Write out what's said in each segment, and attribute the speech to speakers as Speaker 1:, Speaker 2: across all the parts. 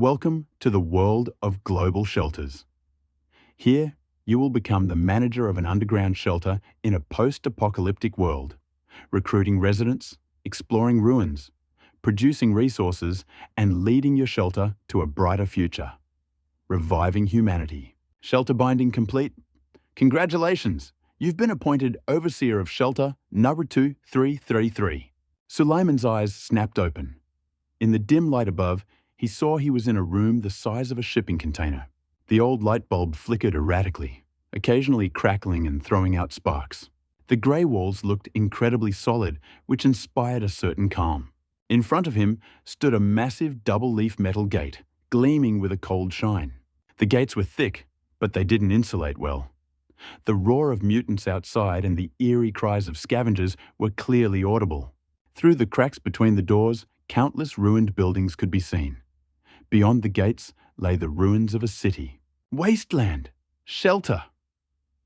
Speaker 1: Welcome to the world of global shelters. Here, you will become the manager of an underground shelter in a post-apocalyptic world, recruiting residents, exploring ruins, producing resources, and leading your shelter to a brighter future. Reviving humanity. Shelter binding complete? Congratulations! You've been appointed Overseer of Shelter number 2333. Sulaiman's eyes snapped open. In the dim light above, he saw he was in a room the size of a shipping container. The old light bulb flickered erratically, occasionally crackling and throwing out sparks. The grey walls looked incredibly solid, which inspired a certain calm. In front of him stood a massive double-leaf metal gate, gleaming with a cold shine. The gates were thick, but they didn't insulate well. The roar of mutants outside and the eerie cries of scavengers were clearly audible. Through the cracks between the doors, countless ruined buildings could be seen. Beyond the gates lay the ruins of a city. Wasteland! Shelter!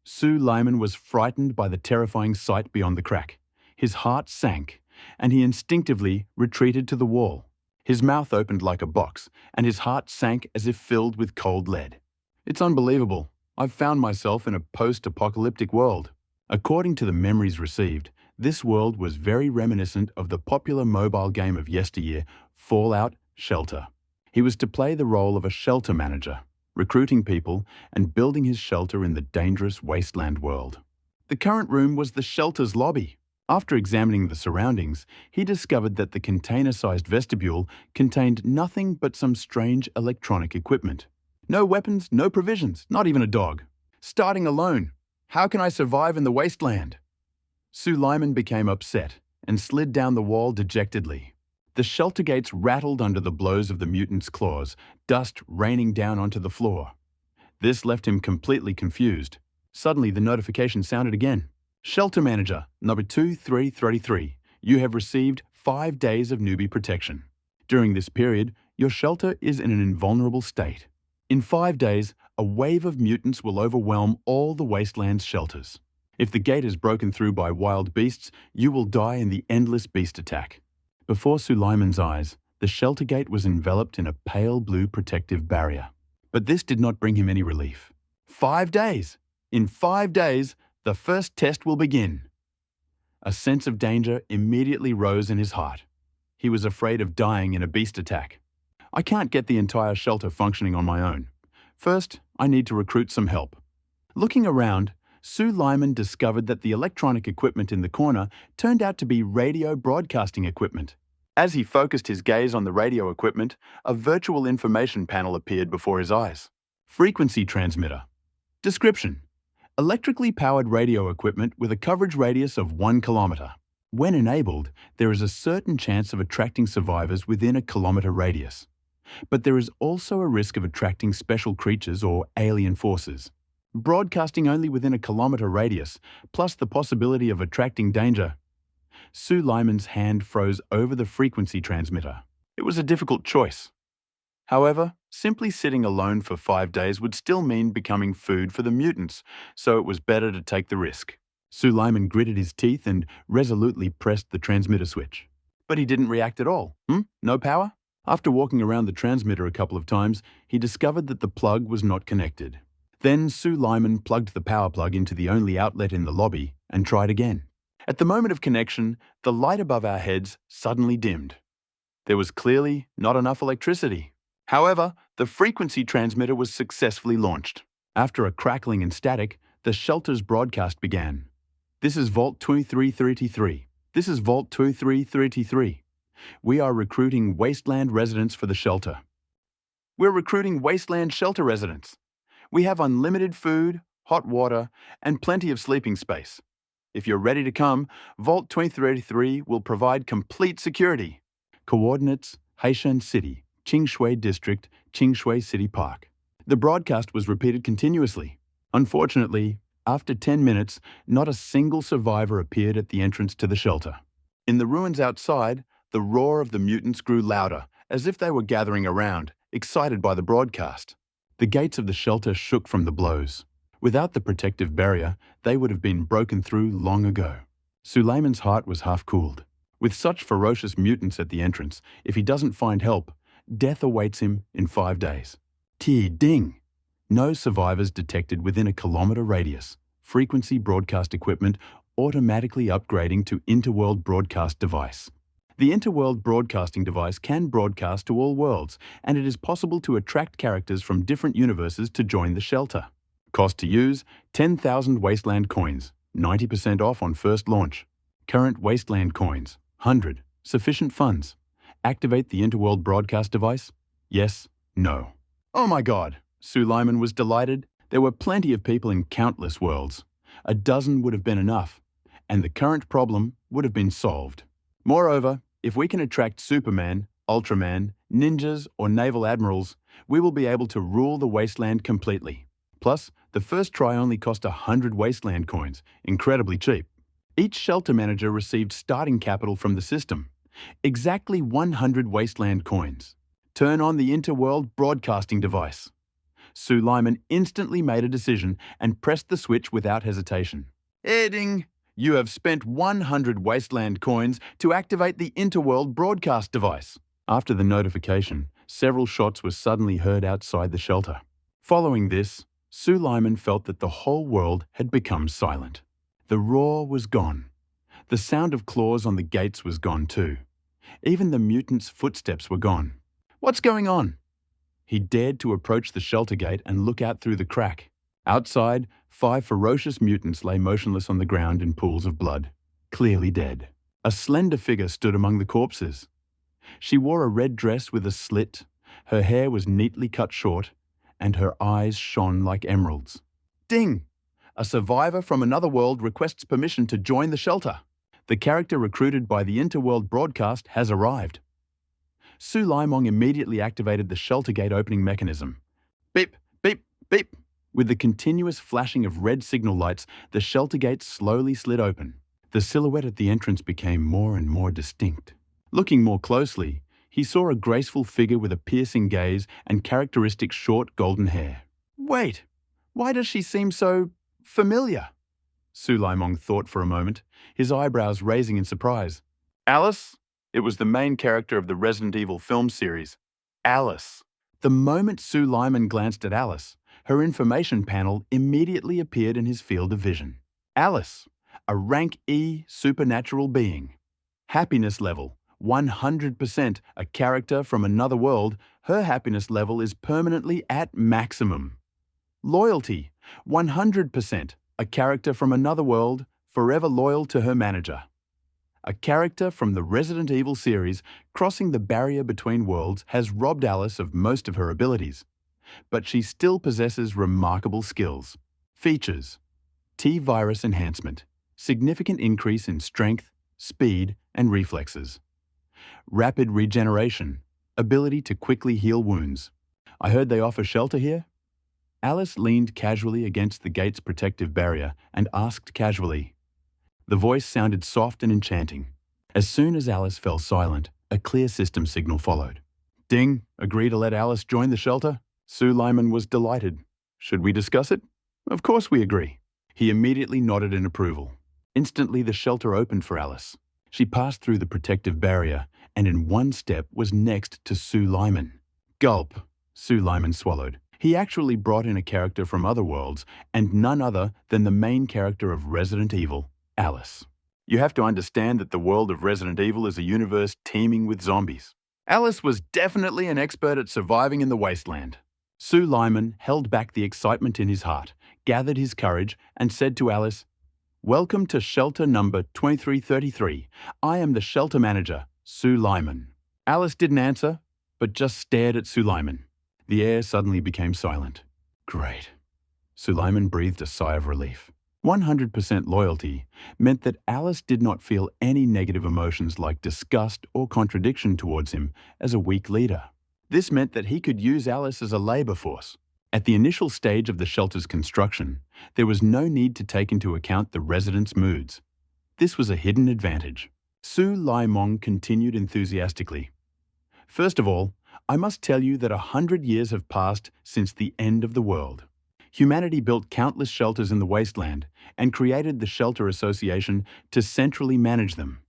Speaker 1: Sulaiman was frightened by the terrifying sight beyond the crack. His heart sank, and he instinctively retreated to the wall. His mouth opened like a box, and his heart sank as if filled with cold lead. It's unbelievable. I've found myself in a post-apocalyptic world. According to the memories received, this world was very reminiscent of the popular mobile game of yesteryear, Fallout Shelter. He was to play the role of a shelter manager, recruiting people and building his shelter in the dangerous wasteland world. The current room was the shelter's lobby. After examining the surroundings, he discovered that the container-sized vestibule contained nothing but some strange electronic equipment. No weapons, no provisions, not even a dog. Starting alone, how can I survive in the wasteland? Sulaiman became upset and slid down the wall dejectedly. The shelter gates rattled under the blows of the mutant's claws, dust raining down onto the floor. This left him completely confused. Suddenly, the notification sounded again. Shelter Manager, number 2333. You have received 5 days of newbie protection. During this period, your shelter is in an invulnerable state. In 5 days, a wave of mutants will overwhelm all the wasteland's shelters. If the gate is broken through by wild beasts, you will die in the endless beast attack. Before Sulaiman's eyes, the shelter gate was enveloped in a pale blue protective barrier. But this did not bring him any relief. 5 days! In 5 days, the first test will begin. A sense of danger immediately rose in his heart. He was afraid of dying in a beast attack. I can't get the entire shelter functioning on my own. First, I need to recruit some help. Looking around, Sulaiman discovered that the electronic equipment in the corner turned out to be radio broadcasting equipment. As he focused his gaze on the radio equipment, a virtual information panel appeared before his eyes. Frequency transmitter. Description: electrically powered radio equipment with a coverage radius of 1 kilometer. When enabled, there is a certain chance of attracting survivors within a kilometer radius. But there is also a risk of attracting special creatures or alien forces. Broadcasting only within a kilometer radius, plus the possibility of attracting danger. Sulaiman's hand froze over the frequency transmitter. It was a difficult choice. However, simply sitting alone for 5 days would still mean becoming food for the mutants, so it was better to take the risk. Sulaiman gritted his teeth and resolutely pressed the transmitter switch. But he didn't react at all. No power? After walking around the transmitter a couple of times, he discovered that the plug was not connected. Then Sulaiman plugged the power plug into the only outlet in the lobby and tried again. At the moment of connection, the light above our heads suddenly dimmed. There was clearly not enough electricity. However, the frequency transmitter was successfully launched. After a crackling and static, the shelter's broadcast began. This is Vault 2333. This is Vault 2333. We are recruiting wasteland residents for the shelter. We're recruiting wasteland shelter residents. We have unlimited food, hot water, and plenty of sleeping space. If you're ready to come, Vault 2333 will provide complete security. Coordinates: Haishan City, Qingshui District, Qingshui City Park. The broadcast was repeated continuously. Unfortunately, after 10 minutes, not a single survivor appeared at the entrance to the shelter. In the ruins outside, the roar of the mutants grew louder, as if they were gathering around, excited by the broadcast. The gates of the shelter shook from the blows. Without the protective barrier, they would have been broken through long ago. Sulaiman's heart was half cooled. With such ferocious mutants at the entrance, if he doesn't find help, death awaits him in 5 days. Ding! No survivors detected within a kilometre radius. Frequency broadcast equipment automatically upgrading to interworld broadcast device. The interworld broadcasting device can broadcast to all worlds, and it is possible to attract characters from different universes to join the shelter. Cost to use, 10,000 Wasteland coins, 90% off on first launch. Current Wasteland coins, 100. Sufficient funds. Activate the interworld broadcast device? Yes, no. Oh my God! Suleiman was delighted. There were plenty of people in countless worlds. A dozen would have been enough, and the current problem would have been solved. Moreover, if we can attract Superman, Ultraman, ninjas, or naval admirals, we will be able to rule the wasteland completely. Plus, the first try only cost 100 wasteland coins, incredibly cheap. Each shelter manager received starting capital from the system. Exactly 100 wasteland coins. Turn on the interworld broadcasting device. Suleiman instantly made a decision and pressed the switch without hesitation. Ding! You have spent 100 wasteland coins to activate the interworld broadcast device. After the notification, several shots were suddenly heard outside the shelter. Following this, Suleiman felt that the whole world had become silent. The roar was gone. The sound of claws on the gates was gone too. Even the mutants' footsteps were gone. What's going on? He dared to approach the shelter gate and look out through the crack. Outside, 5 ferocious mutants lay motionless on the ground in pools of blood, clearly dead. A slender figure stood among the corpses. She wore a red dress with a slit, her hair was neatly cut short, and her eyes shone like emeralds. Ding! A survivor from another world requests permission to join the shelter. The character recruited by the interworld broadcast has arrived. Suleiman immediately activated the shelter gate opening mechanism. Beep, beep, beep. With the continuous flashing of red signal lights, the shelter gate slowly slid open. The silhouette at the entrance became more and more distinct. Looking more closely, he saw a graceful figure with a piercing gaze and characteristic short golden hair. Wait, why does she seem so familiar? Suleiman thought for a moment, his eyebrows raising in surprise. Alice? It was the main character of the Resident Evil film series. Alice. The moment Suleiman glanced at Alice, her information panel immediately appeared in his field of vision. Alice, a rank E supernatural being. Happiness level, 100%, a character from another world, her happiness level is permanently at maximum. Loyalty, 100%, a character from another world, forever loyal to her manager. A character from the Resident Evil series crossing the barrier between worlds has robbed Alice of most of her abilities, but she still possesses remarkable skills. Features: T-virus enhancement, significant increase in strength, speed, and reflexes. Rapid regeneration, ability to quickly heal wounds. I heard they offer shelter here? Alice leaned casually against the gate's protective barrier and asked casually. The voice sounded soft and enchanting. As soon as Alice fell silent, a clear system signal followed. Ding, agree to let Alice join the shelter? Suleiman was delighted. Should we discuss it? Of course we agree. He immediately nodded in approval. Instantly the shelter opened for Alice. She passed through the protective barrier and in one step was next to Suleiman. Gulp, Suleiman swallowed. He actually brought in a character from other worlds and none other than the main character of Resident Evil, Alice. You have to understand that the world of Resident Evil is a universe teeming with zombies. Alice was definitely an expert at surviving in the wasteland. Suleiman held back the excitement in his heart, gathered his courage, and said to Alice, "Welcome to shelter number 2333. I am the shelter manager, Suleiman." Alice didn't answer, but just stared at Suleiman. The air suddenly became silent. Great. Suleiman breathed a sigh of relief. 100% loyalty meant that Alice did not feel any negative emotions like disgust or contradiction towards him as a weak leader. This meant that he could use Alice as a labor force. At the initial stage of the shelter's construction, there was no need to take into account the residents' moods. This was a hidden advantage. Suleiman continued enthusiastically. First of all, I must tell you that 100 years have passed since the end of the world. Humanity built countless shelters in the wasteland and created the Shelter Association to centrally manage them.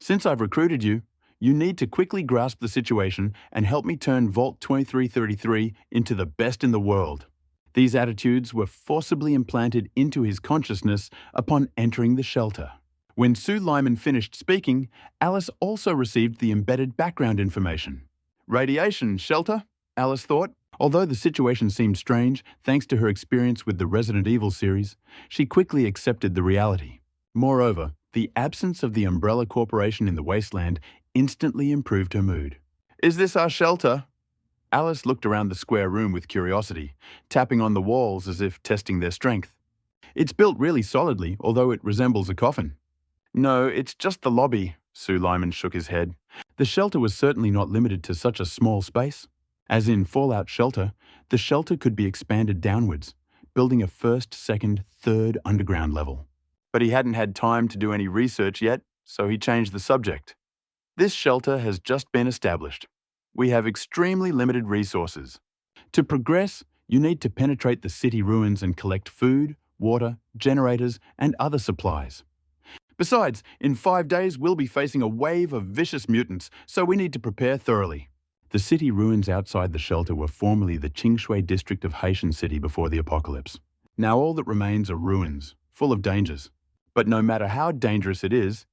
Speaker 1: Since I've recruited you, You need to quickly grasp the situation and help me turn Vault 2333 into the best in the world. These attitudes were forcibly implanted into his consciousness upon entering the shelter. When Sue Lyman finished speaking, Alice also received the embedded background information. Radiation shelter, Alice thought. Although the situation seemed strange, thanks to her experience with the Resident Evil series, she quickly accepted the reality. Moreover, the absence of the Umbrella Corporation in the wasteland instantly improved her mood. Is this our shelter? Alice looked around the square room with curiosity, tapping on the walls as if testing their strength. It's built really solidly, although it resembles a coffin. No, it's just the lobby, Sue Lyman shook his head. The shelter was certainly not limited to such a small space. As in Fallout Shelter, the shelter could be expanded downwards, building a first, second, third underground level. But he hadn't had time to do any research yet, so he changed the subject. This shelter has just been established. We have extremely limited resources. To progress, you need to penetrate the city ruins and collect food, water, generators, and other supplies. Besides, in 5 days we'll be facing a wave of vicious mutants, so we need to prepare thoroughly. The city ruins outside the shelter were formerly the Qingshui district of Haitian City before the apocalypse. Now all that remains are ruins, full of dangers. But no matter how dangerous it is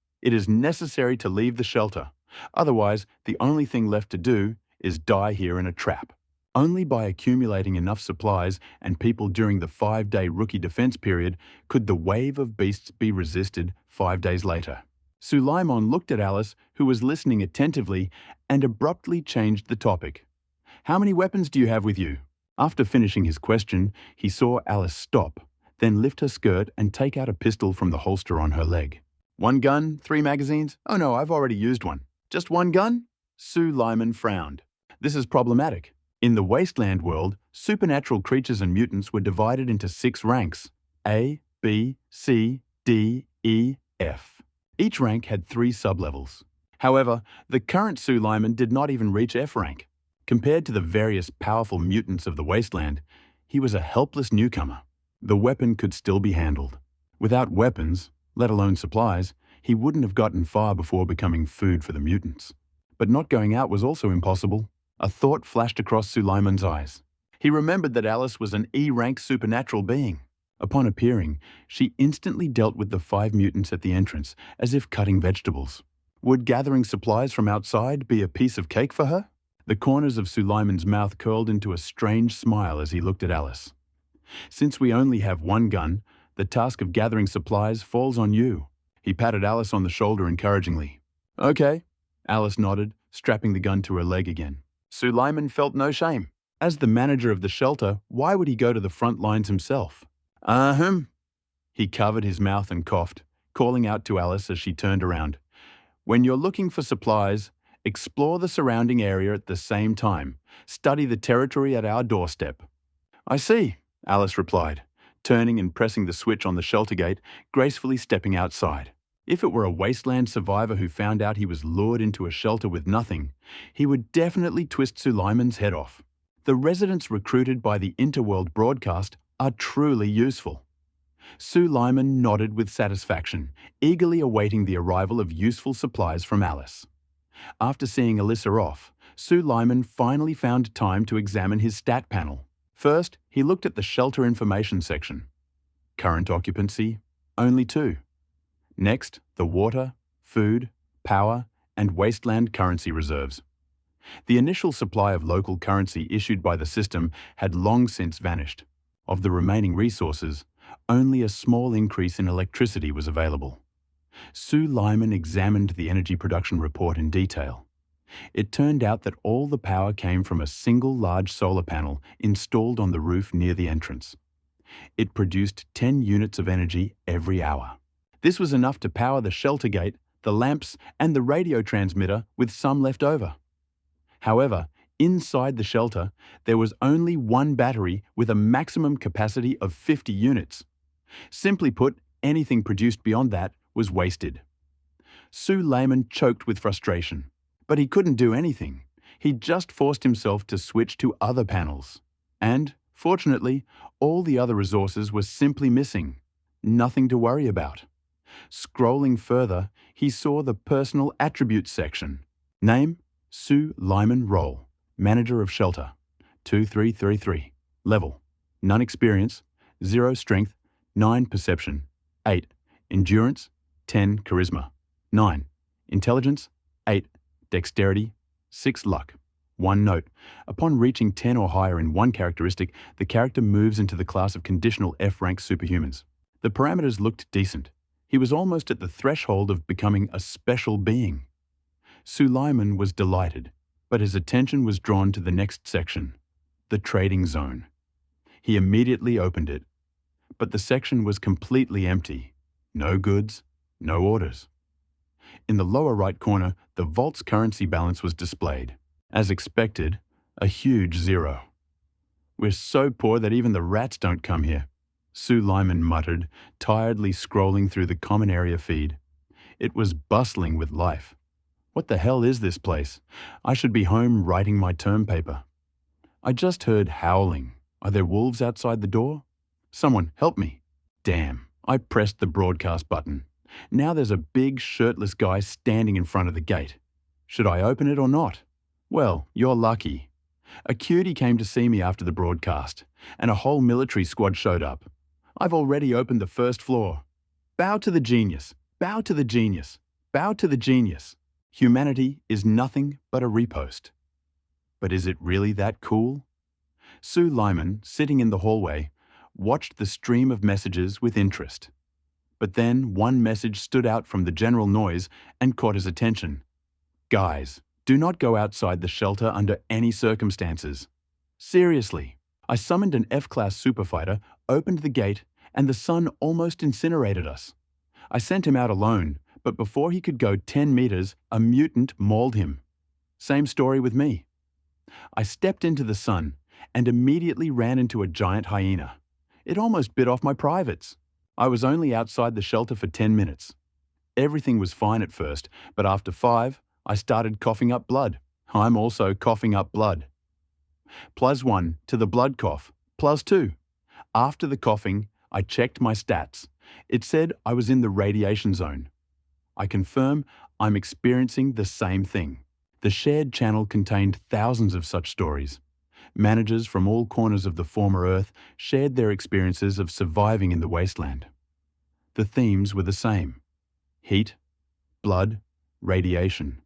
Speaker 1: necessary to leave the shelter. Otherwise, the only thing left to do is die here in a trap. Only by accumulating enough supplies and people during the 5-day rookie defense period could the wave of beasts be resisted 5 days later. Sulaimon looked at Alice, who was listening attentively, and abruptly changed the topic. How many weapons do you have with you? After finishing his question, he saw Alice stop, then lift her skirt and take out a pistol from the holster on her leg. 1 gun, 3 magazines? Oh no, I've already used one. Just 1 gun? Sue Lyman frowned. This is problematic. In the wasteland world, supernatural creatures and mutants were divided into 6 ranks: A, B, C, D, E, F. Each rank had 3 sublevels. However, the current Sue Lyman did not even reach F rank. Compared to the various powerful mutants of the wasteland, he was a helpless newcomer. The weapon could still be handled. Without weapons, let alone supplies, he wouldn't have gotten far before becoming food for the mutants. But not going out was also impossible. A thought flashed across Suleiman's eyes. He remembered that Alice was an E-rank supernatural being. Upon appearing, she instantly dealt with the 5 mutants at the entrance, as if cutting vegetables. Would gathering supplies from outside be a piece of cake for her? The corners of Suleiman's mouth curled into a strange smile as he looked at Alice. Since we only have 1 gun, the task of gathering supplies falls on you. He patted Alice on the shoulder encouragingly. Okay, Alice nodded, strapping the gun to her leg again. Suleiman felt no shame. As the manager of the shelter, why would he go to the front lines himself? He covered his mouth and coughed, calling out to Alice as she turned around. When you're looking for supplies, explore the surrounding area at the same time. Study the territory at our doorstep. I see, Alice replied, turning and pressing the switch on the shelter gate, gracefully stepping outside. If it were a wasteland survivor who found out he was lured into a shelter with nothing, he would definitely twist Suleiman's head off. The residents recruited by the Interworld broadcast are truly useful. Sue Lyman nodded with satisfaction, eagerly awaiting the arrival of useful supplies from Alice. After seeing Alyssa off, Sue Lyman finally found time to examine his stat panel. First, he looked at the shelter information section. Current occupancy, only 2. Next, the water, food, power, and wasteland currency reserves. The initial supply of local currency issued by the system had long since vanished. Of the remaining resources, only a small increase in electricity was available. Sue Lyman examined the energy production report in detail. It turned out that all the power came from a single large solar panel installed on the roof near the entrance. It produced 10 units of energy every hour. This was enough to power the shelter gate, the lamps, and the radio transmitter, with some left over. However, inside the shelter, there was only 1 battery with a maximum capacity of 50 units. Simply put, anything produced beyond that was wasted. Sue Lyman choked with frustration, but he couldn't do anything. He just forced himself to switch to other panels. And, fortunately, all the other resources were simply missing. Nothing to worry about. Scrolling further, he saw the personal attributes section. Name, Sue Lyman Roll, Manager of Shelter, 2333. Level, None experience, 0 strength, 9 perception, 8 endurance, 10 charisma, 9 intelligence, 8 dexterity, 6 luck. One note, upon reaching 10 or higher in one characteristic, the character moves into the class of conditional F-rank superhumans. The parameters looked decent. He was almost at the threshold of becoming a special being. Suleiman was delighted, but his attention was drawn to the next section, the trading zone. He immediately opened it, but the section was completely empty. No goods, no orders. In the lower right corner, the vault's currency balance was displayed. As expected, a huge 0. We're so poor that even the rats don't come here, Sue Lyman muttered, tiredly scrolling through the common area feed. It was bustling with life. What the hell is this place? I should be home writing my term paper. I just heard howling. Are there wolves outside the door? Someone help me. Damn, I pressed the broadcast button. Now there's a big shirtless guy standing in front of the gate. Should I open it or not? Well, you're lucky. A cutie came to see me after the broadcast, and a whole military squad showed up. I've already opened the first floor. Bow to the genius. Bow to the genius. Bow to the genius. Humanity is nothing but a repost. But is it really that cool? Sue Lyman, sitting in the hallway, watched the stream of messages with interest. But then one message stood out from the general noise and caught his attention. Guys, do not go outside the shelter under any circumstances. Seriously. I summoned an F-class superfighter, opened the gate, and the sun almost incinerated us. I sent him out alone, but before he could go 10 meters, a mutant mauled him. Same story with me. I stepped into the sun and immediately ran into a giant hyena. It almost bit off my privates. I was only outside the shelter for 10 minutes. Everything was fine at first, but after 5, I started coughing up blood. I'm also coughing up blood. +1 to the blood cough, +2. After the coughing, I checked my stats. It said I was in the radiation zone. I confirm I'm experiencing the same thing. The shared channel contained thousands of such stories. Managers from all corners of the former Earth shared their experiences of surviving in the wasteland. The themes were the same: heat, blood, radiation.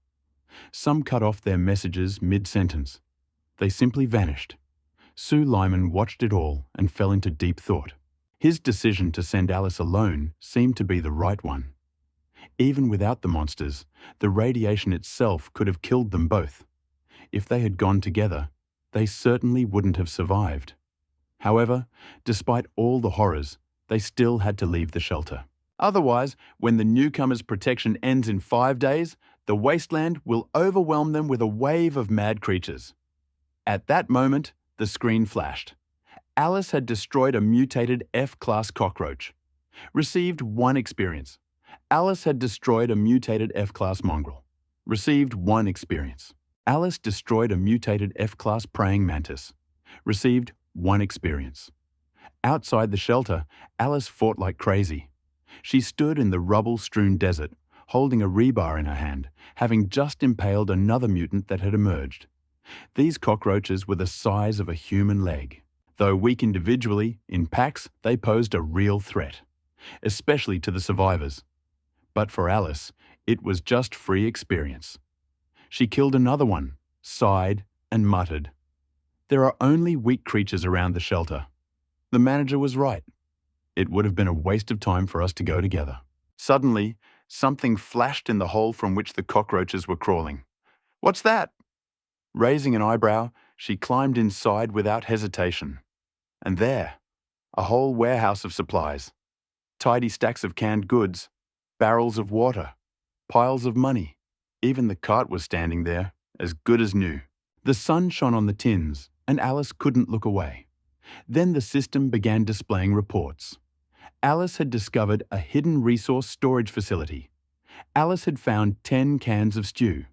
Speaker 1: Some cut off their messages mid-sentence. They simply vanished. Sue Lyman watched it all and fell into deep thought. His decision to send Alice alone seemed to be the right one. Even without the monsters, the radiation itself could have killed them both. If they had gone together, they certainly wouldn't have survived. However, despite all the horrors, they still had to leave the shelter. Otherwise, when the newcomers' protection ends in 5 days, the wasteland will overwhelm them with a wave of mad creatures. At that moment, the screen flashed. Alice had destroyed a mutated F-class cockroach. Received 1 experience. Alice had destroyed a mutated F-class mongrel. Received 1 experience. Alice destroyed a mutated F-class praying mantis. Received 1 experience. Outside the shelter, Alice fought like crazy. She stood in the rubble-strewn desert, holding a rebar in her hand, having just impaled another mutant that had emerged. These cockroaches were the size of a human leg. Though weak individually, in packs, they posed a real threat, especially to the survivors. But for Alice, it was just free experience. She killed another one, sighed, and muttered, "There are only weak creatures around the shelter." The manager was right. It would have been a waste of time for us to go together. Suddenly, something flashed in the hole from which the cockroaches were crawling. "What's that?" Raising an eyebrow, she climbed inside without hesitation. And there, a whole warehouse of supplies. Tidy stacks of canned goods, barrels of water, piles of money. Even the cart was standing there, as good as new. The sun shone on the tins, and Alice couldn't look away. Then the system began displaying reports. Alice had discovered a hidden resource storage facility. Alice had found 10 cans of stew.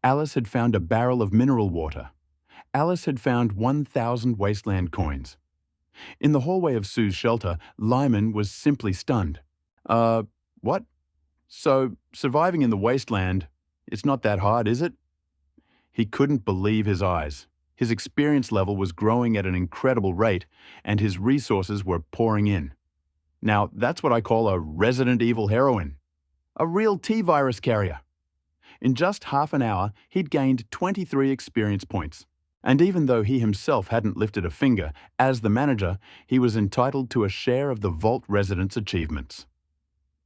Speaker 1: Alice had found a barrel of mineral water. Alice had found 1,000 wasteland coins. In the hallway of Sue's shelter, Lyman was simply stunned. What? So, surviving in the wasteland, it's not that hard, is it?" He couldn't believe his eyes. His experience level was growing at an incredible rate, and his resources were pouring in. Now, that's what I call a Resident Evil heroine. A real T-virus carrier. In just half an hour, he'd gained 23 experience points. And even though he himself hadn't lifted a finger, as the manager, he was entitled to a share of the Vault residents' achievements.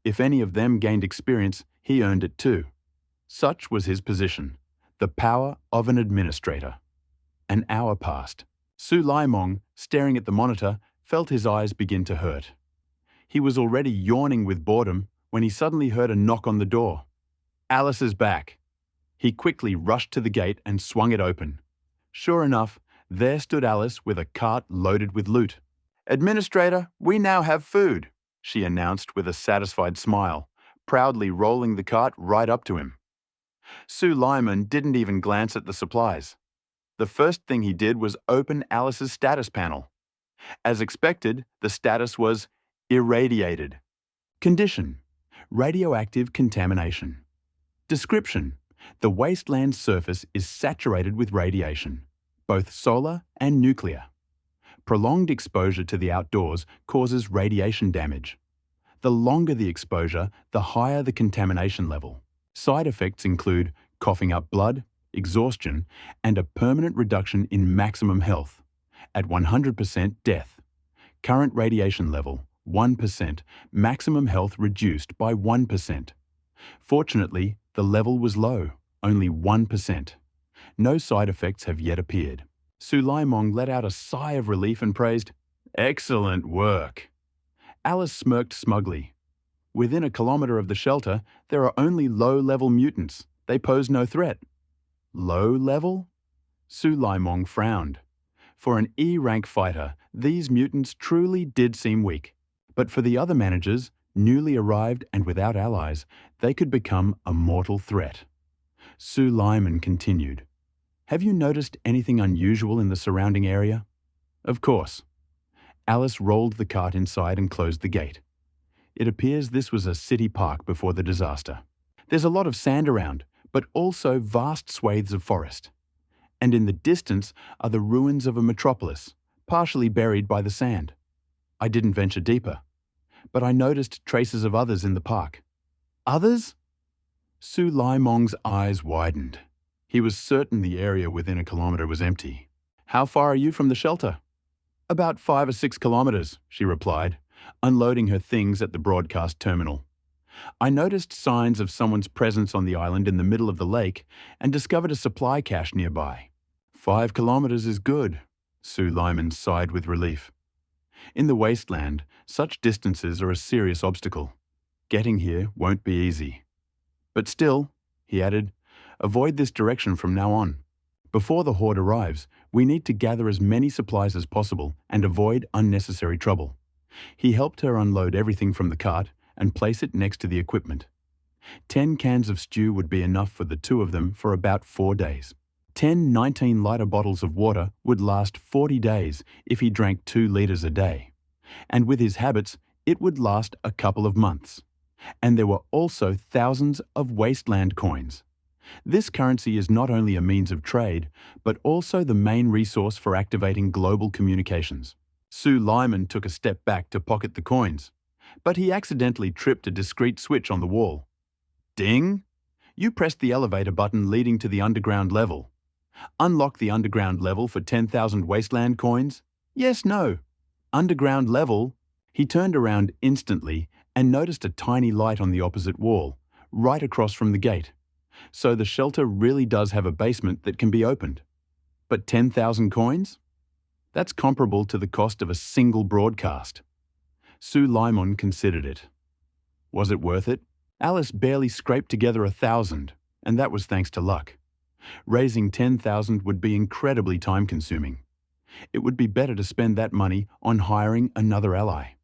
Speaker 1: If any of them gained experience, he earned it too. Such was his position, the power of an administrator. An hour passed. Su Laimong, staring at the monitor, felt his eyes begin to hurt. He was already yawning with boredom when he suddenly heard a knock on the door. Alice is back. He quickly rushed to the gate and swung it open. Sure enough, there stood Alice with a cart loaded with loot. "Administrator, we now have food," she announced with a satisfied smile, proudly rolling the cart right up to him. Su Lyman didn't even glance at the supplies. The first thing he did was open Alice's status panel. As expected, the status was irradiated. Condition: radioactive contamination. Description: the wasteland surface is saturated with radiation, both solar and nuclear. Prolonged exposure to the outdoors causes radiation damage. The longer the exposure, the higher the contamination level. Side effects include coughing up blood, exhaustion, and a permanent reduction in maximum health. At 100% death. Current radiation level, 1%, maximum health reduced by 1%. Fortunately, the level was low, only 1%. No side effects have yet appeared. Su Laimong let out a sigh of relief and praised, "Excellent work." Alice smirked smugly. Within a kilometre of the shelter, there are only low-level mutants. They pose no threat. Low-level? Su Laimong frowned. For an E-rank fighter, these mutants truly did seem weak. But for the other managers, newly arrived and without allies, they could become a mortal threat. Su Lyman continued, "Have you noticed anything unusual in the surrounding area?" "Of course." Alice rolled the cart inside and closed the gate. It appears this was a city park before the disaster. There's a lot of sand around, but also vast swathes of forest. And in the distance are the ruins of a metropolis, partially buried by the sand. I didn't venture deeper, but I noticed traces of others in the park. Others? Su Laimong's eyes widened. He was certain the area within a kilometre was empty. "How far are you from the shelter?" "About 5 or 6 kilometres," she replied, unloading her things at the broadcast terminal. "I noticed signs of someone's presence on the island in the middle of the lake and discovered a supply cache nearby." 5 kilometres is good," Su Lyman sighed with relief. In the wasteland, such distances are a serious obstacle. Getting here won't be easy. "But still," he added, "avoid this direction from now on. Before the horde arrives, we need to gather as many supplies as possible and avoid unnecessary trouble." He helped her unload everything from the cart and place it next to the equipment. 10 cans of stew would be enough for the two of them for about 4 days. 10 19-litre bottles of water would last 40 days if he drank 2 litres a day. And with his habits, it would last a couple of months. And there were also thousands of wasteland coins. This currency is not only a means of trade, but also the main resource for activating global communications. Su Lyman took a step back to pocket the coins, but he accidentally tripped a discreet switch on the wall. Ding! You pressed the elevator button leading to the underground level. Unlock the underground level for 10,000 wasteland coins? Yes, no. Underground level? He turned around instantly and noticed a tiny light on the opposite wall, right across from the gate. So the shelter really does have a basement that can be opened. But 10,000 coins? That's comparable to the cost of a single broadcast. Su Laimon considered it. Was it worth it? Alice barely scraped together 1,000, and that was thanks to luck. Raising 10,000 would be incredibly time-consuming. It would be better to spend that money on hiring another ally.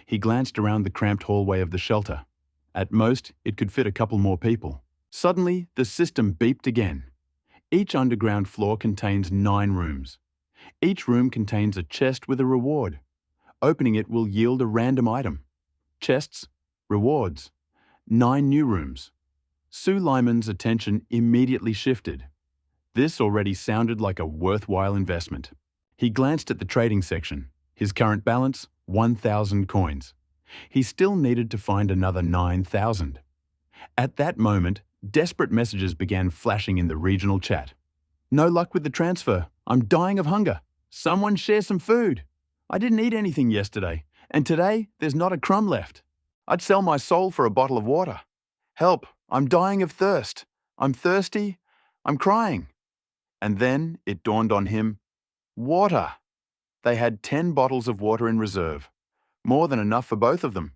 Speaker 1: He glanced around the cramped hallway of the shelter. At most, it could fit a couple more people. Suddenly, the system beeped again. Each underground floor contains 9 rooms. Each room contains a chest with a reward. Opening it will yield a random item. Chests, rewards. 9 new rooms. Su Lyman's attention immediately shifted. This already sounded like a worthwhile investment. He glanced at the trading section. His current balance, 1,000 coins. He still needed to find another 9,000. At that moment, desperate messages began flashing in the regional chat. No luck with the transfer. I'm dying of hunger. Someone share some food. I didn't eat anything yesterday, and today there's not a crumb left. I'd sell my soul for a bottle of water. Help, I'm dying of thirst. I'm thirsty. I'm crying. And then it dawned on him, water. They had 10 bottles of water in reserve, more than enough for both of them.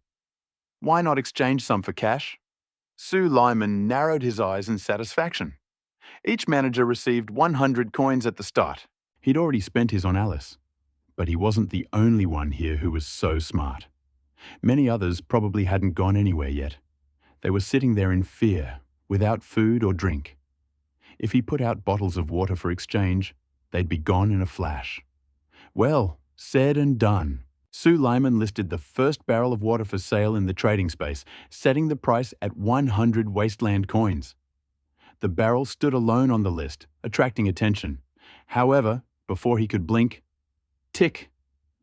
Speaker 1: Why not exchange some for cash? Sue Lyman narrowed his eyes in satisfaction. Each manager received 100 coins at the start. He'd already spent his on Alice, but he wasn't the only one here who was so smart. Many others probably hadn't gone anywhere yet. They were sitting there in fear, without food or drink. If he put out bottles of water for exchange, they'd be gone in a flash. Well, said and done. Sue Lyman listed the first barrel of water for sale in the trading space, setting the price at 100 wasteland coins. The barrel stood alone on the list, attracting attention. However, before he could blink, tick,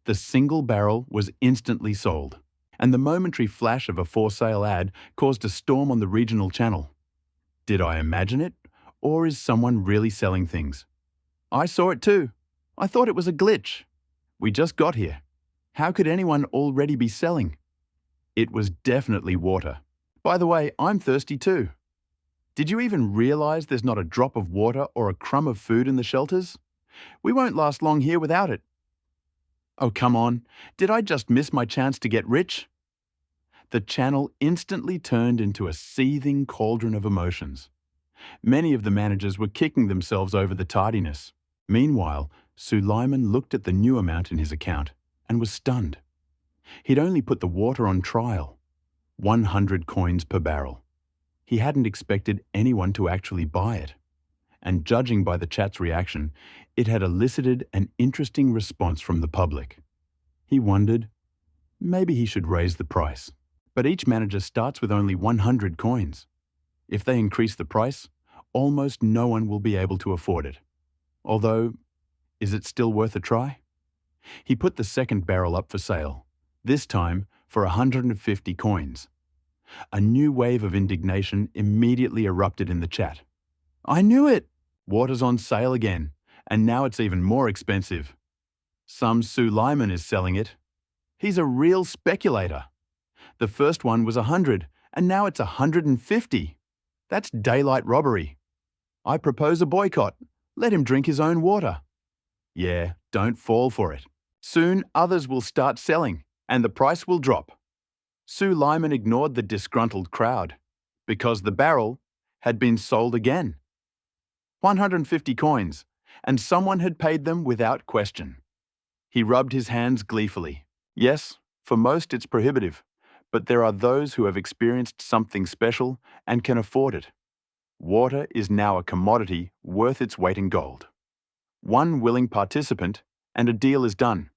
Speaker 1: the single barrel was instantly sold. And the momentary flash of a for sale ad caused a storm on the regional channel. Did I imagine it? Or is someone really selling things? I saw it too. I thought it was a glitch. We just got here. How could anyone already be selling? It was definitely water. By the way, I'm thirsty too. Did you even realize there's not a drop of water or a crumb of food in the shelters? We won't last long here without it. Oh, come on. Did I just miss my chance to get rich? The channel instantly turned into a seething cauldron of emotions. Many of the managers were kicking themselves over the tardiness. Meanwhile, Sue Lyman looked at the new amount in his account and was stunned. He'd only put the water on trial, 100 coins per barrel. He hadn't expected anyone to actually buy it. And judging by the chat's reaction, it had elicited an interesting response from the public. He wondered, maybe he should raise the price. But each manager starts with only 100 coins. If they increase the price, almost no one will be able to afford it. Although, is it still worth a try? He put the second barrel up for sale, this time for 150 coins. A new wave of indignation immediately erupted in the chat. I knew it! Water's on sale again, and now it's even more expensive. Some Sue Lyman is selling it. He's a real speculator. The first one was 100, and now it's 150. That's daylight robbery. I propose a boycott. Let him drink his own water. Yeah, don't fall for it. Soon others will start selling, and the price will drop. Sue Lyman ignored the disgruntled crowd, because the barrel had been sold again. 150 coins, and someone had paid them without question. He rubbed his hands gleefully. Yes, for most it's prohibitive, but there are those who have experienced something special and can afford it. Water is now a commodity worth its weight in gold. One willing participant, and a deal is done.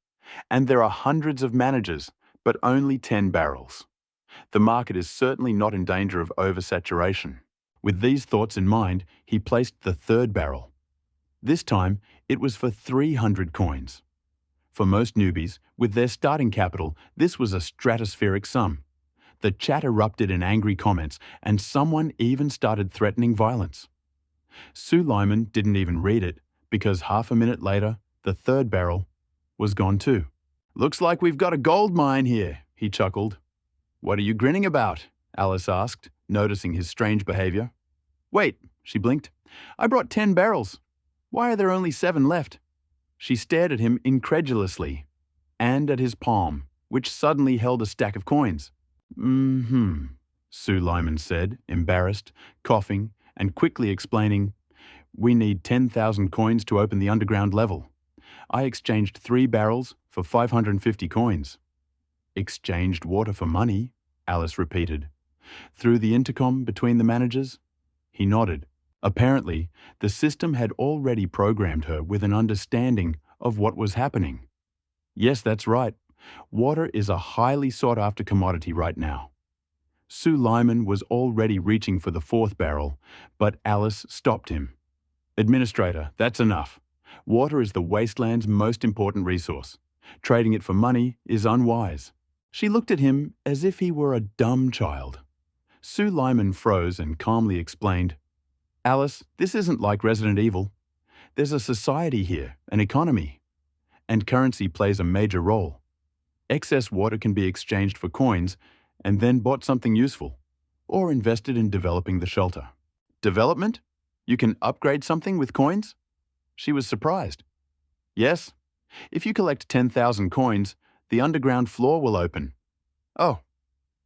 Speaker 1: And there are hundreds of managers, but only 10 barrels. The market is certainly not in danger of oversaturation. With these thoughts in mind, he placed the third barrel. This time, it was for 300 coins. For most newbies, with their starting capital, this was a stratospheric sum. The chat erupted in angry comments, and someone even started threatening violence. Sue Lyman didn't even read it, because half a minute later, the third barrel was gone too. Looks like we've got a gold mine here, he chuckled. What are you grinning about? Alice asked, noticing his strange behavior. Wait, she blinked. I brought 10 barrels. Why are there only 7 left? She stared at him incredulously, and at his palm, which suddenly held a stack of coins. Sue Lyman said, embarrassed, coughing, and quickly explaining, we need 10,000 coins to open the underground level. I exchanged 3 barrels for 550 coins. Exchanged water for money, Alice repeated. Through the intercom between the managers? He nodded. Apparently, the system had already programmed her with an understanding of what was happening. Yes, that's right. Water is a highly sought-after commodity right now. Sue Lyman was already reaching for the 4th barrel, but Alice stopped him. Administrator, that's enough. Water is the wasteland's most important resource. Trading it for money is unwise. She looked at him as if he were a dumb child. Sue Lyman froze and calmly explained, Alice, this isn't like Resident Evil. There's a society here, an economy. And currency plays a major role. Excess water can be exchanged for coins and then bought something useful, or invested in developing the shelter. Development? You can upgrade something with coins? She was surprised. Yes. If you collect 10,000 coins, the underground floor will open. Oh.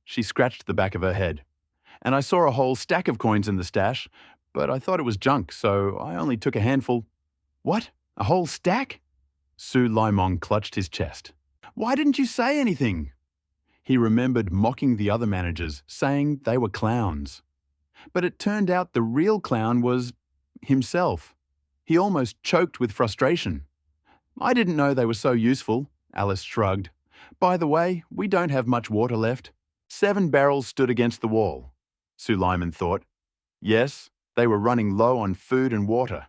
Speaker 1: She scratched the back of her head. And I saw a whole stack of coins in the stash, but I thought it was junk, so I only took a handful. What? A whole stack? Sue Limong clutched his chest. Why didn't you say anything? He remembered mocking the other managers, saying they were clowns. But it turned out the real clown was himself. He almost choked with frustration. I didn't know they were so useful, Alice shrugged. By the way, we don't have much water left. 7 barrels stood against the wall. Sue Lyman thought. Yes, they were running low on food and water.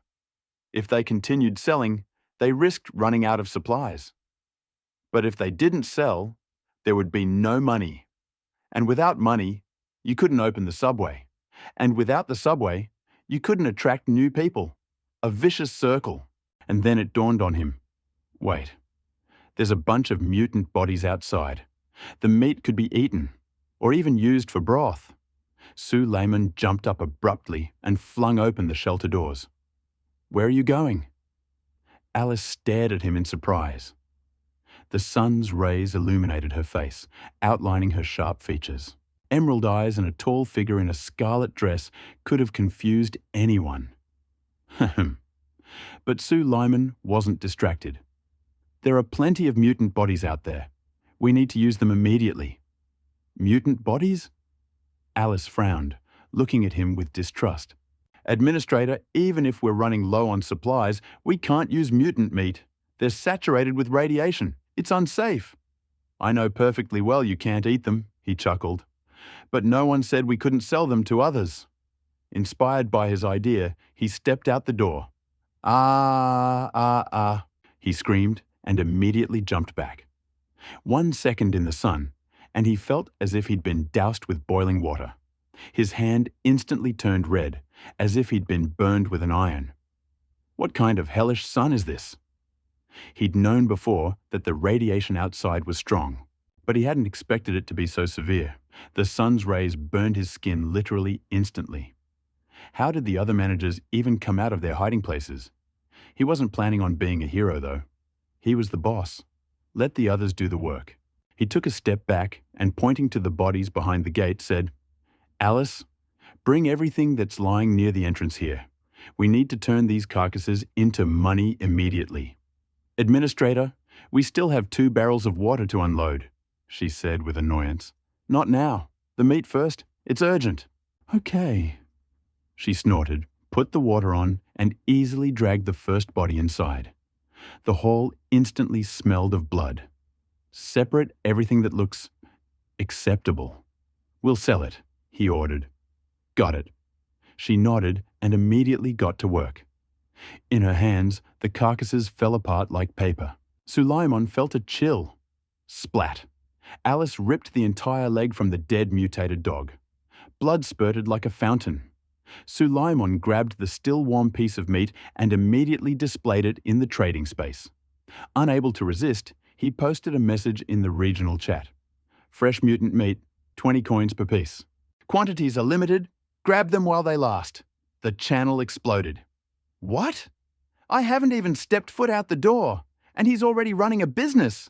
Speaker 1: If they continued selling, they risked running out of supplies. But if they didn't sell, there would be no money. And without money, you couldn't open the subway. And without the subway, you couldn't attract new people. A vicious circle. And then it dawned on him. Wait, there's a bunch of mutant bodies outside. The meat could be eaten, or even used for broth. Sue Lyman jumped up abruptly and flung open the shelter doors. Where are you going? Alice stared at him in surprise. The sun's rays illuminated her face, outlining her sharp features. Emerald eyes and a tall figure in a scarlet dress could have confused anyone. But Sue Lyman wasn't distracted. There are plenty of mutant bodies out there. We need to use them immediately. Mutant bodies? Alice frowned, looking at him with distrust. Administrator, even if we're running low on supplies, we can't use mutant meat. They're saturated with radiation. It's unsafe. I know perfectly well you can't eat them, he chuckled. But no one said we couldn't sell them to others. Inspired by his idea, he stepped out the door. He screamed and immediately jumped back. 1 second in the sun, and he felt as if he'd been doused with boiling water. His hand instantly turned red, as if he'd been burned with an iron. What kind of hellish sun is this? He'd known before that the radiation outside was strong, but he hadn't expected it to be so severe. The sun's rays burned his skin literally instantly. How did the other managers even come out of their hiding places? He wasn't planning on being a hero, though. He was the boss. Let the others do the work. He took a step back and, pointing to the bodies behind the gate, said, Alice, bring everything that's lying near the entrance here. We need to turn these carcasses into money immediately. Administrator, we still have 2 barrels of water to unload, she said with annoyance. Not now. The meat first. It's urgent. Okay. She snorted, put the water on, and easily dragged the first body inside. The hall instantly smelled of blood. Separate everything that looks acceptable. We'll sell it, he ordered. Got it. She nodded and immediately got to work. In her hands, the carcasses fell apart like paper. Sulaimon felt a chill. Splat. Alice ripped the entire leg from the dead mutated dog. Blood spurted like a fountain. Sulaimon grabbed the still warm piece of meat and immediately displayed it in the trading space. Unable to resist, he posted a message in the regional chat. Fresh mutant meat, 20 coins per piece. Quantities are limited. Grab them while they last. The channel exploded. What? I haven't even stepped foot out the door, and he's already running a business.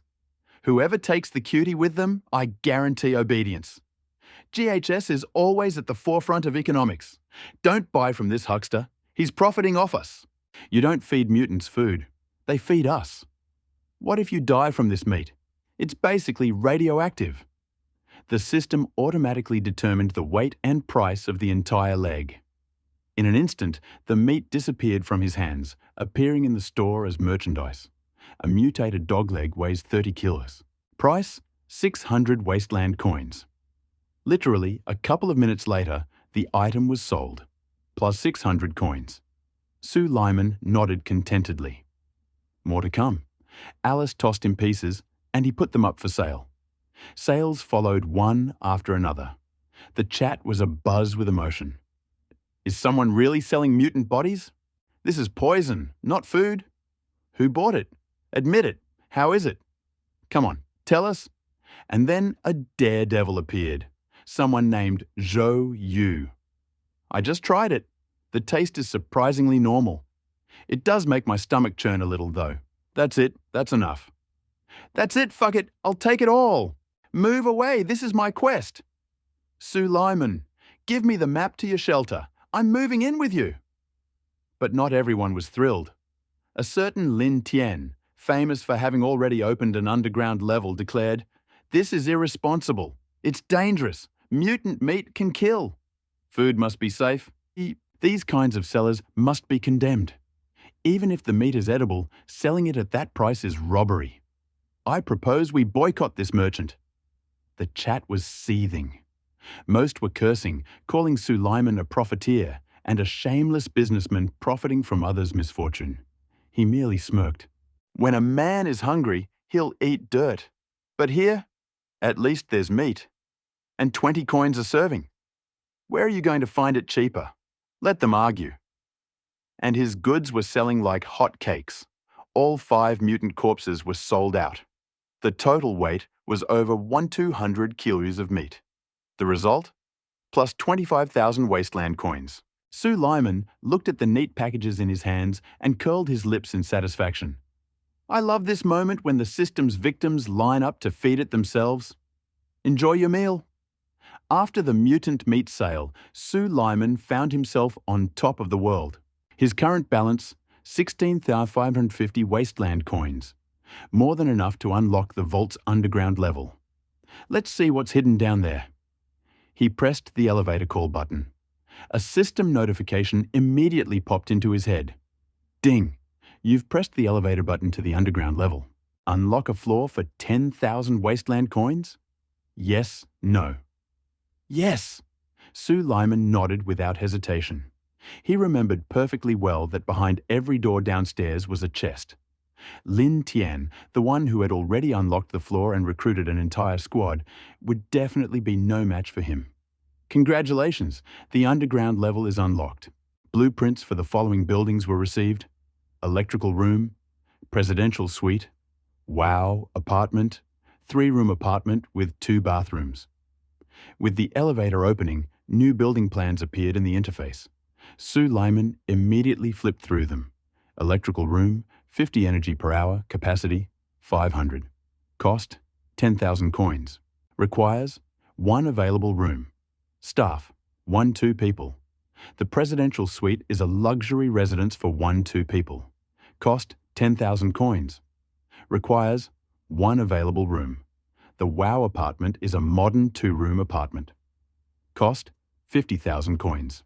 Speaker 1: Whoever takes the cutie with them, I guarantee obedience. GHS is always at the forefront of economics. Don't buy from this huckster. He's profiting off us. You don't feed mutants food. They feed us. What if you die from this meat? It's basically radioactive. The system automatically determined the weight and price of the entire leg. In an instant, the meat disappeared from his hands, appearing in the store as merchandise. A mutated dog leg weighs 30 kilos. Price, 600 wasteland coins. Literally, a couple of minutes later, the item was sold, plus 600 coins. Sue Lyman nodded contentedly. More to come. Alice tossed him pieces, and he put them up for sale. Sales followed one after another. The chat was abuzz with emotion. Is someone really selling mutant bodies? This is poison, not food. Who bought it? Admit it. How is it? Come on, tell us. And then a daredevil appeared. Someone named Zhou Yu. I just tried it. The taste is surprisingly normal. It does make my stomach churn a little, though. That's it. That's enough. That's it, fuck it. I'll take it all. Move away. This is my quest. Sue Lyman, give me the map to your shelter. I'm moving in with you. But not everyone was thrilled. A certain Lin Tian, famous for having already opened an underground level, declared, "This is irresponsible. It's dangerous. Mutant meat can kill. Food must be safe. These kinds of sellers must be condemned. Even if the meat is edible, selling it at that price is robbery. I propose we boycott this merchant." The chat was seething. Most were cursing, calling Sue Lyman a profiteer and a shameless businessman profiting from others' misfortune. He merely smirked. When a man is hungry, he'll eat dirt. But here, at least there's meat. And 20 coins a serving. Where are you going to find it cheaper? Let them argue. And his goods were selling like hotcakes. All 5 mutant corpses were sold out. The total weight was over 1,200 kilos of meat. The result? Plus 25,000 wasteland coins. Sue Lyman looked at the neat packages in his hands and curled his lips in satisfaction. I love this moment when the system's victims line up to feed it themselves. Enjoy your meal. After the mutant meat sale, Sue Lyman found himself on top of the world. His current balance, 16,550 wasteland coins. More than enough to unlock the vault's underground level. Let's see what's hidden down there. He pressed the elevator call button. A system notification immediately popped into his head. Ding! You've pressed the elevator button to the underground level. Unlock a floor for 10,000 wasteland coins? Yes, no. Yes! Sue Lyman nodded without hesitation. He remembered perfectly well that behind every door downstairs was a chest. Lin Tian, the one who had already unlocked the floor and recruited an entire squad, would definitely be no match for him. Congratulations, the underground level is unlocked. Blueprints for the following buildings were received: electrical room, presidential suite, wow apartment, 3-room apartment with 2 bathrooms. With the elevator opening, new building plans appeared in the interface. Sue Lyman immediately flipped through them. Electrical room, 50 energy per hour, capacity 500. Cost 10,000 coins. Requires 1 available room. Staff 1-2 people. The presidential suite is a luxury residence for 1-2 people. Cost 10,000 coins. Requires 1 available room. The wow apartment is a modern 2-room apartment. Cost 50,000 coins.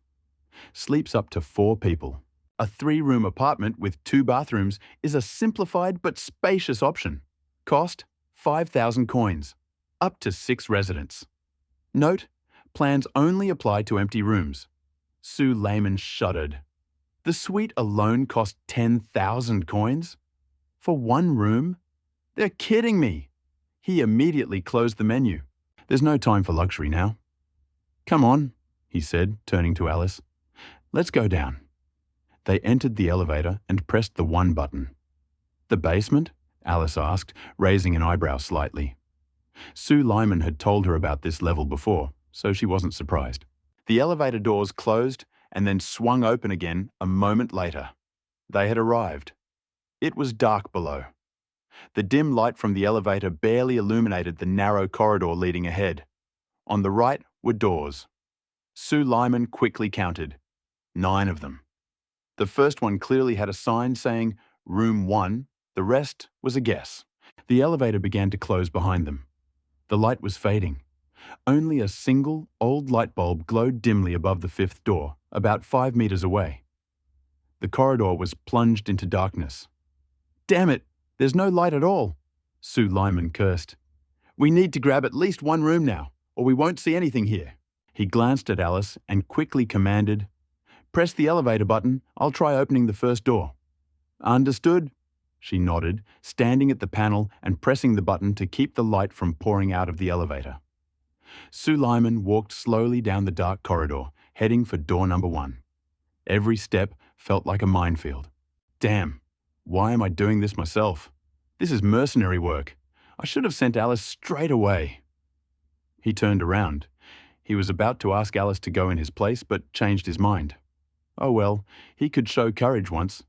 Speaker 1: Sleeps up to 4 people. A 3-room apartment with 2 bathrooms is a simplified but spacious option. Cost 5,000 coins. Up to 6 residents. Note: plans only apply to empty rooms. Sue Lyman shuddered. The suite alone cost 10,000 coins? For 1 room? They're kidding me. He immediately closed the menu. There's no time for luxury now. Come on, he said, turning to Alice. Let's go down. They entered the elevator and pressed the 1 button. The basement? Alice asked, raising an eyebrow slightly. Sue Lyman had told her about this level before, so she wasn't surprised. The elevator doors closed and then swung open again a moment later. They had arrived. It was dark below. The dim light from the elevator barely illuminated the narrow corridor leading ahead. On the right were doors. Sue Lyman quickly counted. 9 of them. The first one clearly had a sign saying Room 1, the rest was a guess. The elevator began to close behind them. The light was fading. Only a single, old light bulb glowed dimly above the 5th door, about 5 meters away. The corridor was plunged into darkness. Damn it, there's no light at all, Sue Lyman cursed. We need to grab at least 1 room now, or we won't see anything here. He glanced at Alice and quickly commanded, Press the elevator button. I'll try opening the first door." "Understood," she nodded, standing at the panel and pressing the button to keep the light from pouring out of the elevator. Suleiman walked slowly down the dark corridor, heading for door number 1. Every step felt like a minefield. Damn, why am I doing this myself? This is mercenary work. I should have sent Alice straight away. He turned around. He was about to ask Alice to go in his place, but changed his mind. Oh well, he could show courage once.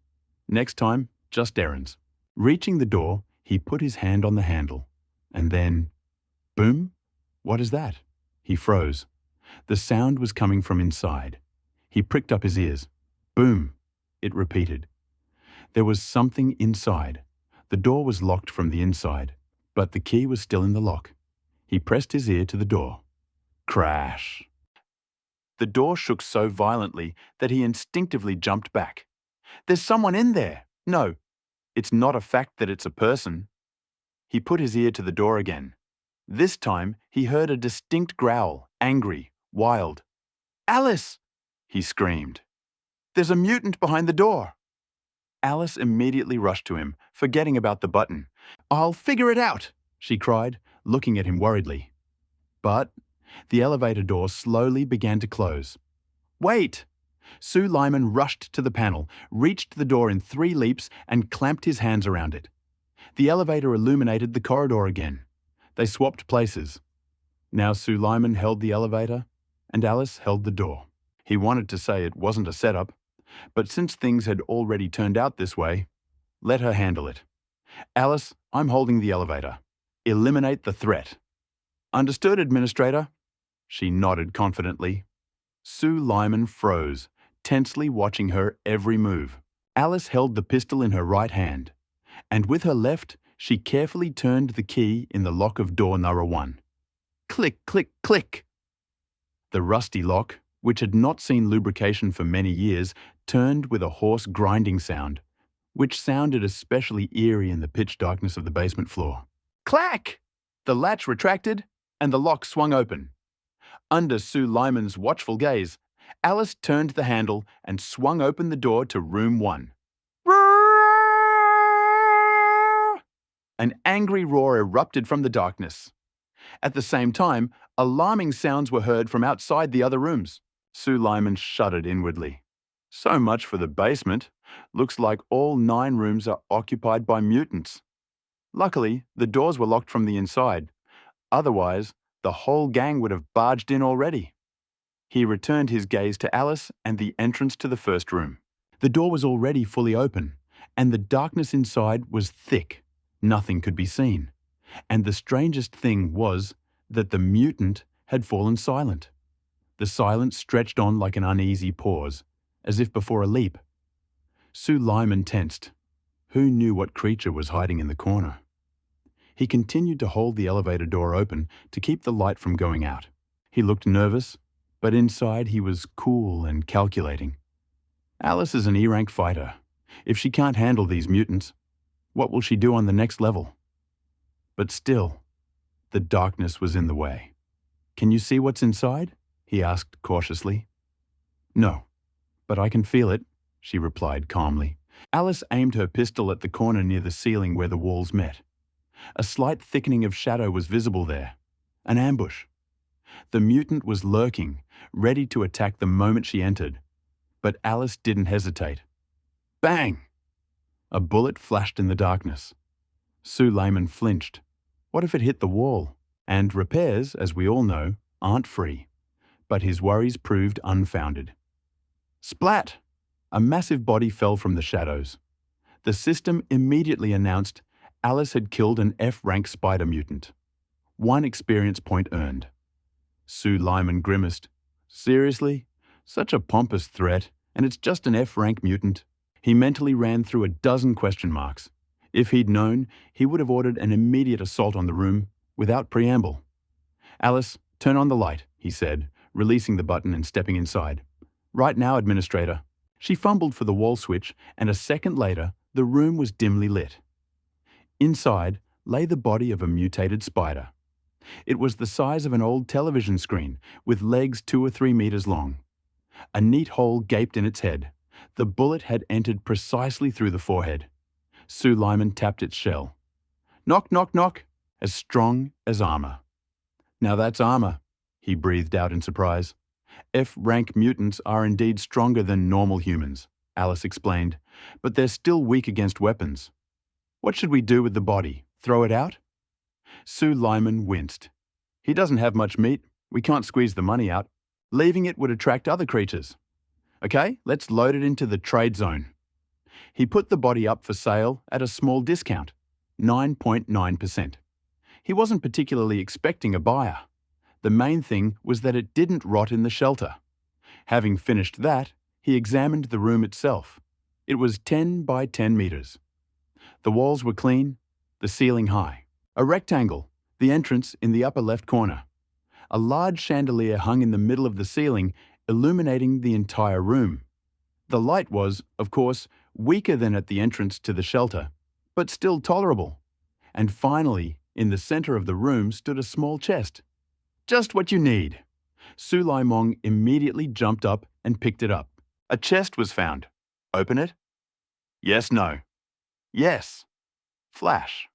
Speaker 1: Next time, just errands. Reaching the door, he put his hand on the handle. And then, boom! What is that? He froze. The sound was coming from inside. He pricked up his ears. Boom! It repeated. There was something inside. The door was locked from the inside, but the key was still in the lock. He pressed his ear to the door. Crash! The door shook so violently that he instinctively jumped back. There's someone in there! No, it's not a fact that it's a person. He put his ear to the door again. This time, he heard a distinct growl, angry, wild. "Alice!" he screamed. "There's a mutant behind the door." Alice immediately rushed to him, forgetting about the button. "I'll figure it out," she cried, looking at him worriedly. But the elevator door slowly began to close. "Wait!" Suleiman rushed to the panel, reached the door in 3 leaps and clamped his hands around it. The elevator illuminated the corridor again. They swapped places. Now Suleiman held the elevator and Alice held the door. He wanted to say it wasn't a setup, but since things had already turned out this way, let her handle it. "Alice, I'm holding the elevator. Eliminate the threat." "Understood, Administrator." She nodded confidently. Suleiman froze, tensely watching her every move. Alice held the pistol in her right hand, and with her left, she carefully turned the key in the lock of door number 1. Click, click, click! The rusty lock, which had not seen lubrication for many years, turned with a hoarse grinding sound, which sounded especially eerie in the pitch darkness of the basement floor. Clack! The latch retracted, and the lock swung open. Under Suleiman's watchful gaze, Alice turned the handle and swung open the door to room 1. An angry roar erupted from the darkness. At the same time, alarming sounds were heard from outside the other rooms. Suleiman shuddered inwardly. So much for the basement. Looks like all 9 rooms are occupied by mutants. Luckily, the doors were locked from the inside. Otherwise, the whole gang would have barged in already. He returned his gaze to Alice and the entrance to the first room. The door was already fully open, and the darkness inside was thick. Nothing could be seen. And the strangest thing was that the mutant had fallen silent. The silence stretched on like an uneasy pause, as if before a leap. Suleiman tensed. Who knew what creature was hiding in the corner? He continued to hold the elevator door open to keep the light from going out. He looked nervous, but inside he was cool and calculating. Alice is an E-rank fighter. If she can't handle these mutants, what will she do on the next level? But still, the darkness was in the way. "Can you see what's inside?" he asked cautiously. "No, but I can feel it," she replied calmly. Alice aimed her pistol at the corner near the ceiling where the walls met. A slight thickening of shadow was visible there. An ambush. The mutant was lurking, ready to attack the moment she entered. But Alice didn't hesitate. Bang! A bullet flashed in the darkness. Suleiman flinched. What if it hit the wall? And repairs, as we all know, aren't free. But his worries proved unfounded. Splat! A massive body fell from the shadows. The system immediately announced Alice had killed an F-rank spider mutant. 1 experience point earned. Suleiman grimaced. Seriously? Such a pompous threat, and it's just an F-rank mutant. He mentally ran through a dozen question marks. If he'd known, he would have ordered an immediate assault on the room, without preamble. "Alice, turn on the light," he said, releasing the button and stepping inside. "Right now, Administrator." She fumbled for the wall switch, and a second later, the room was dimly lit. Inside lay the body of a mutated spider. It was the size of an old television screen, with legs 2 or 3 meters long. A neat hole gaped in its head. The bullet had entered precisely through the forehead. Sue Lyman tapped its shell. Knock, knock, knock, as strong as armor. Now that's armor, he breathed out in surprise. F-rank mutants are indeed stronger than normal humans, Alice explained, but they're still weak against weapons. What should we do with the body? Throw it out? Sue Lyman winced. He doesn't have much meat. We can't squeeze the money out. Leaving it would attract other creatures. Okay, let's load it into the trade zone. He put the body up for sale at a small discount, 9.9%. He wasn't particularly expecting a buyer. The main thing was that it didn't rot in the shelter. Having finished that, he examined the room itself. It was 10 by 10 meters. The walls were clean, the ceiling high. A rectangle, the entrance in the upper left corner. A large chandelier hung in the middle of the ceiling, illuminating the entire room. The light was, of course, weaker than at the entrance to the shelter, but still tolerable. And finally, in the center of the room stood a small chest. Just what you need. Sue Lyman immediately jumped up and picked it up. A chest was found. Open it? Yes, no. Yes. Flash.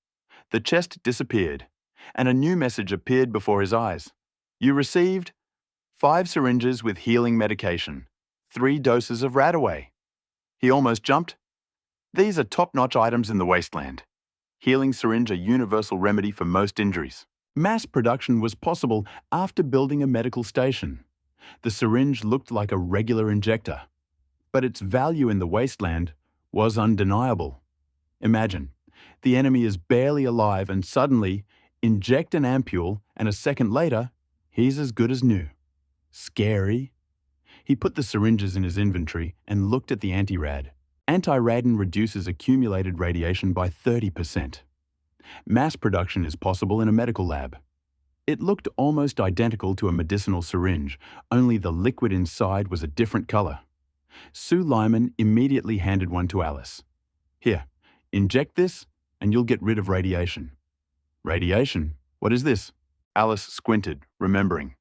Speaker 1: The chest disappeared, and a new message appeared before his eyes. You received 5 syringes with healing medication, 3 doses of Radaway. He almost jumped. These are top-notch items in the wasteland. Healing syringe a universal remedy for most injuries. Mass production was possible after building a medical station. The syringe looked like a regular injector, but its value in the wasteland was undeniable. Imagine, the enemy is barely alive and suddenly inject an ampule and a second later, he's as good as new. Scary. He put the syringes in his inventory and looked at the anti-rad. Anti-radon reduces accumulated radiation by 30%. Mass production is possible in a medical lab. It looked almost identical to a medicinal syringe, only the liquid inside was a different color. Sue Lyman immediately handed one to Alice. Here, inject this and you'll get rid of radiation. Radiation? What is this? Alice squinted, remembering.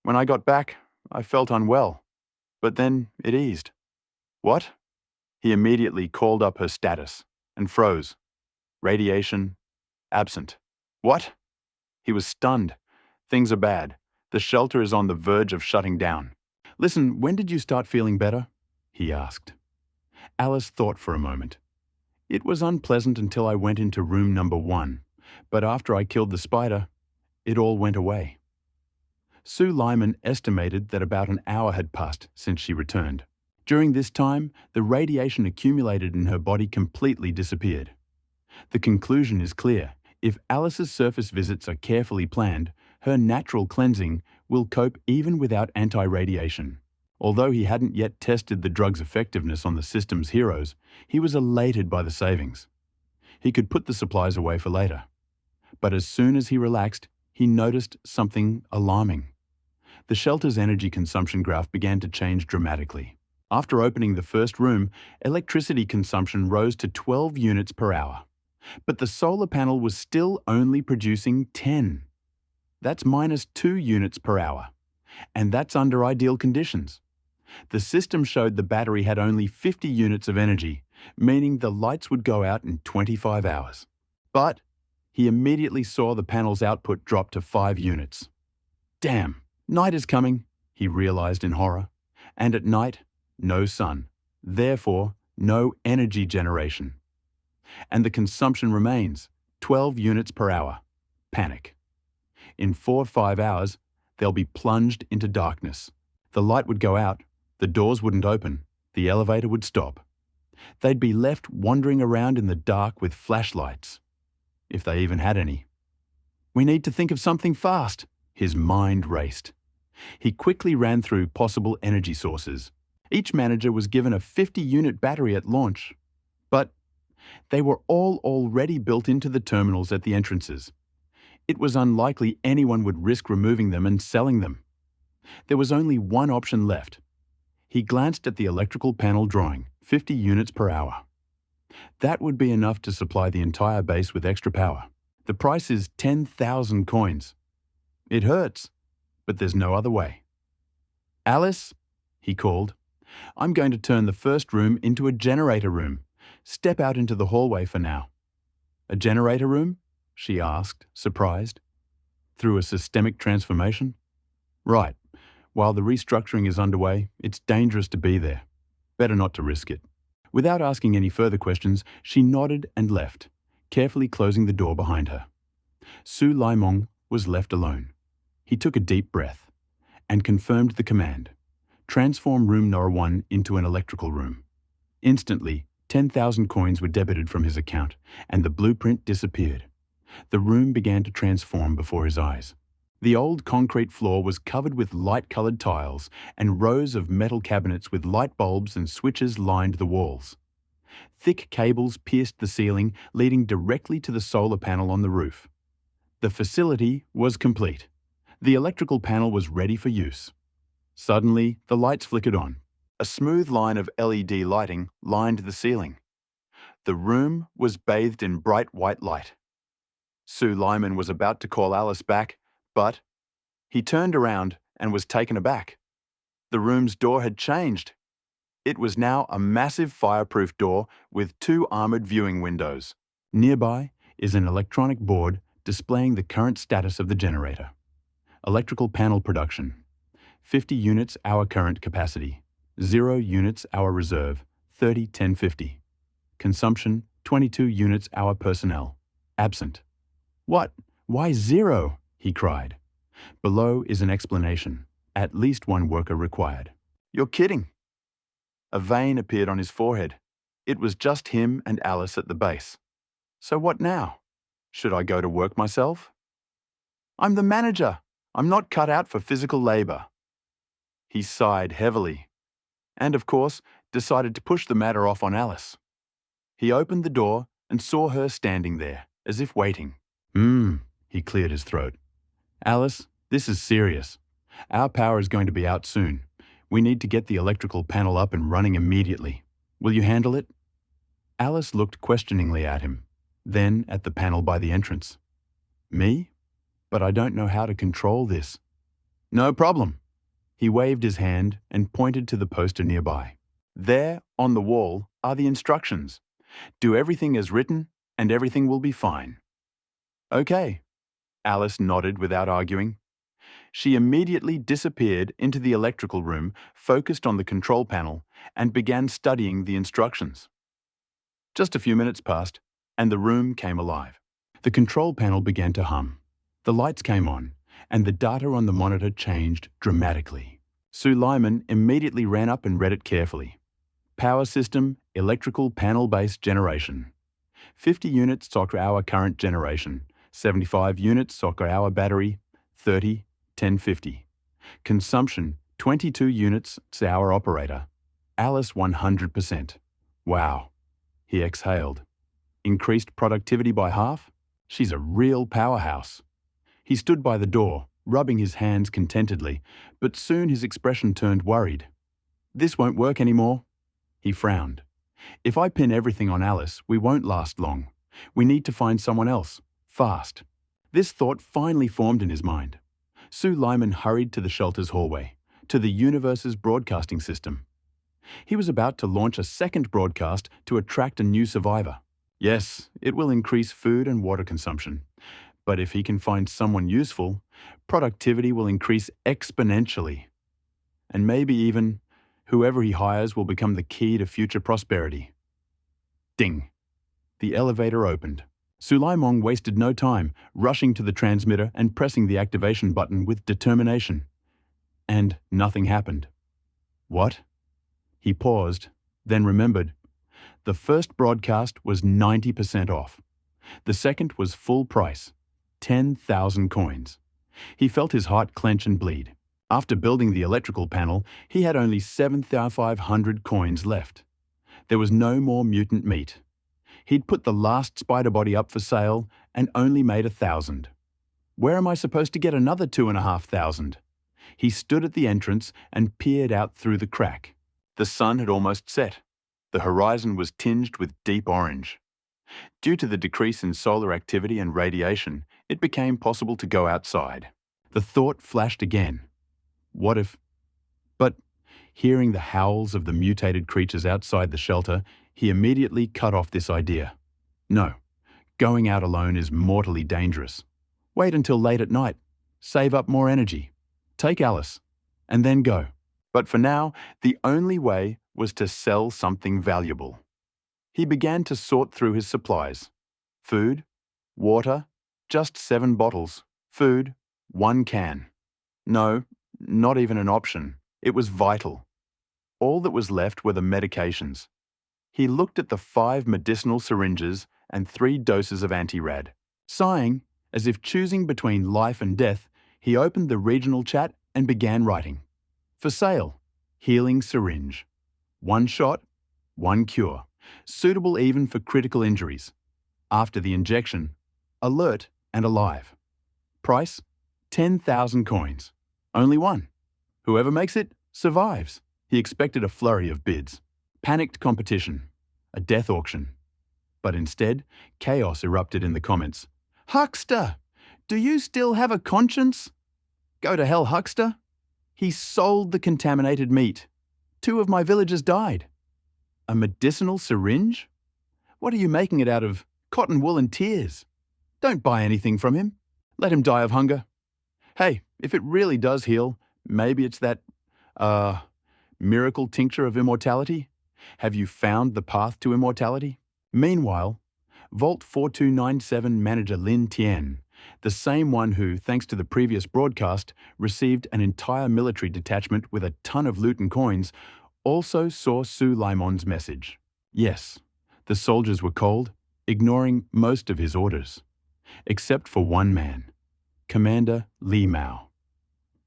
Speaker 1: When I got back, I felt unwell, but then it eased. What? He immediately called up her status and froze. Radiation, absent. What? He was stunned. Things are bad. The shelter is on the verge of shutting down. Listen, when did you start feeling better? He asked. Alice thought for a moment. It was unpleasant until I went into room number 1, but after I killed the spider, it all went away. Sue Lyman estimated that about an hour had passed since she returned. During this time, the radiation accumulated in her body completely disappeared. The conclusion is clear. If Alice's surface visits are carefully planned, her natural cleansing will cope even without anti-radiation. Although he hadn't yet tested the drug's effectiveness on the system's heroes, he was elated by the savings. He could put the supplies away for later. But as soon as he relaxed, he noticed something alarming. The shelter's energy consumption graph began to change dramatically. After opening the first room, electricity consumption rose to 12 units per hour. But the solar panel was still only producing 10. That's minus 2 units per hour. And that's under ideal conditions. The system showed the battery had only 50 units of energy, meaning the lights would go out in 25 hours. But he immediately saw the panel's output drop to 5 units. Damn, night is coming, he realized in horror. And at night, no sun. Therefore, no energy generation. And the consumption remains, 12 units per hour. Panic. In 4 or 5 hours, they'll be plunged into darkness. The light would go out, the doors wouldn't open, the elevator would stop. They'd be left wandering around in the dark with flashlights, if they even had any. We need to think of something fast. His mind raced. He quickly ran through possible energy sources. Each manager was given a 50-unit battery at launch, but they were all already built into the terminals at the entrances. It was unlikely anyone would risk removing them and selling them. There was only one option left. He glanced at the electrical panel drawing, 50 units per hour. That would be enough to supply the entire base with extra power. The price is 10,000 coins. It hurts, but there's no other way. Alice, he called. "I'm going to turn the first room into a generator room. Step out into the hallway for now." "A generator room?" she asked, surprised. "Through a systemic transformation?" "Right. While the restructuring is underway, it's dangerous to be there. Better not to risk it." Without asking any further questions, she nodded and left, carefully closing the door behind her. Su Laimong was left alone. He took a deep breath and confirmed the command: transform room No. 1 into an electrical room. Instantly, 10,000 coins were debited from his account, and the blueprint disappeared. The room began to transform before his eyes. The old concrete floor was covered with light-colored tiles, and rows of metal cabinets with light bulbs and switches lined the walls. Thick cables pierced the ceiling, leading directly to the solar panel on the roof. The facility was complete. The electrical panel was ready for use. Suddenly, the lights flickered on. A smooth line of LED lighting lined the ceiling. The room was bathed in bright white light. Su Lyman was about to call Alice back, but he turned around and was taken aback. The room's door had changed. It was now a massive fireproof door with 2 armored viewing windows. Nearby is an electronic board displaying the current status of the generator. Electrical panel production: 50 units hour current capacity, 0 units hour reserve, 30-10-50. Consumption: 22 units hour personnel. Absent. "What? Why 0? He cried. Below is an explanation. At least 1 worker required. "You're kidding." A vein appeared on his forehead. It was just him and Alice at the base. "So what now? Should I go to work myself?" "I'm the manager. I'm not cut out for physical labor." He sighed heavily, and of course, decided to push the matter off on Alice. He opened the door and saw her standing there, as if waiting. He cleared his throat. "Alice, this is serious. Our power is going to be out soon. We need to get the electrical panel up and running immediately. Will you handle it?" Alice looked questioningly at him, then at the panel by the entrance. "Me? But I don't know how to control this." "No problem." He waved his hand and pointed to the poster nearby. "There, on the wall, are the instructions. Do everything as written, and everything will be fine." "Okay." Alice nodded without arguing. She immediately disappeared into the electrical room, focused on the control panel, and began studying the instructions. Just a few minutes passed, and the room came alive. The control panel began to hum. The lights came on, and the data on the monitor changed dramatically. Su Lyman immediately ran up and read it carefully. Power system, electrical panel-based generation. 50 units soccer-hour current generation. 75 units soccer-hour battery. 30-10-50. Consumption, 22 units hour operator. Alice 100%. Wow. He exhaled. Increased productivity by half? She's a real powerhouse. He stood by the door, rubbing his hands contentedly, but soon his expression turned worried. "This won't work anymore." He frowned. "If I pin everything on Alice, we won't last long. We need to find someone else, fast." This thought finally formed in his mind. Su Lyman hurried to the shelter's hallway, to the universe's broadcasting system. He was about to launch a second broadcast to attract a new survivor. Yes, it will increase food and water consumption. But if he can find someone useful, productivity will increase exponentially. And maybe even, whoever he hires will become the key to future prosperity. Ding! The elevator opened. Su Laimong wasted no time, rushing to the transmitter and pressing the activation button with determination. And nothing happened. What? He paused, then remembered. The first broadcast was 90% off. The second was full price, 10,000 coins. He felt his heart clench and bleed. After building the electrical panel, he had only 7,500 coins left. There was no more mutant meat. He'd put the last spider body up for sale and only made 1,000. Where am I supposed to get another 2,500? He stood at the entrance and peered out through the crack. The sun had almost set. The horizon was tinged with deep orange. Due to the decrease in solar activity and radiation, it became possible to go outside. The thought flashed again. What if... But Hearing the howls of the mutated creatures outside the shelter, he immediately cut off this idea. No, going out alone is mortally dangerous. Wait until late at night. Save up more energy. Take Alice, and then go. But for now, the only way was to sell something valuable. He began to sort through his supplies. Food, water, just 7 bottles. Food, 1 can. No, not even an option. It was vital. All that was left were the medications. He looked at the 5 medicinal syringes and 3 doses of anti-rad. Sighing, as if choosing between life and death, he opened the regional chat and began writing. For sale, healing syringe. 1 shot, 1 cure. Suitable even for critical injuries. After the injection, alert and alive. Price, 10,000 coins. Only 1. Whoever makes it, survives. He expected a flurry of bids. Panicked competition. A death auction. But instead, chaos erupted in the comments. Huckster! Do you still have a conscience? Go to hell, Huckster. He sold the contaminated meat. 2 of my villagers died. A medicinal syringe? What are you making it out of? Cotton wool and tears. Don't buy anything from him. Let him die of hunger. Hey, if it really does heal, maybe it's that, miracle tincture of immortality? Have you found the path to immortality? Meanwhile, Vault 4297 manager Lin Tian, the same one who, thanks to the previous broadcast, received an entire military detachment with a ton of loot and coins, also saw Su Laimon's message. Yes, the soldiers were cold, ignoring most of his orders, except for one man, Commander Li Mao.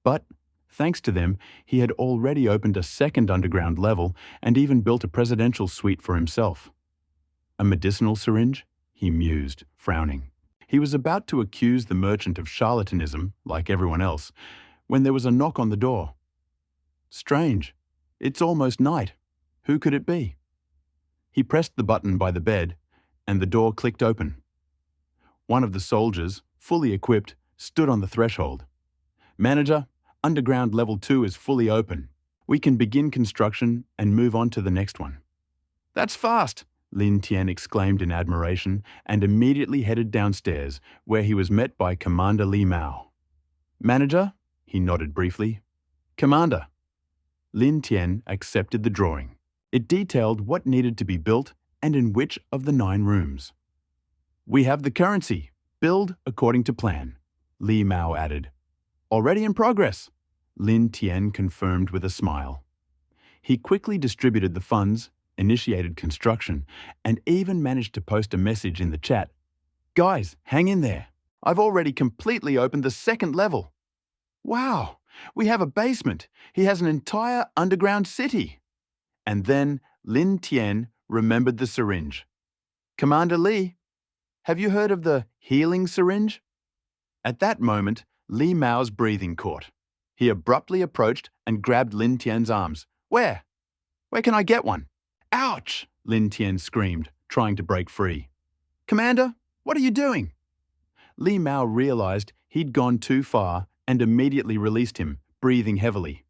Speaker 1: But, thanks to them, he had already opened a 2nd underground level and even built a presidential suite for himself. A medicinal syringe? He mused, frowning. He was about to accuse the merchant of charlatanism, like everyone else, when there was a knock on the door. Strange. It's almost night. Who could it be? He pressed the button by the bed, and the door clicked open. One of the soldiers, fully equipped, stood on the threshold. Manager, underground level 2 is fully open. We can begin construction and move on to the next one. That's fast, Lin Tian exclaimed in admiration and immediately headed downstairs, where he was met by Commander Li Mao. Manager? He nodded briefly. Commander. Lin Tian accepted the drawing. It detailed what needed to be built and in which of the 9 rooms. We have the currency. Build according to plan, Li Mao added. Already in progress, Lin Tian confirmed with a smile. He quickly distributed the funds, initiated construction, and even managed to post a message in the chat. Guys, hang in there. I've already completely opened the 2nd level. Wow, we have a basement. He has an entire underground city. And then Lin Tian remembered the syringe. Commander Li, have you heard of the healing syringe? At that moment, Li Mao's breathing caught. He abruptly approached and grabbed Lin Tian's arms. Where? Where can I get one? Ouch! Lin Tian screamed, trying to break free. Commander, what are you doing? Li Mao realized he'd gone too far and immediately released him, breathing heavily.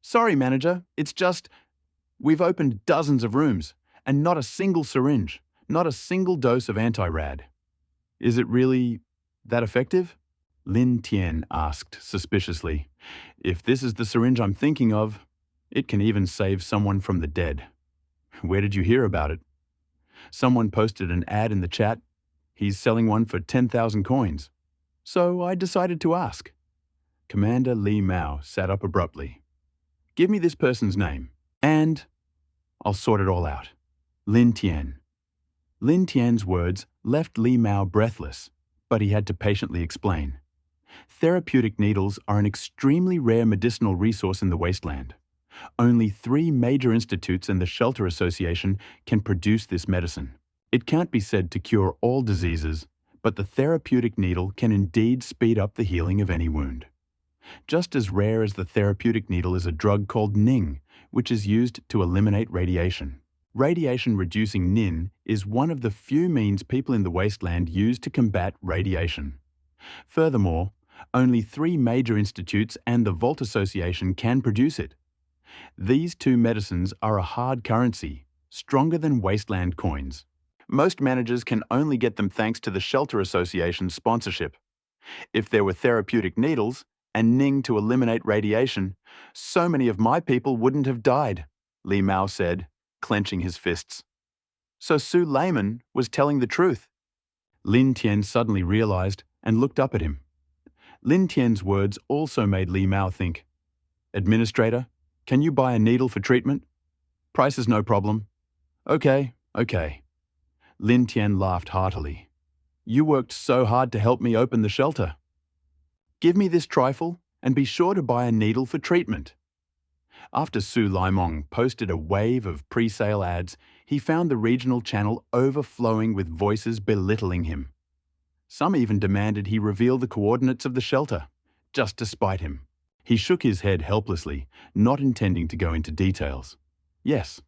Speaker 1: Sorry, manager, it's just... We've opened dozens of rooms, and not a single syringe, not a single dose of anti-rad. Is it really that effective? Lin Tian asked suspiciously. If this is the syringe I'm thinking of, it can even save someone from the dead. Where did you hear about it? Someone posted an ad in the chat. He's selling one for 10,000 coins. So I decided to ask. Commander Li Mao sat up abruptly. Give me this person's name, and I'll sort it all out. Lin Tian. Lin Tian's words left Li Mao breathless, but he had to patiently explain. Therapeutic needles are an extremely rare medicinal resource in the wasteland. Only 3 major institutes and the Shelter Association can produce this medicine. It can't be said to cure all diseases, but the therapeutic needle can indeed speed up the healing of any wound. Just as rare as the therapeutic needle is a drug called Ning, which is used to eliminate radiation. Radiation-reducing Nin is one of the few means people in the wasteland use to combat radiation. Furthermore, only 3 major institutes and the Vault Association can produce it. These two medicines are a hard currency, stronger than wasteland coins. Most managers can only get them thanks to the Shelter Association's sponsorship. If there were therapeutic needles and Ning to eliminate radiation, so many of my people wouldn't have died, Li Mao said, clenching his fists. So Su Layman was telling the truth. Lin Tian suddenly realized and looked up at him. Lin Tian's words also made Li Mao think. Administrator, can you buy a needle for treatment? Price is no problem. Okay. Lin Tian laughed heartily. You worked so hard to help me open the shelter. Give me this trifle and be sure to buy a needle for treatment. After Su Laimong posted a wave of pre-sale ads, he found the regional channel overflowing with voices belittling him. Some even demanded he reveal the coordinates of the shelter, just to spite him. He shook his head helplessly, not intending to go into details. Yes,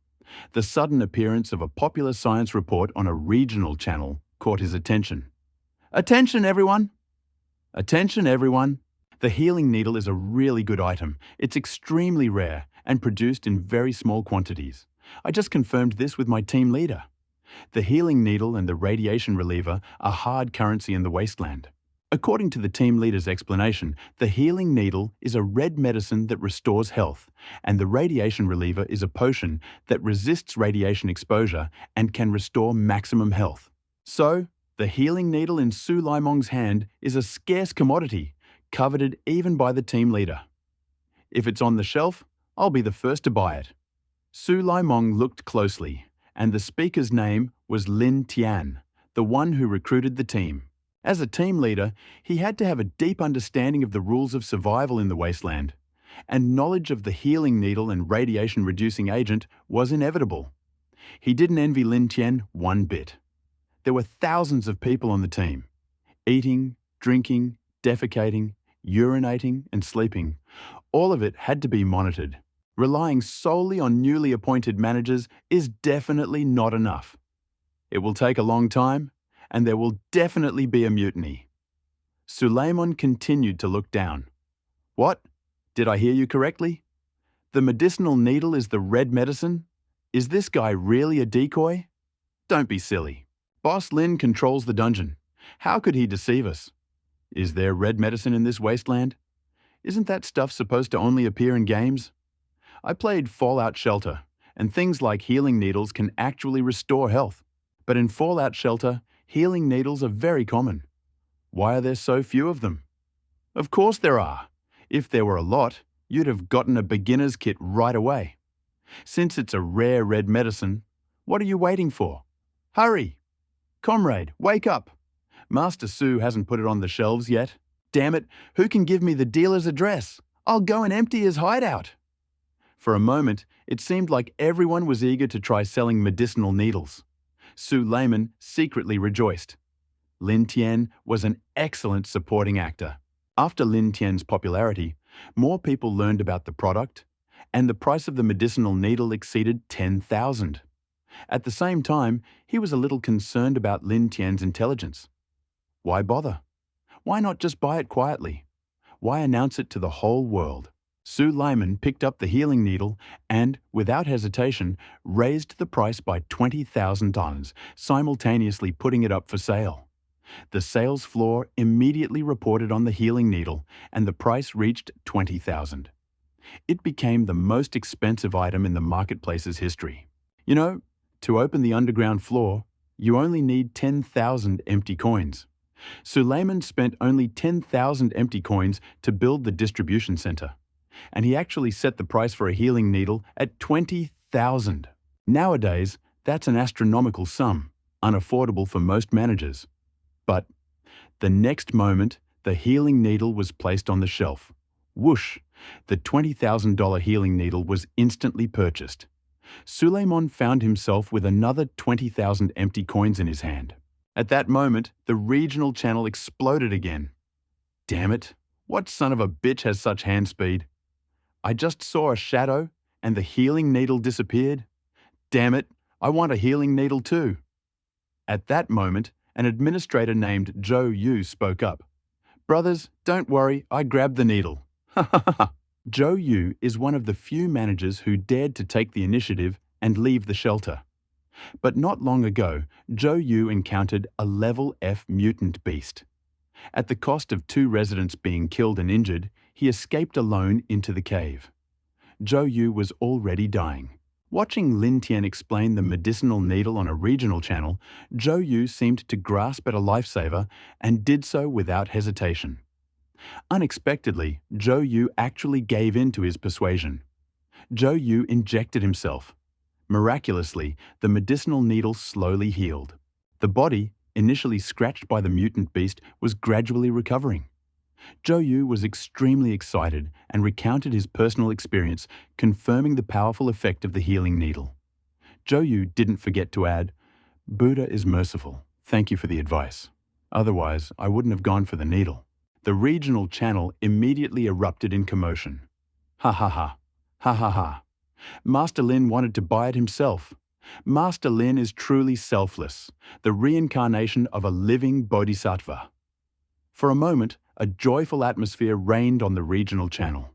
Speaker 1: the sudden appearance of a popular science report on a regional channel caught his attention. Attention, everyone! Attention, everyone! The healing needle is a really good item. It's extremely rare and produced in very small quantities. I just confirmed this with my team leader. The healing needle and the radiation reliever are hard currency in the wasteland. According to the team leader's explanation, the healing needle is a red medicine that restores health, and the radiation reliever is a potion that resists radiation exposure and can restore maximum health. So, the healing needle in Su Laimong's hand is a scarce commodity, coveted even by the team leader. If it's on the shelf, I'll be the first to buy it. Su Laimong looked closely, and the speaker's name was Lin Tian, the one who recruited the team. As a team leader, he had to have a deep understanding of the rules of survival in the wasteland, and knowledge of the healing needle and radiation-reducing agent was inevitable. He didn't envy Lin Tian one bit. There were thousands of people on the team, eating, drinking, defecating, urinating, and sleeping. All of it had to be monitored. Relying solely on newly appointed managers is definitely not enough. It will take a long time, and there will definitely be a mutiny. Suleiman continued to look down. What? Did I hear you correctly? The medicinal needle is the red medicine? Is this guy really a decoy? Don't be silly. Boss Lin controls the dungeon. How could he deceive us? Is there red medicine in this wasteland? Isn't that stuff supposed to only appear in games? I played Fallout Shelter, and things like healing needles can actually restore health. But in Fallout Shelter, healing needles are very common. Why are there so few of them? Of course there are. If there were a lot, you'd have gotten a beginner's kit right away. Since it's a rare red medicine, what are you waiting for? Hurry! Comrade, wake up! Master Su hasn't put it on the shelves yet. Damn it, who can give me the dealer's address? I'll go and empty his hideout. For a moment, it seemed like everyone was eager to try selling medicinal needles. Su Layman secretly rejoiced. Lin Tian was an excellent supporting actor. After Lin Tian's popularity, more people learned about the product, and the price of the medicinal needle exceeded 10,000. At the same time, he was a little concerned about Lin Tian's intelligence. Why bother? Why not just buy it quietly? Why announce it to the whole world? Su Layman picked up the healing needle and, without hesitation, raised the price by $20,000, simultaneously putting it up for sale. The sales floor immediately reported on the healing needle, and the price reached $20,000. It became the most expensive item in the marketplace's history. You know, to open the underground floor, you only need 10,000 empty coins. Suleiman spent only 10,000 empty coins to build the distribution center, and he actually set the price for a healing needle at 20,000. Nowadays, that's an astronomical sum, unaffordable for most managers. But the next moment, the healing needle was placed on the shelf. Whoosh! The $20,000 healing needle was instantly purchased. Suleiman found himself with another 20,000 empty coins in his hand. At that moment, the regional channel exploded again. Damn it, what son of a bitch has such hand speed? I just saw a shadow and the healing needle disappeared. Damn it, I want a healing needle too. At that moment, an administrator named Zhou Yu spoke up. Brothers, don't worry, I grabbed the needle. Ha ha ha. Zhou Yu is one of the few managers who dared to take the initiative and leave the shelter. But not long ago, Zhou Yu encountered a level F mutant beast. At the cost of 2 residents being killed and injured, he escaped alone into the cave. Zhou Yu was already dying. Watching Lin Tian explain the medicinal needle on a regional channel, Zhou Yu seemed to grasp at a lifesaver and did so without hesitation. Unexpectedly, Zhou Yu actually gave in to his persuasion. Zhou Yu injected himself. Miraculously, the medicinal needle slowly healed. The body, initially scratched by the mutant beast, was gradually recovering. Zhou Yu was extremely excited and recounted his personal experience, confirming the powerful effect of the healing needle. Zhou Yu didn't forget to add, "Buddha is merciful. Thank you for the advice. Otherwise, I wouldn't have gone for the needle." The regional channel immediately erupted in commotion. Ha ha ha. Ha ha ha. Master Lin wanted to buy it himself. Master Lin is truly selfless, the reincarnation of a living bodhisattva. For a moment, a joyful atmosphere reigned on the regional channel.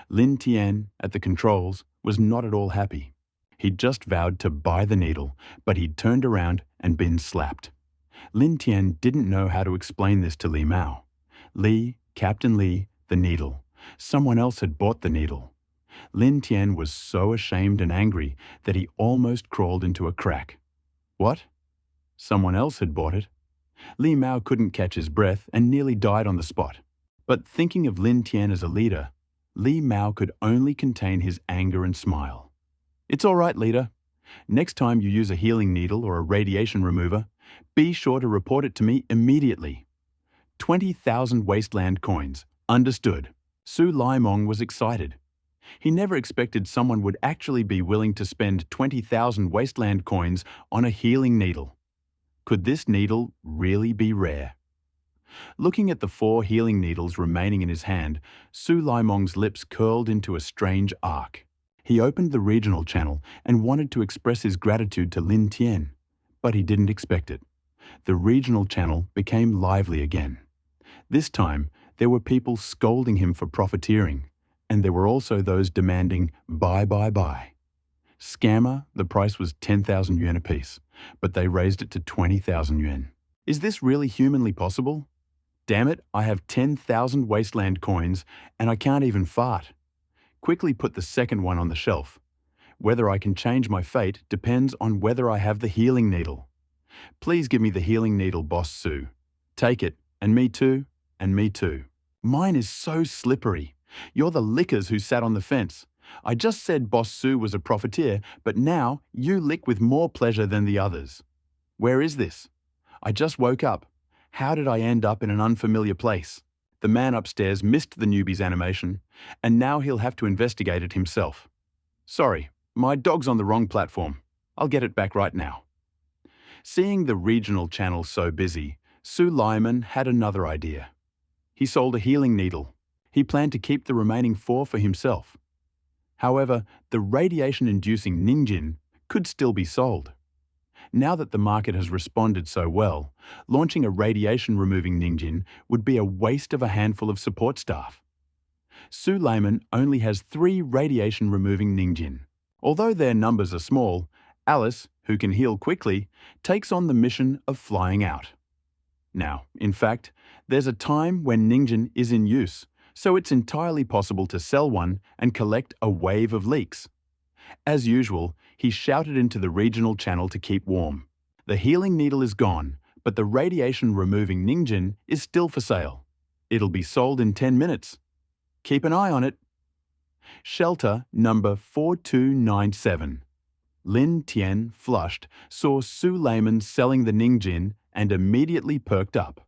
Speaker 1: Lin Tian, at the controls, was not at all happy. He'd just vowed to buy the needle, but he'd turned around and been slapped. Lin Tian didn't know how to explain this to Li Mao. Li, Captain Li, the needle. Someone else had bought the needle. Lin Tian was so ashamed and angry that he almost crawled into a crack. What? Someone else had bought it? Li Mao couldn't catch his breath and nearly died on the spot. But thinking of Lin Tian as a leader, Li Mao could only contain his anger and smile. "It's all right, leader. Next time you use a healing needle or a radiation remover, be sure to report it to me immediately." 20,000 wasteland coins. Understood. Su Laimong was excited. He never expected someone would actually be willing to spend 20,000 wasteland coins on a healing needle. Could this needle really be rare? Looking at the 4 healing needles remaining in his hand, Su Laimong's lips curled into a strange arc. He opened the regional channel and wanted to express his gratitude to Lin Tian, but he didn't expect it. The regional channel became lively again. This time, there were people scolding him for profiteering, and there were also those demanding buy, buy, buy. Scammer, the price was 10,000 yuan apiece, but they raised it to 20,000 yuan. Is this really humanly possible? Damn it, I have 10,000 wasteland coins and I can't even fart. Quickly put the second one on the shelf. Whether I can change my fate depends on whether I have the healing needle. Please give me the healing needle, Boss Su. Take it, and me too, and me too. Mine is so slippery. You're the lickers who sat on the fence. I just said Boss Su was a profiteer, but now you lick with more pleasure than the others. Where is this? I just woke up. How did I end up in an unfamiliar place? The man upstairs missed the newbie's animation, and now he'll have to investigate it himself. Sorry, my dog's on the wrong platform. I'll get it back right now. Seeing the regional channel so busy, Su Lyman had another idea. He sold a healing needle. He planned to keep the remaining 4 for himself. However, the radiation-inducing Ninjin could still be sold. Now that the market has responded so well, launching a radiation-removing Ninjin would be a waste of a handful of support staff. Su Lyman only has 3 radiation-removing Ninjin. Although their numbers are small, Alice, who can heal quickly, takes on the mission of flying out. Now, in fact, there's a time when Ninjin is in use, so it's entirely possible to sell one and collect a wave of leaks. As usual, he shouted into the regional channel to keep warm. The healing needle is gone, but the radiation-removing Ninjin is still for sale. It'll be sold in 10 minutes. Keep an eye on it. Shelter number 4297. Lin Tian, flushed, saw Su Layman selling the Ninjin and immediately perked up.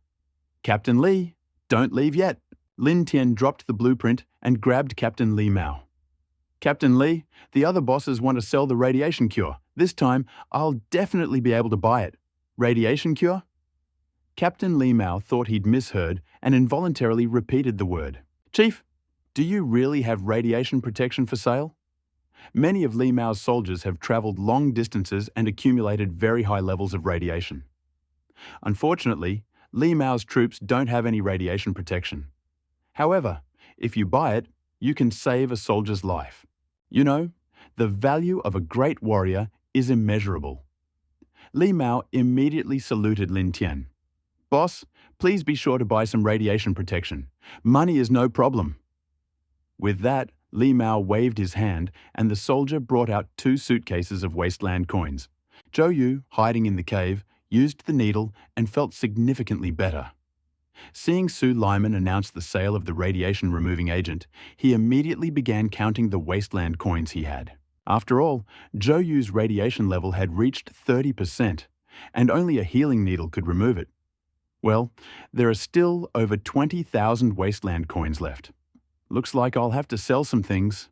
Speaker 1: Captain Li, don't leave yet. Lin Tian dropped the blueprint and grabbed Captain Li Mao. Captain Li, the other bosses want to sell the radiation cure. This time, I'll definitely be able to buy it. Radiation cure? Captain Li Mao thought he'd misheard and involuntarily repeated the word. Chief, do you really have radiation protection for sale? Many of Li Mao's soldiers have traveled long distances and accumulated very high levels of radiation. Unfortunately, Li Mao's troops don't have any radiation protection. However, if you buy it, you can save a soldier's life. You know, the value of a great warrior is immeasurable. Li Mao immediately saluted Lin Tian. Boss, please be sure to buy some radiation protection. Money is no problem. With that, Li Mao waved his hand and the soldier brought out 2 suitcases of wasteland coins. Zhou Yu, hiding in the cave, used the needle and felt significantly better. Seeing Su Lyman announce the sale of the radiation-removing agent, he immediately began counting the wasteland coins he had. After all, Zhou Yu's radiation level had reached 30%, and only a healing needle could remove it. Well, there are still over 20,000 wasteland coins left. Looks like I'll have to sell some things.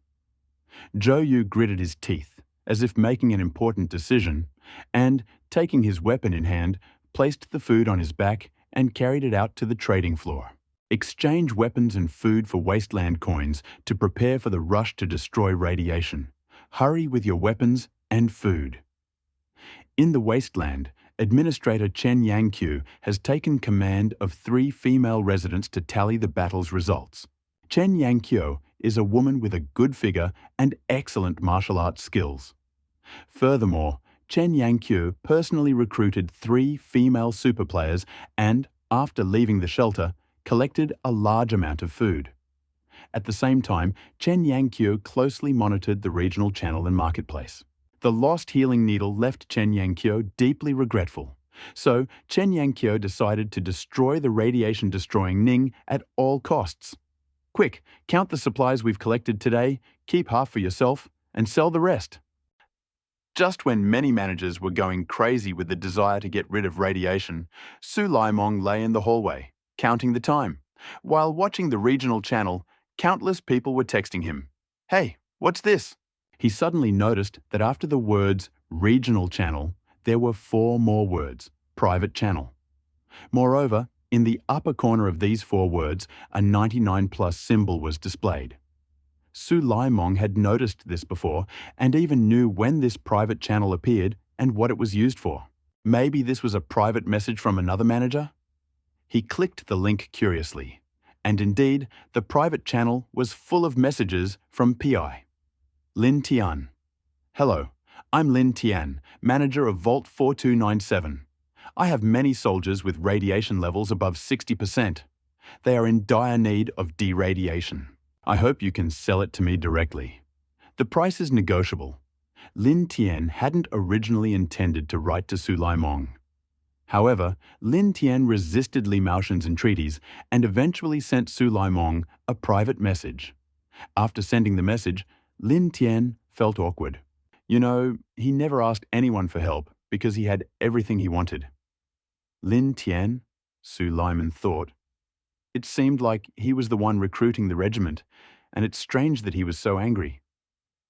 Speaker 1: Zhou Yu gritted his teeth, as if making an important decision, and, taking his weapon in hand, placed the food on his back and carried it out to the trading floor. Exchange weapons and food for wasteland coins to prepare for the rush to destroy radiation. Hurry with your weapons and food. In the wasteland, Administrator Chen Yangqiu has taken command of 3 female residents to tally the battle's results. Chen Yangqiu is a woman with a good figure and excellent martial arts skills. Furthermore, Chen Yangqiu personally recruited 3 female super players and, after leaving the shelter, collected a large amount of food. At the same time, Chen Yangqiu closely monitored the regional channel and marketplace. The lost healing needle left Chen Yangqiu deeply regretful, so Chen Yangqiu decided to destroy the radiation-destroying Ning at all costs. Quick, count the supplies we've collected today, keep half for yourself, and sell the rest. Just when many managers were going crazy with the desire to get rid of radiation, Su Laimong lay in the hallway, counting the time. While watching the regional channel, countless people were texting him. Hey, what's this? He suddenly noticed that after the words regional channel, there were 4 more words, private channel. Moreover, in the upper corner of these 4 words, a 99+ symbol was displayed. Su Laimong had noticed this before and even knew when this private channel appeared and what it was used for. Maybe this was a private message from another manager? He clicked the link curiously, and indeed, the private channel was full of messages from PI. Lin Tian. Hello, I'm Lin Tian, manager of Vault 4297. I have many soldiers with radiation levels above 60%. They are in dire need of deradiation. I hope you can sell it to me directly. The price is negotiable. Lin Tian hadn't originally intended to write to Su Laimong. However, Lin Tian resisted Li Maoshen's entreaties and eventually sent Su Laimong a private message. After sending the message, Lin Tian felt awkward. You know, he never asked anyone for help because he had everything he wanted. Lin Tian, Su Lyman thought. It seemed like he was the one recruiting the regiment, and it's strange that he was so angry.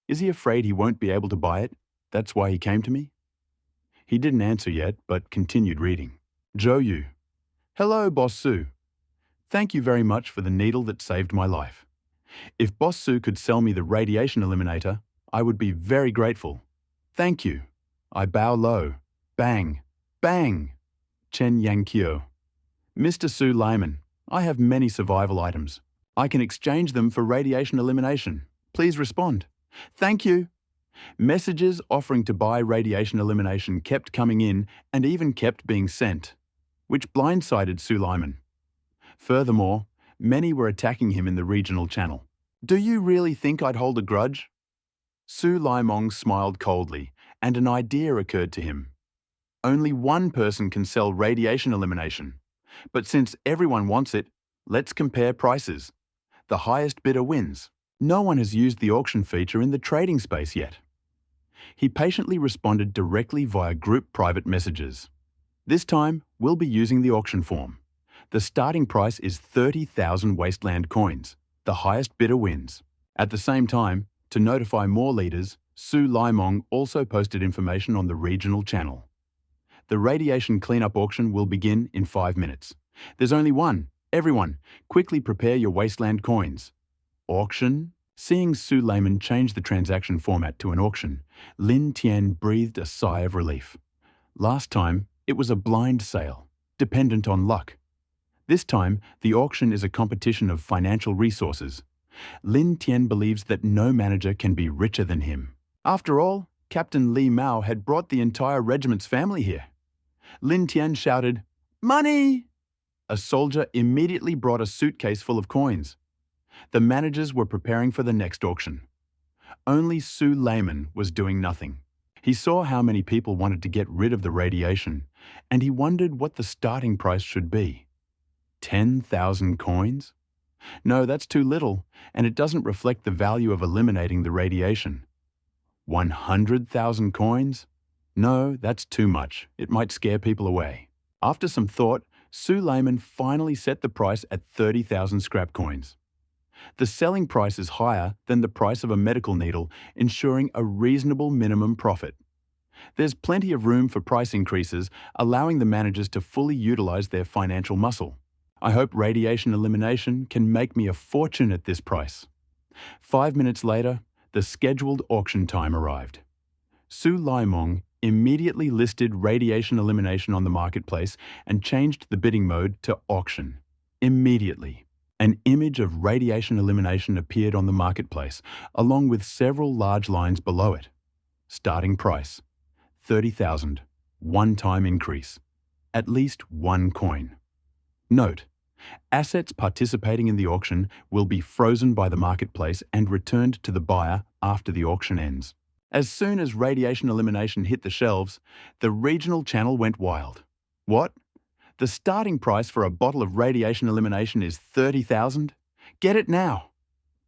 Speaker 1: Is he afraid he won't be able to buy it? That's why he came to me? He didn't answer yet, but continued reading. Zhou Yu. Hello, Boss Su. Thank you very much for the needle that saved my life. If Boss Su could sell me the radiation eliminator, I would be very grateful. Thank you. I bow low. Bang. Bang. Chen Yangqiu. Mr. Su Lyman, I have many survival items. I can exchange them for radiation elimination. Please respond. Thank you. Messages offering to buy radiation elimination kept coming in and even kept being sent, which blindsided Su Lyman. Furthermore, many were attacking him in the regional channel. Do you really think I'd hold a grudge? Su Laimong smiled coldly, and an idea occurred to him. Only one person can sell radiation elimination. But since everyone wants it, let's compare prices. The highest bidder wins. No one has used the auction feature in the trading space yet. He patiently responded directly via group private messages. This time, we'll be using the auction form. The starting price is 30,000 wasteland coins. The highest bidder wins. At the same time, to notify more leaders, Su Laimong also posted information on the regional channel. The radiation cleanup auction will begin in 5 minutes. There's only one. Everyone, quickly prepare your wasteland coins. Auction? Seeing Su Layman change the transaction format to an auction, Lin Tian breathed a sigh of relief. Last time, it was a blind sale, dependent on luck. This time, the auction is a competition of financial resources. Lin Tian believes that no manager can be richer than him. After all, Captain Li Mao had brought the entire regiment's family here. Lin Tian shouted, "Money!" A soldier immediately brought a suitcase full of coins. The managers were preparing for the next auction. Only Su Layman was doing nothing. He saw how many people wanted to get rid of the radiation, and he wondered what the starting price should be. 10,000 coins? No, that's too little, and it doesn't reflect the value of eliminating the radiation. 100,000 coins? No, that's too much. It might scare people away. After some thought, Su Layman finally set the price at 30,000 scrap coins. The selling price is higher than the price of a medical needle, ensuring a reasonable minimum profit. There's plenty of room for price increases, allowing the managers to fully utilize their financial muscle. I hope radiation elimination can make me a fortune at this price. 5 minutes later, the scheduled auction time arrived. Su Laimong immediately listed radiation elimination on the marketplace and changed the bidding mode to auction. Immediately, an image of radiation elimination appeared on the marketplace, along with several large lines below it. Starting price, 30,000, one-time increase, at least one coin. Note, assets participating in the auction will be frozen by the marketplace and returned to the buyer after the auction ends. As soon as radiation elimination hit the shelves, the regional channel went wild. What? The starting price for a bottle of radiation elimination is 30,000? Get it now!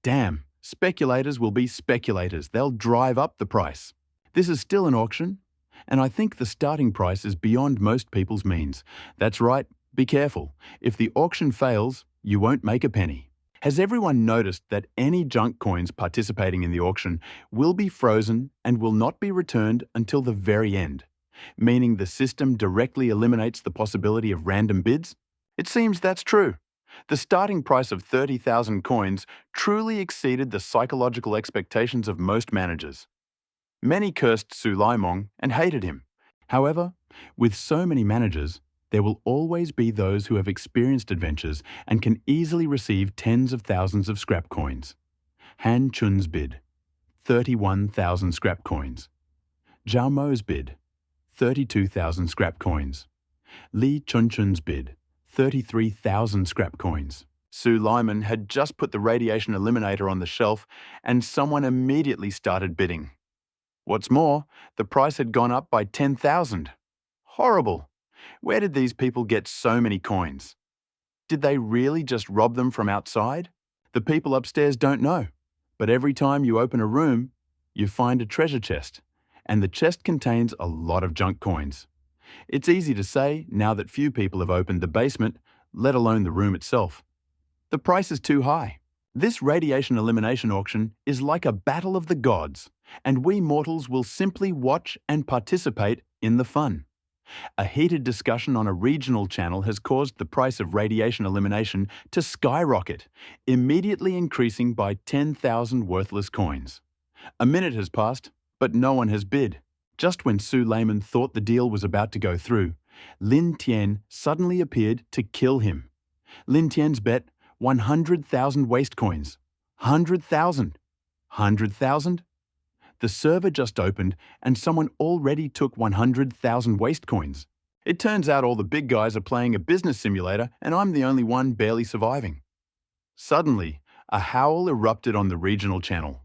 Speaker 1: Damn, speculators will be speculators. They'll drive up the price. This is still an auction, and I think the starting price is beyond most people's means. That's right, be careful. If the auction fails, you won't make a penny. Has everyone noticed that any junk coins participating in the auction will be frozen and will not be returned until the very end, meaning the system directly eliminates the possibility of random bids? It seems that's true. The starting price of 30,000 coins truly exceeded the psychological expectations of most managers. Many cursed Su Laimong and hated him. However, with so many managers, there will always be those who have experienced adventures and can easily receive tens of thousands of scrap coins. Han Chun's bid, 31,000 scrap coins. Zhao Mo's bid, 32,000 scrap coins. Li Chunchun's bid, 33,000 scrap coins. Su Layman had just put the radiation eliminator on the shelf and someone immediately started bidding. What's more, the price had gone up by 10,000. Horrible! Where did these people get so many coins? Did they really just rob them from outside? The people upstairs don't know, but every time you open a room, you find a treasure chest, and the chest contains a lot of junk coins. It's easy to say now that few people have opened the basement, let alone the room itself. The price is too high. This radiation elimination auction is like a battle of the gods, and we mortals will simply watch and participate in the fun. A heated discussion on a regional channel has caused the price of radiation elimination to skyrocket, immediately increasing by 10,000 worthless coins. A minute has passed, but no one has bid. Just when Su Layman thought the deal was about to go through, Lin Tian suddenly appeared to kill him. Lin Tian's bet 100,000 waste coins. 100,000. 100,000? The server just opened and someone already took 100,000 waste coins. It turns out all the big guys are playing a business simulator and I'm the only one barely surviving. Suddenly, a howl erupted on the regional channel.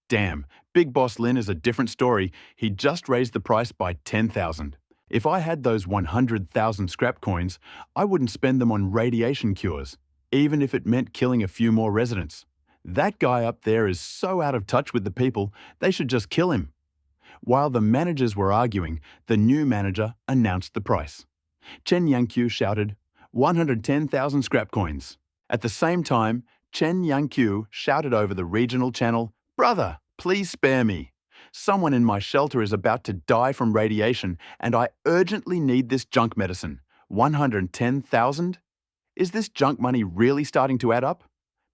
Speaker 1: Damn, Big Boss Lin is a different story. He just raised the price by 10,000. If I had those 100,000 scrap coins, I wouldn't spend them on radiation cures, even if it meant killing a few more residents. That guy up there is so out of touch with the people, they should just kill him. While the managers were arguing, the new manager announced the price. Chen Yangqiu shouted, 110,000 scrap coins. At the same time, Chen Yangqiu shouted over the regional channel, "Brother, please spare me. Someone in my shelter is about to die from radiation and I urgently need this junk medicine. 110,000? Is this junk money really starting to add up?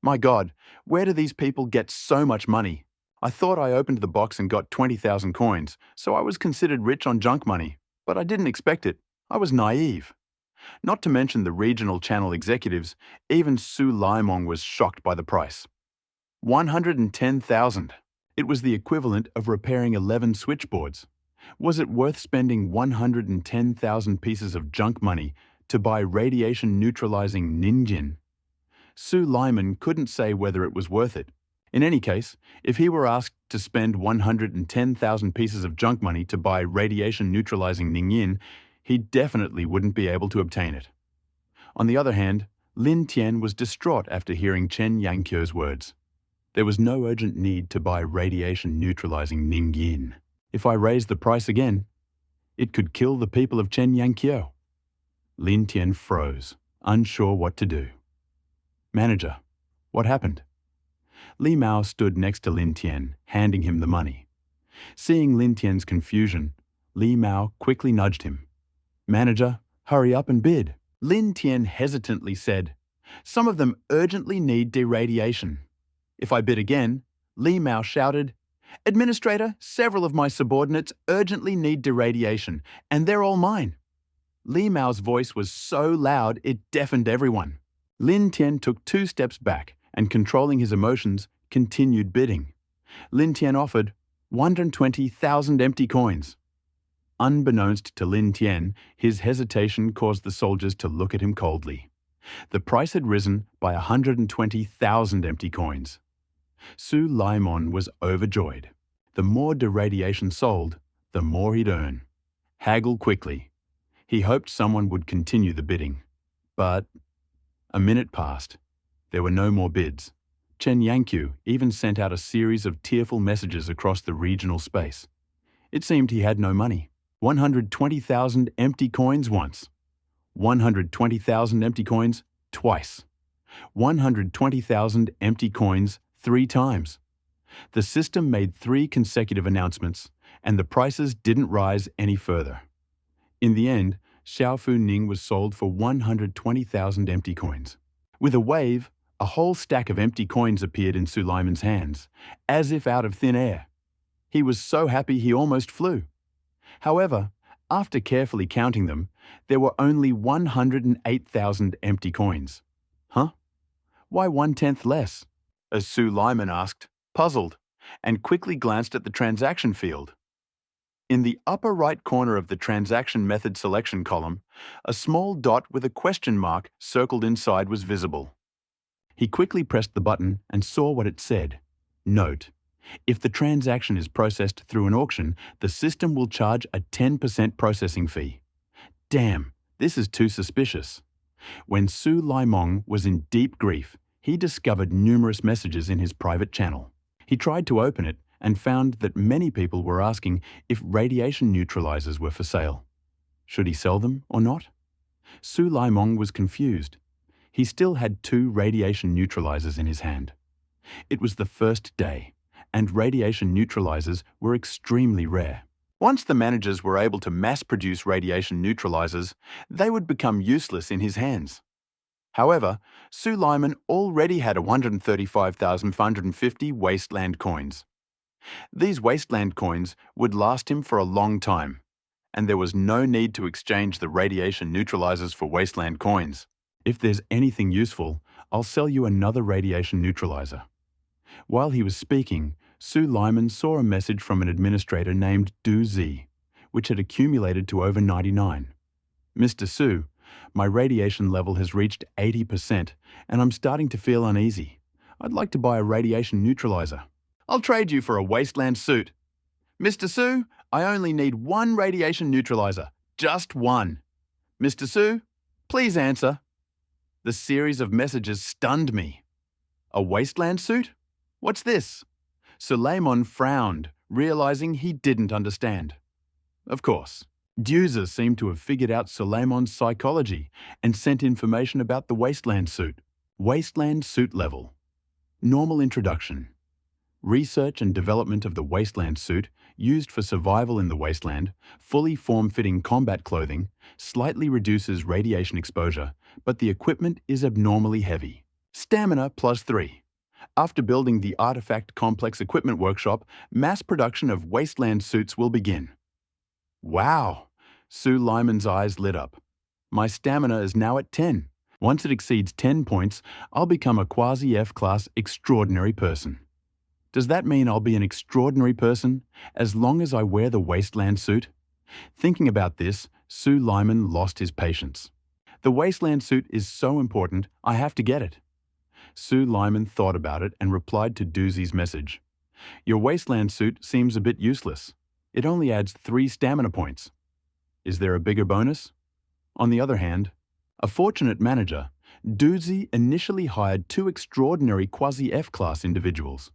Speaker 1: My God, where do these people get so much money? I thought I opened the box and got 20,000 coins, so I was considered rich on junk money. But I didn't expect it. I was naive." Not to mention the regional channel executives, even Su Laimong was shocked by the price. 110,000. It was the equivalent of repairing 11 switchboards. Was it worth spending 110,000 pieces of junk money to buy radiation-neutralizing ninjin? Sue Lyman couldn't say whether it was worth it. In any case, if he were asked to spend 110,000 pieces of junk money to buy radiation-neutralizing ninjin, he definitely wouldn't be able to obtain it. On the other hand, Lin Tian was distraught after hearing Chen Yangqiu's words. There was no urgent need to buy radiation-neutralizing ninjin. If I raised the price again, it could kill the people of Chen Yangqiu. Lin Tian froze, unsure what to do. Manager, what happened? Li Mao stood next to Lin Tian, handing him the money. Seeing Lin Tian's confusion, Li Mao quickly nudged him. Manager, hurry up and bid. Lin Tian hesitantly said, some of them urgently need deradiation. If I bid again, Li Mao shouted, Administrator, several of my subordinates urgently need deradiation, and they're all mine. Li Mao's voice was so loud it deafened everyone. Lin Tian took 2 steps back and, controlling his emotions, continued bidding. Lin Tian offered 120,000 empty coins. Unbeknownst to Lin Tian, his hesitation caused the soldiers to look at him coldly. The price had risen by 120,000 empty coins. Su Laimon was overjoyed. The more deradiation sold, the more he'd earn. Haggle quickly. He hoped someone would continue the bidding. But a minute passed. There were no more bids. Chen Yangqiu even sent out a series of tearful messages across the regional space. It seemed he had no money. 120,000 empty coins once. 120,000 empty coins twice. 120,000 empty coins 3 times. The system made 3 consecutive announcements, and the prices didn't rise any further. In the end, Xiaofu Ning was sold for 120,000 empty coins. With a wave, a whole stack of empty coins appeared in Sulaiman's hands, as if out of thin air. He was so happy he almost flew. However, after carefully counting them, there were only 108,000 empty coins. Huh? Why 1/10 less? As Sulaiman asked, puzzled, and quickly glanced at the transaction field. In the upper right corner of the transaction method selection column, a small dot with a question mark circled inside was visible. He quickly pressed the button and saw what it said. Note: if the transaction is processed through an auction, the system will charge a 10% processing fee. Damn, this is too suspicious. When Su Laimong was in deep grief, he discovered numerous messages in his private channel. He tried to open it and found that many people were asking if radiation neutralizers were for sale. Should he sell them or not? Su Laimong was confused. He still had 2 radiation neutralizers in his hand. It was the first day, and radiation neutralizers were extremely rare. Once the managers were able to mass-produce radiation neutralizers, they would become useless in his hands. However, Sulaiman already had 135,550 wasteland coins. These wasteland coins would last him for a long time, and there was no need to exchange the radiation neutralizers for wasteland coins. If there's anything useful, I'll sell you another radiation neutralizer. While he was speaking, Sulaiman saw a message from an administrator named Du Zi, which had accumulated to over 99. Mr. Su, my radiation level has reached 80%, and I'm starting to feel uneasy. I'd like to buy a radiation neutralizer. I'll trade you for a wasteland suit. Mr. Su, I only need 1 radiation neutralizer. Just 1. Mr. Su, please answer. The series of messages stunned me. A wasteland suit? What's this? Suleiman frowned, realizing he didn't understand. Of course, Duza seemed to have figured out Suleiman's psychology and sent information about the wasteland suit. Wasteland suit level. Normal introduction. Research and development of the wasteland suit, used for survival in the wasteland, fully form-fitting combat clothing, slightly reduces radiation exposure, but the equipment is abnormally heavy. Stamina +3. After building the Artifact Complex Equipment Workshop, mass production of wasteland suits will begin. Wow! Su Lyman's eyes lit up. My stamina is now at 10. Once it exceeds 10 points, I'll become a quasi-F-class extraordinary person. Does that mean I'll be an extraordinary person as long as I wear the wasteland suit? Thinking about this, Sue Lyman lost his patience. The wasteland suit is so important, I have to get it. Sue Lyman thought about it and replied to Doozy's message. Your wasteland suit seems a bit useless. It only adds 3 stamina points. Is there a bigger bonus? On the other hand, a fortunate manager, Doozy initially hired 2 extraordinary quasi-F-class individuals.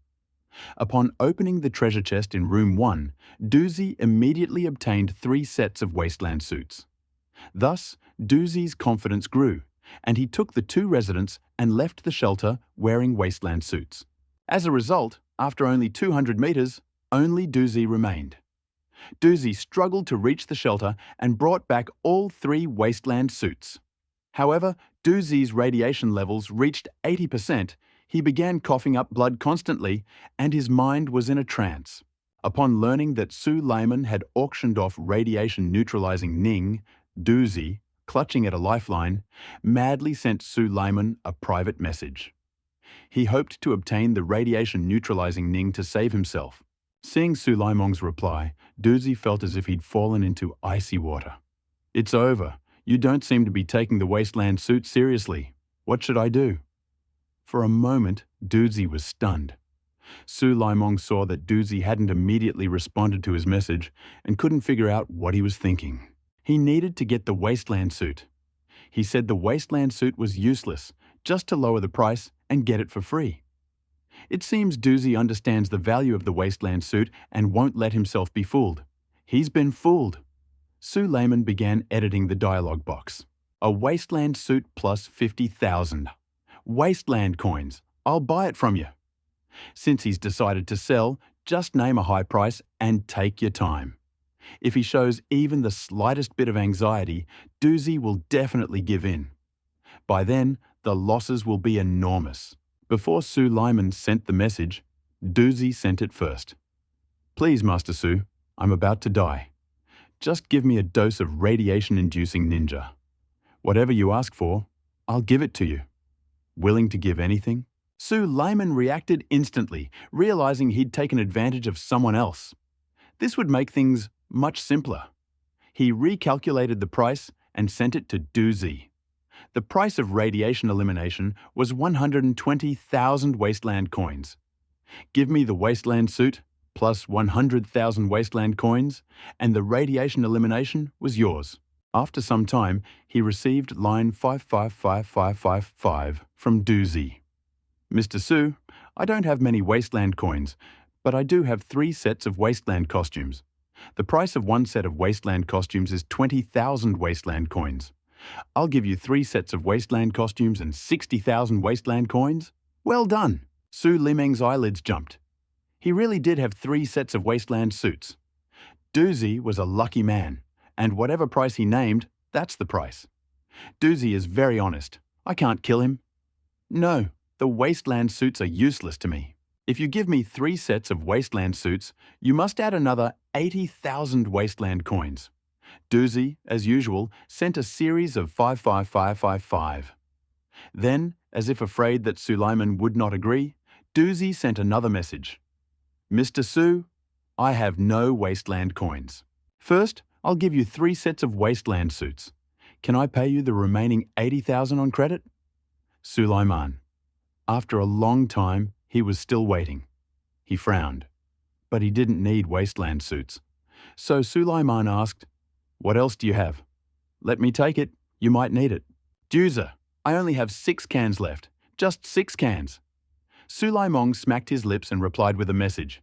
Speaker 1: Upon opening the treasure chest in room 1, Doozy immediately obtained 3 sets of wasteland suits. Thus, Doozy's confidence grew, and he took the 2 residents and left the shelter wearing wasteland suits. As a result, after only 200 meters, only Doozy remained. Doozy struggled to reach the shelter and brought back all 3 wasteland suits. However, Doozy's radiation levels reached 80%. He began coughing up blood constantly, and his mind was in a trance. Upon learning that Sue Lyman had auctioned off radiation-neutralizing Ning, Doozy, clutching at a lifeline, madly sent Sue Lyman a private message. He hoped to obtain the radiation-neutralizing Ning to save himself. Seeing Sue Lyman's reply, Doozy felt as if he'd fallen into icy water. It's over. You don't seem to be taking the wasteland suit seriously. What should I do? For a moment, Doozy was stunned. Sue Lyman saw that Doozy hadn't immediately responded to his message and couldn't figure out what he was thinking. He needed to get the wasteland suit. He said the wasteland suit was useless, just to lower the price and get it for free. It seems Doozy understands the value of the wasteland suit and won't let himself be fooled. He's been fooled. Sue Lyman began editing the dialogue box. A wasteland suit plus 50,000. Wasteland coins. I'll buy it from you. Since he's decided to sell, just name a high price and take your time. If he shows even the slightest bit of anxiety, Doozy will definitely give in. By then, the losses will be enormous. Before Sue Lyman sent the message, Doozy sent it first. Please, Master Sue, I'm about to die. Just give me a dose of radiation-inducing ninja. Whatever you ask for, I'll give it to you. Willing to give anything? Sue Lyman reacted instantly, realizing he'd taken advantage of someone else. This would make things much simpler. He recalculated the price and sent it to Doozy. The price of radiation elimination was 120,000 wasteland coins. Give me the wasteland suit, plus 100,000 wasteland coins, and the radiation elimination was yours. After some time, he received line 555555 from Doozy. Mr. Sue, I don't have many wasteland coins, but I do have 3 sets of wasteland costumes. The price of 1 set of wasteland costumes is 20,000 wasteland coins. I'll give you 3 sets of wasteland costumes and 60,000 wasteland coins. Well done! Sue Limeng's eyelids jumped. He really did have 3 sets of wasteland suits. Doozy was a lucky man, and whatever price he named, that's the price. Doozy is very honest. I can't kill him. No, the wasteland suits are useless to me. If you give me 3 sets of wasteland suits, you must add another 80,000 wasteland coins. Doozy, as usual, sent a series of 55555. Then, as if afraid that Sue Lyman would not agree, Doozy sent another message. Mr. Sue, I have no wasteland coins. First, I'll give you 3 sets of wasteland suits. Can I pay you the remaining 80,000 on credit? Sue Lyman. After a long time, he was still waiting. He frowned. But he didn't need wasteland suits. So Sue Lyman asked, What else do you have? Let me take it. You might need it. Doozer, I only have 6 cans left. Just 6 cans. Sue Lyman smacked his lips and replied with a message.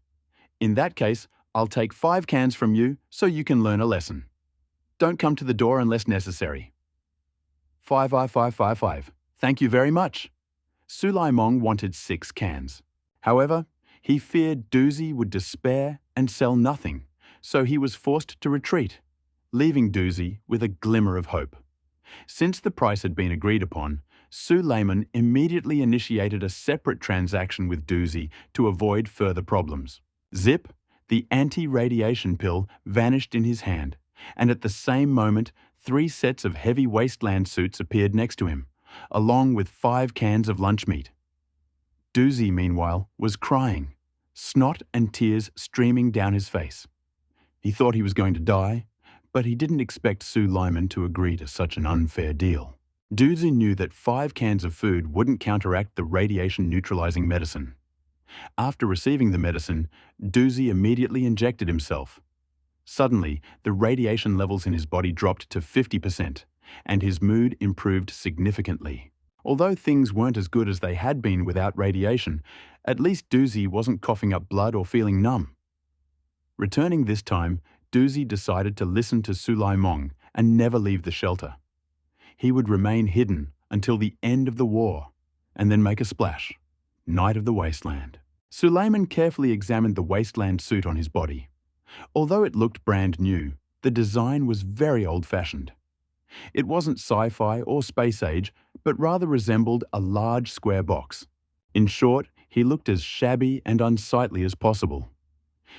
Speaker 1: In that case, I'll take 5 cans from you so you can learn a lesson. Don't come to the door unless necessary. 55555. Thank you very much. Sue Lyman wanted 6 cans. However, he feared Doozy would despair and sell nothing, so he was forced to retreat, leaving Doozy with a glimmer of hope. Since the price had been agreed upon, Sue Lyman immediately initiated a separate transaction with Doozy to avoid further problems. Zip, the anti-radiation pill, vanished in his hand, and at the same moment, 3 sets of heavy wasteland suits appeared next to him, along with 5 cans of lunch meat. Doozy, meanwhile, was crying, snot and tears streaming down his face. He thought he was going to die, but he didn't expect Sue Lyman to agree to such an unfair deal. Doozy knew that 5 cans of food wouldn't counteract the radiation-neutralizing medicine. After receiving the medicine, Doozy immediately injected himself. Suddenly, the radiation levels in his body dropped to 50%, and his mood improved significantly. Although things weren't as good as they had been without radiation, at least Doozy wasn't coughing up blood or feeling numb. Returning this time, Doozy decided to listen to Sulaimong and never leave the shelter. He would remain hidden until the end of the war, and then make a splash. Night of the Wasteland. Suleiman carefully examined the wasteland suit on his body. Although it looked brand new, the design was very old-fashioned. It wasn't sci-fi or space age, but rather resembled a large square box. In short, he looked as shabby and unsightly as possible.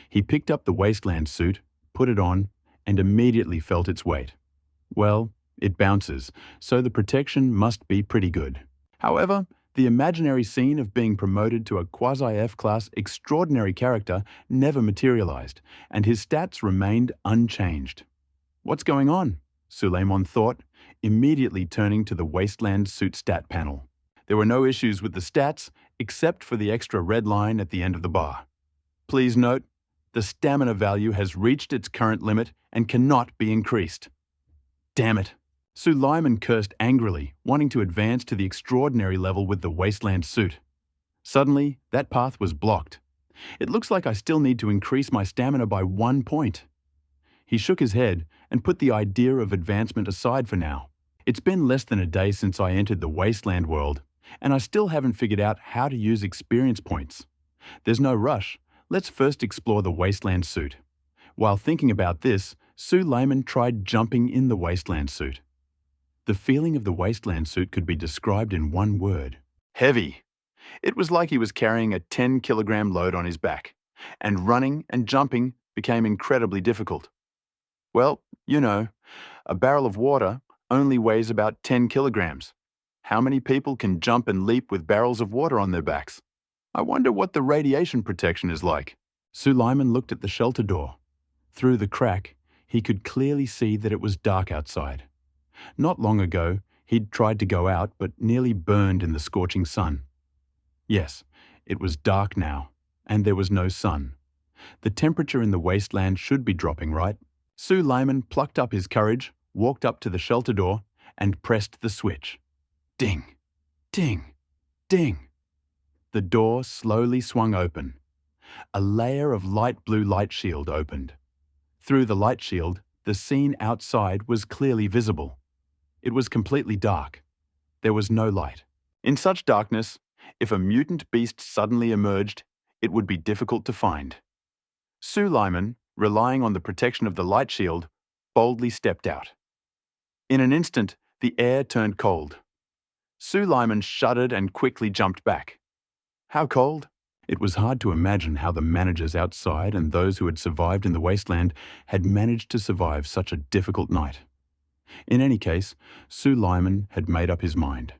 Speaker 1: He picked up the wasteland suit, put it on, and immediately felt its weight. Well, it bounces, so the protection must be pretty good. However, the imaginary scene of being promoted to a quasi-F-class extraordinary character never materialized, and his stats remained unchanged. What's going on? Suleiman thought, immediately turning to the wasteland suit stat panel. There were no issues with the stats, except for the extra red line at the end of the bar. Please note, the stamina value has reached its current limit and cannot be increased. Damn it! Suleiman cursed angrily, wanting to advance to the extraordinary level with the wasteland suit. Suddenly, that path was blocked. It looks like I still need to increase my stamina by 1 point. He shook his head and put the idea of advancement aside for now. It's been less than a day since I entered the wasteland world, and I still haven't figured out how to use experience points. There's no rush. Let's first explore the wasteland suit. While thinking about this, Suleiman tried jumping in the wasteland suit. The feeling of the wasteland suit could be described in one word: heavy. It was like he was carrying a 10-kilogram load on his back, and running and jumping became incredibly difficult. Well, you know, a barrel of water only weighs about 10 kilograms. How many people can jump and leap with barrels of water on their backs? I wonder what the radiation protection is like. Suleiman looked at the shelter door. Through the crack, he could clearly see that it was dark outside. Not long ago, he'd tried to go out but nearly burned in the scorching sun. Yes, it was dark now, and there was no sun. The temperature in the wasteland should be dropping, right? Suleiman plucked up his courage, walked up to the shelter door, and pressed the switch. Ding! Ding! Ding! The door slowly swung open. A layer of light blue light shield opened. Through the light shield, the scene outside was clearly visible. It was completely dark. There was no light. In such darkness, if a mutant beast suddenly emerged, it would be difficult to find. Suleiman, relying on the protection of the light shield, boldly stepped out. In an instant, the air turned cold. Suleiman shuddered and quickly jumped back. How cold? It was hard to imagine how the managers outside and those who had survived in the wasteland had managed to survive such a difficult night. In any case, Suleiman had made up his mind.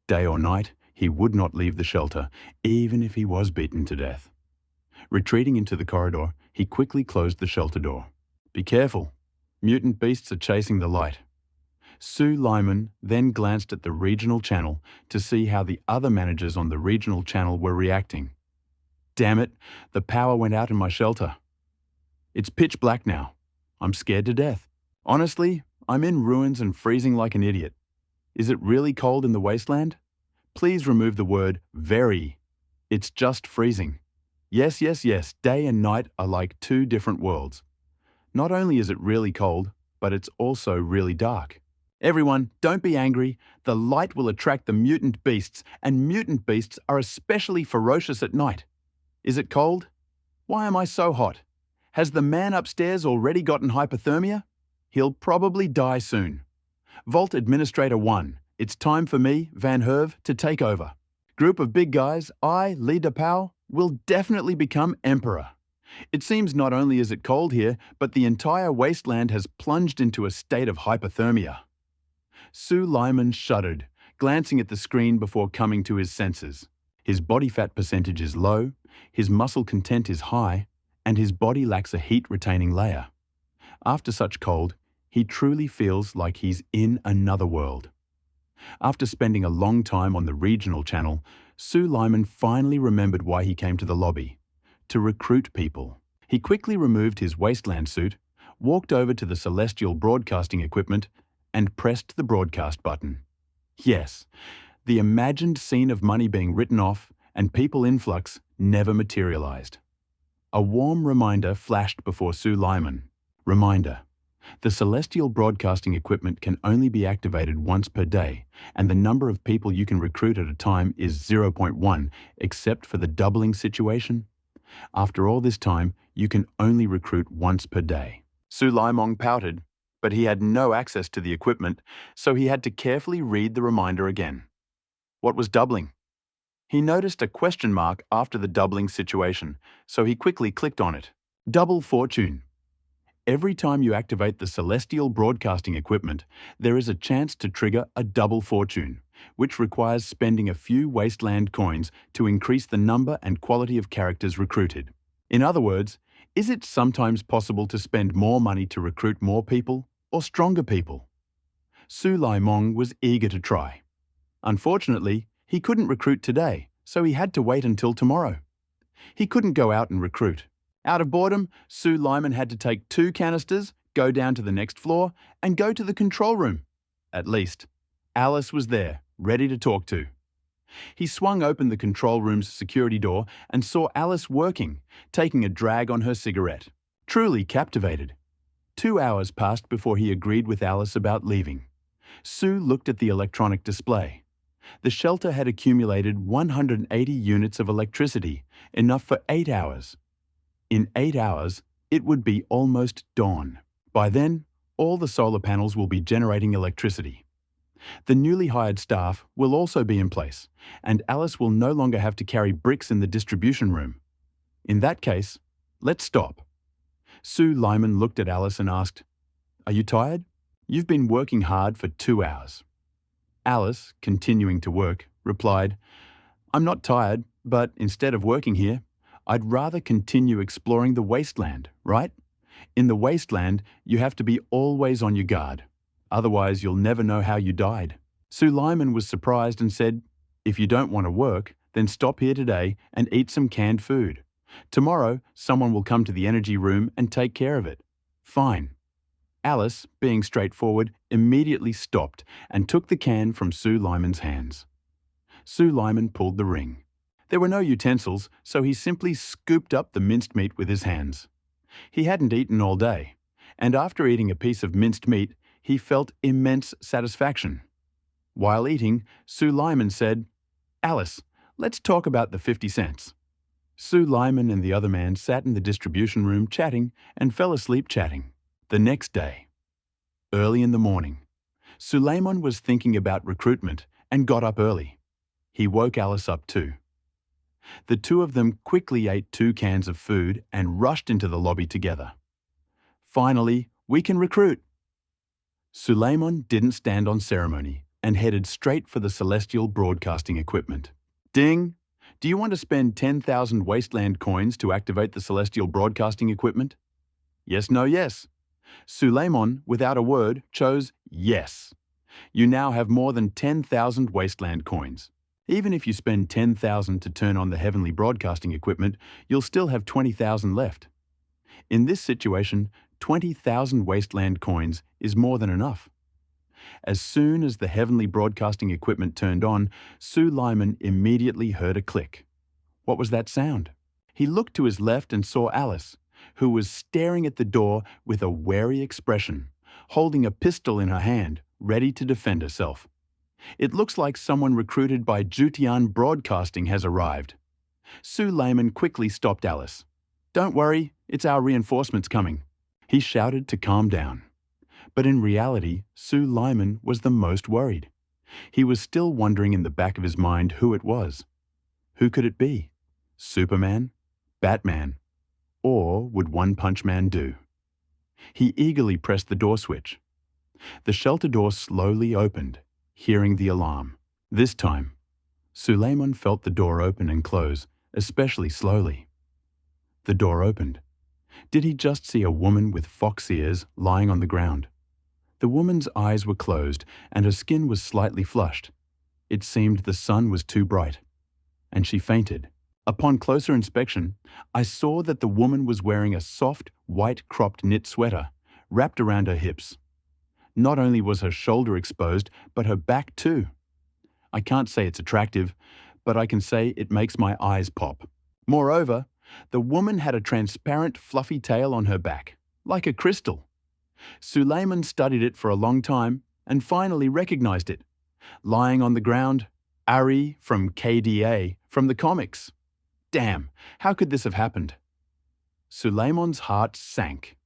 Speaker 1: Day or night, he would not leave the shelter, even if he was beaten to death. Retreating into the corridor, he quickly closed the shelter door. Be careful. Mutant beasts are chasing the light. Suleiman then glanced at the regional channel to see how the other managers on the regional channel were reacting. Damn it, the power went out in my shelter. It's pitch black now. I'm scared to death. Honestly, I'm in ruins and freezing like an idiot. Is it really cold in the wasteland? Please remove the word very. It's just freezing. Yes, yes, yes, day and night are like 2 different worlds. Not only is it really cold, but it's also really dark. Everyone, don't be angry. The light will attract the mutant beasts, and mutant beasts are especially ferocious at night. Is it cold? Why am I so hot? Has the man upstairs already gotten hypothermia? He'll probably die soon. Vault Administrator 1, it's time for me, Van Herve, to take over. Group of big guys, I, Li Dapao, will definitely become Emperor. It seems not only is it cold here, but the entire wasteland has plunged into a state of hypothermia. Suleiman shuddered, glancing at the screen before coming to his senses. His body fat percentage is low, his muscle content is high, and his body lacks a heat-retaining layer. After such cold, he truly feels like he's in another world. After spending a long time on the regional channel, Sue Lyman finally remembered why he came to the lobby: to recruit people. He quickly removed his wasteland suit, walked over to the celestial broadcasting equipment, and pressed the broadcast button. Yes, the imagined scene of money being written off and people influx never materialized. A warm reminder flashed before Sue Lyman. Reminder: the celestial broadcasting equipment can only be activated once per day, and the number of people you can recruit at a time is 0.1, except for the doubling situation. After all this time, you can only recruit once per day. Sue Lyman pouted, but he had no access to the equipment, so he had to carefully read the reminder again. What was doubling? He noticed a question mark after the doubling situation, so he quickly clicked on it. Double fortune. Every time you activate the celestial broadcasting equipment, there is a chance to trigger a double fortune, which requires spending a few wasteland coins to increase the number and quality of characters recruited. In other words, is it sometimes possible to spend more money to recruit more people or stronger people? Sue Lyman was eager to try. Unfortunately, he couldn't recruit today, so he had to wait until tomorrow. He couldn't go out and recruit. Out of boredom, Sue Lyman had to take 2 canisters, go down to the next floor, and go to the control room. At least, Alice was there, ready to talk to. He swung open the control room's security door and saw Alice working, taking a drag on her cigarette. Truly captivated. 2 hours passed before he agreed with Alice about leaving. Sue looked at the electronic display. The shelter had accumulated 180 units of electricity, enough for 8 hours. In 8 hours, it would be almost dawn. By then, all the solar panels will be generating electricity. The newly hired staff will also be in place, and Alice will no longer have to carry bricks in the distribution room. In that case, let's stop. Sue Lyman looked at Alice and asked, "Are you tired? You've been working hard for 2 hours." Alice, continuing to work, replied, "I'm not tired, but instead of working here, I'd rather continue exploring the wasteland, right? In the wasteland, you have to be always on your guard. Otherwise, you'll never know how you died." Sue Lyman was surprised and said, "If you don't want to work, then stop here today and eat some canned food. Tomorrow, someone will come to the energy room and take care of it." "Fine." Alice, being straightforward, immediately stopped and took the can from Sue Lyman's hands. Sue Lyman pulled the ring. There were no utensils, so he simply scooped up the minced meat with his hands. He hadn't eaten all day, and after eating a piece of minced meat, he felt immense satisfaction. While eating, Sue Lyman said, "Alice, let's talk about the 50 cents. Sue Lyman and the other man sat in the distribution room chatting and fell asleep chatting. The next day, early in the morning, Suleiman was thinking about recruitment and got up early. He woke Alice up too. The two of them quickly ate 2 cans of food and rushed into the lobby together. "Finally, we can recruit." Suleiman didn't stand on ceremony and headed straight for the celestial broadcasting equipment. "Ding! Do you want to spend 10,000 wasteland coins to activate the celestial broadcasting equipment?" "Yes, no, yes." Suleiman, without a word, chose yes. You now have more than 10,000 wasteland coins. Even if you spend 10,000 to turn on the heavenly broadcasting equipment, you'll still have 20,000 left. In this situation, 20,000 wasteland coins is more than enough. As soon as the heavenly broadcasting equipment turned on, Sue Lyman immediately heard a click. What was that sound? He looked to his left and saw Alice, who was staring at the door with a wary expression, holding a pistol in her hand, ready to defend herself. "It looks like someone recruited by Jutian Broadcasting has arrived." Sue Lyman quickly stopped Alice. "Don't worry, it's our reinforcements coming." He shouted to calm down. But in reality, Sue Lyman was the most worried. He was still wondering in the back of his mind who it was. Who could it be? Superman? Batman? Or would One Punch Man do? He eagerly pressed the door switch. The shelter door slowly opened, hearing the alarm. This time, Suleiman felt the door open and close, especially slowly. The door opened. Did he just see a woman with fox ears lying on the ground? The woman's eyes were closed and her skin was slightly flushed. It seemed the sun was too bright, and she fainted. Upon closer inspection, I saw that the woman was wearing a soft, white cropped knit sweater wrapped around her hips. Not only was her shoulder exposed, but her back too. I can't say it's attractive, but I can say it makes my eyes pop. Moreover, the woman had a transparent, fluffy tail on her back, like a crystal. Suleiman studied it for a long time and finally recognized it. Lying on the ground, Ari from KDA, from the comics. Damn, how could this have happened? Suleiman's heart sank.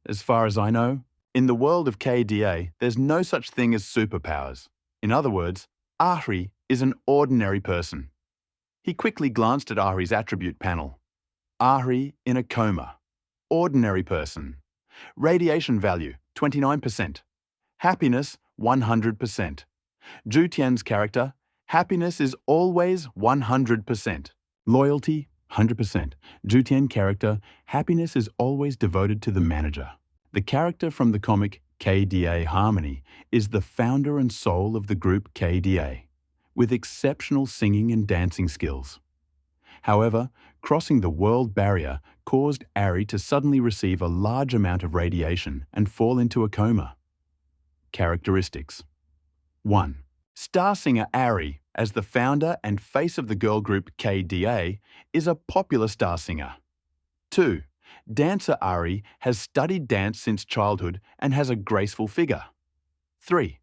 Speaker 1: As far as I know, in the world of KDA, there's no such thing as superpowers. In other words, Ari is an ordinary person. He quickly glanced at Ari's attribute panel. Ari in a coma. Ordinary person. Radiation value, 29%. Happiness, 100%. Jutian's character, happiness is always 100%. Loyalty, 100%. Jutian character, happiness is always devoted to the manager. The character from the comic KDA Harmony is the founder and soul of the group KDA, with exceptional singing and dancing skills. However, crossing the world barrier caused Ari to suddenly receive a large amount of radiation and fall into a coma. Characteristics. 1. Star singer Ari, as the founder and face of the girl group KDA, is a popular star singer. 2. Dancer Ari has studied dance since childhood and has a graceful figure. 3.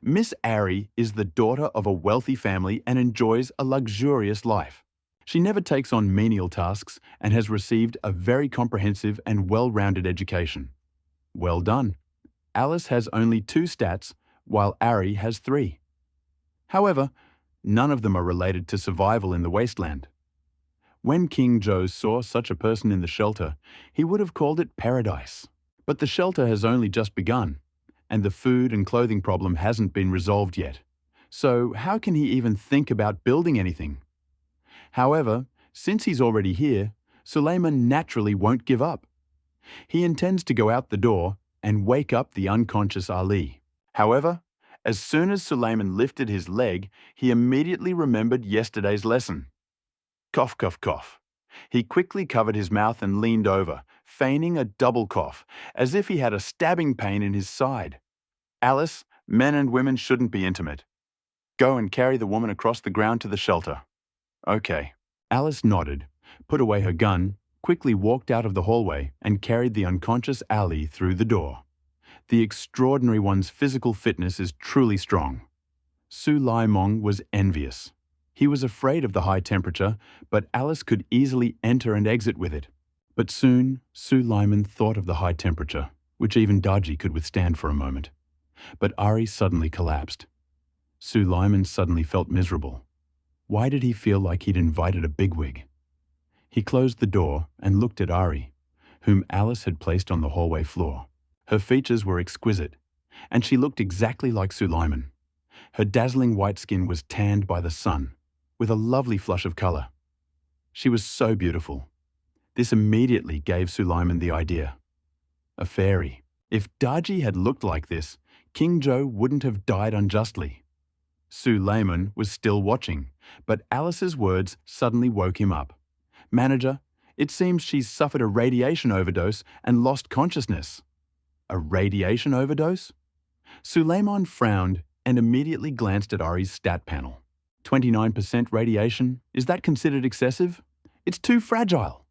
Speaker 1: Miss Ari is the daughter of a wealthy family and enjoys a luxurious life. She never takes on menial tasks and has received a very comprehensive and well-rounded education. Well done. Alice has only 2 stats, while Ari has 3. However, none of them are related to survival in the wasteland. When King Joe saw such a person in the shelter, he would have called it paradise. But the shelter has only just begun, and the food and clothing problem hasn't been resolved yet. So how can he even think about building anything? However, since he's already here, Suleiman naturally won't give up. He intends to go out the door and wake up the unconscious Ali. However, as soon as Suleiman lifted his leg, he immediately remembered yesterday's lesson. Cough, cough, cough. He quickly covered his mouth and leaned over, feigning a double cough, as if he had a stabbing pain in his side. Alice, men and women shouldn't be intimate. Go and carry the woman across the ground to the shelter. Okay. Alice nodded, put away her gun, quickly walked out of the hallway and carried the unconscious Ali through the door. The extraordinary one's physical fitness is truly strong. Suleiman was envious. He was afraid of the high temperature, but Alice could easily enter and exit with it. But soon, Suleiman thought of the high temperature, which even Daji could withstand for a moment. But Ari suddenly collapsed. Suleiman suddenly felt miserable. Why did he feel like he'd invited a bigwig? He closed the door and looked at Ari, whom Alice had placed on the hallway floor. Her features were exquisite, and she looked exactly like Suleiman. Her dazzling white skin was tanned by the sun, with a lovely flush of color. She was so beautiful. This immediately gave Suleiman the idea. A fairy. If Daji had looked like this, King Joe wouldn't have died unjustly. Suleiman was still watching, but Alice's words suddenly woke him up. Manager, it seems she's suffered a radiation overdose and lost consciousness. A radiation overdose? Suleiman frowned and immediately glanced at Ari's stat panel. 29% radiation, is that considered excessive? It's too fragile.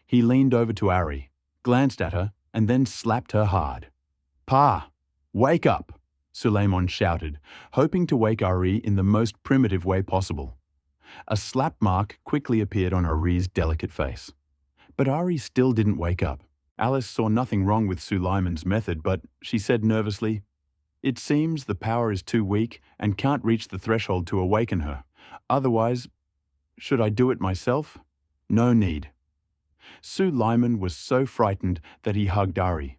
Speaker 1: He leaned over to Ari, glanced at her, and then slapped her hard. Pa, wake up, Suleiman shouted, hoping to wake Ari in the most primitive way possible. A slap mark quickly appeared on Ari's delicate face. But Ari still didn't wake up. Alice saw nothing wrong with Suleiman's method, but she said nervously, "It seems the power is too weak and can't reach the threshold to awaken her. Otherwise, should I do it myself? No need." Suleiman was so frightened that he hugged Ari.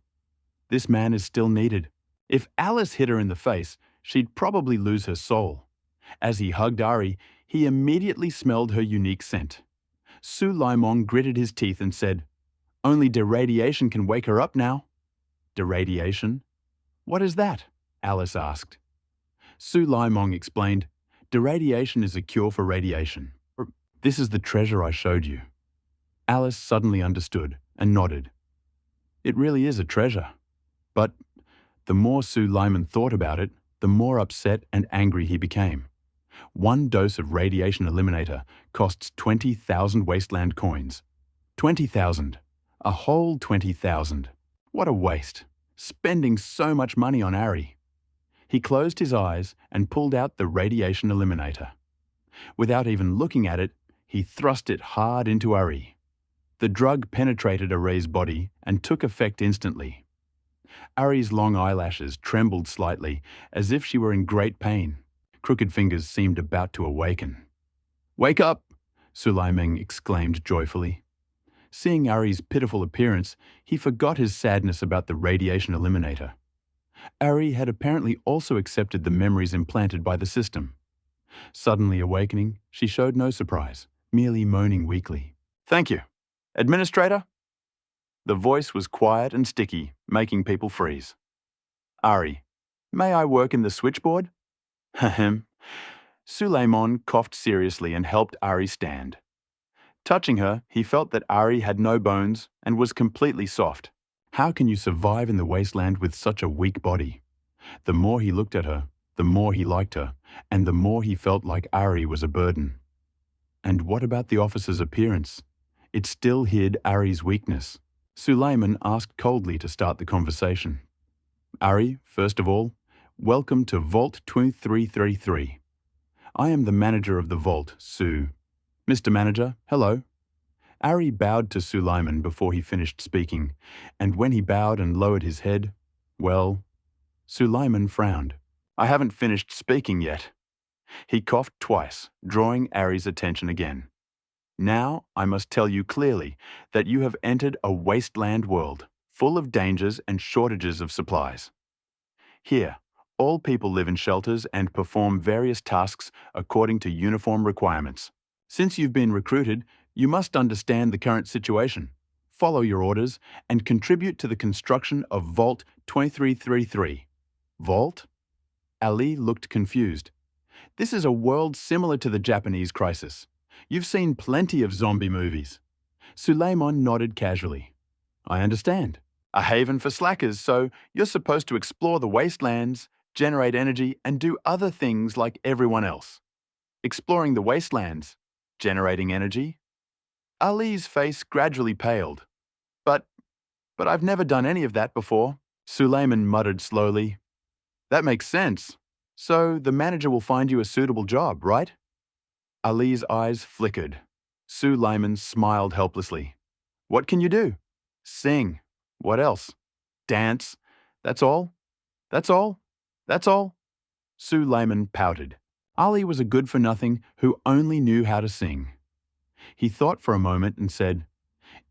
Speaker 1: This man is still needed. If Alice hit her in the face, she'd probably lose her soul. As he hugged Ari, he immediately smelled her unique scent. Su Laimong gritted his teeth and said, "Only deradiation can wake her up now." Deradiation? What is that? Alice asked. Su Laimong explained, "Deradiation is a cure for radiation. This is the treasure I showed you." Alice suddenly understood and nodded. It really is a treasure. But the more Su Lyman thought about it, the more upset and angry he became. One dose of radiation eliminator costs 20,000 wasteland coins. 20,000. A whole 20,000. What a waste. Spending so much money on Ari. He closed his eyes and pulled out the radiation eliminator. Without even looking at it, he thrust it hard into Ari. The drug penetrated Ari's body and took effect instantly. Ari's long eyelashes trembled slightly, as if she were in great pain. Crooked fingers seemed about to awaken. "Wake up!" Sulaiming exclaimed joyfully. Seeing Ari's pitiful appearance, he forgot his sadness about the radiation eliminator. Ari had apparently also accepted the memories implanted by the system. Suddenly awakening, she showed no surprise, merely moaning weakly. "Thank you. Administrator?" The voice was quiet and sticky, making people freeze. "Ari, may I work in the switchboard?" Ahem. Suleiman coughed seriously and helped Ari stand. Touching her, he felt that Ari had no bones and was completely soft. How can you survive in the wasteland with such a weak body? The more he looked at her, the more he liked her, and the more he felt like Ari was a burden. And what about the officer's appearance? It still hid Ari's weakness. Suleiman asked coldly to start the conversation. "Ari, first of all, welcome to Vault 2333. I am the manager of the vault, Su. Mr. Manager, hello." Ari bowed to Suleiman before he finished speaking, and when he bowed and lowered his head, well, Suleiman frowned. "I haven't finished speaking yet." He coughed twice, drawing Ari's attention again. "Now I must tell you clearly that you have entered a wasteland world, full of dangers and shortages of supplies. Here, all people live in shelters and perform various tasks according to uniform requirements. Since you've been recruited, you must understand the current situation, follow your orders, and contribute to the construction of Vault 2333. Vault? Ali looked confused. This is a world similar to the Japanese crisis. You've seen plenty of zombie movies. Suleiman nodded casually. I understand. A haven for slackers, so you're supposed to explore the wastelands, generate energy, and do other things like everyone else. Exploring the wastelands, generating energy? Ali's face gradually paled. But I've never done any of that before. Suleiman muttered slowly. That makes sense. So the manager will find you a suitable job, right? Ali's eyes flickered. Suleiman smiled helplessly. What can you do? Sing. What else? Dance. That's all? That's all? That's all? Suleiman pouted. Ali was a good-for-nothing who only knew how to sing. He thought for a moment and said,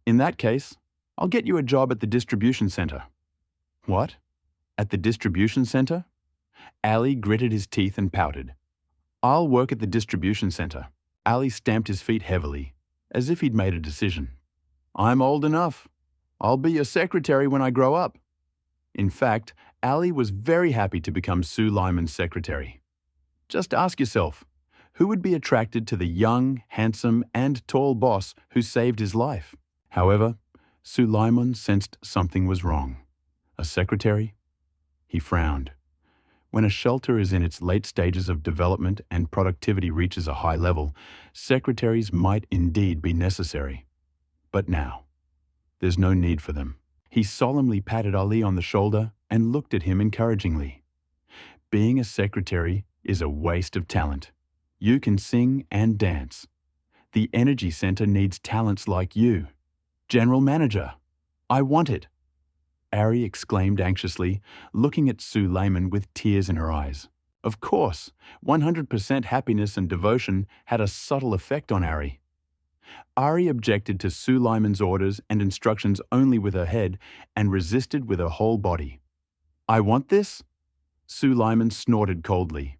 Speaker 1: In that case, I'll get you a job at the distribution center. What? At the distribution center? Ali gritted his teeth and pouted. I'll work at the distribution center. Ali stamped his feet heavily, as if he'd made a decision. I'm old enough. I'll be your secretary when I grow up. In fact, Ali was very happy to become Suleiman's secretary. Just ask yourself, who would be attracted to the young, handsome, and tall boss who saved his life? However, Suleiman sensed something was wrong. A secretary? He frowned. When a shelter is in its late stages of development and productivity reaches a high level, secretaries might indeed be necessary. But now, there's no need for them. He solemnly patted Ali on the shoulder and looked at him encouragingly. Being a secretary is a waste of talent. You can sing and dance. The Energy Center needs talents like you. General Manager, I want it. Ari exclaimed anxiously, looking at Suleiman with tears in her eyes. Of course, 100% happiness and devotion had a subtle effect on Ari. Ari objected to Suleiman's orders and instructions only with her head and resisted with her whole body. I want this? Suleiman snorted coldly.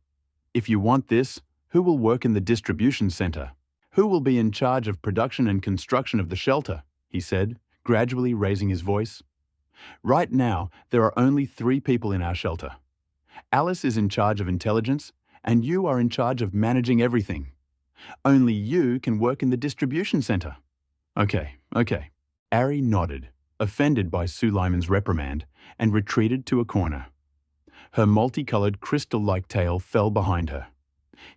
Speaker 1: If you want this, who will work in the distribution center? Who will be in charge of production and construction of the shelter? He said, gradually raising his voice. Right now, there are only 3 people in our shelter. Alice is in charge of intelligence, and you are in charge of managing everything. Only you can work in the distribution center. Okay. Ari nodded, offended by Suleiman's reprimand, and retreated to a corner. Her multicolored crystal-like tail fell behind her.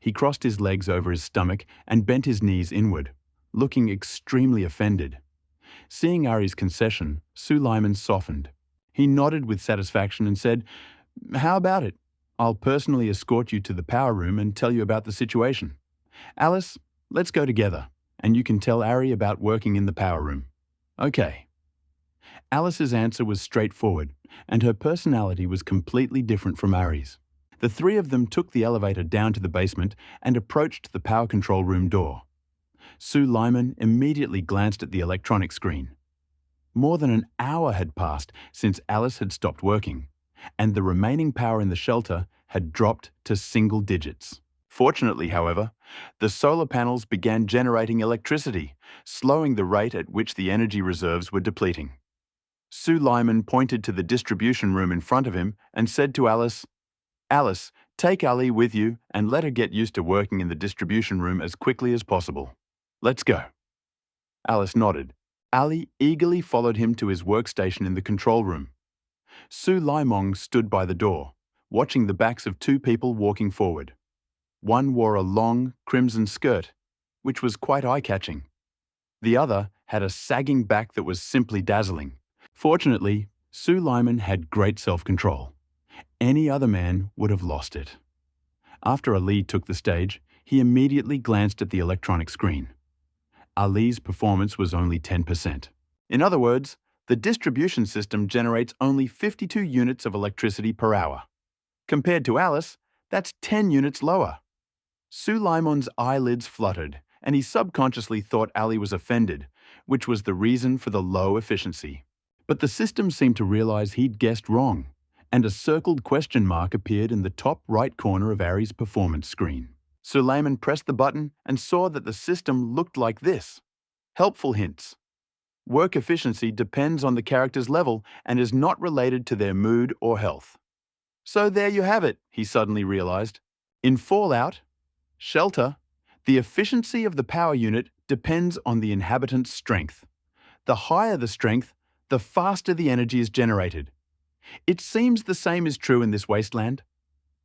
Speaker 1: He crossed his legs over his stomach and bent his knees inward, looking extremely offended. Seeing Ari's concession, Suleiman softened. He nodded with satisfaction and said, "How about it? I'll personally escort you to the power room and tell you about the situation. Alice, let's go together, and you can tell Ari about working in the power room." Okay. Alice's answer was straightforward, and her personality was completely different from Ari's. The 3 of them took the elevator down to the basement and approached the power control room door. Suleiman immediately glanced at the electronic screen. More than an hour had passed since Alice had stopped working, and the remaining power in the shelter had dropped to single digits. Fortunately, however, the solar panels began generating electricity, slowing the rate at which the energy reserves were depleting. Suleiman pointed to the distribution room in front of him and said to Alice, "Alice, take Ali with you and let her get used to working in the distribution room as quickly as possible. Let's go." Alice nodded. Ali eagerly followed him to his workstation in the control room. Suleiman stood by the door, watching the backs of 2 people walking forward. One wore a long, crimson skirt, which was quite eye-catching. The other had a sagging back that was simply dazzling. Fortunately, Suleiman had great self-control. Any other man would have lost it. After Ali took the stage, he immediately glanced at the electronic screen. Ali's performance was only 10%. In other words, the distribution system generates only 52 units of electricity per hour. Compared to Alice, that's 10 units lower. Suleiman's eyelids fluttered, and he subconsciously thought Ali was offended, which was the reason for the low efficiency. But the system seemed to realize he'd guessed wrong, and a circled question mark appeared in the top right corner of Ari's performance screen. Suleiman pressed the button and saw that the system looked like this. Helpful hints. Work efficiency depends on the character's level and is not related to their mood or health. So there you have it, he suddenly realized. In Fallout, Shelter, the efficiency of the power unit depends on the inhabitant's strength. The higher the strength, the faster the energy is generated. It seems the same is true in this wasteland.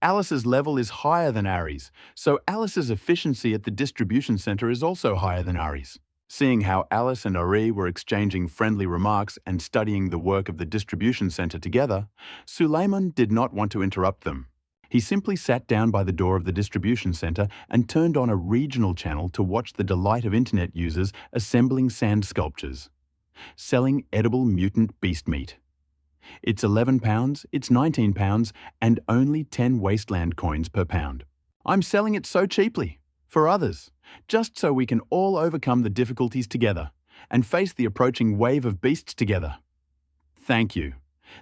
Speaker 1: Alice's level is higher than Ari's, so Alice's efficiency at the distribution center is also higher than Ari's. Seeing how Alice and Ari were exchanging friendly remarks and studying the work of the distribution center together, Suleiman did not want to interrupt them. He simply sat down by the door of the distribution center and turned on a regional channel to watch the delight of internet users assembling sand sculptures, selling edible mutant beast meat. It's £11, it's £19, and only 10 wasteland coins per pound. I'm selling it so cheaply, for others, just so we can all overcome the difficulties together and face the approaching wave of beasts together. Thank you.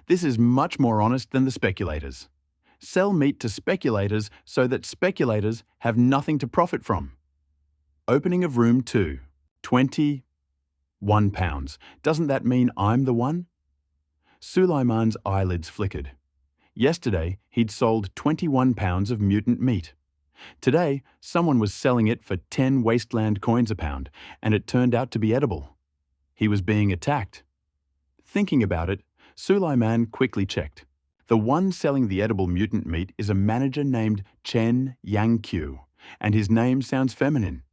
Speaker 1: This is much more honest than the speculators. Sell meat to speculators so that speculators have nothing to profit from. Opening of room 2, £21. Doesn't that mean I'm the one? Suleiman's eyelids flickered. Yesterday, he'd sold 21 pounds of mutant meat. Today, someone was selling it for 10 wasteland coins a pound, and it turned out to be edible. He was being attacked. Thinking about it, Suleiman quickly checked. The one selling the edible mutant meat is a manager named Chen Yangqiu, and his name sounds feminine.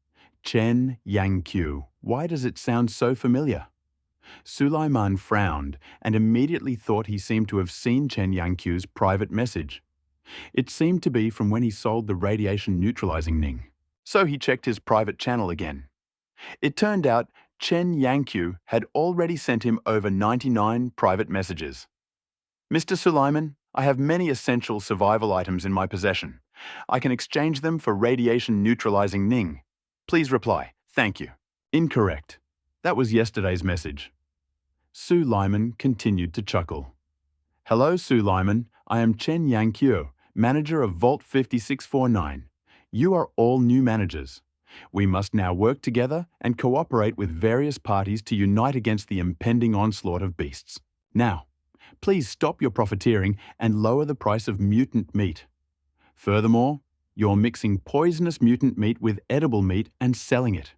Speaker 1: Chen Yangqiu. Why does it sound so familiar? Suleiman frowned and immediately thought he seemed to have seen Chen Yangqiu's private message. It seemed to be from when he sold the radiation-neutralizing Ning. So he checked his private channel again. It turned out Chen Yangqiu had already sent him over 99 private messages. Mr. Suleiman, I have many essential survival items in my possession. I can exchange them for radiation-neutralizing Ning. Please reply. Thank you. Incorrect. That was yesterday's message. Suleiman continued to chuckle. Hello, Suleiman. I am Chen Yangqiu, manager of Vault 5649. You are all new managers. We must now work together and cooperate with various parties to unite against the impending onslaught of beasts. Now, please stop your profiteering and lower the price of mutant meat. Furthermore, you're mixing poisonous mutant meat with edible meat and selling it.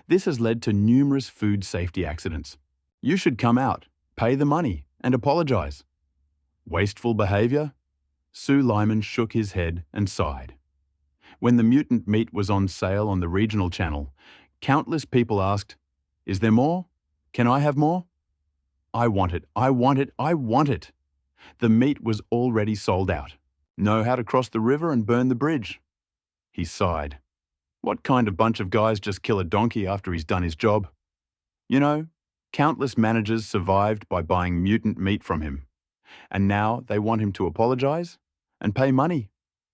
Speaker 1: This has led to numerous food safety accidents. You should come out, pay the money, and apologize. Wasteful behavior? Sue Lyman shook his head and sighed. When the mutant meat was on sale on the regional channel, countless people asked, "Is there more? Can I have more?" "I want it, I want it, I want it." The meat was already sold out. Know how to cross the river and burn the bridge. He sighed. What kind of bunch of guys just kill a donkey after he's done his job? You know, countless managers survived by buying mutant meat from him. And now they want him to apologize and pay money.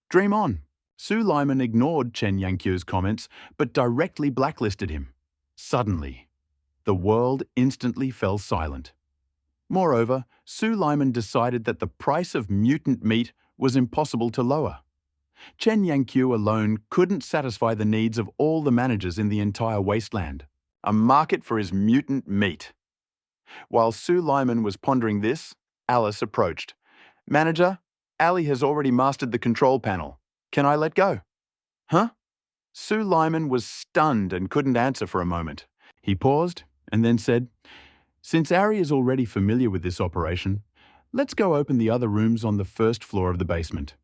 Speaker 1: Dream on. Sue Lyman ignored Chen Yanqiu's comments, but directly blacklisted him. Suddenly, the world instantly fell silent. Moreover, Sue Lyman decided that the price of mutant meat was impossible to lower. Chen Yanqiu alone couldn't satisfy the needs of all the managers in the entire wasteland. A market for his mutant meat. While Sue Lyman was pondering this, Alice approached. "Manager, Ali has already mastered the control panel. Can I let go?" "Huh?" Sue Lyman was stunned and couldn't answer for a moment. He paused and then said, "Since Ari is already familiar with this operation, let's go open the other rooms on the first floor of the basement.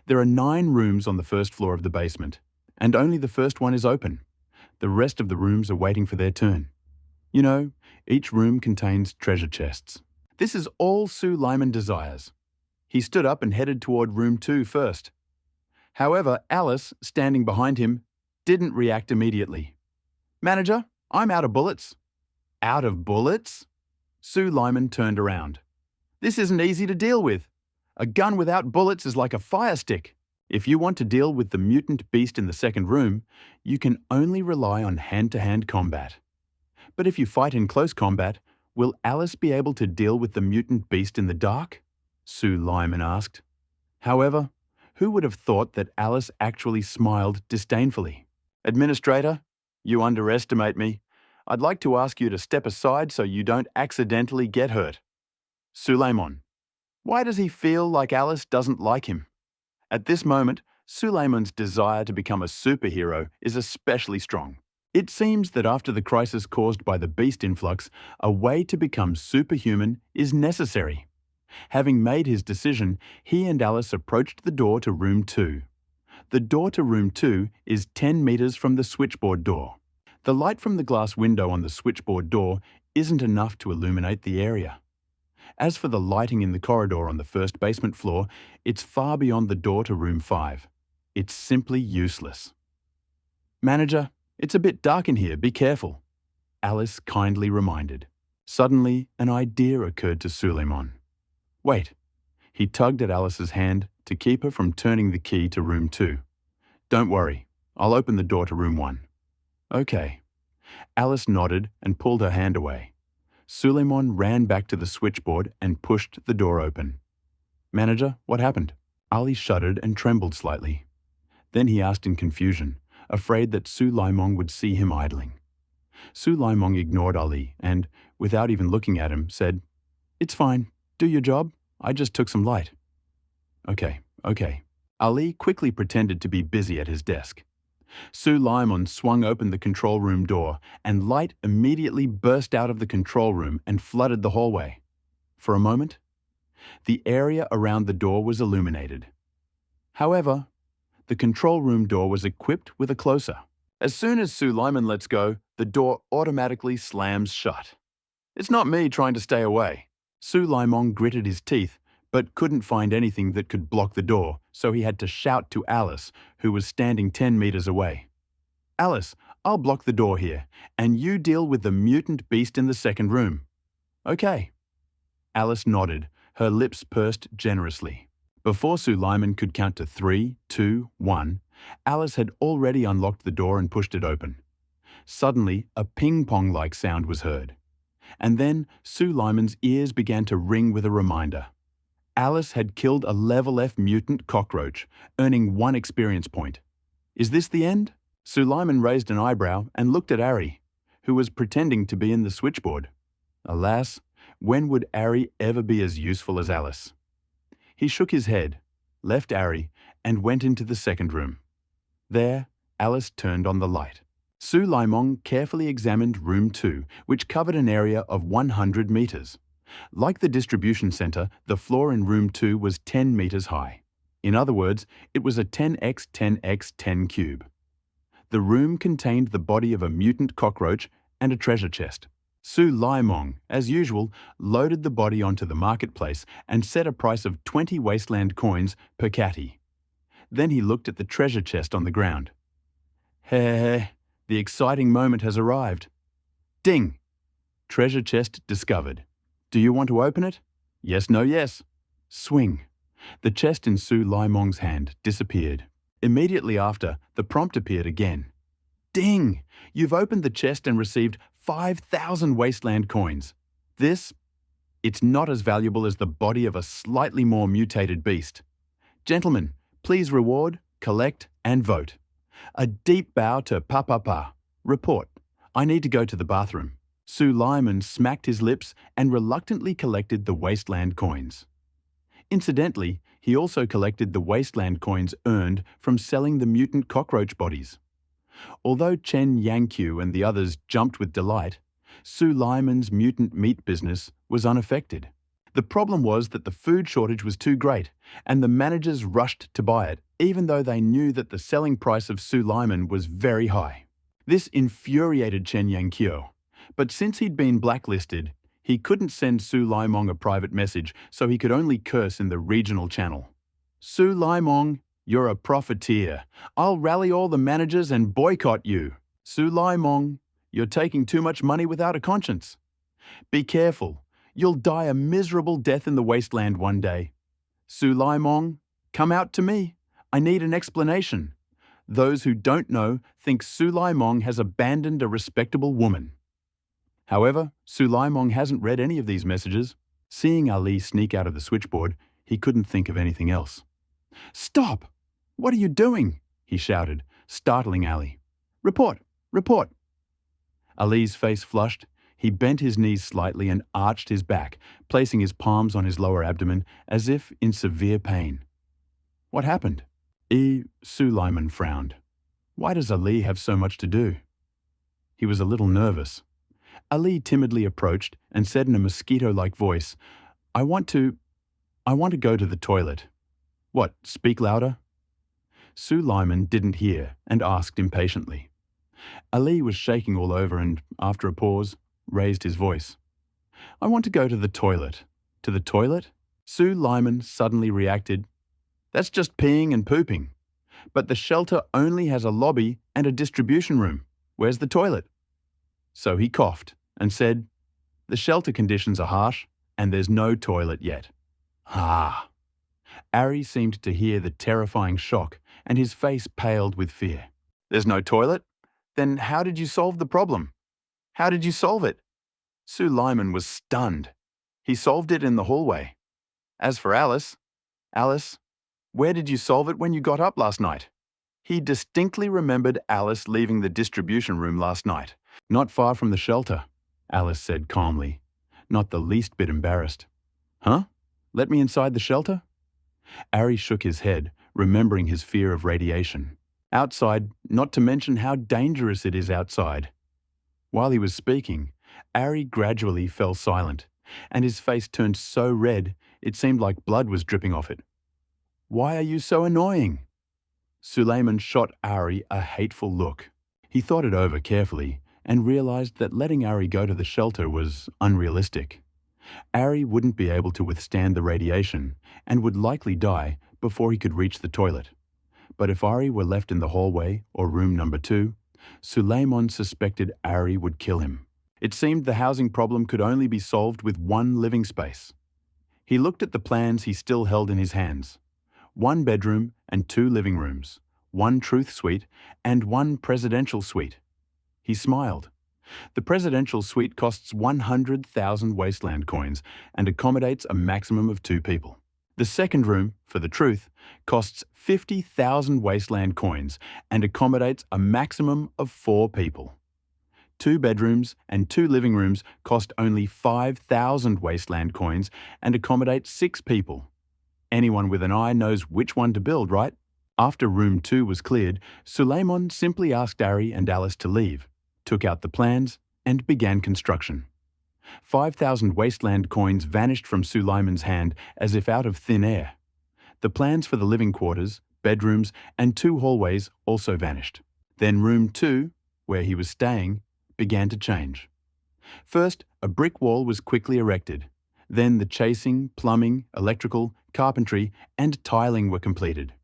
Speaker 1: There are 9 rooms on the first floor of the basement, and only the first one is open. The rest of the rooms are waiting for their turn. You know, each room contains treasure chests." This is all Sue Lyman desires. He stood up and headed toward room 2 first. However, Alice, standing behind him, didn't react immediately. "Manager, I'm out of bullets." "Out of bullets?" Sue Lyman turned around. "This isn't easy to deal with. A gun without bullets is like a fire stick. If you want to deal with the mutant beast in the second room, you can only rely on hand-to-hand combat. But if you fight in close combat, will Alice be able to deal with the mutant beast in the dark?" Sue Lyman asked. However, who would have thought that Alice actually smiled disdainfully? "Administrator, you underestimate me. I'd like to ask you to step aside so you don't accidentally get hurt." Suleiman. Why does he feel like Alice doesn't like him? At this moment, Suleiman's desire to become a superhero is especially strong. It seems that after the crisis caused by the beast influx, a way to become superhuman is necessary. Having made his decision, he and Alice approached the door to room 2. The door to room 2 is 10 meters from the switchboard door. The light from the glass window on the switchboard door isn't enough to illuminate the area. As for the lighting in the corridor on the first basement floor, it's far beyond the door to room 5. It's simply useless. "Manager, it's a bit dark in here, be careful," Alice kindly reminded. Suddenly, an idea occurred to Suleiman. "Wait." He tugged at Alice's hand to keep her from turning the key to room 2. "Don't worry, I'll open the door to room 1. "Okay." Alice nodded and pulled her hand away. Suleiman ran back to the switchboard and pushed the door open. "Manager, what happened?" Ali shuddered and trembled slightly. Then he asked in confusion, afraid that Suleiman would see him idling. Suleiman ignored Ali and, without even looking at him, said, "It's fine. Do your job. I just took some light." Okay. Ali quickly pretended to be busy at his desk. Suleiman swung open the control room door, and light immediately burst out of the control room and flooded the hallway. For a moment, the area around the door was illuminated. However, the control room door was equipped with a closer. As soon as Suleiman lets go, the door automatically slams shut. "It's not me trying to stay away." Suleiman gritted his teeth, but couldn't find anything that could block the door, so he had to shout to Alice, who was standing 10 meters away. "Alice, I'll block the door here, and you deal with the mutant beast in the second room." "Okay." Alice nodded, her lips pursed generously. Before Suleiman could count to 3, 2, 1, Alice had already unlocked the door and pushed it open. Suddenly, a ping-pong-like sound was heard. And then Suleiman's ears began to ring with a reminder. Alice had killed a level F mutant cockroach, earning 1 experience point. Is this the end? Suleiman raised an eyebrow and looked at Ari, who was pretending to be in the switchboard. Alas, when would Ari ever be as useful as Alice? He shook his head, left Ari, and went into the second room. There, Alice turned on the light. Suleiman carefully examined room 2, which covered an area of 100 meters. Like the distribution center, the floor in room 2 was 10 meters high. In other words, it was a 10x 10x 10 cube. The room contained the body of a mutant cockroach and a treasure chest. Suleiman, as usual, loaded the body onto the marketplace and set a price of 20 wasteland coins per catty. Then he looked at the treasure chest on the ground. Heh, the exciting moment has arrived. Ding! Treasure chest discovered. Do you want to open it? Yes, no, yes. Swing. The chest in Suleiman's hand disappeared. Immediately after, the prompt appeared again. Ding! You've opened the chest and received 5,000 wasteland coins. It's not as valuable as the body of a slightly more mutated beast. Gentlemen, please reward, collect, and vote. A deep bow to Pa. Report. I need to go to the bathroom. Suleiman smacked his lips and reluctantly collected the wasteland coins. Incidentally, he also collected the wasteland coins earned from selling the mutant cockroach bodies. Although Chen Yangqiu and the others jumped with delight, Suleiman's mutant meat business was unaffected. The problem was that the food shortage was too great, and the managers rushed to buy it, even though they knew that the selling price of Suleiman was very high. This infuriated Chen Yangqiu, but since he'd been blacklisted, he couldn't send Suleiman a private message, so he could only curse in the regional channel. Suleiman, you're a profiteer. I'll rally all the managers and boycott you. Suleiman, you're taking too much money without a conscience. Be careful. You'll die a miserable death in the wasteland one day. Suleiman, come out to me. I need an explanation. Those who don't know think Suleiman has abandoned a respectable woman. However, Suleiman hasn't read any of these messages. Seeing Ali sneak out of the switchboard, he couldn't think of anything else. Stop! What are you doing? He shouted, startling Ali. Report! Report! Ali's face flushed. He bent his knees slightly and arched his back, placing his palms on his lower abdomen as if in severe pain. What happened? Suleiman frowned. Why does Ali have so much to do? He was a little nervous. Ali timidly approached and said in a mosquito-like voice, I want to go to the toilet. What, speak louder? Suleiman didn't hear and asked impatiently. Ali was shaking all over and, after a pause, raised his voice. I want to go to the toilet. To the toilet? Suleiman suddenly reacted. That's just peeing and pooping. But the shelter only has a lobby and a distribution room. Where's the toilet? So he coughed and said, the shelter conditions are harsh and there's no toilet yet. Ah. Ari seemed to hear the terrifying shock and his face paled with fear. There's no toilet? Then how did you solve the problem? How did you solve it? Suleiman was stunned. He solved it in the hallway. As for Alice, where did you solve it when you got up last night? He distinctly remembered Alice leaving the distribution room last night. Not far from the shelter, Alice said calmly, not the least bit embarrassed. Huh? Let me inside the shelter? Ari shook his head, remembering his fear of radiation. Outside, not to mention how dangerous it is outside. While he was speaking, Ari gradually fell silent, and his face turned so red it seemed like blood was dripping off it. Why are you so annoying? Suleiman shot Ari a hateful look. He thought it over carefully and realized that letting Ari go to the shelter was unrealistic. Ari wouldn't be able to withstand the radiation and would likely die before he could reach the toilet. But if Ari were left in the hallway or room number 2, Suleiman suspected Ari would kill him. It seemed the housing problem could only be solved with one living space. He looked at the plans he still held in his hands. 1 bedroom and 2 living rooms, 1 truth suite and 1 presidential suite. He smiled. The presidential suite costs 100,000 wasteland coins and accommodates a maximum of 2 people. The second room, for the truth, costs 50,000 wasteland coins and accommodates a maximum of 4 people. 2 bedrooms and 2 living rooms cost only 5,000 wasteland coins and accommodate 6 people. Anyone with an eye knows which one to build, right? After room 2 was cleared, Suleiman simply asked Ari and Alice to leave, took out the plans, and began construction. 5,000 wasteland coins vanished from Suleiman's hand as if out of thin air. The plans for the living quarters, bedrooms, and 2 hallways also vanished. Then room 2, where he was staying, began to change. First, a brick wall was quickly erected. Then the chasing, plumbing, electrical, carpentry, and tiling were completed.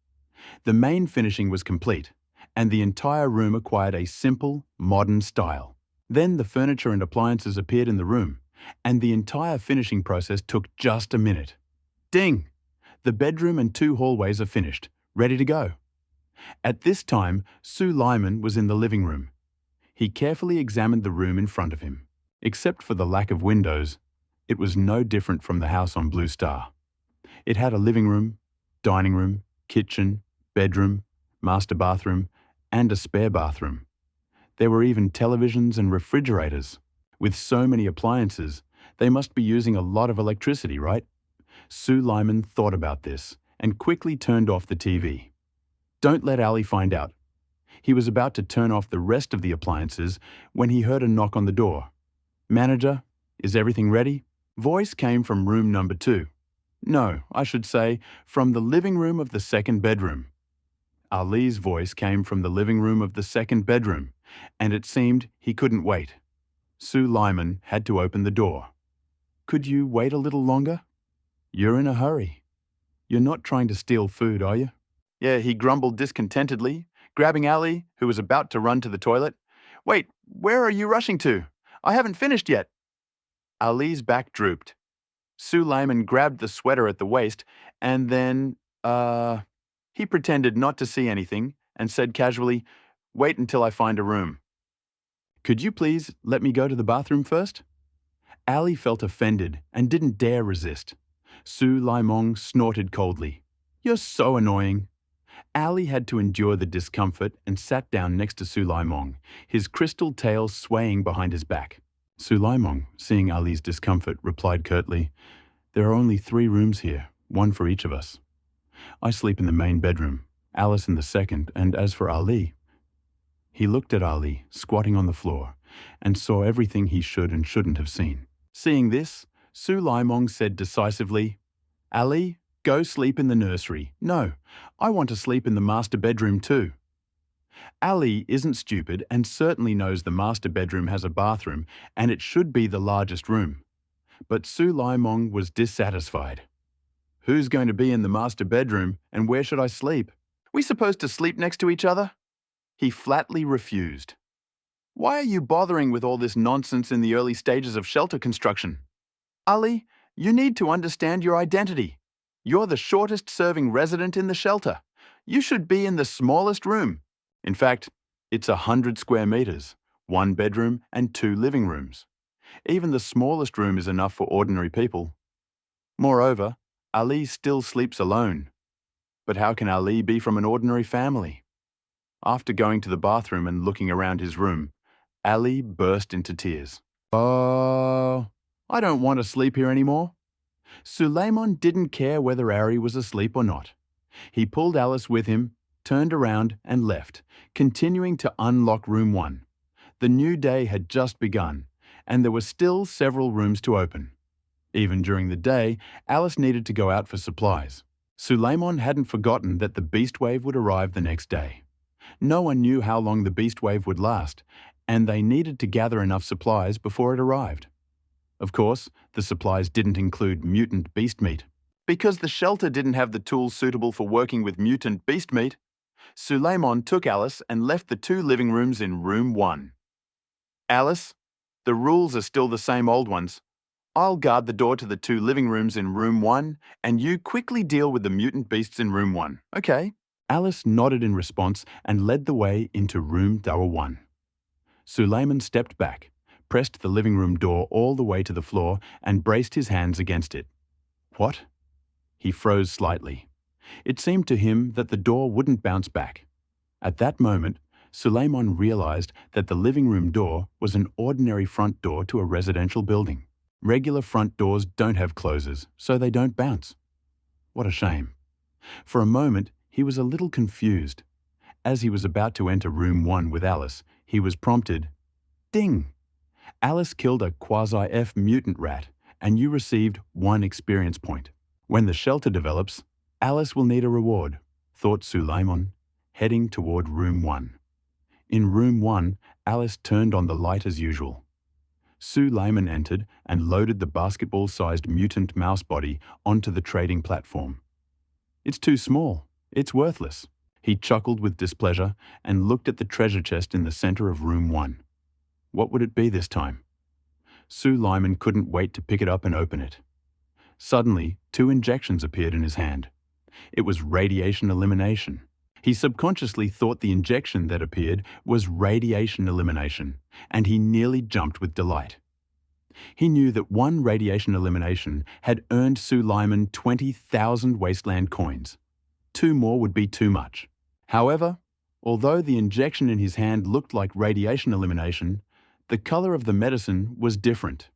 Speaker 1: The main finishing was complete, and the entire room acquired a simple, modern style. Then the furniture and appliances appeared in the room, and the entire finishing process took just a minute. Ding! The bedroom and 2 hallways are finished, ready to go. At this time, Suleiman was in the living room. He carefully examined the room in front of him. Except for the lack of windows, it was no different from the house on Blue Star. It had a living room, dining room, kitchen, bedroom, master bathroom, and a spare bathroom. There were even televisions and refrigerators. With so many appliances, they must be using a lot of electricity, right? Suleiman thought about this and quickly turned off the TV. Don't let Ali find out. He was about to turn off the rest of the appliances when he heard a knock on the door. "Manager, is everything ready?" Voice came from room number 2. No, I should say, from the living room of the second bedroom. Ali's voice came from the living room of the second bedroom, and it seemed he couldn't wait. Suleiman had to open the door. "Could you wait a little longer? You're in a hurry. You're not trying to steal food, are you?" "Yeah," he grumbled discontentedly, grabbing Ali, who was about to run to the toilet. "Wait, where are you rushing to? I haven't finished yet." Ali's back drooped. Suleiman grabbed the sweater at the waist and then, he pretended not to see anything and said casually, "Wait until I find a room." "Could you please let me go to the bathroom first?" Ali felt offended and didn't dare resist. Suleiman snorted coldly. "You're so annoying." Ali had to endure the discomfort and sat down next to Suleiman, his crystal tail swaying behind his back. Suleiman, seeing Ali's discomfort, replied curtly, "There are only 3 rooms here, 1 for each of us. I sleep in the main bedroom, Alice in the second, and as for Ali..." He looked at Ali, squatting on the floor, and saw everything he should and shouldn't have seen. Seeing this, Suleiman said decisively, "Ali, go sleep in the nursery. No, I want to sleep in the master bedroom too." Ali isn't stupid and certainly knows the master bedroom has a bathroom and it should be the largest room. But Suleiman was dissatisfied. "Who's going to be in the master bedroom and where should I sleep? We supposed to sleep next to each other?" He flatly refused. "Why are you bothering with all this nonsense in the early stages of shelter construction? Ali, you need to understand your identity. You're the shortest-serving resident in the shelter. You should be in the smallest room. In fact, it's 100 square meters, 1 bedroom and 2 living rooms. Even the smallest room is enough for ordinary people. Moreover, Ali still sleeps alone. But how can Ali be from an ordinary family?" After going to the bathroom and looking around his room, Ali burst into tears. "Oh, I don't want to sleep here anymore." Suleiman didn't care whether Ari was asleep or not. He pulled Alice with him, turned around and left, continuing to unlock room 1. The new day had just begun, and there were still several rooms to open. Even during the day, Alice needed to go out for supplies. Suleiman hadn't forgotten that the beast wave would arrive the next day. No one knew how long the beast wave would last, and they needed to gather enough supplies before it arrived. Of course, the supplies didn't include mutant beast meat. Because the shelter didn't have the tools suitable for working with mutant beast meat, Suleiman took Alice and left the 2 living rooms in room 1. "Alice, the rules are still the same old ones. I'll guard the door to the 2 living rooms in room 1, and you quickly deal with the mutant beasts in room 1, okay?" Alice nodded in response and led the way into room number 1. Suleiman stepped back, pressed the living room door all the way to the floor and braced his hands against it. What? He froze slightly. It seemed to him that the door wouldn't bounce back. At that moment, Suleiman realized that the living room door was an ordinary front door to a residential building. Regular front doors don't have closers, so they don't bounce. What a shame. For a moment, he was a little confused. As he was about to enter room 1 with Alice, he was prompted, "Ding! Alice killed a quasi-F mutant rat, and you received 1 experience point. When the shelter develops, Alice will need a reward," thought Suleiman, heading toward room 1. In room 1, Alice turned on the light as usual. Suleiman entered and loaded the basketball-sized mutant mouse body onto the trading platform. "It's too small. It's worthless." He chuckled with displeasure and looked at the treasure chest in the center of room 1. What would it be this time? Suleiman couldn't wait to pick it up and open it. Suddenly, 2 injections appeared in his hand. It was radiation elimination. He subconsciously thought the injection that appeared was radiation elimination, and he nearly jumped with delight. He knew that 1 radiation elimination had earned Suleiman 20,000 wasteland coins. 2 more would be too much. However, although the injection in his hand looked like radiation elimination, the color of the medicine was different.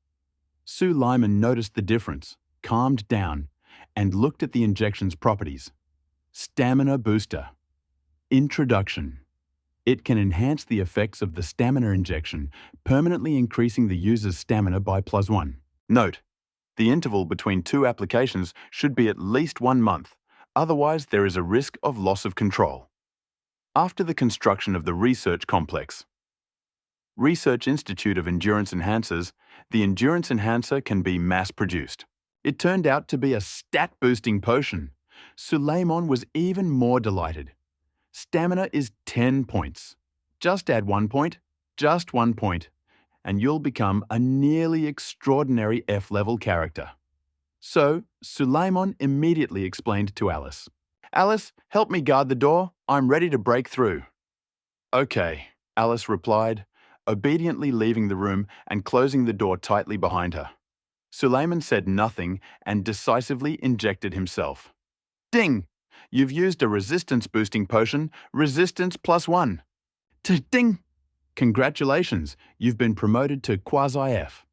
Speaker 1: Suleiman noticed the difference, calmed down, and looked at the injection's properties. Stamina booster. Introduction. It can enhance the effects of the stamina injection, permanently increasing the user's stamina by +1. Note: the interval between 2 applications should be at least 1 month, otherwise there is a risk of loss of control. After the construction of the research complex. Research Institute of Endurance Enhancers, the Endurance Enhancer can be mass-produced. It turned out to be a stat-boosting potion. Suleiman was even more delighted. Stamina is 10 points. Just add 1 point, just 1 point, and you'll become a nearly extraordinary F-level character. So, Suleiman immediately explained to Alice, "Alice, help me guard the door. I'm ready to break through." "Okay," Alice replied, obediently leaving the room and closing the door tightly behind her. Suleiman said nothing and decisively injected himself. "Ding! You've used a resistance-boosting potion, resistance +1. Ding! Congratulations, you've been promoted to quasi-F."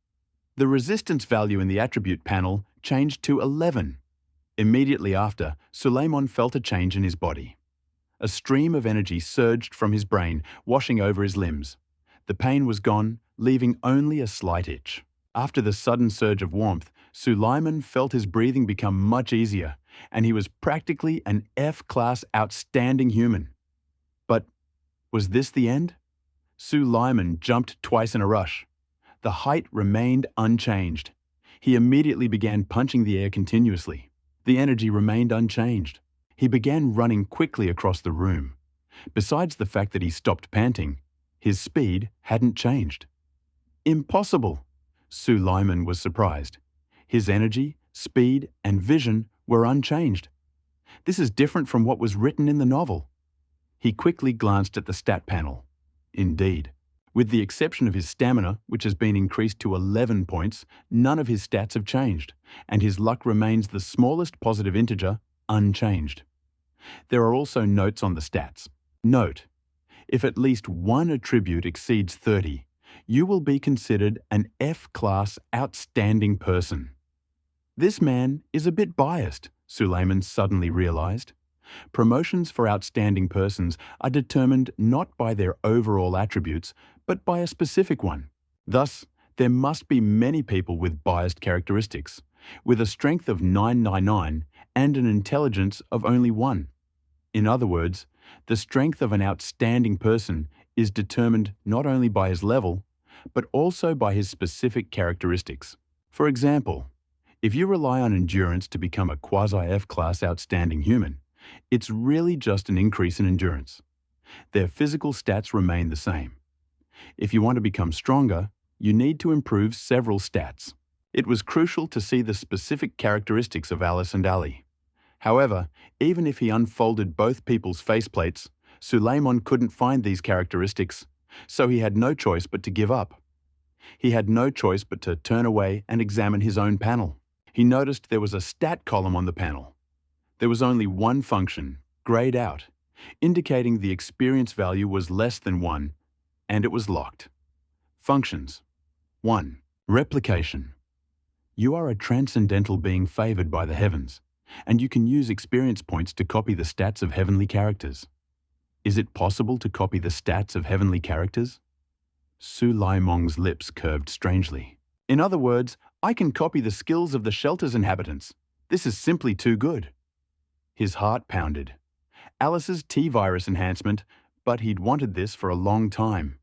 Speaker 1: The resistance value in the attribute panel changed to 11. Immediately after, Suleiman felt a change in his body. A stream of energy surged from his brain, washing over his limbs. The pain was gone, leaving only a slight itch. After the sudden surge of warmth, Suleiman felt his breathing become much easier, and he was practically an F-class outstanding human. But was this the end? Suleiman jumped twice in a rush. The height remained unchanged. He immediately began punching the air continuously. The energy remained unchanged. He began running quickly across the room. Besides the fact that he stopped panting, his speed hadn't changed. Impossible! Suleiman was surprised. His energy, speed, and vision were unchanged. This is different from what was written in the novel. He quickly glanced at the stat panel. Indeed, with the exception of his stamina, which has been increased to 11 points, none of his stats have changed, and his luck remains the smallest positive integer, unchanged. There are also notes on the stats. Note: if at least 1 attribute exceeds 30, you will be considered an F-class outstanding person. This man is a bit biased, Suleiman suddenly realized. Promotions for outstanding persons are determined not by their overall attributes, but by a specific one. Thus, there must be many people with biased characteristics, with a strength of 999 and an intelligence of only 1. In other words, the strength of an outstanding person is determined not only by his level, but also by his specific characteristics. For example, if you rely on endurance to become a quasi-F class outstanding human, it's really just an increase in endurance. Their physical stats remain the same. If you want to become stronger, you need to improve several stats. It was crucial to see the specific characteristics of Alice and Ali. However, even if he unfolded both people's faceplates, Suleiman couldn't find these characteristics, so he had no choice but to give up. He had no choice but to turn away and examine his own panel. He noticed there was a stat column on the panel. There was only one function, grayed out, indicating the experience value was less than 1, and it was locked. Functions. 1. Replication. You are a transcendental being favored by the heavens, and you can use experience points to copy the stats of heavenly characters. Is it possible to copy the stats of heavenly characters? Su Laimong's lips curved strangely. In other words, I can copy the skills of the shelter's inhabitants. This is simply too good. His heart pounded. Alice's T-virus enhancement, but he'd wanted this for a long time.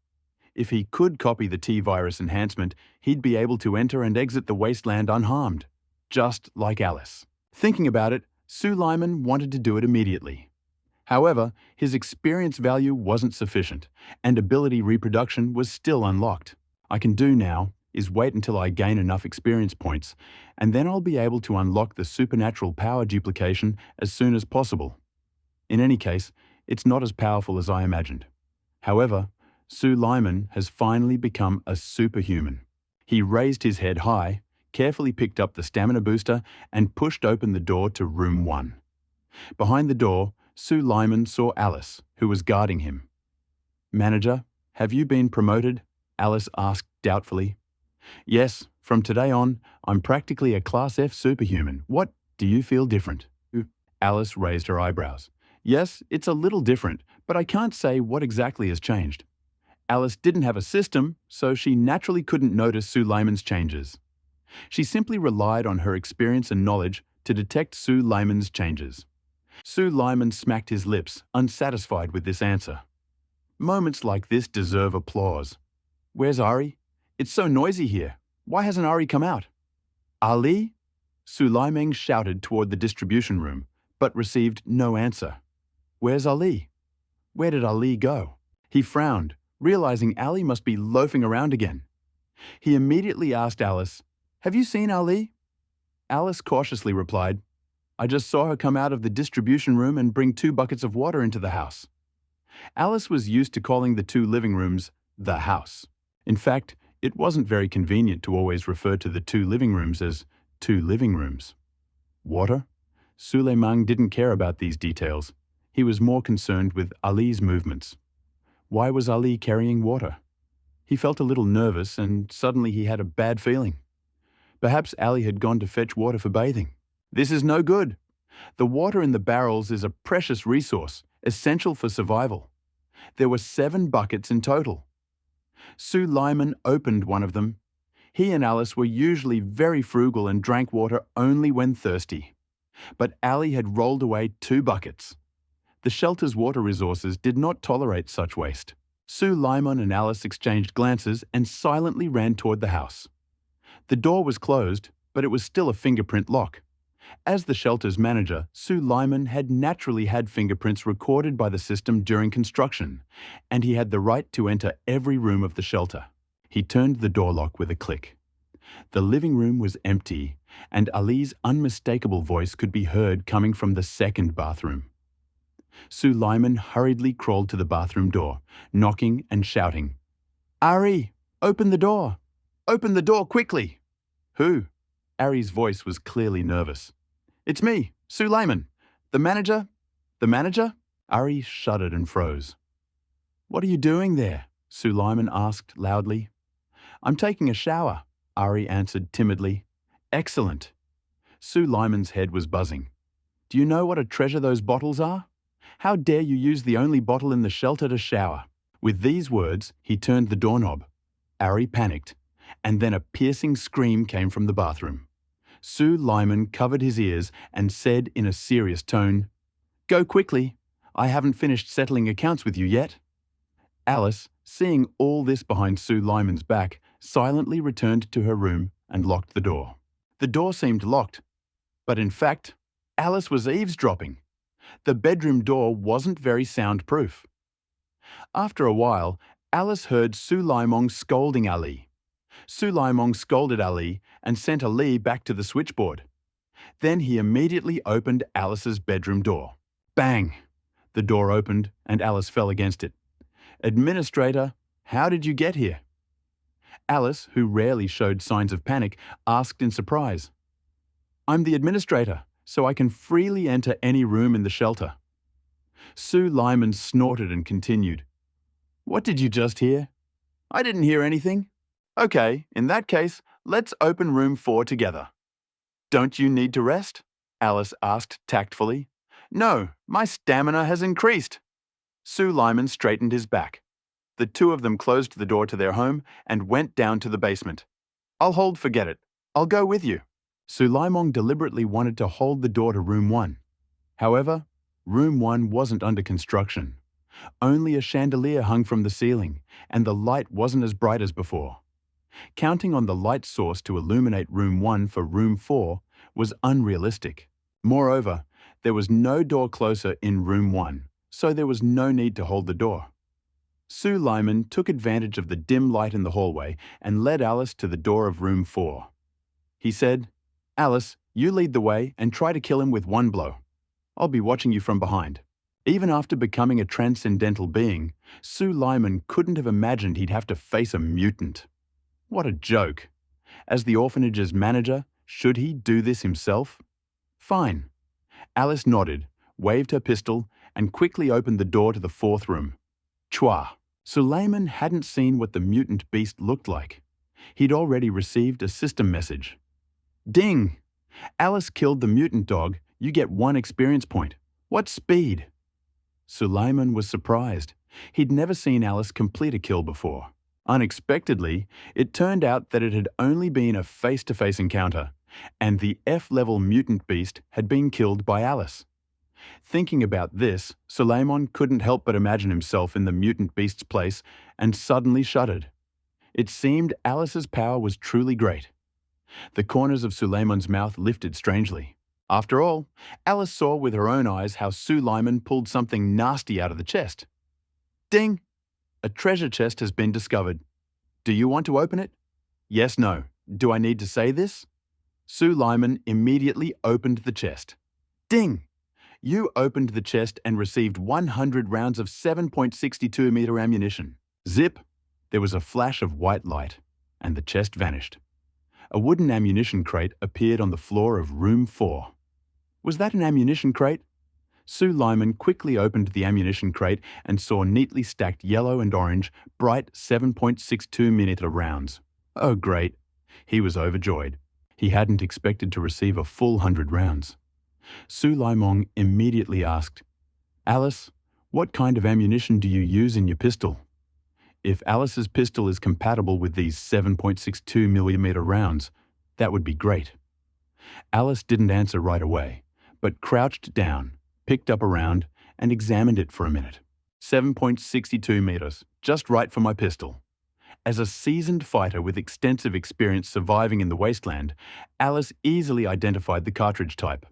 Speaker 1: If he could copy the T-virus enhancement, he'd be able to enter and exit the wasteland unharmed, just like Alice. Thinking about it, Su Laimong wanted to do it immediately. However, his experience value wasn't sufficient, and ability reproduction was still unlocked. I can do now is wait until I gain enough experience points, and then I'll be able to unlock the supernatural power duplication as soon as possible. In any case, it's not as powerful as I imagined. However, Su Laimong has finally become a superhuman. He raised his head high, carefully picked up the stamina booster, and pushed open the door to room 1. Behind the door, Su Laimong saw Alice, who was guarding him. "Manager, have you been promoted?" Alice asked doubtfully. "Yes, from today on, I'm practically a Class F superhuman. What, do you feel different?" Alice raised her eyebrows. "Yes, it's a little different, but I can't say what exactly has changed." Alice didn't have a system, so she naturally couldn't notice Su Laimong's changes. She simply relied on her experience and knowledge to detect Su Laimong's changes. Su Laimong smacked his lips, unsatisfied with this answer. Moments like this deserve applause. "Where's Ari? It's so noisy here. Why hasn't Ari come out?" "Ali?" Su Laimong shouted toward the distribution room, but received no answer. "Where's Ali? Where did Ali go?" He frowned, realizing Ali must be loafing around again. He immediately asked Alice, "Have you seen Ali?" Alice cautiously replied, "I just saw her come out of the distribution room and bring 2 buckets of water into the house." Alice was used to calling the 2 living rooms the house. In fact, it wasn't very convenient to always refer to the 2 living rooms as 2 living rooms. Water? Su Laimong didn't care about these details. He was more concerned with Ali's movements. Why was Ali carrying water? He felt a little nervous and suddenly he had a bad feeling. Perhaps Ali had gone to fetch water for bathing. This is no good. The water in the barrels is a precious resource, essential for survival. There were 7 buckets in total. Su Laimong opened one of them. He and Alice were usually very frugal and drank water only when thirsty. But Ali had rolled away 2 buckets. The shelter's water resources did not tolerate such waste. Su Laimong and Alice exchanged glances and silently ran toward the house. The door was closed, but it was still a fingerprint lock. As the shelter's manager, Su Laimong had naturally had fingerprints recorded by the system during construction, and he had the right to enter every room of the shelter. He turned the door lock with a click. The living room was empty, and Ali's unmistakable voice could be heard coming from the second bathroom. Su Laimong hurriedly crawled to the bathroom door, knocking and shouting, "Ari, open the door! Open the door quickly!" "Who?" Ari's voice was clearly nervous. "It's me, Su Laimong. The manager? The manager?" Ari shuddered and froze. "What are you doing there?" Su Laimong asked loudly. "I'm taking a shower," Ari answered timidly. "Excellent." Su Laimong's head was buzzing. "Do you know what a treasure those bottles are? How dare you use the only bottle in the shelter to shower?" With these words, he turned the doorknob. Ari panicked, and then a piercing scream came from the bathroom. Su Laimong covered his ears and said in a serious tone, "Go quickly. I haven't finished settling accounts with you yet." Alice, seeing all this behind Su Laimong's back, silently returned to her room and locked the door. The door seemed locked, but in fact, Alice was eavesdropping. The bedroom door wasn't very soundproof. After a while, Alice heard Su Laimong scolding Ali. Su Laimong scolded Ali and sent Ali back to the switchboard. Then he immediately opened Alice's bedroom door. Bang! The door opened and Alice fell against it. "Administrator, how did you get here?" Alice, who rarely showed signs of panic, asked in surprise. "I'm the administrator. so I can freely enter any room in the shelter. Sue Lyman snorted and continued. What did you just hear? I didn't hear anything. Okay, in that case, let's open room 4 together. Don't you need to rest? Alice asked tactfully. No, my stamina has increased. Sue Lyman straightened his back. The two of them closed the door to their home and went down to the basement. I'll hold, forget it. I'll go with you. Sulaimon deliberately wanted to hold the door to room 1. However, room 1 wasn't under construction. Only a chandelier hung from the ceiling, and the light wasn't as bright as before. Counting on the light source to illuminate room 1 for room 4 was unrealistic. Moreover, there was no door closer in room 1, so there was no need to hold the door. Sue Lyman took advantage of the dim light in the hallway and led Alice to the door of room 4. He said, Alice, you lead the way and try to kill him with one blow. I'll be watching you from behind. Even after becoming a transcendental being, Sue Lyman couldn't have imagined he'd have to face a mutant. What a joke. As the orphanage's manager, should he do this himself? Fine. Alice nodded, waved her pistol, and quickly opened the door to the 4th room. Chua. Suleiman hadn't seen what the mutant beast looked like. He'd already received a system message. Ding! Alice killed the mutant dog. You get 1 experience point. What speed? Suleiman was surprised. He'd never seen Alice complete a kill before. Unexpectedly, it turned out that it had only been a face-to-face encounter, and the F-level mutant beast had been killed by Alice. Thinking about this, Suleiman couldn't help but imagine himself in the mutant beast's place and suddenly shuddered. It seemed Alice's power was truly great. The corners of Suleiman's mouth lifted strangely. After all, Alice saw with her own eyes how Suleiman pulled something nasty out of the chest. Ding! A treasure chest has been discovered. Do you want to open it? Yes, no. Do I need to say this? Suleiman immediately opened the chest. Ding! You opened the chest and received 100 rounds of 7.62mm ammunition. Zip! There was a flash of white light, and the chest vanished. A wooden ammunition crate appeared on the floor of room 4. Was that an ammunition crate? Sue Lyman quickly opened the ammunition crate and saw neatly stacked yellow and orange, bright 7.62mm rounds. Oh, great. He was overjoyed. He hadn't expected to receive a full 100 rounds. Sue Lyman immediately asked, Alice, what kind of ammunition do you use in your pistol? If Alice's pistol is compatible with these 7.62mm rounds, that would be great. Alice didn't answer right away, but crouched down, picked up a round, and examined it for a minute. 7.62 meters, just right for my pistol. As a seasoned fighter with extensive experience surviving in the wasteland, Alice easily identified the cartridge type.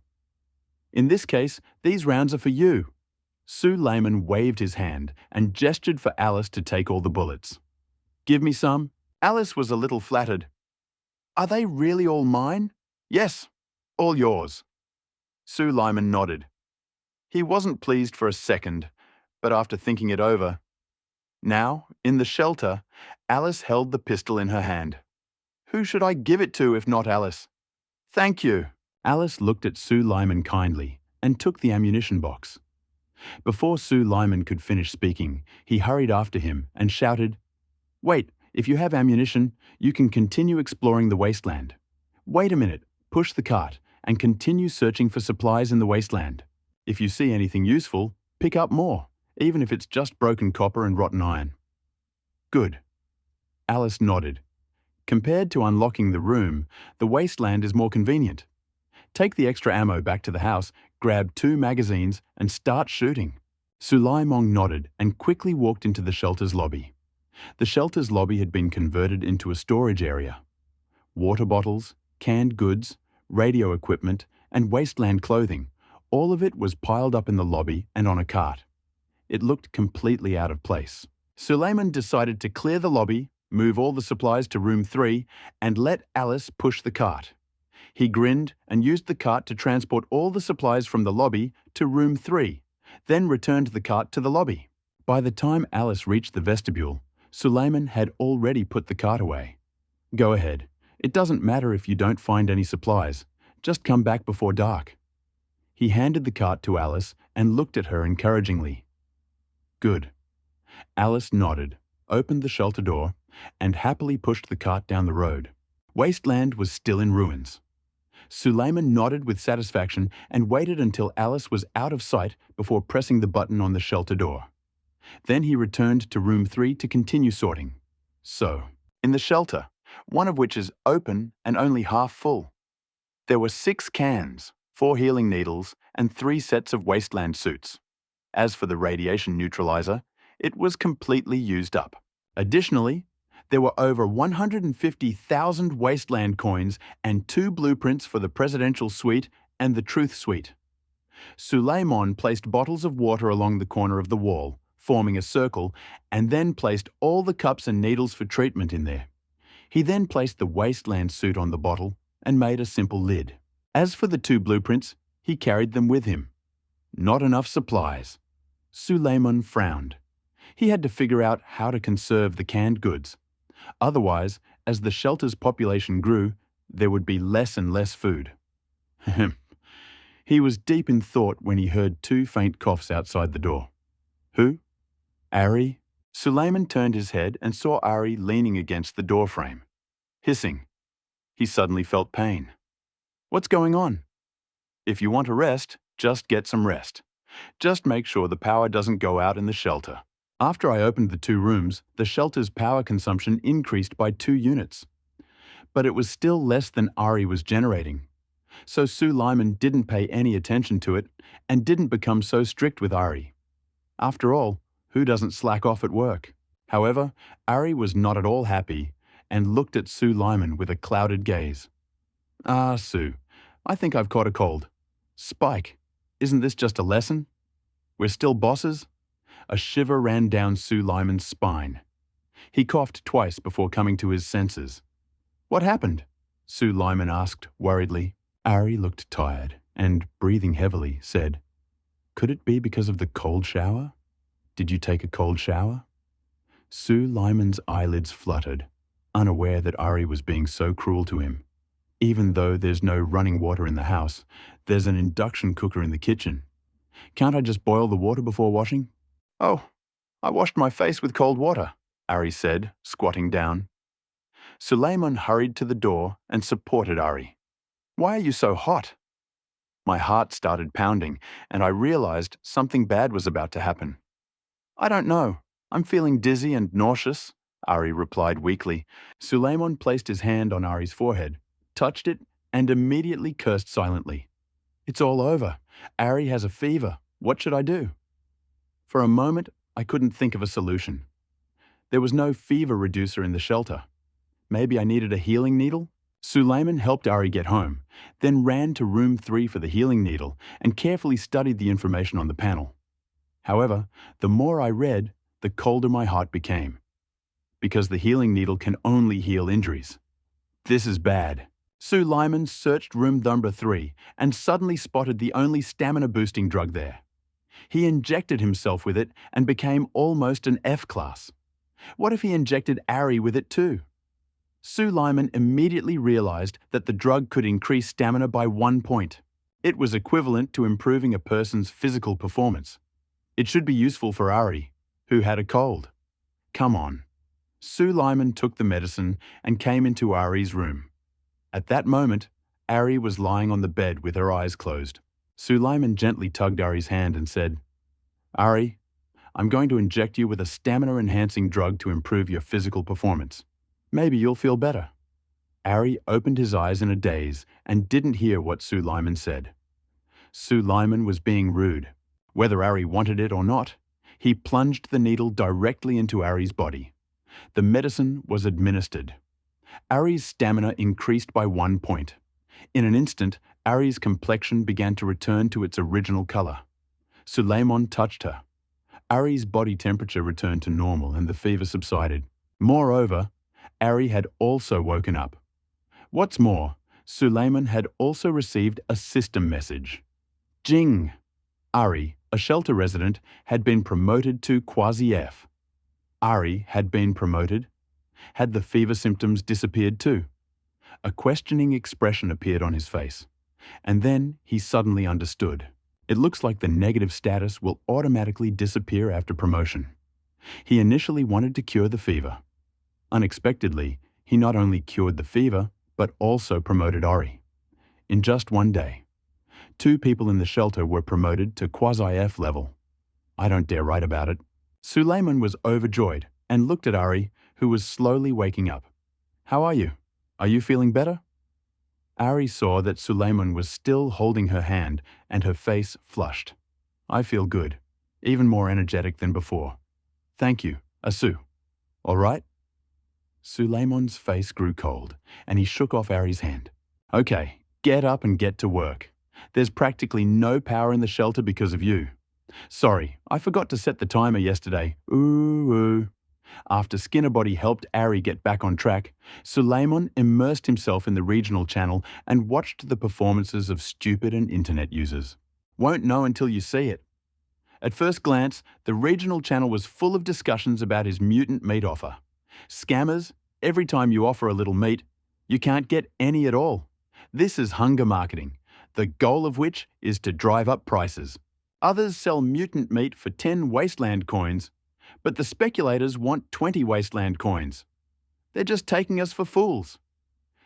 Speaker 1: In this case, these rounds are for you. Sue Lyman waved his hand and gestured for Alice to take all the bullets. Give me some. Alice was a little flattered. Are they really all mine? Yes, all yours. Sue Lyman nodded. He wasn't pleased for a second, but after thinking it over. Now, in the shelter, Alice held the pistol in her hand. Who should I give it to if not Alice? Thank you. Alice looked at Sue Lyman kindly and took the ammunition box. Before Sue Lyman could finish speaking, he hurried after him and shouted, Wait, if you have ammunition, you can continue exploring the wasteland. Wait a minute, push the cart, and continue searching for supplies in the wasteland. If you see anything useful, pick up more, even if it's just broken copper and rotten iron. Good. Alice nodded. Compared to unlocking the room, the wasteland is more convenient. Take the extra ammo back to the house, grab 2 magazines, and start shooting. Sulaimong nodded and quickly walked into the shelter's lobby. The shelter's lobby had been converted into a storage area. Water bottles, canned goods, radio equipment, and wasteland clothing, all of it was piled up in the lobby and on a cart. It looked completely out of place. Suleiman decided to clear the lobby, move all the supplies to room 3, and let Alice push the cart. He grinned and used the cart to transport all the supplies from the lobby to room 3, then returned the cart to the lobby. By the time Alice reached the vestibule, Suleiman had already put the cart away. Go ahead. It doesn't matter if you don't find any supplies. Just come back before dark. He handed the cart to Alice and looked at her encouragingly. Good. Alice nodded, opened the shelter door, and happily pushed the cart down the road. Wasteland was still in ruins. Suleiman nodded with satisfaction and waited until Alice was out of sight before pressing the button on the shelter door. Then he returned to room 3 to continue sorting. So, in the shelter, one of which is open and only half full, there were 6 cans, 4 healing needles, and 3 sets of wasteland suits. As for the radiation neutralizer, it was completely used up. Additionally, there were over 150,000 wasteland coins and 2 blueprints for the presidential suite and the truth suite. Suleiman placed bottles of water along the corner of the wall, forming a circle, and then placed all the cups and needles for treatment in there. He then placed the wasteland suit on the bottle and made a simple lid. As for the 2 blueprints, he carried them with him. Not enough supplies. Suleiman frowned. He had to figure out how to conserve the canned goods. Otherwise, as the shelter's population grew, there would be less and less food. He was deep in thought when he heard 2 faint coughs outside the door. Who? Ari? Suleiman turned his head and saw Ari leaning against the doorframe, hissing. He suddenly felt pain. What's going on? If you want a rest, just get some rest. Just make sure the power doesn't go out in the shelter. After I opened the 2 rooms, the shelter's power consumption increased by 2 units. But it was still less than Ari was generating. So Suleiman didn't pay any attention to it and didn't become so strict with Ari. After all, who doesn't slack off at work? However, Ari was not at all happy and looked at Suleiman with a clouded gaze. Ah, Sue, I think I've caught a cold. Spike, isn't this just a lesson? We're still bosses? A shiver ran down Suleiman's spine. He coughed twice before coming to his senses. What happened? Suleiman asked worriedly. Ari looked tired and, breathing heavily, said, Could it be because of the cold shower? Did you take a cold shower? Suleiman's eyelids fluttered, unaware that Ari was being so cruel to him. Even though there's no running water in the house, there's an induction cooker in the kitchen. Can't I just boil the water before washing? Oh, I washed my face with cold water, Ari said, squatting down. Suleiman hurried to the door and supported Ari. Why are you so hot? My heart started pounding, and I realized something bad was about to happen. I don't know. I'm feeling dizzy and nauseous, Ari replied weakly. Suleiman placed his hand on Ari's forehead, touched it, and immediately cursed silently. It's all over. Ari has a fever. What should I do? For a moment, I couldn't think of a solution. There was no fever reducer in the shelter. Maybe I needed a healing needle? Suleiman helped Ari get home, then ran to room 3 for the healing needle and carefully studied the information on the panel. However, the more I read, the colder my heart became. Because the healing needle can only heal injuries. This is bad. Suleiman searched room number 3 and suddenly spotted the only stamina-boosting drug there. He injected himself with it and became almost an F-class. What if he injected Ari with it too? Suleiman immediately realized that the drug could increase stamina by 1 point. It was equivalent to improving a person's physical performance. It should be useful for Ari, who had a cold. Come on. Suleiman took the medicine and came into Ari's room. At that moment, Ari was lying on the bed with her eyes closed. Suleiman gently tugged Ari's hand and said, Ari, I'm going to inject you with a stamina-enhancing drug to improve your physical performance. Maybe you'll feel better. Ari opened his eyes in a daze and didn't hear what Suleiman said. Suleiman was being rude. Whether Ari wanted it or not, he plunged the needle directly into Ari's body. The medicine was administered. Ari's stamina increased by 1 point. In an instant, Ari's complexion began to return to its original color. Suleiman touched her. Ari's body temperature returned to normal and the fever subsided. Moreover, Ari had also woken up. What's more, Suleiman had also received a system message. Jing! Ari, a shelter resident, had been promoted to Quasi-F. Ari had been promoted. Had the fever symptoms disappeared too? A questioning expression appeared on his face. And then he suddenly understood. It looks like the negative status will automatically disappear after promotion. He initially wanted to cure the fever. Unexpectedly, he not only cured the fever, but also promoted Ori. In just one day, 2 people in the shelter were promoted to quasi-F level. I don't dare write about it. Suleiman was overjoyed and looked at Ari, who was slowly waking up. How are you? Are you feeling better? Ari saw that Suleiman was still holding her hand and her face flushed. I feel good, even more energetic than before. Thank you, Asu. All right? Suleiman's face grew cold and he shook off Ari's hand. Okay, get up and get to work. There's practically no power in the shelter because of you. Sorry, I forgot to set the timer yesterday. Ooh. After Skinnerbody helped Ari get back on track, Suleiman immersed himself in the regional channel and watched the performances of stupid and internet users. Won't know until you see it. At first glance, the regional channel was full of discussions about his mutant meat offer. Scammers, every time you offer a little meat, you can't get any at all. This is hunger marketing, the goal of which is to drive up prices. Others sell mutant meat for 10 wasteland coins, but the speculators want 20 wasteland coins. They're just taking us for fools.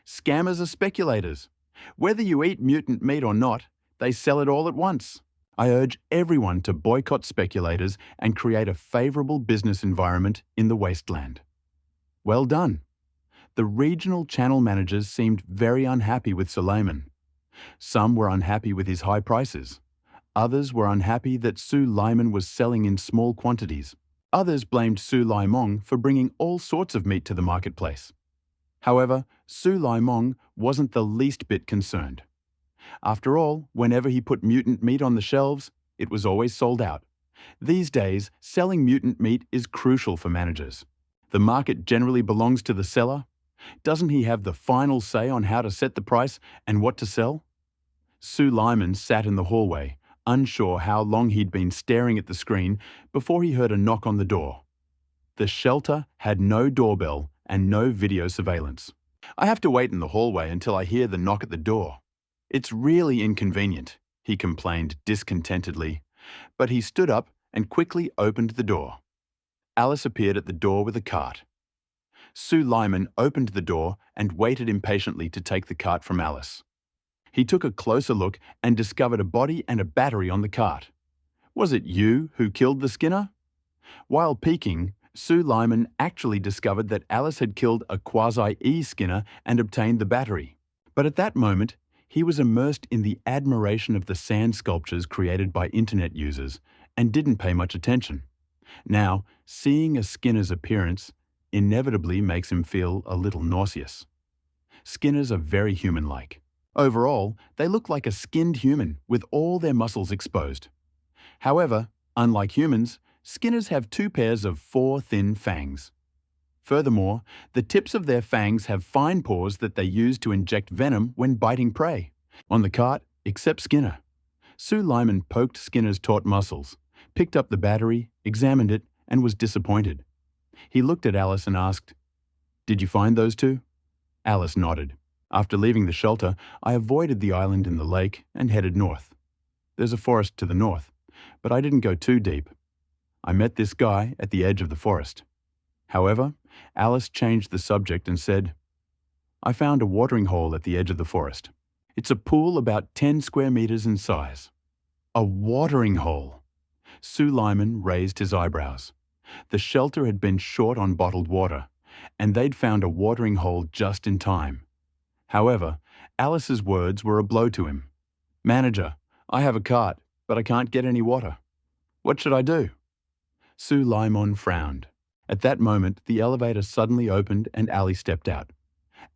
Speaker 1: Scammers are speculators. Whether you eat mutant meat or not, they sell it all at once. I urge everyone to boycott speculators and create a favorable business environment in the wasteland. Well done. The regional channel managers seemed very unhappy with Suleiman. Some were unhappy with his high prices. Others were unhappy that Suleiman was selling in small quantities. Others blamed Suleiman for bringing all sorts of meat to the marketplace. However, Suleiman wasn't the least bit concerned. After all, whenever he put mutant meat on the shelves, it was always sold out. These days, selling mutant meat is crucial for managers. The market generally belongs to the seller. Doesn't he have the final say on how to set the price and what to sell? Suleiman sat in the hallway, unsure how long he'd been staring at the screen before he heard a knock on the door. The shelter had no doorbell and no video surveillance. I have to wait in the hallway until I hear the knock at the door. It's really inconvenient, he complained discontentedly, but he stood up and quickly opened the door. Alice appeared at the door with a cart. Suleiman opened the door and waited impatiently to take the cart from Alice. He took a closer look and discovered a body and a battery on the cart. Was it you who killed the Skinner? While peeking, Suleiman actually discovered that Alice had killed a quasi-E Skinner and obtained the battery. But at that moment, he was immersed in the admiration of the sand sculptures created by internet users and didn't pay much attention. Now, seeing a Skinner's appearance inevitably makes him feel a little nauseous. Skinners are very human-like. Overall, they look like a skinned human with all their muscles exposed. However, unlike humans, Skinners have 2 pairs of 4 thin fangs. Furthermore, the tips of their fangs have fine paws that they use to inject venom when biting prey. On the cart, except Skinner. Suleiman poked Skinner's taut muscles, picked up the battery, examined it, and was disappointed. He looked at Alice and asked, "Did you find those 2?" Alice nodded. After leaving the shelter, I avoided the island in the lake and headed north. There's a forest to the north, but I didn't go too deep. I met this guy at the edge of the forest. However, Alice changed the subject and said, I found a watering hole at the edge of the forest. It's a pool about 10 square meters in size. A watering hole! Suleiman raised his eyebrows. The shelter had been short on bottled water, and they'd found a watering hole just in time. However, Alice's words were a blow to him. Manager, I have a cart, but I can't get any water. What should I do? Suleiman frowned. At that moment, the elevator suddenly opened and Ali stepped out.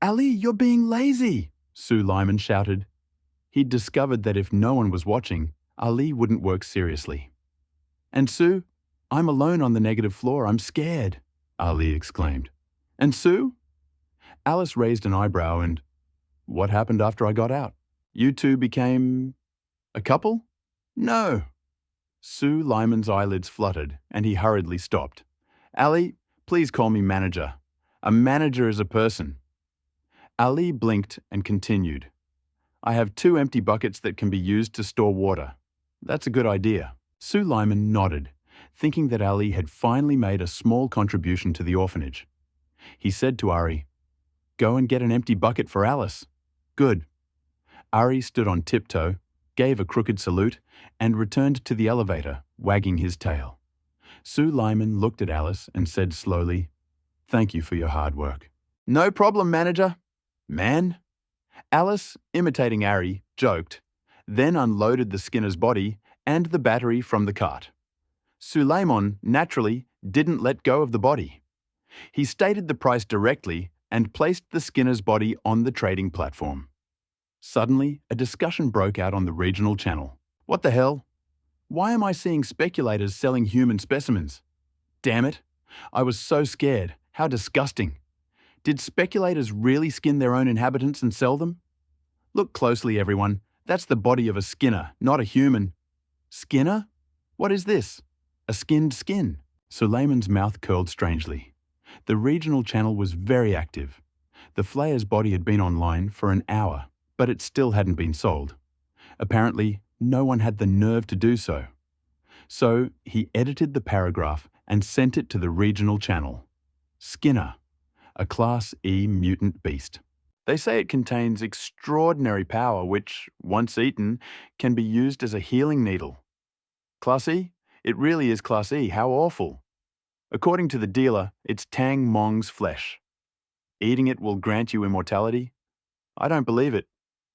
Speaker 1: Ali, you're being lazy, Suleiman shouted. He'd discovered that if no one was watching, Ali wouldn't work seriously. And Sue, I'm alone on the negative floor. I'm scared, Ali exclaimed. And Sue? Alice raised an eyebrow and, what happened after I got out? You two became a couple? No. Suleiman's eyelids fluttered and he hurriedly stopped. Ali, please call me manager. A manager is a person. Ali blinked and continued. I have 2 empty buckets that can be used to store water. That's a good idea. Sue Lyman nodded, thinking that Ali had finally made a small contribution to the orphanage. He said to Ari, "Go and get an empty bucket for Alice." "Good." Ari stood on tiptoe, gave a crooked salute, and returned to the elevator, wagging his tail. Sue Lyman looked at Alice and said slowly, "Thank you for your hard work." "No problem, manager." "Man?" Alice, imitating Ari, joked, then unloaded the Skinner's body and the battery from the cart. Suleiman, naturally, didn't let go of the body. He stated the price directly and placed the Skinner's body on the trading platform. Suddenly, a discussion broke out on the regional channel. "What the hell? Why am I seeing speculators selling human specimens? Damn it! I was so scared. How disgusting. Did speculators really skin their own inhabitants and sell them? Look closely, everyone. That's the body of a Skinner, not a human." "Skinner? What is this? A skinned skin?" Suleiman's mouth curled strangely. The regional channel was very active. The flayer's body had been online for an hour, but it still hadn't been sold. Apparently, no one had the nerve to do so. So he edited the paragraph and sent it to the regional channel. "Skinner, a Class E mutant beast. They say it contains extraordinary power which, once eaten, can be used as a healing needle. Class E? It really is Class E. How awful. According to the dealer, it's Tang Mong's flesh. Eating it will grant you immortality? I don't believe it.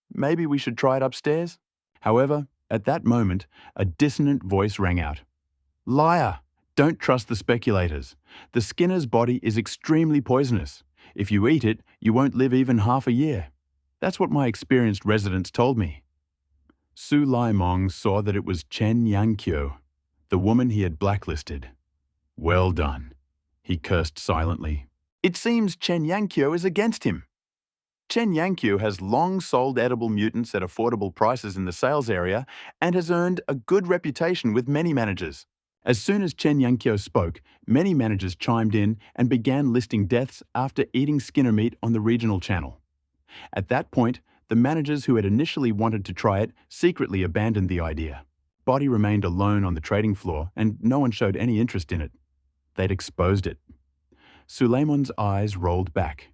Speaker 1: Maybe we should try it upstairs?" However, at that moment, a dissonant voice rang out. "Liar! Don't trust the speculators. The Skinner's body is extremely poisonous. If you eat it, you won't live even half a year. That's what my experienced residents told me." Su Lai Mong saw that it was Chen Yangqiu, the woman he had blacklisted. "Well done," he cursed silently. "It seems Chen Yangqiu is against him. Chen Yangqiu has long sold edible mutants at affordable prices in the sales area and has earned a good reputation with many managers." As soon as Chen Yangqiu spoke, many managers chimed in and began listing deaths after eating Skinner meat on the regional channel. At that point, the managers who had initially wanted to try it secretly abandoned the idea. Body remained alone on the trading floor and no one showed any interest in it. They'd exposed it. Suleiman's eyes rolled back.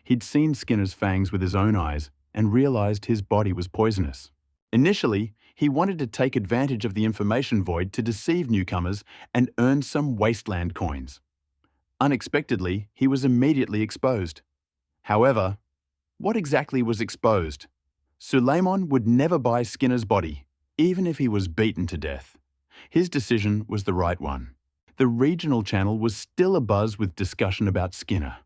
Speaker 1: He'd seen Skinner's fangs with his own eyes and realized his body was poisonous. Initially, he wanted to take advantage of the information void to deceive newcomers and earn some wasteland coins. Unexpectedly, he was immediately exposed. However, what exactly was exposed? Suleiman would never buy Skinner's body, even if he was beaten to death. His decision was the right one. The regional channel was still abuzz with discussion about Skinner.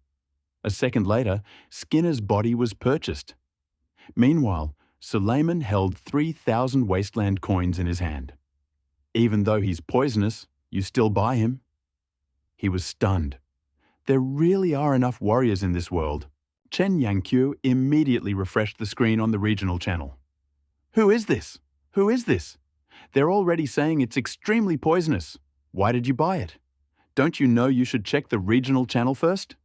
Speaker 1: A second later, Skinner's body was purchased. Meanwhile, Suleiman held 3,000 wasteland coins in his hand. "Even though he's poisonous, you still buy him?" He was stunned. There really are enough warriors in this world. Chen Yangqiu immediately refreshed the screen on the regional channel. "Who is this? Who is this? They're already saying it's extremely poisonous. Why did you buy it? Don't you know you should check the regional channel first?"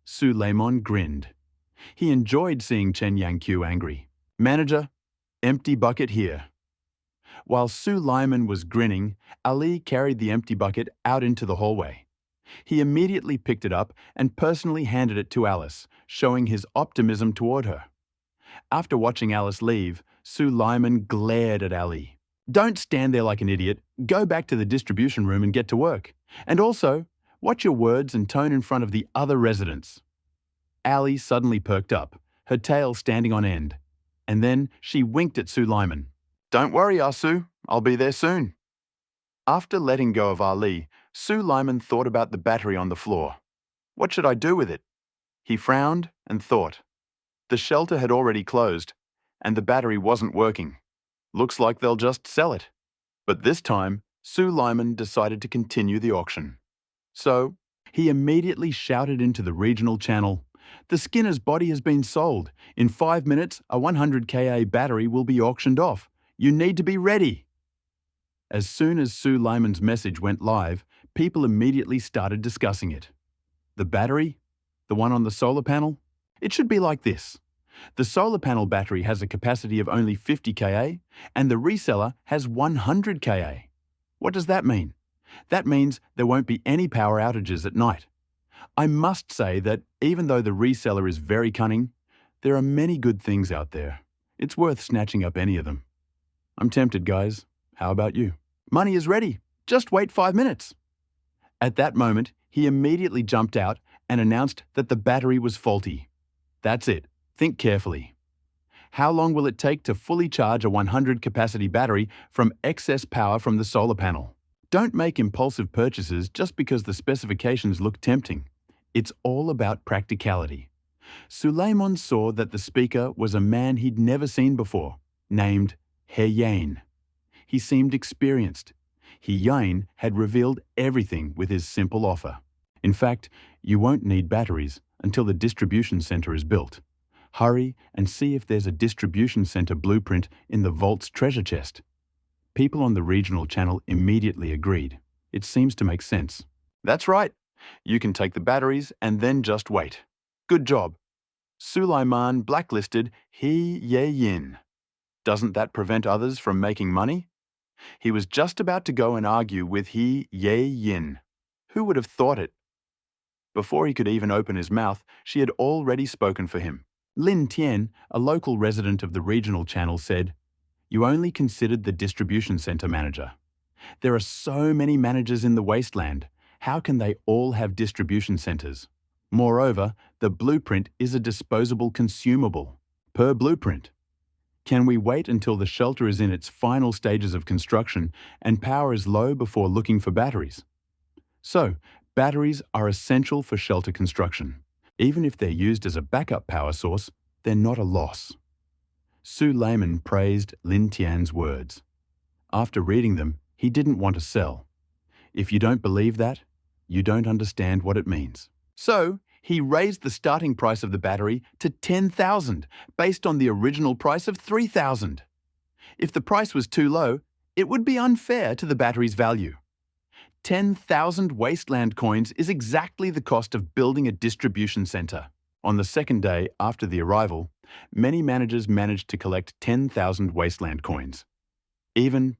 Speaker 1: Suleiman grinned. He enjoyed seeing Chen Yangqiu angry. "Manager, empty bucket here." While Su Lyman was grinning, Ali carried the empty bucket out into the hallway. He immediately picked it up and personally handed it to Alice, showing his optimism toward her. After watching Alice leave, Su Lyman glared at Ali. "Don't stand there like an idiot. Go back to the distribution room and get to work. And also, watch your words and tone in front of the other residents." Ali suddenly perked up, her tail standing on end. And then she winked at Su Lyman. "Don't worry, Asu. I'll be there soon." After letting go of Ali, Su Lyman thought about the battery on the floor. What should I do with it? He frowned and thought. The shelter had already closed, and the battery wasn't working. Looks like they'll just sell it. But this time, Su Lyman decided to continue the auction. So, he immediately shouted into the regional channel, "The Skinner's body has been sold. In 5 minutes, a 100 kA battery will be auctioned off. You need to be ready." As soon as Su Lyman's message went live, people immediately started discussing it. The battery? The one on the solar panel? It should be like this. The solar panel battery has a capacity of only 50 kA and the reseller has 100 kA. What does that mean? That means there won't be any power outages at night. I must say that even though the reseller is very cunning, there are many good things out there. It's worth snatching up any of them. I'm tempted, guys. How about you? Money is ready. Just wait 5 minutes. At that moment, he immediately jumped out and announced that the battery was faulty. That's it. Think carefully. How long will it take to fully charge a 100 capacity battery from excess power from the solar panel? Don't make impulsive purchases just because the specifications look tempting. It's all about practicality. Suleiman saw that the speaker was a man he'd never seen before, named Heyain. He seemed experienced. Heyain had revealed everything with his simple offer. In fact, you won't need batteries until the distribution center is built. Hurry and see if there's a distribution center blueprint in the vault's treasure chest. People on the regional channel immediately agreed. It seems to make sense. That's right. You can take the batteries and then just wait. Good job. Suleiman blacklisted Heyain. Doesn't that prevent others from making money? He was just about to go and argue with Heyain. Who would have thought it? Before he could even open his mouth, she had already spoken for him. Lin Tian, a local resident of the regional channel, said, "You only considered the distribution center manager. There are so many managers in the wasteland. How can they all have distribution centers? Moreover, the blueprint is a disposable consumable. Per blueprint. Can we wait until the shelter is in its final stages of construction and power is low before looking for batteries?" So, batteries are essential for shelter construction. Even if they're used as a backup power source, they're not a loss. Suleiman praised Lin Tian's words. After reading them, he didn't want to sell. If you don't believe that, you don't understand what it means. So, he raised the starting price of the battery to 10,000, based on the original price of 3,000. If the price was too low, it would be unfair to the battery's value. 10,000 wasteland coins is exactly the cost of building a distribution center. On the second day after the arrival, many managers managed to collect 10,000 wasteland coins. Even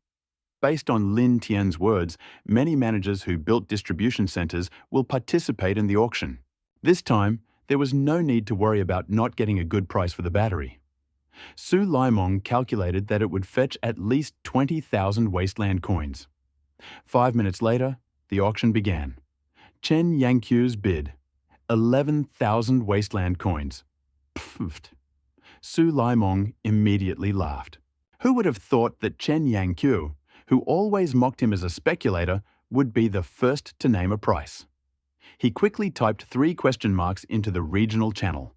Speaker 1: based on Lin Tian's words, many managers who built distribution centers will participate in the auction. This time, there was no need to worry about not getting a good price for the battery. Su Laimong calculated that it would fetch at least 20,000 wasteland coins. 5 minutes later, the auction began. Chen Yangqiu's bid, 11,000 wasteland coins. Pfft. Su Laimong immediately laughed. Who would have thought that Chen Yangqiu, who always mocked him as a speculator, would be the first to name a price? He quickly typed 3 question marks into the regional channel.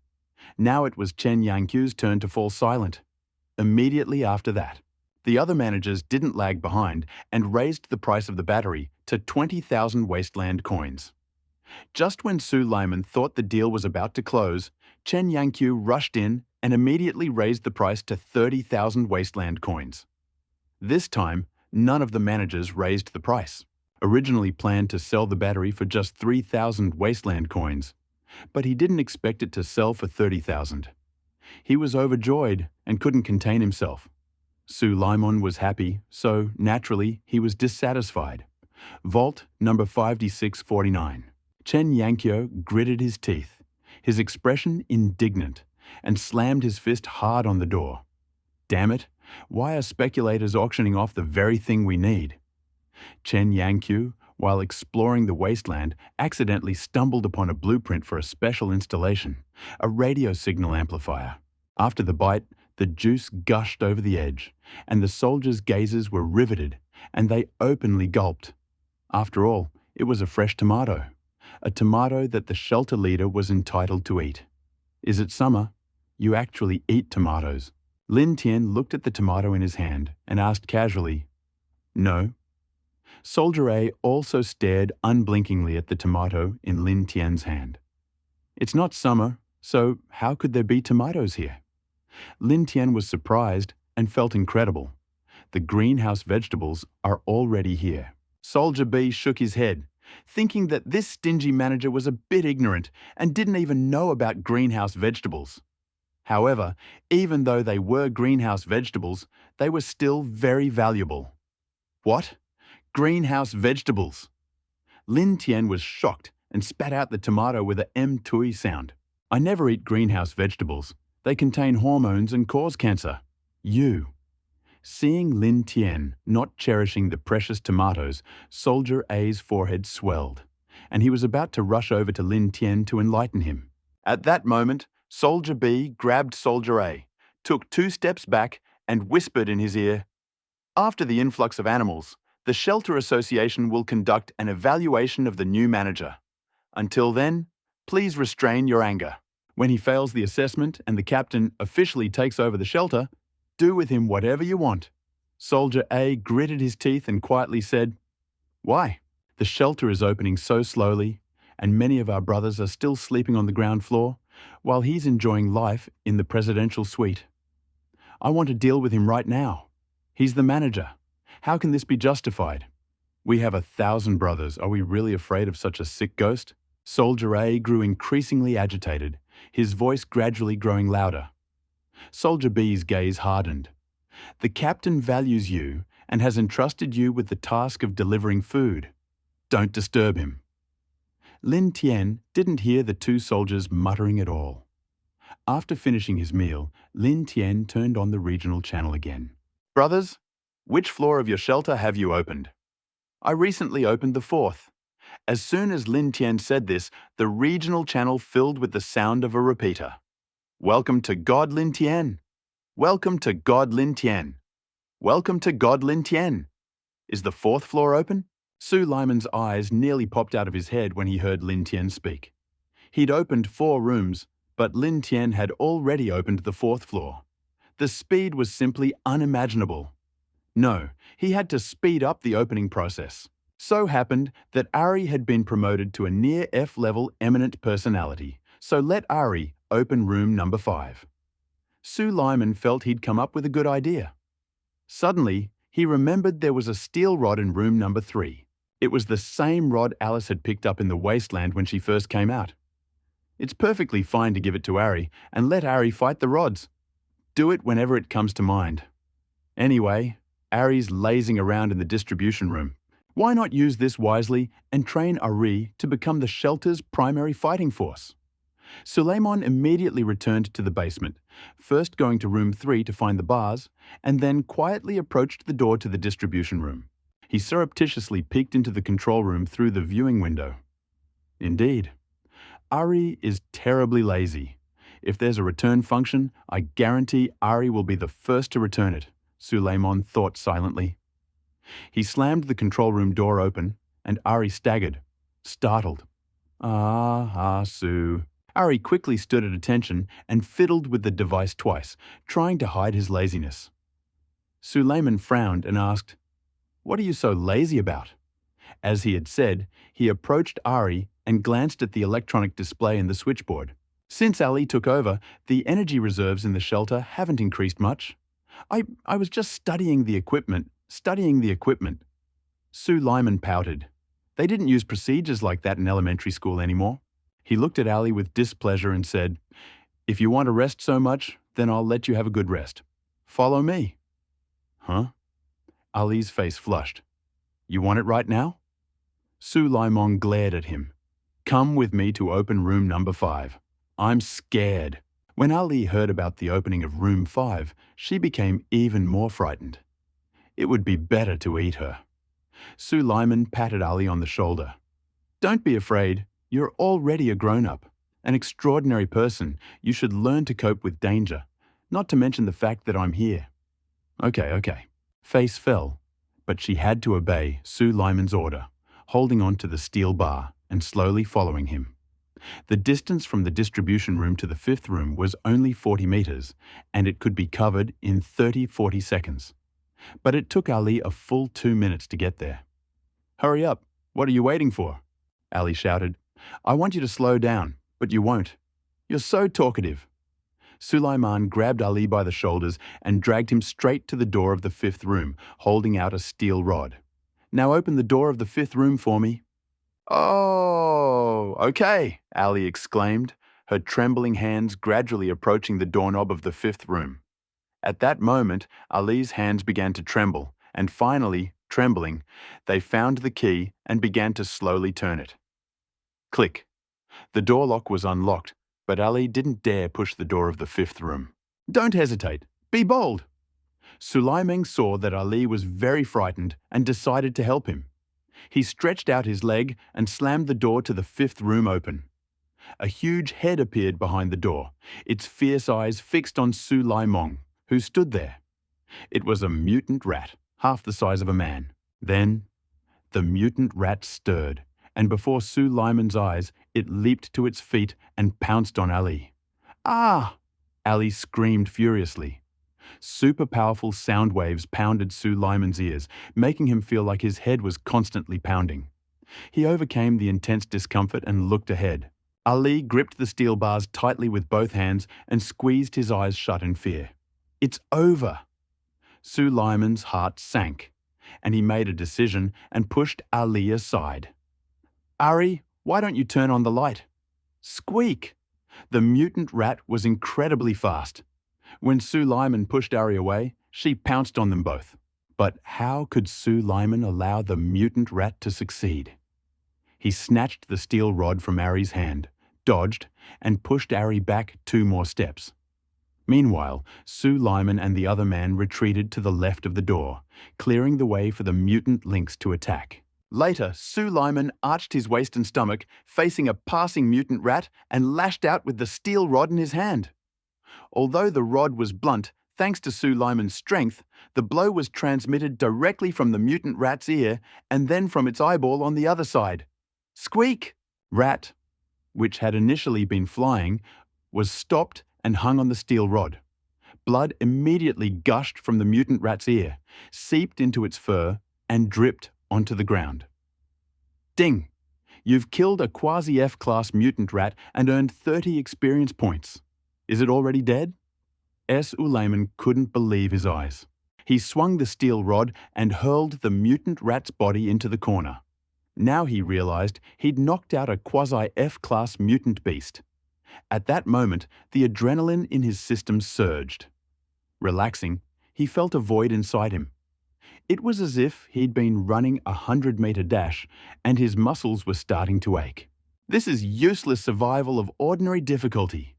Speaker 1: Now it was Chen Yangqiu's turn to fall silent. Immediately after that, the other managers didn't lag behind and raised the price of the battery to 20,000 wasteland coins. Just when Su Laiman thought the deal was about to close, Chen Yangqiu rushed in and immediately raised the price to 30,000 wasteland coins. This time, none of the managers raised the price. Originally planned to sell the battery for just 3,000 wasteland coins, but he didn't expect it to sell for 30,000. He was overjoyed and couldn't contain himself. Su Laimon was happy, so naturally he was dissatisfied. Vault number 5649. Chen Yangqiu gritted his teeth, his expression indignant, and slammed his fist hard on the door. Damn it, why are speculators auctioning off the very thing we need? Chen Yangqiu, while exploring the wasteland, accidentally stumbled upon a blueprint for a special installation, a radio signal amplifier. After the bite, the juice gushed over the edge, and the soldiers' gazes were riveted, and they openly gulped. After all, it was a fresh tomato, a tomato that the shelter leader was entitled to eat. Is it summer? You actually eat tomatoes. Lin Tian looked at the tomato in his hand and asked casually, "No?" Soldier A also stared unblinkingly at the tomato in Lin Tian's hand. It's not summer, so how could there be tomatoes here? Lin Tian was surprised and felt incredible. The greenhouse vegetables are already here. Soldier B shook his head, thinking that this stingy manager was a bit ignorant and didn't even know about greenhouse vegetables. However, even though they were greenhouse vegetables, they were still very valuable. What? Greenhouse vegetables? Lin Tian was shocked and spat out the tomato with a tui sound. I never eat greenhouse vegetables. They contain hormones and cause cancer. You. Seeing Lin Tian not cherishing the precious tomatoes, Soldier A's forehead swelled, and he was about to rush over to Lin Tian to enlighten him. At that moment, Soldier B grabbed Soldier A, took 2 steps back, and whispered in his ear, "After the influx of animals, the Shelter Association will conduct an evaluation of the new manager. Until then, please restrain your anger. When he fails the assessment and the captain officially takes over the shelter, do with him whatever you want." Soldier A gritted his teeth and quietly said, "Why? The shelter is opening so slowly, and many of our brothers are still sleeping on the ground floor, while he's enjoying life in the presidential suite. I want to deal with him right now. He's the manager. How can this be justified? We have 1,000 brothers. Are we really afraid of such a sick ghost?" Soldier A grew increasingly agitated, his voice gradually growing louder. Soldier B's gaze hardened. "The captain values you and has entrusted you with the task of delivering food. Don't disturb him." Lin Tian didn't hear the 2 soldiers muttering at all. After finishing his meal, Lin Tian turned on the regional channel again. "Brothers, which floor of your shelter have you opened?" "I recently opened the 4th. As soon as Lin Tian said this, the regional channel filled with the sound of a repeater. "Welcome to God Lin Tian. Welcome to God Lin Tian. Welcome to God Lin Tian. Is the 4th floor open?" Su Liman's eyes nearly popped out of his head when he heard Lin Tian speak. He'd opened 4 rooms, but Lin Tian had already opened the 4th floor. The speed was simply unimaginable. No, he had to speed up the opening process. So happened that Ari had been promoted to a near F-level eminent personality, so let Ari open room number 5. Su Liman felt he'd come up with a good idea. Suddenly, he remembered there was a steel rod in room number 3. It was the same rod Alice had picked up in the wasteland when she first came out. It's perfectly fine to give it to Ari and let Ari fight the rods. Do it whenever it comes to mind. Anyway, Ari's lazing around in the distribution room. Why not use this wisely and train Ari to become the shelter's primary fighting force? Suleiman immediately returned to the basement, first going to room 3 to find the bars, and then quietly approached the door to the distribution room. He surreptitiously peeked into the control room through the viewing window. Indeed, Ari is terribly lazy. If there's a return function, I guarantee Ari will be the first to return it, Suleiman thought silently. He slammed the control room door open, and Ari staggered, startled. Su. Ari quickly stood at attention and fiddled with the device twice, trying to hide his laziness. Suleiman frowned and asked, "What are you so lazy about?" As he had said, he approached Ari and glanced at the electronic display in the switchboard. Since Ali took over, the energy reserves in the shelter haven't increased much. I was just studying the equipment. Su Liman pouted. They didn't use procedures like that in elementary school anymore. He looked at Ali with displeasure and said, "If you want to rest so much, then I'll let you have a good rest. Follow me." "Huh?" Ali's face flushed. "You want it right now?" Su Liman glared at him. "Come with me to open room number 5. I'm scared." When Ali heard about the opening of room 5, she became even more frightened. It would be better to eat her. Su Liman patted Ali on the shoulder. "Don't be afraid. You're already a grown-up, an extraordinary person. You should learn to cope with danger, not to mention the fact that I'm here." Okay. Face fell, but she had to obey Su Liman's order, holding on to the steel bar and slowly following him. The distance from the distribution room to the 5th room was only 40 meters, and it could be covered in 30-40 seconds. But it took Ali a full 2 minutes to get there. "Hurry up, what are you waiting for?" Ali shouted. "I want you to slow down, but you won't. You're so talkative." Suleiman grabbed Ali by the shoulders and dragged him straight to the door of the 5th room, holding out a steel rod. "Now open the door of the 5th room for me." "Oh, okay," Ali exclaimed, her trembling hands gradually approaching the doorknob of the fifth room. At that moment, Ali's hands began to tremble, and finally, trembling, they found the key and began to slowly turn it. Click. The door lock was unlocked, but Ali didn't dare push the door of the fifth room. Don't hesitate. Be bold. Sulaiman saw that Ali was very frightened and decided to help him. He stretched out his leg and slammed the door to the fifth room open. A huge head appeared behind the door, its fierce eyes fixed on Sulaiman, who stood there. It was a mutant rat, half the size of a man. Then, the mutant rat stirred, and before Sulaiman's eyes, it leaped to its feet and pounced on Ali. Ah! Ali screamed furiously. Super powerful sound waves pounded Sulaiman's ears, making him feel like his head was constantly pounding. He overcame the intense discomfort and looked ahead. Ali gripped the steel bars tightly with both hands and squeezed his eyes shut in fear. It's over! Sulaiman's heart sank, and he made a decision and pushed Ali aside. Ari, why don't you turn on the light? Squeak! The mutant rat was incredibly fast. When Sulaiman pushed Ari away, she pounced on them both. But how could Sulaiman allow the mutant rat to succeed? He snatched the steel rod from Ari's hand, dodged, and pushed Ari back 2 more steps. Meanwhile, Sulaiman and the other man retreated to the left of the door, clearing the way for the mutant lynx to attack. Later, Sulaiman arched his waist and stomach, facing a passing mutant rat, and lashed out with the steel rod in his hand. Although the rod was blunt, thanks to Sulaiman's strength, the blow was transmitted directly from the mutant rat's ear and then from its eyeball on the other side. Squeak! Rat, which had initially been flying, was stopped and hung on the steel rod. Blood immediately gushed from the mutant rat's ear, seeped into its fur, and dripped onto the ground. Ding! You've killed a quasi-F-class mutant rat and earned 30 experience points. Is it already dead? Sulaiman couldn't believe his eyes. He swung the steel rod and hurled the mutant rat's body into the corner. Now he realized he'd knocked out a quasi-F-class mutant beast. At that moment, the adrenaline in his system surged. Relaxing, he felt a void inside him. It was as if he'd been running a 100-meter dash and his muscles were starting to ache. This is useless survival of ordinary difficulty.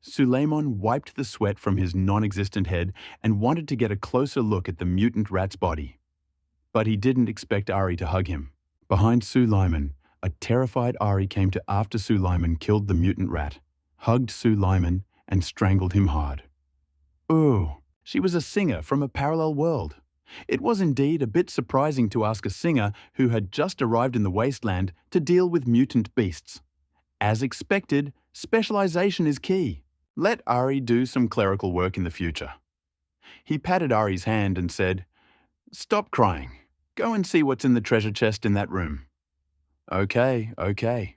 Speaker 1: Sulaiman wiped the sweat from his non-existent head and wanted to get a closer look at the mutant rat's body. But he didn't expect Ari to hug him. Behind Sulaiman, a terrified Ari came to after Sulaiman killed the mutant rat, hugged Sulaiman, and strangled him hard. Ooh, she was a singer from a parallel world. It was indeed a bit surprising to ask a singer who had just arrived in the wasteland to deal with mutant beasts. As expected, specialization is key. Let Ari do some clerical work in the future. He patted Ari's hand and said, "Stop crying. Go and see what's in the treasure chest in that room." Okay.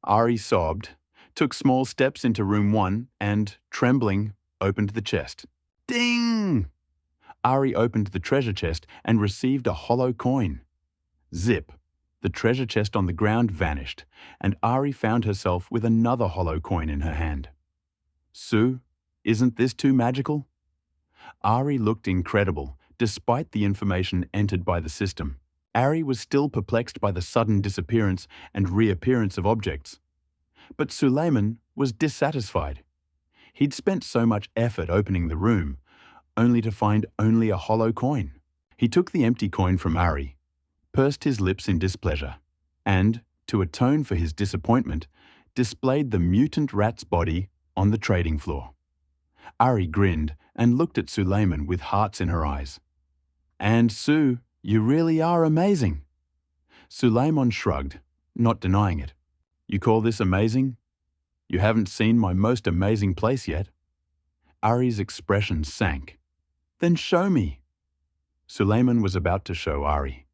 Speaker 1: Ari sobbed, took small steps into room 1 and, trembling, opened the chest. Ding! Ari opened the treasure chest and received a hollow coin. Zip! The treasure chest on the ground vanished, and Ari found herself with another hollow coin in her hand. Sue, isn't this too magical? Ari looked incredible, despite the information entered by the system. Ari was still perplexed by the sudden disappearance and reappearance of objects. But Sulaiman was dissatisfied. He'd spent so much effort opening the room, only to find only a hollow coin. He took the empty coin from Ari, pursed his lips in displeasure, and, to atone for his disappointment, displayed the mutant rat's body on the trading floor. Ari grinned and looked at Sulaiman with hearts in her eyes. And Sue, you really are amazing. Sulaiman shrugged, not denying it. You call this amazing? You haven't seen my most amazing place yet. Ari's expression sank. Then show me. Sulaiman was about to show Ari.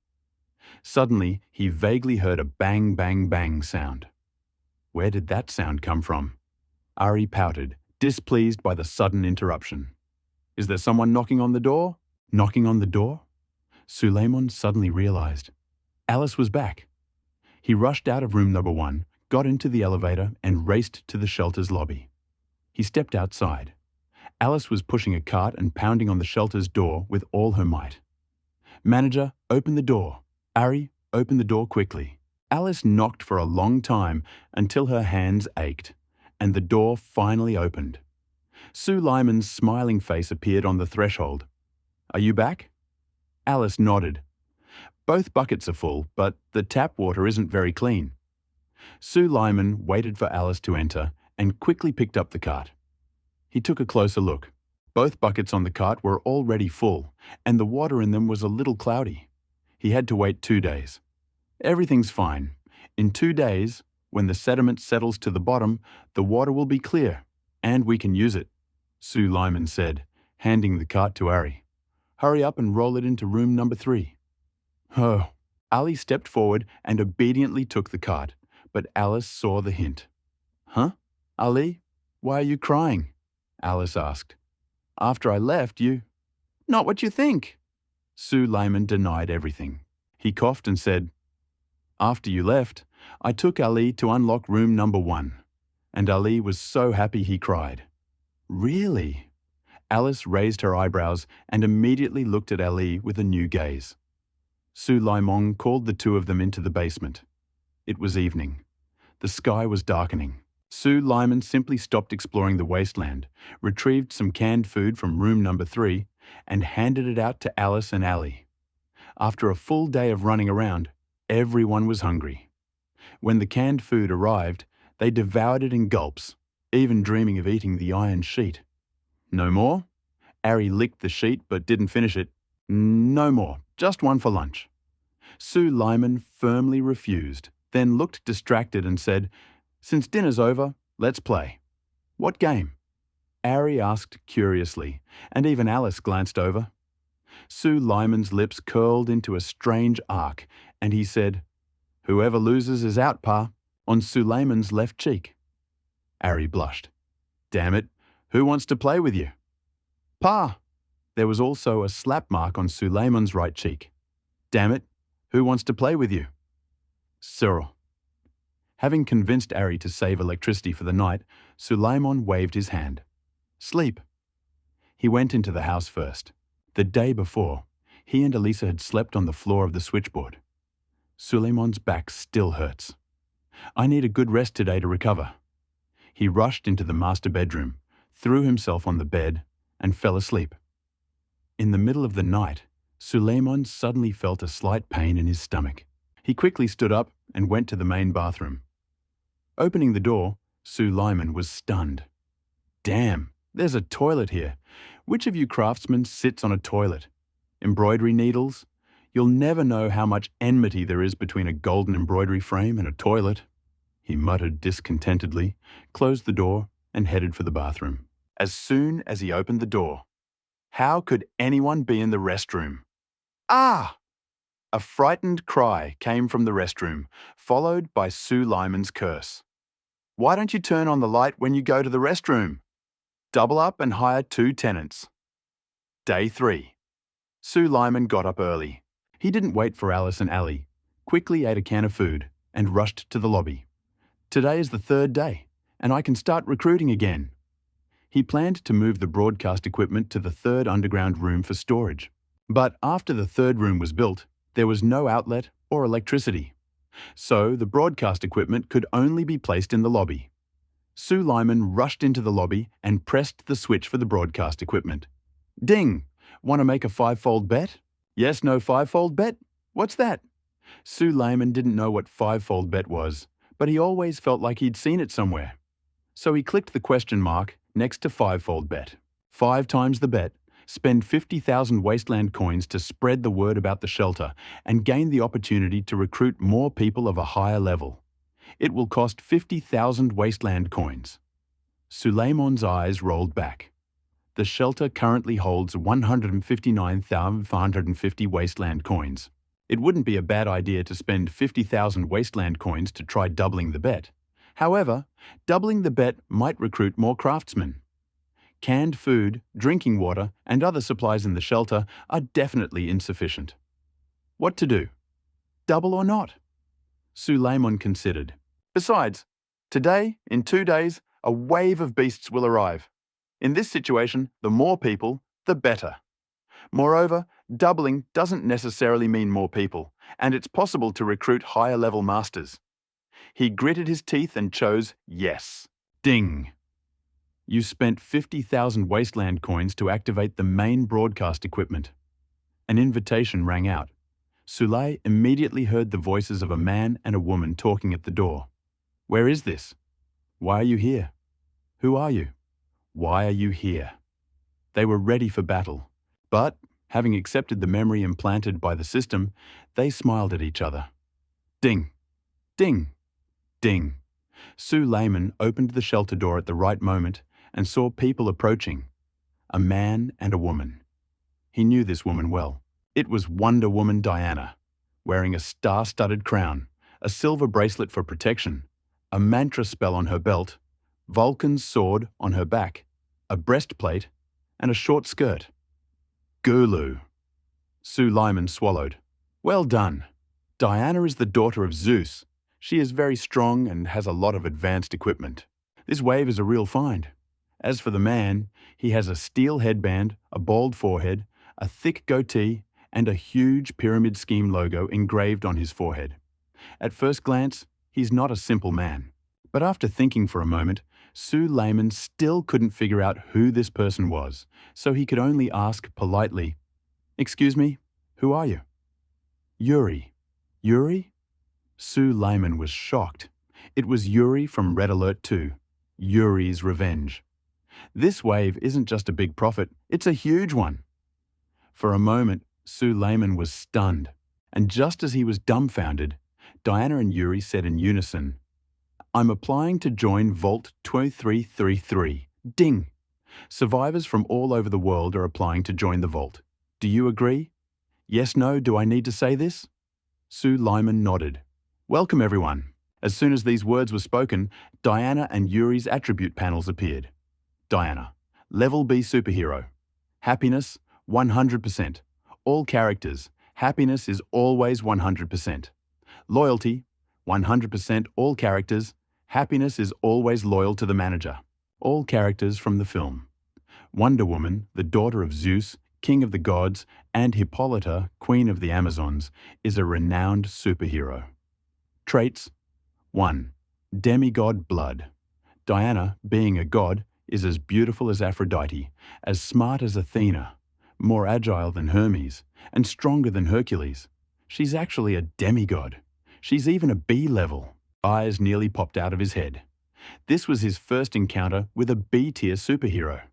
Speaker 1: Suddenly, he vaguely heard a bang, bang, bang sound. Where did that sound come from? Ari pouted, displeased by the sudden interruption. Is there someone knocking on the door? Knocking on the door? Sulaiman suddenly realized. Alice was back. He rushed out of room number 1, got into the elevator and raced to the shelter's lobby. He stepped outside. Alice was pushing a cart and pounding on the shelter's door with all her might. "Manager, open the door. Ari, open the door quickly." Alice knocked for a long time until her hands ached, and the door finally opened. Sue Lyman's smiling face appeared on the threshold. "Are you back?" Alice nodded. "Both buckets are full, but the tap water isn't very clean." Sue Lyman waited for Alice to enter and quickly picked up the cart. He took a closer look. Both buckets on the cart were already full, and the water in them was a little cloudy. He had to wait 2 days. "Everything's fine. In 2 days, when the sediment settles to the bottom, the water will be clear, and we can use it," Sue Lyman said, handing the cart to Ari. "Hurry up and roll it into room number 3. Oh. Ali stepped forward and obediently took the cart, but Alice saw the hint. "Huh? Ali, why are you crying?" Alice asked. "After I left, you—" "Not what you think." Sue Lyman denied everything. He coughed and said, "After you left, I took Ali to unlock room number 1, and Ali was so happy he cried." "Really?" Alice raised her eyebrows and immediately looked at Ali with a new gaze. Sue Lyman called the two of them into the basement. It was evening. The sky was darkening. Sue Lyman simply stopped exploring the wasteland, retrieved some canned food from room number 3, and handed it out to Alice and Ali. After a full day of running around, everyone was hungry. When the canned food arrived, they devoured it in gulps, even dreaming of eating the iron sheet. "No more?" Ari licked the sheet but didn't finish it. "No more, just one for lunch." Sue Lyman firmly refused, then looked distracted and said, "Since dinner's over, let's play." "What game?" Ari asked curiously, and even Alice glanced over. Sue Lyman's lips curled into a strange arc, and he said, "Whoever loses is out, Pa," on Suleiman's left cheek. Ari blushed. "Damn it, who wants to play with you?" "Pa!" There was also a slap mark on Suleiman's right cheek. "Damn it, who wants to play with you?" "Cyril." Having convinced Ari to save electricity for the night, Suleiman waved his hand. "Sleep." He went into the house first. The day before, he and Elisa had slept on the floor of the switchboard. Suleiman's back still hurts. "I need a good rest today to recover." He rushed into the master bedroom, threw himself on the bed, and fell asleep. In the middle of the night, Suleiman suddenly felt a slight pain in his stomach. He quickly stood up and went to the main bathroom. Opening the door, Suleiman was stunned. "Damn, there's a toilet here. Which of you craftsmen sits on a toilet? Embroidery needles? You'll never know how much enmity there is between a golden embroidery frame and a toilet." He muttered discontentedly, closed the door, and headed for the bathroom. As soon as he opened the door, how could anyone be in the restroom? "Ah!" A frightened cry came from the restroom, followed by Sue Lyman's curse. "Why don't you turn on the light when you go to the restroom? Double up and hire 2 tenants." Day 3. Sue Lyman got up early. He didn't wait for Alice and Ali, quickly ate a can of food, and rushed to the lobby. "Today is the 3rd day, and I can start recruiting again." He planned to move the broadcast equipment to the 3rd underground room for storage. But after the 3rd room was built, there was no outlet or electricity. So the broadcast equipment could only be placed in the lobby. Sue Lyman rushed into the lobby and pressed the switch for the broadcast equipment. "Ding! Want to make a 5-fold bet? Yes, no 5-fold bet? What's that?" Sue Lyman didn't know what 5-fold bet was, but he always felt like he'd seen it somewhere. So he clicked the question mark next to 5-fold bet. 5 times the bet, spend 50,000 wasteland coins to spread the word about the shelter and gain the opportunity to recruit more people of a higher level. It will cost 50,000 wasteland coins. Suleiman's eyes rolled back. The shelter currently holds 159,550 wasteland coins. It wouldn't be a bad idea to spend 50,000 wasteland coins to try doubling the bet. However, doubling the bet might recruit more craftsmen. Canned food, drinking water, and other supplies in the shelter are definitely insufficient. What to do? Double or not? Suleiman considered. Besides, today, in 2 days, a wave of beasts will arrive. In this situation, the more people, the better. Moreover, doubling doesn't necessarily mean more people, and it's possible to recruit higher-level masters. He gritted his teeth and chose yes. Ding! You spent 50,000 wasteland coins to activate the main broadcast equipment. An invitation rang out. Sule immediately heard the voices of a man and a woman talking at the door. Where is this? Why are you here? Who are you? Why are you here? They were ready for battle, but, having accepted the memory implanted by the system, they smiled at each other. Ding! Ding! Ding! Suleiman opened the shelter door at the right moment and saw people approaching, a man and a woman. He knew this woman well. It was Wonder Woman Diana, wearing a star-studded crown, a silver bracelet for protection, a mantra spell on her belt, Vulcan's sword on her back, a breastplate, and a short skirt. Gulu. Suleiman swallowed. Well done. Diana is the daughter of Zeus. She is very strong and has a lot of advanced equipment. This wave is a real find. As for the man, he has a steel headband, a bald forehead, a thick goatee, and a huge pyramid scheme logo engraved on his forehead. At first glance, he's not a simple man. But after thinking for a moment, Suleiman still couldn't figure out who this person was, so he could only ask politely, "Excuse me, who are you?" Yuri. Yuri? Suleiman was shocked. It was Yuri from Red Alert 2, Yuri's Revenge. This wave isn't just a big profit, it's a huge one. For a moment, Suleiman was stunned, and just as he was dumbfounded, Diana and Yuri said in unison, "I'm applying to join Vault 2333. Ding! Survivors from all over the world are applying to join the Vault. Do you agree? Yes, no, do I need to say this?" Suleiman nodded. "Welcome, everyone." As soon as these words were spoken, Diana and Yuri's attribute panels appeared. Diana, Level B Superhero. Happiness, 100%. All characters, happiness is always 100%. Loyalty, 100%. All characters, happiness is always loyal to the manager. All characters from the film. Wonder Woman, the daughter of Zeus, king of the gods, and Hippolyta, queen of the Amazons, is a renowned superhero. Traits: 1. Demigod blood. Diana, being a god, is as beautiful as Aphrodite, as smart as Athena, more agile than Hermes, and stronger than Hercules. She's actually a demigod. She's even a B level. Eyes nearly popped out of his head. This was his first encounter with a B-tier superhero.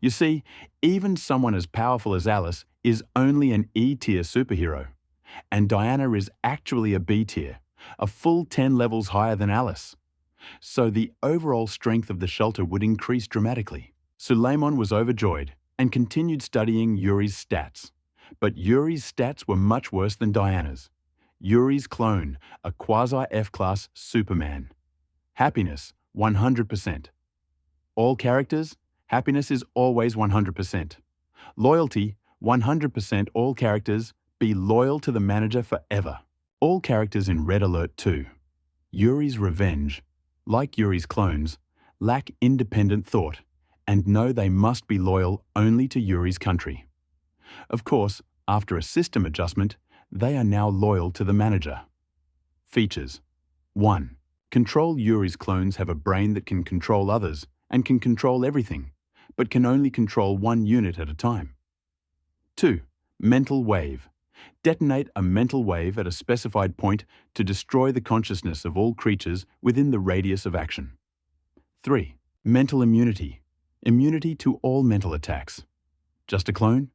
Speaker 1: You see, even someone as powerful as Alice is only an E-tier superhero, and Diana is actually a B-tier, a full 10 levels higher than Alice. So the overall strength of the shelter would increase dramatically. Suleiman was overjoyed and continued studying Yuri's stats. But Yuri's stats were much worse than Diana's. Yuri's clone, a quasi-F-class Superman. Happiness, 100%. All characters, happiness is always 100%. Loyalty, 100%. All characters, be loyal to the manager forever. All characters in Red Alert 2. Yuri's Revenge, like Yuri's clones, lack independent thought and know they must be loyal only to Yuri's country. Of course, after a system adjustment, they are now loyal to the manager. Features: 1. Control Yuri's clones have a brain that can control others and can control everything, but can only control one unit at a time. 2. Mental wave. Detonate a mental wave at a specified point to destroy the consciousness of all creatures within the radius of action. 3. Mental immunity. Immunity to all mental attacks. Just a clone?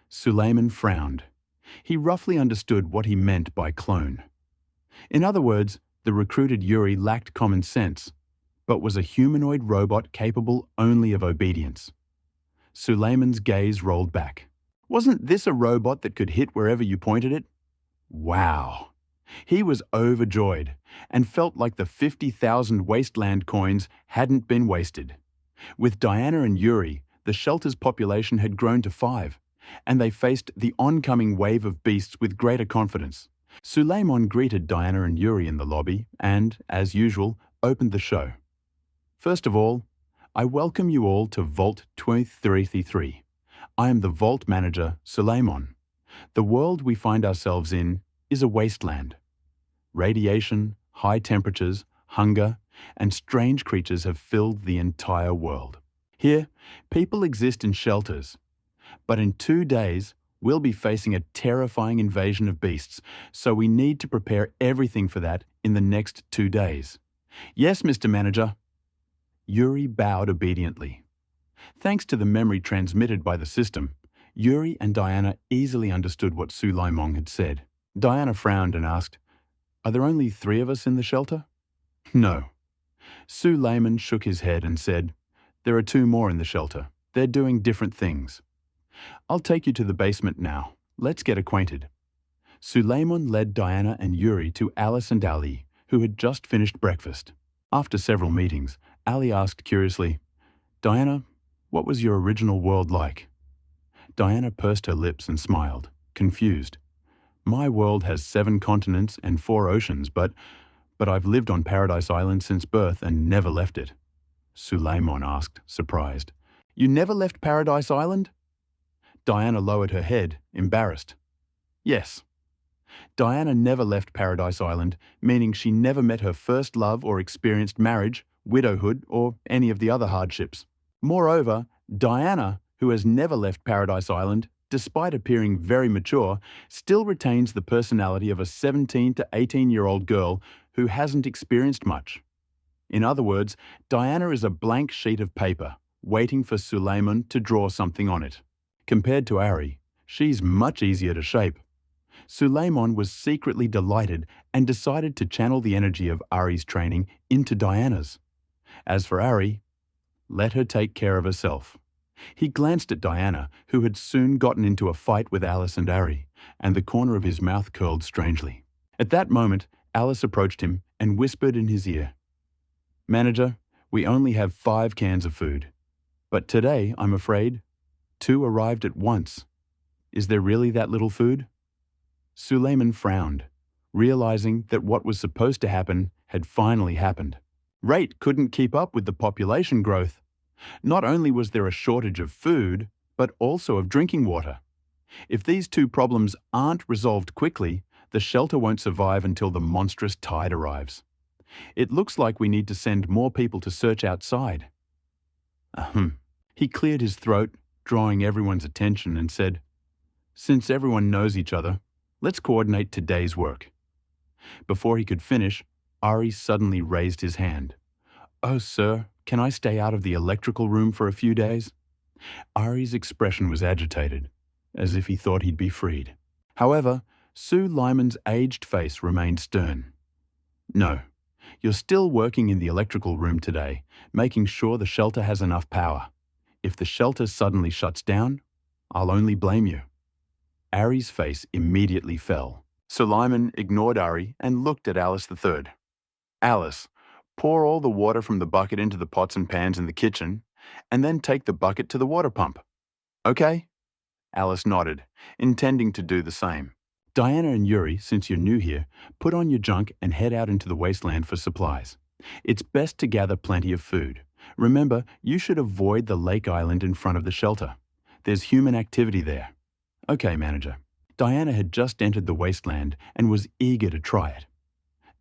Speaker 1: Suleiman frowned. He roughly understood what he meant by clone. In other words, the recruited Yuri lacked common sense, but was a humanoid robot capable only of obedience. Suleiman's gaze rolled back. Wasn't this a robot that could hit wherever you pointed it? Wow! He was overjoyed and felt like the 50,000 wasteland coins hadn't been wasted. With Diana and Yuri, the shelter's population had grown to 5, and they faced the oncoming wave of beasts with greater confidence. Suleiman greeted Diana and Yuri in the lobby and, as usual, opened the show. First of all, I welcome you all to Vault 2033. I am the Vault Manager, Suleiman. The world we find ourselves in is a wasteland. Radiation, high temperatures, hunger, and strange creatures have filled the entire world. Here, people exist in shelters. But in 2 days, we'll be facing a terrifying invasion of beasts, so we need to prepare everything for that in the next 2 days. Yes, Mr. Manager. Yuri bowed obediently. Thanks to the memory transmitted by the system, Yuri and Diana easily understood what Suleiman had said. Diana frowned and asked, "Are there only 3 of us in the shelter?" "No." Suleiman shook his head and said, "There are 2 more in the shelter. They're doing different things. I'll take you to the basement now. Let's get acquainted." Suleiman led Diana and Yuri to Alice and Ali, who had just finished breakfast. After several meetings, Ali asked curiously, "Diana, what was your original world like?" Diana pursed her lips and smiled, confused. "My world has 7 continents and 4 oceans, but I've lived on Paradise Island since birth and never left it." Suleiman asked, surprised. "You never left Paradise Island?" Diana lowered her head, embarrassed. "Yes." Diana never left Paradise Island, meaning she never met her first love or experienced marriage, widowhood, or any of the other hardships. Moreover, Diana, who has never left Paradise Island, despite appearing very mature, still retains the personality of a 17 to 18-year-old girl who hasn't experienced much. In other words, Diana is a blank sheet of paper, waiting for Suleiman to draw something on it. Compared to Ari, she's much easier to shape. Suleiman was secretly delighted and decided to channel the energy of Ari's training into Diana's. As for Ari, let her take care of herself. He glanced at Diana, who had soon gotten into a fight with Alice and Ari, and the corner of his mouth curled strangely. At that moment, Alice approached him and whispered in his ear, "Manager, we only have 5 cans of food. But today, I'm afraid, 2 arrived at once. Is there really that little food?" Suleiman frowned, realizing that what was supposed to happen had finally happened. Rate couldn't keep up with the population growth. Not only was there a shortage of food, but also of drinking water. If these 2 problems aren't resolved quickly, the shelter won't survive until the monstrous tide arrives. It looks like we need to send more people to search outside. Ahem. He cleared his throat, drawing everyone's attention, and said, "Since everyone knows each other, let's coordinate today's work." Before he could finish, Ari suddenly raised his hand. "Oh, sir, can I stay out of the electrical room for a few days?" Ari's expression was agitated, as if he thought he'd be freed. However, Suleiman's aged face remained stern. "No, you're still working in the electrical room today, making sure the shelter has enough power. If the shelter suddenly shuts down, I'll only blame you." Ari's face immediately fell. Suleiman ignored Ari and looked at Alice III. "Alice, pour all the water from the bucket into the pots and pans in the kitchen, and then take the bucket to the water pump. Okay?" Alice nodded, intending to do the same. "Diana and Yuri, since you're new here, put on your junk and head out into the wasteland for supplies. It's best to gather plenty of food. Remember, you should avoid the lake island in front of the shelter. There's human activity there." "Okay, Manager." Diana had just entered the wasteland and was eager to try it.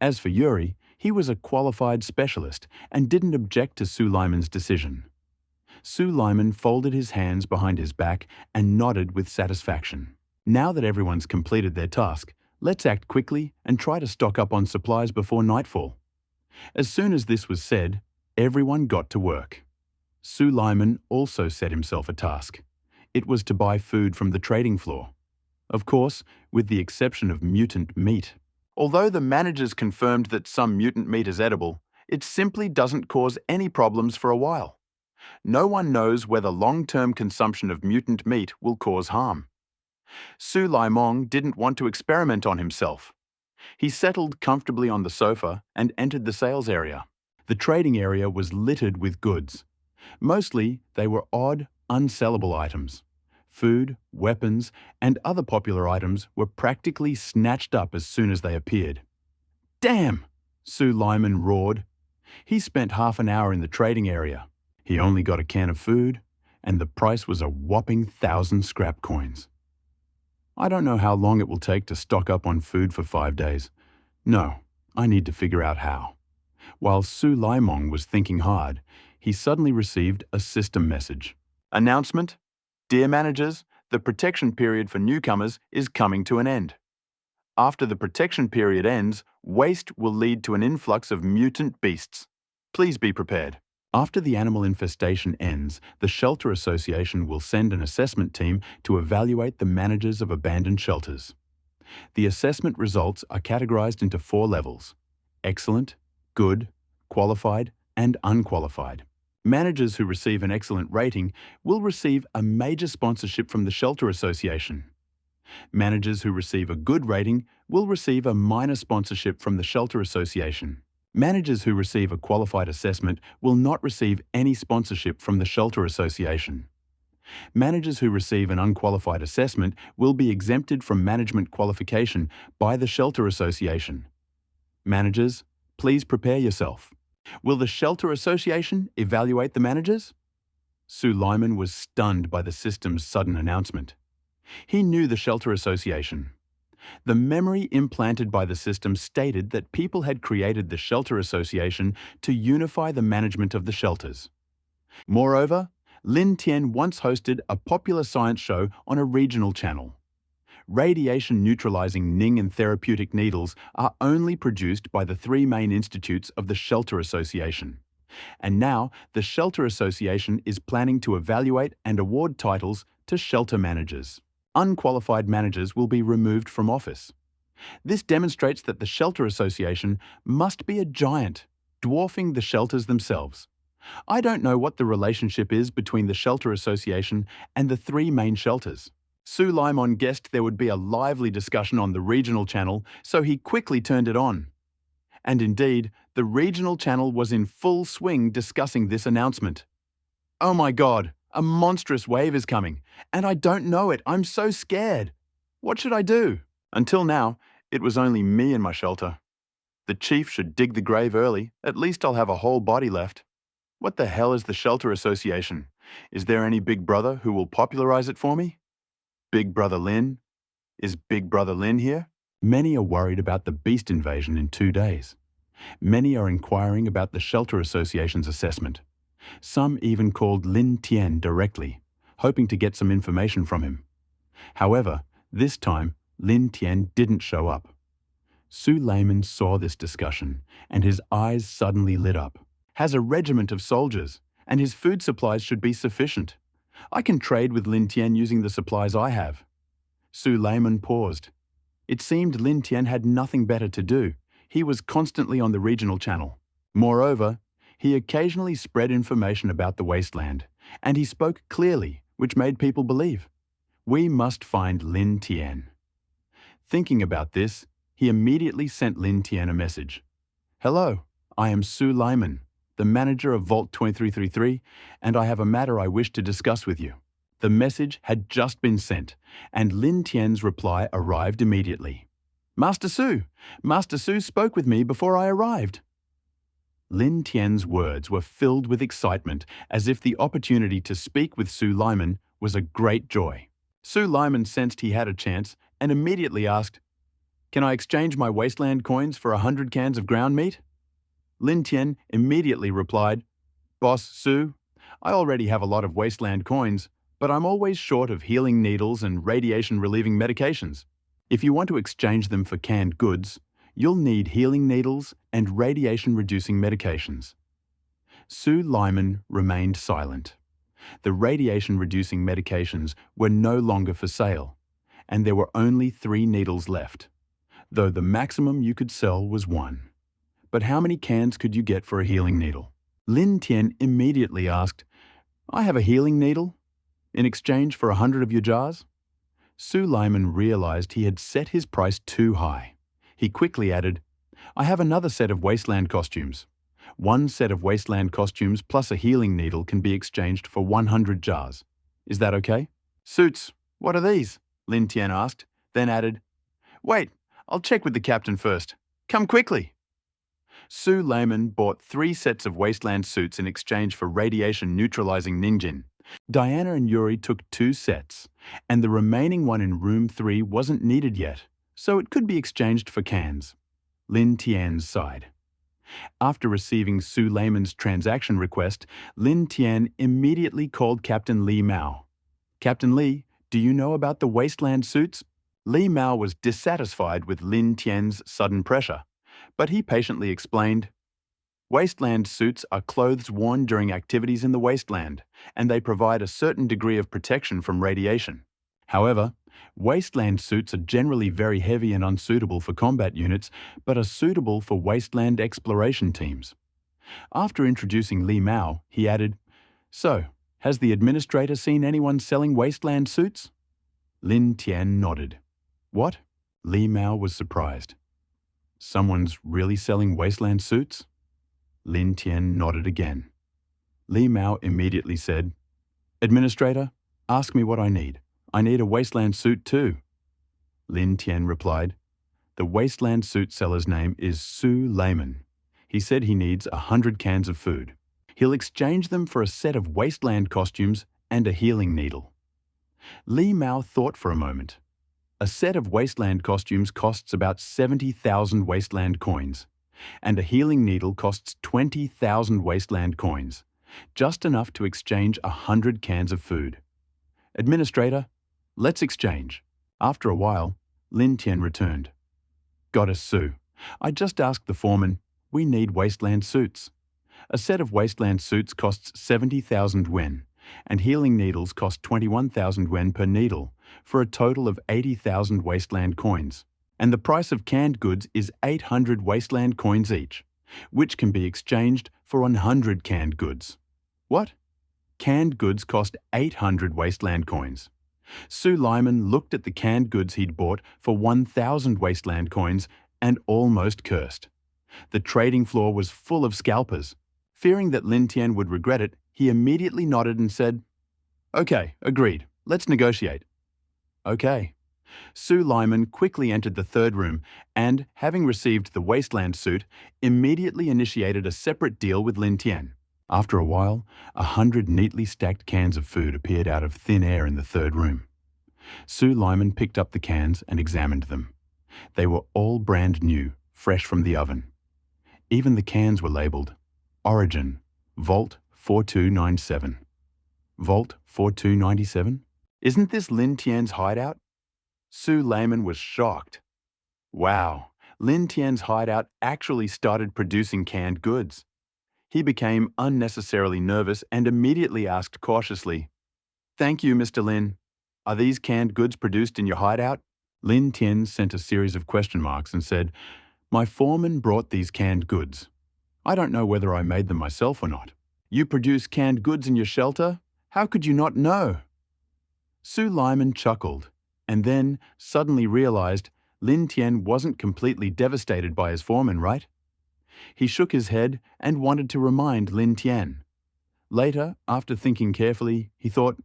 Speaker 1: As for Yuri, he was a qualified specialist and didn't object to Suleiman's decision. Suleiman folded his hands behind his back and nodded with satisfaction. "Now that everyone's completed their task, let's act quickly and try to stock up on supplies before nightfall." As soon as this was said, everyone got to work. Suleiman also set himself a task. It was to buy food from the trading floor. Of course, with the exception of mutant meat. Although the managers confirmed that some mutant meat is edible, it simply doesn't cause any problems for a while. No one knows whether long-term consumption of mutant meat will cause harm. Suleiman didn't want to experiment on himself. He settled comfortably on the sofa and entered the sales area. The trading area was littered with goods. Mostly, they were odd, unsellable items. Food, weapons, and other popular items were practically snatched up as soon as they appeared. "Damn!" Sue Lyman roared. He spent half an hour in the trading area. He only got a can of food, and the price was a whopping 1,000 scrap coins. "I don't know how long it will take to stock up on food for 5 days. No, I need to figure out how." While Sue Lyman was thinking hard, he suddenly received a system message. "Announcement: Dear managers, the protection period for newcomers is coming to an end. After the protection period ends, waste will lead to an influx of mutant beasts. Please be prepared." After the animal infestation ends, the Shelter Association will send an assessment team to evaluate the managers of abandoned shelters. The assessment results are categorized into 4 levels: excellent, good, qualified, and unqualified. Managers who receive an excellent rating will receive a major sponsorship from the Shelter Association. Managers who receive a good rating will receive a minor sponsorship from the Shelter Association. Managers who receive a qualified assessment will not receive any sponsorship from the Shelter Association. Managers who receive an unqualified assessment will be exempted from management qualification by the Shelter Association. Managers, please prepare yourself. Will the Shelter Association evaluate the managers? Sue Lyman was stunned by the system's sudden announcement. He knew the Shelter Association. The memory implanted by the system stated that people had created the Shelter Association to unify the management of the shelters. Moreover, Lin Tien once hosted a popular science show on a regional channel. Radiation-neutralizing Ning and therapeutic needles are only produced by the 3 main institutes of the Shelter Association. And now, the Shelter Association is planning to evaluate and award titles to shelter managers. Unqualified managers will be removed from office. This demonstrates that the Shelter Association must be a giant, dwarfing the shelters themselves. I don't know what the relationship is between the Shelter Association and the 3 main shelters. Sue Lyman guessed there would be a lively discussion on the regional channel, so he quickly turned it on. And indeed, the regional channel was in full swing discussing this announcement. "Oh my God! A monstrous wave is coming, and I don't know it. I'm so scared. What should I do?" Until now, it was only me in my shelter. The chief should dig the grave early. At least I'll have a whole body left. What the hell is the Shelter Association? Is there any big brother who will popularize it for me? Big Brother Lin? Is Big Brother Lin here? Many are worried about the beast invasion in 2 days. Many are inquiring about the Shelter Association's assessment. Some even called Lin Tien directly, hoping to get some information from him. However, this time, Lin Tien didn't show up. Sue Lyman saw this discussion, and his eyes suddenly lit up. Has a regiment of soldiers, and his food supplies should be sufficient. I can trade with Lin Tien using the supplies I have. Sue Lyman paused. It seemed Lin Tien had nothing better to do. He was constantly on the regional channel. Moreover, he occasionally spread information about the wasteland, and he spoke clearly, which made people believe. We must find Lin Tien. Thinking about this, he immediately sent Lin Tien a message. "Hello, I am Sue Lyman, the manager of Vault 2333, and I have a matter I wish to discuss with you." The message had just been sent, and Lin Tien's reply arrived immediately. Master Su spoke with me before I arrived." Lin Tien's words were filled with excitement, as if the opportunity to speak with Sue Lyman was a great joy. Sue Lyman sensed he had a chance and immediately asked, "Can I exchange my wasteland coins for 100 cans of ground meat?" Lin Tien immediately replied, "Boss Sue, I already have a lot of wasteland coins, but I'm always short of healing needles and radiation-relieving medications. If you want to exchange them for canned goods, you'll need healing needles and radiation-reducing medications." Sue Lyman remained silent. The radiation-reducing medications were no longer for sale, and there were only 3 needles left, though the maximum you could sell was 1. But how many cans could you get for a healing needle? Lin Tien immediately asked, "I have a healing needle in exchange for 100 of your jars?" Sue Lyman realized he had set his price too high. He quickly added, "I have another set of wasteland costumes. 1 set of wasteland costumes plus a healing needle can be exchanged for 100 jars. Is that okay?" Suits, what are these? Lin Tian asked, then added, Wait, I'll check with the captain first. Come quickly. Su Layman bought 3 sets of wasteland suits in exchange for radiation-neutralizing ninjin. Diana and Yuri took 2 sets, and the remaining one in room 3 wasn't needed yet, so it could be exchanged for cans. Lin Tian sighed. After receiving Su Layman's transaction request, Lin Tian immediately called Captain Li Mao. Captain Li, do you know about the wasteland suits? Li Mao was dissatisfied with Lin Tian's sudden pressure, but he patiently explained, Wasteland suits are clothes worn during activities in the wasteland, and they provide a certain degree of protection from radiation. However, wasteland suits are generally very heavy and unsuitable for combat units, but are suitable for wasteland exploration teams. After introducing Li Mao, he added, So, has the administrator seen anyone selling wasteland suits? Lin Tian nodded. What? Li Mao was surprised. Someone's really selling wasteland suits? Lin Tian nodded again. Li Mao immediately said, Administrator, ask me what I need. I need a wasteland suit too. Lin Tian replied, The wasteland suit seller's name is Su Layman. He said he needs 100 cans of food. He'll exchange them for a set of wasteland costumes and a healing needle. Li Mao thought for a moment. A set of wasteland costumes costs about 70,000 wasteland coins, and a healing needle costs 20,000 wasteland coins, just enough to exchange 100 cans of food. Administrator, let's exchange. After a while, Lin Tian returned. Goddess Su, I just asked the foreman, we need wasteland suits. A set of wasteland suits costs 70,000 wen, and healing needles cost 21,000 wen per needle, for a total of 80,000 wasteland coins. And the price of canned goods is 800 wasteland coins each, which can be exchanged for 100 canned goods. What? Canned goods cost 800 wasteland coins. Su Layman looked at the canned goods he'd bought for 1,000 wasteland coins and almost cursed. The trading floor was full of scalpers. Fearing that Lin Tian would regret it, he immediately nodded and said, Okay, agreed. Let's negotiate. Okay. Su Layman quickly entered the third room and, having received the wasteland suit, immediately initiated a separate deal with Lin Tian. After a while, 100 neatly stacked cans of food appeared out of thin air in the third room. Su Layman picked up the cans and examined them. They were all brand new, fresh from the oven. Even the cans were labelled Origin, Vault 4297. Vault 4297? Isn't this Lin Tian's hideout? Su Layman was shocked. Wow, Lin Tian's hideout actually started producing canned goods. He became unnecessarily nervous and immediately asked cautiously, Thank you, Mr. Lin. Are these canned goods produced in your hideout? Lin Tian sent a series of question marks and said, My foreman brought these canned goods. I don't know whether I made them myself or not. You produce canned goods in your shelter? How could you not know? Su Layman chuckled, and then suddenly realized Lin Tian wasn't completely devastated by his foreman, right? He shook his head and wanted to remind Lin Tian. Later, after thinking carefully, he thought,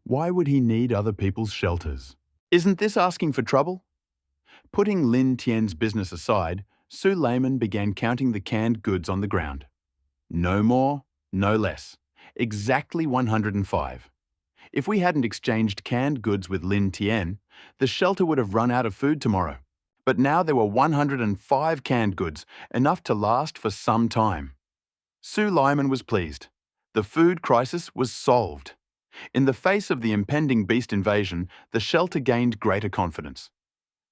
Speaker 1: why would he need other people's shelters? Isn't this asking for trouble? Putting Lin Tian's business aside, Su Layman began counting the canned goods on the ground. No more, no less. Exactly 105. If we hadn't exchanged canned goods with Lin Tian, the shelter would have run out of food tomorrow. But now there were 105 canned goods, enough to last for some time. Su Layman was pleased. The food crisis was solved. In the face of the impending beast invasion, the shelter gained greater confidence.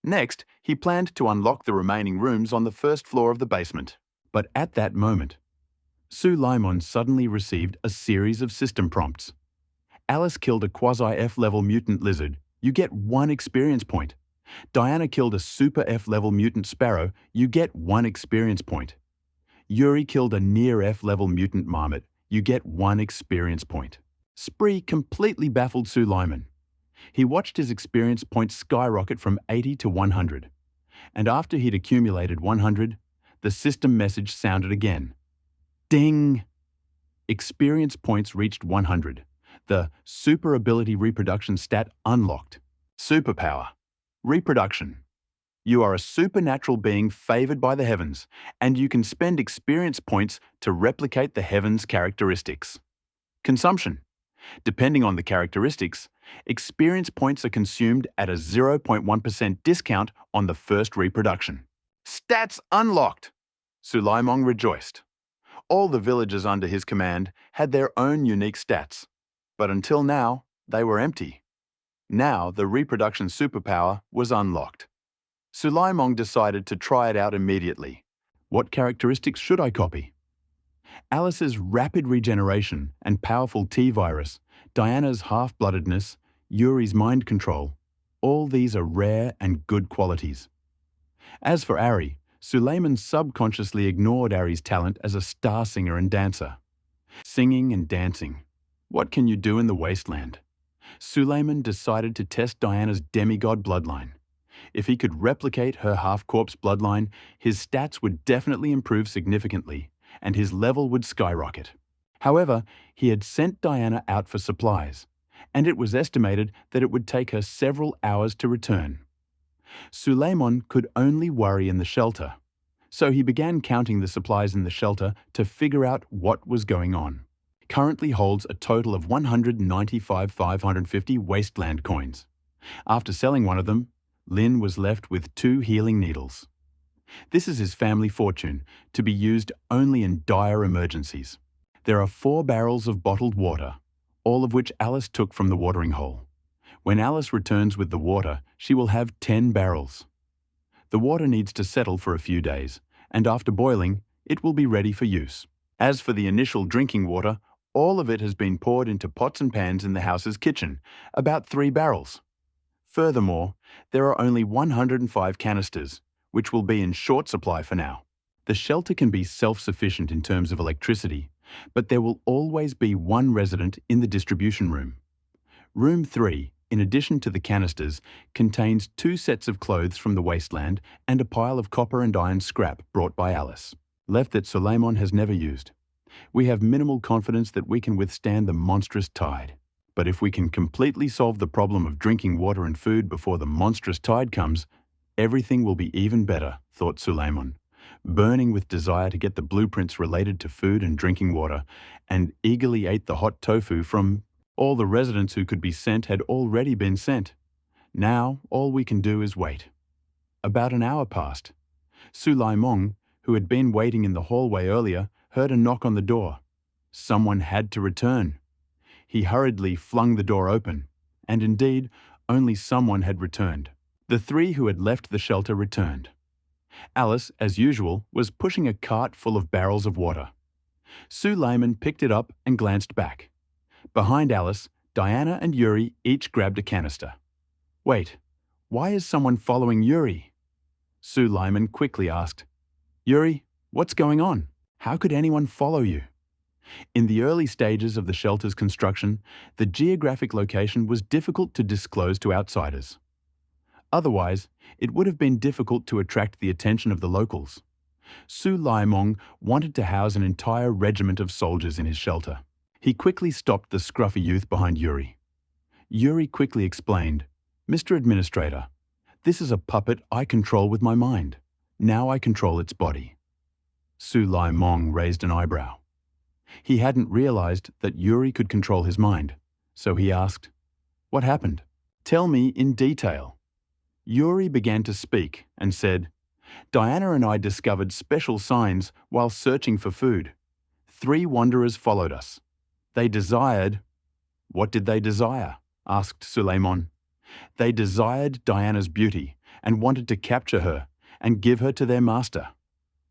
Speaker 1: Next, he planned to unlock the remaining rooms on the first floor of the basement. But at that moment, Su Layman suddenly received a series of system prompts. Alice killed a quasi-F-level mutant lizard. You get 1 experience point. Diana killed a super F-level mutant sparrow. You get 1 experience point. Yuri killed a near F-level mutant marmot. You get 1 experience point. Spree completely baffled Su Layman. He watched his experience points skyrocket from 80 to 100. And after he'd accumulated 100, the system message sounded again. Ding! Experience points reached 100. The super ability reproduction stat unlocked. Superpower. Reproduction. You are a supernatural being favored by the heavens, and you can spend experience points to replicate the heavens' characteristics. Consumption. Depending on the characteristics, experience points are consumed at a 0.1% discount on the first reproduction. Stats unlocked! Sulaimong rejoiced. All the villagers under his command had their own unique stats, but until now, they were empty. Now the reproduction superpower was unlocked. Sulaimong decided to try it out immediately. What characteristics should I copy? Alice's rapid regeneration and powerful T-virus, Diana's half-bloodedness, Yuri's mind control, all these are rare and good qualities. As for Ari, Suleiman subconsciously ignored Ari's talent as a star singer and dancer. Singing and dancing. What can you do in the wasteland? Suleiman decided to test Diana's demigod bloodline. If he could replicate her half-corpse bloodline, his stats would definitely improve significantly, and his level would skyrocket. However, he had sent Diana out for supplies, and it was estimated that it would take her several hours to return. Suleiman could only worry in the shelter, so he began counting the supplies in the shelter to figure out what was going on. Currently holds a total of 195,550 wasteland coins. After selling one of them, Lin was left with 2 healing needles. This is his family fortune, to be used only in dire emergencies. There are 4 barrels of bottled water, all of which Alice took from the watering hole. When Alice returns with the water, she will have 10 barrels. The water needs to settle for a few days, and after boiling, it will be ready for use. As for the initial drinking water, all of it has been poured into pots and pans in the house's kitchen, about 3 barrels. Furthermore, there are only 105 canisters, which will be in short supply for now. The shelter can be self-sufficient in terms of electricity, but there will always be one resident in the distribution room. Room 3, in addition to the canisters, contains 2 sets of clothes from the wasteland and a pile of copper and iron scrap brought by Alice, left that Suleiman has never used. We have minimal confidence that we can withstand the monstrous tide. But if we can completely solve the problem of drinking water and food before the monstrous tide comes, everything will be even better, thought Suleiman, burning with desire to get the blueprints related to food and drinking water, and eagerly ate the hot tofu from all the residents who could be sent had already been sent. Now all we can do is wait. About an hour passed. Sulaimong, who had been waiting in the hallway earlier, heard a knock on the door. Someone had to return. He hurriedly flung the door open, and indeed, only someone had returned. The 3 who had left the shelter returned. Alice, as usual, was pushing a cart full of barrels of water. Suleiman picked it up and glanced back. Behind Alice, Diana and Yuri each grabbed a canister. Wait, why is someone following Yuri? Suleiman quickly asked. Yuri, what's going on? How could anyone follow you? In the early stages of the shelter's construction, the geographic location was difficult to disclose to outsiders. Otherwise, it would have been difficult to attract the attention of the locals. Sulaimong wanted to house an entire regiment of soldiers in his shelter. He quickly stopped the scruffy youth behind Yuri. Yuri quickly explained, Mr. Administrator, this is a puppet I control with my mind. Now I control its body. Sulaimong raised an eyebrow. He hadn't realized that Yuri could control his mind, so he asked, What happened? Tell me in detail. Yuri began to speak and said, Diana and I discovered special signs while searching for food. 3 wanderers followed us. They desired... What did they desire? Asked Suleiman. They desired Diana's beauty and wanted to capture her and give her to their master.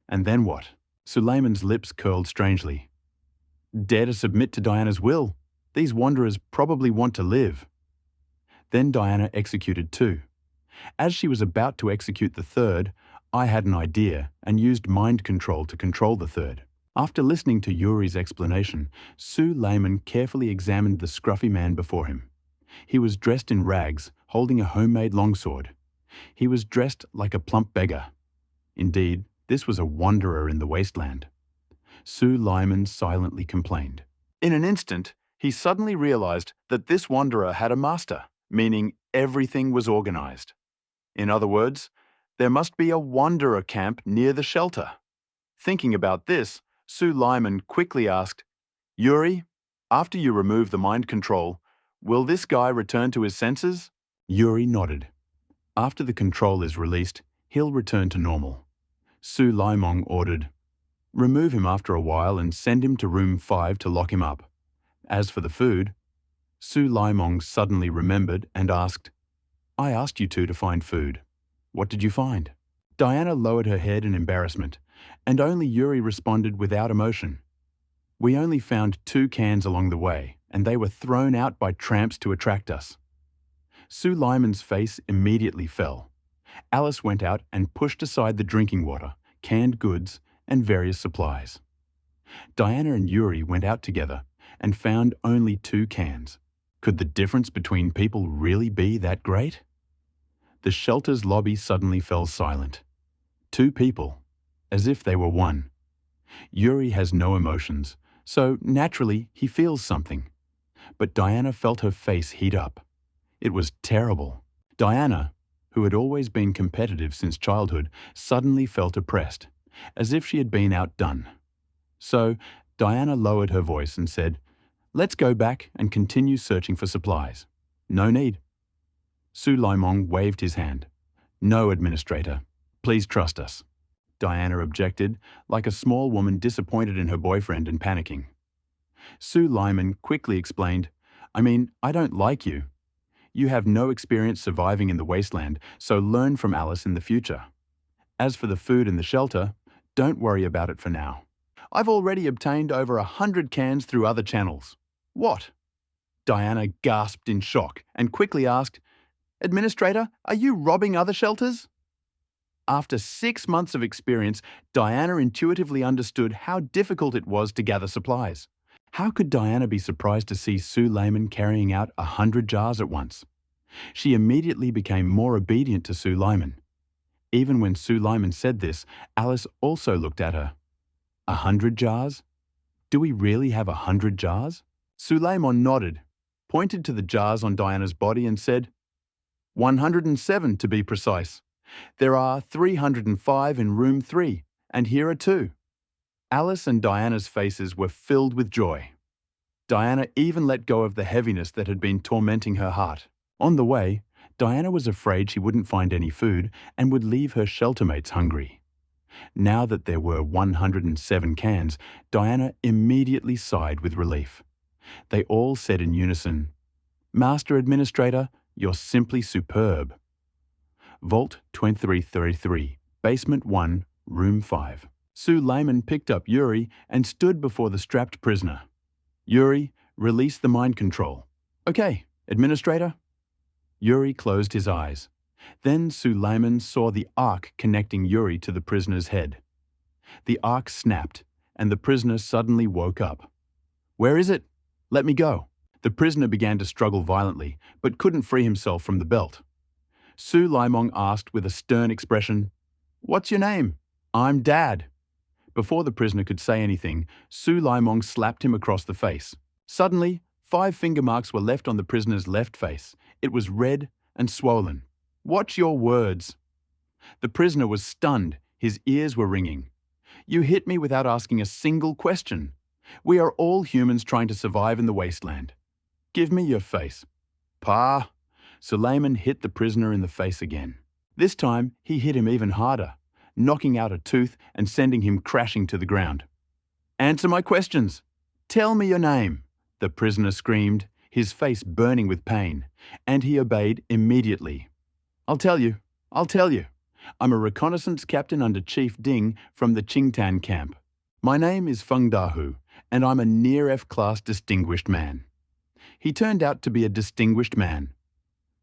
Speaker 1: And then what? Suleiman's lips curled strangely. Dare to submit to Diana's will? These wanderers probably want to live. Then Diana executed 2. As she was about to execute the 3rd, I had an idea and used mind control to control the 3rd. After listening to Yuri's explanation, Suleiman carefully examined the scruffy man before him. He was dressed in rags, holding a homemade longsword. He was dressed like a plump beggar. Indeed, this was a wanderer in the wasteland. Suleiman silently complained. In an instant, He suddenly realized that this wanderer had a master, meaning everything was organized. In other words, there must be a wanderer camp near the shelter. Thinking about this, Sue Lyman quickly asked, Yuri, after you remove the mind control, will this guy return to his senses? Yuri nodded. After the control is released, he'll return to normal. Sue Lyman ordered, remove him after a while and send him to room 5 to lock him up. As for the food, Sue Lyman suddenly remembered and asked, I asked you two to find food. What did you find? Diana lowered her head in embarrassment, and only Yuri responded without emotion. We only found 2 cans along the way, and they were thrown out by tramps to attract us. Sue Lyman's face immediately fell. Alice went out and pushed aside the drinking water, canned goods, and various supplies. Diana and Yuri went out together and found only 2 cans. Could the difference between people really be that great? The shelter's lobby suddenly fell silent. 2 people, as if they were one. Yuri has no emotions, so naturally he feels something. But Diana felt her face heat up. It was terrible. Diana, who had always been competitive since childhood, suddenly felt oppressed, as if she had been outdone. So Diana lowered her voice and said, let's go back and continue searching for supplies. No need. Sue Lyman waved his hand. No, Administrator. Please trust us. Diana objected, like a small woman disappointed in her boyfriend and panicking. Sue Lyman quickly explained, I don't like you. You have no experience surviving in the wasteland, so learn from Alice in the future. As for the food in the shelter, don't worry about it for now. I've already obtained over 100 cans through other channels. What? Diana gasped in shock and quickly asked, Administrator, are you robbing other shelters? After 6 months of experience, Diana intuitively understood how difficult it was to gather supplies. How could Diana be surprised to see Sue Lyman carrying out 100 jars at once? She immediately became more obedient to Sue Lyman. Even when Sue Lyman said this, Alice also looked at her. 100 jars? Do we really have 100 jars? Sue Lyman nodded, pointed to the jars on Diana's body and said, 107 to be precise. There are 305 in room 3, and here are 2. Alice and Diana's faces were filled with joy. Diana even let go of the heaviness that had been tormenting her heart. On the way, Diana was afraid she wouldn't find any food and would leave her sheltermates hungry. Now that there were 107 cans, Diana immediately sighed with relief. They all said in unison, Master Administrator, you're simply superb. Vault 2333, Basement 1, Room 5. Sue Lyman picked up Yuri and stood before the strapped prisoner. Yuri, release the mind control. Okay, Administrator. Yuri closed his eyes. Then Sue Lyman saw the arc connecting Yuri to the prisoner's head. The arc snapped, and the prisoner suddenly woke up. Where is it? Let me go. The prisoner began to struggle violently, but couldn't free himself from the belt. Sue Lyman asked with a stern expression, What's your name? I'm Dad. Before the prisoner could say anything, Sue Lyman slapped him across the face. Suddenly, 5 finger marks were left on the prisoner's left face. It was red and swollen. Watch your words. The prisoner was stunned. His ears were ringing. You hit me without asking a single question. We are all humans trying to survive in the wasteland. Give me your face. Pa. Suleiman hit the prisoner in the face again. This time, he hit him even harder, knocking out a tooth and sending him crashing to the ground. Answer my questions. Tell me your name, the prisoner screamed, his face burning with pain, and he obeyed immediately. I'll tell you. I'm a reconnaissance captain under Chief Ding from the Qingtan camp. My name is Feng Dahu, and I'm a near F-class distinguished man. He turned out to be a distinguished man.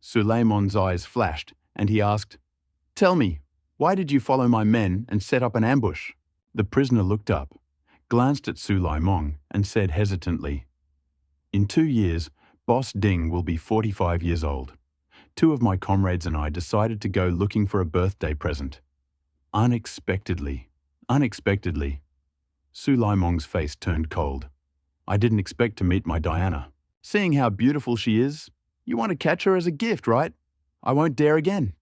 Speaker 1: Suleiman's eyes flashed, and he asked, Tell me, why did you follow my men and set up an ambush? The prisoner looked up, glanced at Suleiman, and said hesitantly, In 2 years, Boss Ding will be 45 years old. 2 of my comrades and I decided to go looking for a birthday present. Unexpectedly. Suleiman's face turned cold. I didn't expect to meet my Diana. Seeing how beautiful she is, you want to catch her as a gift, right? I won't dare again.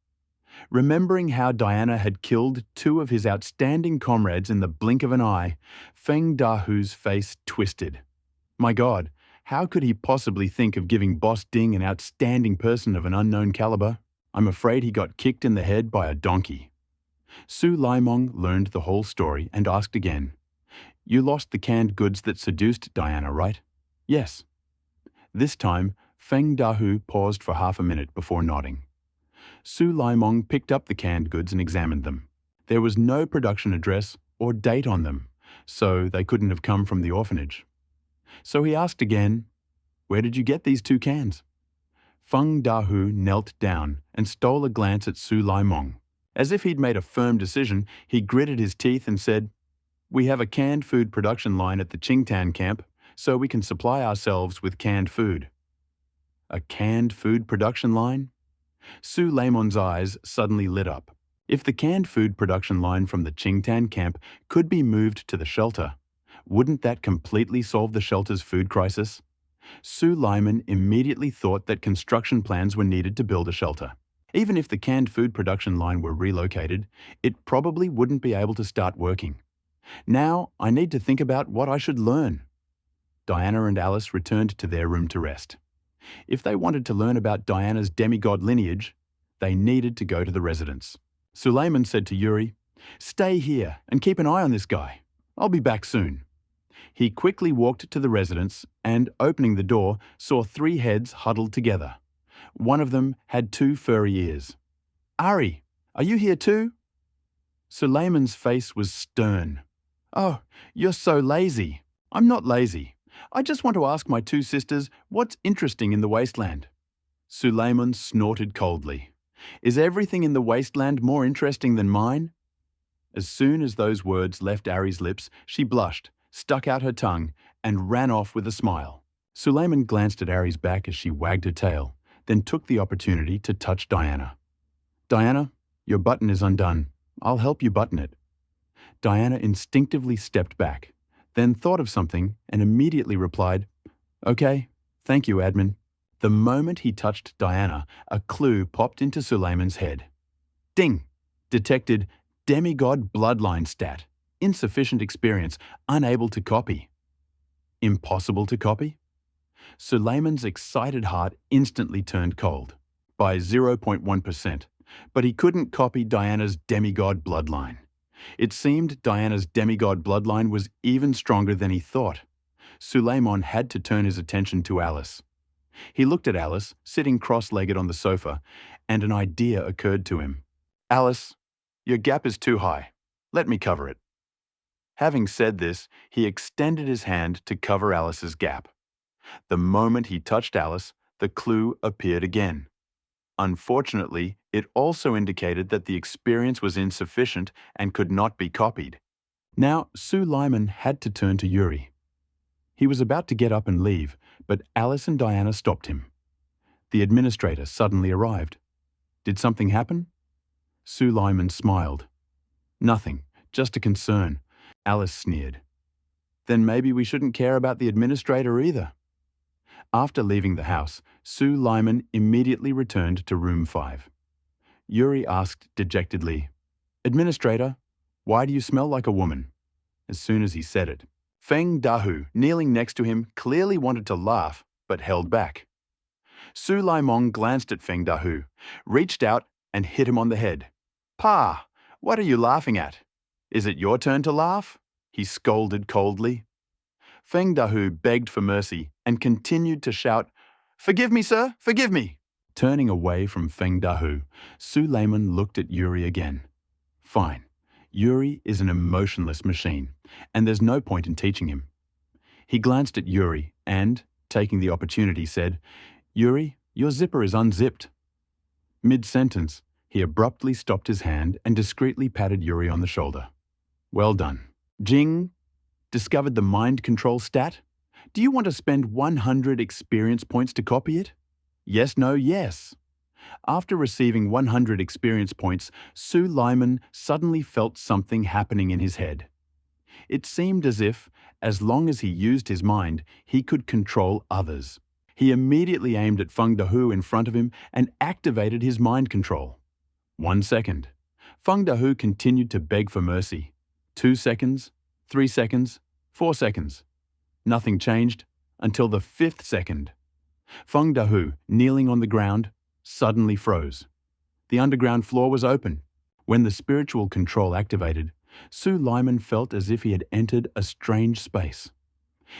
Speaker 1: Remembering how Diana had killed two of his outstanding comrades in the blink of an eye, Feng Dahu's face twisted. My God, how could he possibly think of giving Boss Ding an outstanding person of an unknown caliber? I'm afraid he got kicked in the head by a donkey. Su Laimong learned the whole story and asked again. You lost the canned goods that seduced Diana, right? Yes. This time, Feng Dahu paused for half a minute before nodding. Su Laimong picked up the canned goods and examined them. There was no production address or date on them, so they couldn't have come from the orphanage. So he asked again, Where did you get these 2 cans? Feng Dahu knelt down and stole a glance at Su Laimong. As if he'd made a firm decision, he gritted his teeth and said, We have a canned food production line at the Qingtan camp, so we can supply ourselves with canned food. A canned food production line? Su Laimon's eyes suddenly lit up. If the canned food production line from the Qingtan camp could be moved to the shelter, wouldn't that completely solve the shelter's food crisis? Su Laimon immediately thought that construction plans were needed to build a shelter. Even if the canned food production line were relocated, it probably wouldn't be able to start working. Now, I need to think about what I should learn. Diana and Alice returned to their room to rest. If they wanted to learn about Diana's demigod lineage, they needed to go to the residence. Suleiman said to Yuri, Stay here and keep an eye on this guy. I'll be back soon. He quickly walked to the residence and, opening the door, saw 3 heads huddled together. One of them had 2 furry ears. Ari, are you here too? Suleiman's face was stern. Oh, you're so lazy. I'm not lazy. I just want to ask my 2 sisters what's interesting in the wasteland. Suleiman snorted coldly. Is everything in the wasteland more interesting than mine? As soon as those words left Ari's lips, she blushed, stuck out her tongue, and ran off with a smile. Suleiman glanced at Ari's back as she wagged her tail, then took the opportunity to touch Diana. Diana, your button is undone. I'll help you button it. Diana instinctively stepped back, then thought of something and immediately replied, Okay, thank you, admin. The moment he touched Diana, a clue popped into Suleiman's head. Ding! Detected demigod bloodline stat. Insufficient experience, unable to copy. Impossible to copy? Suleiman's excited heart instantly turned cold, by 0.1%, but he couldn't copy Diana's demigod bloodline. It seemed Diana's demigod bloodline was even stronger than he thought. Suleiman had to turn his attention to Alice. He looked at Alice, sitting cross-legged on the sofa, and an idea occurred to him. Alice, your gap is too high. Let me cover it. Having said this, he extended his hand to cover Alice's gap. The moment he touched Alice, the clue appeared again. Unfortunately, it also indicated that the experience was insufficient and could not be copied. Now, Suleiman had to turn to Yuri. He was about to get up and leave, but Alice and Diana stopped him. The administrator suddenly arrived. Did something happen? Suleiman smiled. Nothing, just a concern. Alice sneered. Then maybe we shouldn't care about the administrator either. After leaving the house, Suleiman immediately returned to room 5. Yuri asked dejectedly, Administrator, why do you smell like a woman? As soon as he said it, Feng Dahu, kneeling next to him, clearly wanted to laugh, but held back. Su Laimong glanced at Feng Dahu, reached out and hit him on the head. Pa, what are you laughing at? Is it your turn to laugh? He scolded coldly. Feng Dahu begged for mercy and continued to shout, Forgive me, sir, forgive me. Turning away from Feng Dahu, Suleiman looked at Yuri again. Fine. Yuri is an emotionless machine, and there's no point in teaching him. He glanced at Yuri and, taking the opportunity, said, Yuri, your zipper is unzipped. Mid-sentence, he abruptly stopped his hand and discreetly patted Yuri on the shoulder. Well done. Jing, discovered the mind control stat? Do you want to spend 100 experience points to copy it? Yes, no, yes. After receiving 100 experience points, Suleiman suddenly felt something happening in his head. It seemed as if, As long as he used his mind, he could control others. He immediately aimed at Feng Dahu in front of him and activated his mind control. 1 second. Feng Dahu continued to beg for mercy. 2 seconds, 3 seconds, 4 seconds. Nothing changed until the 5th second. Feng Dahu, kneeling on the ground, suddenly froze. The underground floor was open. When the spiritual control activated, Su Lyman felt as if he had entered a strange space.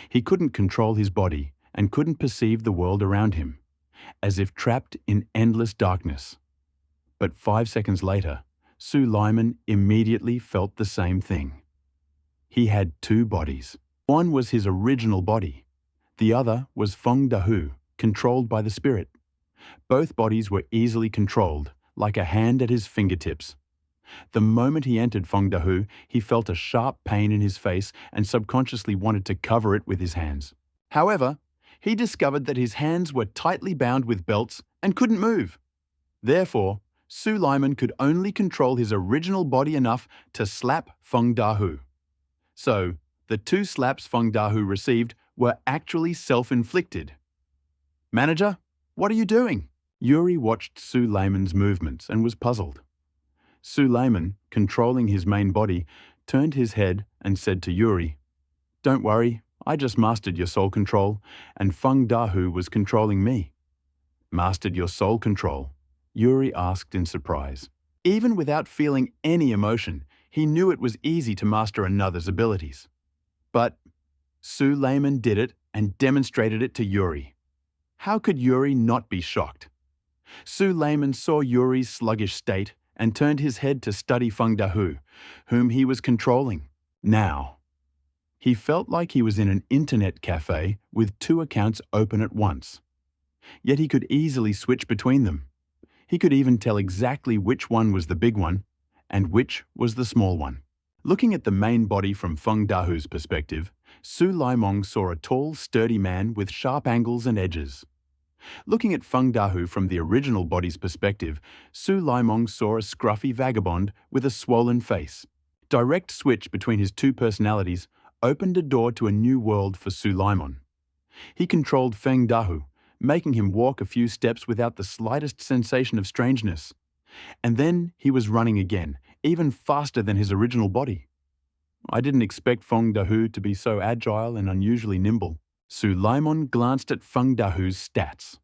Speaker 1: He couldn't control his body and couldn't perceive the world around him, as if trapped in endless darkness. But 5 seconds later, Su Lyman immediately felt the same thing. He had 2 bodies. One was his original body. The other was Feng Dahu, controlled by the spirit. Both bodies were easily controlled, like a hand at his fingertips. The moment he entered Feng Dahu, he felt a sharp pain in his face and subconsciously wanted to cover it with his hands. However, he discovered that his hands were tightly bound with belts and couldn't move. Therefore, Su Lyman could only control his original body enough to slap Feng Dahu. So, the 2 slaps Feng Dahu received were actually self-inflicted. "Manager, what are you doing?" Yuri watched Su Lyman's movements and was puzzled. Su Lyman, controlling his main body, turned his head and said to Yuri, "Don't worry, I just mastered your soul control, and Feng Dahu was controlling me." "Mastered your soul control?" Yuri asked in surprise. Even without feeling any emotion, he knew it was easy to master another's abilities. But Su Lyman did it and demonstrated it to Yuri. How could Yuri not be shocked? Su Lyman saw Yuri's sluggish state and turned his head to study Feng Dahu, whom he was controlling. Now, he felt like he was in an internet cafe with 2 accounts open at once. Yet he could easily switch between them. He could even tell exactly which one was the big one and which was the small one. Looking at the main body from Feng Dahu's perspective, Su Lymong saw a tall, sturdy man with sharp angles and edges. Looking at Feng Dahu from the original body's perspective, Su Lymong saw a scruffy vagabond with a swollen face. Direct switch between his 2 personalities opened a door to a new world for Su Lymong. He controlled Feng Dahu, making him walk a few steps without the slightest sensation of strangeness. And then he was running again, even faster than his original body. "I didn't expect Feng Dahu to be so agile and unusually nimble." Su Lymong glanced at Feng Dahu's stats.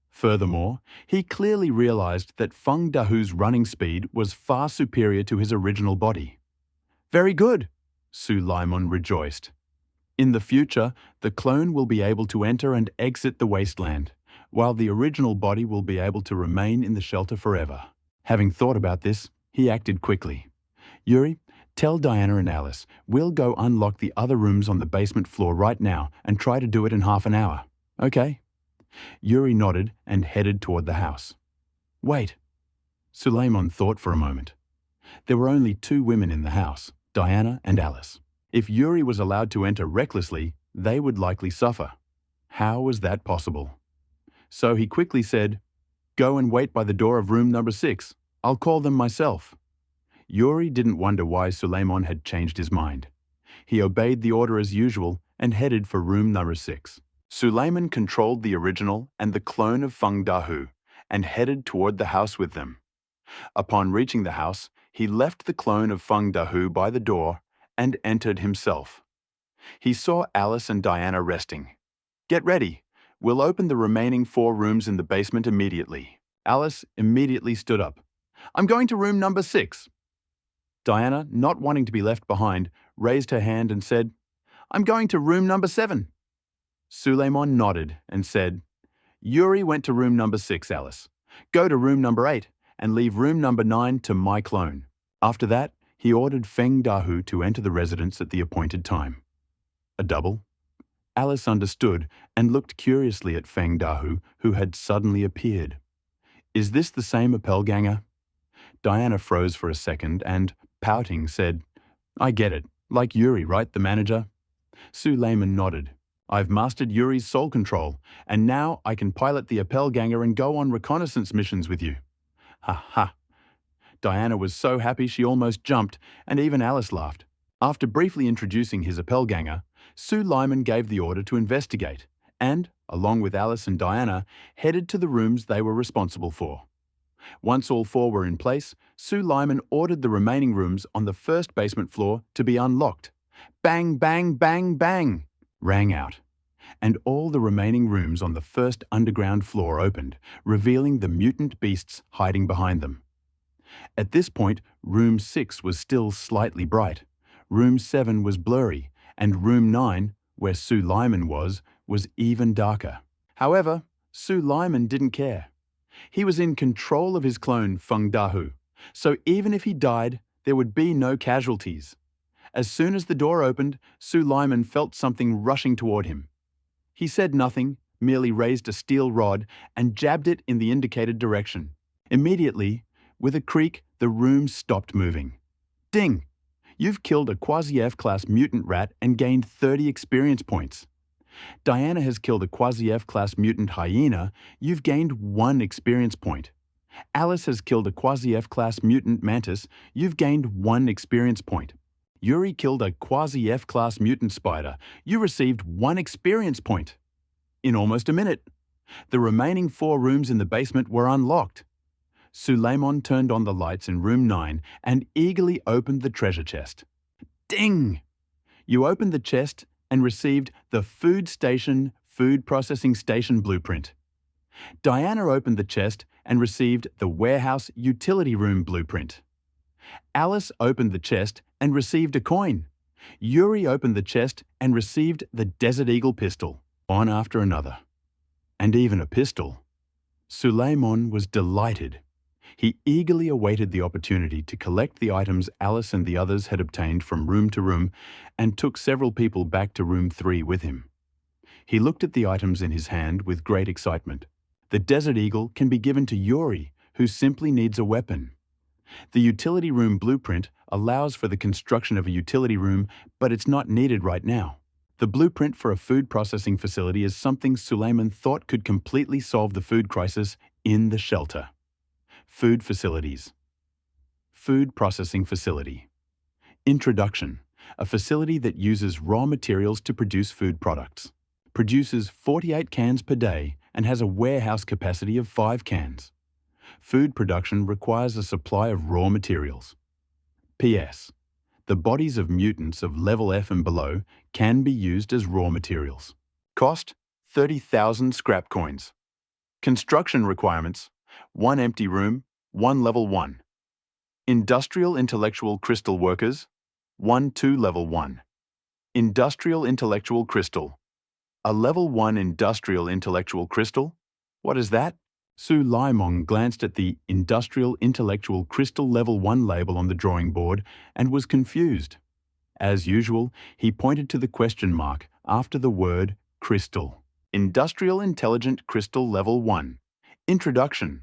Speaker 1: Furthermore, he clearly realized that Feng Dahu's running speed was far superior to his original body. "Very good," Su Lymong rejoiced. In the future, the clone will be able to enter and exit the wasteland, while the original body will be able to remain in the shelter forever. Having thought about this, he acted quickly. "Yuri, tell Diana and Alice we'll go unlock the other rooms on the basement floor right now and try to do it in half an hour." "Okay." Yuri nodded and headed toward the house. "Wait." Suleiman thought for a moment. There were only 2 women in the house, Diana and Alice. If Yuri was allowed to enter recklessly, they would likely suffer. How was that possible? So he quickly said, "Go and wait by the door of room number 6. I'll call them myself." Yuri didn't wonder why Suleiman had changed his mind. He obeyed the order as usual and headed for room number 6. Suleiman controlled the original and the clone of Feng Dahu and headed toward the house with them. Upon reaching the house, he left the clone of Feng Dahu by the door and entered himself. He saw Alice and Diana resting. "Get ready. We'll open the remaining 4 rooms in the basement immediately." Alice immediately stood up. "I'm going to room number 6. Diana, not wanting to be left behind, raised her hand and said, "I'm going to room number 7. Suleiman nodded and said, "Yuri went to room number 6, Alice. Go to room number 8 and leave room number 9 to my clone." After that, he ordered Feng Dahu to enter the residence at the appointed time. A double? Alice understood and looked curiously at Feng Dahu, who had suddenly appeared. "Is this the same Appelganger?" Diana froze for a second and, pouting, said, "I get it. Like Yuri, right, the manager?" Suleiman nodded. "I've mastered Yuri's soul control, and now I can pilot the Appelganger and go on reconnaissance missions with you." "Ha ha." Diana was so happy she almost jumped, and even Alice laughed. After briefly introducing his Appelganger, Sue Lyman gave the order to investigate and, along with Alice and Diana, headed to the rooms they were responsible for. Once all four were in place, Sue Lyman ordered the remaining rooms on the first basement floor to be unlocked. Bang, bang, bang, bang rang out, and all the remaining rooms on the first underground floor opened, revealing the mutant beasts hiding behind them. At this point, Room 6 was still slightly bright, Room 7 was blurry, and Room 9, where Sue Lyman was even darker. However, Sue Lyman didn't care. He was in control of his clone, Feng Dahu, so even if he died, there would be no casualties. As soon as the door opened, Sue Lyman felt something rushing toward him. He said nothing, merely raised a steel rod and jabbed it in the indicated direction. Immediately, with a creak, the room stopped moving. Ding! You've killed a Quasi-F-class mutant rat and gained 30 experience points. Diana has killed a Quasi-F-class mutant hyena, you've gained 1 experience point. Alice has killed a Quasi-F-class mutant mantis, you've gained 1 experience point. Yuri killed a Quasi-F-class mutant spider, you received 1 experience point. In almost a minute. The remaining 4 rooms in the basement were unlocked. Suleiman turned on the lights in room 9 and eagerly opened the treasure chest. Ding! You opened the chest and received the food processing station blueprint. Diana opened the chest and received the warehouse utility room blueprint. Alice opened the chest and received a coin. Yuri opened the chest and received the Desert Eagle pistol, one after another. And even a pistol. Suleiman was delighted. He eagerly awaited the opportunity to collect the items Alice and the others had obtained from room to room and took several people back to room 3 with him. He looked at the items in his hand with great excitement. The Desert Eagle can be given to Yuri, who simply needs a weapon. The utility room blueprint allows for the construction of a utility room, but it's not needed right now. The blueprint for a food processing facility is something Suleiman thought could completely solve the food crisis in the shelter. Food facilities. Food processing facility. Introduction. A facility that uses raw materials to produce food products. Produces 48 cans per day and has a warehouse capacity of 5 cans. Food production requires a supply of raw materials. P.S. The bodies of mutants of level F and below can be used as raw materials. Cost: 30,000 scrap coins. Construction requirements: 1 empty room, 1 level 1. Industrial intellectual crystal workers, 1-2 level 1. Industrial intellectual crystal. A level 1 industrial intellectual crystal? What is that? Su Laimong glanced at the Industrial Intellectual Crystal Level 1 label on the drawing board and was confused. As usual, he pointed to the question mark after the word crystal. Industrial Intelligent Crystal Level 1. Introduction.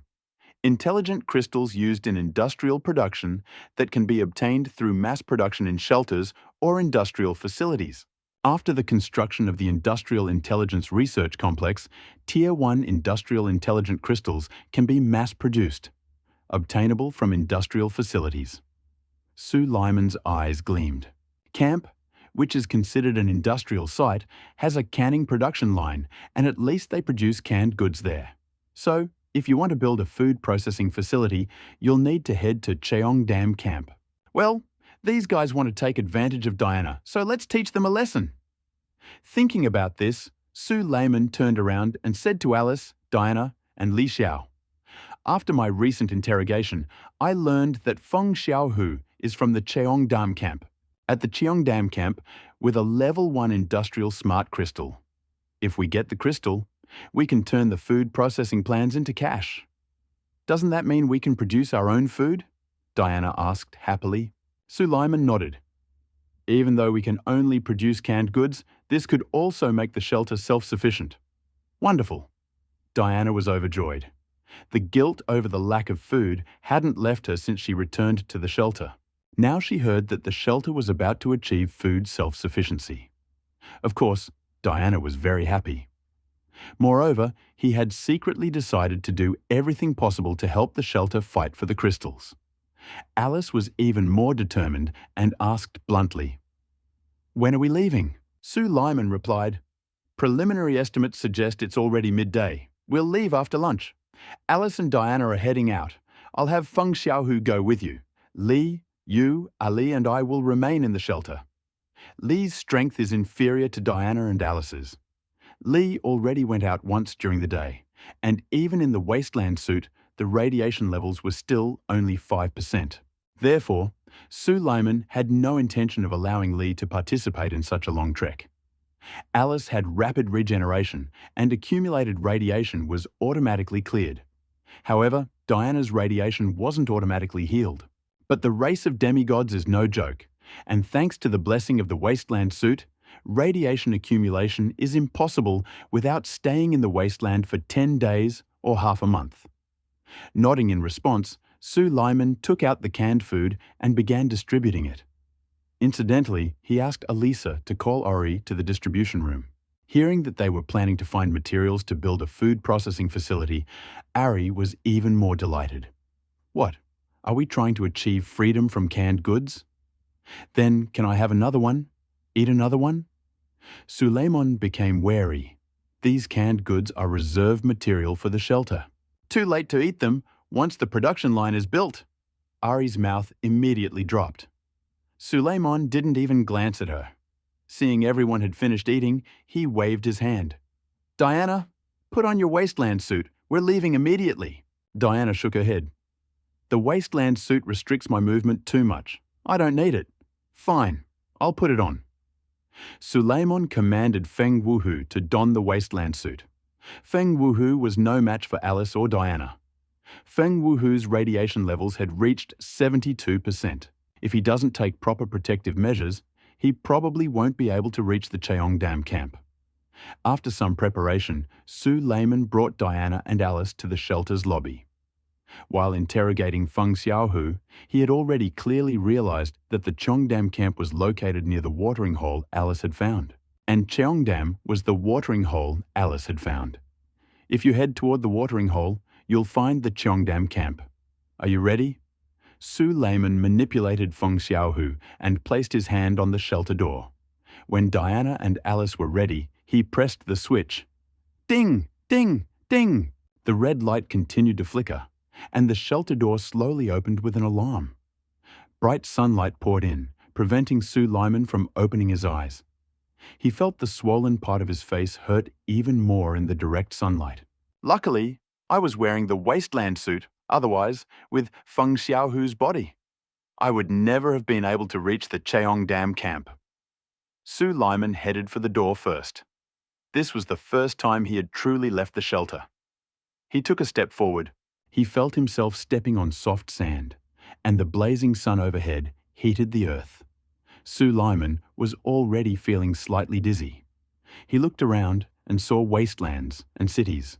Speaker 1: Intelligent crystals used in industrial production that can be obtained through mass production in shelters or industrial facilities. After the construction of the Industrial Intelligence Research Complex, Tier 1 industrial intelligent crystals can be mass-produced, obtainable from industrial facilities. Su Lyman's eyes gleamed. Camp, which is considered an industrial site, has a canning production line, and at least they produce canned goods there. So, if you want to build a food processing facility, you'll need to head to Cheongdam Camp. Well, these guys want to take advantage of Diana, so let's teach them a lesson. Thinking about this, Su Lyman turned around and said to Alice, Diana, and Li Xiao, after my recent interrogation, I learned that Feng Xiaohu is from the Cheongdam Camp. At the Cheongdam Camp, with a level 1 industrial smart crystal. If we get the crystal, we can turn the food processing plans into cash. Doesn't that mean we can produce our own food? Diana asked happily. Su Lyman nodded. Even though we can only produce canned goods, this could also make the shelter self-sufficient. Wonderful. Diana was overjoyed. The guilt over the lack of food hadn't left her since she returned to the shelter. Now she heard that the shelter was about to achieve food self-sufficiency. Of course, Diana was very happy. Moreover, he had secretly decided to do everything possible to help the shelter fight for the crystals. Alice was even more determined and asked bluntly, When are we leaving? Sue Lyman replied, "Preliminary estimates suggest it's already midday. We'll leave after lunch. Alice and Diana are heading out. I'll have Feng Xiaohu go with you. Li, you, Ali and I will remain in the shelter." Li's strength is inferior to Diana and Alice's. Li already went out once during the day, and even in the wasteland suit, the radiation levels were still only 5%. Therefore, Sue Lyman had no intention of allowing Li to participate in such a long trek. Alice had rapid regeneration, and accumulated radiation was automatically cleared. However, Diana's radiation wasn't automatically healed. But the race of demigods is no joke, and thanks to the blessing of the wasteland suit, radiation accumulation is impossible without staying in the wasteland for 10 days or half a month. Nodding in response, Sue Lyman took out the canned food and began distributing it. Incidentally, he asked Elisa to call Ori to the distribution room. Hearing that they were planning to find materials to build a food processing facility, Ari was even more delighted. "What? Are we trying to achieve freedom from canned goods? Then can I have another one? Eat another one?" Suleiman became wary. These canned goods are reserved material for the shelter. Too late to eat them once the production line is built. Ari's mouth immediately dropped. Suleiman didn't even glance at her. Seeing everyone had finished eating, he waved his hand. "Diana, put on your wasteland suit. We're leaving immediately." Diana shook her head. "The wasteland suit restricts my movement too much. I don't need it." "Fine, I'll put it on." Suleiman commanded Feng Wuhu to don the wasteland suit. Feng Wuhu was no match for Alice or Diana. Feng Wuhu's radiation levels had reached 72%. If he doesn't take proper protective measures, he probably won't be able to reach the Cheongdam camp. After some preparation, Sue Lyman brought Diana and Alice to the shelter's lobby. While interrogating Feng Xiaohu, he had already clearly realized that the Cheongdam camp was located near the watering hole Alice had found. And Cheongdam was the watering hole Alice had found. If you head toward the watering hole, you'll find the Cheongdam camp. Are you ready? Sue Lyman manipulated Feng Xiaohu and placed his hand on the shelter door. When Diana and Alice were ready, he pressed the switch. Ding! Ding! Ding! The red light continued to flicker, and the shelter door slowly opened with an alarm. Bright sunlight poured in, preventing Sue Lyman from opening his eyes. He felt the swollen part of his face hurt even more in the direct sunlight. Luckily, I was wearing the wasteland suit, otherwise, with Feng Xiaohu's body, I would never have been able to reach the Cheongdam camp. Sue Lyman headed for the door first. This was the first time he had truly left the shelter. He took a step forward. He felt himself stepping on soft sand, and the blazing sun overhead heated the earth. Sue Lyman was already feeling slightly dizzy. He looked around and saw wastelands and cities,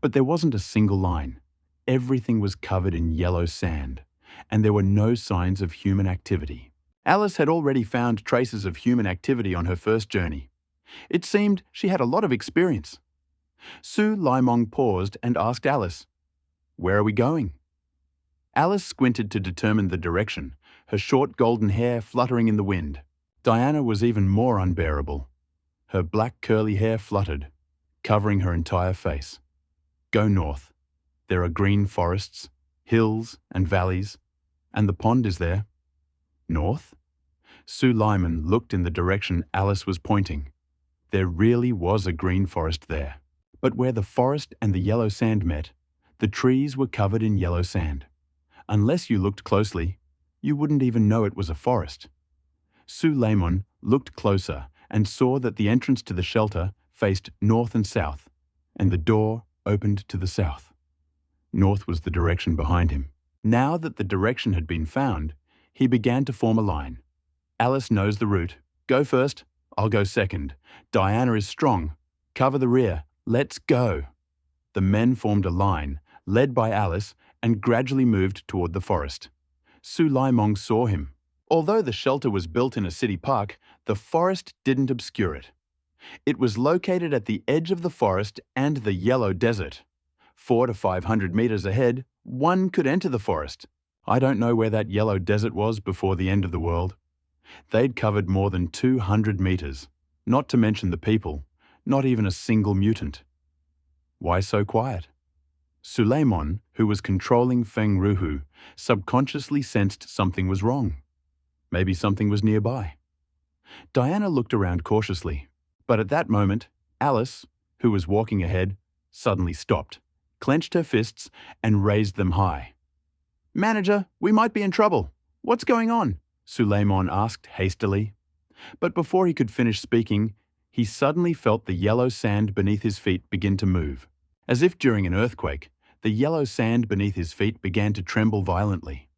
Speaker 1: but there wasn't a single line. Everything was covered in yellow sand, and there were no signs of human activity. Alice had already found traces of human activity on her first journey. It seemed she had a lot of experience. Sue Lyman paused and asked Alice, "Where are we going?" Alice squinted to determine the direction, her short golden hair fluttering in the wind. Diana was even more unbearable. Her black curly hair fluttered, covering her entire face. "Go north. There are green forests, hills and valleys, and the pond is there." North? Sue Lyman looked in the direction Alice was pointing. There really was a green forest there. But where the forest and the yellow sand met, the trees were covered in yellow sand. Unless you looked closely, you wouldn't even know it was a forest. Sue Lyman looked closer and saw that the entrance to the shelter faced north and south, and the door opened to the south. North was the direction behind him. Now that the direction had been found, he began to form a line. "Alice knows the route. Go first. I'll go second. Diana is strong. Cover the rear. Let's go." The men formed a line, led by Alice, and gradually moved toward the forest. Sue Lyman saw him. Although the shelter was built in a city park, the forest didn't obscure it. It was located at the edge of the forest and the yellow desert. 400 to 500 meters ahead, one could enter the forest. I don't know where that yellow desert was before the end of the world. They'd covered more than 200 meters. Not to mention the people, not even a single mutant. Why so quiet? Suleiman, who was controlling Feng Ruhu, subconsciously sensed something was wrong. Maybe something was nearby. Diana looked around cautiously, but at that moment, Alice, who was walking ahead, suddenly stopped, clenched her fists, and raised them high. "Manager, we might be in trouble. What's going on?" Suleiman asked hastily. But before he could finish speaking, he suddenly felt the yellow sand beneath his feet begin to move. As if during an earthquake, the yellow sand beneath his feet began to tremble violently.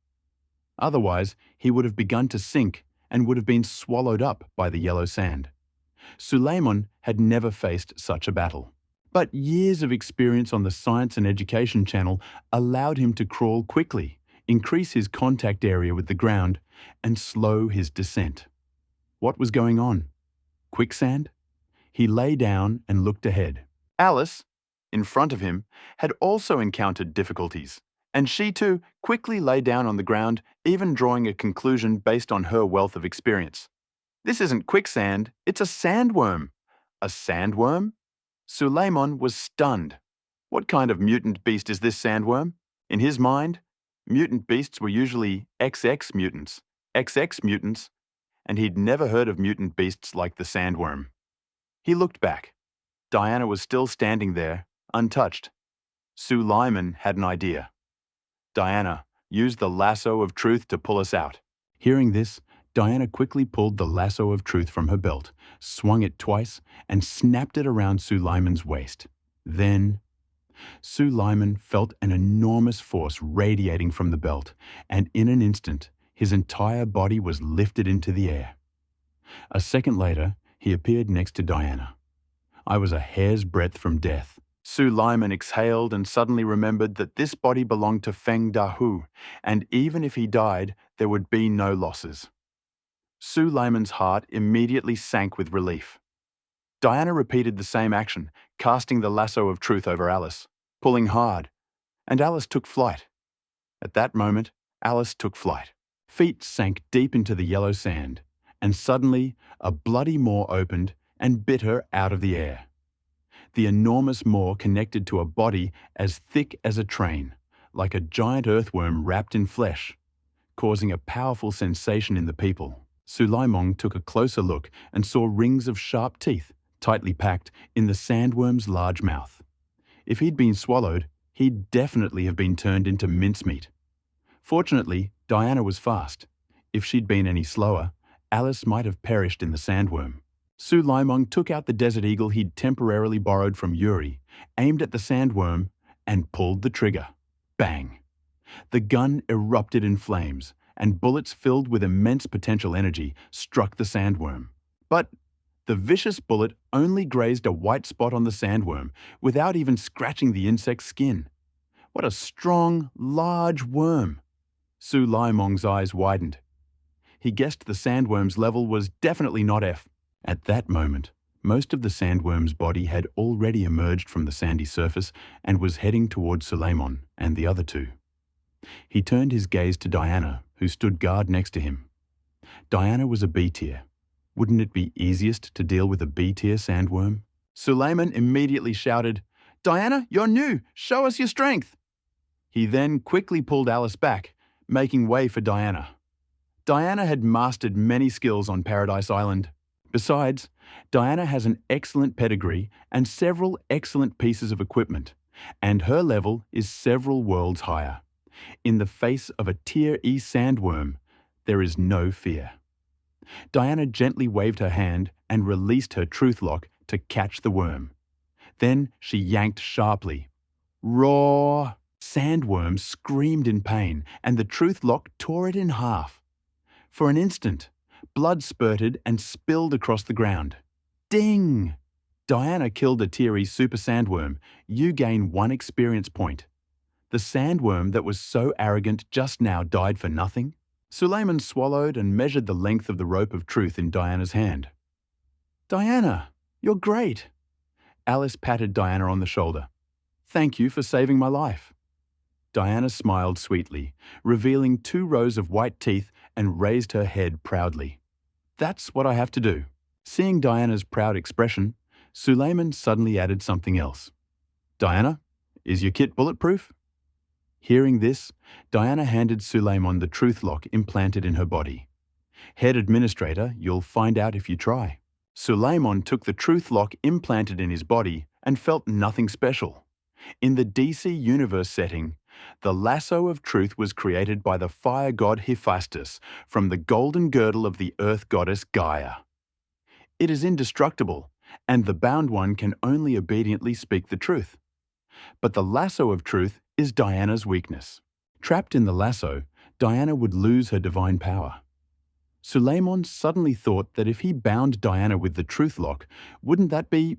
Speaker 1: Otherwise, he would have begun to sink and would have been swallowed up by the yellow sand. Suleiman had never faced such a battle. But years of experience on the Science and Education channel allowed him to crawl quickly, increase his contact area with the ground, and slow his descent. What was going on? Quicksand? He lay down and looked ahead. Alice, in front of him, had also encountered difficulties, and she too quickly lay down on the ground, even drawing a conclusion based on her wealth of experience. "This isn't quicksand, it's a sandworm." "A sandworm?" Suleiman was stunned. What kind of mutant beast is this sandworm? In his mind, mutant beasts were usually XX mutants, and he'd never heard of mutant beasts like the sandworm. He looked back. Diana was still standing there, untouched. Suleiman had an idea. "Diana, use the lasso of truth to pull us out." Hearing this, Diana quickly pulled the lasso of truth from her belt, swung it twice, and snapped it around Suleiman's waist. Then, Suleiman felt an enormous force radiating from the belt, and in an instant, his entire body was lifted into the air. A second later, he appeared next to Diana. "I was a hair's breadth from death." Suleiman exhaled and suddenly remembered that this body belonged to Feng Dahu, and even if he died, there would be no losses. Suleiman's heart immediately sank with relief. Diana repeated the same action, casting the lasso of truth over Alice, pulling hard, and Alice took flight. At that moment, Alice took flight. Feet sank deep into the yellow sand, and suddenly a bloody maw opened and bit her out of the air. The enormous maw connected to a body as thick as a train, like a giant earthworm wrapped in flesh, causing a powerful sensation in the people. Suleiman took a closer look and saw rings of sharp teeth, tightly packed, in the sandworm's large mouth. If he'd been swallowed, he'd definitely have been turned into mincemeat. Fortunately, Diana was fast. If she'd been any slower, Alice might have perished in the sandworm. Suleiman took out the desert eagle he'd temporarily borrowed from Yuri, aimed at the sandworm, and pulled the trigger. Bang! The gun erupted in flames, and bullets filled with immense potential energy struck the sandworm. But the vicious bullet only grazed a white spot on the sandworm without even scratching the insect's skin. What a strong, large worm! Suleiman's eyes widened. He guessed the sandworm's level was definitely not F. At that moment, most of the sandworm's body had already emerged from the sandy surface and was heading towards Suleiman and the other two. He turned his gaze to Diana, who stood guard next to him. Diana was a B-tier. Wouldn't it be easiest to deal with a B-tier sandworm? Suleiman immediately shouted, "Diana, you're new! Show us your strength!" He then quickly pulled Alice back, making way for Diana. Diana had mastered many skills on Paradise Island. Besides, Diana has an excellent pedigree and several excellent pieces of equipment, and her level is several worlds higher. In the face of a Tier E sandworm, there is no fear. Diana gently waved her hand and released her truth lock to catch the worm. Then she yanked sharply. Roar! Sandworm screamed in pain, and the truth lock tore it in half. For an instant, blood spurted and spilled across the ground. Ding! Diana killed a Tier E super sandworm. You gain 1 experience point. The sandworm that was so arrogant just now died for nothing. Suleiman swallowed and measured the length of the rope of truth in Diana's hand. "Diana, you're great." Alice patted Diana on the shoulder. "Thank you for saving my life." Diana smiled sweetly, revealing 2 rows of white teeth, and raised her head proudly. "That's what I have to do. Seeing Diana's proud expression, Suleiman suddenly added something else. "Diana, is your kit bulletproof?" Hearing this, Diana handed Suleiman the truth lock implanted in her body. "Head administrator, you'll find out if you try." Suleiman took the truth lock implanted in his body and felt nothing special. In the DC universe setting, the lasso of truth was created by the fire god Hephaestus from the golden girdle of the earth goddess Gaia. It is indestructible, and the bound one can only obediently speak the truth. But the lasso of truth is Diana's weakness. Trapped in the lasso, Diana would lose her divine power. Suleiman suddenly thought that if he bound Diana with the truth lock, wouldn't that be…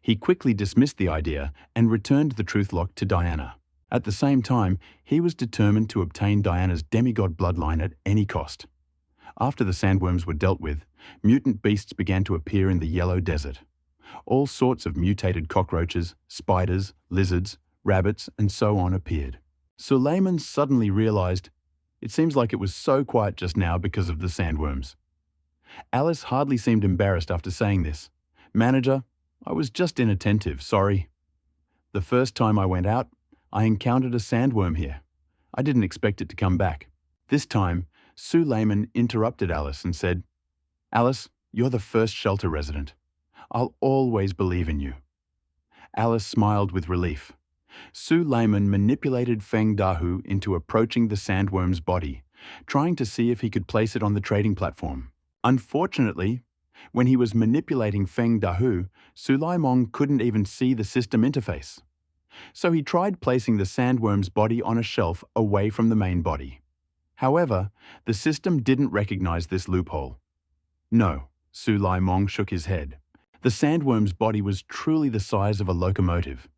Speaker 1: He quickly dismissed the idea and returned the truth lock to Diana. At the same time, he was determined to obtain Diana's demigod bloodline at any cost. After the sandworms were dealt with, mutant beasts began to appear in the yellow desert. All sorts of mutated cockroaches, spiders, lizards, rabbits, and so on appeared. Suleiman suddenly realized, it seems like it was so quiet just now because of the sandworms. Alice hardly seemed embarrassed after saying this. "Manager, I was just inattentive, sorry. The first time I went out, I encountered a sandworm here. I didn't expect it to come back." This time, Suleiman interrupted Alice and said, "Alice, you're the first shelter resident. I'll always believe in you." Alice smiled with relief. Suleiman manipulated Feng Dahu into approaching the sandworm's body, trying to see if he could place it on the trading platform. Unfortunately, when he was manipulating Feng Dahu, Suleiman couldn't even see the system interface. So he tried placing the sandworm's body on a shelf away from the main body. However, the system didn't recognize this loophole. No, Suleiman shook his head. The sandworm's body was truly the size of a locomotive.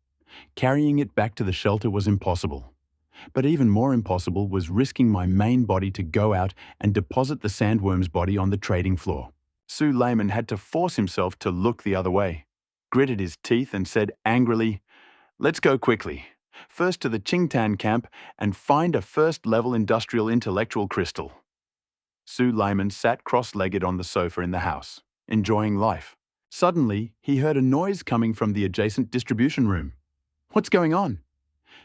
Speaker 1: Carrying it back to the shelter was impossible. But even more impossible was risking my main body to go out and deposit the sandworm's body on the trading floor. Suleiman had to force himself to look the other way, gritted his teeth and said angrily, "Let's go quickly. First to the Qingtan camp and find a first-level industrial intellectual crystal." Suleiman sat cross-legged on the sofa in the house, enjoying life. Suddenly, he heard a noise coming from the adjacent distribution room. "What's going on?"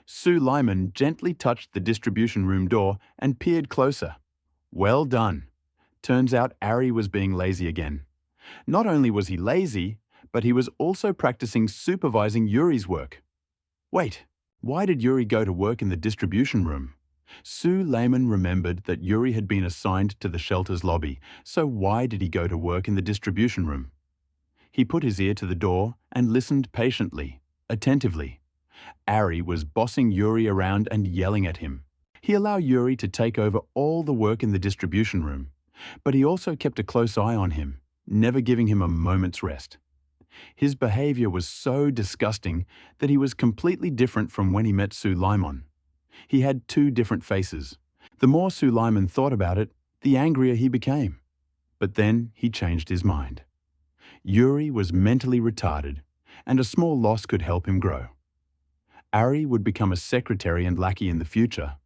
Speaker 1: Suleiman gently touched the distribution room door and peered closer. Well done. Turns out Ari was being lazy again. Not only was he lazy, but he was also practicing supervising Yuri's work. Wait, why did Yuri go to work in the distribution room? Suleiman remembered that Yuri had been assigned to the shelter's lobby, so why did he go to work in the distribution room? He put his ear to the door and listened patiently, attentively. Ari was bossing Yuri around and yelling at him. He allowed Yuri to take over all the work in the distribution room, but he also kept a close eye on him, never giving him a moment's rest. His behavior was so disgusting that he was completely different from when he met Suleiman. He had two different faces. The more Suleiman thought about it, the angrier he became. But then he changed his mind. Yuri was mentally retarded, and a small loss could help him grow. Ari would become a secretary and lackey in the future,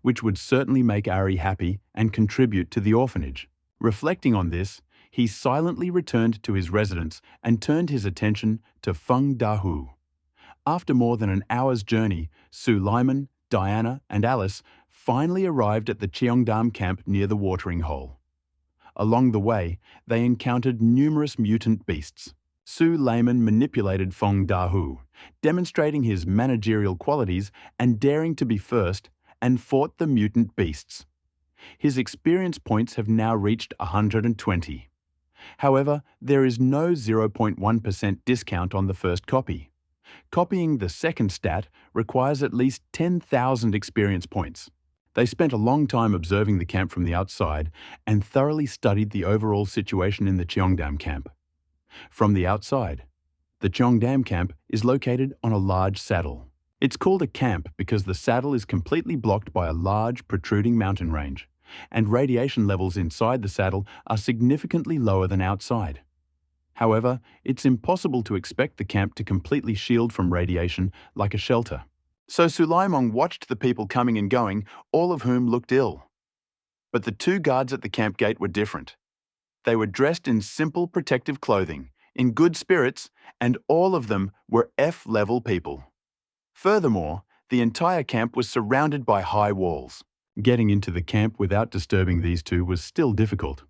Speaker 1: which would certainly make Ari happy and contribute to the orphanage. Reflecting on this, he silently returned to his residence and turned his attention to Feng Dahu. After more than an hour's journey, Suleiman, Diana, and Alice finally arrived at the Cheongdam camp near the watering hole. Along the way, they encountered numerous mutant beasts. Suleiman manipulated Feng Dahu, demonstrating his managerial qualities and daring to be first, and fought the mutant beasts. His experience points have now reached 120. However, there is no 0.1% discount on the first copy. Copying the second stat requires at least 10,000 experience points. They spent a long time observing the camp from the outside and thoroughly studied the overall situation in the Cheongdam camp. From the outside, the Cheongdam camp is located on a large saddle. It's called a camp because the saddle is completely blocked by a large, protruding mountain range, and radiation levels inside the saddle are significantly lower than outside. However, it's impossible to expect the camp to completely shield from radiation like a shelter. So Suleiman watched the people coming and going, all of whom looked ill. But the two guards at the camp gate were different. They were dressed in simple protective clothing, in good spirits, and all of them were F-level people. Furthermore, the entire camp was surrounded by high walls. Getting into the camp without disturbing these two was still difficult.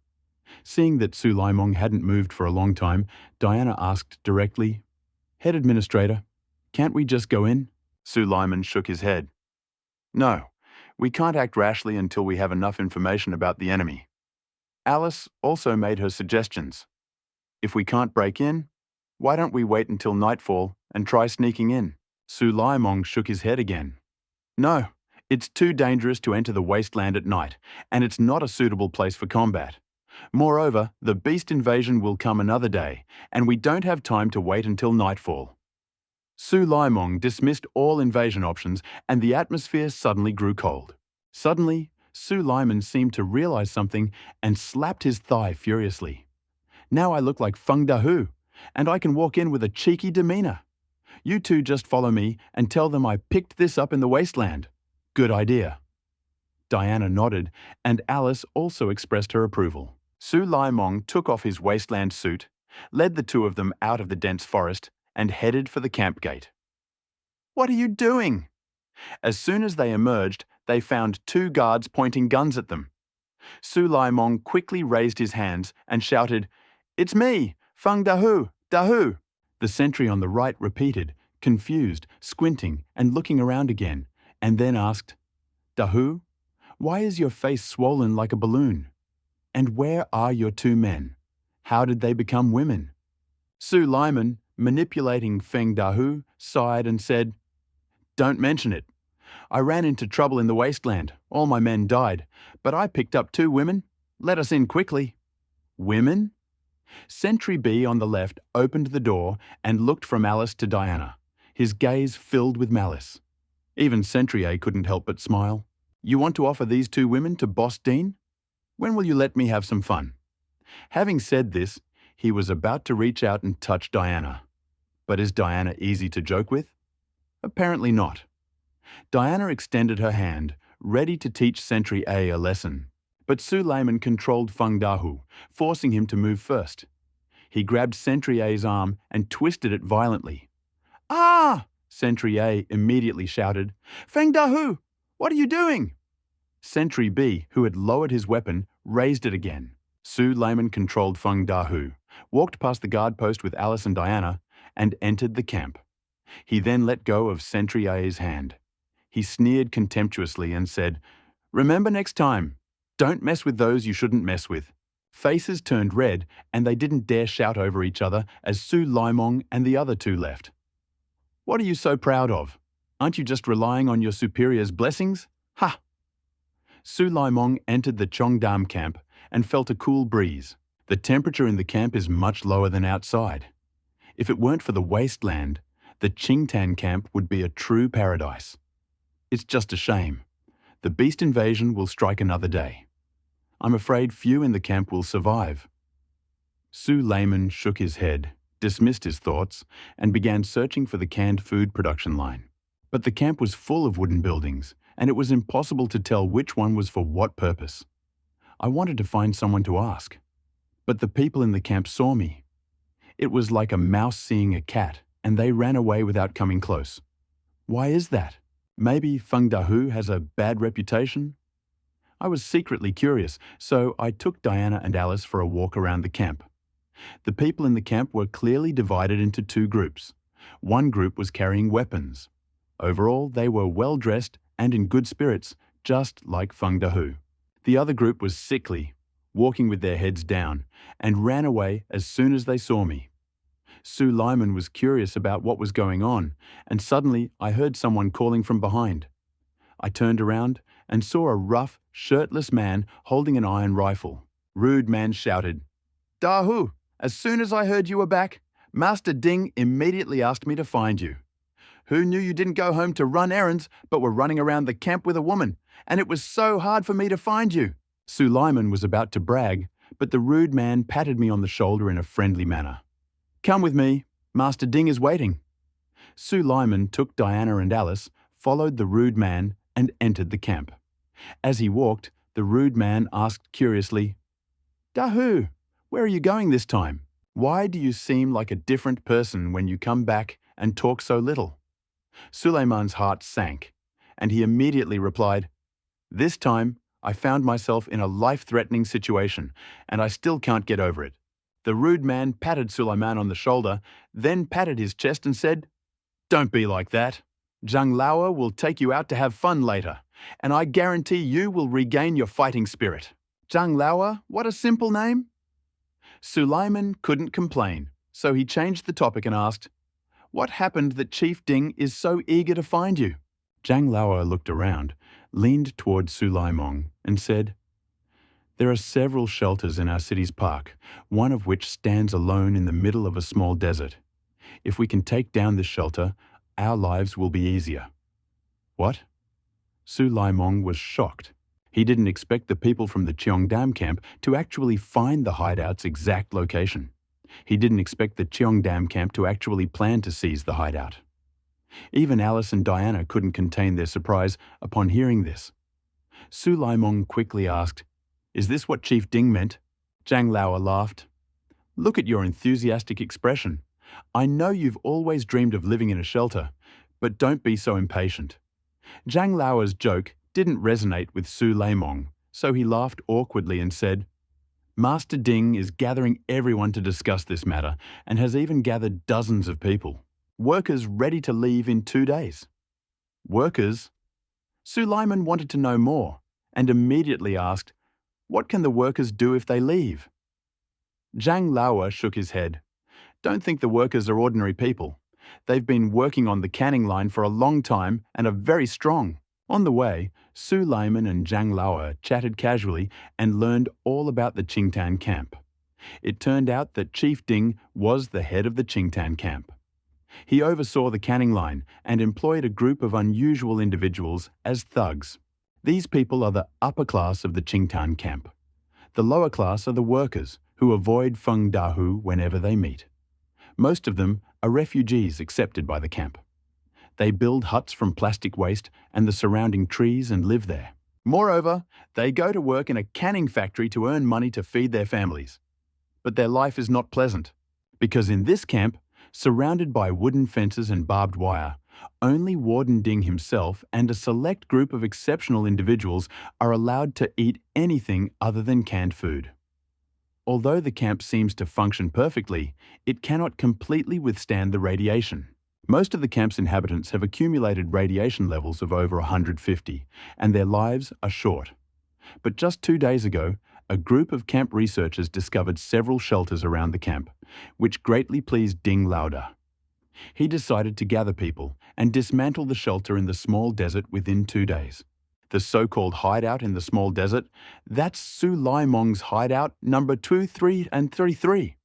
Speaker 1: Seeing that Sulaimong hadn't moved for a long time, Diana asked directly, "Head administrator, can't we just go in?" Sulaiman shook his head. "No, we can't act rashly until we have enough information about the enemy." Alice also made her suggestions. "If we can't break in, why don't we wait until nightfall and try sneaking in?" Sulaimong shook his head again. "No, it's too dangerous to enter the wasteland at night, and it's not a suitable place for combat. Moreover, the beast invasion will come another day, and we don't have time to wait until nightfall." Sulaimong dismissed all invasion options, and the atmosphere suddenly grew cold. Suddenly, Sulaiman seemed to realize something and slapped his thigh furiously. "Now I look like Feng Dahu, and I can walk in with a cheeky demeanor. You two just follow me and tell them I picked this up in the wasteland. Good idea." Diana nodded, and Alice also expressed her approval. Sulaimong took off his wasteland suit, led the two of them out of the dense forest, and headed for the camp gate. "What are you doing?" As soon as they emerged, they found two guards pointing guns at them. Sulaimong quickly raised his hands and shouted, "It's me, Feng Dahu, Dahu." The sentry on the right repeated, confused, squinting and looking around again, and then asked, "Dahu, why is your face swollen like a balloon? And where are your two men? How did they become women?" Sulaiman, manipulating Feng Dahu, sighed and said, "Don't mention it. I ran into trouble in the wasteland. All my men died, but I picked up two women. Let us in quickly." "Women?" Sentry B on the left opened the door and looked from Alice to Diana, his gaze filled with malice. Even Sentry A couldn't help but smile. "You want to offer these two women to Boss Dean? When will you let me have some fun?" Having said this, he was about to reach out and touch Diana. But is Diana easy to joke with? Apparently not. Diana extended her hand, ready to teach Sentry A a lesson. But Sulaiman controlled Feng Dahu, forcing him to move first. He grabbed Sentry A's arm and twisted it violently. "Ah!" Sentry A immediately shouted. "Feng Dahu, what are you doing?" Sentry B, who had lowered his weapon, raised it again. Sulaiman controlled Feng Dahu, walked past the guard post with Alice and Diana, and entered the camp. He then let go of Sentry A's hand. He sneered contemptuously and said, "Remember next time, don't mess with those you shouldn't mess with." Faces turned red, and they didn't dare shout over each other as Sulaimong and the other two left. "What are you so proud of? Aren't you just relying on your superior's blessings? Ha!" Sulaimong entered the Chongdam camp and felt a cool breeze. The temperature in the camp is much lower than outside. If it weren't for the wasteland, the Qingtan camp would be a true paradise. It's just a shame. The beast invasion will strike another day. I'm afraid few in the camp will survive. Sulaiman shook his head, dismissed his thoughts, and began searching for the canned food production line. But the camp was full of wooden buildings, and it was impossible to tell which one was for what purpose. I wanted to find someone to ask. But the people in the camp saw me. It was like a mouse seeing a cat, and they ran away without coming close. Why is that? Maybe Feng Dahu has a bad reputation? I was secretly curious, so I took Diana and Alice for a walk around the camp. The people in the camp were clearly divided into two groups. One group was carrying weapons. Overall, they were well-dressed and in good spirits, just like Feng Dahu. The other group was sickly, walking with their heads down, and ran away as soon as they saw me. Sulaiman was curious about what was going on, and suddenly I heard someone calling from behind. I turned around and saw a rough, shirtless man holding an iron rifle. Rude man shouted, "Dahu, as soon as I heard you were back, Master Ding immediately asked me to find you. Who knew you didn't go home to run errands but were running around the camp with a woman, and it was so hard for me to find you." Sulaiman was about to brag, but the rude man patted me on the shoulder in a friendly manner. "Come with me, Master Ding is waiting." Sulaiman took Diana and Alice, followed the rude man, and entered the camp. As he walked, the rude man asked curiously, "Dahu, Where are you going this time? Why do you seem like a different person when you come back and talk so little?" Suleiman's heart sank, and he immediately replied, "This time, I found myself in a life-threatening situation, and I still can't get over it." The rude man patted Suleiman on the shoulder, then patted his chest and said, "Don't be like that. Zhang Laowa will take you out to have fun later, and I guarantee you will regain your fighting spirit." Zhang Laowa, what a simple name. Suleiman couldn't complain, so he changed the topic and asked, "What happened that Chief Ding is so eager to find you?" Zhang Laowa looked around, leaned toward Suleiman, and said, "There are several shelters in our city's park, one of which stands alone in the middle of a small desert. If we can take down this shelter, our lives will be easier." What? Suleiman was shocked. He didn't expect the people from the Cheongdam camp to actually find the hideout's exact location. He didn't expect the Cheongdam camp to actually plan to seize the hideout. Even Alice and Diana couldn't contain their surprise upon hearing this. Suleiman quickly asked, "Is this what Chief Ding meant?" Zhang Laowa laughed. "Look at your enthusiastic expression. I know you've always dreamed of living in a shelter, but don't be so impatient." Zhang Laowa's joke didn't resonate with Suleiman, so he laughed awkwardly and said, "Master Ding is gathering everyone to discuss this matter and has even gathered dozens of people. Workers ready to leave in 2 days." Workers? Suleiman wanted to know more and immediately asked, "What can the workers do if they leave?" Zhang Laowa shook his head. "Don't think the workers are ordinary people. They've been working on the canning line for a long time and are very strong." On the way, Suleiman and Zhang Laowa chatted casually and learned all about the Qingtan camp. It turned out that Chief Ding was the head of the Qingtan camp. He oversaw the canning line and employed a group of unusual individuals as thugs. These people are the upper class of the Qingtan camp. The lower class are the workers, who avoid Feng Dahu whenever they meet. Most of them are refugees accepted by the camp. They build huts from plastic waste and the surrounding trees and live there. Moreover, they go to work in a canning factory to earn money to feed their families. But their life is not pleasant, because in this camp, surrounded by wooden fences and barbed wire, only Warden Ding himself and a select group of exceptional individuals are allowed to eat anything other than canned food. Although the camp seems to function perfectly, it cannot completely withstand the radiation. Most of the camp's inhabitants have accumulated radiation levels of over 150, and their lives are short. But just 2 days ago, a group of camp researchers discovered several shelters around the camp, which greatly pleased Ding Laoda. He decided to gather people and dismantle the shelter in the small desert within 2 days. The so-called hideout in the small desert, that's Suleiman's hideout number 2, 3, and 33.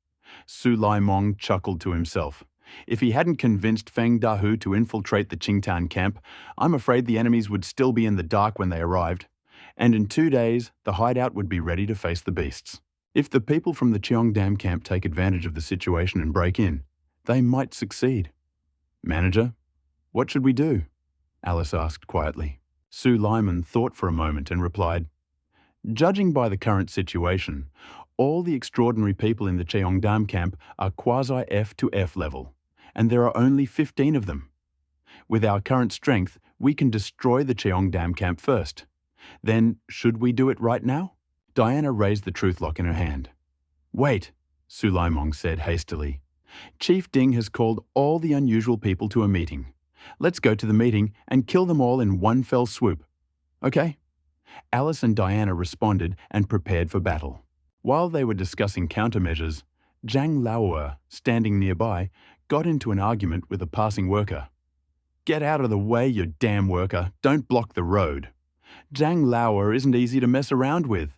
Speaker 1: Suleiman chuckled to himself. If he hadn't convinced Feng Dahu to infiltrate the Qingtan camp, I'm afraid the enemies would still be in the dark when they arrived. And in 2 days, the hideout would be ready to face the beasts. If the people from the Cheongdam camp take advantage of the situation and break in, they might succeed. "Manager, what should we do?" Alice asked quietly. Suleiman thought for a moment and replied, "Judging by the current situation, all the extraordinary people in the Cheongdam camp are quasi-F to F level, and there are only 15 of them. With our current strength, we can destroy the Cheongdam camp first. Then, should we do it right now?" Diana raised the truth lock in her hand. "Wait," Suleiman said hastily. "Chief Ding has called all the unusual people to a meeting. Let's go to the meeting and kill them all in one fell swoop. Okay?" Alice and Diana responded and prepared for battle. While they were discussing countermeasures, Zhang Laowa, standing nearby, got into an argument with a passing worker. "Get out of the way, you damn worker. Don't block the road. Zhang Laowa isn't easy to mess around with."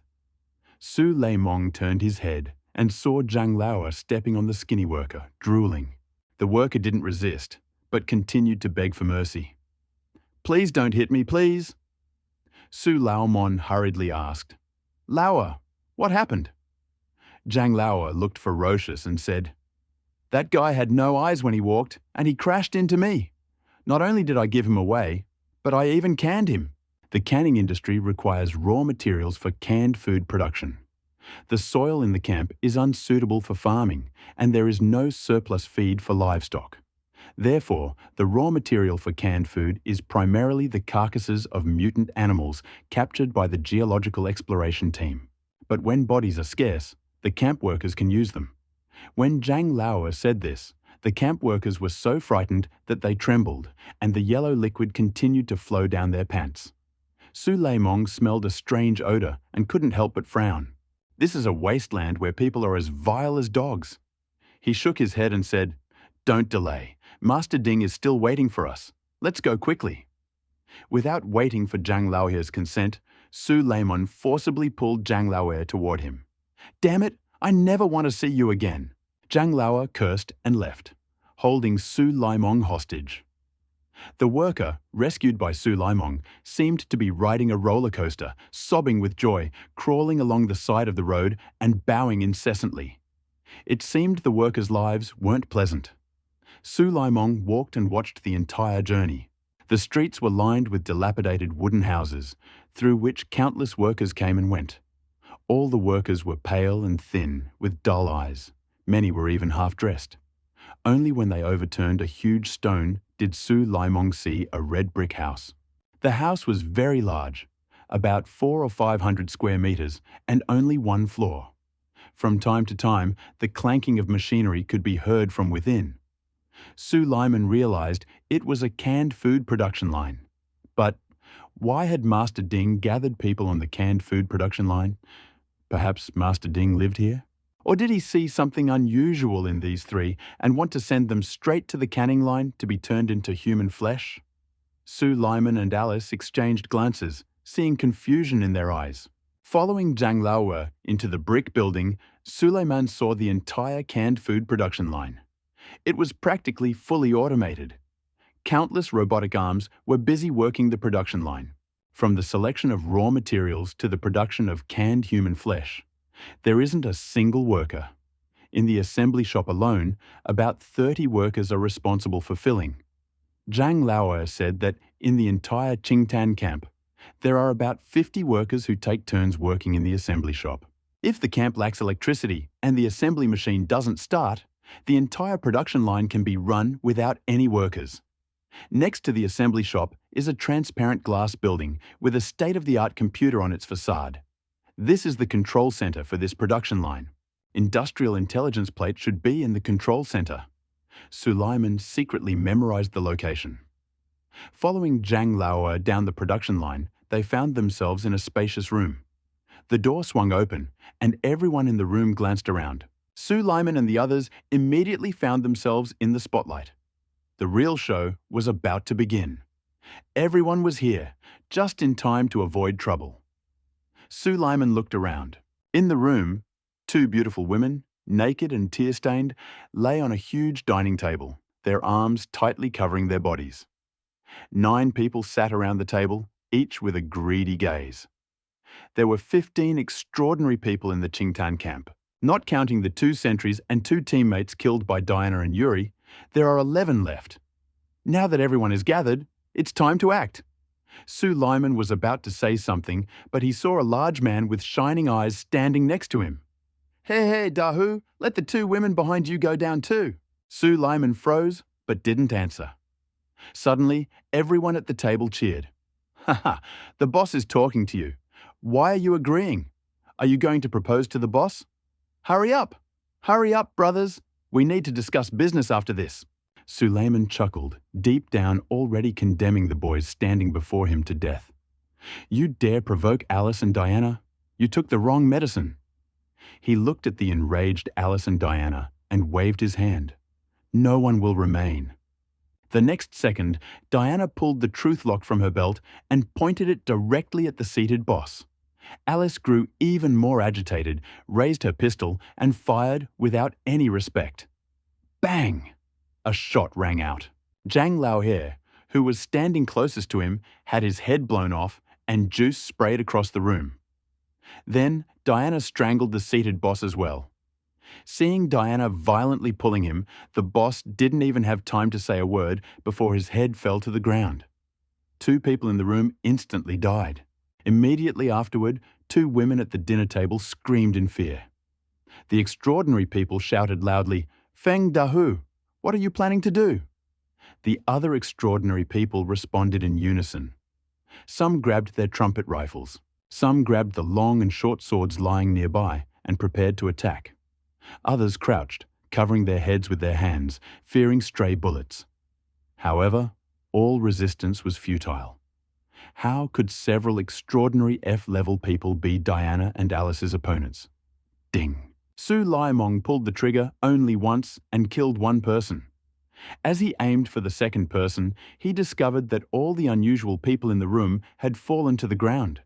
Speaker 1: Suleiman turned his head and saw Zhang Laowa stepping on the skinny worker, drooling. The worker didn't resist, but continued to beg for mercy. "Please don't hit me, please." Suleiman hurriedly asked, "Laowa, what happened?" Zhang Laowa looked ferocious and said, "That guy had no eyes when he walked, and he crashed into me. Not only did I give him away, but I even canned him." The canning industry requires raw materials for canned food production. The soil in the camp is unsuitable for farming, and there is no surplus feed for livestock. Therefore, the raw material for canned food is primarily the carcasses of mutant animals captured by the geological exploration team. But when bodies are scarce, the camp workers can use them. When Zhang Laoer said this, the camp workers were so frightened that they trembled, and the yellow liquid continued to flow down their pants. Su Leimong smelled a strange odor and couldn't help but frown. This is a wasteland where people are as vile as dogs. He shook his head and said, "Don't delay. Master Ding is still waiting for us. Let's go quickly." Without waiting for Zhang Laoer's consent, Su Leimong forcibly pulled Zhang Laoer toward him. "Damn it, I never want to see you again." Zhang Laoer cursed and left, holding Su Leimong hostage. The worker, rescued by Su Leimong, seemed to be riding a roller coaster, sobbing with joy, crawling along the side of the road and bowing incessantly. It seemed the workers' lives weren't pleasant. Su Leimong walked and watched the entire journey. The streets were lined with dilapidated wooden houses, through which countless workers came and went. All the workers were pale and thin, with dull eyes. Many were even half-dressed. Only when they overturned a huge stone did Su Leimong see a red brick house. The house was very large, about 400 or 500 square meters, and only one floor. From time to time, the clanking of machinery could be heard from within. Su Leimong realized it was a canned food production line. But why had Master Ding gathered people on the canned food production line? Perhaps Master Ding lived here? Or did he see something unusual in these three and want to send them straight to the canning line to be turned into human flesh? Su Leimong and Alice exchanged glances, seeing confusion in their eyes. Following Zhang Laoer into the brick building, Suleiman saw the entire canned food production line. It was practically fully automated. Countless robotic arms were busy working the production line, from the selection of raw materials to the production of canned human flesh. There isn't a single worker. In the assembly shop alone, about 30 workers are responsible for filling. Zhang Laoer said that in the entire Qingtan camp, there are about 50 workers who take turns working in the assembly shop. If the camp lacks electricity and the assembly machine doesn't start, the entire production line can be run without any workers. Next to the assembly shop is a transparent glass building with a state-of-the-art computer on its facade. This is the control center for this production line. Industrial intelligence plate should be in the control center. Suleiman secretly memorized the location. Following Zhang Laoer down the production line, they found themselves in a spacious room. The door swung open, and everyone in the room glanced around. Suleiman and the others immediately found themselves in the spotlight. The real show was about to begin. Everyone was here, just in time to avoid trouble. Suleiman looked around. In the room, two beautiful women, naked and tear-stained, lay on a huge dining table, their arms tightly covering their bodies. 9 people sat around the table, each with a greedy gaze. There were 15 extraordinary people in the Qingtan camp. Not counting the 2 sentries and 2 teammates killed by Diana and Yuri, there are 11 left. Now that everyone is gathered, it's time to act. Su Leimong was about to say something, but he saw a large man with shining eyes standing next to him. Hey, Dahu, let the 2 women behind you go down too." Su Leimong froze, but didn't answer. Suddenly, everyone at the table cheered. "Haha, the boss is talking to you. Why are you agreeing? Are you going to propose to the boss? Hurry up! Hurry up, brothers! We need to discuss business after this." Suleiman chuckled, deep down already condemning the boys standing before him to death. "You dare provoke Alice and Diana? You took the wrong medicine." He looked at the enraged Alice and Diana and waved his hand. "No one will remain." The next second, Diana pulled the truth lock from her belt and pointed it directly at the seated boss. Alice grew even more agitated, raised her pistol, and fired without any respect. Bang! A shot rang out. Zhang Laoer, who was standing closest to him, had his head blown off and juice sprayed across the room. Then Diana strangled the seated boss as well. Seeing Diana violently pulling him, the boss didn't even have time to say a word before his head fell to the ground. 2 people in the room instantly died. Immediately afterward, two women at the dinner table screamed in fear. The extraordinary people shouted loudly, "Feng Dahu, what are you planning to do?" The other extraordinary people responded in unison. Some grabbed their trumpet rifles. Some grabbed the long and short swords lying nearby and prepared to attack. Others crouched, covering their heads with their hands, fearing stray bullets. However, all resistance was futile. How could several extraordinary F-level people be Diana and Alice's opponents? Ding! Su Laimong pulled the trigger only once and killed one person. As he aimed for the second person, he discovered that all the unusual people in the room had fallen to the ground.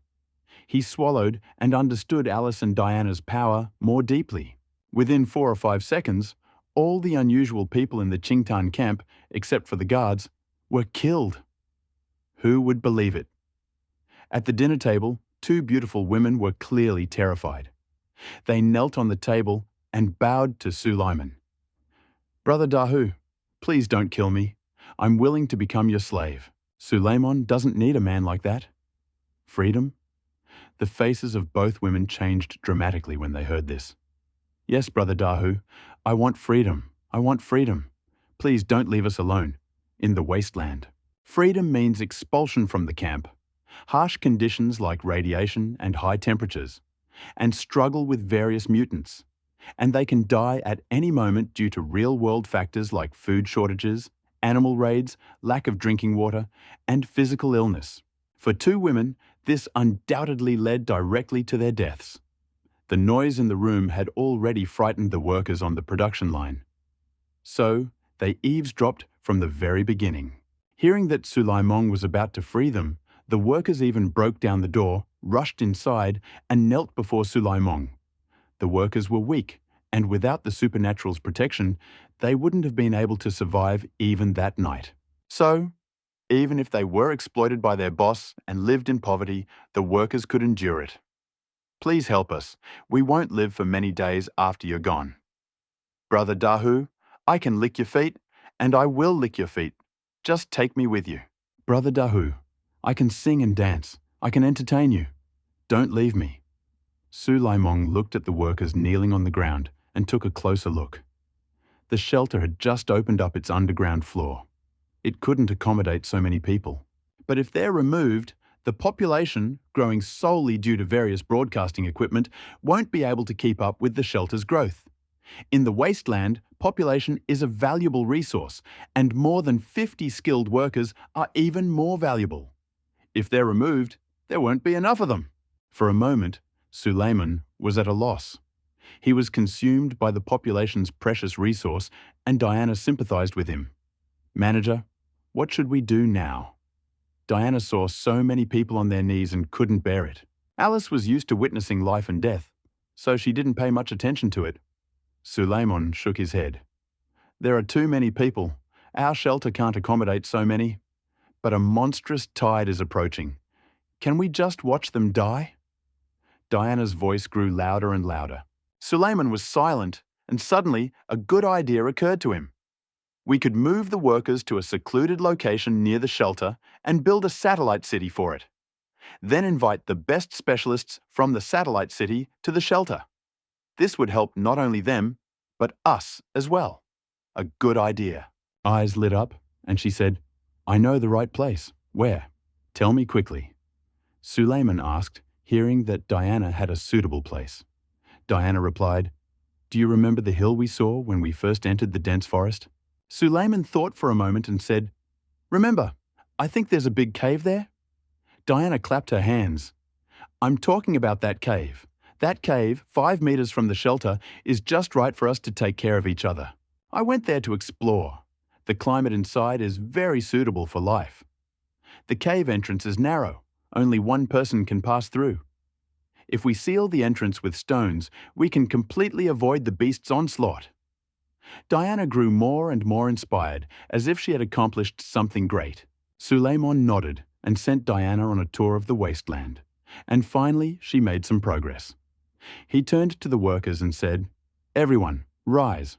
Speaker 1: He swallowed and understood Alice and Diana's power more deeply. Within 4 or 5 seconds, all the unusual people in the Qingtan camp, except for the guards, were killed. Who would believe it? At the dinner table, two beautiful women were clearly terrified. They knelt on the table and bowed to Suleiman. "Brother Dahu, please don't kill me. I'm willing to become your slave." Suleiman doesn't need a man like that. Freedom? The faces of both women changed dramatically when they heard this. "Yes, Brother Dahu, I want freedom. I want freedom. Please don't leave us alone, in the wasteland." Freedom means expulsion from the camp, harsh conditions like radiation and high temperatures, and struggle with various mutants. And they can die at any moment due to real-world factors like food shortages, animal raids, lack of drinking water, and physical illness. For two women, this undoubtedly led directly to their deaths. The noise in the room had already frightened the workers on the production line. So, they eavesdropped from the very beginning. Hearing that Sulaimong was about to free them, the workers even broke down the door, rushed inside, and knelt before Sulaimong. The workers were weak, and without the supernatural's protection, they wouldn't have been able to survive even that night. So, even if they were exploited by their boss and lived in poverty, the workers could endure it. "Please help us. We won't live for many days after you're gone." "Brother Dahu, I can lick your feet, and I will lick your feet. Just take me with you." "Brother Dahu, I can sing and dance. I can entertain you. Don't leave me." Sulaimong looked at the workers kneeling on the ground and took a closer look. The shelter had just opened up its underground floor. It couldn't accommodate so many people. But if they're removed, the population, growing solely due to various broadcasting equipment, won't be able to keep up with the shelter's growth. In the wasteland, population is a valuable resource, and more than 50 skilled workers are even more valuable. If they're removed, there won't be enough of them. For a moment, Suleiman was at a loss. He was consumed by the population's precious resource, and Diana sympathized with him. "Manager, what should we do now?" Diana saw so many people on their knees and couldn't bear it. Alice was used to witnessing life and death, so she didn't pay much attention to it. Suleiman shook his head. "There are too many people. Our shelter can't accommodate so many. But a monstrous tide is approaching. Can we just watch them die?" Diana's voice grew louder and louder. Suleiman was silent, and suddenly a good idea occurred to him. "We could move the workers to a secluded location near the shelter and build a satellite city for it. Then invite the best specialists from the satellite city to the shelter. This would help not only them, but us as well." A good idea. Eyes lit up, and she said, "I know the right place. Where? Tell me quickly." Suleiman asked, hearing that Diana had a suitable place. Diana replied, "Do you remember the hill we saw when we first entered the dense forest?" Suleiman thought for a moment and said, "Remember, I think there's a big cave there." Diana clapped her hands. "I'm talking about that cave. That cave, 5 meters from the shelter, is just right for us to take care of each other. I went there to explore. The climate inside is very suitable for life. The cave entrance is narrow. Only one person can pass through. If we seal the entrance with stones, we can completely avoid the beast's onslaught." Diana grew more and more inspired, as if she had accomplished something great. Suleiman nodded and sent Diana on a tour of the wasteland, and finally she made some progress. He turned to the workers and said, "Everyone, rise.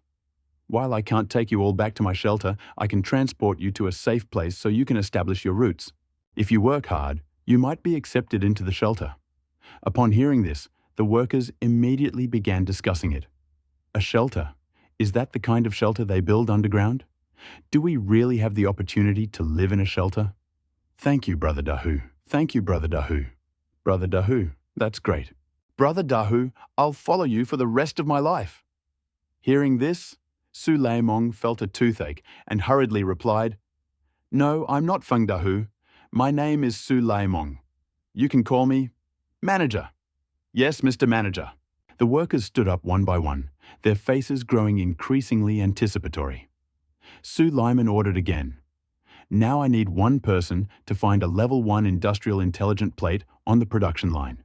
Speaker 1: While I can't take you all back to my shelter, I can transport you to a safe place so you can establish your roots. If you work hard, You might be accepted into the shelter. Upon hearing this, the workers immediately began discussing it. A shelter? Is that the kind of shelter they build underground? Do we really have the opportunity to live in a shelter? Thank you, Brother Dahu. Thank you, Brother Dahu. Brother Dahu, that's great. Brother Dahu, I'll follow you for the rest of my life. Hearing this, Su Laimong felt a toothache and hurriedly replied, No, I'm not Feng Dahu. My name is Su Laimong. You can call me Manager. Yes, Mr. Manager. The workers stood up one by one, their faces growing increasingly anticipatory. Su Lyman ordered again. Now I need one person to find a level 1 industrial intelligent plate on the production line.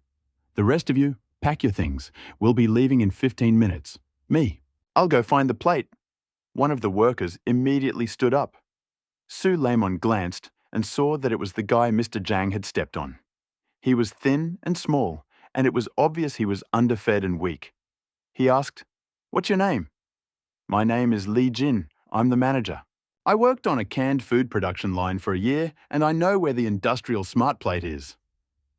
Speaker 1: The rest of you, pack your things. We'll be leaving in 15 minutes. Me. I'll go find the plate. One of the workers immediately stood up. Su Laimon glanced and saw that it was the guy Mr. Zhang had stepped on. He was thin and small, and it was obvious he was underfed and weak. He asked, What's your name? My name is Li Jin. I'm the manager. I worked on a canned food production line for a year, and I know where the industrial smart plate is.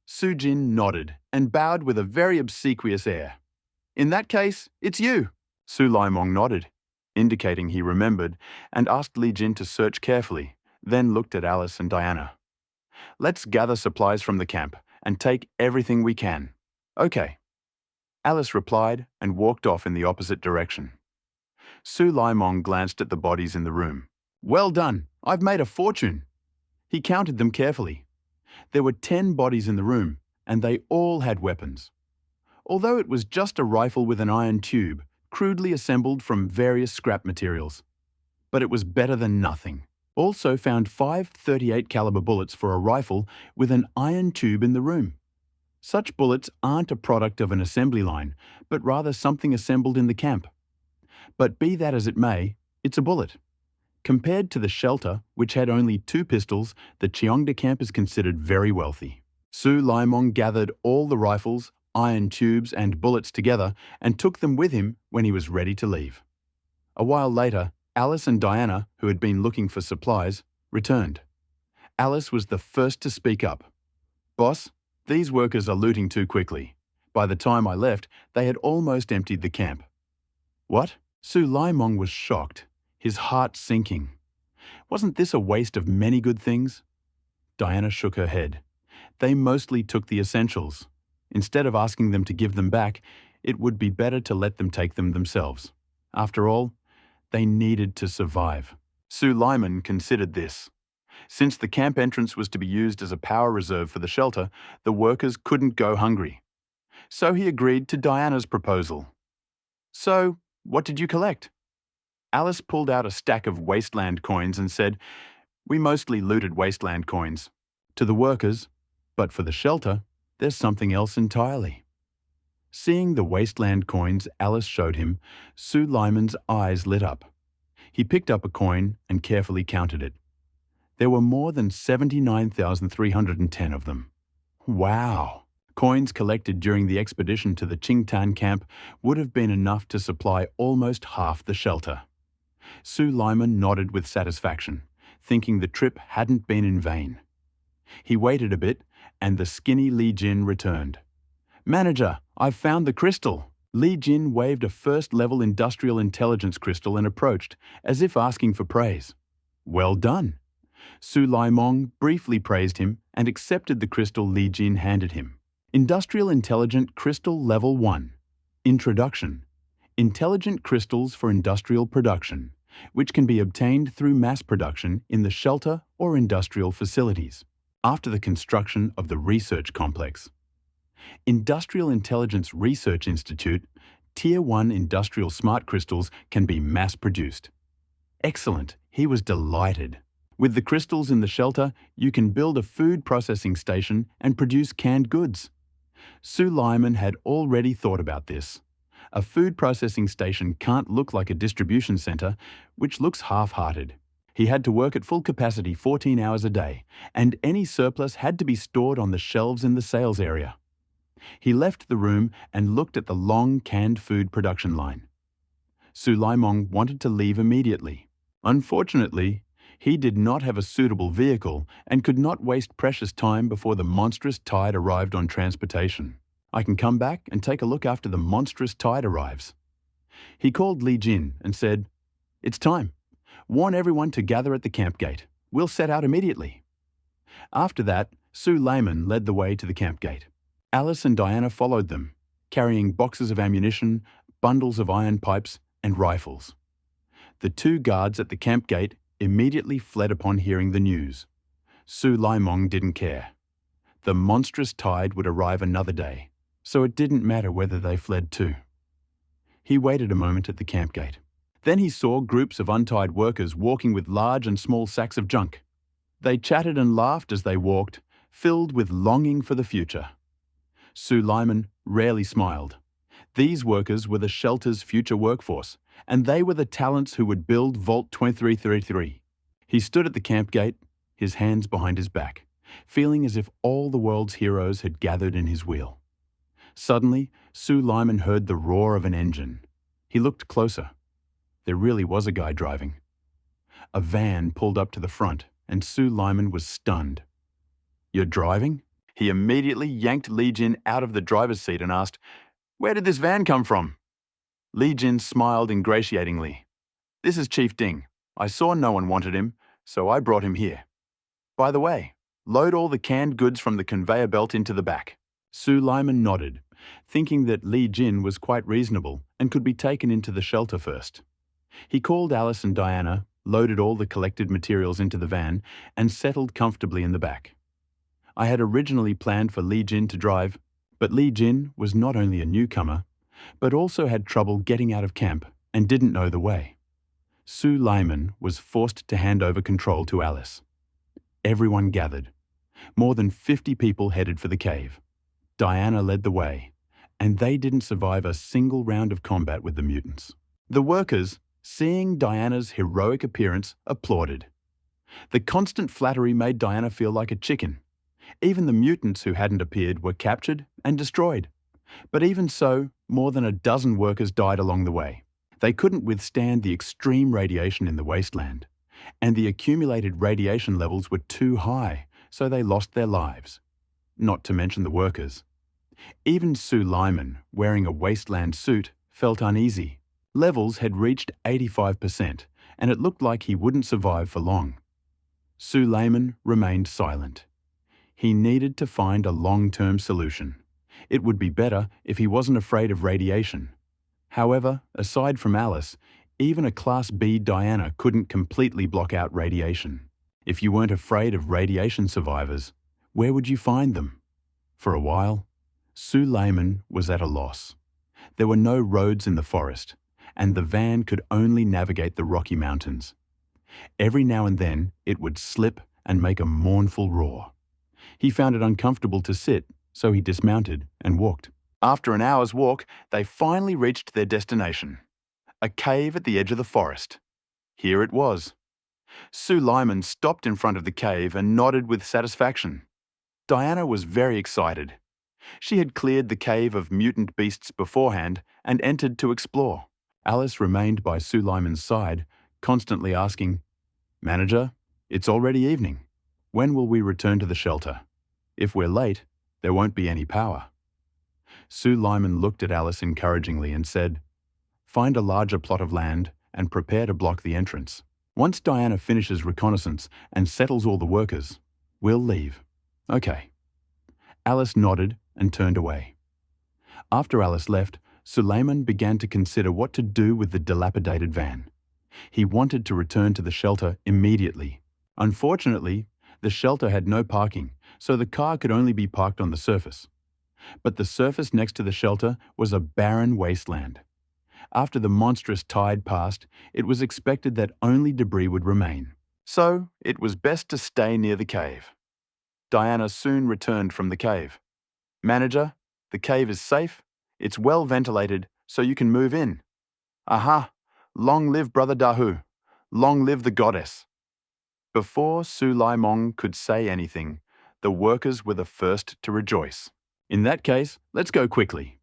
Speaker 1: Su Jin nodded and bowed with a very obsequious air. In that case, it's you. Su Laimong nodded, indicating he remembered, and asked Li Jin to search carefully, then looked at Alice and Diana. Let's gather supplies from the camp and take everything we can. Okay. Alice replied and walked off in the opposite direction. Su Laimong glanced at the bodies in the room. Well done, I've made a fortune. He counted them carefully. There were 10 bodies in the room, and they all had weapons. Although it was just a rifle with an iron tube, crudely assembled from various scrap materials. But it was better than nothing. Also found 5 .38 caliber bullets for a rifle with an iron tube in the room. Such bullets aren't a product of an assembly line, but rather something assembled in the camp. But be that as it may, it's a bullet. Compared to the shelter, which had only 2 pistols, the Cheongda camp is considered very wealthy. Su Laimong gathered all the rifles, iron tubes and bullets together and took them with him when he was ready to leave. A while later, Alice and Diana, who had been looking for supplies, returned. Alice was the first to speak up. Boss, these workers are looting too quickly. By the time I left, they had almost emptied the camp. What? Su Laimong was shocked, his heart sinking. Wasn't this a waste of many good things? Diana shook her head. They mostly took the essentials. Instead of asking them to give them back, it would be better to let them take them themselves. After all, they needed to survive. Su Lyman considered this. Since the camp entrance was to be used as a power reserve for the shelter, the workers couldn't go hungry. So he agreed to Diana's proposal. So, what did you collect? Alice pulled out a stack of wasteland coins and said, We mostly looted wasteland coins. To the workers, but for the shelter, there's something else entirely. Seeing the wasteland coins Alice showed him, Su Lyman's eyes lit up. He picked up a coin and carefully counted it. There were more than 79,310 of them. Wow! Coins collected during the expedition to the Qingtan camp would have been enough to supply almost half the shelter. Su Lyman nodded with satisfaction, thinking the trip hadn't been in vain. He waited a bit, and the skinny Li Jin returned. Manager, I've found the crystal. Li Jin waved a first-level industrial intelligence crystal and approached, as if asking for praise. Well done. Su Laimong briefly praised him and accepted the crystal Li Jin handed him. Industrial Intelligent Crystal Level 1. Introduction. Intelligent crystals for industrial production, which can be obtained through mass production in the shelter or industrial facilities, after the construction of the research complex. Industrial Intelligence Research Institute, Tier 1 industrial smart crystals can be mass-produced. Excellent, he was delighted. With the crystals in the shelter, you can build a food processing station and produce canned goods. Su Lyman had already thought about this. A food processing station can't look like a distribution center, which looks half-hearted. He had to work at full capacity 14 hours a day, and any surplus had to be stored on the shelves in the sales area. He left the room and looked at the long canned food production line. Su Laimong wanted to leave immediately. Unfortunately, He did not have a suitable vehicle and could not waste precious time before the monstrous tide arrived on transportation. I can come back and take a look after the monstrous tide arrives. He called Li Jin and said, "It's time. Warn everyone to gather at the camp gate. We'll set out immediately." After that, Su Layman led the way to the camp gate. Alice and Diana followed them, carrying boxes of ammunition, bundles of iron pipes, and rifles. The two guards at the camp gate immediately fled upon hearing the news. Su Laimong didn't care. The monstrous tide would arrive another day, so it didn't matter whether they fled too. He waited a moment at the camp gate. Then he saw groups of untied workers walking with large and small sacks of junk. They chatted and laughed as they walked, filled with longing for the future. Su Lyman rarely smiled. These workers were the shelter's future workforce, and they were the talents who would build Vault 2333. He stood at the camp gate, his hands behind his back, feeling as if all the world's heroes had gathered in his wheel. Suddenly, Su Lyman heard the roar of an engine. He looked closer. There really was a guy driving. A van pulled up to the front, and Su Lyman was stunned. "You're driving?" He immediately yanked Li Jin out of the driver's seat and asked, "Where did this van come from?" Li Jin smiled ingratiatingly. "This is Chief Ding. I saw no one wanted him, so I brought him here. By the way, load all the canned goods from the conveyor belt into the back." Su Lyman nodded, thinking that Li Jin was quite reasonable and could be taken into the shelter first. He called Alice and Diana, loaded all the collected materials into the van, and settled comfortably in the back. I had originally planned for Li Jin to drive, but Li Jin was not only a newcomer, but also had trouble getting out of camp and didn't know the way. Su Lyman was forced to hand over control to Alice. Everyone gathered. More than 50 people headed for the cave. Diana led the way, and they didn't survive a single round of combat with the mutants. The workers, seeing Diana's heroic appearance, applauded. The constant flattery made Diana feel like a chicken. Even the mutants who hadn't appeared were captured and destroyed. But even so, more than a dozen workers died along the way. They couldn't withstand the extreme radiation in the wasteland, and the accumulated radiation levels were too high, so they lost their lives. Not to mention the workers. Even Su Lyman, wearing a wasteland suit, felt uneasy. Levels had reached 85%, and it looked like he wouldn't survive for long. Su Lyman remained silent. He needed to find a long-term solution. It would be better if he wasn't afraid of radiation. However, aside from Alice, even a Class B Diana couldn't completely block out radiation. If you weren't afraid of radiation survivors, where would you find them? For a while, Su Lyman was at a loss. There were no roads in the forest, and the van could only navigate the Rocky Mountains. Every now and then, it would slip and make a mournful roar. He found it uncomfortable to sit, so he dismounted and walked. After an hour's walk, they finally reached their destination, a cave at the edge of the forest. Here it was. Su Lyman stopped in front of the cave and nodded with satisfaction. Diana was very excited. She had cleared the cave of mutant beasts beforehand and entered to explore. Alice remained by Su Lyman's side, constantly asking, "Manager, it's already evening. When will we return to the shelter? If we're late, there won't be any power." Su Lyman looked at Alice encouragingly and said, "Find a larger plot of land and prepare to block the entrance. Once Diana finishes reconnaissance and settles all the workers, we'll leave." "Okay." Alice nodded and turned away. After Alice left, Suleiman began to consider what to do with the dilapidated van. He wanted to return to the shelter immediately. Unfortunately, the shelter had no parking, so the car could only be parked on the surface. But the surface next to the shelter was a barren wasteland. After the monstrous tide passed, it was expected that only debris would remain. So, it was best to stay near the cave. Diana soon returned from the cave. "Manager, the cave is safe, it's well ventilated, so you can move in." "Aha! Long live Brother Dahu! Long live the goddess!" Before Su Laimong could say anything, the workers were the first to rejoice. "In that case, let's go quickly."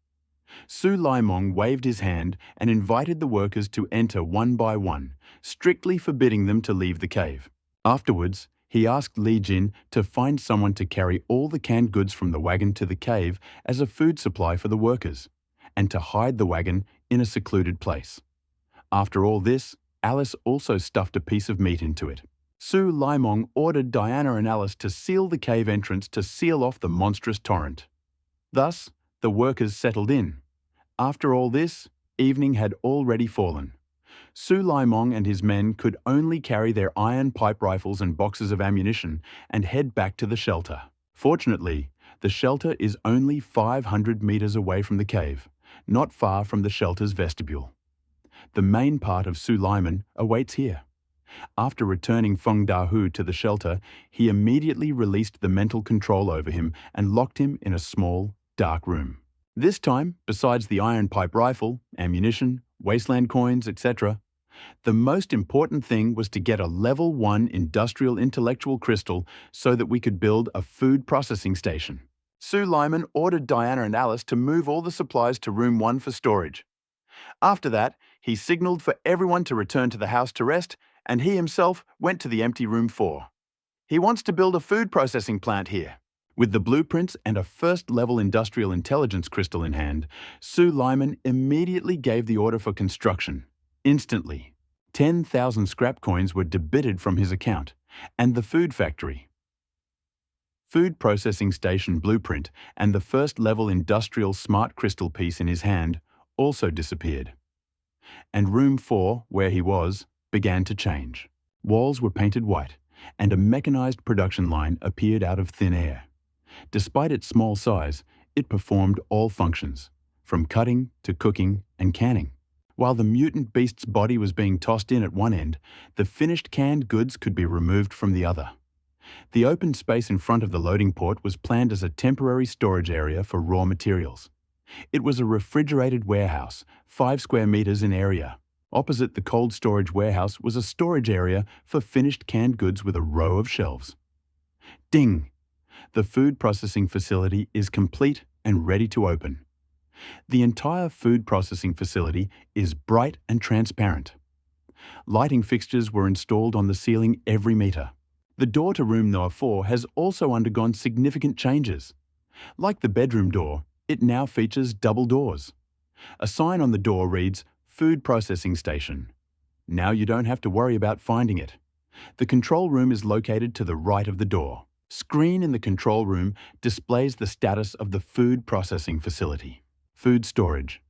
Speaker 1: Su Laimong waved his hand and invited the workers to enter one by one, strictly forbidding them to leave the cave. Afterwards, he asked Li Jin to find someone to carry all the canned goods from the wagon to the cave as a food supply for the workers, and to hide the wagon in a secluded place. After all this, Alice also stuffed a piece of meat into it. Su Laimong ordered Diana and Alice to seal the cave entrance to seal off the monstrous torrent. Thus, the workers settled in. After all this, evening had already fallen. Su Laimong and his men could only carry their iron pipe rifles and boxes of ammunition and head back to the shelter. Fortunately, the shelter is only 500 meters away from the cave, not far from the shelter's vestibule. The main part of Su Laiman awaits here. After returning Feng Dahu to the shelter, he immediately released the mental control over him and locked him in a small, dark room. This time, besides the iron pipe rifle, ammunition, wasteland coins, etc., the most important thing was to get a level 1 industrial intellectual crystal so that we could build a food processing station. Su Laiman ordered Diana and Alice to move all the supplies to room 1 for storage. After that, he signaled for everyone to return to the house to rest, and he himself went to the empty room 4. He wants to build a food processing plant here. With the blueprints and a first-level industrial intelligence crystal in hand, Su Laiman immediately gave the order for construction. Instantly, 10,000 scrap coins were debited from his account, and the food factory, food processing station blueprint, and the first-level industrial smart crystal piece in his hand also disappeared. And room 4, where he was, began to change. Walls were painted white, and a mechanized production line appeared out of thin air. Despite its small size, it performed all functions, from cutting to cooking and canning. While the mutant beast's body was being tossed in at one end, the finished canned goods could be removed from the other. The open space in front of the loading port was planned as a temporary storage area for raw materials. It was a refrigerated warehouse, 5 square meters in area. Opposite the cold storage warehouse was a storage area for finished canned goods with a row of shelves. Ding! The food processing facility is complete and ready to open. The entire food processing facility is bright and transparent. Lighting fixtures were installed on the ceiling every meter. The door to room No. 4 has also undergone significant changes. Like the bedroom door, it now features double doors. A sign on the door reads, "Food Processing Station." Now you don't have to worry about finding it. The control room is located to the right of the door. Screen in the control room displays the status of the food processing facility. Food storage.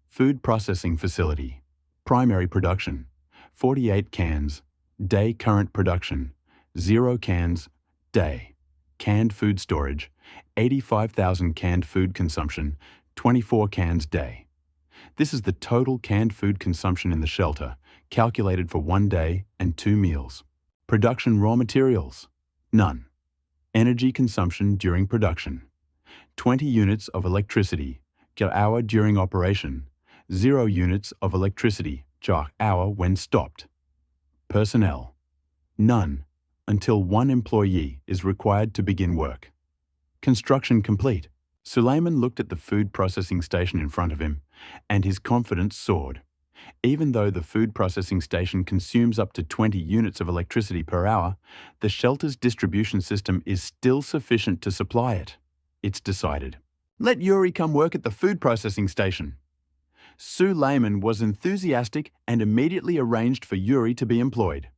Speaker 1: Food processing facility. Primary production. 48 cans. Day current production. 0 cans. Day. Canned food storage. 85,000 canned food consumption. 24 cans day. This is the total canned food consumption in the shelter, calculated for 1 day and 2 meals. Production raw materials. None. Energy consumption during production. 20 units of electricity per hour during operation. 0 units of electricity per hour when stopped. Personnel. None, until 1 employee is required to begin work. Construction complete. Suleiman looked at the food processing station in front of him, and his confidence soared. Even though the food processing station consumes up to 20 units of electricity per hour, the shelter's distribution system is still sufficient to supply it. It's decided. Let Yuri come work at the food processing station. Su Laiman was enthusiastic and immediately arranged for Yuri to be employed.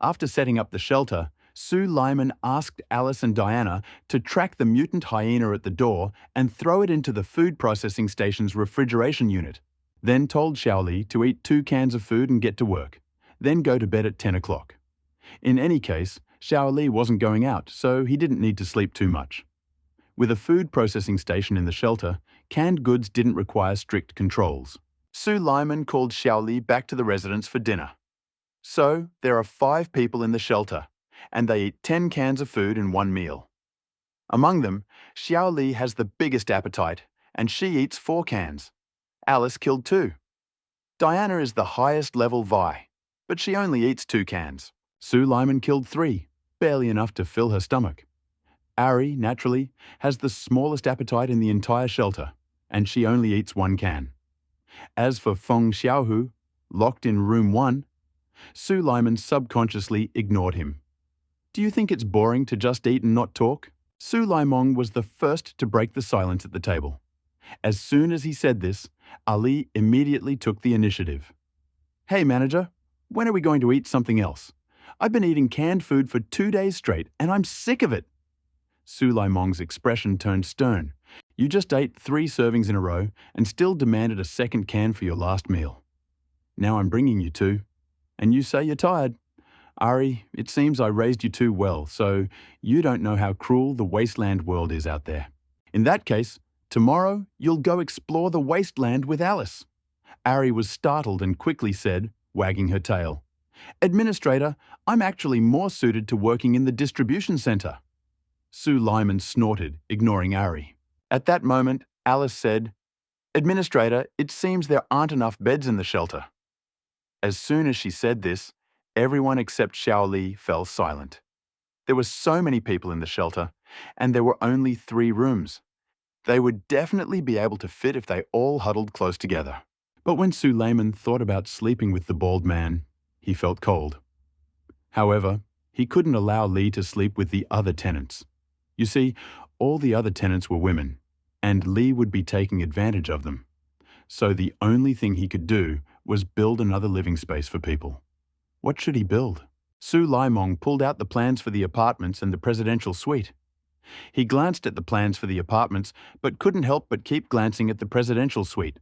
Speaker 1: After setting up the shelter, Su Laiman asked Alice and Diana to track the mutant hyena at the door and throw it into the food processing station's refrigeration unit, then told Xiaoli to eat 2 cans of food and get to work, then go to bed at 10 o'clock. In any case, Xiaoli wasn't going out, so he didn't need to sleep too much. With a food processing station in the shelter, canned goods didn't require strict controls. Su Laiman called Xiaoli back to the residence for dinner. So, there are 5 people in the shelter, and they eat 10 cans of food in 1 meal. Among them, Xiaoli has the biggest appetite, and she eats 4 cans. Alice killed 2. Diana is the highest level Vi, but she only eats 2 cans. Su Laiman killed 3, barely enough to fill her stomach. Ari, naturally, has the smallest appetite in the entire shelter, and she only eats 1 can. As for Feng Xiaohu, locked in room 1, Su Laiman subconsciously ignored him, Do you think it's boring to just eat and not talk? Su Laimong was the first to break the silence at the table. As soon as he said this, Ali immediately took the initiative. Hey manager, when are we going to eat something else? I've been eating canned food for 2 days straight and I'm sick of it. Su Laimong's expression turned stern. You just ate 3 servings in a row and still demanded a second can for your last meal. Now I'm bringing you 2, and you say you're tired. Ari, it seems I raised you too well, so you don't know how cruel the wasteland world is out there. In that case, tomorrow you'll go explore the wasteland with Alice. Ari was startled and quickly said, wagging her tail, Administrator, I'm actually more suited to working in the distribution center. Su Lyman snorted, ignoring Ari. At that moment, Alice said, Administrator, it seems there aren't enough beds in the shelter. As soon as she said this, everyone except Xiao Li fell silent. There were so many people in the shelter, and there were only 3 rooms. They would definitely be able to fit if they all huddled close together. But when Su Layman thought about sleeping with the bald man, he felt cold. However, he couldn't allow Li to sleep with the other tenants. You see, all the other tenants were women, and Li would be taking advantage of them. So the only thing he could do was build another living space for people. What should he build? Su Laimong pulled out the plans for the apartments and the presidential suite. He glanced at the plans for the apartments, but couldn't help but keep glancing at the presidential suite.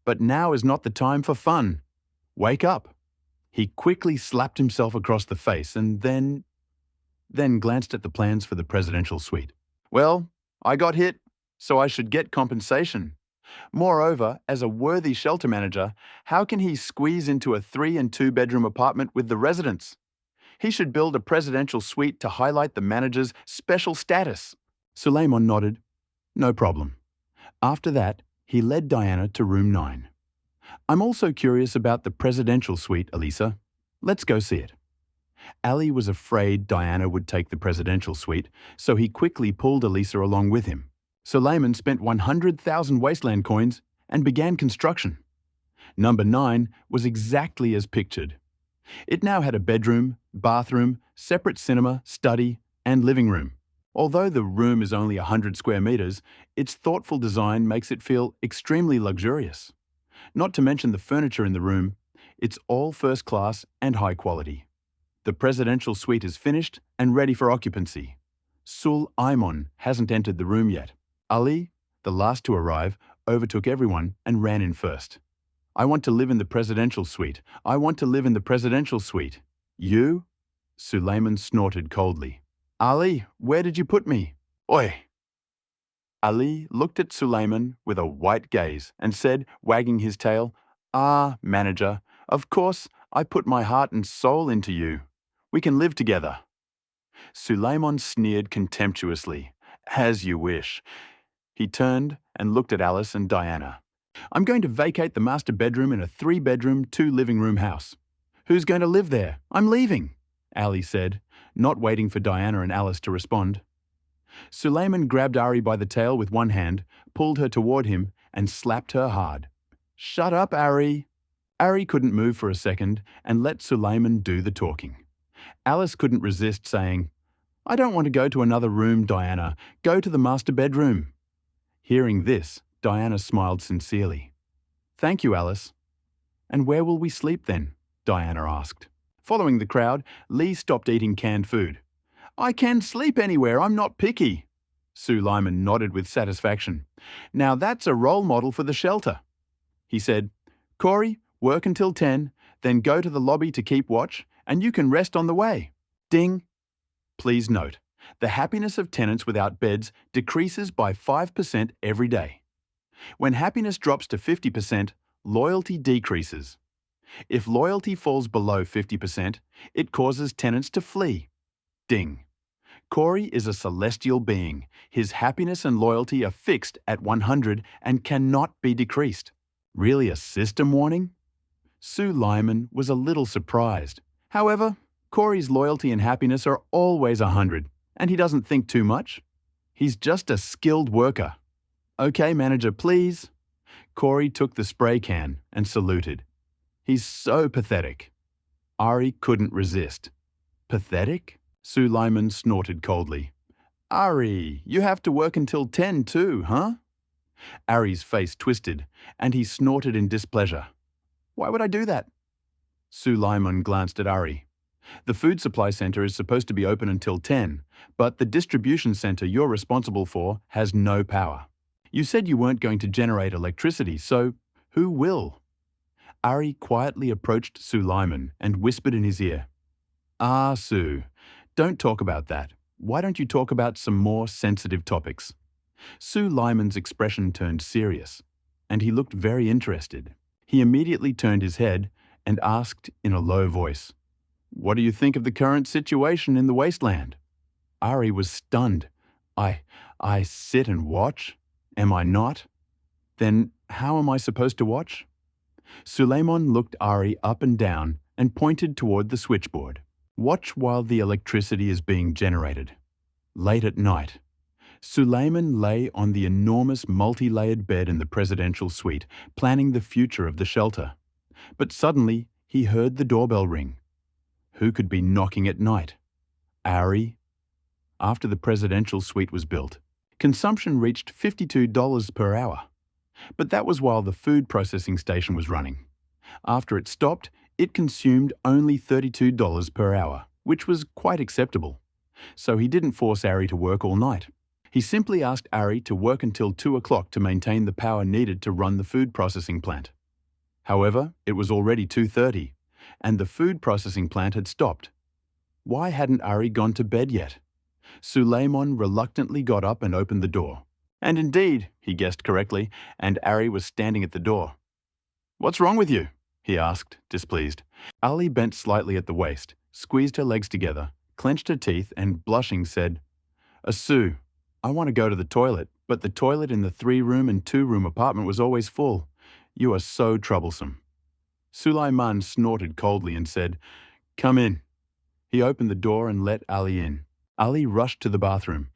Speaker 1: But now is not the time for fun. Wake up. He quickly slapped himself across the face and then glanced at the plans for the presidential suite. Well, I got hit, so I should get compensation. Moreover, as a worthy shelter manager, how can he squeeze into a 3- and 2-bedroom apartment with the residents? He should build a presidential suite to highlight the manager's special status. Suleiman nodded. No problem. After that, he led Diana to room 9. I'm also curious about the presidential suite, Elisa. Let's go see it. Ali was afraid Diana would take the presidential suite, so he quickly pulled Elisa along with him. Suleiman spent 100,000 wasteland coins and began construction. Number 9 was exactly as pictured. It now had a bedroom, bathroom, separate cinema, study, and living room. Although the room is only 100 square meters, its thoughtful design makes it feel extremely luxurious. Not to mention the furniture in the room, it's all first class and high quality. The presidential suite is finished and ready for occupancy. Sul Aimon hasn't entered the room yet. Ali, the last to arrive, overtook everyone and ran in first. I want to live in the presidential suite. I want to live in the presidential suite. You? Suleiman snorted coldly. Ali, where did you put me? Oi! Ali looked at Suleiman with a white gaze and said, wagging his tail, Ah, manager, of course I put my heart and soul into you. We can live together. Suleiman sneered contemptuously. As you wish. He turned and looked at Alice and Diana. I'm going to vacate the master bedroom in a 3-bedroom, 2-living-room house. Who's going to live there? I'm leaving, Ali said, not waiting for Diana and Alice to respond. Suleiman grabbed Ari by the tail with one hand, pulled her toward him, and slapped her hard. Shut up, Ari. Ari couldn't move for a second and let Suleiman do the talking. Alice couldn't resist saying, I don't want to go to another room, Diana. Go to the master bedroom. Hearing this, Diana smiled sincerely. Thank you, Alice. And where will we sleep then? Diana asked. Following the crowd, Lee stopped eating canned food. I can sleep anywhere, I'm not picky. Su Lyman nodded with satisfaction. Now that's a role model for the shelter. He said, Corey, work until 10, then go to the lobby to keep watch, and you can rest on the way. Ding. Please note, the happiness of tenants without beds decreases by 5% every day. When happiness drops to 50%, loyalty decreases. If loyalty falls below 50%, it causes tenants to flee. Ding. Corey is a celestial being. His happiness and loyalty are fixed at 100 and cannot be decreased. Really a system warning? Su Lyman was a little surprised. However, Corey's loyalty and happiness are always 100, and he doesn't think too much. He's just a skilled worker. Okay, manager, please. Corey took the spray can and saluted. He's so pathetic. Ari couldn't resist. Pathetic? Suleiman snorted coldly. Ari, you have to work until 10 too, huh? Ari's face twisted, and he snorted in displeasure. Why would I do that? Suleiman glanced at Ari. The food supply center is supposed to be open until 10, but the distribution center you're responsible for has no power. You said you weren't going to generate electricity, so who will? Ari quietly approached Suleiman and whispered in his ear. Ah, Sue, don't talk about that. Why don't you talk about some more sensitive topics? Suleiman's expression turned serious, and he looked very interested. He immediately turned his head and asked in a low voice, What do you think of the current situation in the wasteland? Ari was stunned. I sit and watch? Am I not? Then how am I supposed to watch? Suleiman looked Ari up and down and pointed toward the switchboard. Watch while the electricity is being generated. Late at night, Suleiman lay on the enormous multi-layered bed in the presidential suite, planning the future of the shelter. But suddenly, he heard the doorbell ring. Who could be knocking at night? Ari? After the presidential suite was built, consumption reached $52 per hour. But that was while the food processing station was running. After it stopped, it consumed only $32 per hour, which was quite acceptable. So he didn't force Ari to work all night. He simply asked Ari to work until 2 o'clock to maintain the power needed to run the food processing plant. However, it was already 2:30, and the food processing plant had stopped. Why hadn't Ari gone to bed yet? Suleiman reluctantly got up and opened the door. And indeed, he guessed correctly, and Ari was standing at the door. What's wrong with you? He asked, displeased. Ali bent slightly at the waist, squeezed her legs together, clenched her teeth, and blushing said, Sue, I want to go to the toilet, but the toilet in the 3-room and 2-room apartment was always full. You are so troublesome. Suleiman snorted coldly and said, Come in. He opened the door and let Ali in. Ali rushed to the bathroom,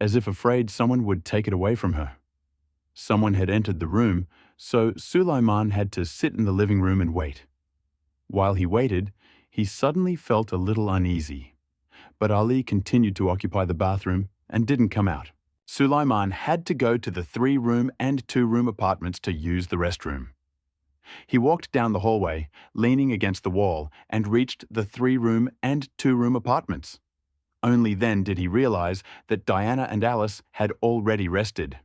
Speaker 1: as if afraid someone would take it away from her. Someone had entered the room, so Suleiman had to sit in the living room and wait. While he waited, he suddenly felt a little uneasy. But Ali continued to occupy the bathroom and didn't come out. Suleiman had to go to the 3-room and 2-room apartments to use the restroom. He walked down the hallway, leaning against the wall, and reached the 3-room and 2-room apartments. Only then did he realize that Diana and Alice had already rested.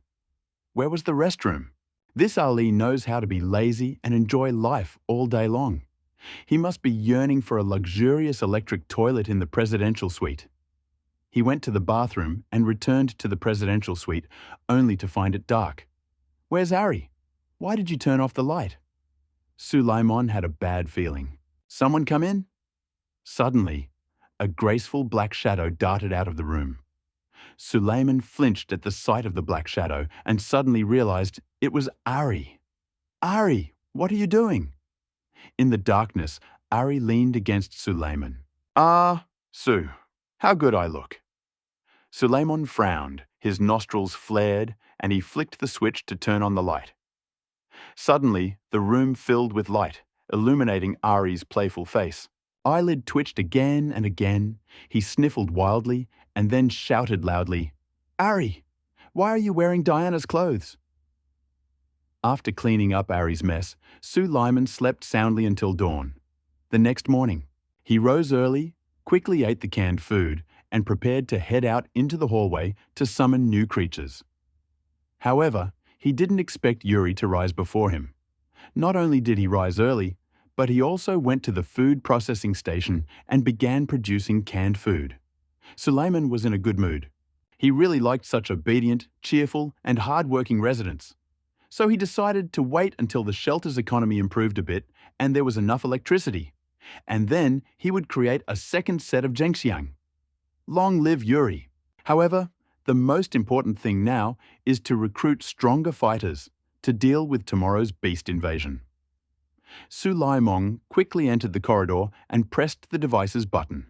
Speaker 1: Where was the restroom? This Ali knows how to be lazy and enjoy life all day long. He must be yearning for a luxurious electric toilet in the presidential suite. He went to the bathroom and returned to the presidential suite, only to find it dark. Where's Ari? Why did you turn off the light? Suleiman had a bad feeling. Someone come in? Suddenly, a graceful black shadow darted out of the room. Suleiman flinched at the sight of the black shadow and suddenly realized it was Ari. Ari, what are you doing? In the darkness, Ari leaned against Suleiman. Sue, how good I look. Suleiman frowned, his nostrils flared, and he flicked the switch to turn on the light. Suddenly, the room filled with light, illuminating Ari's playful face. Eyelid twitched again and again. He sniffled wildly and then shouted loudly, Ari, why are you wearing Diana's clothes? After cleaning up Ari's mess, Suleiman slept soundly until dawn. The next morning, he rose early, quickly ate the canned food, and prepared to head out into the hallway to summon new creatures. However, he didn't expect Yuri to rise before him. Not only did he rise early, but he also went to the food processing station and began producing canned food. Suleiman was in a good mood. He really liked such obedient, cheerful, and hard-working residents. So he decided to wait until the shelter's economy improved a bit and there was enough electricity. And then he would create a second set of Zhengxiang. Long live Yuri! However, the most important thing now is to recruit stronger fighters to deal with tomorrow's beast invasion. Suleiman quickly entered the corridor and pressed the device's button.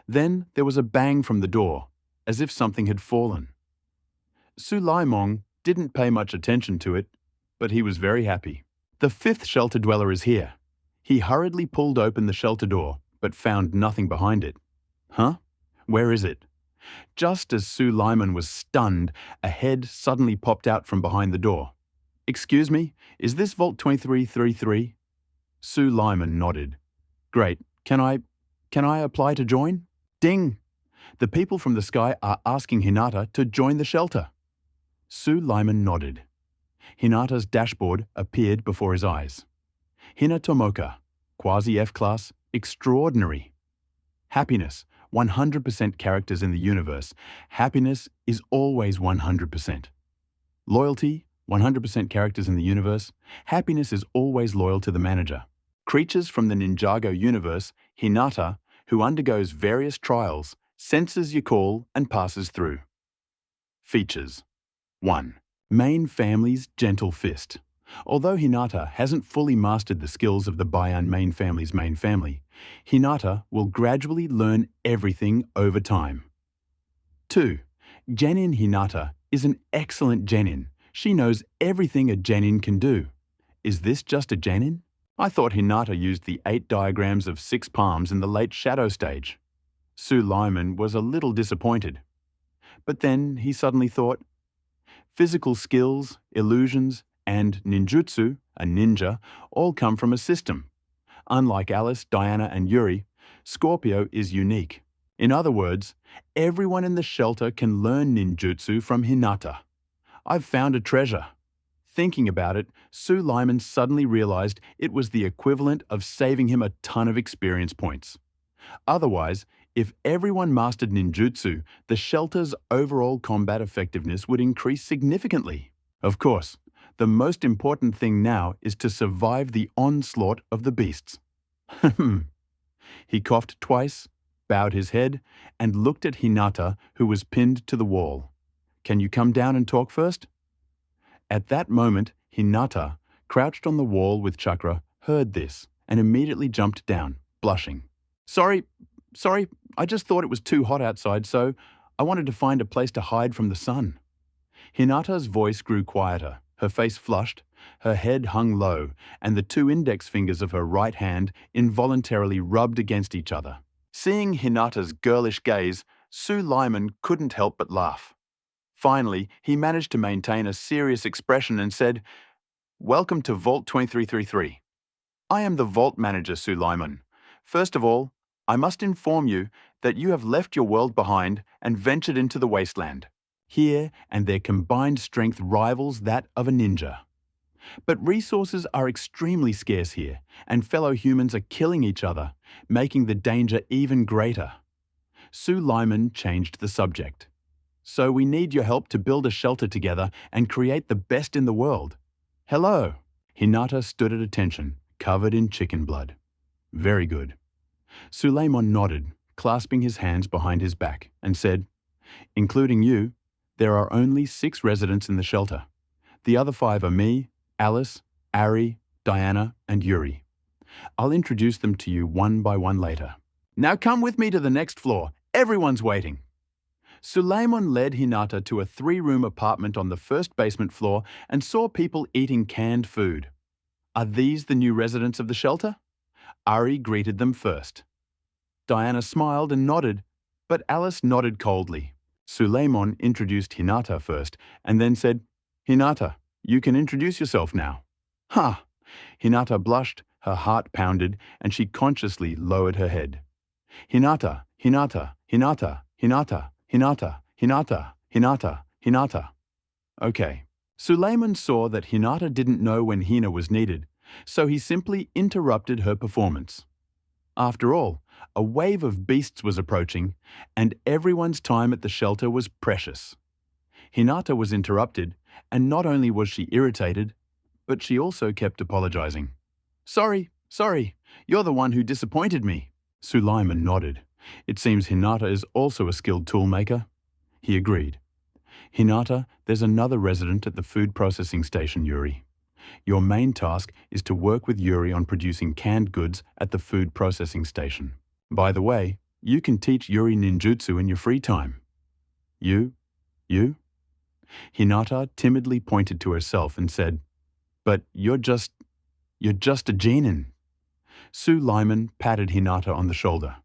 Speaker 1: Then there was a bang from the door, as if something had fallen. Suleiman didn't pay much attention to it, but he was very happy. The 5th shelter dweller is here. He hurriedly pulled open the shelter door, but found nothing behind it. Huh? Where is it? Just as Sue Lyman was stunned, a head suddenly popped out from behind the door. Excuse me, is this Vault 2333? Sue Lyman nodded. Great. Can I apply to join? Ding! The people from the sky are asking Hinata to join the shelter. Sue Lyman nodded. Hinata's dashboard appeared before his eyes. Hina Tomoka, Quasi F-Class, Extraordinary. Happiness, 100% characters in the universe. Happiness is always 100%. Loyalty, 100% characters in the universe. Happiness is always loyal to the manager. Creatures from the Ninjago universe, Hinata, who undergoes various trials, senses your call and passes through. Features. 1. Main family's gentle fist. Although Hinata hasn't fully mastered the skills of the Bayan main family's main family, Hinata will gradually learn everything over time. 2. Genin Hinata is an excellent genin. She knows everything a genin can do. Is this just a genin? I thought Hinata used the 8 diagrams of 6 palms in the late shadow stage. Sue Lyman was a little disappointed. But then he suddenly thought, physical skills, illusions, and ninjutsu, a ninja, all come from a system. Unlike Alice, Diana, and Yuri, Scorpio is unique. In other words, everyone in the shelter can learn ninjutsu from Hinata. I've found a treasure. Thinking about it, Sue Lyman suddenly realized it was the equivalent of saving him a ton of experience points. Otherwise, if everyone mastered ninjutsu, the shelter's overall combat effectiveness would increase significantly. Of course, the most important thing now is to survive the onslaught of the beasts. He coughed twice, bowed his head, and looked at Hinata, who was pinned to the wall. Can you come down and talk first? At that moment, Hinata, crouched on the wall with Chakra, heard this and immediately jumped down, blushing. Sorry, I just thought it was too hot outside, so I wanted to find a place to hide from the sun. Hinata's voice grew quieter, her face flushed, her head hung low, and the 2 index fingers of her right hand involuntarily rubbed against each other. Seeing Hinata's girlish gaze, Sue Lyman couldn't help but laugh. Finally, he managed to maintain a serious expression and said, Welcome to Vault 2333. I am the Vault Manager, Sue Lyman. First of all, I must inform you that you have left your world behind and ventured into the wasteland. Here and their combined strength rivals that of a ninja. But resources are extremely scarce here, and fellow humans are killing each other, making the danger even greater. Sue Lyman changed the subject. So we need your help to build a shelter together and create the best in the world. Hello. Hinata stood at attention, covered in chicken blood. Very good. Suleiman nodded, clasping his hands behind his back, and said, Including you, there are only 6 residents in the shelter. The other 5 are me, Alice, Ari, Diana, and Yuri. I'll introduce them to you one by one later. Now come with me to the next floor. Everyone's waiting. Suleiman led Hinata to a 3-room apartment on the first basement floor and saw people eating canned food. Are these the new residents of the shelter? Ari greeted them first. Diana smiled and nodded, but Alice nodded coldly. Suleiman introduced Hinata first and then said, Hinata, you can introduce yourself now. Ha! Hinata blushed, her heart pounded, and she consciously lowered her head. Hinata, Hinata, Hinata, Hinata, Hinata, Hinata, Hinata, Hinata. Okay. Suleiman saw that Hinata didn't know when Hina was needed, so he simply interrupted her performance. After all, a wave of beasts was approaching, and everyone's time at the shelter was precious. Hinata was interrupted, and not only was she irritated, but she also kept apologizing. Sorry, you're the one who disappointed me. Suleiman nodded. It seems Hinata is also a skilled toolmaker. He agreed. Hinata, there's another resident at the food processing station, Yuri. Your main task is to work with Yuri on producing canned goods at the food processing station. By the way, you can teach Yuri ninjutsu in your free time. You? Hinata timidly pointed to herself and said, But you're just a genin. Sue Lyman patted Hinata on the shoulder.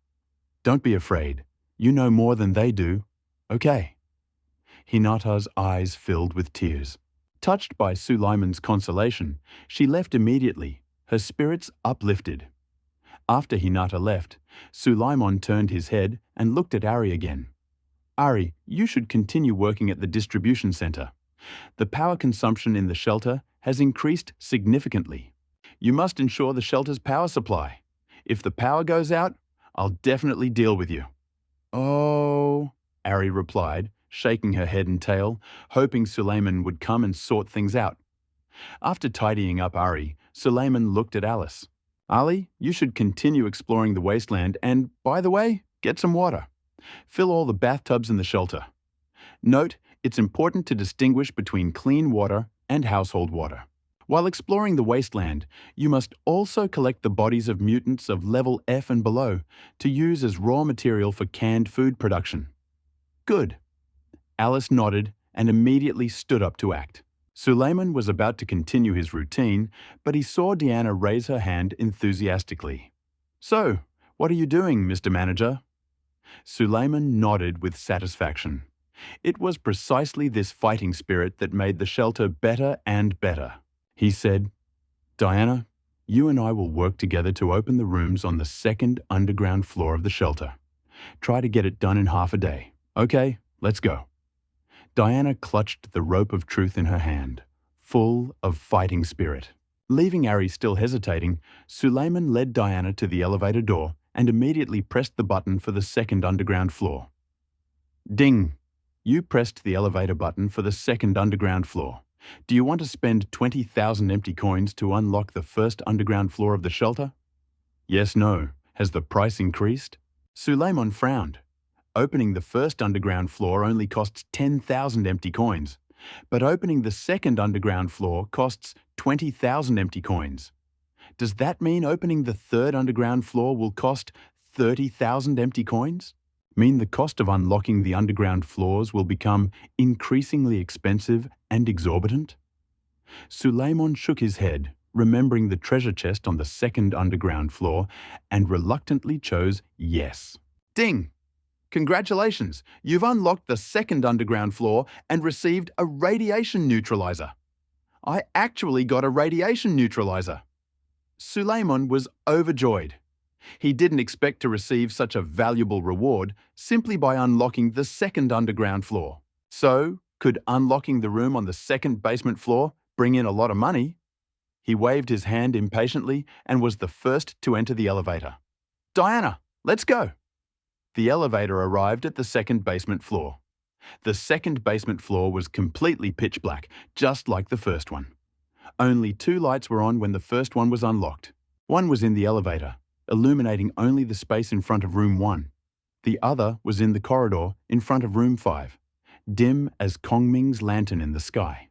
Speaker 1: Don't be afraid. You know more than they do. Okay. Hinata's eyes filled with tears. Touched by Suleiman's consolation, she left immediately, her spirits uplifted. After Hinata left, Suleiman turned his head and looked at Ari again. Ari, you should continue working at the distribution center. The power consumption in the shelter has increased significantly. You must ensure the shelter's power supply. If the power goes out, I'll definitely deal with you. Oh, Ari replied, shaking her head and tail, hoping Suleiman would come and sort things out. After tidying up Ari, Suleiman looked at Alice. Ali, you should continue exploring the wasteland and, by the way, get some water. Fill all the bathtubs in the shelter. Note, it's important to distinguish between clean water and household water. While exploring the wasteland, you must also collect the bodies of mutants of level F and below to use as raw material for canned food production. Good. Alice nodded and immediately stood up to act. Suleiman was about to continue his routine, but he saw Deanna raise her hand enthusiastically. So, what are you doing, Mr. Manager? Suleiman nodded with satisfaction. It was precisely this fighting spirit that made the shelter better and better. He said, Diana, you and I will work together to open the rooms on the second underground floor of the shelter. Try to get it done in half a day. Okay, let's go. Diana clutched the rope of truth in her hand, full of fighting spirit. Leaving Ari still hesitating, Suleiman led Diana to the elevator door and immediately pressed the button for the second underground floor. Ding! You pressed the elevator button for the second underground floor. Do you want to spend 20,000 empty coins to unlock the first underground floor of the shelter? Yes, no. Has the price increased? Suleiman frowned. Opening the first underground floor only costs 10,000 empty coins, but opening the second underground floor costs 20,000 empty coins. Does that mean opening the third underground floor will cost 30,000 empty coins? Mean the cost of unlocking the underground floors will become increasingly expensive and exorbitant? Suleiman shook his head, remembering the treasure chest on the second underground floor, and reluctantly chose yes. Ding! Congratulations! You've unlocked the second underground floor and received a radiation neutralizer. I actually got a radiation neutralizer. Suleiman was overjoyed. He didn't expect to receive such a valuable reward simply by unlocking the second underground floor. So, could unlocking the room on the second basement floor bring in a lot of money? He waved his hand impatiently and was the first to enter the elevator. Diana, let's go! The elevator arrived at the second basement floor. The second basement floor was completely pitch black, just like the first one. Only 2 lights were on when the first one was unlocked. One was in the elevator, illuminating only the space in front of room 1. The other was in the corridor in front of room 5, dim as Kongming's lantern in the sky.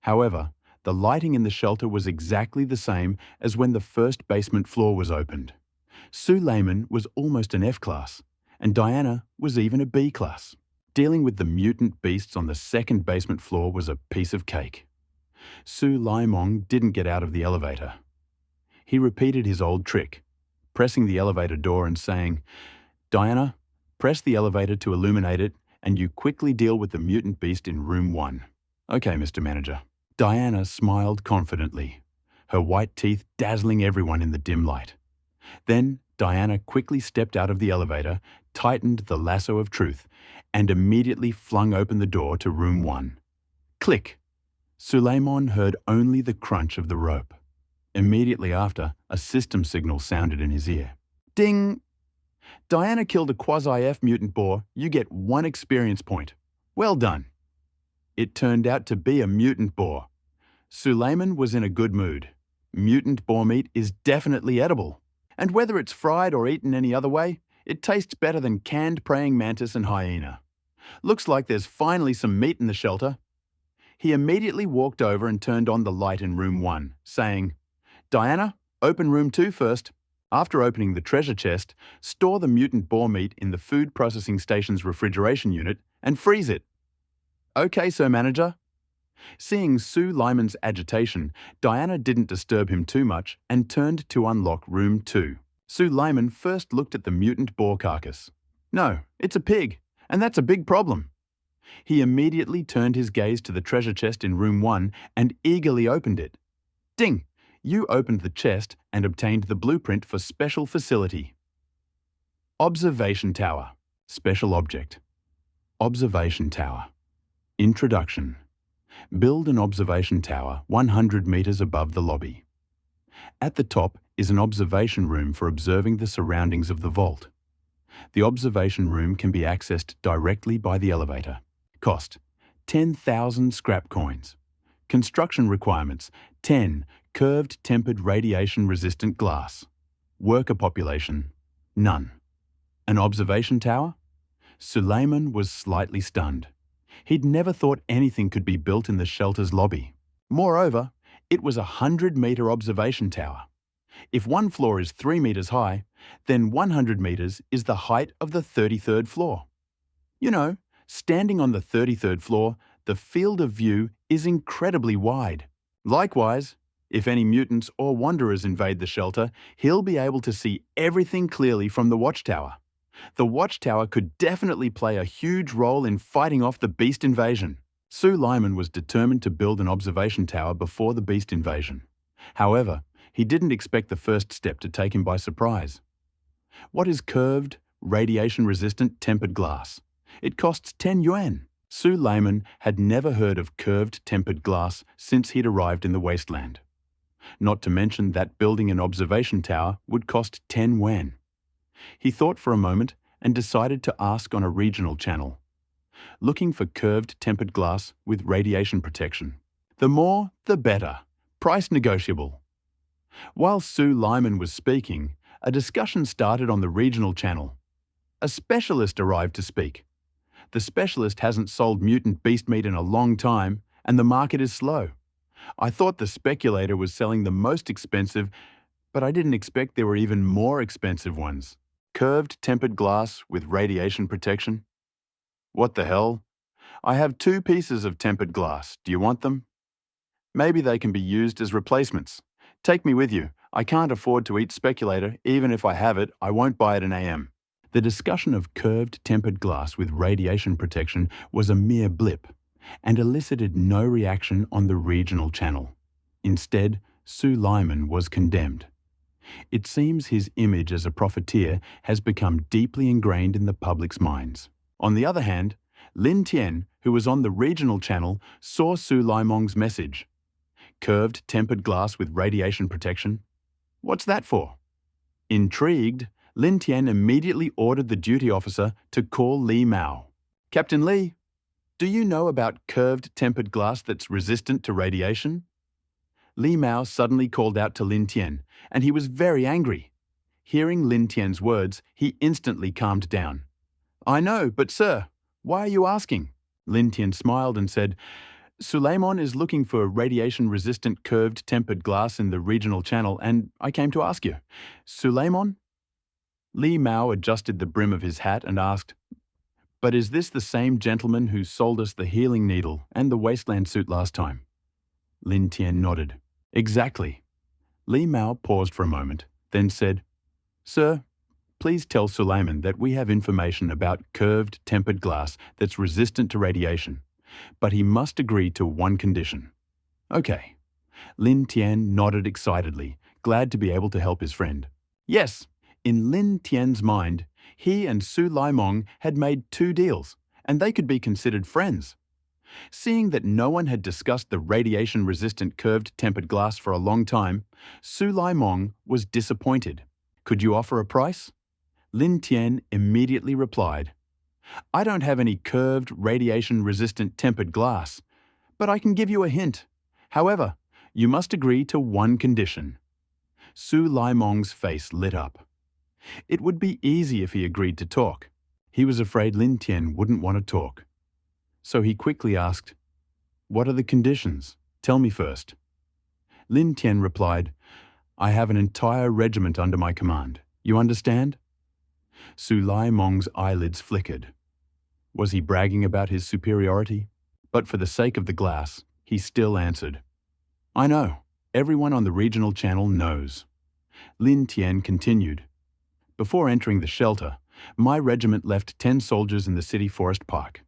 Speaker 1: However, the lighting in the shelter was exactly the same as when the first basement floor was opened. Suleiman was almost an F-class, and Diana was even a B-class. Dealing with the mutant beasts on the second basement floor was a piece of cake. Suleiman didn't get out of the elevator. He repeated his old trick, pressing the elevator door and saying, Diana, press the elevator to illuminate it, and you quickly deal with the mutant beast in room 1. Okay, Mr. Manager. Diana smiled confidently, her white teeth dazzling everyone in the dim light. Then Diana quickly stepped out of the elevator, tightened the lasso of truth, and immediately flung open the door to room 1. Click! Suleiman heard only the crunch of the rope. Immediately after, a system signal sounded in his ear. Ding! Diana killed a quasi-F mutant boar. You get 1 experience point. Well done. It turned out to be a mutant boar. Suleiman was in a good mood. Mutant boar meat is definitely edible. And whether it's fried or eaten any other way, it tastes better than canned praying mantis and hyena. Looks like there's finally some meat in the shelter. He immediately walked over and turned on the light in room 1, saying, Diana, open room 2 first. After opening the treasure chest, store the mutant boar meat in the food processing station's refrigeration unit and freeze it. Okay, Sir Manager. Seeing Suleiman's agitation, Diana didn't disturb him too much and turned to unlock room 2. Suleiman first looked at the mutant boar carcass. No, it's a pig, and that's a big problem. He immediately turned his gaze to the treasure chest in room 1 and eagerly opened it. Ding! You opened the chest and obtained the blueprint for special facility. Observation Tower. Special object. Observation Tower. Introduction. Build an observation tower 100 meters above the lobby. At the top is an observation room for observing the surroundings of the vault. The observation room can be accessed directly by the elevator. Cost: 10,000 scrap coins. Construction requirements: 10 curved tempered radiation-resistant glass. Worker population: none. An observation tower? Suleiman was slightly stunned. He'd never thought anything could be built in the shelter's lobby. Moreover, it was a 100-meter observation tower. If one floor is 3 meters high, then 100 meters is the height of the 33rd floor. You know, standing on the 33rd floor, the field of view is incredibly wide. Likewise, if any mutants or wanderers invade the shelter, he'll be able to see everything clearly from the watchtower. The watchtower could definitely play a huge role in fighting off the beast invasion. Suleiman was determined to build an observation tower before the beast invasion. However, he didn't expect the first step to take him by surprise. What is curved, radiation-resistant tempered glass? It costs 10 yuan. Suleiman had never heard of curved tempered glass since he'd arrived in the wasteland. Not to mention that building an observation tower would cost 10 yuan. He thought for a moment and decided to ask on a regional channel, looking for curved tempered glass with radiation protection. The more, the better. Price negotiable. While Suleiman was speaking, a discussion started on the regional channel. A specialist arrived to speak. The specialist hasn't sold mutant beast meat in a long time, and the market is slow. I thought the speculator was selling the most expensive, but I didn't expect there were even more expensive ones. Curved tempered glass with radiation protection? What the hell? I have 2 pieces of tempered glass. Do you want them? Maybe they can be used as replacements. Take me with you. I can't afford to eat speculator. Even if I have it, I won't buy it in AM. The discussion of curved tempered glass with radiation protection was a mere blip and elicited no reaction on the regional channel. Instead, Suleiman was condemned. It seems his image as a profiteer has become deeply ingrained in the public's minds. On the other hand, Lin Tian, who was on the regional channel, saw Suleiman's message. Curved tempered glass with radiation protection? What's that for? Intrigued, Lin Tian immediately ordered the duty officer to call Li Mao. Captain Li, do you know about curved tempered glass that's resistant to radiation? Li Mao suddenly called out to Lin Tian, and he was very angry. Hearing Lin Tian's words, he instantly calmed down. I know, but sir, why are you asking? Lin Tian smiled and said, Suleiman is looking for radiation-resistant curved tempered glass in the regional channel, and I came to ask you. Suleiman? Li Mao adjusted the brim of his hat and asked, but is this the same gentleman who sold us the healing needle and the wasteland suit last time? Lin Tian nodded. Exactly. Li Mao paused for a moment, then said, Sir, please tell Suleiman that we have information about curved tempered glass that's resistant to radiation, but he must agree to one condition. Okay. Lin Tian nodded excitedly, glad to be able to help his friend. Yes, in Lin Tian's mind, he and Suleiman had made 2 deals, and they could be considered friends. Seeing that no one had discussed the radiation-resistant curved tempered glass for a long time, Suleiman was disappointed. Could you offer a price? Lin Tian immediately replied, I don't have any curved radiation-resistant tempered glass, but I can give you a hint. However, you must agree to one condition. Suleiman's face lit up. It would be easy if he agreed to talk. He was afraid Lin Tian wouldn't want to talk. So he quickly asked, What are the conditions? Tell me first. Lin Tian replied, I have an entire regiment under my command. You understand? Suleiman's eyelids flickered. Was he bragging about his superiority? But for the sake of the glass, he still answered, I know. Everyone on the regional channel knows. Lin Tian continued. Before entering the shelter, My regiment left 10 soldiers in the city forest park.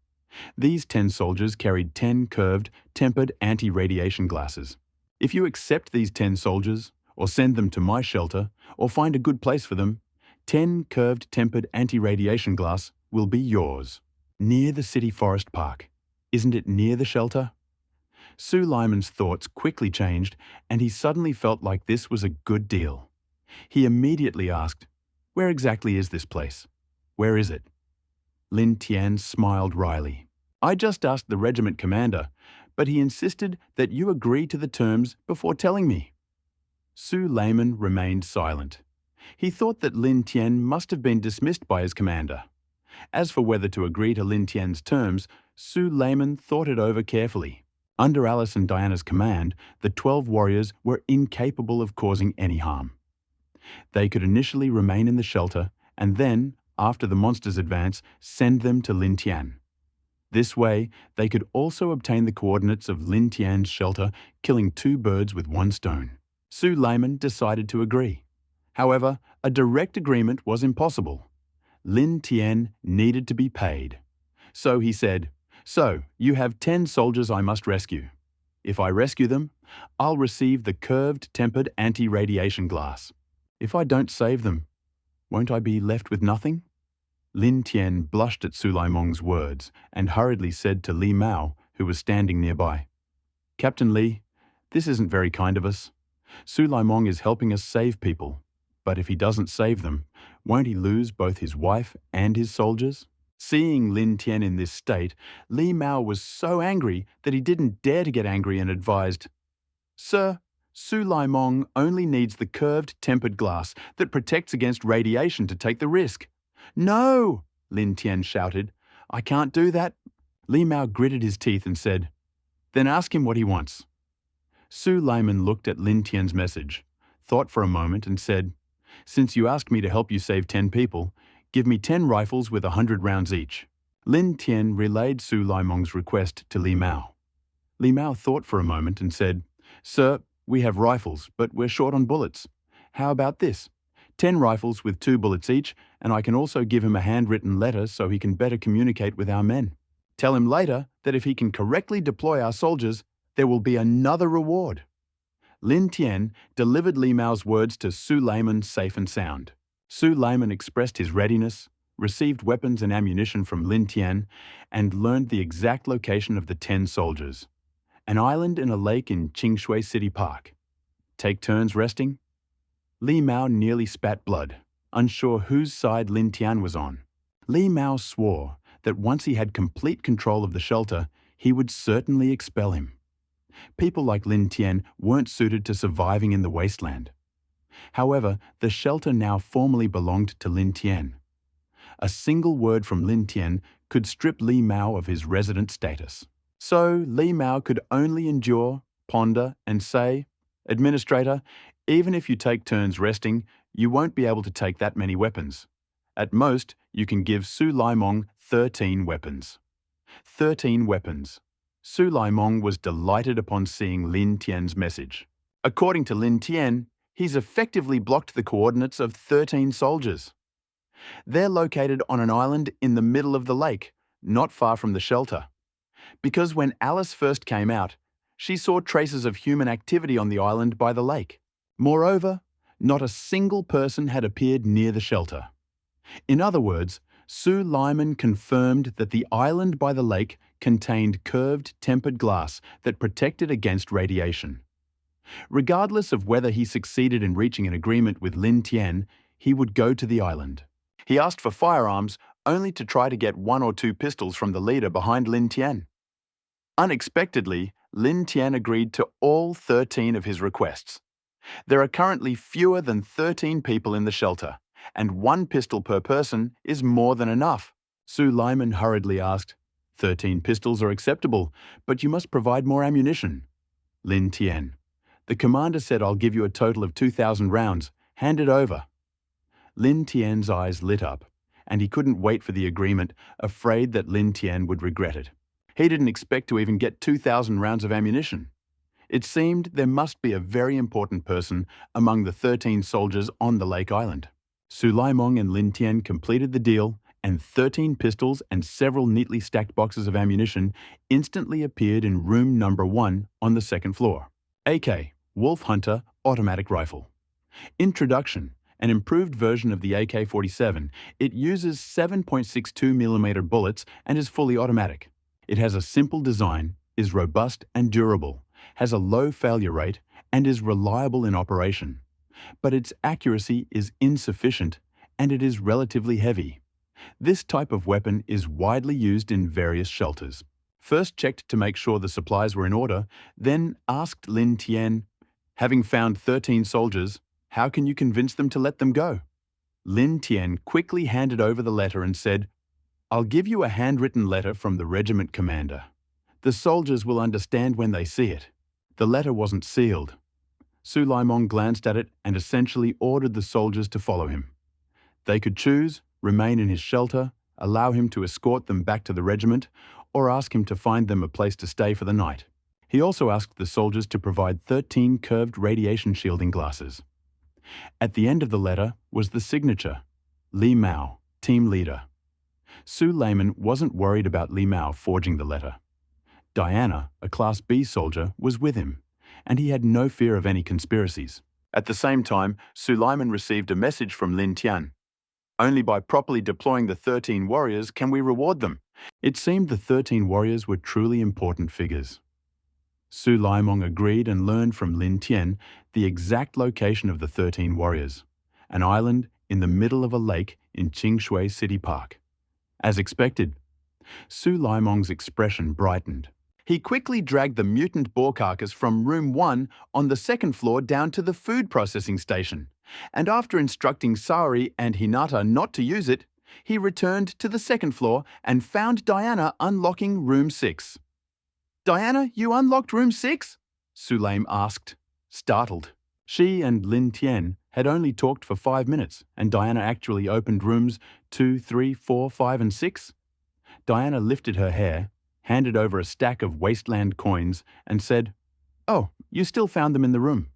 Speaker 1: These 10 soldiers carried 10 curved, tempered anti-radiation glasses. If you accept these 10 soldiers, or send them to my shelter, or find a good place for them, 10 curved tempered anti-radiation glass will be yours. Near the city forest park. Isn't it near the shelter? Sue Lyman's thoughts quickly changed, and he suddenly felt like this was a good deal. He immediately asked, "Where exactly is this place? Where is it?" Lin Tian smiled wryly. "I just asked the regiment commander, but he insisted that you agree to the terms before telling me." Sue Lyman remained silent. He thought that Lin Tian must have been dismissed by his commander. As for whether to agree to Lin Tian's terms, Sue Lyman thought it over carefully. Under Alice and Diana's command, the 12 warriors were incapable of causing any harm. They could initially remain in the shelter and then, after the monsters' advance, send them to Lin Tian. This way, they could also obtain the coordinates of Lin Tian's shelter, killing 2 birds with 1 stone. Sue Lyman decided to agree. However, a direct agreement was impossible. Lin Tian needed to be paid. So he said, "So, you have 10 soldiers I must rescue. If I rescue them, I'll receive the curved, tempered anti-radiation glass. If I don't save them, won't I be left with nothing?" Lin Tian blushed at Su Laimong's words and hurriedly said to Li Mao, who was standing nearby, "Captain Li, this isn't very kind of us. Su Laimong is helping us save people, but if he doesn't save them, won't he lose both his wife and his soldiers?" Seeing Lin Tian in this state, Li Mao was so angry that he didn't dare to get angry and advised, "Sir, Su Laimong only needs the curved tempered glass that protects against radiation to take the risk." "No!" Lin Tian shouted. "I can't do that." Li Mao gritted his teeth and said, "Then ask him what he wants." Su Lyman looked at Lin Tian's message, thought for a moment and said, "Since you asked me to help you save 10 people, give me 10 rifles with 100 rounds each." Lin Tian relayed Su Laimong's request to Li Mao. Li Mao thought for a moment and said, "Sir, we have rifles, but we're short on bullets. How about this? 10 rifles with 2 bullets each, and I can also give him a handwritten letter so he can better communicate with our men. Tell him later that if he can correctly deploy our soldiers, there will be another reward." Lin Tian delivered Li Mao's words to Su Lyman safe and sound. Su Lyman expressed his readiness, received weapons and ammunition from Lin Tian, and learned the exact location of the 10 soldiers. An island in a lake in Qingshui City Park. Take turns resting? Li Mao nearly spat blood, unsure whose side Lin Tian was on. Li Mao swore that once he had complete control of the shelter, he would certainly expel him. People like Lin Tian weren't suited to surviving in the wasteland. However, the shelter now formally belonged to Lin Tian. A single word from Lin Tian could strip Li Mao of his resident status. So Li Mao could only endure, ponder, and say, "Administrator, even if you take turns resting, you won't be able to take that many weapons. At most, you can give Su Laimong 13 weapons." 13 weapons. Su Laimong was delighted upon seeing Lin Tian's message. According to Lin Tian, he's effectively blocked the coordinates of 13 soldiers. They're located on an island in the middle of the lake, not far from the shelter. Because when Alice first came out, she saw traces of human activity on the island by the lake. Moreover, not a single person had appeared near the shelter. In other words, Su Lyman confirmed that the island by the lake contained curved, tempered glass that protected against radiation. Regardless of whether he succeeded in reaching an agreement with Lin Tian, he would go to the island. He asked for firearms only to try to get 1 or 2 pistols from the leader behind Lin Tian. Unexpectedly, Lin Tian agreed to all 13 of his requests. There are currently fewer than 13 people in the shelter, and 1 pistol per person is more than enough. Su Lyman hurriedly asked, 13 pistols are acceptable, but you must provide more ammunition. Lin Tian, the commander said I'll give you a total of 2,000 rounds. Hand it over. Lin Tian's eyes lit up, and he couldn't wait for the agreement, afraid that Lin Tian would regret it. He didn't expect to even get 2,000 rounds of ammunition. It seemed there must be a very important person among the 13 soldiers on the lake island. Su Laimong and Lin Tian completed the deal, and 13 pistols and several neatly stacked boxes of ammunition instantly appeared in room number 1 on the second floor. AK, Wolf Hunter Automatic Rifle. Introduction: an improved version of the AK-47. It uses 7.62mm bullets and is fully automatic. It has a simple design, is robust and durable, has a low failure rate, and is reliable in operation. But its accuracy is insufficient, and it is relatively heavy. This type of weapon is widely used in various shelters. First checked to make sure the supplies were in order, then asked Lin Tian, "Having found 13 soldiers, how can you convince them to let them go?" Lin Tian quickly handed over the letter and said, "I'll give you a handwritten letter from the regiment commander. The soldiers will understand when they see it." The letter wasn't sealed. Su Laimong glanced at it and essentially ordered the soldiers to follow him. They could choose, remain in his shelter, allow him to escort them back to the regiment, or ask him to find them a place to stay for the night. He also asked the soldiers to provide 13 curved radiation shielding glasses. At the end of the letter was the signature, Li Mao, team leader. Su Laimong wasn't worried about Li Mao forging the letter. Diana, a Class B soldier, was with him, and he had no fear of any conspiracies. At the same time, Su Laimong received a message from Lin Tian. "Only by properly deploying the 13 warriors can we reward them." It seemed the 13 warriors were truly important figures. Su Laimong agreed and learned from Lin Tian the exact location of the 13 warriors, an island in the middle of a lake in Qingshui City Park. As expected, Su Laimong's expression brightened. He quickly dragged the mutant boar carcass from room 1 on the second floor down to the food processing station, and after instructing Saori and Hinata not to use it, he returned to the second floor and found Diana unlocking room 6. "Diana, you unlocked room 6? Su Laim asked, startled. She and Lin Tian had only talked for 5 minutes, and Diana actually opened rooms 2, 3, 4, 5, and 6. Diana lifted her hair, handed over a stack of wasteland coins, and said, "Oh, you still found them in the room."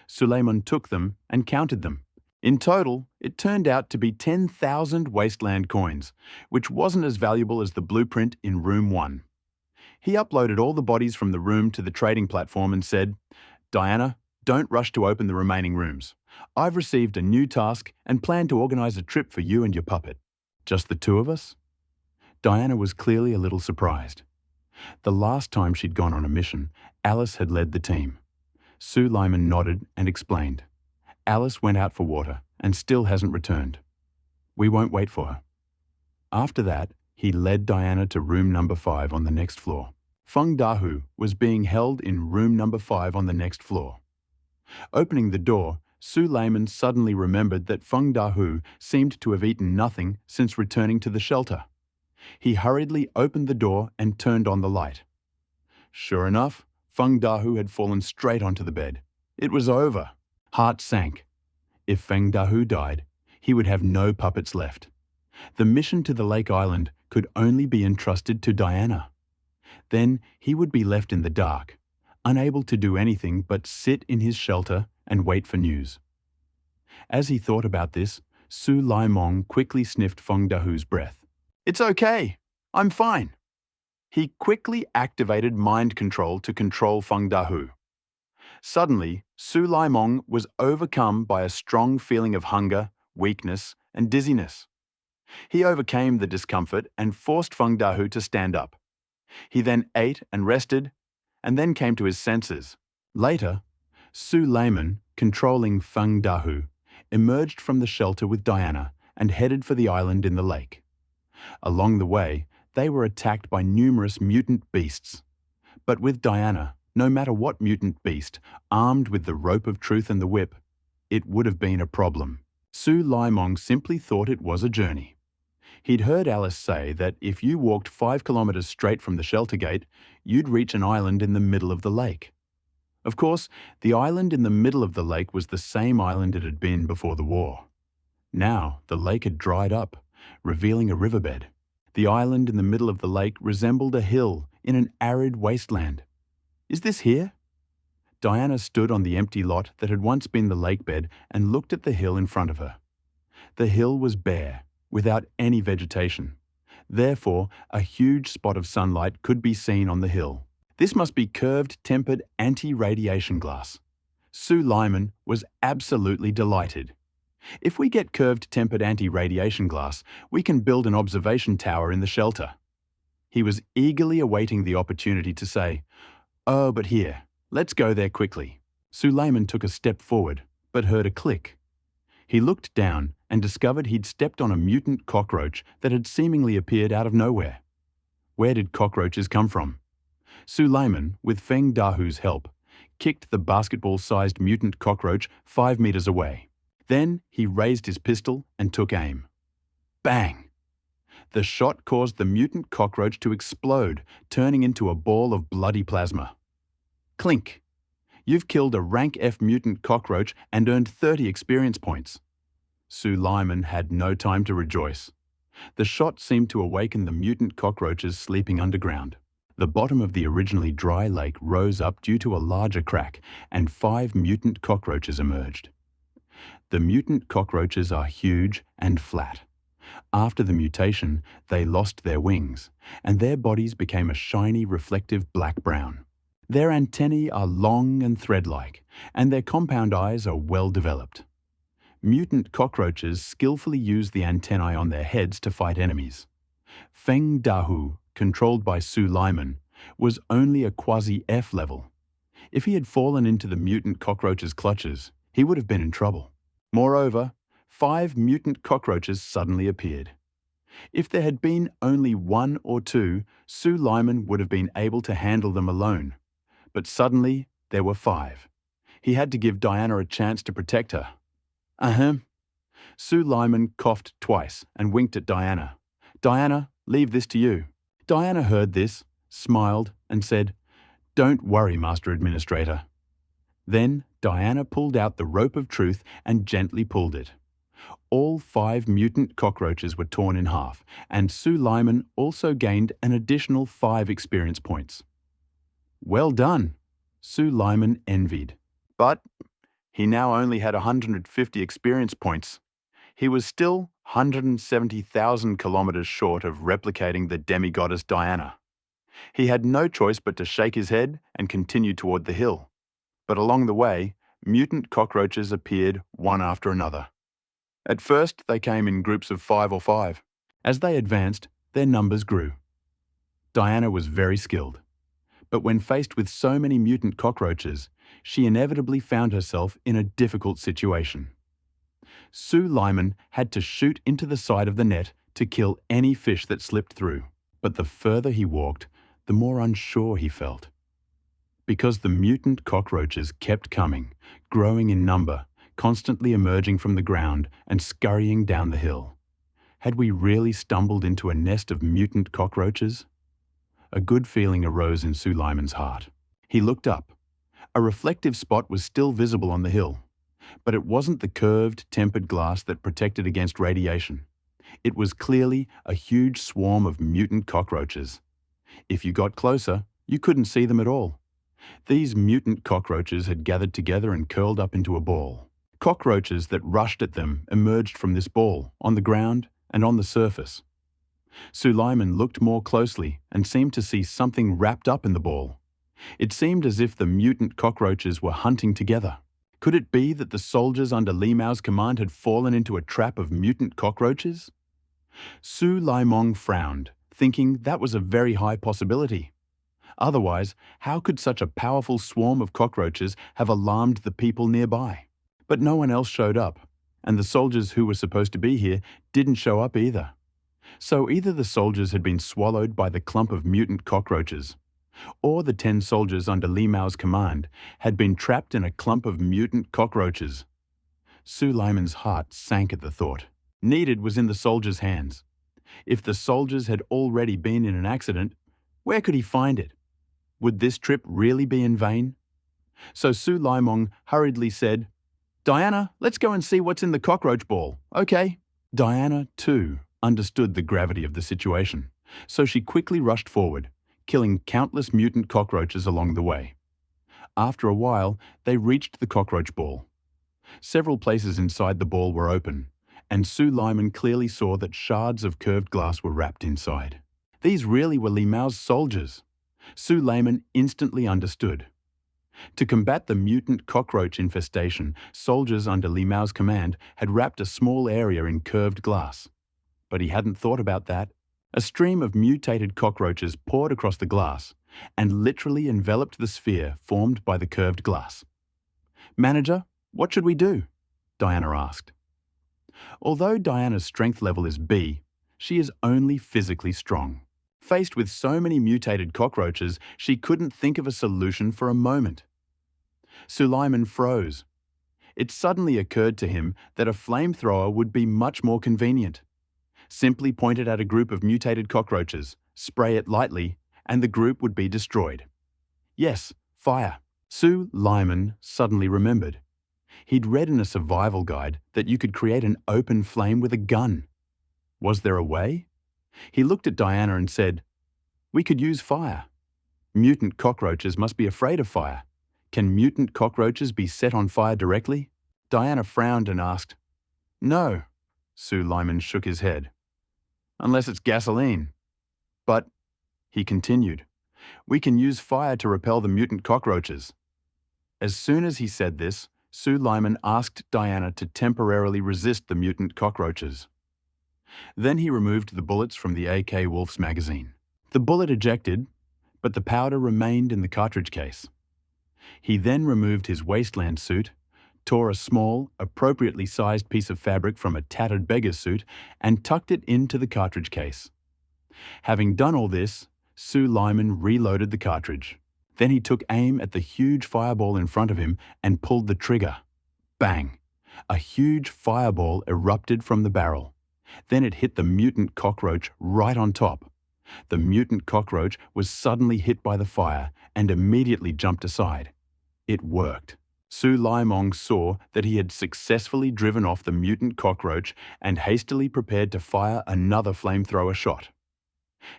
Speaker 1: Suleiman took them and counted them. In total, it turned out to be 10,000 wasteland coins, which wasn't as valuable as the blueprint in room 1. He uploaded all the bodies from the room to the trading platform and said, "Diana, don't rush to open the remaining rooms. I've received a new task and plan to organize a trip for you and your puppet." "Just the two of us?" Diana was clearly a little surprised. The last time she'd gone on a mission, Alice had led the team. Su Laimong nodded and explained. "Alice went out for water and still hasn't returned. We won't wait for her." After that, he led Diana to room number 5 on the next floor. Feng Dahu was being held in room number 5 on the next floor. Opening the door, Su Laimong suddenly remembered that Feng Dahu seemed to have eaten nothing since returning to the shelter. He hurriedly opened the door and turned on the light. Sure enough, Feng Dahu had fallen straight onto the bed. It was over. Heart sank. If Feng Dahu died, he would have no puppets left. The mission to the Lake Island could only be entrusted to Diana. Then he would be left in the dark, unable to do anything but sit in his shelter and wait for news. As he thought about this, Su Laimong quickly sniffed Feng Dahu's breath. "It's okay. I'm fine." He quickly activated mind control to control Feng Dahu. Suddenly, Su Laimong was overcome by a strong feeling of hunger, weakness, and dizziness. He overcame the discomfort and forced Feng Dahu to stand up. He then ate and rested, and then came to his senses. Later, Su Laimong, controlling Feng Dahu, emerged from the shelter with Diana and headed for the island in the lake. Along the way, they were attacked by numerous mutant beasts. But with Diana, no matter what mutant beast, armed with the rope of truth and the whip, it would have been a problem. Su Laimong simply thought it was a journey. He'd heard Alice say that if you walked 5 kilometers straight from the shelter gate, you'd reach an island in the middle of the lake. Of course, the island in the middle of the lake was the same island it had been before the war. Now, the lake had dried up, revealing a riverbed. The island in the middle of the lake resembled a hill in an arid wasteland. "Is this here?" Diana stood on the empty lot that had once been the lake bed and looked at the hill in front of her. The hill was bare, without any vegetation. Therefore, a huge spot of sunlight could be seen on the hill. This must be curved tempered anti-radiation glass. Sue Lyman was absolutely delighted. If we get curved tempered anti-radiation glass, we can build an observation tower in the shelter. He was eagerly awaiting the opportunity to say, "Oh, but here, let's go there quickly." Suleiman took a step forward, but heard a click. He looked down and discovered he'd stepped on a mutant cockroach that had seemingly appeared out of nowhere. Where did cockroaches come from? Suleiman, with Feng Dahu's help, kicked the basketball-sized mutant cockroach 5 meters away. Then he raised his pistol and took aim. Bang! The shot caused the mutant cockroach to explode, turning into a ball of bloody plasma. Clink! You've killed a rank F mutant cockroach and earned 30 experience points. Suleiman had no time to rejoice. The shot seemed to awaken the mutant cockroaches sleeping underground. The bottom of the originally dry lake rose up due to a larger crack, and 5 mutant cockroaches emerged. The mutant cockroaches are huge and flat. After the mutation, they lost their wings, and their bodies became a shiny, reflective black-brown. Their antennae are long and thread-like, and their compound eyes are well developed. Mutant cockroaches skillfully use the antennae on their heads to fight enemies. Feng Dahu, controlled by Suleiman, was only a quasi-F level. If he had fallen into the mutant cockroach's clutches, he would have been in trouble. Moreover, 5 mutant cockroaches suddenly appeared. If there had been only 1 or 2, Suleiman would have been able to handle them alone. But suddenly, there were 5. He had to give Diana a chance to protect her. Suleiman coughed twice and winked at Diana. "Diana, leave this to you." Diana heard this, smiled, and said, "Don't worry, Master Administrator." Then Diana pulled out the rope of truth and gently pulled it. All 5 mutant cockroaches were torn in half, and Suleiman also gained an additional 5 experience points. Well done, Suleiman envied. But he now only had 150 experience points. He was still 170,000 kilometers short of replicating the demigoddess Diana. He had no choice but to shake his head and continue toward the hill. But along the way, mutant cockroaches appeared one after another. At first, they came in groups of 5 or 5. As they advanced, their numbers grew. Diana was very skilled. But when faced with so many mutant cockroaches, she inevitably found herself in a difficult situation. Suleiman had to shoot into the side of the net to kill any fish that slipped through. But the further he walked, the more unsure he felt. Because the mutant cockroaches kept coming, growing in number, constantly emerging from the ground and scurrying down the hill. Had we really stumbled into a nest of mutant cockroaches? A good feeling arose in Suleiman's heart. He looked up. A reflective spot was still visible on the hill, but it wasn't the curved, tempered glass that protected against radiation. It was clearly a huge swarm of mutant cockroaches. If you got closer, you couldn't see them at all. These mutant cockroaches had gathered together and curled up into a ball. Cockroaches that rushed at them emerged from this ball, on the ground and on the surface. Suleiman looked more closely and seemed to see something wrapped up in the ball. It seemed as if the mutant cockroaches were hunting together. Could it be that the soldiers under Limao's command had fallen into a trap of mutant cockroaches? Suleiman frowned, thinking that was a very high possibility. Otherwise, how could such a powerful swarm of cockroaches have alarmed the people nearby? But no one else showed up, and the soldiers who were supposed to be here didn't show up either. So either the soldiers had been swallowed by the clump of mutant cockroaches, or the 10 soldiers under Limao's command had been trapped in a clump of mutant cockroaches. Suleiman's heart sank at the thought. Needed was in the soldiers' hands. If the soldiers had already been in an accident, where could he find it? Would this trip really be in vain? So Suleiman hurriedly said, "Diana, let's go and see what's in the cockroach ball, okay?" Diana, too, understood the gravity of the situation, so she quickly rushed forward, killing countless mutant cockroaches along the way. After a while, they reached the cockroach ball. Several places inside the ball were open, and Su Lyman clearly saw that shards of curved glass were wrapped inside. These really were Li Mao's soldiers. Su Lyman instantly understood. To combat the mutant cockroach infestation, soldiers under Li Mao's command had wrapped a small area in curved glass. But he hadn't thought about that. A stream of mutated cockroaches poured across the glass and literally enveloped the sphere formed by the curved glass. "Manager, what should we do?" Diana asked. Although Diana's strength level is B, she is only physically strong. Faced with so many mutated cockroaches, she couldn't think of a solution for a moment. Su Lyman froze. It suddenly occurred to him that a flamethrower would be much more convenient. Simply point it at a group of mutated cockroaches, spray it lightly, and the group would be destroyed. Yes, fire. Su Lyman suddenly remembered. He'd read in a survival guide that you could create an open flame with a gun. Was there a way? He looked at Diana and said, "We could use fire. Mutant cockroaches must be afraid of fire. Can mutant cockroaches be set on fire directly?" Diana frowned and asked, "No." Su Lyman shook his head. "Unless it's gasoline." "But," he continued, "we can use fire to repel the mutant cockroaches." As soon as he said this, Su Lyman asked Diana to temporarily resist the mutant cockroaches. Then he removed the bullets from the AK Wolf's magazine. The bullet ejected, but the powder remained in the cartridge case. He then removed his wasteland suit, tore a small, appropriately sized piece of fabric from a tattered beggar's suit, and tucked it into the cartridge case. Having done all this, Su Lyman reloaded the cartridge. Then he took aim at the huge fireball in front of him and pulled the trigger. Bang! A huge fireball erupted from the barrel. Then it hit the mutant cockroach right on top. The mutant cockroach was suddenly hit by the fire and immediately jumped aside. It worked. Su Lyman saw that he had successfully driven off the mutant cockroach and hastily prepared to fire another flamethrower shot.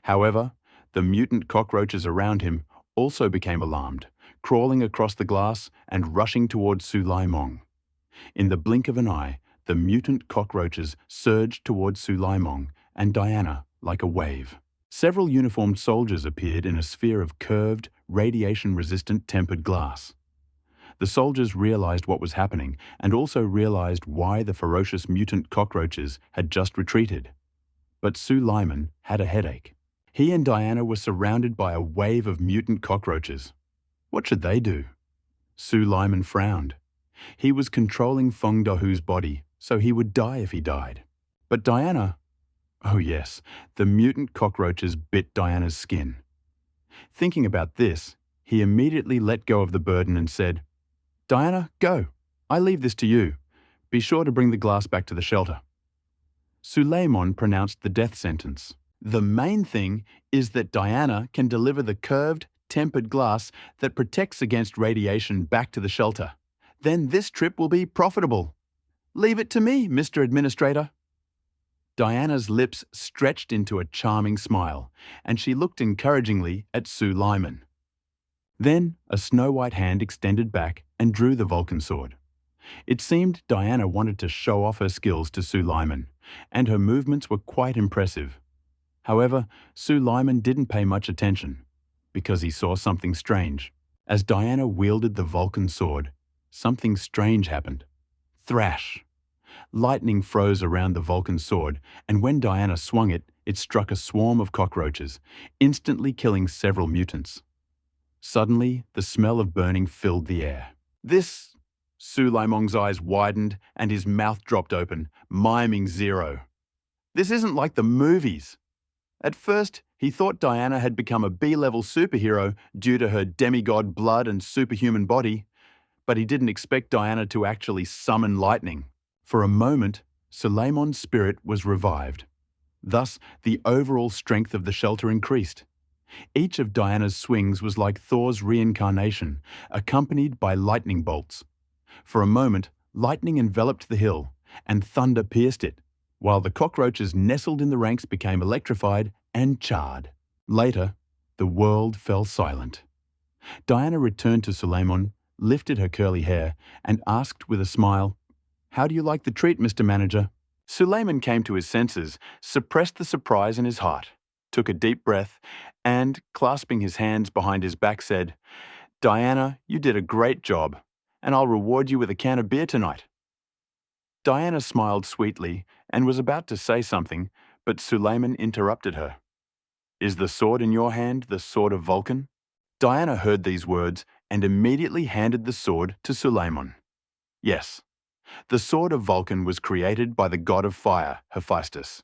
Speaker 1: However, the mutant cockroaches around him also became alarmed, crawling across the glass and rushing towards Su Lyman. In the blink of an eye, the mutant cockroaches surged towards Su Lyman and Diana like a wave. Several uniformed soldiers appeared in a sphere of curved, radiation-resistant tempered glass. The soldiers realized what was happening and also realized why the ferocious mutant cockroaches had just retreated. But Su Lyman had a headache. He and Diana were surrounded by a wave of mutant cockroaches. What should they do? Su Lyman frowned. He was controlling Feng Dahu's body, so he would die if he died. But Diana... Oh yes, the mutant cockroaches bit Diana's skin. Thinking about this, he immediately let go of the burden and said, "Diana, go. I leave this to you. Be sure to bring the glass back to the shelter." Su Lyman pronounced the death sentence. "The main thing is that Diana can deliver the curved, tempered glass that protects against radiation back to the shelter. Then this trip will be profitable. Leave it to me, Mr. Administrator." Diana's lips stretched into a charming smile, and she looked encouragingly at Su Lyman. Then a snow-white hand extended back and drew the Vulcan sword. It seemed Diana wanted to show off her skills to Su Lyman, and her movements were quite impressive. However, Su Lyman didn't pay much attention, because he saw something strange. As Diana wielded the Vulcan sword, something strange happened. Thrash! Lightning froze around the Vulcan sword, and when Diana swung it, it struck a swarm of cockroaches, instantly killing several mutants. Suddenly, the smell of burning filled the air. "This..." Su Lyman's eyes widened and his mouth dropped open, miming zero. "This isn't like the movies." At first, he thought Diana had become a B-level superhero due to her demigod blood and superhuman body, but he didn't expect Diana to actually summon lightning. For a moment, Suleiman's spirit was revived. Thus, the overall strength of the shelter increased. Each of Diana's swings was like Thor's reincarnation, accompanied by lightning bolts. For a moment, lightning enveloped the hill, and thunder pierced it, while the cockroaches nestled in the ranks became electrified and charred. Later, the world fell silent. Diana returned to Suleiman, lifted her curly hair, and asked with a smile, "How do you like the treat, Mr. Manager?" Suleiman came to his senses, suppressed the surprise in his heart, took a deep breath, and, clasping his hands behind his back, said, "Diana, you did a great job, and I'll reward you with a can of beer tonight." Diana smiled sweetly and was about to say something, but Suleiman interrupted her. "Is the sword in your hand the sword of Vulcan?" Diana heard these words and immediately handed the sword to Suleiman. Yes, the sword of Vulcan was created by the god of fire, Hephaestus.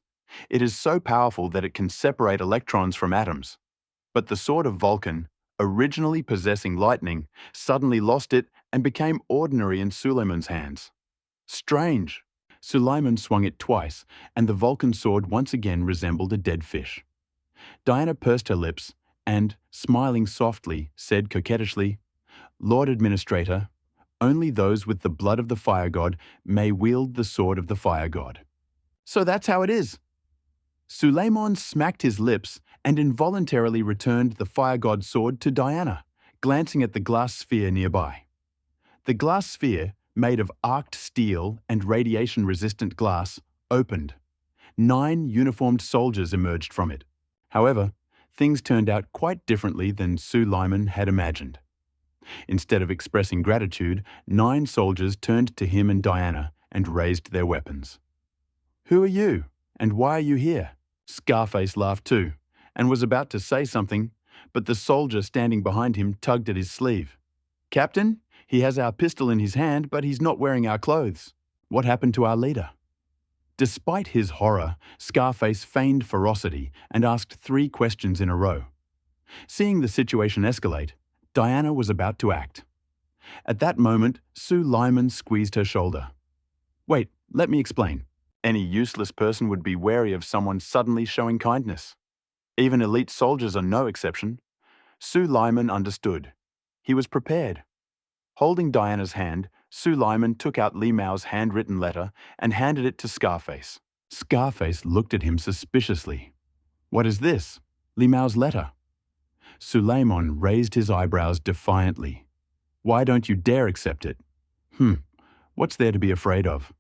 Speaker 1: It is so powerful that it can separate electrons from atoms. But the sword of Vulcan, originally possessing lightning, suddenly lost it and became ordinary in Suleiman's hands. Strange! Suleiman swung it twice, and the Vulcan sword once again resembled a dead fish. Diana pursed her lips and, smiling softly, said coquettishly, "Lord Administrator, only those with the blood of the fire god may wield the sword of the fire god." "So that's how it is." Suleiman smacked his lips and involuntarily returned the fire god's sword to Diana, glancing at the glass sphere nearby. The glass sphere, made of arced steel and radiation-resistant glass, opened. 9 uniformed soldiers emerged from it. However, things turned out quite differently than Suleiman had imagined. Instead of expressing gratitude, 9 soldiers turned to him and Diana and raised their weapons. "Who are you, and why are you here?" Scarface laughed too, and was about to say something, but the soldier standing behind him tugged at his sleeve. "Captain, he has our pistol in his hand, but he's not wearing our clothes. What happened to our leader?" Despite his horror, Scarface feigned ferocity and asked 3 questions in a row. Seeing the situation escalate, Diana was about to act. At that moment, Suleiman squeezed her shoulder. "Wait, let me explain. Any useless person would be wary of someone suddenly showing kindness. Even elite soldiers are no exception." Suleiman understood. He was prepared. Holding Diana's hand, Suleiman took out Li Mao's handwritten letter and handed it to Scarface. Scarface looked at him suspiciously. "What is this? Li Mao's letter?" Suleiman raised his eyebrows defiantly. "Why don't you dare accept it?" What's there to be afraid of?"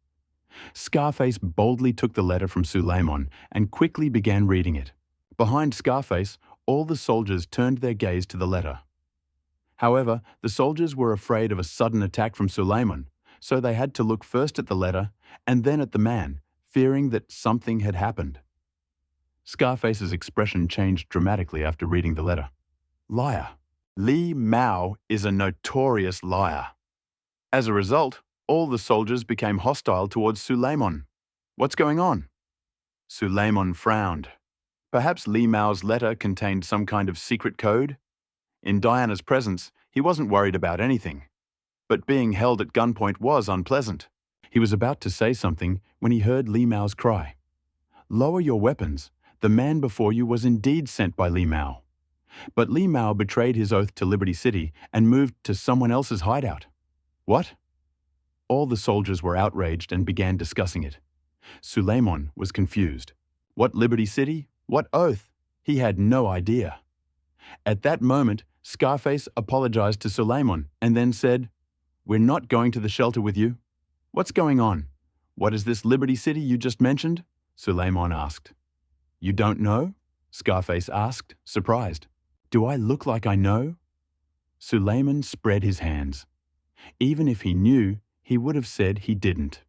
Speaker 1: Scarface boldly took the letter from Suleiman and quickly began reading it. Behind Scarface, all the soldiers turned their gaze to the letter. However, the soldiers were afraid of a sudden attack from Suleiman, so they had to look first at the letter and then at the man, fearing that something had happened. Scarface's expression changed dramatically after reading the letter. Liar. Li Mao is a notorious liar. As a result, all the soldiers became hostile towards Suleiman. "What's going on?" Suleiman frowned. Perhaps Li Mao's letter contained some kind of secret code? In Diana's presence, he wasn't worried about anything. But being held at gunpoint was unpleasant. He was about to say something when he heard Li Mao's cry. "Lower your weapons. The man before you was indeed sent by Li Mao." But Li Mao betrayed his oath to Liberty City and moved to someone else's hideout. What? All the soldiers were outraged and began discussing it. Suleiman was confused. What Liberty City? What oath? He had no idea. At that moment, Scarface apologized to Suleiman and then said, "We're not going to the shelter with you." "What's going on? What is this Liberty City you just mentioned?" Suleiman asked. "You don't know?" Scarface asked, surprised. "Do I look like I know?" Suleiman spread his hands. Even if he knew, he would have said he didn't.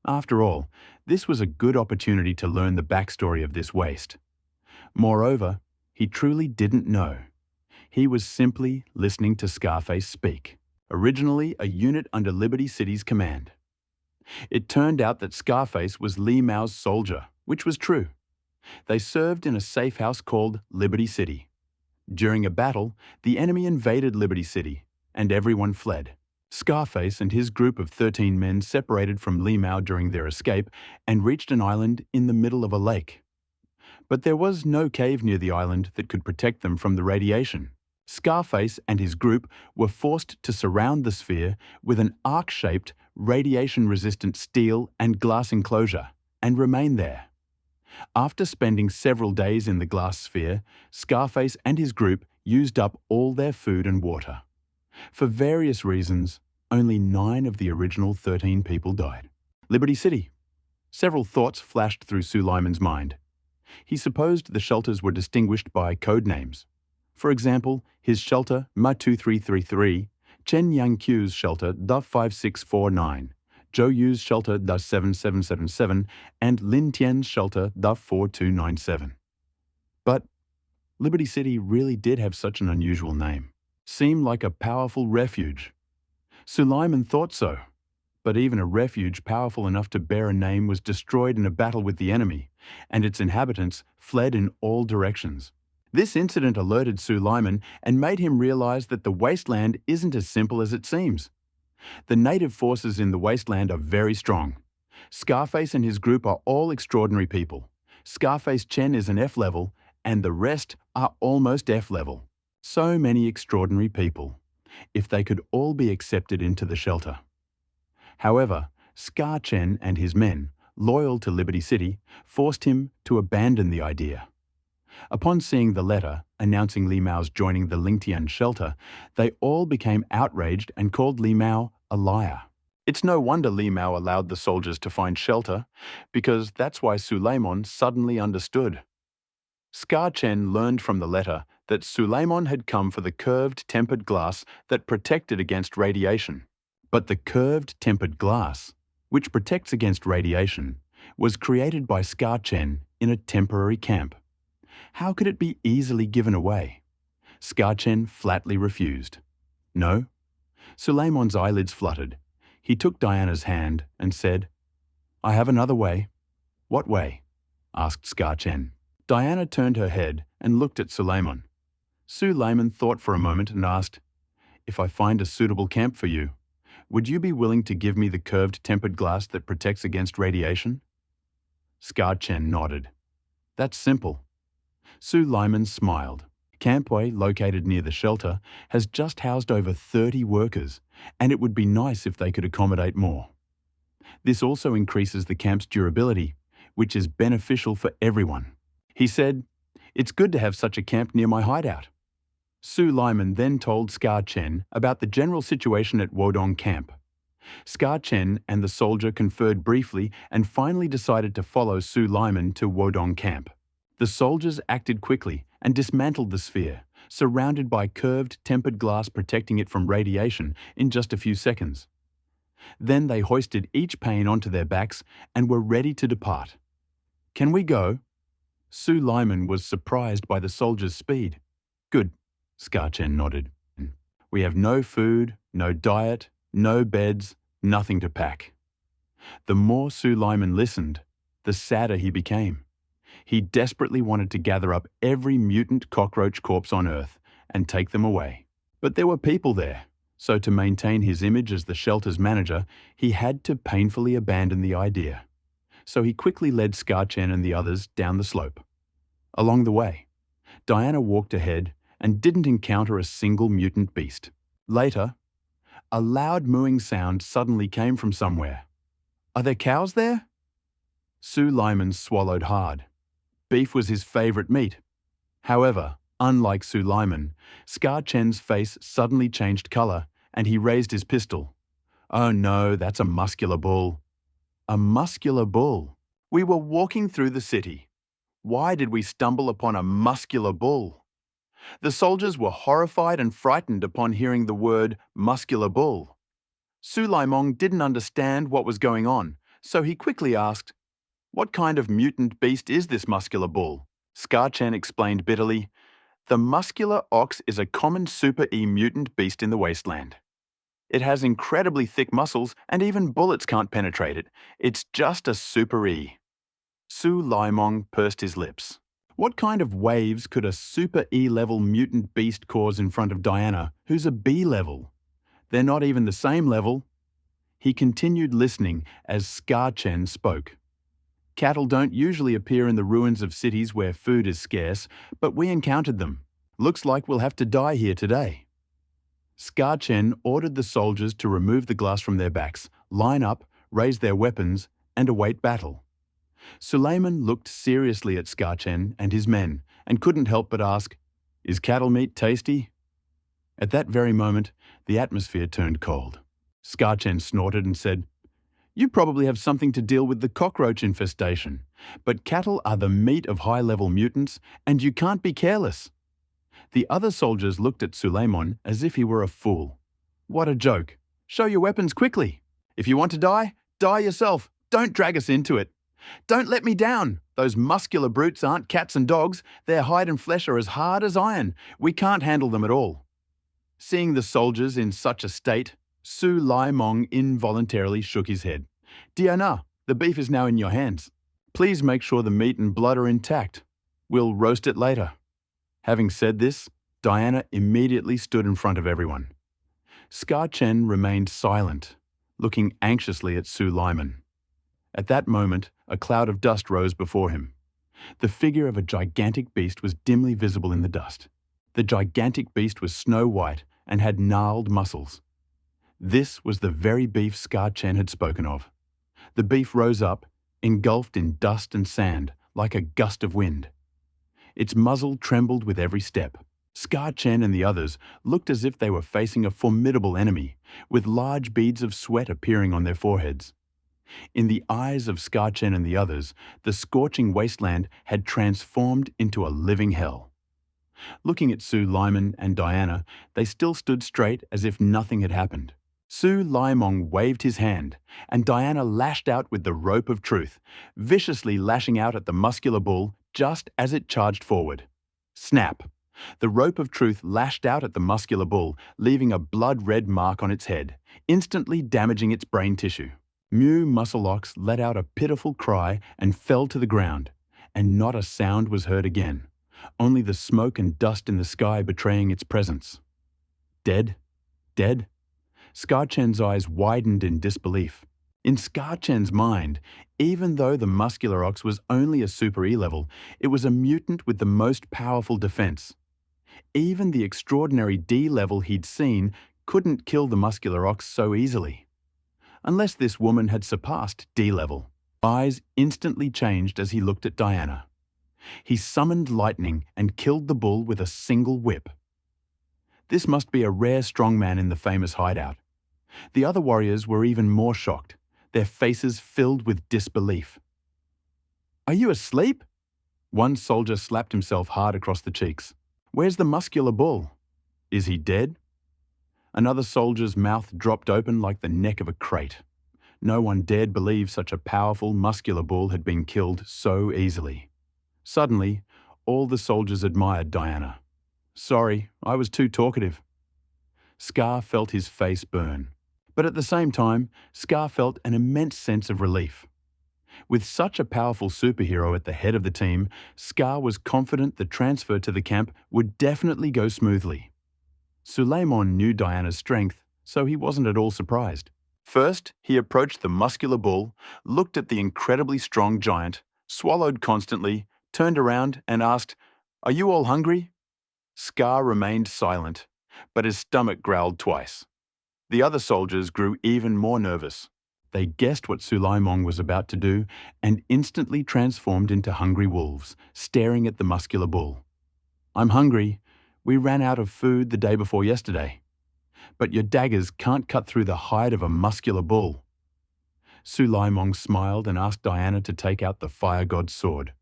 Speaker 1: After all, this was a good opportunity to learn the backstory of this waste. Moreover, he truly didn't know. He was simply listening to Scarface speak, originally a unit under Liberty City's command. It turned out that Scarface was Li Mao's soldier, which was true. They served in a safe house called Liberty City. During a battle, the enemy invaded Liberty City, and everyone fled. Scarface and his group of 13 men separated from Li Mao during their escape and reached an island in the middle of a lake. But there was no cave near the island that could protect them from the radiation. Scarface and his group were forced to surround the sphere with an arc-shaped, radiation-resistant steel and glass enclosure and remain there. After spending several days in the glass sphere, Scarface and his group used up all their food and water. For various reasons, only 9 of the original 13 people died. Liberty City. Several thoughts flashed through Suleiman's mind. He supposed the shelters were distinguished by code names. For example, his shelter Ma2333, Chen Yangqiu's shelter Da5649, Zhou Yu's shelter Da7777, and Lin Tian's shelter Da4297. But Liberty City really did have such an unusual name. Seemed like a powerful refuge. Suleiman thought so. But even a refuge powerful enough to bear a name was destroyed in a battle with the enemy, and its inhabitants fled in all directions. This incident alerted Suleiman and made him realize that the wasteland isn't as simple as it seems. The native forces in the wasteland are very strong. Scarface and his group are all extraordinary people. Scarface Chen is an F level, and the rest are almost F level. So many extraordinary people. If they could all be accepted into the shelter. However, Scar Chen and his men, loyal to Liberty City, forced him to abandon the idea. Upon seeing the letter announcing Li Mao's joining the Lingtian shelter, they all became outraged and called Li Mao a liar. It's no wonder Li Mao allowed the soldiers to find shelter, because that's why Suleiman suddenly understood. Scar Chen learned from the letter that Suleiman had come for the curved tempered glass that protected against radiation. But the curved tempered glass, which protects against radiation, was created by Scar Chen in a temporary camp. How could it be easily given away? Scar Chen flatly refused. No. Suleiman's eyelids fluttered. He took Diana's hand and said, "I have another way." "What way?" asked Scar Chen. Diana turned her head and looked at Suleiman. Suleiman thought for a moment and asked, "If I find a suitable camp for you, would you be willing to give me the curved tempered glass that protects against radiation?" Scar Chen nodded. "That's simple." Suleiman smiled. Campway, located near the shelter, has just housed over 30 workers, and it would be nice if they could accommodate more. This also increases the camp's durability, which is beneficial for everyone. He said, "It's good to have such a camp near my hideout." Suleiman then told Scar Chen about the general situation at Wodong Camp. Scar Chen and the soldier conferred briefly and finally decided to follow Suleiman to Wodong Camp. The soldiers acted quickly and dismantled the sphere, surrounded by curved tempered glass protecting it from radiation in just a few seconds. Then they hoisted each pane onto their backs and were ready to depart. "Can we go?" Suleiman was surprised by the soldiers' speed. "Good," Scar Chen nodded. "We have no food, no diet, no beds, nothing to pack." The more Suleiman listened, the sadder he became. He desperately wanted to gather up every mutant cockroach corpse on Earth and take them away. But there were people there, so to maintain his image as the shelter's manager, he had to painfully abandon the idea. So he quickly led Scar Chen and the others down the slope. Along the way, Diana walked ahead and didn't encounter a single mutant beast. Later, a loud mooing sound suddenly came from somewhere. "Are there cows there?" Suleiman swallowed hard. Beef was his favorite meat. However, unlike Suleiman, Scar Chen's face suddenly changed color and he raised his pistol. "Oh no, that's a muscular bull." A muscular bull. We were walking through the city. Why did we stumble upon a muscular bull? The soldiers were horrified and frightened upon hearing the word muscular bull. Suleiman didn't understand what was going on, so he quickly asked, "What kind of mutant beast is this muscular bull?" Scar Chen explained bitterly, "The muscular ox is a common Super E mutant beast in the wasteland. It has incredibly thick muscles and even bullets can't penetrate it. It's just a Super E." Suleiman pursed his lips. What kind of waves could a Super E-level mutant beast cause in front of Diana, who's a B-level? They're not even the same level. He continued listening as Scar Chen spoke. "Cattle don't usually appear in the ruins of cities where food is scarce, but we encountered them. Looks like we'll have to die here today." Scar Chen ordered the soldiers to remove the glass from their backs, line up, raise their weapons, and await battle. Suleiman looked seriously at Scar Chen and his men and couldn't help but ask, "Is cattle meat tasty?" At that very moment, the atmosphere turned cold. Scar Chen snorted and said, You probably have something to deal with the cockroach infestation, but cattle are the meat of high-level mutants, and you can't be careless. The other soldiers looked at Suleiman as if he were a fool. What a joke. Show your weapons quickly. If you want to die, die yourself. Don't drag us into it. Don't let me down. Those muscular brutes aren't cats and dogs. Their hide and flesh are as hard as iron. We can't handle them at all. Seeing the soldiers in such a state, Su Lai Mong involuntarily shook his head. Diana, the beef is now in your hands. Please make sure the meat and blood are intact. We'll roast it later. Having said this, Diana immediately stood in front of everyone. Scar Chen remained silent, looking anxiously at Su Liman. At that moment, a cloud of dust rose before him. The figure of a gigantic beast was dimly visible in the dust. The gigantic beast was snow-white and had gnarled muscles. This was the very beef Scar Chen had spoken of. The beef rose up, engulfed in dust and sand, like a gust of wind. Its muzzle trembled with every step. Scar Chen and the others looked as if they were facing a formidable enemy, with large beads of sweat appearing on their foreheads. In the eyes of Scar Chen and the others, the scorching wasteland had transformed into a living hell. Looking at Su Liman and Diana, they still stood straight as if nothing had happened. Su Laimong waved his hand, and Diana lashed out with the rope of truth, viciously lashing out at the muscular bull just as it charged forward. Snap! The rope of truth lashed out at the muscular bull, leaving a blood-red mark on its head, instantly damaging its brain tissue. Mew Muscle Ox let out a pitiful cry and fell to the ground, and not a sound was heard again, only the smoke and dust in the sky betraying its presence. Dead? Dead? Scar Chen's eyes widened in disbelief. In Scar Chen's mind, even though the muscular ox was only a Super E level, it was a mutant with the most powerful defense. Even the extraordinary D level he'd seen couldn't kill the muscular ox so easily. Unless this woman had surpassed D level. Eyes instantly changed as he looked at Diana. He summoned lightning and killed the bull with a single whip. This must be a rare strongman in the famous hideout. The other warriors were even more shocked, their faces filled with disbelief. "Are you asleep?" One soldier slapped himself hard across the cheeks. "Where's the muscular bull? Is he dead?" Another soldier's mouth dropped open like the neck of a crate. No one dared believe such a powerful, muscular bull had been killed so easily. Suddenly, all the soldiers admired Diana. "Sorry, I was too talkative." Scar felt his face burn. But at the same time, Scar felt an immense sense of relief. With such a powerful superhero at the head of the team, Scar was confident the transfer to the camp would definitely go smoothly. Suleiman knew Diana's strength, so he wasn't at all surprised. First, he approached the muscular bull, looked at the incredibly strong giant, swallowed constantly, turned around and asked, "Are you all hungry?" Scar remained silent, but his stomach growled twice. The other soldiers grew even more nervous. They guessed what Sulaimong was about to do and instantly transformed into hungry wolves, staring at the muscular bull. "I'm hungry. We ran out of food the day before yesterday. But your daggers can't cut through the hide of a muscular bull." Sulaimong smiled and asked Diana to take out the fire god's sword.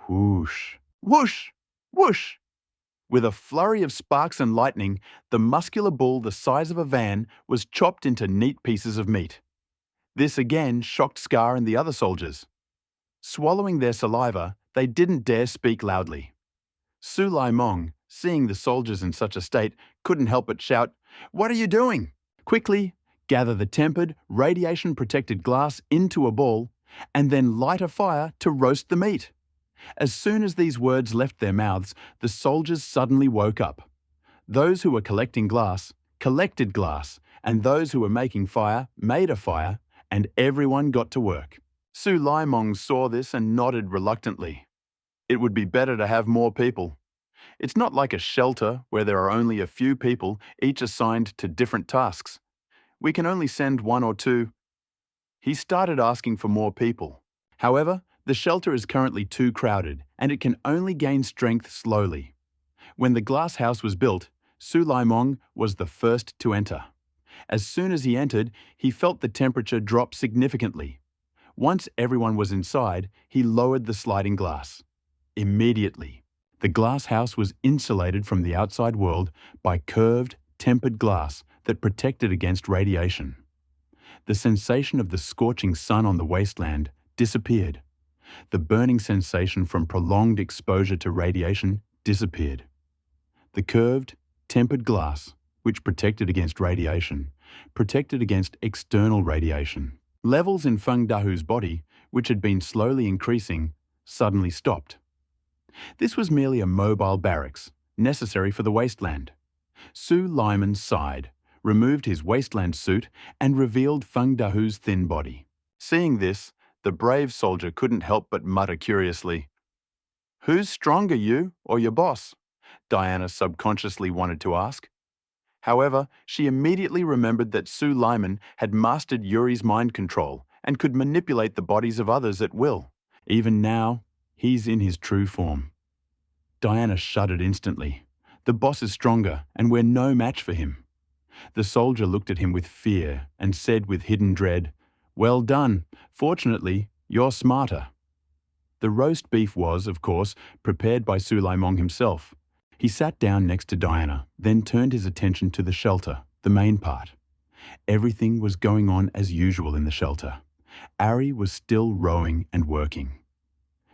Speaker 1: Whoosh! Whoosh! Whoosh! With a flurry of sparks and lightning, the muscular bull the size of a van was chopped into neat pieces of meat. This again shocked Scar and the other soldiers. Swallowing their saliva, they didn't dare speak loudly. Su Laimong, seeing the soldiers in such a state, couldn't help but shout, "What are you doing? Quickly, gather the tempered, radiation-protected glass into a ball, and then light a fire to roast the meat." As soon as these words left their mouths, the soldiers suddenly woke up. Those who were collecting glass, collected glass, and those who were making fire, made a fire, and everyone got to work. Su Laimong saw this and nodded reluctantly. It would be better to have more people. It's not like a shelter where there are only a few people, each assigned to different tasks. We can only send one or two. He started asking for more people. However, the shelter is currently too crowded, and it can only gain strength slowly. When the glass house was built, Su Laimong was the first to enter. As soon as he entered, he felt the temperature drop significantly. Once everyone was inside, he lowered the sliding glass. Immediately, the glass house was insulated from the outside world by curved, tempered glass that protected against radiation. The sensation of the scorching sun on the wasteland disappeared. The burning sensation from prolonged exposure to radiation disappeared. The curved, tempered glass, which protected against radiation, protected against external radiation. Levels in Feng Dahu's body, which had been slowly increasing, suddenly stopped. This was merely a mobile barracks, necessary for the wasteland. Su Lyman sighed, removed his wasteland suit, and revealed Feng Dahu's thin body. Seeing this, the brave soldier couldn't help but mutter curiously, "Who's stronger, you or your boss?" Diana subconsciously wanted to ask. However, she immediately remembered that Su Lyman had mastered Yuri's mind control and could manipulate the bodies of others at will. Even now, he's in his true form. Diana shuddered instantly. The boss is stronger, and we're no match for him. The soldier looked at him with fear and said with hidden dread, "Well done. Fortunately, you're smarter." The roast beef was, of course, prepared by Sulaimong himself. He sat down next to Diana, then turned his attention to the shelter, the main part. Everything was going on as usual in the shelter. Ari was still rowing and working.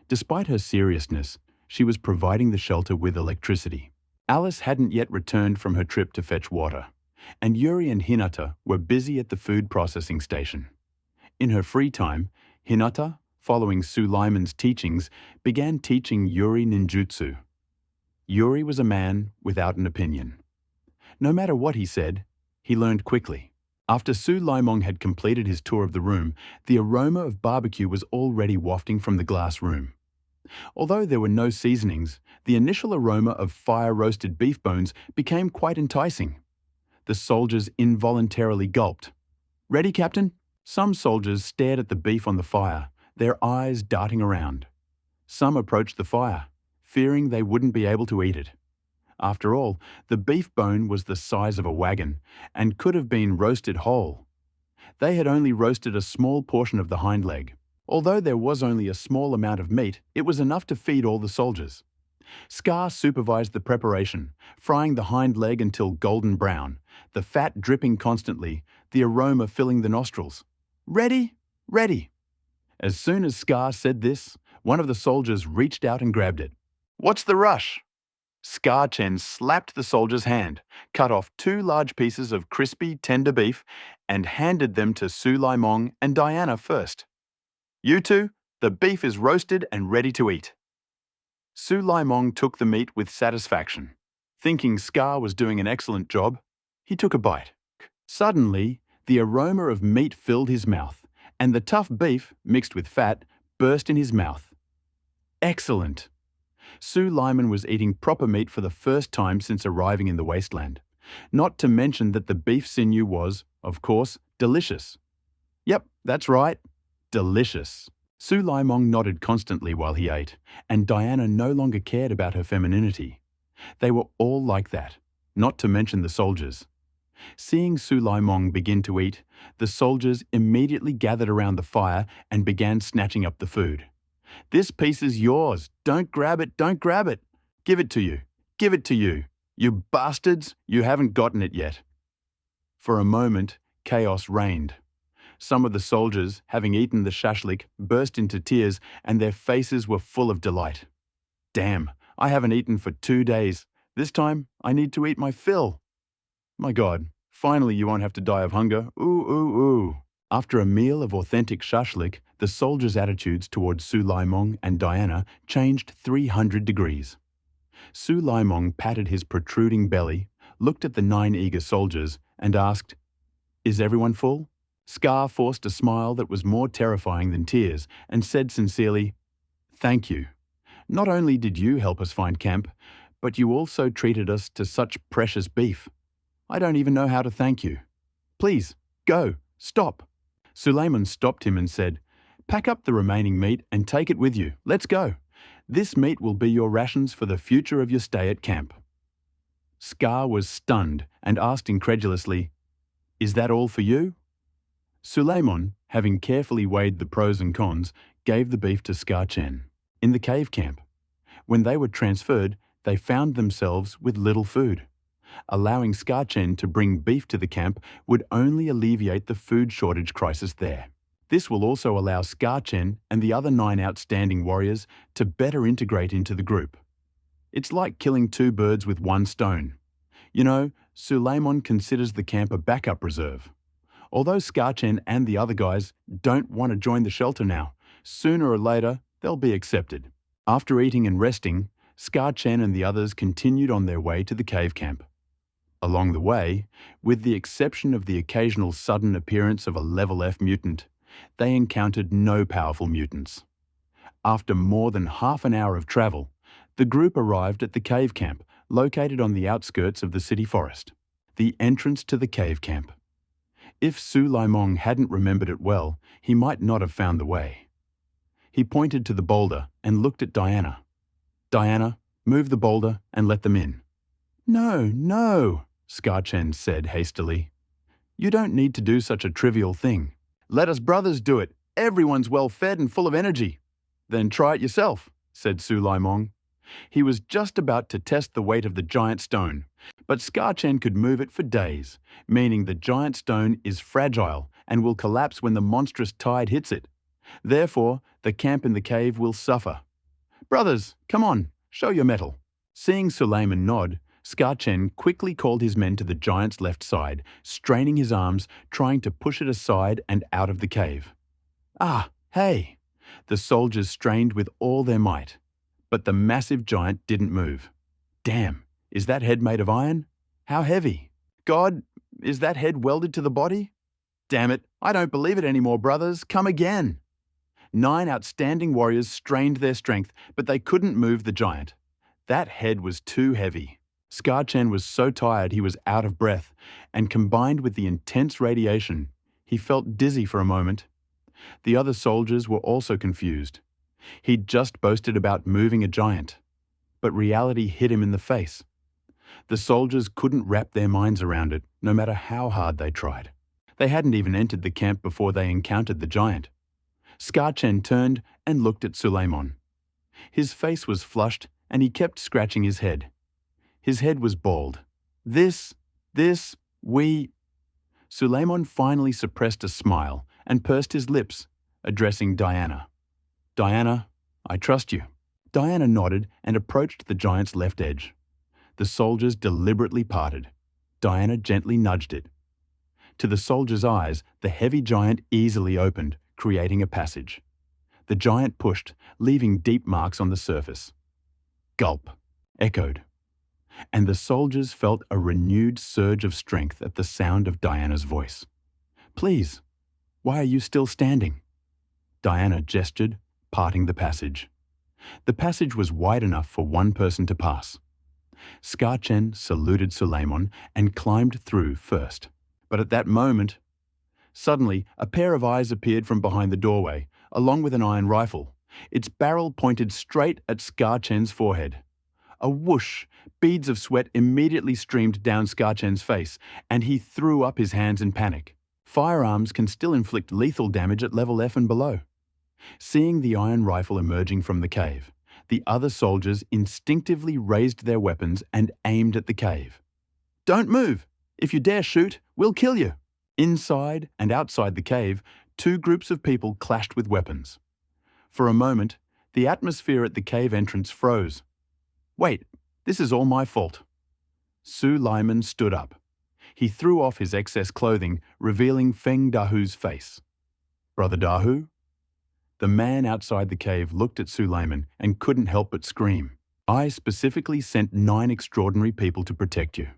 Speaker 1: Despite her seriousness, she was providing the shelter with electricity. Alice hadn't yet returned from her trip to fetch water, and Yuri and Hinata were busy at the food processing station. In her free time, Hinata, following Su Lyman's teachings, began teaching Yuri ninjutsu. Yuri was a man without an opinion. No matter what he said, he learned quickly. After Su Lymong had completed his tour of the room, the aroma of barbecue was already wafting from the glass room. Although there were no seasonings, the initial aroma of fire-roasted beef bones became quite enticing. The soldiers involuntarily gulped. "Ready, Captain?" Some soldiers stared at the beef on the fire, their eyes darting around. Some approached the fire, fearing they wouldn't be able to eat it. After all, the beef bone was the size of a wagon and could have been roasted whole. They had only roasted a small portion of the hind leg. Although there was only a small amount of meat, it was enough to feed all the soldiers. Scar supervised the preparation, frying the hind leg until golden brown, the fat dripping constantly, the aroma filling the nostrils. "Ready? Ready!" As soon as Scar said this, one of the soldiers reached out and grabbed it. "What's the rush?" Scar Chen slapped the soldier's hand, cut off 2 large pieces of crispy, tender beef, and handed them to Su Lymong and Diana first. "You two, the beef is roasted and ready to eat." Su Lymong took the meat with satisfaction. Thinking Scar was doing an excellent job, he took a bite. Suddenly, the aroma of meat filled his mouth, and the tough beef, mixed with fat, burst in his mouth. Excellent! Su Lyman was eating proper meat for the first time since arriving in the wasteland. Not to mention that the beef sinew was, of course, delicious. Yep, that's right. Delicious. Su Lymong nodded constantly while he ate, and Diana no longer cared about her femininity. They were all like that, not to mention the soldiers. Seeing Su Lymong begin to eat, the soldiers immediately gathered around the fire and began snatching up the food. "This piece is yours. Don't grab it, don't grab it. Give it to you. Give it to you. You bastards, you haven't gotten it yet." For a moment, chaos reigned. Some of the soldiers, having eaten the shashlik, burst into tears and their faces were full of delight. "Damn, I haven't eaten for 2 days. This time, I need to eat my fill. My God, finally you won't have to die of hunger. Ooh, ooh, ooh." After a meal of authentic shashlik, the soldiers' attitudes towards Su Lymong and Diana changed 300 degrees. Su Lymong patted his protruding belly, looked at the 9 eager soldiers, and asked, "Is everyone full?" Scar forced a smile that was more terrifying than tears and said sincerely, "Thank you. Not only did you help us find camp, but you also treated us to such precious beef. I don't even know how to thank you. Please, go, stop." Suleiman stopped him and said, "Pack up the remaining meat and take it with you. Let's go. This meat will be your rations for the future of your stay at camp." Scar was stunned and asked incredulously, Is that all for you? Suleiman, having carefully weighed the pros and cons, gave the beef to Scar-Chen. In the cave camp, when they were transferred, they found themselves with little food. Allowing Scar-Chen to bring beef to the camp would only alleviate the food shortage crisis there. This will also allow Scar-Chen and the other 9 outstanding warriors to better integrate into the group. It's like killing 2 birds with 1 stone. You know, Suleiman considers the camp a backup reserve. Although Scar-Chen and the other guys don't want to join the shelter now, sooner or later they'll be accepted. After eating and resting, Scar-Chen and the others continued on their way to the cave camp. Along the way, with the exception of the occasional sudden appearance of a level F mutant, they encountered no powerful mutants. After more than half an hour of travel, the group arrived at the cave camp, located on the outskirts of the city forest. The entrance to the cave camp. If Suleiman hadn't remembered it well, he might not have found the way. He pointed to the boulder and looked at Diana. "Diana, move the boulder and let them in." "No, no," Scar-Chen said hastily. "You don't need to do such a trivial thing. Let us brothers do it. Everyone's well fed and full of energy." "Then try it yourself," said Suleiman. He was just about to test the weight of the giant stone, but Scar-Chen could move it for days, meaning the giant stone is fragile and will collapse when the monstrous tide hits it. Therefore, the camp in the cave will suffer. "Brothers, come on, show your mettle." Seeing Suleiman nod, Scar-Chen quickly called his men to the giant's left side, straining his arms, trying to push it aside and out of the cave. "Ah, hey!" The soldiers strained with all their might. But the massive giant didn't move. "Damn, is that head made of iron? How heavy? God, is that head welded to the body? Damn it, I don't believe it anymore, brothers. Come again." 9 outstanding warriors strained their strength, but they couldn't move the giant. That head was too heavy. Scar-Chen was so tired he was out of breath, and combined with the intense radiation, he felt dizzy for a moment. The other soldiers were also confused. He'd just boasted about moving a giant, but reality hit him in the face. The soldiers couldn't wrap their minds around it, no matter how hard they tried. They hadn't even entered the camp before they encountered the giant. Scar-Chen turned and looked at Suleiman. His face was flushed and he kept scratching his head. His head was bald. We... Suleiman finally suppressed a smile and pursed his lips, addressing Diana. "Diana, I trust you." Diana nodded and approached the giant's left edge. The soldiers deliberately parted. Diana gently nudged it. To the soldiers' eyes, the heavy giant easily opened, creating a passage. The giant pushed, leaving deep marks on the surface. "Gulp," echoed. And the soldiers felt a renewed surge of strength at the sound of Diana's voice. "Please, why are you still standing?" Diana gestured, parting the passage. The passage was wide enough for one person to pass. Scar-Chen saluted Suleiman and climbed through first. But at that moment, suddenly a pair of eyes appeared from behind the doorway, along with an iron rifle, its barrel pointed straight at Scar-Chen's forehead. A whoosh, beads of sweat immediately streamed down Scar-Chen's face, and he threw up his hands in panic. Firearms can still inflict lethal damage at level F and below. Seeing the iron rifle emerging from the cave, the other soldiers instinctively raised their weapons and aimed at the cave. "Don't move! If you dare shoot, we'll kill you!" Inside and outside the cave, 2 groups of people clashed with weapons. For a moment, the atmosphere at the cave entrance froze. "Wait, this is all my fault." Suleiman stood up. He threw off his excess clothing, revealing Feng Dahu's face. "Brother Dahu?" The man outside the cave looked at Suleiman and couldn't help but scream. "I specifically sent 9 extraordinary people to protect you.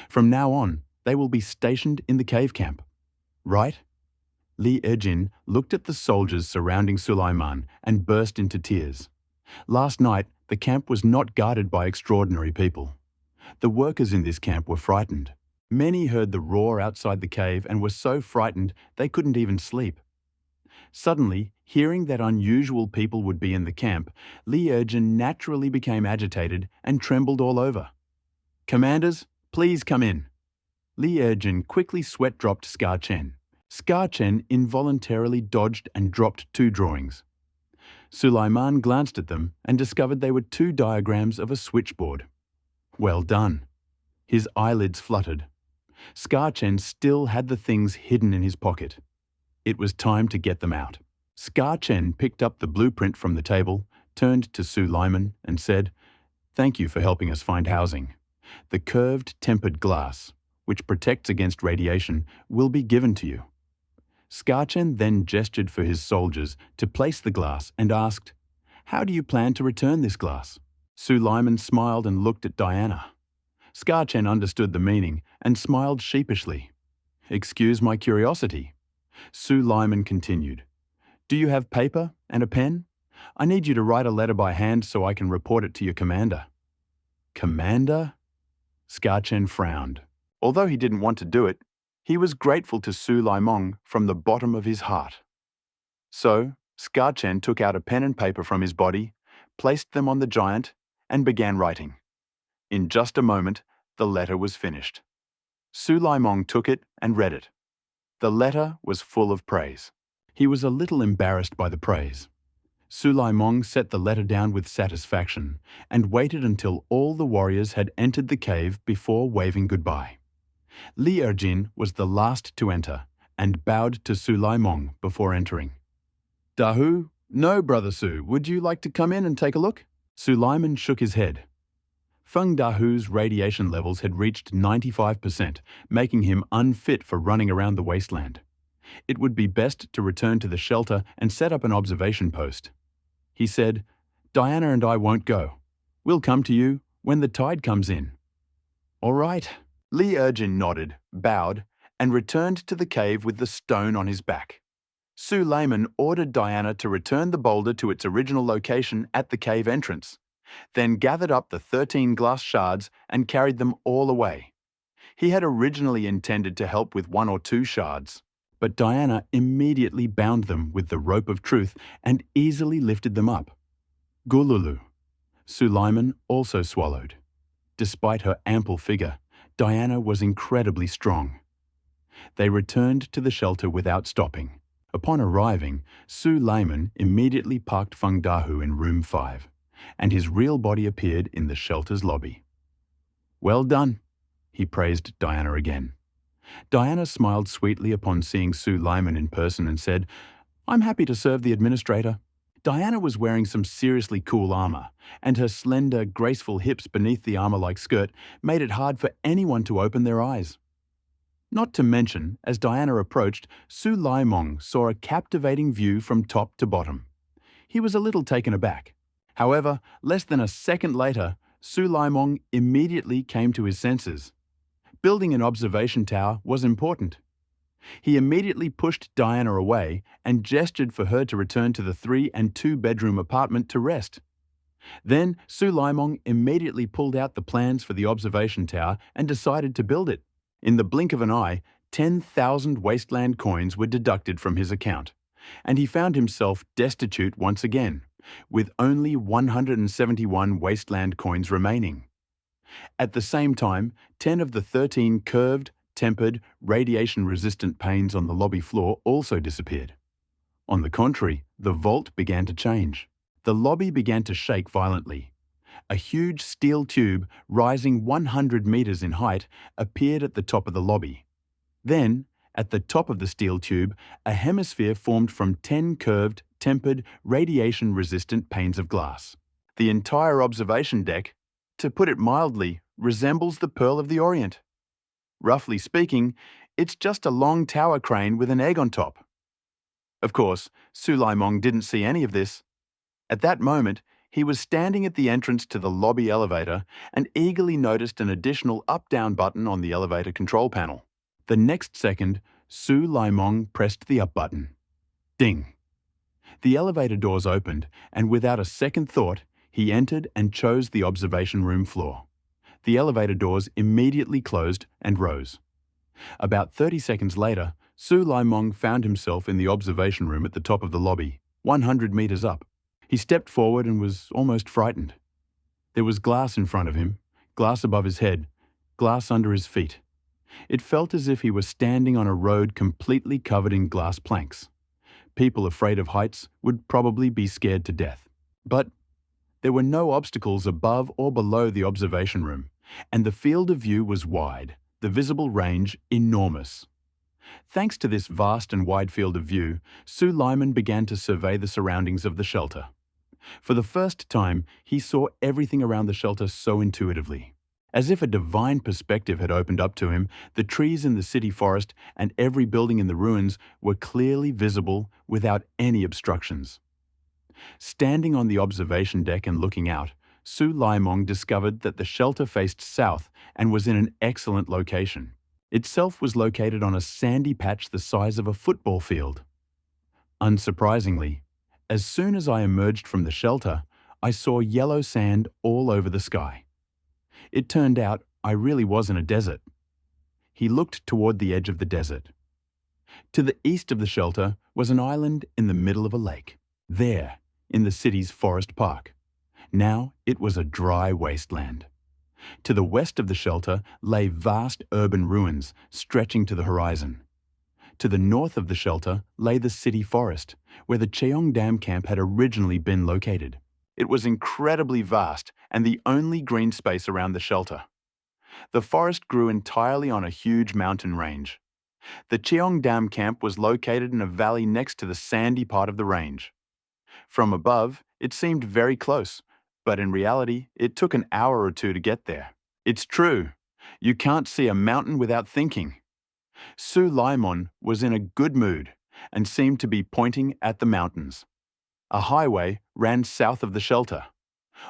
Speaker 1: From now on, they will be stationed in the cave camp. Right?" Li Ejin looked at the soldiers surrounding Suleiman and burst into tears. Last night, the camp was not guarded by extraordinary people. The workers in this camp were frightened. Many heard the roar outside the cave and were so frightened they couldn't even sleep. Suddenly, hearing that unusual people would be in the camp, Li Ejin naturally became agitated and trembled all over. "Commanders, please come in." Li Erjin quickly sweat-dropped Scar Chen. Scar Chen involuntarily dodged and dropped 2 drawings. Sulaiman glanced at them and discovered they were 2 diagrams of a switchboard. Well done. His eyelids fluttered. Scar Chen still had the things hidden in his pocket. It was time to get them out. Scar Chen picked up the blueprint from the table, turned to Sulaiman and said, "Thank you for helping us find housing. The curved tempered glass, which protects against radiation, will be given to you." Scar Chen then gestured for his soldiers to place the glass and asked, "How do you plan to return this glass?" Sulaiman smiled and looked at Diana. Scar Chen understood the meaning and smiled sheepishly. "Excuse my curiosity." Sulaiman continued, "Do you have paper and a pen? I need you to write a letter by hand so I can report it to your commander." "Commander?" Scar Chen frowned. Although he didn't want to do it, he was grateful to Sulaiman from the bottom of his heart. So, Scar Chen took out a pen and paper from his body, placed them on the giant, and began writing. In just a moment, the letter was finished. Sulaiman took it and read it. The letter was full of praise. He was a little embarrassed by the praise. Sulaiman set the letter down with satisfaction and waited until all the warriors had entered the cave before waving goodbye. Li Erjin was the last to enter and bowed to Sulaiman before entering. "Dahu? No, Brother Su, would you like to come in and take a look?" Sulaiman shook his head. Feng Dahu's radiation levels had reached 95%, making him unfit for running around the wasteland. It would be best to return to the shelter and set up an observation post. He said, "Diana and I won't go. We'll come to you when the tide comes in." "All right." Li Erjin nodded, bowed, and returned to the cave with the stone on his back. Sulaiman ordered Diana to return the boulder to its original location at the cave entrance, then gathered up the 13 glass shards and carried them all away. He had originally intended to help with 1 or 2 shards, but Diana immediately bound them with the rope of truth and easily lifted them up. Gululu. Sulaiman also swallowed. Despite her ample figure, Diana was incredibly strong. They returned to the shelter without stopping. Upon arriving, Sulaiman immediately parked Feng Dahu in room 5, and his real body appeared in the shelter's lobby. "Well done," he praised Diana again. Diana smiled sweetly upon seeing Sulaiman in person and said, "I'm happy to serve the administrator." Diana was wearing some seriously cool armor, and her slender, graceful hips beneath the armor-like skirt made it hard for anyone to open their eyes. Not to mention, as Diana approached, Sulaiman saw a captivating view from top to bottom. He was a little taken aback. However, less than a second later, Sulaiman immediately came to his senses. Building an observation tower was important. He immediately pushed Diana away and gestured for her to return to the 3- and 2-bedroom apartment to rest. Then Sulaiman immediately pulled out the plans for the observation tower and decided to build it. In the blink of an eye, 10,000 wasteland coins were deducted from his account, and he found himself destitute once again, with only 171 wasteland coins remaining. At the same time, 10 of the 13 curved, tempered, radiation-resistant panes on the lobby floor also disappeared. On the contrary, the vault began to change. The lobby began to shake violently. A huge steel tube, rising 100 meters in height, appeared at the top of the lobby. Then, at the top of the steel tube, a hemisphere formed from 10 curved, tempered, radiation-resistant panes of glass. The entire observation deck, to put it mildly, resembles the Pearl of the Orient. Roughly speaking, it's just a long tower crane with an egg on top. Of course, Sulaiman didn't see any of this. At that moment, he was standing at the entrance to the lobby elevator and eagerly noticed an additional up-down button on the elevator control panel. The next second, Sulaiman pressed the up button. Ding! The elevator doors opened, and without a second thought, he entered and chose the observation room floor. The elevator doors immediately closed and rose. About 30 seconds later, Sulaiman found himself in the observation room at the top of the lobby, 100 meters up. He stepped forward and was almost frightened. There was glass in front of him, glass above his head, glass under his feet. It felt as if he was standing on a road completely covered in glass planks. People afraid of heights would probably be scared to death. But there were no obstacles above or below the observation room, and the field of view was wide, the visible range enormous. Thanks to this vast and wide field of view, Sue Lyman began to survey the surroundings of the shelter. For the first time, he saw everything around the shelter so intuitively. As if a divine perspective had opened up to him, the trees in the city forest and every building in the ruins were clearly visible without any obstructions. Standing on the observation deck and looking out, Sue Lyman discovered that the shelter faced south and was in an excellent location. Itself was located on a sandy patch the size of a football field. Unsurprisingly, as soon as I emerged from the shelter, I saw yellow sand all over the sky. It turned out I really was in a desert. He looked toward the edge of the desert. To the east of the shelter was an island in the middle of a lake. There, in the city's forest park. Now it was a dry wasteland. To the west of the shelter lay vast urban ruins stretching to the horizon. To the north of the shelter lay the city forest, where the Cheongdam camp had originally been located. It was incredibly vast and the only green space around the shelter. The forest grew entirely on a huge mountain range. The Cheongdam camp was located in a valley next to the sandy part of the range. From above, it seemed very close, but in reality, it took an hour or two to get there. It's true. You can't see a mountain without thinking. Sue Lyman was in a good mood and seemed to be pointing at the mountains. A highway ran south of the shelter.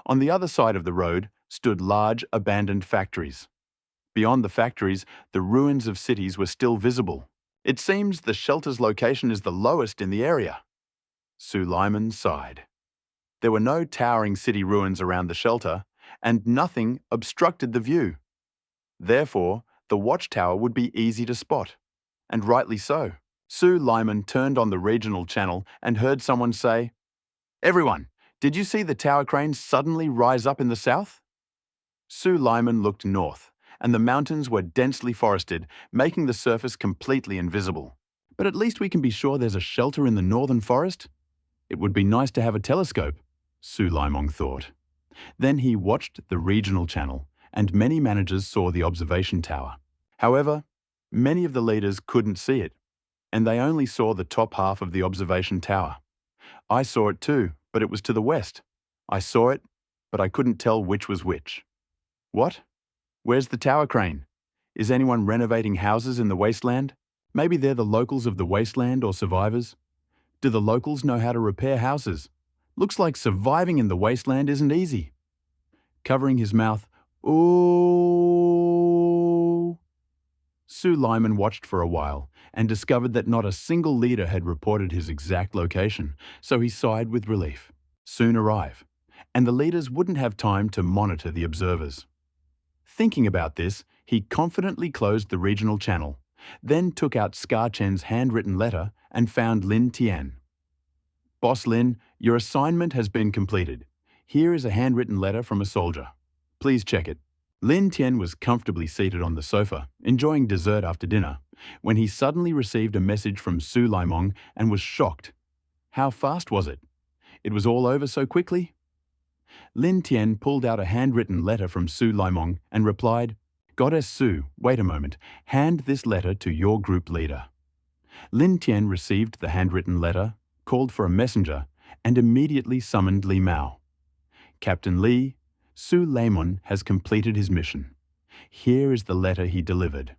Speaker 1: On the other side of the road stood large abandoned factories. Beyond the factories, the ruins of cities were still visible. It seems the shelter's location is the lowest in the area. Sue Lyman sighed. There were no towering city ruins around the shelter, and nothing obstructed the view. Therefore, the watchtower would be easy to spot. And rightly so. Sue Lyman turned on the regional channel and heard someone say, "Everyone, did you see the tower crane suddenly rise up in the south?" Sue Lyman looked north, and the mountains were densely forested, making the surface completely invisible. But at least we can be sure there's a shelter in the northern forest. It would be nice to have a telescope, Sue Lyman thought. Then he watched the regional channel, and many managers saw the observation tower. However, many of the leaders couldn't see it, and they only saw the top half of the observation tower. I saw it too, but it was to the west. I saw it, but I couldn't tell which was which. What? Where's the tower crane? Is anyone renovating houses in the wasteland? Maybe they're the locals of the wasteland or survivors. Do the locals know how to repair houses? Looks like surviving in the wasteland isn't easy. Covering his mouth, ooh. Sue Lyman watched for a while and discovered that not a single leader had reported his exact location, so he sighed with relief. Soon arrive, and the leaders wouldn't have time to monitor the observers. Thinking about this, he confidently closed the regional channel, then took out Scar Chen's handwritten letter and found Lin Tian. "Boss Lin, your assignment has been completed. Here is a handwritten letter from a soldier. Please check it." Lin Tian was comfortably seated on the sofa, enjoying dessert after dinner, when he suddenly received a message from Sue Lyman and was shocked. How fast was it? It was all over so quickly? Lin Tian pulled out a handwritten letter from Sue Lyman and replied, "Goddess Sue, wait a moment. Hand this letter to your group leader." Lin Tian received the handwritten letter, called for a messenger, and immediately summoned Li Mao. "Captain Li, Sue Lyman has completed his mission. Here is the letter he delivered."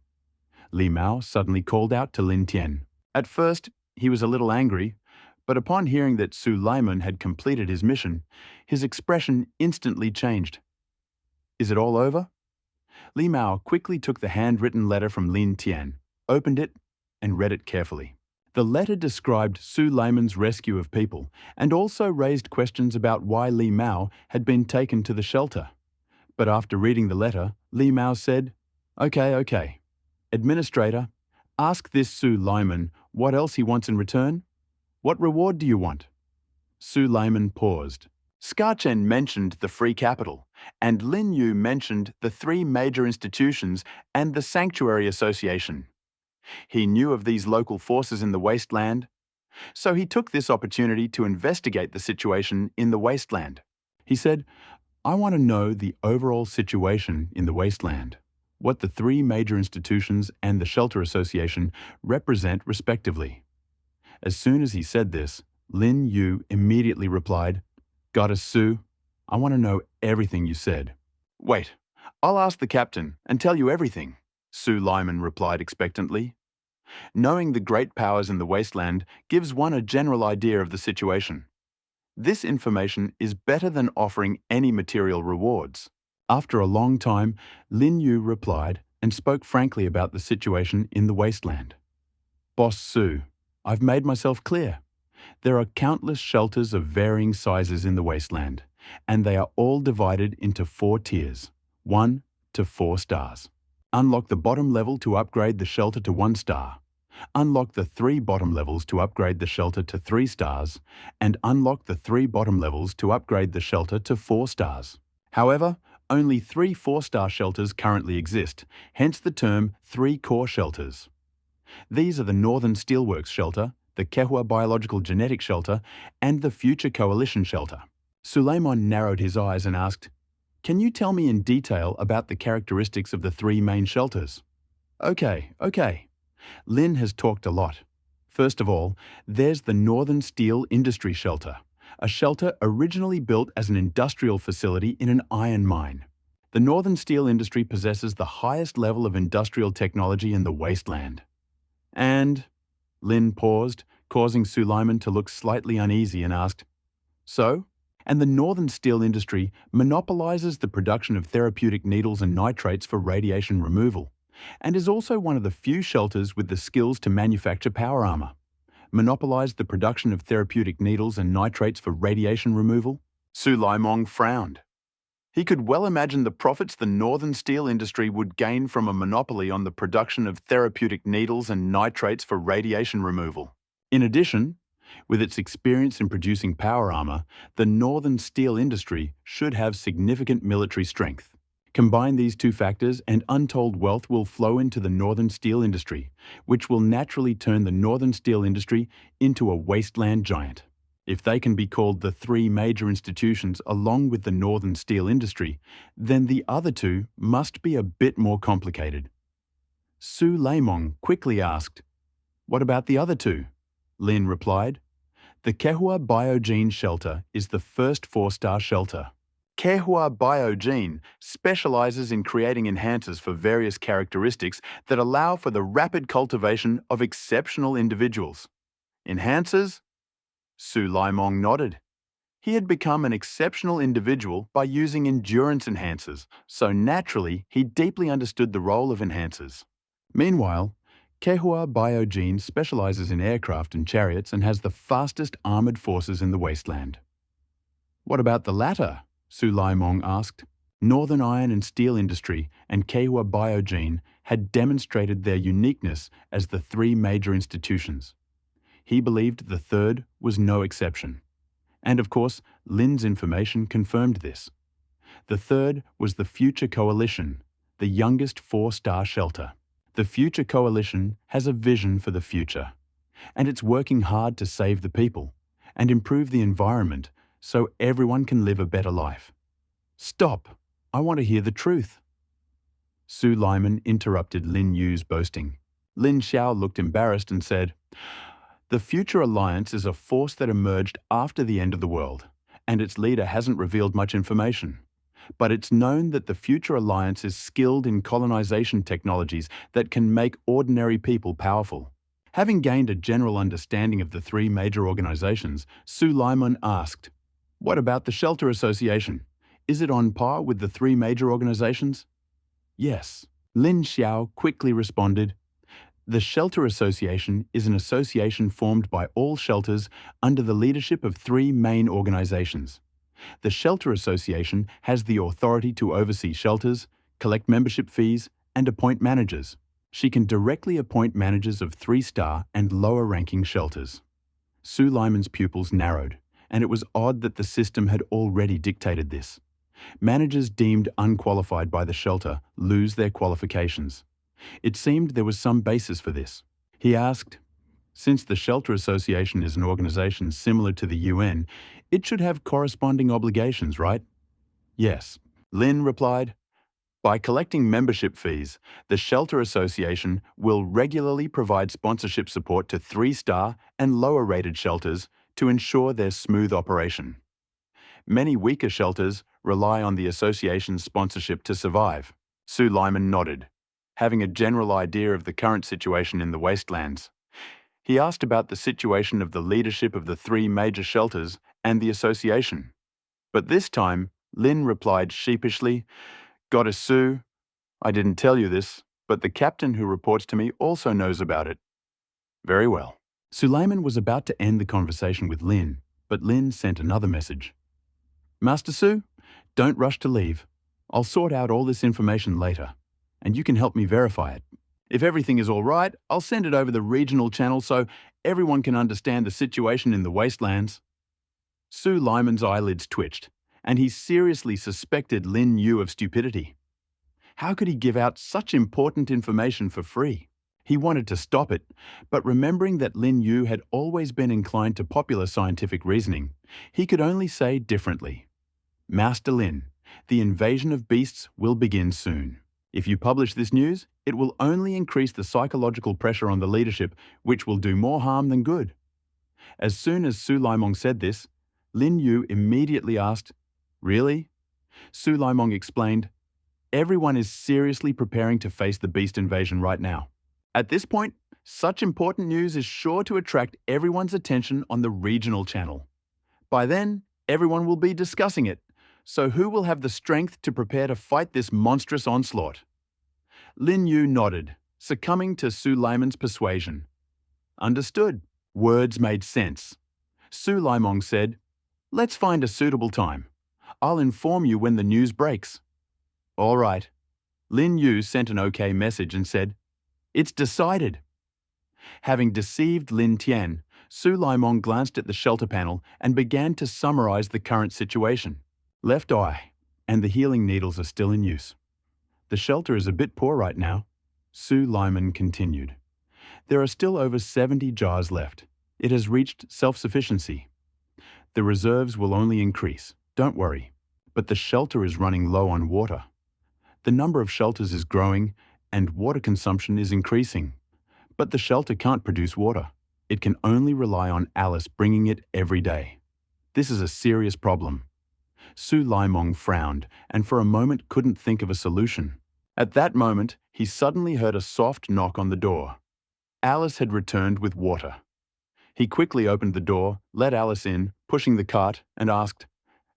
Speaker 1: Li Mao suddenly called out to Lin Tian. At first, he was a little angry, but upon hearing that Sue Lyman had completed his mission, his expression instantly changed. "Is it all over?" Li Mao quickly took the handwritten letter from Lin Tian, opened it, and read it carefully. The letter described Sue Lyman's rescue of people and also raised questions about why Li Mao had been taken to the shelter. But after reading the letter, Li Mao said, Okay. Administrator, ask this Sue Lyman what else he wants in return. What reward do you want?" Sue Lyman paused. Ska-chen mentioned the free capital, and Lin Yu mentioned the three major institutions and the Sanctuary Association. He knew of these local forces in the wasteland, so he took this opportunity to investigate the situation in the wasteland. He said, "I want to know the overall situation in the wasteland, what the three major institutions and the Shelter Association represent respectively." As soon as he said this, Lin Yu immediately replied, "Goddess Su, I want to know everything you said." "Wait, I'll ask the captain and tell you everything," Su Lyman replied expectantly. Knowing the great powers in the wasteland gives one a general idea of the situation. This information is better than offering any material rewards. After a long time, Lin Yu replied and spoke frankly about the situation in the wasteland. "Boss Su, I've made myself clear. There are countless shelters of varying sizes in the wasteland, and they are all divided into 4 tiers, 1 to 4 stars. Unlock the bottom level to upgrade the shelter to 1 star. Unlock the 3 bottom levels to upgrade the shelter to 3 stars, and unlock the 3 bottom levels to upgrade the shelter to 4 stars. However, only 3 4-star shelters currently exist, hence the term 3 core shelters. These are the Northern Steelworks Shelter, the Kehua Biological Genetic Shelter, and the Future Coalition Shelter." Suleiman narrowed his eyes and asked, "Can you tell me in detail about the characteristics of the 3 main shelters?" Okay. Lin has talked a lot. First of all, there's the Northern Steel Industry Shelter, a shelter originally built as an industrial facility in an iron mine. The Northern Steel Industry possesses the highest level of industrial technology in the wasteland. And Lin paused, causing Suleiman to look slightly uneasy and asked, "So?" "And the Northern Steel Industry monopolizes the production of therapeutic needles and nitrates for radiation removal, and is also one of the few shelters with the skills to manufacture power armor." "Monopolized the production of therapeutic needles and nitrates for radiation removal?" Suleiman frowned. He could well imagine the profits the Northern Steel Industry would gain from a monopoly on the production of therapeutic needles and nitrates for radiation removal. In addition, with its experience in producing power armor, the Northern Steel Industry should have significant military strength. Combine these 2 factors and untold wealth will flow into the Northern Steel Industry, which will naturally turn the Northern Steel Industry into a wasteland giant. If they can be called the 3 major institutions along with the Northern Steel Industry, then the other 2 must be a bit more complicated. Su Leimong quickly asked, "What about the other 2? Lin replied, "The Kehua Biogene Shelter is the first 4-star shelter. Kehua Biogene specializes in creating enhancers for various characteristics that allow for the rapid cultivation of exceptional individuals." "Enhancers?" Su Leimong nodded. He had become an exceptional individual by using endurance enhancers, so naturally he deeply understood the role of enhancers. Meanwhile, Kehua Biogene specializes in aircraft and chariots and has the fastest armored forces in the wasteland. "What about the latter?" Su Leimong asked. Northern Iron and Steel Industry and Kehua Biogene had demonstrated their uniqueness as the 3 major institutions. He believed the 3rd was no exception. And of course, Lin's information confirmed this. The 3rd was the Future Coalition, the youngest 4-star shelter. The Future Coalition has a vision for the future, and it's working hard to save the people and improve the environment so everyone can live a better life. "Stop! I want to hear the truth." Su Lyman interrupted Lin Yu's boasting. Lin Xiao looked embarrassed and said, "The Future Alliance is a force that emerged after the end of the world, and its leader hasn't revealed much information. But it's known that the Future Alliance is skilled in colonization technologies that can make ordinary people powerful." Having gained a general understanding of the 3 major organizations, Su Lyman asked, "What about the Shelter Association? Is it on par with the 3 major organizations?" "Yes." Lin Xiao quickly responded, "The Shelter Association is an association formed by all shelters under the leadership of 3 main organizations. The Shelter Association has the authority to oversee shelters, collect membership fees, and appoint managers. She can directly appoint managers of 3-star and lower-ranking shelters." Su Lyman's pupils narrowed, and it was odd that the system had already dictated this. Managers deemed unqualified by the shelter lose their qualifications. It seemed there was some basis for this. He asked, "Since the Shelter Association is an organization similar to the UN, it should have corresponding obligations, right?" "Yes." Lin replied, "By collecting membership fees, the Shelter Association will regularly provide sponsorship support to 3-star and lower-rated shelters to ensure their smooth operation. Many weaker shelters rely on the association's sponsorship to survive." Sue Lyman nodded, having a general idea of the current situation in the wastelands. He asked about the situation of the leadership of the 3 major shelters and the association. But this time, Lin replied sheepishly, "Goddess Sue, I didn't tell you this, but the captain who reports to me also knows about it." "Very well." Suleiman was about to end the conversation with Lin, but Lin sent another message. "Master Sue, don't rush to leave. I'll sort out all this information later, and you can help me verify it. If everything is all right, I'll send it over the regional channel so everyone can understand the situation in the wastelands." Sue Lyman's eyelids twitched, and he seriously suspected Lin Yu of stupidity. How could he give out such important information for free? He wanted to stop it, but remembering that Lin Yu had always been inclined to popular scientific reasoning, he could only say differently. "Master Lin, the invasion of beasts will begin soon. If you publish this news, it will only increase the psychological pressure on the leadership, which will do more harm than good." As soon as Su Laimong said this, Lin Yu immediately asked, "Really?" Su Laimong explained, "Everyone is seriously preparing to face the beast invasion right now. At this point, such important news is sure to attract everyone's attention on the regional channel. By then, everyone will be discussing it, so who will have the strength to prepare to fight this monstrous onslaught?" Lin Yu nodded, succumbing to Su Laiman's persuasion. "Understood." Words made sense. Su Laimong said, "Let's find a suitable time. I'll inform you when the news breaks." "All right." Lin Yu sent an okay message and said, "It's decided." Having deceived Lin Tian, Su Laimong glanced at the shelter panel and began to summarize the current situation. "Left eye, and the healing needles are still in use. The shelter is a bit poor right now," Su Lyman continued. "There are still over 70 jars left. It has reached self-sufficiency. The reserves will only increase, don't worry. But the shelter is running low on water. The number of shelters is growing and water consumption is increasing. But the shelter can't produce water. It can only rely on Alice bringing it every day. This is a serious problem." Su Laimong frowned and for a moment couldn't think of a solution. At that moment, he suddenly heard a soft knock on the door. Alice had returned with water. He quickly opened the door, let Alice in, pushing the cart, and asked,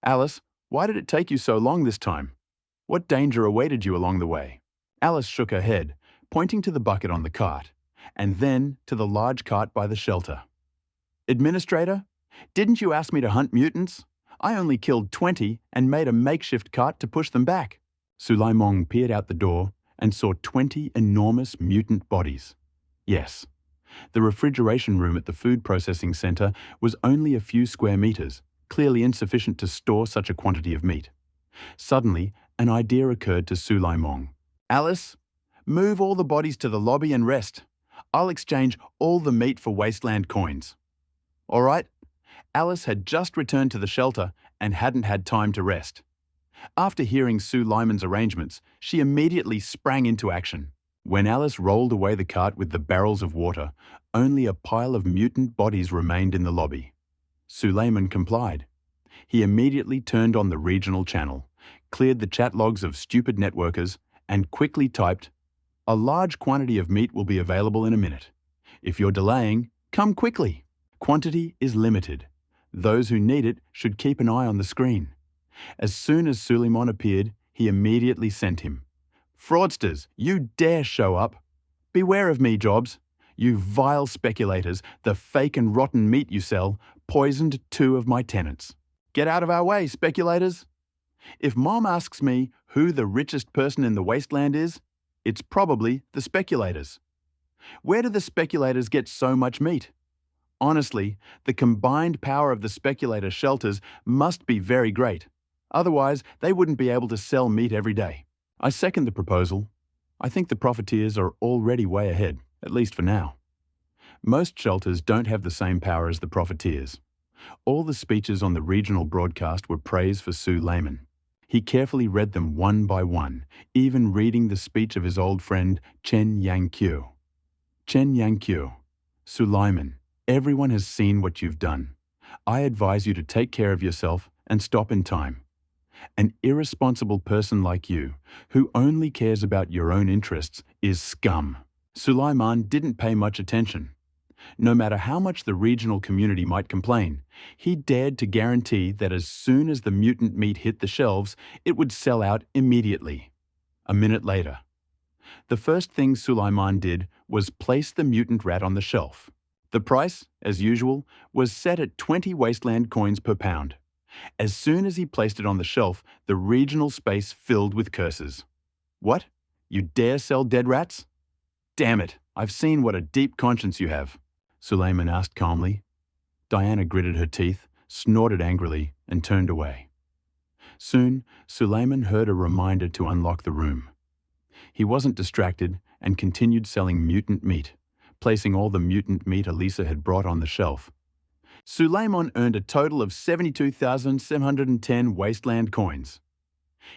Speaker 1: "Alice, why did it take you so long this time? What danger awaited you along the way?" Alice shook her head, pointing to the bucket on the cart, and then to the large cart by the shelter. "Administrator, didn't you ask me to hunt mutants? I only killed 20 and made a makeshift cart to push them back." Su Laimong peered out the door and saw 20 enormous mutant bodies. Yes, the refrigeration room at the food processing center was only a few square meters, clearly insufficient to store such a quantity of meat. Suddenly, an idea occurred to Su Laimong. "Alice, move all the bodies to the lobby and rest. I'll exchange all the meat for wasteland coins." All right. Alice had just returned to the shelter and hadn't had time to rest. After hearing Su Lyman's arrangements, she immediately sprang into action. When Alice rolled away the cart with the barrels of water, only a pile of mutant bodies remained in the lobby. Su Lyman complied. He immediately turned on the regional channel, cleared the chat logs of stupid networkers, and quickly typed, "A large quantity of meat will be available in a minute. If you're delaying, come quickly. Quantity is limited. Those who need it should keep an eye on the screen." As soon as Suleiman appeared, he immediately sent him. "Fraudsters, you dare show up? Beware of me, Jobs. You vile speculators, the fake and rotten meat you sell poisoned 2 of my tenants. Get out of our way, speculators. If Mom asks me who the richest person in the wasteland is, it's probably the speculators. Where do the speculators get so much meat? Honestly, the combined power of the speculator shelters must be very great. Otherwise, they wouldn't be able to sell meat every day. I second the proposal. I think the profiteers are already way ahead, at least for now. Most shelters don't have the same power as the profiteers. All the speeches on the regional broadcast were praise for Su Layman. He carefully read them one by one, even reading the speech of his old friend Chen Yangqiu. Chen Yangqiu, Sulaiman, everyone has seen what you've done. I advise you to take care of yourself and stop in time. An irresponsible person like you, who only cares about your own interests, is scum. Sulaiman didn't pay much attention. No matter how much the regional community might complain, he dared to guarantee that as soon as the mutant meat hit the shelves, it would sell out immediately. A minute later, the first thing Sulaiman did was place the mutant rat on the shelf. The price, as usual, was set at 20 wasteland coins per pound. As soon as he placed it on the shelf, the regional space filled with curses. What? You dare sell dead rats? Damn it, I've seen what a deep conscience you have, Suleiman asked calmly. Diana gritted her teeth, snorted angrily, and turned away. Soon, Suleiman heard a reminder to unlock the room. He wasn't distracted and continued selling mutant meat, placing all the mutant meat Elisa had brought on the shelf. Suleiman earned a total of 72,710 wasteland coins.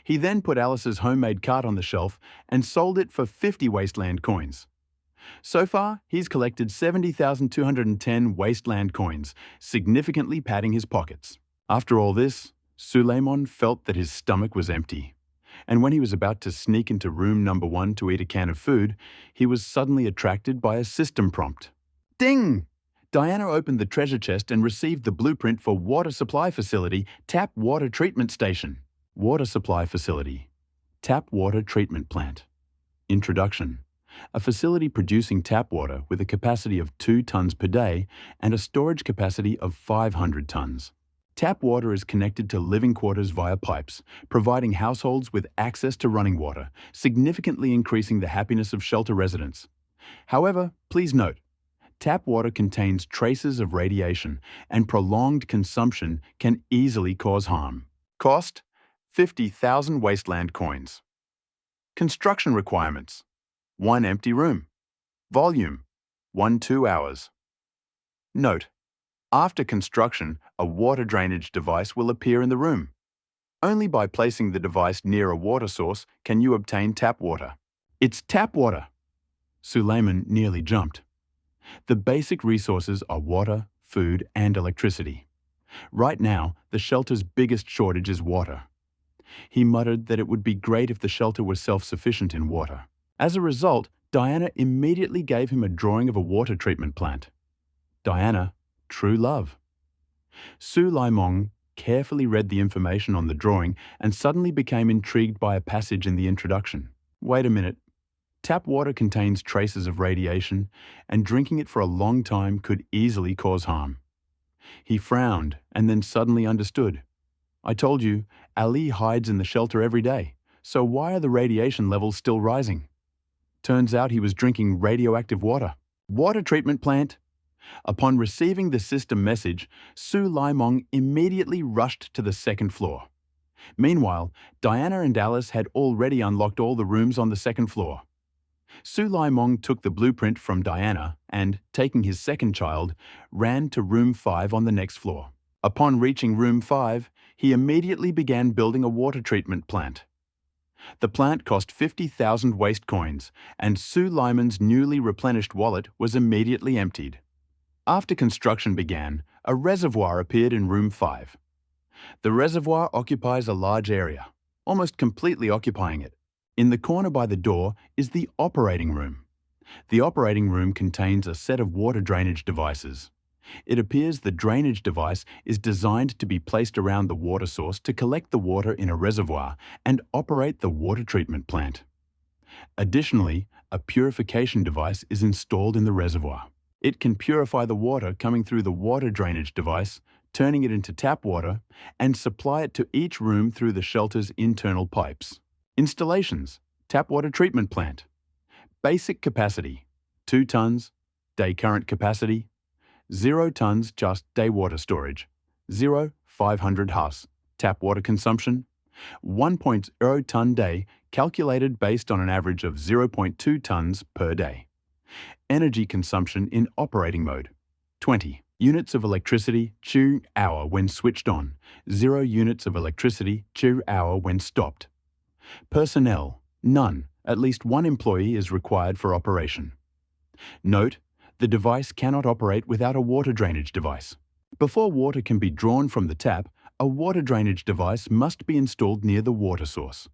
Speaker 1: He then put Alice's homemade cart on the shelf and sold it for 50 wasteland coins. So far, he's collected 70,210 wasteland coins, significantly padding his pockets. After all this, Suleiman felt that his stomach was empty. And when he was about to sneak into room number 1 to eat a can of food, he was suddenly attracted by a system prompt. Ding! Diana opened the treasure chest and received the blueprint for Water Supply Facility, Tap Water Treatment Station. Water Supply Facility, Tap Water Treatment Plant. Introduction. A facility producing tap water with a capacity of 2 tons per day and a storage capacity of 500 tons. Tap water is connected to living quarters via pipes, providing households with access to running water, significantly increasing the happiness of shelter residents. However, please note, tap water contains traces of radiation, and prolonged consumption can easily cause harm. Cost: 50,000 wasteland coins. Construction requirements: 1 empty room. Volume: 1-2 hours. Note: after construction, a water drainage device will appear in the room. Only by placing the device near a water source can you obtain tap water. It's tap water! Suleiman nearly jumped. The basic resources are water, food, and electricity. Right now, the shelter's biggest shortage is water. He muttered that it would be great if the shelter were self-sufficient in water. As a result, Diana immediately gave him a drawing of a water treatment plant. Diana, true love. Su Laimong carefully read the information on the drawing and suddenly became intrigued by a passage in the introduction. Wait a minute. Tap water contains traces of radiation, and drinking it for a long time could easily cause harm. He frowned and then suddenly understood. I told you, Ali hides in the shelter every day, so why are the radiation levels still rising? Turns out he was drinking radioactive water. Water treatment plant. Upon receiving the system message, Su Laimong immediately rushed to the second floor. Meanwhile, Diana and Alice had already unlocked all the rooms on the second floor. Su Laimong took the blueprint from Diana and, taking his second child, ran to room 5 on the next floor. Upon reaching room 5, he immediately began building a water treatment plant. The plant cost 50,000 waste coins, and Su Laiman's newly replenished wallet was immediately emptied. After construction began, a reservoir appeared in room 5. The reservoir occupies a large area, almost completely occupying it. In the corner by the door is the operating room. The operating room contains a set of water drainage devices. It appears the drainage device is designed to be placed around the water source to collect the water in a reservoir and operate the water treatment plant. Additionally, a purification device is installed in the reservoir. It can purify the water coming through the water drainage device, turning it into tap water, and supply it to each room through the shelter's internal pipes. Installations: tap water treatment plant. Basic capacity: 2 tons. Day current capacity: 0 tons just day water storage. 0, 500 house. Tap water consumption. 1.0 ton day calculated based on an average of 0.2 tons per day. Energy consumption in operating mode. 20 units of electricity chew hour when switched on. 0 units of electricity chew hour when stopped. Personnel. None. At least one employee is required for operation. Note: the device cannot operate without a water drainage device. Before water can be drawn from the tap, a water drainage device must be installed near the water source.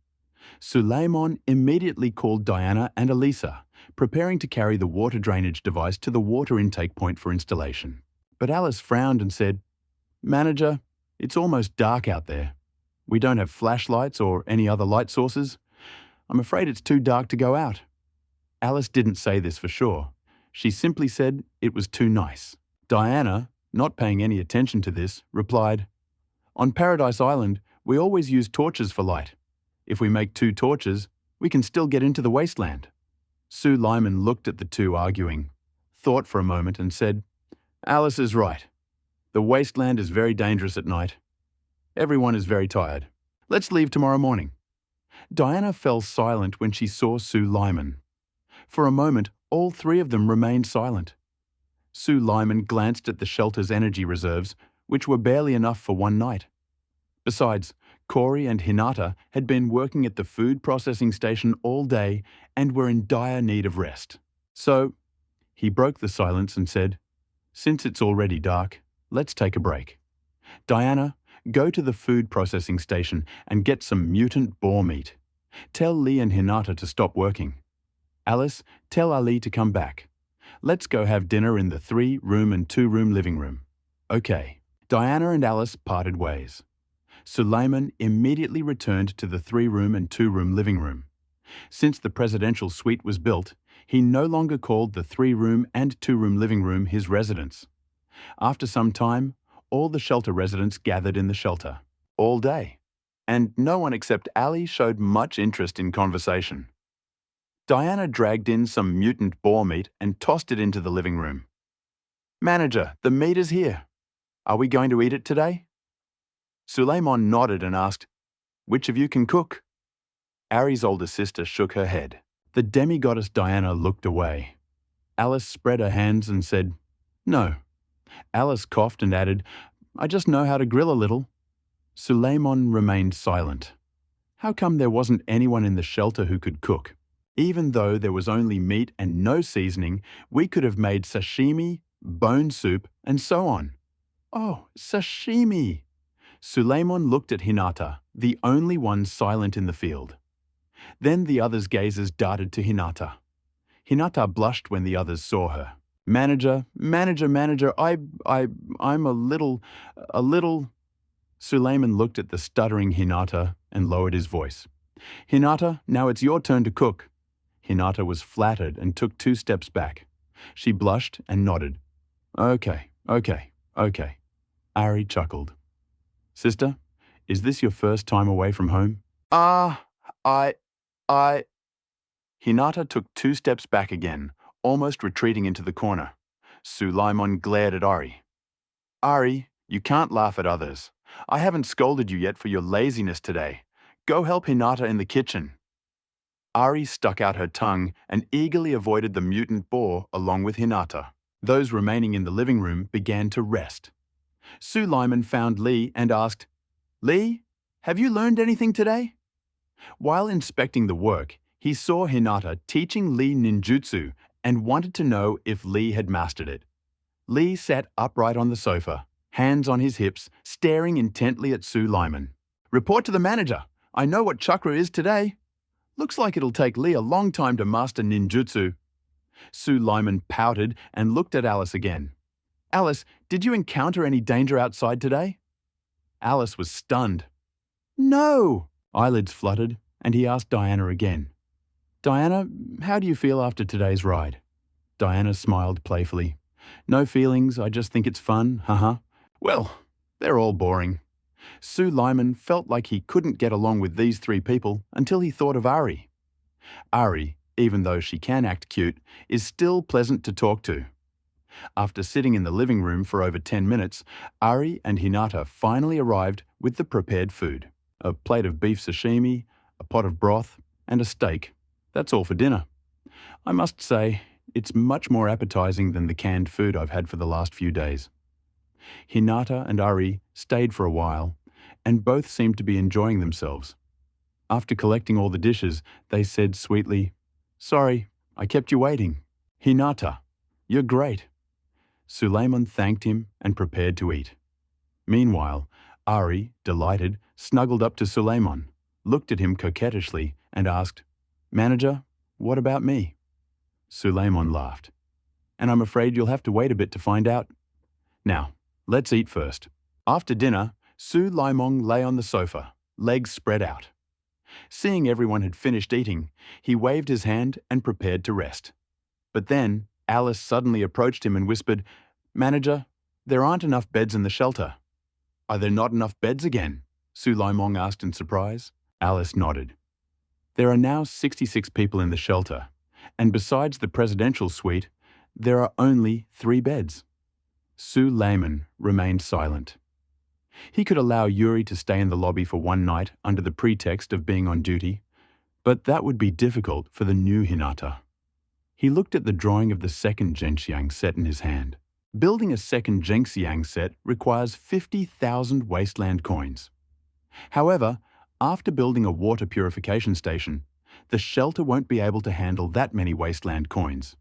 Speaker 1: Suleiman immediately called Diana and Elisa, preparing to carry the water drainage device to the water intake point for installation. But Alice frowned and said, "Manager, it's almost dark out there. We don't have flashlights or any other light sources. I'm afraid it's too dark to go out." Alice didn't say this for sure. She simply said it was too nice. Diana, not paying any attention to this, replied, "On Paradise Island, we always use torches for light. If we make 2 torches, we can still get into the wasteland." Sue Lyman looked at the two arguing, thought for a moment and said, "Alice is right. The wasteland is very dangerous at night. Everyone is very tired. Let's leave tomorrow morning." Diana fell silent when she saw Sue Lyman. For a moment, all 3 of them remained silent. Sue Lyman glanced at the shelter's energy reserves, which were barely enough for one night. Besides, Corey and Hinata had been working at the food processing station all day and were in dire need of rest. So, he broke the silence and said, "Since it's already dark, let's take a break. Diana, go to the food processing station and get some mutant boar meat. Tell Lee and Hinata to stop working. Alice, tell Ali to come back. Let's go have dinner in the 3-room and 2-room living room." Okay. Diana and Alice parted ways. Suleiman immediately returned to the 3-room and 2-room living room. Since the presidential suite was built, he no longer called the 3-room and 2-room living room his residence. After some time, all the shelter residents gathered in the shelter, all day, and no one except Ali showed much interest in conversation. Diana dragged in some mutant boar meat and tossed it into the living room. "Manager, the meat is here. Are we going to eat it today?" Suleiman nodded and asked, "Which of you can cook?" Ari's older sister shook her head. The demigoddess Diana looked away. Alice spread her hands and said, "No." Alice coughed and added, "I just know how to grill a little." Suleiman remained silent. How come there wasn't anyone in the shelter who could cook? Even though there was only meat and no seasoning, we could have made sashimi, bone soup, and so on. Oh, sashimi! Suleiman looked at Hinata, the only one silent in the field. Then the others' gazes darted to Hinata. Hinata blushed when the others saw her. Manager, I'm a little... Suleiman looked at the stuttering Hinata and lowered his voice. "Hinata, now it's your turn to cook." Hinata was flattered and took 2 steps back. She blushed and nodded. Okay. Ari chuckled. "Sister, is this your first time away from home?" Hinata took 2 steps back again, almost retreating into the corner. Suleiman glared at Ari. "Ari, you can't laugh at others. I haven't scolded you yet for your laziness today. Go help Hinata in the kitchen." Ari stuck out her tongue and eagerly avoided the mutant boar along with Hinata. Those remaining in the living room began to rest. Suleiman found Lee and asked, "Lee, have you learned anything today?" While inspecting the work, he saw Hinata teaching Lee ninjutsu and wanted to know if Lee had mastered it. Lee sat upright on the sofa, hands on his hips, staring intently at Suleiman. "Report to the manager. I know what chakra is today. Looks like it'll take Lee a long time to master ninjutsu." Suleiman pouted and looked at Alice again. "Alice, did you encounter any danger outside today?" Alice was stunned. "No!" Eyelids fluttered, and he asked Diana again. "Diana, how do you feel after today's ride?" Diana smiled playfully. "No feelings, I just think it's fun, haha. Well, they're all boring." Suleiman felt like he couldn't get along with these 3 people until he thought of Ari. Ari, even though she can act cute, is still pleasant to talk to. After sitting in the living room for over 10 minutes, Ari and Hinata finally arrived with the prepared food. A plate of beef sashimi, a pot of broth, and a steak. That's all for dinner. I must say, it's much more appetizing than the canned food I've had for the last few days. Hinata and Ari stayed for a while, and both seemed to be enjoying themselves. After collecting all the dishes, they said sweetly, "Sorry, I kept you waiting." "Hinata, you're great." Suleiman thanked him and prepared to eat. Meanwhile, Ari, delighted, snuggled up to Suleiman, looked at him coquettishly, and asked, "Manager, what about me?" Suleiman laughed. "And I'm afraid you'll have to wait a bit to find out. Now, let's eat first." After dinner, Suleiman lay on the sofa, legs spread out. Seeing everyone had finished eating, he waved his hand and prepared to rest. But then, Alice suddenly approached him and whispered, "Manager, there aren't enough beds in the shelter." "Are there not enough beds again?" Suleiman asked in surprise. Alice nodded. "There are now 66 people in the shelter, and besides the presidential suite, there are only 3 beds." Suleiman remained silent. He could allow Yuri to stay in the lobby for one night under the pretext of being on duty, but that would be difficult for the new Hinata. He looked at the drawing of the second Zhenxiang set in his hand. Building a second Zhenxiang set requires 50,000 wasteland coins. However, after building a water purification station, the shelter won't be able to handle that many wasteland coins.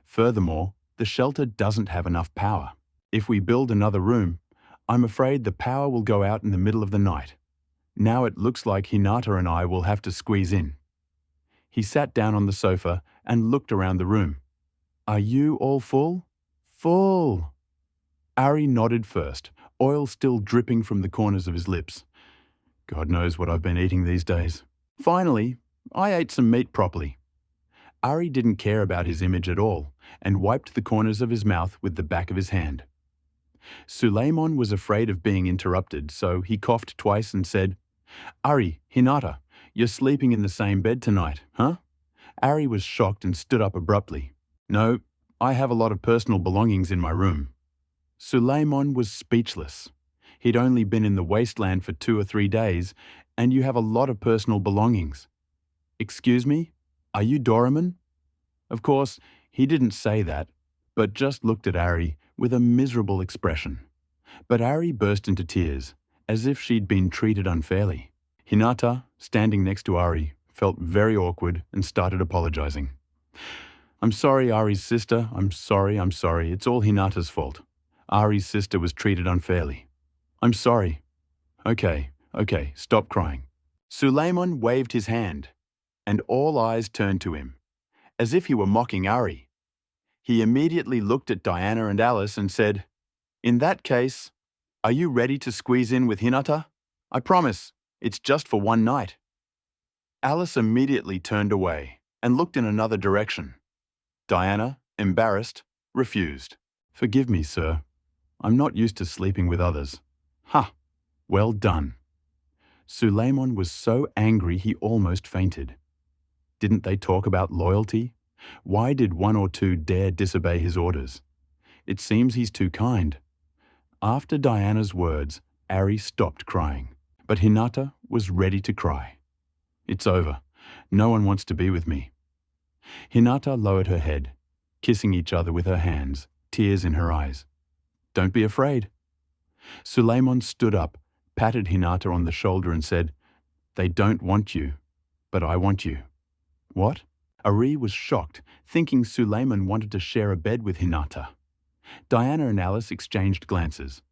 Speaker 1: Furthermore, the shelter doesn't have enough power. If we build another room, I'm afraid the power will go out in the middle of the night. Now it looks like Hinata and I will have to squeeze in. He sat down on the sofa and looked around the room. "Are you all full?" "Full." Ari nodded first, oil still dripping from the corners of his lips. God knows what I've been eating these days. "Finally, I ate some meat properly." Ari didn't care about his image at all and wiped the corners of his mouth with the back of his hand. Suleiman was afraid of being interrupted, so he coughed twice and said, "Ari, Hinata, you're sleeping in the same bed tonight, huh?" Ari was shocked and stood up abruptly. "No, I have a lot of personal belongings in my room." Suleiman was speechless. He'd only been in the wasteland for 2 or 3 days, and you have a lot of personal belongings. "Excuse me? Are you Doraemon?" Of course, he didn't say that, but just looked at Ari with a miserable expression. But Ari burst into tears, as if she'd been treated unfairly. Hinata, standing next to Ari, felt very awkward and started apologizing. "I'm sorry, Ari's sister. I'm sorry. It's all Hinata's fault. Ari's sister was treated unfairly. I'm sorry." Okay, stop crying." Suleiman waved his hand, and all eyes turned to him, as if he were mocking Ari. He immediately looked at Diana and Alice and said, "In that case, are you ready to squeeze in with Hinata? I promise, it's just for one night." Alice immediately turned away and looked in another direction. Diana, embarrassed, refused. "Forgive me, sir. I'm not used to sleeping with others." "Ha! Well done." Suleiman was so angry he almost fainted. Didn't they talk about loyalty? Why did 1 or 2 dare disobey his orders? It seems he's too kind. After Diana's words, Ari stopped crying, but Hinata was ready to cry. "It's over. No one wants to be with me." Hinata lowered her head, kissing each other with her hands, tears in her eyes. "Don't be afraid." Suleiman stood up, patted Hinata on the shoulder and said, "They don't want you, but I want you." "What?" Ari was shocked, thinking Suleiman wanted to share a bed with Hinata. Diana and Alice exchanged glances.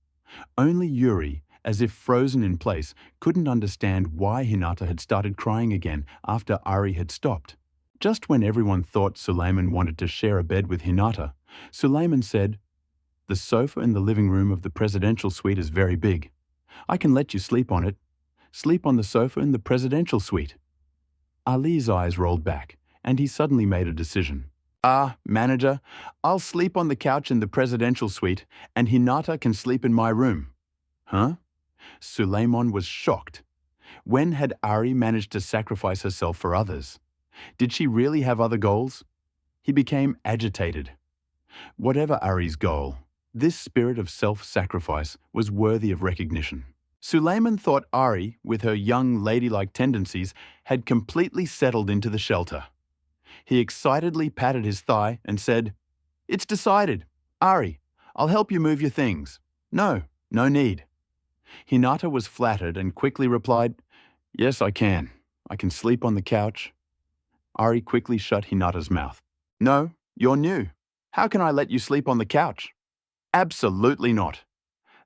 Speaker 1: Only Yuri, as if frozen in place, couldn't understand why Hinata had started crying again after Ari had stopped. Just when everyone thought Suleiman wanted to share a bed with Hinata, Suleiman said, "The sofa in the living room of the presidential suite is very big. I can let you sleep on it. Sleep on the sofa in the presidential suite." Ali's eyes rolled back, and he suddenly made a decision. Manager, I'll sleep on the couch in the presidential suite, and Hinata can sleep in my room." "Huh?" Suleiman was shocked. When had Ari managed to sacrifice herself for others? Did she really have other goals? He became agitated. Whatever Ari's goal, this spirit of self-sacrifice was worthy of recognition. Suleiman thought Ari, with her young ladylike tendencies, had completely settled into the shelter. He excitedly patted his thigh and said, "It's decided. Ari, I'll help you move your things." "No, no need." Hinata was flattered and quickly replied, "Yes, I can. I can sleep on the couch." Ari quickly shut Hinata's mouth. "No, you're new. How can I let you sleep on the couch?" "Absolutely not."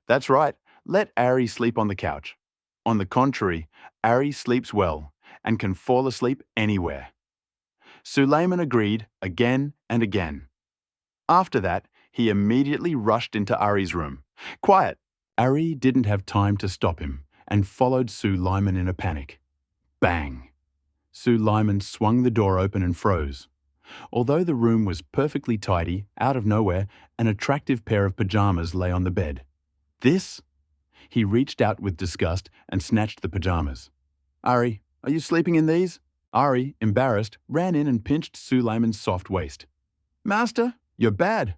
Speaker 1: "That's right. Let Ari sleep on the couch." On the contrary, Ari sleeps well and can fall asleep anywhere. Suleiman agreed again and again. After that, he immediately rushed into Ari's room. "Quiet!" Ari didn't have time to stop him and followed Suleiman in a panic. Bang! Suleiman swung the door open and froze. Although the room was perfectly tidy, out of nowhere, an attractive pair of pajamas lay on the bed. "This?" He reached out with disgust and snatched the pajamas. "Ari, are you sleeping in these?" Ari, embarrassed, ran in and pinched Suleiman's soft waist. "Master, you're bad."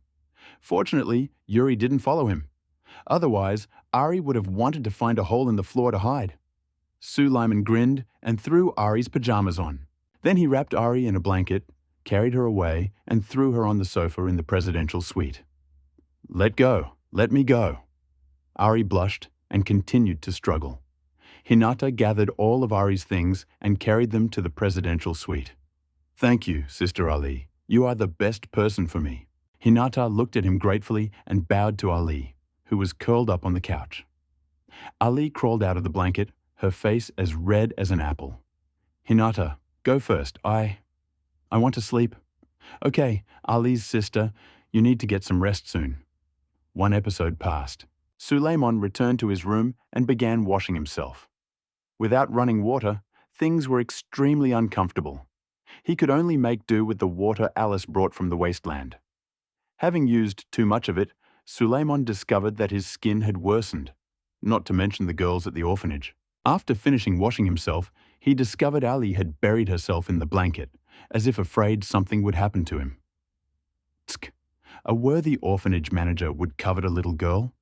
Speaker 1: Fortunately, Yuri didn't follow him. Otherwise, Ari would have wanted to find a hole in the floor to hide. Suleiman grinned and threw Ari's pajamas on. Then he wrapped Ari in a blanket, carried her away, and threw her on the sofa in the presidential suite. "Let go. Let me go." Ari blushed and continued to struggle. Hinata gathered all of Ari's things and carried them to the presidential suite. "Thank you, Sister Ali. You are the best person for me." Hinata looked at him gratefully and bowed to Ali, who was curled up on the couch. Ali crawled out of the blanket, her face as red as an apple. "Hinata, go first. I want to sleep." "Okay, Ali's sister, you need to get some rest soon." One episode passed. Suleiman returned to his room and began washing himself. Without running water, things were extremely uncomfortable. He could only make do with the water Alice brought from the wasteland. Having used too much of it, Suleiman discovered that his skin had worsened, not to mention the girls at the orphanage. After finishing washing himself, he discovered Ali had buried herself in the blanket, as if afraid something would happen to him. Tsk! A worthy orphanage manager would covet a little girl.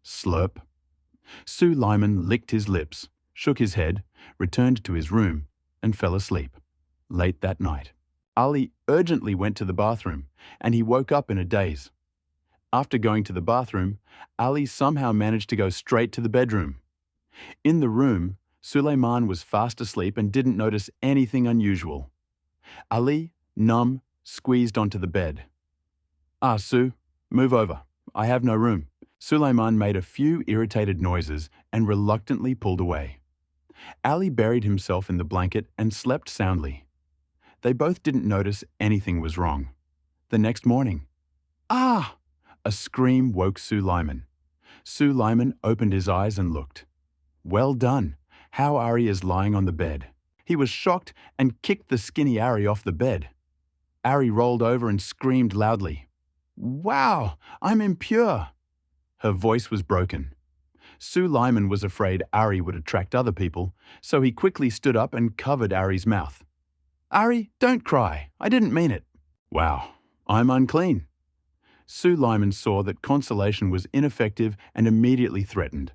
Speaker 1: Slurp. Suleiman licked his lips, shook his head, returned to his room, and fell asleep. Late that night, Ali urgently went to the bathroom, and he woke up in a daze. After going to the bathroom, Ali somehow managed to go straight to the bedroom. In the room, Suleiman was fast asleep and didn't notice anything unusual. Ali, numb, squeezed onto the bed. "Ah, Su, move over. I have no room." Suleiman made a few irritated noises and reluctantly pulled away. Ali buried himself in the blanket and slept soundly. They both didn't notice anything was wrong. The next morning, "Ah!" A scream woke Suleiman. Suleiman opened his eyes and looked. Well done. How Ari is lying on the bed. He was shocked and kicked the skinny Ari off the bed. Ari rolled over and screamed loudly. "Wow, I'm impure." Her voice was broken. Suleiman was afraid Ari would attract other people, so he quickly stood up and covered Ari's mouth. "Ari, don't cry. I didn't mean it." "Wow, I'm unclean." Suleiman saw that consolation was ineffective and immediately threatened.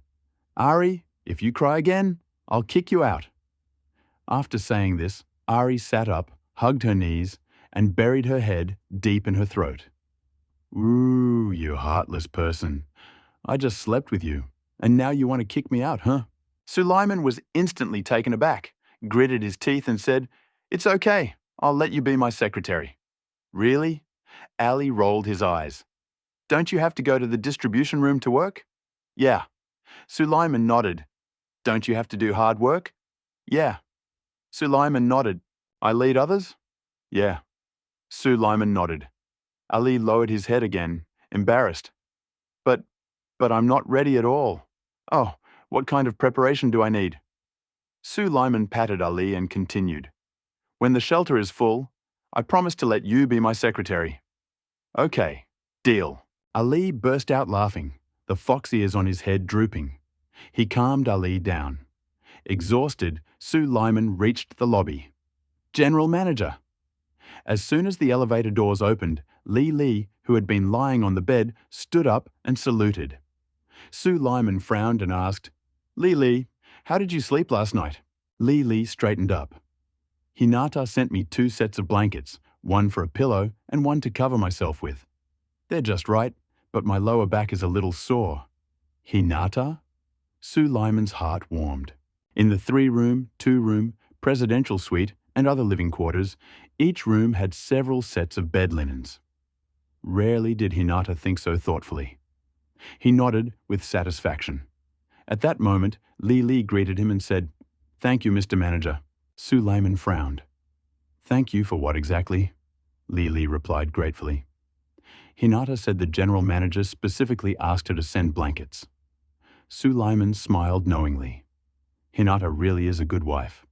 Speaker 1: "Ari, if you cry again, I'll kick you out." After saying this, Ari sat up, hugged her knees, and buried her head deep in her throat. "Ooh, you heartless person. I just slept with you, and now you want to kick me out, huh?" Suleiman was instantly taken aback, gritted his teeth and said, "It's okay. I'll let you be my secretary." "Really?" Ali rolled his eyes. "Don't you have to go to the distribution room to work?" "Yeah." Suleiman nodded. "Don't you have to do hard work?" "Yeah." Suleiman nodded. "I lead others?" "Yeah." Suleiman nodded. Ali lowered his head again, embarrassed. But I'm not ready at all." "Oh, what kind of preparation do I need?" Suleiman patted Ali and continued. "When the shelter is full, I promise to let you be my secretary." "Okay, deal." Ali burst out laughing, the fox ears on his head drooping. He calmed Ali down. Exhausted, Suleiman reached the lobby. "General Manager." As soon as the elevator doors opened, Li, who had been lying on the bed, stood up and saluted. Su Lyman frowned and asked, Li, how did you sleep last night? Li straightened up. Hinata sent me 2 sets of blankets, one for a pillow and one to cover myself with. They're just right, but my lower back is a little sore. Hinata? Su Lyman's heart warmed. In the 3-room, 2-room, presidential suite and other living quarters, each room had several sets of bed linens. Rarely did Hinata think so thoughtfully. He nodded with satisfaction. At that moment, Li greeted him and said, Thank you, Mr. Manager. Su Lyman frowned. Thank you for what exactly? Li replied gratefully. Hinata said the general manager specifically asked her to send blankets. Su Lyman smiled knowingly. Hinata really is a good wife.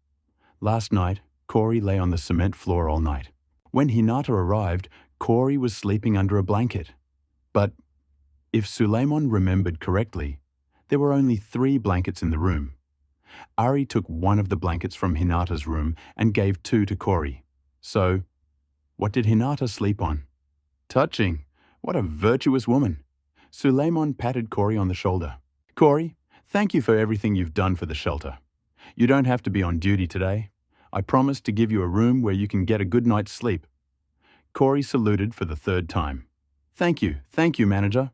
Speaker 1: Last night, Corey lay on the cement floor all night. When Hinata arrived, Corey was sleeping under a blanket. But if Suleiman remembered correctly, there were only 3 blankets in the room. Ari took one of the blankets from Hinata's room and gave 2 to Corey. So, what did Hinata sleep on? Touching. What a virtuous woman. Suleiman patted Corey on the shoulder. Corey, thank you for everything you've done for the shelter. You don't have to be on duty today. I promise to give you a room where you can get a good night's sleep. Corey saluted for the 3rd time. Thank you, manager.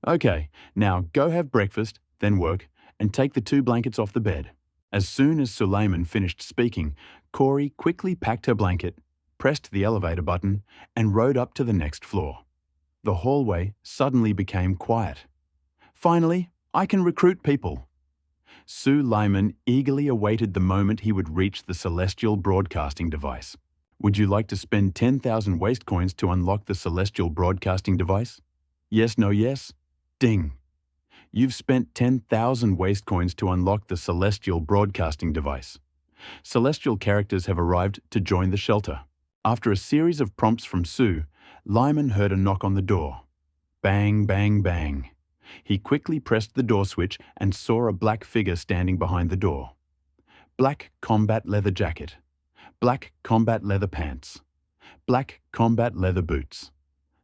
Speaker 1: Okay, now go have breakfast, then work, and take the 2 blankets off the bed. As soon as Suleiman finished speaking, Corey quickly packed her blanket, pressed the elevator button, and rode up to the next floor. The hallway suddenly became quiet. Finally, I can recruit people. Su Lyman eagerly awaited the moment he would reach the celestial broadcasting device. Would you like to spend 10,000 waste coins to unlock the celestial broadcasting device? Yes, no, yes? Ding. You've spent 10,000 waste coins to unlock the celestial broadcasting device. Celestial characters have arrived to join the shelter. After a series of prompts from Su, Lyman heard a knock on the door. Bang, bang, bang. He quickly pressed the door switch and saw a black figure standing behind the door. Black combat leather jacket. Black combat leather pants. Black combat leather boots.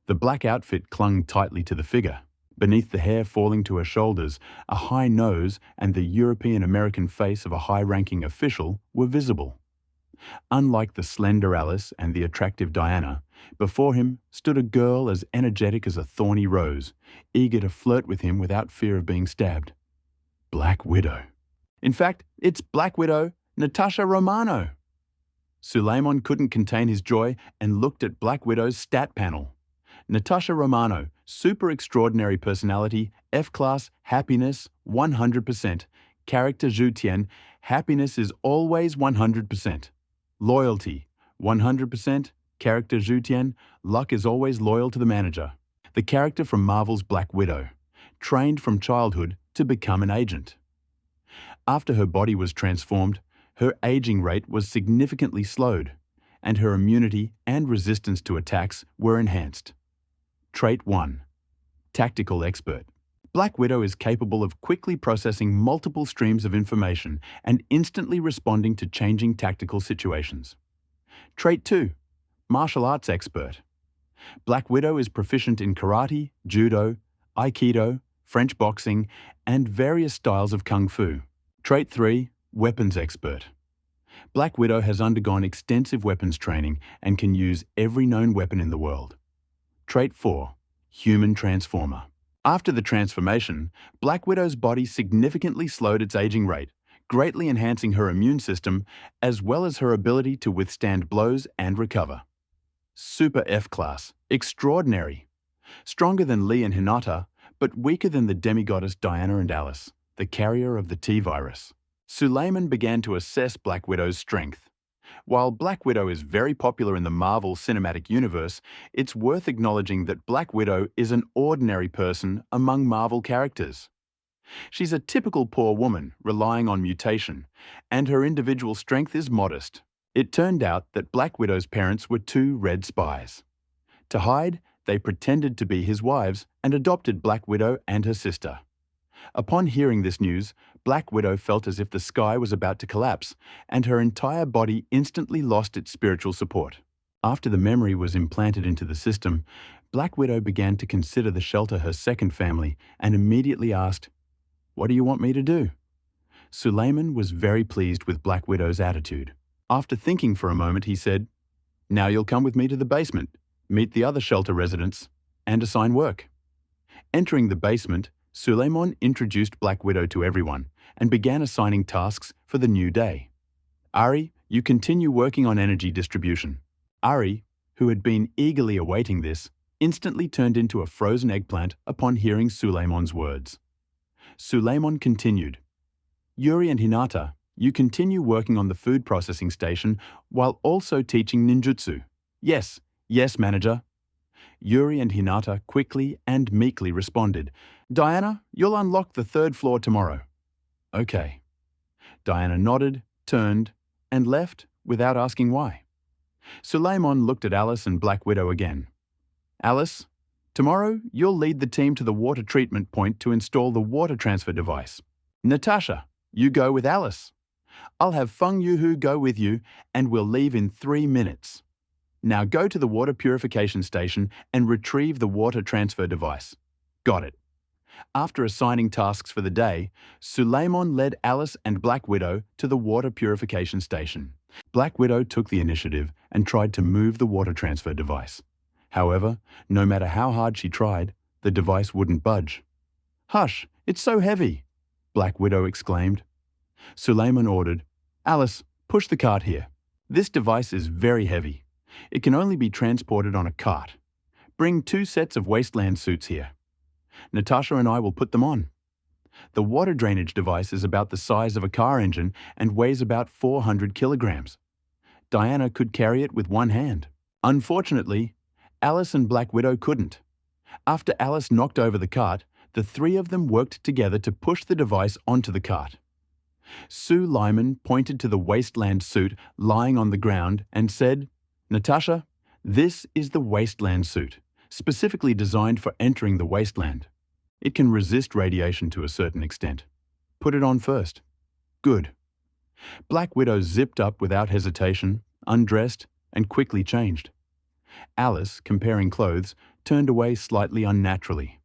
Speaker 1: The black outfit clung tightly to the figure. Beneath the hair falling to her shoulders, a high nose and the European-American face of a high-ranking official were visible. Unlike the slender Alice and the attractive Diana, before him stood a girl as energetic as a thorny rose, eager to flirt with him without fear of being stabbed. Black Widow. In fact, it's Black Widow, Natasha Romano. Suleiman couldn't contain his joy and looked at Black Widow's stat panel. Natasha Romano, super extraordinary personality, F-class, happiness, 100%. Character Zhu Tian, happiness is always 100%. Loyalty, 100%. Character Zhu Tian, luck is always loyal to the manager. The character from Marvel's Black Widow, trained from childhood to become an agent. After her body was transformed, her aging rate was significantly slowed, and her immunity and resistance to attacks were enhanced. Trait 1. Tactical expert. Black Widow is capable of quickly processing multiple streams of information and instantly responding to changing tactical situations. Trait 2. Martial arts expert. Black Widow is proficient in karate, judo, aikido, French boxing, and various styles of kung fu. Trait 3. Weapons expert. Black Widow has undergone extensive weapons training and can use every known weapon in the world. Trait 4. Human transformer. After the transformation, Black Widow's body significantly slowed its aging rate, greatly enhancing her immune system as well as her ability to withstand blows and recover. Super F-class. Extraordinary. Stronger than Lee and Hinata, but weaker than the demigoddess Diana and Alice, the carrier of the T-virus. Suleiman began to assess Black Widow's strength. While Black Widow is very popular in the Marvel Cinematic Universe, it's worth acknowledging that Black Widow is an ordinary person among Marvel characters. She's a typical poor woman relying on mutation, and her individual strength is modest. It turned out that Black Widow's parents were 2 red spies. To hide, they pretended to be his wives and adopted Black Widow and her sister. Upon hearing this news, Black Widow felt as if the sky was about to collapse, and her entire body instantly lost its spiritual support. After the memory was implanted into the system, Black Widow began to consider the shelter her second family and immediately asked, "What do you want me to do?" Suleiman was very pleased with Black Widow's attitude. After thinking for a moment, he said, "Now you'll come with me to the basement, meet the other shelter residents, and assign work." Entering the basement, Suleiman introduced Black Widow to everyone and began assigning tasks for the new day. "Ari, you continue working on energy distribution." Ari, who had been eagerly awaiting this, instantly turned into a frozen eggplant upon hearing Suleiman's words. Suleiman continued, "Yuri and Hinata, you continue working on the food processing station while also teaching ninjutsu." "Yes, yes, manager." Yuri and Hinata quickly and meekly responded, "Diana, you'll unlock the third floor tomorrow." "Okay." Diana nodded, turned, and left without asking why. Suleiman looked at Alice and Black Widow again. "Alice, tomorrow you'll lead the team to the water treatment point to install the water transfer device. Natasha, you go with Alice. I'll have Feng Yuhu go with you and we'll leave in 3 minutes. Now go to the water purification station and retrieve the water transfer device." "Got it." After assigning tasks for the day, Suleiman led Alice and Black Widow to the water purification station. Black Widow took the initiative and tried to move the water transfer device. However, no matter how hard she tried, the device wouldn't budge. "Hush, it's so heavy," Black Widow exclaimed. Suleiman ordered, "Alice, push the cart here. This device is very heavy. It can only be transported on a cart. Bring 2 sets of wasteland suits here. Natasha and I will put them on." The water drainage device is about the size of a car engine and weighs about 400 kilograms. Diana could carry it with one hand. Unfortunately, Alice and Black Widow couldn't. After Alice knocked over the cart, the 3 of them worked together to push the device onto the cart. Sue Lyman pointed to the wasteland suit lying on the ground and said, "Natasha, this is the wasteland suit, specifically designed for entering the wasteland. It can resist radiation to a certain extent. Put it on first." "Good." Black Widow zipped up without hesitation, undressed, and quickly changed. Alice, comparing clothes, turned away slightly unnaturally.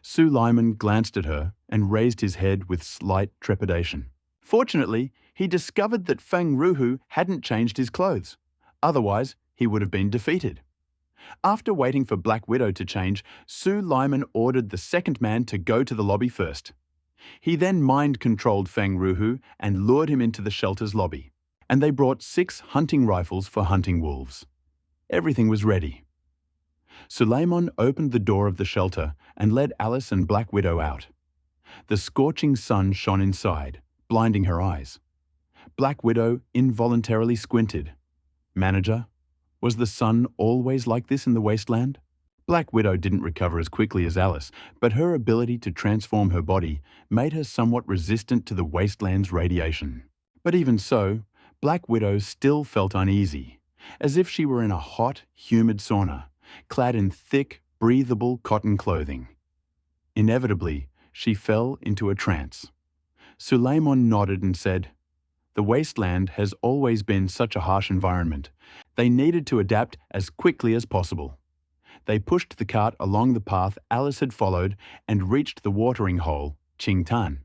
Speaker 1: Sue Lyman glanced at her and raised his head with slight trepidation. Fortunately, he discovered that Feng Ruhu hadn't changed his clothes. Otherwise, he would have been defeated. After waiting for Black Widow to change, Sue Lyman ordered the second man to go to the lobby first. He then mind-controlled Feng Ruhu and lured him into the shelter's lobby, and they brought 6 hunting rifles for hunting wolves. Everything was ready. Suleiman opened the door of the shelter and led Alice and Black Widow out. The scorching sun shone inside, blinding her eyes. Black Widow involuntarily squinted. "Manager, was the sun always like this in the wasteland?" Black Widow didn't recover as quickly as Alice, but her ability to transform her body made her somewhat resistant to the wasteland's radiation. But even so, Black Widow still felt uneasy, as if she were in a hot, humid sauna, clad in thick, breathable cotton clothing. Inevitably, she fell into a trance. Suleiman nodded and said, "The wasteland has always been such a harsh environment. They needed to adapt as quickly as possible." They pushed the cart along the path Alice had followed and reached the watering hole, Qingtan.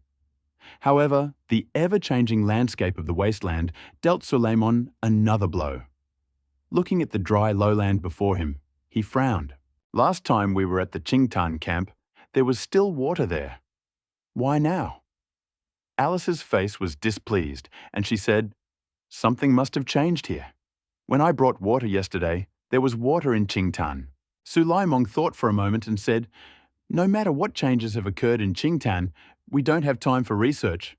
Speaker 1: However, the ever-changing landscape of the wasteland dealt Suleiman another blow. Looking at the dry lowland before him, he frowned. "Last time we were at the Qingtan camp, there was still water there. Why now?" Alice's face was displeased, and she said, "Something must have changed here. When I brought water yesterday, there was water in Qingtan." Suleiman thought for a moment and said, "No matter what changes have occurred in Qingtan, we don't have time for research.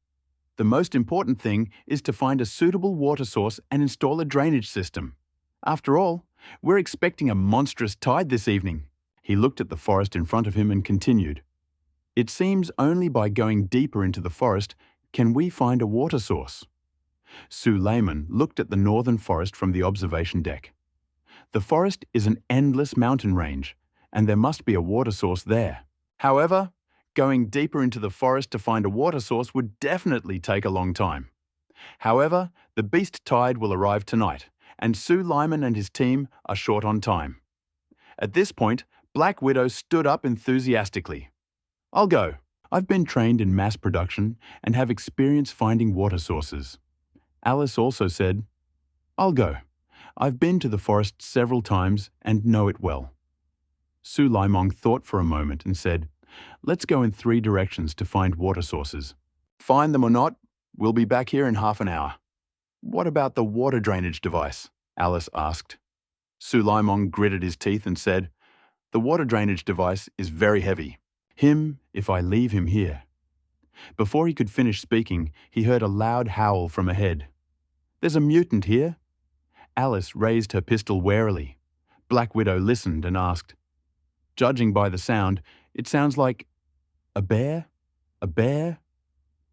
Speaker 1: The most important thing is to find a suitable water source and install a drainage system. After all, we're expecting a monstrous tide this evening." He looked at the forest in front of him and continued, "It seems only by going deeper into the forest can we find a water source." Suleiman looked at the northern forest from the observation deck. The forest is an endless mountain range, and there must be a water source there. However, going deeper into the forest to find a water source would definitely take a long time. However, the beast tide will arrive tonight, and Sue Lyman and his team are short on time. At this point, Black Widow stood up enthusiastically. I'll go. I've been trained in mass production and have experience finding water sources. Alice also said, I'll go. I've been to the forest several times and know it well. Sue Lyman thought for a moment and said, let's go in 3 directions to find water sources. Find them or not, we'll be back here in half an hour. What about the water drainage device? Alice asked. Sue Lyman gritted his teeth and said, the water drainage device is very heavy. If I leave him here. Before he could finish speaking, he heard a loud howl from ahead. There's a mutant here. Alice raised her pistol warily. Black Widow listened and asked, judging by the sound, it sounds like a bear? A bear?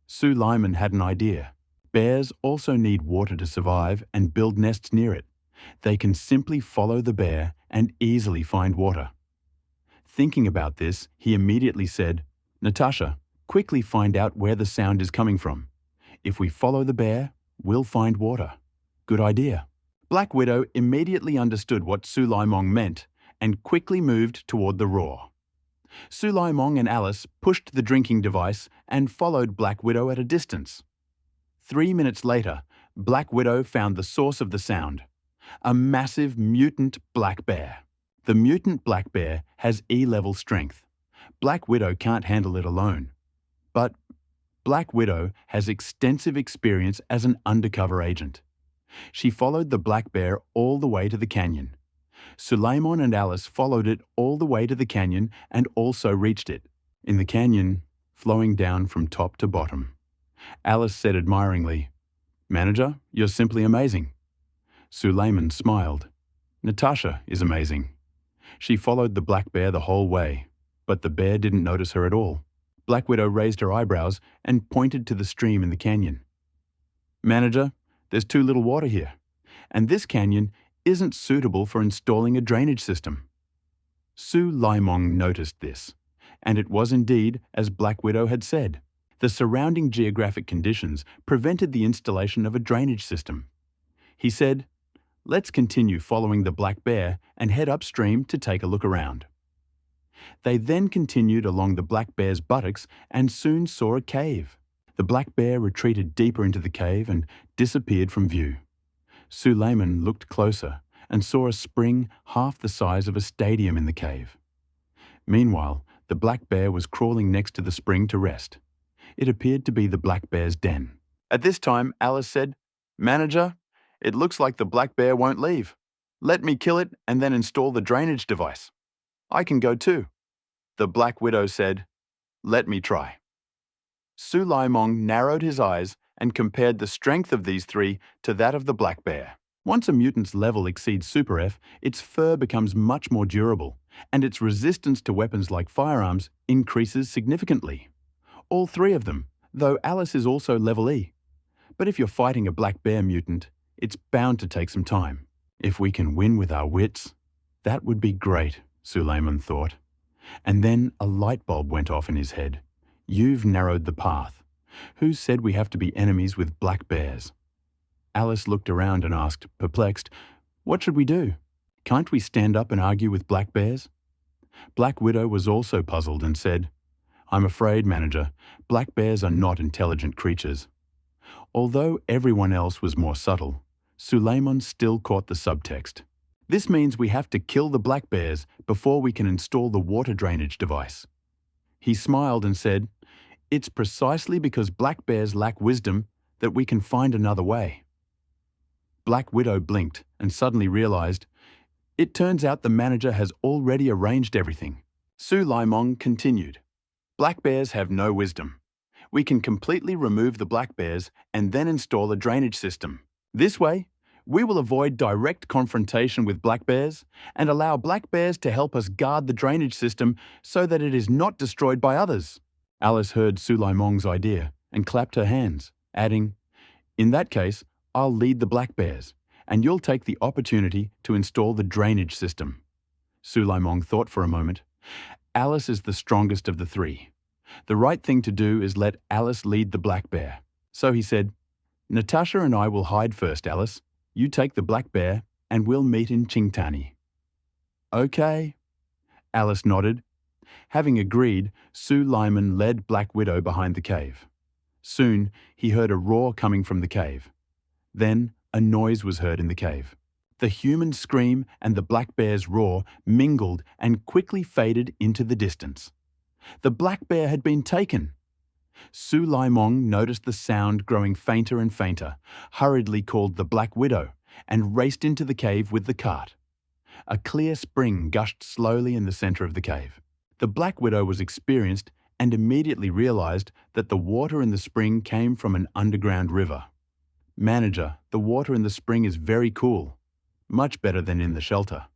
Speaker 1: Sue Lyman had an idea. Bears also need water to survive and build nests near it. They can simply follow the bear and easily find water. Thinking about this, he immediately said, Natasha, quickly find out where the sound is coming from. If we follow the bear, we'll find water. Good idea. Black Widow immediately understood what Sue Lyman meant and quickly moved toward the roar. Sue Lyman and Alice pushed the drinking device and followed Black Widow at a distance. 3 minutes later, Black Widow found the source of the sound, a massive mutant black bear. The mutant black bear has E-level strength. Black Widow can't handle it alone. But Black Widow has extensive experience as an undercover agent. She followed the black bear all the way to the canyon. Suleiman and Alice followed it all the way to the canyon and also reached it. In the canyon, flowing down from top to bottom. Alice said admiringly, Manager, you're simply amazing. Suleiman smiled. Natasha is amazing. She followed the black bear the whole way, but the bear didn't notice her at all. Black Widow raised her eyebrows and pointed to the stream in the canyon. Manager, there's too little water here, and this canyon isn't suitable for installing a drainage system. Sue Lyman noticed this, and it was indeed as Black Widow had said. The surrounding geographic conditions prevented the installation of a drainage system. He said, let's continue following the black bear and head upstream to take a look around. They then continued along the black bear's buttocks and soon saw a cave. The black bear retreated deeper into the cave and disappeared from view. Suleiman looked closer and saw a spring half the size of a stadium in the cave. Meanwhile, the black bear was crawling next to the spring to rest. It appeared to be the black bear's den. At this time, Alice said, Manager, it looks like the black bear won't leave. Let me kill it and then install the drainage device. I can go too. The Black Widow said, let me try. Suleiman narrowed his eyes and compared the strength of these 3 to that of the black bear. Once a mutant's level exceeds Super F, its fur becomes much more durable, and its resistance to weapons like firearms increases significantly. All 3 of them, though Alice is also level E. But if you're fighting a black bear mutant, it's bound to take some time. If we can win with our wits, that would be great, Suleiman thought. And then a light bulb went off in his head. You've narrowed the path. Who said we have to be enemies with black bears? Alice looked around and asked, perplexed, what should we do? Can't we stand up and argue with black bears? Black Widow was also puzzled and said, I'm afraid, Manager, black bears are not intelligent creatures. Although everyone else was more subtle, Suleiman still caught the subtext. This means we have to kill the black bears before we can install the water drainage device. He smiled and said, it's precisely because black bears lack wisdom that we can find another way. Black Widow blinked and suddenly realized, it turns out the manager has already arranged everything. Sue Lyman continued, black bears have no wisdom. We can completely remove the black bears and then install a drainage system. This way, we will avoid direct confrontation with black bears and allow black bears to help us guard the drainage system so that it is not destroyed by others. Alice heard Suleiman's idea and clapped her hands, adding, in that case, I'll lead the black bears, and you'll take the opportunity to install the drainage system. Suleiman thought for a moment. Alice is the strongest of the 3. The right thing to do is let Alice lead the black bear. So he said, Natasha and I will hide first, Alice. You take the black bear and we'll meet in Chingtani." "Okay." Alice nodded. Having agreed, Sue Lyman led Black Widow behind the cave. Soon, he heard a roar coming from the cave. Then, a noise was heard in the cave. The human scream and the black bear's roar mingled and quickly faded into the distance. The black bear had been taken. Su Laimong noticed the sound growing fainter and fainter, hurriedly called the Black Widow, and raced into the cave with the cart. A clear spring gushed slowly in the center of the cave. The Black Widow was experienced and immediately realized that the water in the spring came from an underground river. "Manager, the water in the spring is very cool, much better than in the shelter."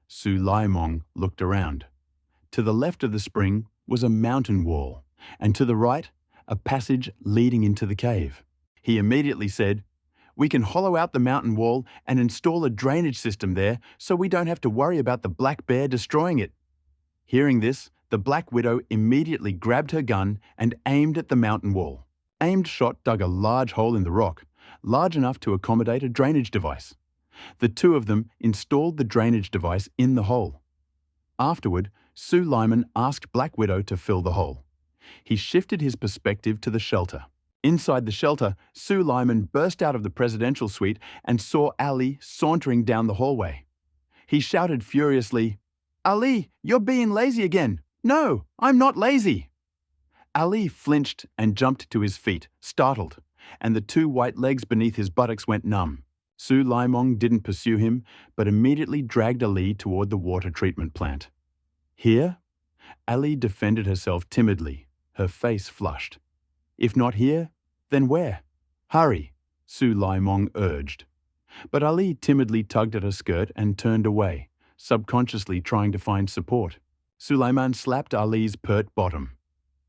Speaker 1: Su Laimong looked around. To the left of the spring was a mountain wall, and to the right, a passage leading into the cave. He immediately said, "We can hollow out the mountain wall and install a drainage system there so we don't have to worry about the black bear destroying it." Hearing this, the Black Widow immediately grabbed her gun and aimed at the mountain wall. Aimed shot dug a large hole in the rock, large enough to accommodate a drainage device. The two of them installed the drainage device in the hole. Afterward, Sue Lyman asked Black Widow to fill the hole. He shifted his perspective to the shelter. Inside the shelter, Sue Lyman burst out of the presidential suite and saw Ali sauntering down the hallway. He shouted furiously, "Ali, you're being lazy again. No, I'm not lazy." Ali flinched and jumped to his feet, startled, and the two white legs beneath his buttocks went numb. Su Laimong didn't pursue him, but immediately dragged Ali toward the water treatment plant. Here? Ali defended herself timidly, her face flushed. "If not here, then where?" "Hurry," Su Laimong urged. But Ali timidly tugged at her skirt and turned away, subconsciously trying to find support. Sulaiman slapped Ali's pert bottom.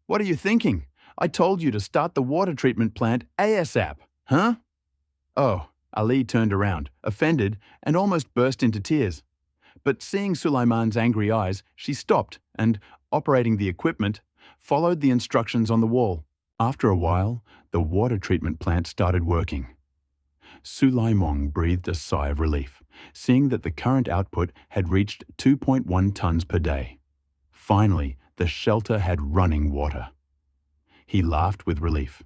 Speaker 1: "What are you thinking? I told you to start the water treatment plant ASAP, huh?" "Oh," Ali turned around, offended, and almost burst into tears. But seeing Sulaiman's angry eyes, she stopped and, operating the equipment, followed the instructions on the wall. After a while, the water treatment plant started working. Sulaimong breathed a sigh of relief, seeing that the current output had reached 2.1 tons per day. Finally, the shelter had running water. He laughed with relief.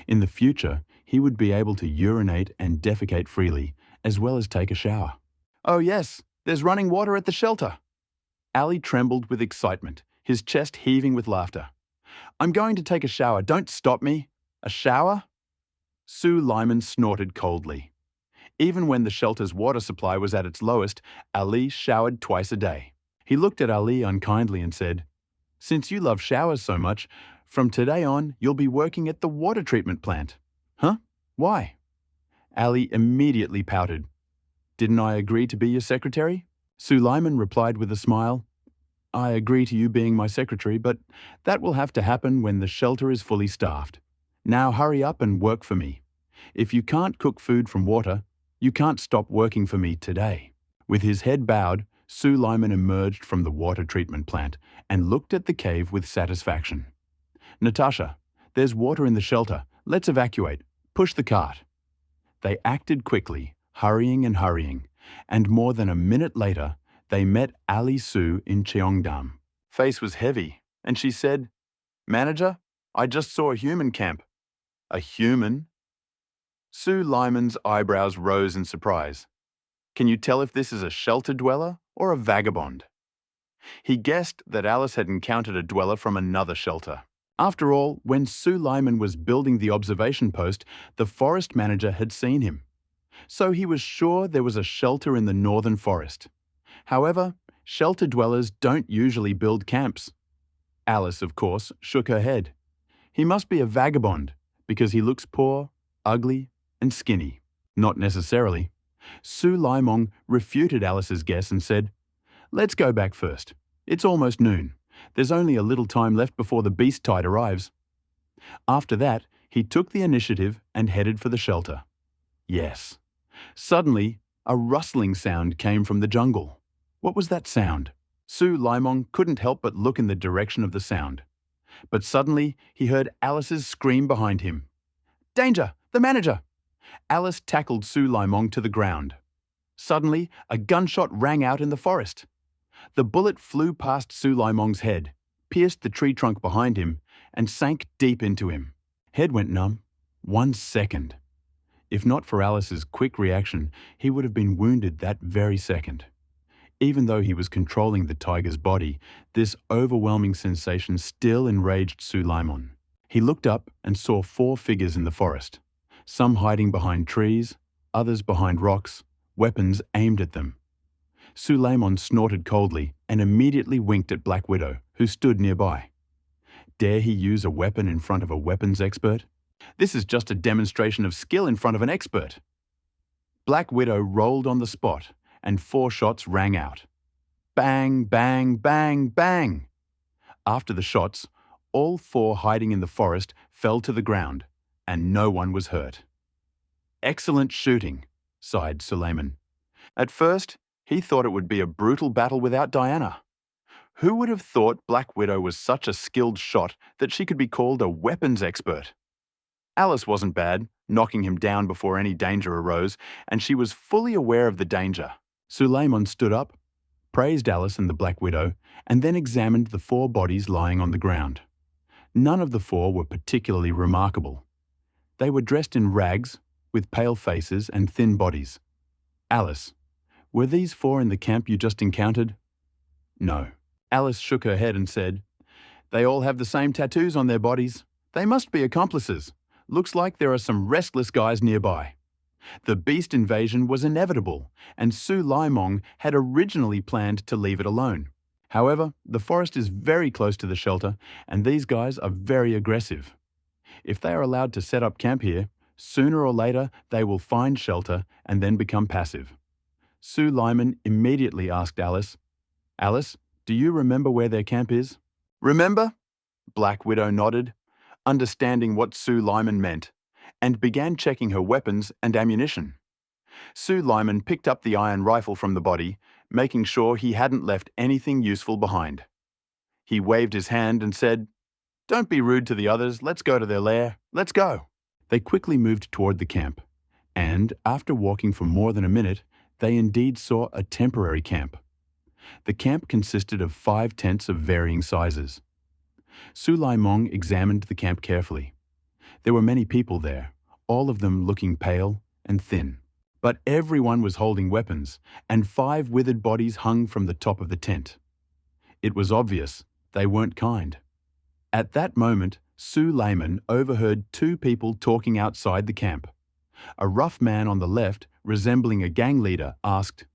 Speaker 1: In the future, he would be able to urinate and defecate freely, as well as take a shower. "Oh yes, there's running water at the shelter." Ali trembled with excitement, his chest heaving with laughter. "I'm going to take a shower, don't stop me." "A shower?" Sue Lyman snorted coldly. Even when the shelter's water supply was at its lowest, Ali showered twice a day. He looked at Ali unkindly and said, "Since you love showers so much, from today on you'll be working at the water treatment plant." "Huh? Why?" Ali immediately pouted. "Didn't I agree to be your secretary?" Sulaiman replied with a smile, "I agree to you being my secretary, but that will have to happen when the shelter is fully staffed. Now hurry up and work for me. If you can't cook food from water, you can't stop working for me today." With his head bowed, Sulaiman emerged from the water treatment plant and looked at the cave with satisfaction. "Natasha, there's water in the shelter. Let's evacuate. Push the cart." They acted quickly, hurrying, and more than a minute later, they met Ali Su in Cheongdam. Face was heavy, and she said, "Manager, I just saw a human camp." "A human?" Su Lyman's eyebrows rose in surprise. "Can you tell if this is a shelter dweller or a vagabond?" He guessed that Alice had encountered a dweller from another shelter. After all, when Su Lyman was building the observation post, the forest manager had seen him. So he was sure there was a shelter in the northern forest. However, shelter dwellers don't usually build camps. Alice, of course, shook her head. He must be a vagabond, because he looks poor, ugly, and skinny. Not necessarily. Su Laimong refuted Alice's guess and said, "Let's go back first. It's almost noon. There's only a little time left before the beast tide arrives." After that, he took the initiative and headed for the shelter. Yes. Suddenly, a rustling sound came from the jungle. What was that sound? Su Laimong couldn't help but look in the direction of the sound. But suddenly, he heard Alice's scream behind him. "Danger! The manager!" Alice tackled Suleimon to the ground. Suddenly, a gunshot rang out in the forest. The bullet flew past Suleimon's head, pierced the tree trunk behind him, and sank deep into him. Head went numb. 1 second. If not for Alice's quick reaction, he would have been wounded that very second. Even though he was controlling the tiger's body, this overwhelming sensation still enraged Suleiman. He looked up and saw 4 figures in the forest, some hiding behind trees, others behind rocks, weapons aimed at them. Suleiman snorted coldly and immediately winked at Black Widow, who stood nearby. Dare he use a weapon in front of a weapons expert? This is just a demonstration of skill in front of an expert. Black Widow rolled on the spot, and 4 shots rang out. Bang, bang, bang, bang! After the shots, all 4 hiding in the forest fell to the ground, and no one was hurt. Excellent shooting, sighed Suleiman. At first, he thought it would be a brutal battle without Diana. Who would have thought Black Widow was such a skilled shot that she could be called a weapons expert? Alice wasn't bad, knocking him down before any danger arose, and she was fully aware of the danger. Suleiman stood up, praised Alice and the Black Widow, and then examined the 4 bodies lying on the ground. None of the 4 were particularly remarkable. They were dressed in rags, with pale faces and thin bodies. Alice, were these 4 in the camp you just encountered? No. Alice shook her head and said, They all have the same tattoos on their bodies. They must be accomplices. Looks like there are some restless guys nearby. The beast invasion was inevitable, and Suleiman had originally planned to leave it alone. However, the forest is very close to the shelter, and these guys are very aggressive. If they are allowed to set up camp here, sooner or later they will find shelter and then become passive. Suleiman immediately asked Alice, Alice, do you remember where their camp is? Remember? Black Widow nodded, understanding what Suleiman meant, and began checking her weapons and ammunition. Suleiman picked up the iron rifle from the body, making sure he hadn't left anything useful behind. He waved his hand and said, Don't be rude to the others, let's go to their lair, let's go. They quickly moved toward the camp, and after walking for more than a minute, they indeed saw a temporary camp. The camp consisted of 5 tents of varying sizes. Suleiman examined the camp carefully. There were many people there, all of them looking pale and thin. But everyone was holding weapons, and 5 withered bodies hung from the top of the tent. It was obvious they weren't kind. At that moment, Suleiman overheard 2 people talking outside the camp. A rough man on the left, resembling a gang leader, asked,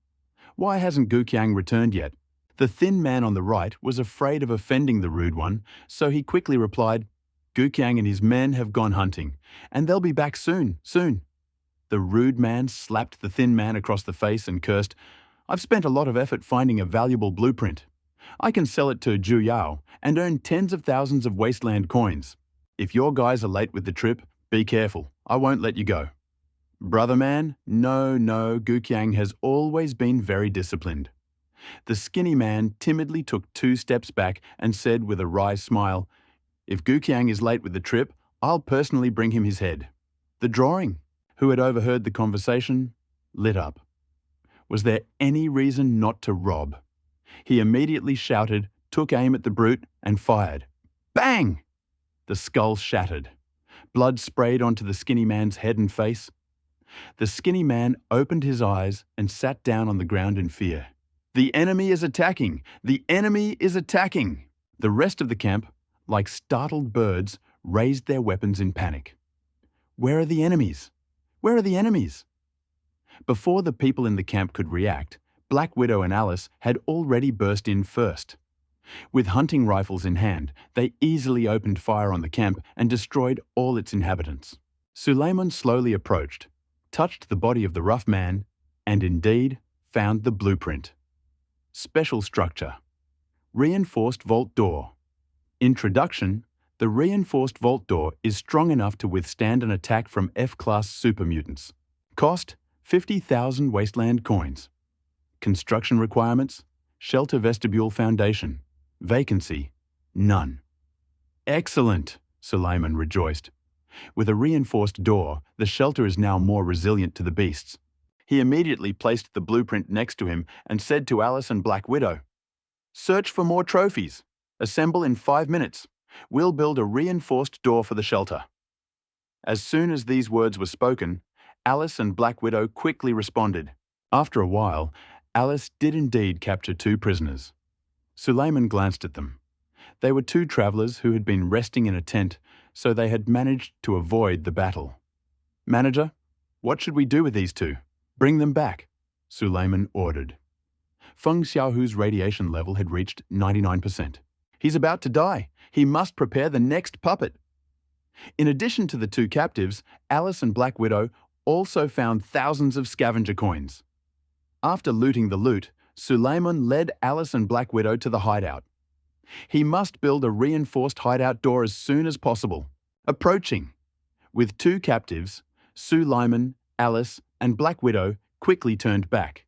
Speaker 1: Why hasn't Guqiang returned yet? The thin man on the right was afraid of offending the rude one, so he quickly replied, Guqiang and his men have gone hunting, and they'll be back soon. The rude man slapped the thin man across the face and cursed, I've spent a lot of effort finding a valuable blueprint. I can sell it to Zhu Yao and earn tens of thousands of wasteland coins. If your guys are late with the trip, be careful. I won't let you go. Brother man, no, Guqiang has always been very disciplined. The skinny man timidly took 2 steps back and said with a wry smile, If Guqiang is late with the trip, I'll personally bring him his head. The drawing, who had overheard the conversation, lit up. Was there any reason not to rob? He immediately shouted, took aim at the brute, and fired. Bang! The skull shattered. Blood sprayed onto the skinny man's head and face. The skinny man opened his eyes and sat down on the ground in fear. The enemy is attacking! The enemy is attacking! The rest of the camp, like startled birds, raised their weapons in panic. Where are the enemies? Where are the enemies? Before the people in the camp could react, Black Widow and Alice had already burst in first. With hunting rifles in hand, they easily opened fire on the camp and destroyed all its inhabitants. Suleiman slowly approached, touched the body of the rough man, and indeed found the blueprint. Special structure. Reinforced vault door. Introduction. The reinforced vault door is strong enough to withstand an attack from F-class super mutants. Cost, 50,000 wasteland coins. Construction requirements, shelter vestibule foundation. Vacancy, none. Excellent, Suleiman rejoiced. With a reinforced door, the shelter is now more resilient to the beasts. He immediately placed the blueprint next to him and said to Alice and Black Widow, "Search for more trophies. Assemble in 5 minutes. We'll build a reinforced door for the shelter." As soon as these words were spoken, Alice and Black Widow quickly responded. After a while, Alice did indeed capture 2 prisoners. Suleiman glanced at them. They were 2 travelers who had been resting in a tent, so they had managed to avoid the battle. "Manager, what should we do with these 2? Bring them back," Suleiman ordered. Feng Xiaohu's radiation level had reached 99%. "He's about to die. He must prepare the next puppet." In addition to the 2 captives, Alice and Black Widow also found thousands of scavenger coins. After looting the loot, Suleiman led Alice and Black Widow to the hideout. He must build a reinforced hideout door as soon as possible. Approaching. With 2 captives, Suleiman, Alice, and Black Widow quickly turned back.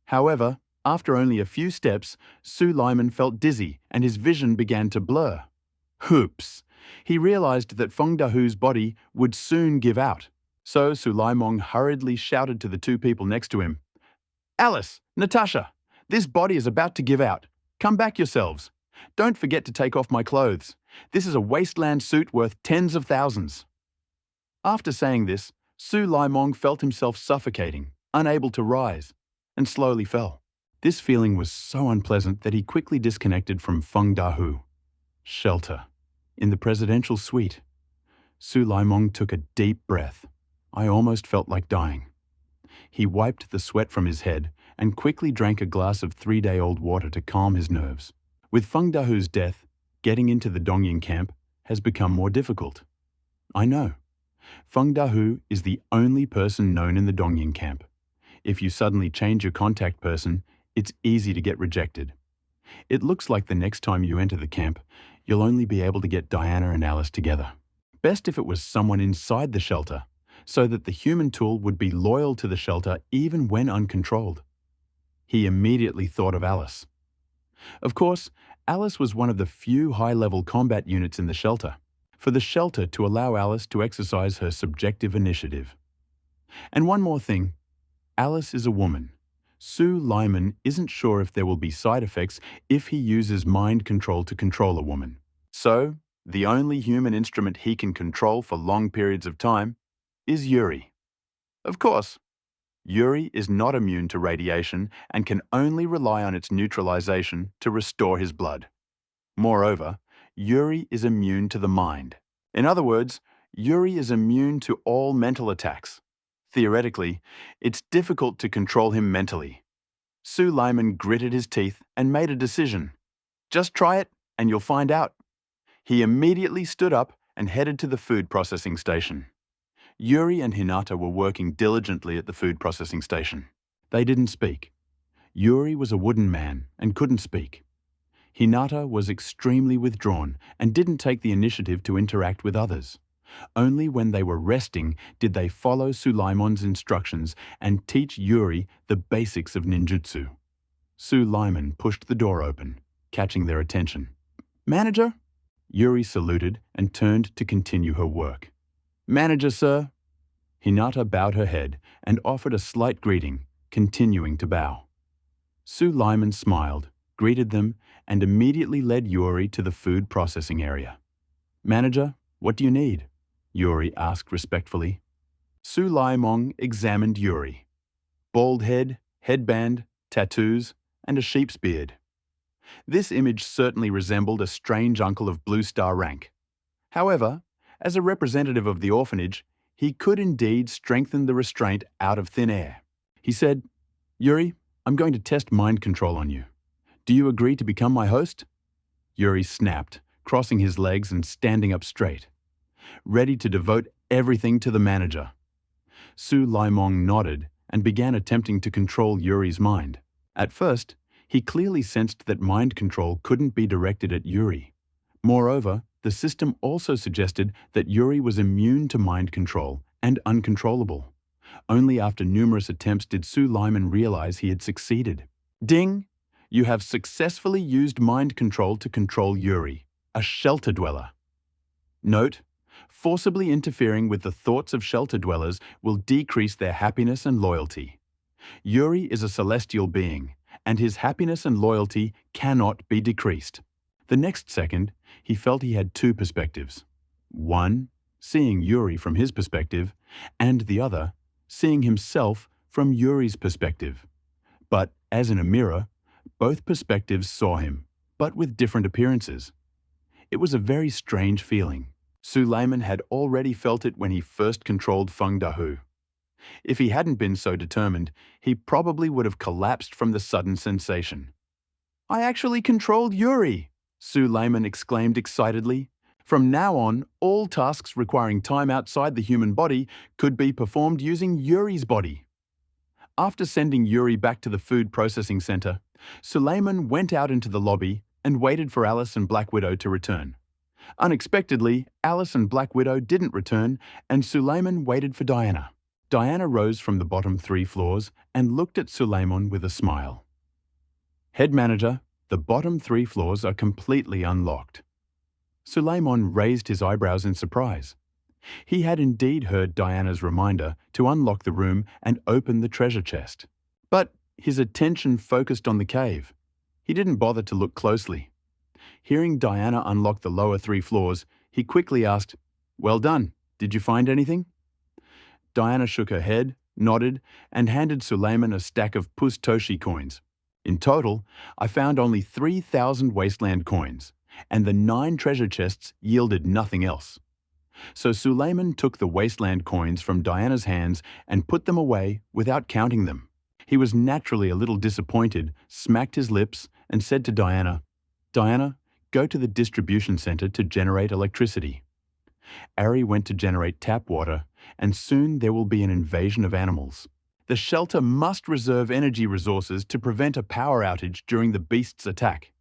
Speaker 1: However, after only a few steps, Suleiman felt dizzy and his vision began to blur. Oops! He realized that Feng Dahu's body would soon give out. So Suleiman hurriedly shouted to the 2 people next to him, "Alice, Natasha, this body is about to give out. Come back yourselves. Don't forget to take off my clothes. This is a wasteland suit worth tens of thousands." After saying this, Suleiman felt himself suffocating, unable to rise, and slowly fell. This feeling was so unpleasant that he quickly disconnected from Feng Dahu. Shelter. In the presidential suite. Suleiman took a deep breath. I almost felt like dying. He wiped the sweat from his head and quickly drank a glass of 3-day-old water to calm his nerves. With Feng Dahu's death, getting into the Dongying camp has become more difficult. I know. Feng Dahu is the only person known in the Dongying camp. If you suddenly change your contact person, it's easy to get rejected. It looks like the next time you enter the camp, you'll only be able to get Diana and Alice together. Best if it was someone inside the shelter, so that the human tool would be loyal to the shelter even when uncontrolled. He immediately thought of Alice. Of course, Alice was one of the few high-level combat units in the shelter, for the shelter to allow Alice to exercise her subjective initiative. And one more thing, Alice is a woman. Suleiman isn't sure if there will be side effects if he uses mind control to control a woman. So, the only human instrument he can control for long periods of time is Yuri. Of course, Yuri is not immune to radiation and can only rely on its neutralization to restore his blood. Moreover, Yuri is immune to the mind. In other words, Yuri is immune to all mental attacks. Theoretically, it's difficult to control him mentally. Suleiman gritted his teeth and made a decision. Just try it and you'll find out. He immediately stood up and headed to the food processing station. Yuri and Hinata were working diligently at the food processing station. They didn't speak. Yuri was a wooden man and couldn't speak. Hinata was extremely withdrawn and didn't take the initiative to interact with others. Only when they were resting did they follow Suleiman's instructions and teach Yuri the basics of ninjutsu. Suleiman pushed the door open, catching their attention. "Manager?" Yuri saluted and turned to continue her work. "Manager, sir." Hinata bowed her head and offered a slight greeting, continuing to bow. Suleiman smiled, greeted them, and immediately led Yuri to the food processing area. "Manager, what do you need?" Yuri asked respectfully. Suleiman examined Yuri. Bald head, headband, tattoos, and a sheep's beard. This image certainly resembled a strange uncle of Blue Star rank. However, as a representative of the orphanage, he could indeed strengthen the restraint out of thin air. He said, "Yuri, I'm going to test mind control on you. Do you agree to become my host?" Yuri snapped, crossing his legs and standing up straight, ready to devote everything to the manager. Suleiman nodded and began attempting to control Yuri's mind. At first, he clearly sensed that mind control couldn't be directed at Yuri. Moreover, the system also suggested that Yuri was immune to mind control and uncontrollable. Only after numerous attempts did Suleiman realize he had succeeded. Ding! You have successfully used mind control to control Yuri, a shelter dweller. Note, Forcibly interfering with the thoughts of shelter dwellers will decrease their happiness and loyalty. Yuri is a celestial being, and his happiness and loyalty cannot be decreased. The next second, he felt he had two perspectives. One, seeing Yuri from his perspective, and the other, seeing himself from Yuri's perspective. But, as in a mirror, both perspectives saw him, but with different appearances. It was a very strange feeling. Suleiman had already felt it when he first controlled Feng Dahu. If he hadn't been so determined, he probably would have collapsed from the sudden sensation. "I actually controlled Yuri!" Suleiman exclaimed excitedly. From now on, all tasks requiring time outside the human body could be performed using Yuri's body. After sending Yuri back to the food processing center, Suleiman went out into the lobby and waited for Alice and Black Widow to return. Unexpectedly, Alice and Black Widow didn't return, and Suleiman waited for Diana. Diana rose from the bottom 3 floors and looked at Suleiman with a smile. "Head manager, the bottom 3 floors are completely unlocked." Suleiman raised his eyebrows in surprise. He had indeed heard Diana's reminder to unlock the room and open the treasure chest. But his attention focused on the cave. He didn't bother to look closely. Hearing Diana unlock the lower 3 floors, he quickly asked, "Well done. Did you find anything?" Diana shook her head, nodded, and handed Suleiman a stack of Pustoshi coins. "In total, I found only 3,000 wasteland coins, and the 9 treasure chests yielded nothing else." So Suleiman took the wasteland coins from Diana's hands and put them away without counting them. He was naturally a little disappointed, smacked his lips, and said to Diana, "Diana, go to the distribution center to generate electricity." Ari went to generate tap water, and soon there will be an invasion of animals. The shelter must reserve energy resources to prevent a power outage during the beast's attack.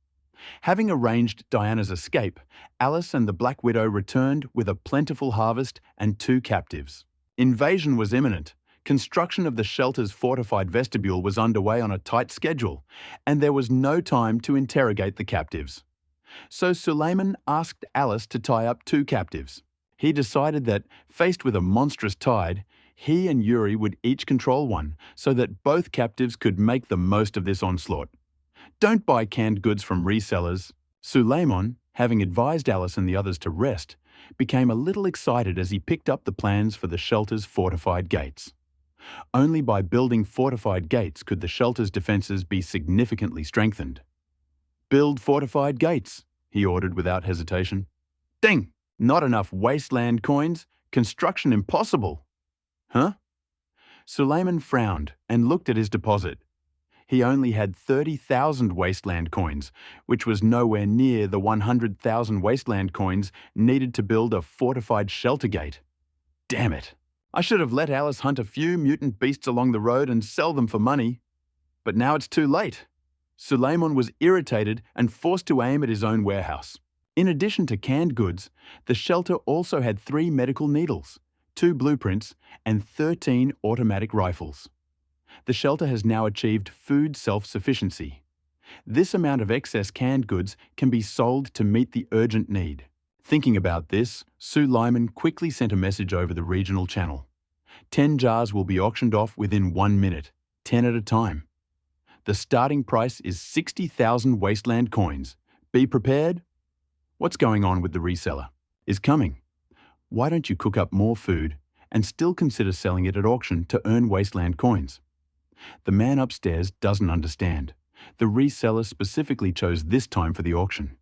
Speaker 1: Having arranged Diana's escape, Alice and the Black Widow returned with a plentiful harvest and 2 captives. Invasion was imminent. Construction of the shelter's fortified vestibule was underway on a tight schedule, and there was no time to interrogate the captives. So Suleiman asked Alice to tie up 2 captives. He decided that, faced with a monstrous tide, he and Yuri would each control one, so that both captives could make the most of this onslaught. Don't buy canned goods from resellers. Suleiman, having advised Alice and the others to rest, became a little excited as he picked up the plans for the shelter's fortified gates. Only by building fortified gates could the shelter's defenses be significantly strengthened. "Build fortified gates," he ordered without hesitation. "Ding! Not enough wasteland coins? Construction impossible." "Huh?" Suleiman frowned and looked at his deposit. He only had 30,000 wasteland coins, which was nowhere near the 100,000 wasteland coins needed to build a fortified shelter gate. Damn it! I should have let Alice hunt a few mutant beasts along the road and sell them for money. But now it's too late. Suleiman was irritated and forced to aim at his own warehouse. In addition to canned goods, the shelter also had 3 medical needles, 2 blueprints, and 13 automatic rifles. The shelter has now achieved food self-sufficiency. This amount of excess canned goods can be sold to meet the urgent need. Thinking about this, Suleiman quickly sent a message over the regional channel. 10 jars will be auctioned off within 1 minute, 10 at a time. The starting price is 60,000 wasteland coins. Be prepared. What's going on with the reseller? Is coming. Why don't you cook up more food and still consider selling it at auction to earn wasteland coins? The man upstairs doesn't understand. The reseller specifically chose this time for the auction.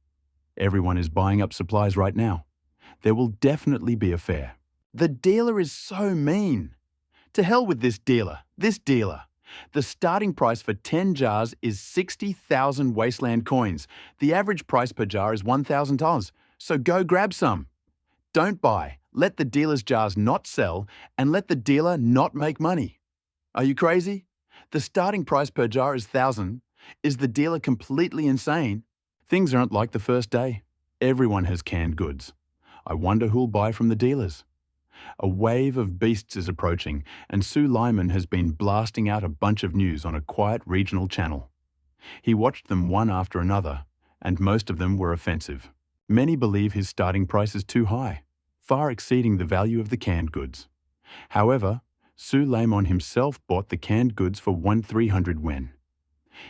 Speaker 1: Everyone is buying up supplies right now. There will definitely be a fair. The dealer is so mean. To hell with this dealer. The starting price for 10 jars is 60,000 wasteland coins. The average price per jar is $1,000, so go grab some. Don't buy. Let the dealer's jars not sell, and let the dealer not make money. Are you crazy? The starting price per jar is 1,000. Is the dealer completely insane? Things aren't like the first day. Everyone has canned goods. I wonder who'll buy from the dealers. A wave of beasts is approaching, and Suleiman has been blasting out a bunch of news on a quiet regional channel. He watched them one after another, and most of them were offensive. Many believe his starting price is too high. far exceeding the value of the canned goods. However, Suleiman himself bought the canned goods for 1,300 wen.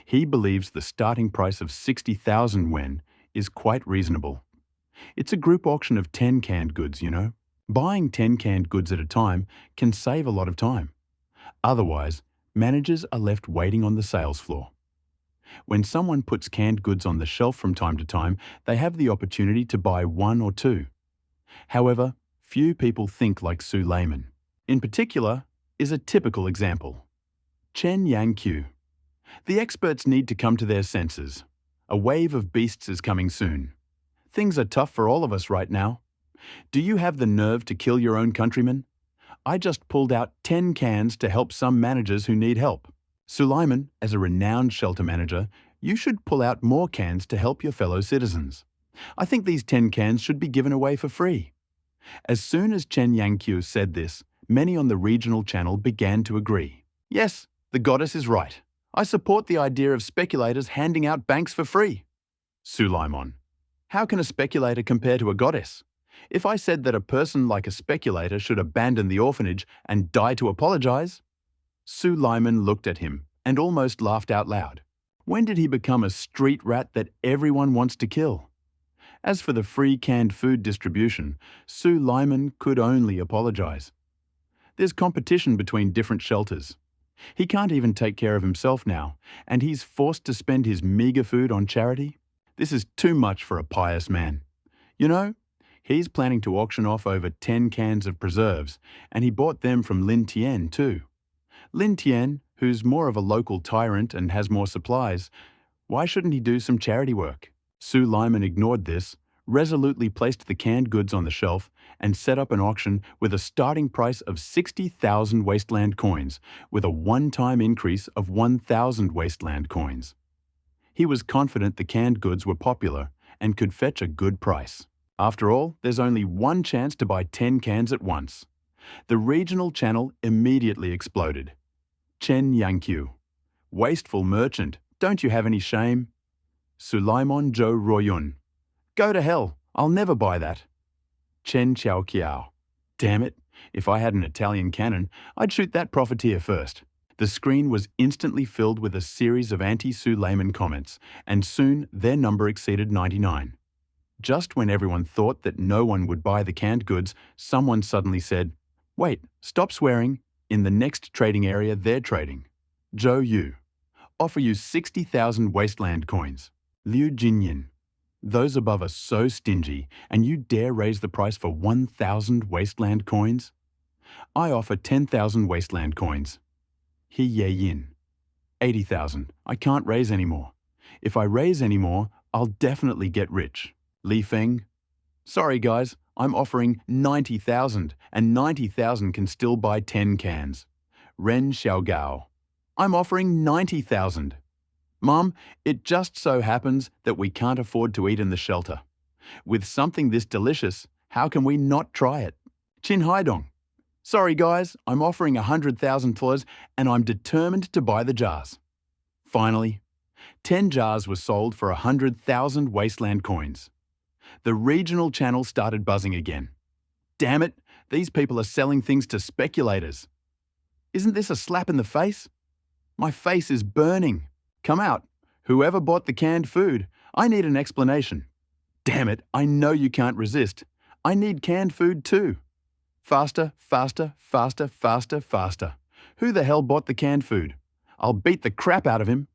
Speaker 1: He believes the starting price of 60,000 wen is quite reasonable. It's a group auction of 10 canned goods, you know. Buying 10 canned goods at a time can save a lot of time. Otherwise, managers are left waiting on the sales floor. When someone puts canned goods on the shelf from time to time, they have the opportunity to buy one or two. However, few people think like Suleiman. In particular, is a typical example. Chen Yangqiu. The experts need to come to their senses. A wave of beasts is coming soon. Things are tough for all of us right now. Do you have the nerve to kill your own countrymen? I just pulled out 10 cans to help some managers who need help. Suleiman, as a renowned shelter manager, you should pull out more cans to help your fellow citizens. I think these 10 cans should be given away for free. As soon as Chen Yangqiu said this, many on the regional channel began to agree. Yes, the goddess is right. I support the idea of speculators handing out banks for free. Suleiman. How can a speculator compare to a goddess? If I said that a person like a speculator should abandon the orphanage and die to apologize? Suleiman looked at him and almost laughed out loud. When did he become a street rat that everyone wants to kill? As for the free canned food distribution, Suleiman could only apologize. There's competition between different shelters. He can't even take care of himself now, and he's forced to spend his meager food on charity. This is too much for a pious man. You know, he's planning to auction off over 10 cans of preserves, and he bought them from Lin Tian too. Lin Tian, who's more of a local tyrant and has more supplies, why shouldn't he do some charity work? Suleiman ignored this, resolutely placed the canned goods on the shelf, and set up an auction with a starting price of 60,000 wasteland coins, with a one-time increase of 1,000 wasteland coins. He was confident the canned goods were popular and could fetch a good price. After all, there's only one chance to buy 10 cans at once. The regional channel immediately exploded. Chen Yangqiu. Wasteful merchant, don't you have any shame? Suleiman Zhou Royun. Go to hell, I'll never buy that. Chen Xiaoqiao. Damn it, if I had an Italian cannon, I'd shoot that profiteer first. The screen was instantly filled with a series of anti-Suleiman comments, and soon their number exceeded 99. Just when everyone thought that no one would buy the canned goods, someone suddenly said, "Wait, stop swearing. In the next trading area, they're trading. Zhou Yu. Offer you 60,000 wasteland coins. Liu Jinyin. Those above are so stingy, and you dare raise the price for 1,000 wasteland coins? I offer 10,000 wasteland coins. He Ye Yin. 80,000. I can't raise any more. If I raise any more, I'll definitely get rich. Li Feng. Sorry guys, I'm offering 90,000, and 90,000 can still buy 10 cans. Ren Xiaogao. I'm offering 90,000. Mom, it just so happens that we can't afford to eat in the shelter. With something this delicious, how can we not try it? Qin Haidong. Sorry guys, I'm offering 100,000 dollars and I'm determined to buy the jars. Finally, 10 jars were sold for 100,000 wasteland coins. The regional channel started buzzing again. Damn it, these people are selling things to speculators. Isn't this a slap in the face? My face is burning. Come out. Whoever bought the canned food, I need an explanation. Damn it, I know you can't resist. I need canned food too. Faster, faster, faster, faster, faster. Who the hell bought the canned food? I'll beat the crap out of him.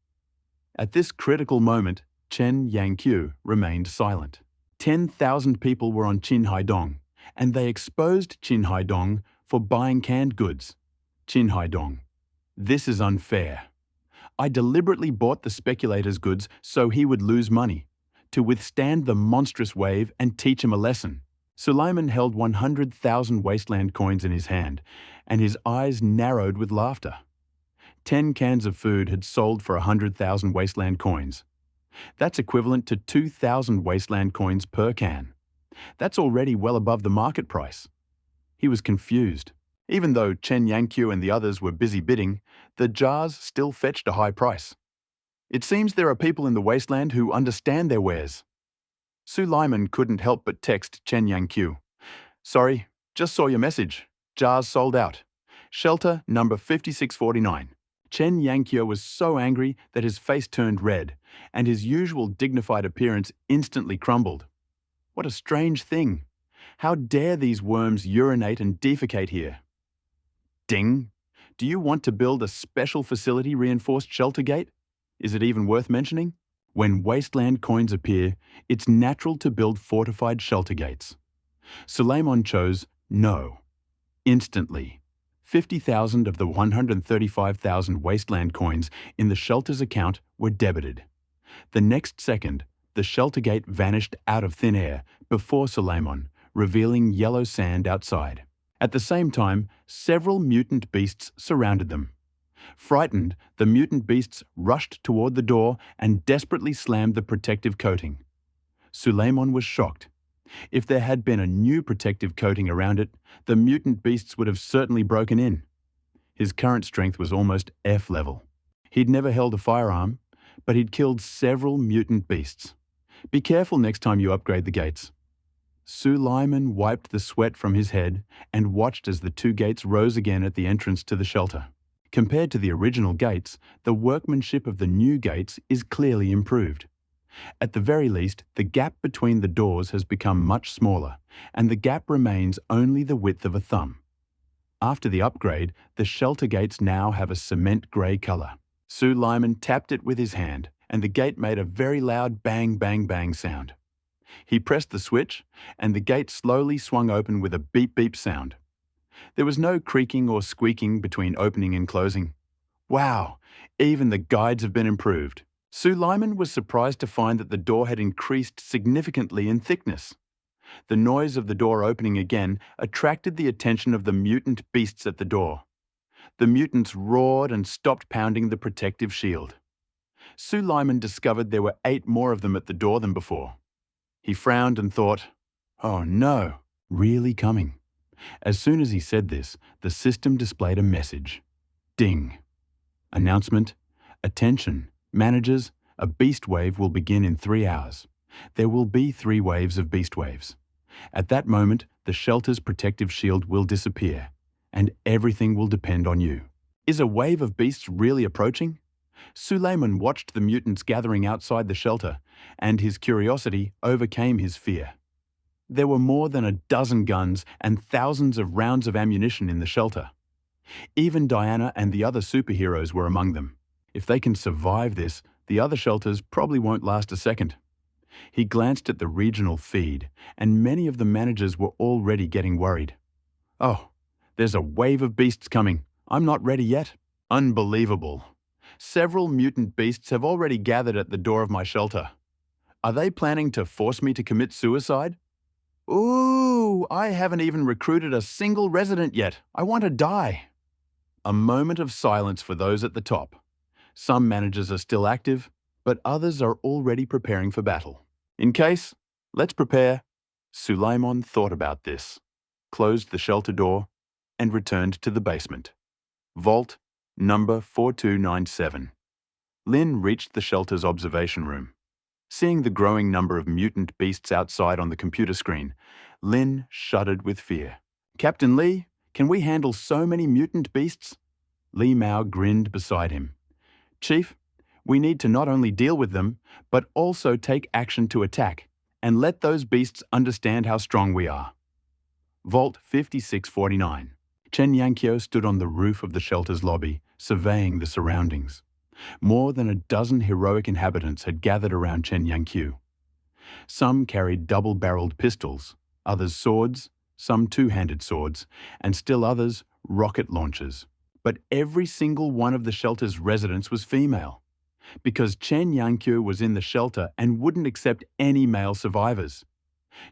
Speaker 1: At this critical moment, Chen Yangqiu remained silent. 10,000 people were on Qin Haidong, and they exposed Qin Haidong for buying canned goods. Qin Haidong. This is unfair. I deliberately bought the speculator's goods so he would lose money, to withstand the monstrous wave and teach him a lesson. Suleiman held 100,000 wasteland coins in his hand, and his eyes narrowed with laughter. 10 cans of food had sold for 100,000 wasteland coins. That's equivalent to 2,000 wasteland coins per can. That's already well above the market price. He was confused. Even though Chen Yangqiu and the others were busy bidding, the jars still fetched a high price. It seems there are people in the wasteland who understand their wares. Suleiman couldn't help but text Chen Yangqiu. Sorry, just saw your message. Jars sold out. Shelter number 5649. Chen Yankyo was so angry that his face turned red, and his usual dignified appearance instantly crumbled. What a strange thing. How dare these worms urinate and defecate here? Ding! Do you want to build a special facility reinforced shelter gate? Is it even worth mentioning? When wasteland coins appear, it's natural to build fortified shelter gates. Suleiman chose no. Instantly. 50,000 of the 135,000 wasteland coins in the shelter's account were debited. The next second, the shelter gate vanished out of thin air before Suleiman, revealing yellow sand outside. At the same time, several mutant beasts surrounded them. Frightened, the mutant beasts rushed toward the door and desperately slammed the protective coating. Suleiman was shocked. If there had been a new protective coating around it, the mutant beasts would have certainly broken in. His current strength was almost F level. He'd never held a firearm, but he'd killed several mutant beasts. Be careful next time you upgrade the gates. Suleiman wiped the sweat from his head and watched as the two gates rose again at the entrance to the shelter. Compared to the original gates, the workmanship of the new gates is clearly improved. At the very least, the gap between the doors has become much smaller, and the gap remains only the width of a thumb. After the upgrade, the shelter gates now have a cement grey colour. Suleiman tapped it with his hand, and the gate made a very loud bang bang bang sound. He pressed the switch, and the gate slowly swung open with a beep beep sound. There was no creaking or squeaking between opening and closing. Wow, even the guides have been improved. Suleiman was surprised to find that the door had increased significantly in thickness. The noise of the door opening again attracted the attention of the mutant beasts at the door. The mutants roared and stopped pounding the protective shield. Suleiman discovered there were 8 more of them at the door than before. He frowned and thought, "Oh no, really coming." As soon as he said this, the system displayed a message. Ding. Announcement: Attention, managers, a beast wave will begin in 3 hours. There will be 3 waves of beast waves. At that moment, the shelter's protective shield will disappear, and everything will depend on you. Is a wave of beasts really approaching? Suleiman watched the mutants gathering outside the shelter, and his curiosity overcame his fear. There were more than a dozen guns and thousands of rounds of ammunition in the shelter. Even Diana and the other superheroes were among them. If they can survive this, the other shelters probably won't last a second. He glanced at the regional feed, and many of the managers were already getting worried. Oh, there's a wave of beasts coming. I'm not ready yet. Unbelievable. Several mutant beasts have already gathered at the door of my shelter. Are they planning to force me to commit suicide? Ooh, I haven't even recruited a single resident yet. I want to die. A moment of silence for those at the top. Some managers are still active, but others are already preparing for battle. In case, let's prepare. Suleiman thought about this, closed the shelter door, and returned to the basement. Vault number 4297. Lin reached the shelter's observation room. Seeing the growing number of mutant beasts outside on the computer screen, Lin shuddered with fear. Captain Li, can we handle so many mutant beasts? Li Mao grinned beside him. Chief, we need to not only deal with them, but also take action to attack, and let those beasts understand how strong we are. Vault 5649. Chen Yankyo stood on the roof of the shelter's lobby, surveying the surroundings. More than a dozen heroic inhabitants had gathered around Chen Yankyu. Some carried double-barreled pistols, others swords, some two-handed swords, and still others rocket launchers. But every single one of the shelter's residents was female, because Chen Yankyu was in the shelter and wouldn't accept any male survivors.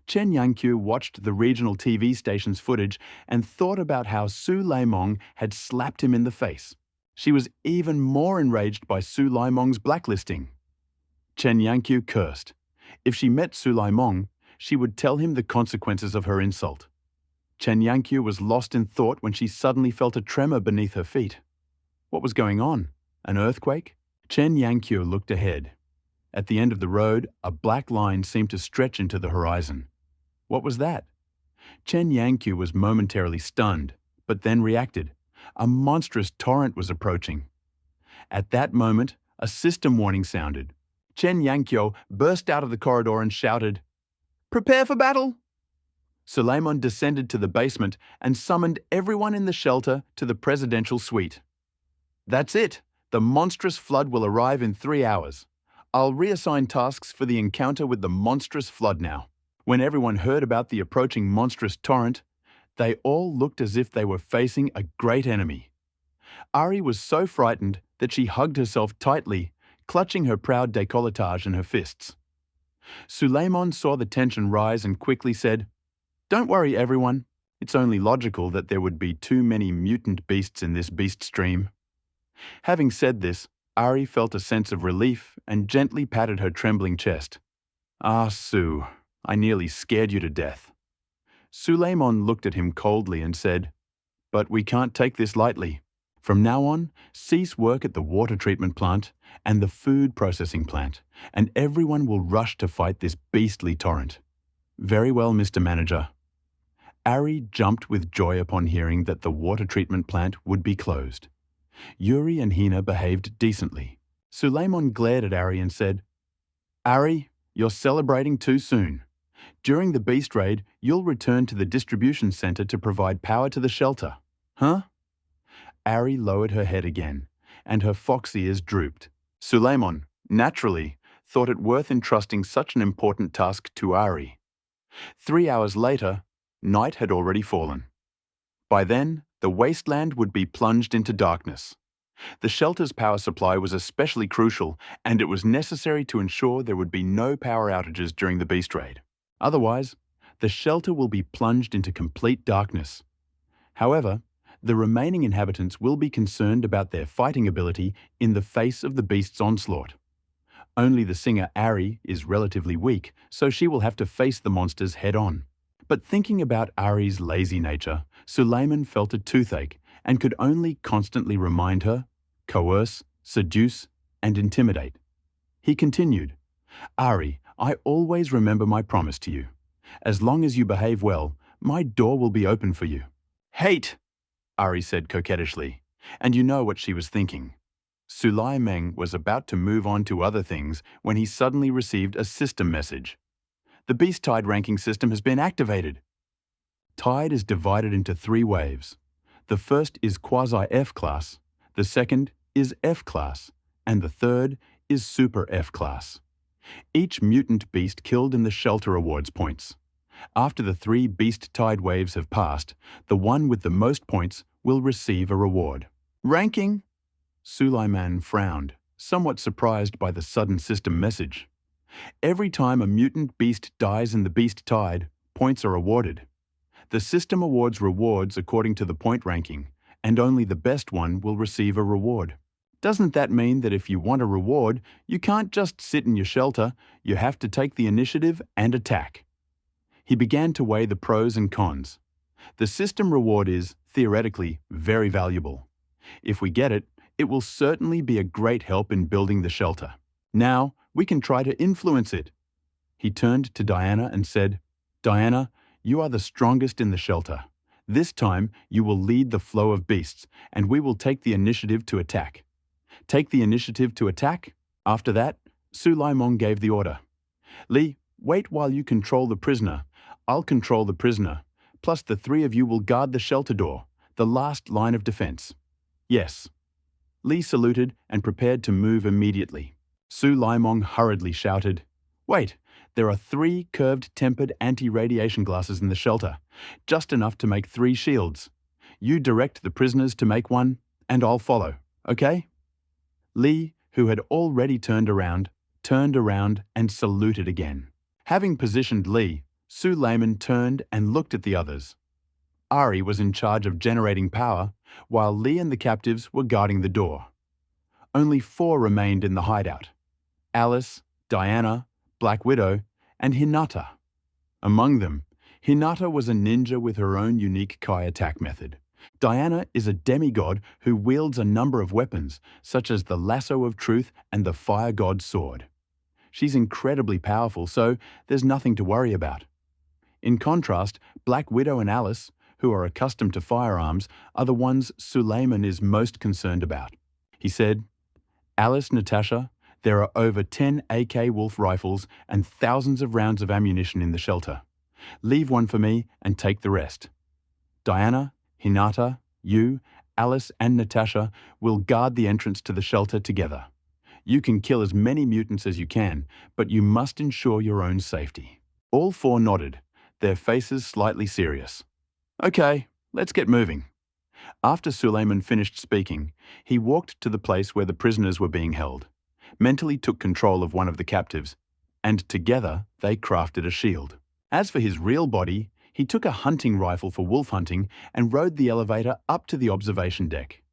Speaker 1: Chen Yankyu watched the regional TV station's footage and thought about how Su Leimong had slapped him in the face. She was even more enraged by Su Leimong's blacklisting. Chen Yankyu cursed. If she met Su Leimong, she would tell him the consequences of her insult. Chen Yankyu was lost in thought when she suddenly felt a tremor beneath her feet. What was going on? An earthquake? Chen Yankyu looked ahead. At the end of the road, a black line seemed to stretch into the horizon. What was that? Chen Yangqiu was momentarily stunned, but then reacted. A monstrous torrent was approaching. At that moment, a system warning sounded. Chen Yangqiu burst out of the corridor and shouted, "Prepare for battle!" Suleiman descended to the basement and summoned everyone in the shelter to the presidential suite. "That's it! The monstrous flood will arrive in 3 hours. I'll reassign tasks for the encounter with the monstrous flood now." When everyone heard about the approaching monstrous torrent, they all looked as if they were facing a great enemy. Ari was so frightened that she hugged herself tightly, clutching her proud décolletage in her fists. Suleiman saw the tension rise and quickly said, "Don't worry, everyone. It's only logical that there would be too many mutant beasts in this beast stream." Having said this, Ari felt a sense of relief and gently patted her trembling chest. "Ah, Sue, I nearly scared you to death." Suleiman looked at him coldly and said, "But we can't take this lightly. From now on, cease work at the water treatment plant and the food processing plant, and everyone will rush to fight this beastly torrent." "Very well, Mr. Manager." Ari jumped with joy upon hearing that the water treatment plant would be closed. Yuri and Hina behaved decently. Suleiman glared at Ari and said, "Ari, you're celebrating too soon. During the beast raid, you'll return to the distribution center to provide power to the shelter." "Huh?" Ari lowered her head again, and her fox ears drooped. Suleiman, naturally, thought it worth entrusting such an important task to Ari. 3 hours later, night had already fallen. By then, the wasteland would be plunged into darkness. The shelter's power supply was especially crucial, and it was necessary to ensure there would be no power outages during the beast raid. Otherwise, the shelter will be plunged into complete darkness. However, the remaining inhabitants will be concerned about their fighting ability in the face of the beast's onslaught. Only the singer Ari is relatively weak, so she will have to face the monsters head-on. But thinking about Ari's lazy nature, Suleiman felt a toothache and could only constantly remind her, coerce, seduce, and intimidate. He continued, "Ari, I always remember my promise to you. As long as you behave well, my door will be open for you." "Hate," Ari said coquettishly, and you know what she was thinking. Suleiman was about to move on to other things when he suddenly received a system message. "The Beast Tide ranking system has been activated." Tide is divided into 3 waves. The first is quasi-F class, the second is F class, and the third is Super F class. Each mutant beast killed in the shelter awards points. After the 3 Beast Tide waves have passed, the one with the most points will receive a reward. "Ranking?" Suleiman frowned, somewhat surprised by the sudden system message. Every time a mutant beast dies in the Beast Tide, points are awarded. The system awards rewards according to the point ranking, and only the best one will receive a reward. Doesn't that mean that if you want a reward, you can't just sit in your shelter, you have to take the initiative and attack? He began to weigh the pros and cons. The system reward is, theoretically, very valuable. If we get it, it will certainly be a great help in building the shelter. Now, we can try to influence it. He turned to Diana and said, "Diana, you are the strongest in the shelter. This time, you will lead the flow of beasts, and we will take the initiative to attack." "Take the initiative to attack?" After that, Suleiman gave the order. "Lee, wait while you control the prisoner. I'll control the prisoner. Plus the 3 of you will guard the shelter door, the last line of defense." "Yes." Lee saluted and prepared to move immediately. Suleiman hurriedly shouted, "Wait, there are 3 curved tempered anti-radiation glasses in the shelter, just enough to make 3 shields. You direct the prisoners to make one, and I'll follow, okay?" Lee, who had already turned around and saluted again. Having positioned Lee, Suleiman turned and looked at the others. Ari was in charge of generating power, while Lee and the captives were guarding the door. Only 4 remained in the hideout: Alice, Diana, Black Widow, and Hinata. Among them, Hinata was a ninja with her own unique Kai attack method. Diana is a demigod who wields a number of weapons, such as the Lasso of Truth and the Fire God's Sword. She's incredibly powerful, so there's nothing to worry about. In contrast, Black Widow and Alice, who are accustomed to firearms, are the ones Suleiman is most concerned about. He said, "Alice, Natasha, there are over 10 AK Wolf rifles and thousands of rounds of ammunition in the shelter. Leave one for me and take the rest. Diana, Hinata, you, Alice and Natasha will guard the entrance to the shelter together. You can kill as many mutants as you can, but you must ensure your own safety." All four nodded, their faces slightly serious. "Okay, let's get moving." After Suleiman finished speaking, he walked to the place where the prisoners were being held, mentally took control of one of the captives, and together they crafted a shield. As for his real body, he took a hunting rifle for wolf hunting and rode the elevator up to the observation deck.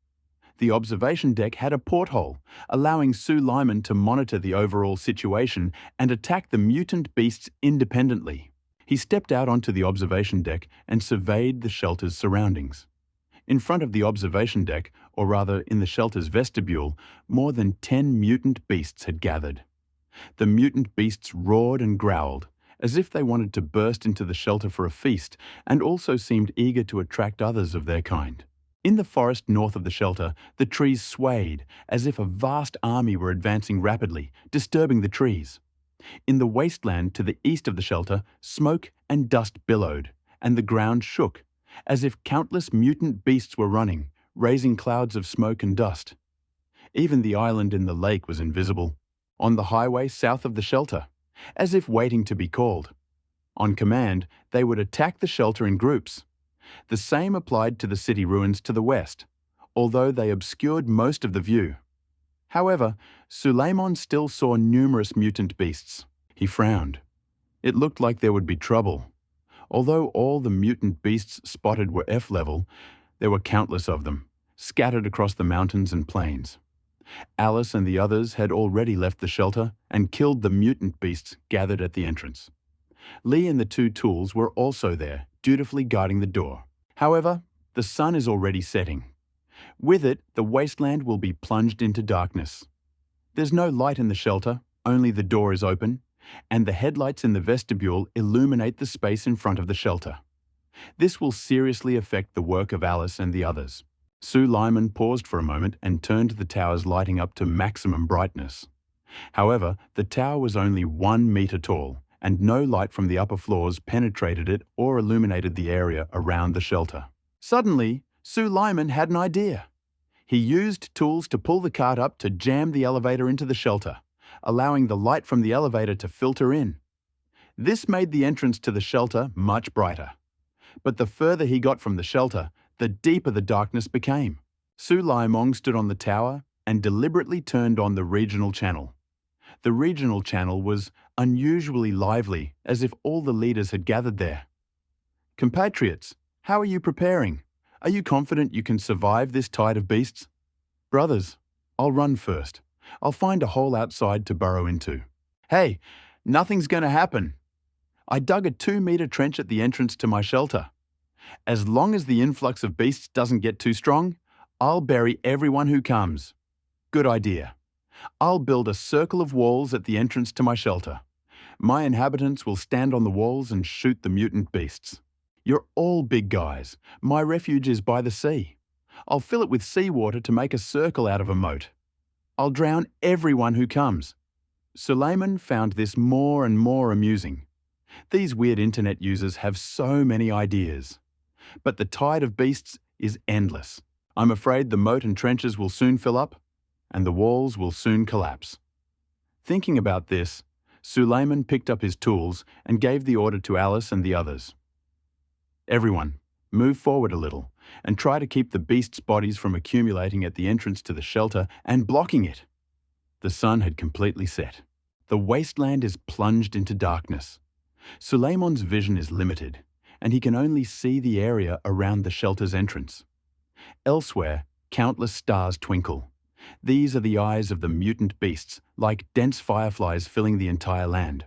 Speaker 1: The observation deck had a porthole, allowing Suleiman to monitor the overall situation and attack the mutant beasts independently. He stepped out onto the observation deck and surveyed the shelter's surroundings. In front of the observation deck, or rather in the shelter's vestibule, more than 10 mutant beasts had gathered. The mutant beasts roared and growled, as if they wanted to burst into the shelter for a feast, and also seemed eager to attract others of their kind. In the forest north of the shelter, the trees swayed, as if a vast army were advancing rapidly, disturbing the trees. In the wasteland to the east of the shelter, smoke and dust billowed, and the ground shook, as if countless mutant beasts were running, raising clouds of smoke and dust. Even the island in the lake was invisible, on the highway south of the shelter, as if waiting to be called. On command, they would attack the shelter in groups. The same applied to the city ruins to the west, although they obscured most of the view. However, Suleiman still saw numerous mutant beasts. He frowned. It looked like there would be trouble. Although all the mutant beasts spotted were F-level, there were countless of them, scattered across the mountains and plains. Alice and the others had already left the shelter and killed the mutant beasts gathered at the entrance. Lee and the two tools were also there, dutifully guarding the door. However, the sun is already setting. With it, the wasteland will be plunged into darkness. There's no light in the shelter, only the door is open, and the headlights in the vestibule illuminate the space in front of the shelter. This will seriously affect the work of Alice and the others. Suleiman paused for a moment and turned the tower's lighting up to maximum brightness. However, the tower was only 1 meter tall, and no light from the upper floors penetrated it or illuminated the area around the shelter. Suddenly, Suleiman had an idea. He used tools to pull the cart up to jam the elevator into the shelter, allowing the light from the elevator to filter in. This made the entrance to the shelter much brighter. But the further he got from the shelter, the deeper the darkness became. Suleiman stood on the tower and deliberately turned on the regional channel. The regional channel was unusually lively, as if all the leaders had gathered there. "Compatriots, how are you preparing? Are you confident you can survive this tide of beasts?" "Brothers, I'll run first. I'll find a hole outside to burrow into." "Hey, nothing's going to happen. I dug a 2-meter trench at the entrance to my shelter. As long as the influx of beasts doesn't get too strong, I'll bury everyone who comes." "Good idea. I'll build a circle of walls at the entrance to my shelter. My inhabitants will stand on the walls and shoot the mutant beasts. You're all big guys. My refuge is by the sea. I'll fill it with seawater to make a circle out of a moat. I'll drown everyone who comes." Suleiman found this more and more amusing. These weird internet users have so many ideas. But the tide of beasts is endless. I'm afraid the moat and trenches will soon fill up, and the walls will soon collapse. Thinking about this, Suleiman picked up his tools and gave the order to Alice and the others. "Everyone, move forward a little and try to keep the beasts' bodies from accumulating at the entrance to the shelter and blocking it." The sun had completely set. The wasteland is plunged into darkness. Suleiman's vision is limited, and he can only see the area around the shelter's entrance. Elsewhere, countless stars twinkle. These are the eyes of the mutant beasts, like dense fireflies filling the entire land.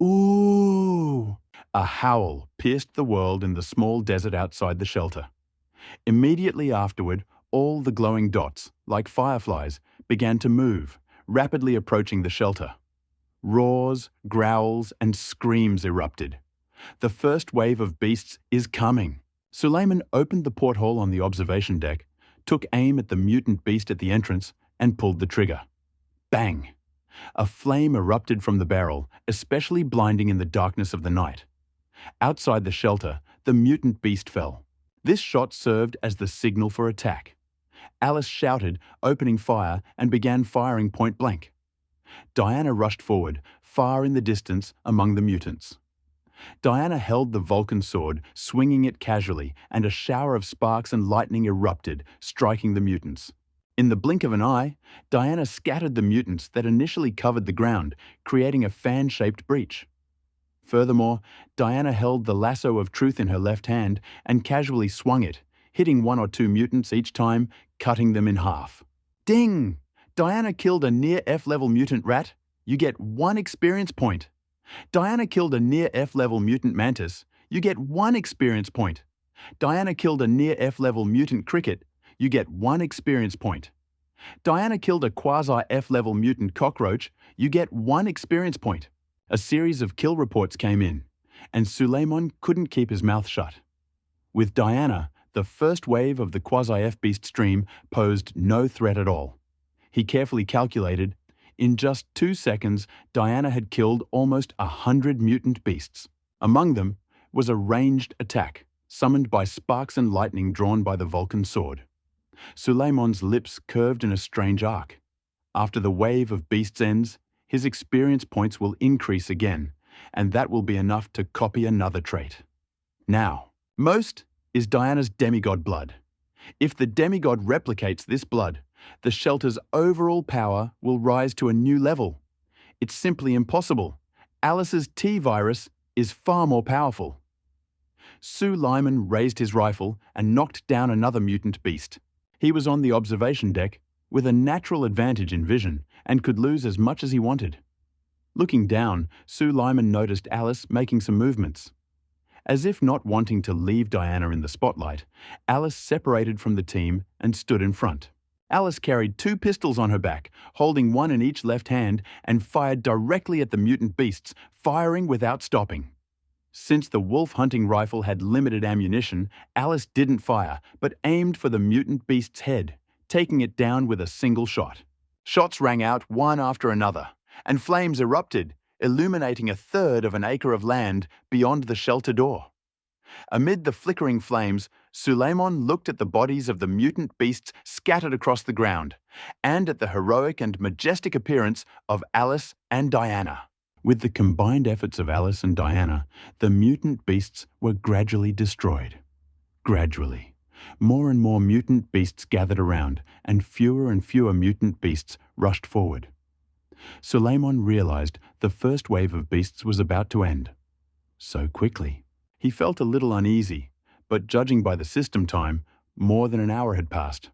Speaker 1: "Ooh!" A howl pierced the world in the small desert outside the shelter. Immediately afterward, all the glowing dots, like fireflies, began to move, rapidly approaching the shelter. Roars, growls, and screams erupted. The first wave of beasts is coming. Suleiman opened the porthole on the observation deck, took aim at the mutant beast at the entrance, and pulled the trigger. Bang! A flame erupted from the barrel, especially blinding in the darkness of the night. Outside the shelter, the mutant beast fell. This shot served as the signal for attack. Alice shouted, opening fire, and began firing point blank. Diana rushed forward, far in the distance among the mutants. Diana held the Vulcan sword, swinging it casually, and a shower of sparks and lightning erupted, striking the mutants. In the blink of an eye, Diana scattered the mutants that initially covered the ground, creating a fan-shaped breach. Furthermore, Diana held the lasso of truth in her left hand and casually swung it, hitting 1 or 2 mutants each time, cutting them in half. Ding! Diana killed a near F-level mutant rat. You get 1 experience point. Diana killed a near F-level mutant mantis. You get 1 experience point. Diana killed a near F-level mutant cricket. You get 1 experience point. Diana killed a quasi-F-level mutant cockroach. You get 1 experience point. A series of kill reports came in, and Suleiman couldn't keep his mouth shut. With Diana, the first wave of the quasi-F-beast stream posed no threat at all. He carefully calculated, in just 2 seconds, Diana had killed almost 100 mutant beasts. Among them was a ranged attack, summoned by sparks and lightning drawn by the Vulcan sword. Suleiman's lips curved in a strange arc. After the wave of beasts ends, his experience points will increase again, and that will be enough to copy another trait. Now, most is Diana's demigod blood. If the demigod replicates this blood, the shelter's overall power will rise to a new level. It's simply impossible. Alice's T-virus is far more powerful. Suleiman raised his rifle and knocked down another mutant beast. He was on the observation deck, with a natural advantage in vision, and could lose as much as he wanted. Looking down, Suleiman noticed Alice making some movements. As if not wanting to leave Diana in the spotlight, Alice separated from the team and stood in front. Alice carried 2 pistols on her back, holding 1 in each left hand, and fired directly at the mutant beasts, firing without stopping. Since the wolf hunting rifle had limited ammunition, Alice didn't fire, but aimed for the mutant beast's head, taking it down with a single shot. Shots rang out one after another, and flames erupted, illuminating 1/3 of an acre of land beyond the shelter door. Amid the flickering flames, Suleiman looked at the bodies of the mutant beasts scattered across the ground, and at the heroic and majestic appearance of Alice and Diana. With the combined efforts of Alice and Diana, the mutant beasts were gradually destroyed. Gradually, more and more mutant beasts gathered around, and fewer mutant beasts rushed forward. Suleiman realized the first wave of beasts was about to end. So quickly. He felt a little uneasy, but judging by the system time, more than an hour had passed.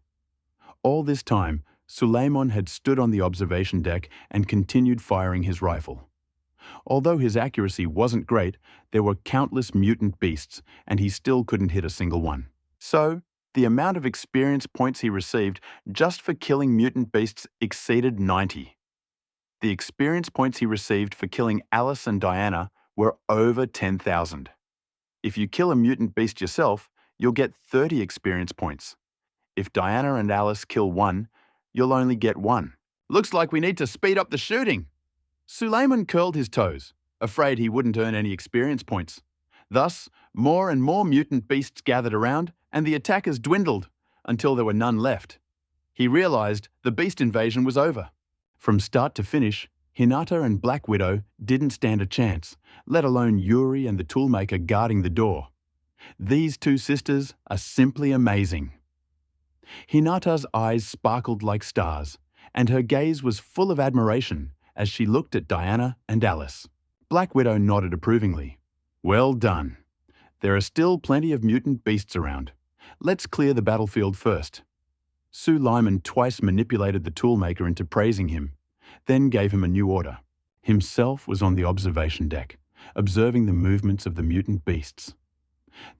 Speaker 1: All this time, Suleiman had stood on the observation deck and continued firing his rifle. Although his accuracy wasn't great, there were countless mutant beasts, and he still couldn't hit a single one. So, the amount of experience points he received just for killing mutant beasts exceeded 90. The experience points he received for killing Alice and Diana were over 10,000. If you kill a mutant beast yourself, you'll get 30 experience points. If Diana and Alice kill 1, you'll only get 1. Looks like we need to speed up the shooting. Suleiman curled his toes, afraid he wouldn't earn any experience points. Thus, more and more mutant beasts gathered around, and the attackers dwindled until there were none left. He realized the beast invasion was over. From start to finish, Hinata and Black Widow didn't stand a chance, let alone Yuri and the toolmaker guarding the door. These 2 sisters are simply amazing. Hinata's eyes sparkled like stars, and her gaze was full of admiration as she looked at Diana and Alice. Black Widow nodded approvingly. Well done. There are still plenty of mutant beasts around. Let's clear the battlefield first. Suleiman twice manipulated the toolmaker into praising him, then gave him a new order. Himself was on the observation deck, observing the movements of the mutant beasts.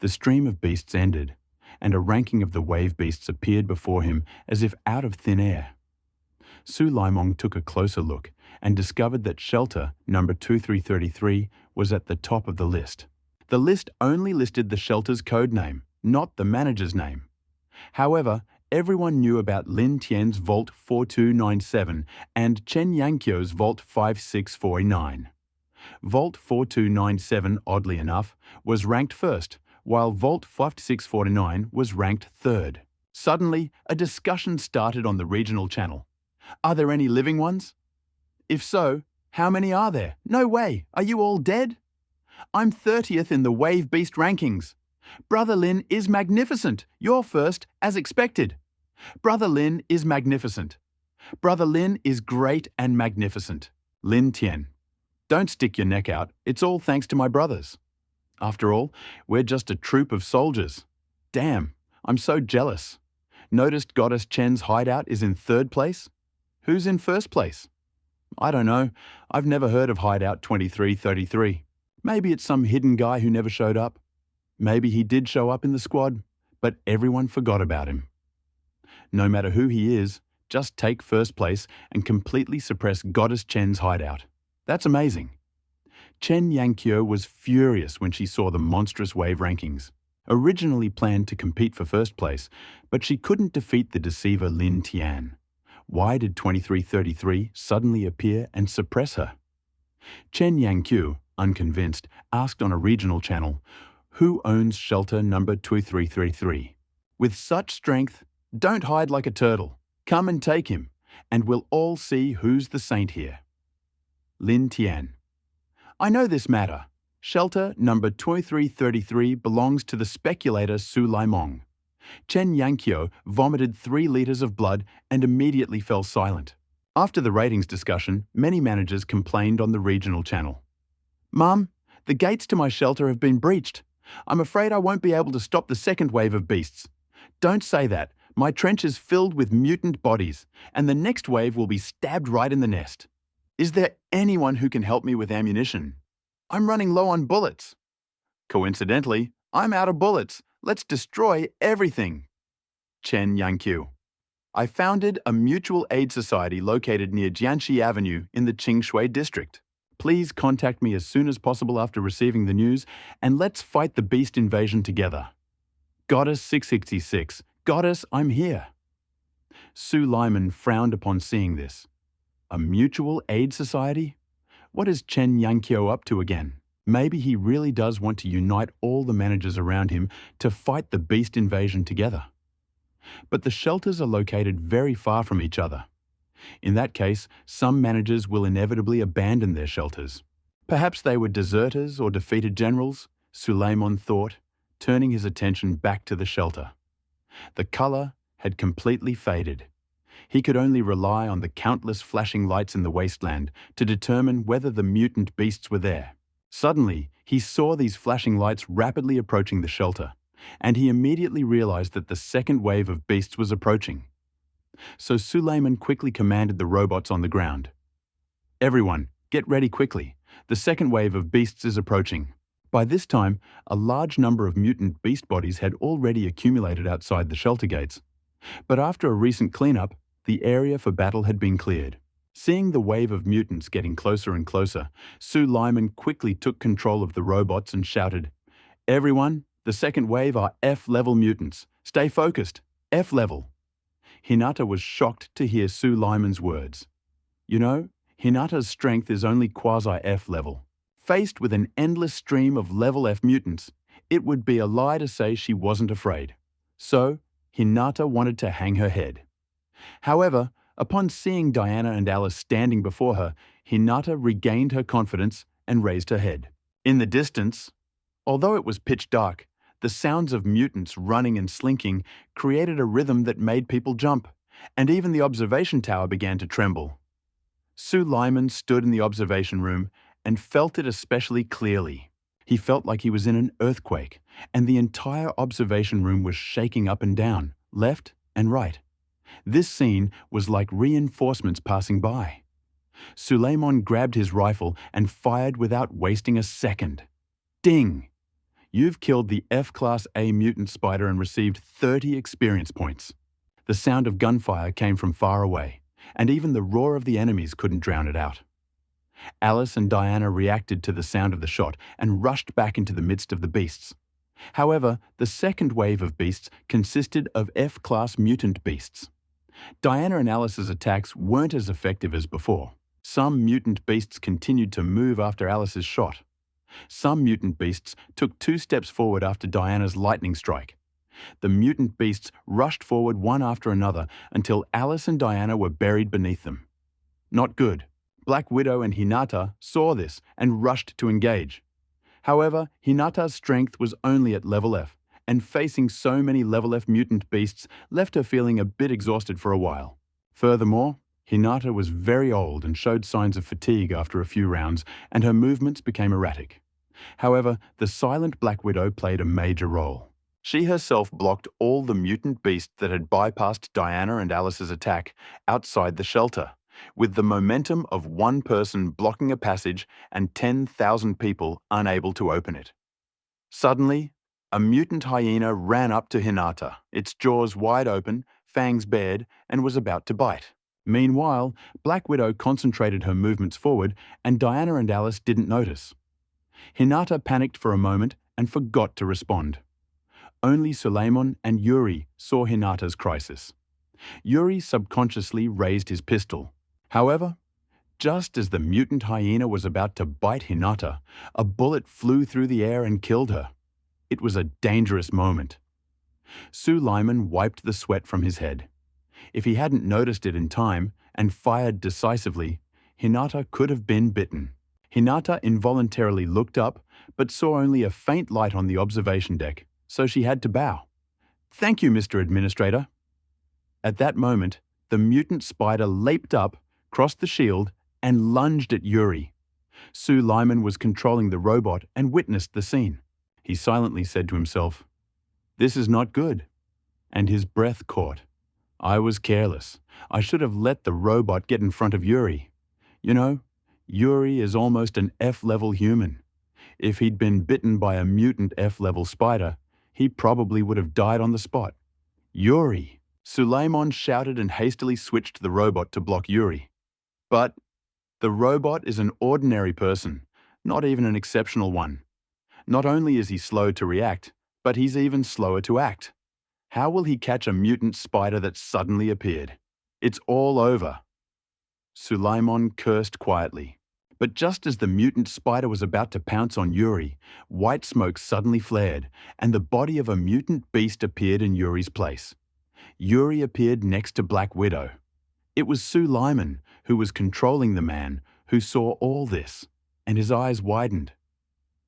Speaker 1: The stream of beasts ended, and a ranking of the wave beasts appeared before him as if out of thin air. Suleiman took a closer look and discovered that shelter number 2333 was at the top of the list. The list only listed the shelter's code name, not the manager's name. However, everyone knew about Lin Tian's Vault 4297 and Chen Yankyo's Vault 5649. Vault 4297, oddly enough, was ranked first, while Vault 5649 was ranked third. Suddenly, a discussion started on the regional channel. Are there any living ones? If so, how many are there? No way! Are you all dead? I'm 30th in the Wave Beast rankings. Brother Lin is magnificent. You're first, as expected. Brother Lin is magnificent. Brother Lin is great and magnificent. Lin Tian. Don't stick your neck out. It's all thanks to my brothers. After all, we're just a troop of soldiers. Damn, I'm so jealous. Noticed Goddess Chen's hideout is in third place? Who's in first place? I don't know. I've never heard of Hideout 2333. Maybe it's some hidden guy who never showed up. Maybe he did show up in the squad, but everyone forgot about him. No matter who he is, just take first place and completely suppress Goddess Chen's hideout. That's amazing. Chen Yankyo was furious when she saw the monstrous wave rankings. Originally planned to compete for first place, but she couldn't defeat the deceiver Lin Tian. Why did 2333 suddenly appear and suppress her? Chen Yankyo, unconvinced, asked on a regional channel, "Who owns shelter number 2333? With such strength, don't hide like a turtle. Come and take him, and we'll all see who's the saint here." Lin Tian. I know this matter. Shelter number 2333 belongs to the speculator Su Laimong. Chen Yankyo vomited 3 liters of blood and immediately fell silent. After the ratings discussion, many managers complained on the regional channel. "Mum, the gates to my shelter have been breached. I'm afraid I won't be able to stop the second wave of beasts. Don't say that. My trench is filled with mutant bodies, and the next wave will be stabbed right in the nest. Is there anyone who can help me with ammunition? I'm running low on bullets." Coincidentally, I'm out of bullets. Let's destroy everything. Chen Yankyu. I founded a mutual aid society located near Jianxi Avenue in the Qingshui district. Please contact me as soon as possible after receiving the news, and let's fight the beast invasion together. Goddess 666. Goddess, I'm here. Su Lyman frowned upon seeing this. A mutual aid society? What is Chen Yankyo up to again? Maybe he really does want to unite all the managers around him to fight the beast invasion together. But the shelters are located very far from each other. In that case, some managers will inevitably abandon their shelters. Perhaps they were deserters or defeated generals, Suleiman thought, turning his attention back to the shelter. The color had completely faded. He could only rely on the countless flashing lights in the wasteland to determine whether the mutant beasts were there. Suddenly, he saw these flashing lights rapidly approaching the shelter, and he immediately realized that the second wave of beasts was approaching. So Suleiman quickly commanded the robots on the ground. "Everyone, get ready quickly. The second wave of beasts is approaching." By this time, a large number of mutant beast bodies had already accumulated outside the shelter gates. But after a recent cleanup, the area for battle had been cleared. Seeing the wave of mutants getting closer and closer, Su Lyman quickly took control of the robots and shouted, "Everyone, the second wave are F-level mutants. Stay focused. F-level." Hinata was shocked to hear Su Lyman's words. You know, Hinata's strength is only quasi-F level. Faced with an endless stream of level F mutants, it would be a lie to say she wasn't afraid. So, Hinata wanted to hang her head. However, upon seeing Diana and Alice standing before her, Hinata regained her confidence and raised her head. In the distance, although it was pitch dark, the sounds of mutants running and slinking created a rhythm that made people jump, and even the observation tower began to tremble. Su Lyman stood in the observation room and felt it especially clearly. He felt like he was in an earthquake, and the entire observation room was shaking up and down, left and right. This scene was like reinforcements passing by. Suleiman grabbed his rifle and fired without wasting a second. Ding! You've killed the F-Class A mutant spider and received 30 experience points. The sound of gunfire came from far away, and even the roar of the enemies couldn't drown it out. Alice and Diana reacted to the sound of the shot and rushed back into the midst of the beasts. However, the second wave of beasts consisted of F-class mutant beasts. Diana and Alice's attacks weren't as effective as before. Some mutant beasts continued to move after Alice's shot. Some mutant beasts took 2 steps forward after Diana's lightning strike. The mutant beasts rushed forward one after another until Alice and Diana were buried beneath them. Not good. Black Widow and Hinata saw this and rushed to engage. However, Hinata's strength was only at level F, and facing so many level F mutant beasts left her feeling a bit exhausted for a while. Furthermore, Hinata was very old and showed signs of fatigue after a few rounds, and her movements became erratic. However, the silent Black Widow played a major role. She herself blocked all the mutant beasts that had bypassed Diana and Alice's attack outside the shelter, with the momentum of one person blocking a passage and 10,000 people unable to open it. Suddenly, a mutant hyena ran up to Hinata, its jaws wide open, fangs bared, and was about to bite. Meanwhile, Black Widow concentrated her movements forward, and Diana and Alice didn't notice. Hinata panicked for a moment and forgot to respond. Only Suleiman and Yuri saw Hinata's crisis. Yuri subconsciously raised his pistol. However, just as the mutant hyena was about to bite Hinata, a bullet flew through the air and killed her. It was a dangerous moment. Suleiman wiped the sweat from his head. If he hadn't noticed it in time and fired decisively, Hinata could have been bitten. Hinata involuntarily looked up, but saw only a faint light on the observation deck, so she had to bow. "Thank you, Mr. Administrator." At that moment, the mutant spider leaped up, crossed the shield, and lunged at Yuri. Suleiman was controlling the robot and witnessed the scene. He silently said to himself, "This is not good," and his breath caught. "I was careless. I should have let the robot get in front of Yuri. You know, Yuri is almost an F-level human. If he'd been bitten by a mutant F-level spider, he probably would have died on the spot." "Yuri!" Suleiman shouted and hastily switched the robot to block Yuri. But the robot is an ordinary person, not even an exceptional one. Not only is he slow to react, but he's even slower to act. How will he catch a mutant spider that suddenly appeared? It's all over. Suleiman cursed quietly. But just as the mutant spider was about to pounce on Yuri, white smoke suddenly flared, and the body of a mutant beast appeared in Yuri's place. Yuri appeared next to Black Widow. It was Suleiman, who was controlling the man, who saw all this, and his eyes widened.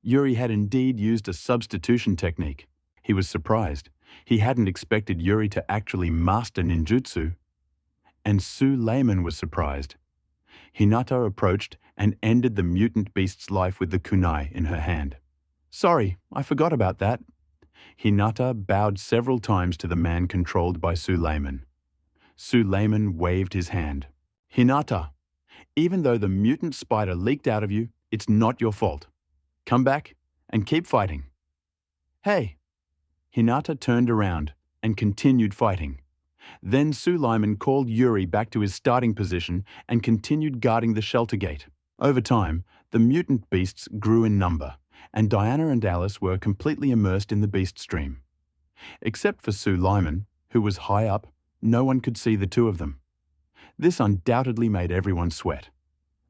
Speaker 1: Yuri had indeed used a substitution technique. He was surprised. He hadn't expected Yuri to actually master ninjutsu. And Suleiman was surprised. Hinata approached and ended the mutant beast's life with the kunai in her hand. "Sorry, I forgot about that." Hinata bowed several times to the man controlled by Suleiman. Suleiman waved his hand. "Hinata, even though the mutant spider leaked out of you, it's not your fault. Come back and keep fighting." "Hey!" Hinata turned around and continued fighting. Then Suleiman called Yuri back to his starting position and continued guarding the shelter gate. Over time, the mutant beasts grew in number, and Diana and Alice were completely immersed in the beast stream. Except for Suleiman, who was high up, no one could see the two of them. This undoubtedly made everyone sweat.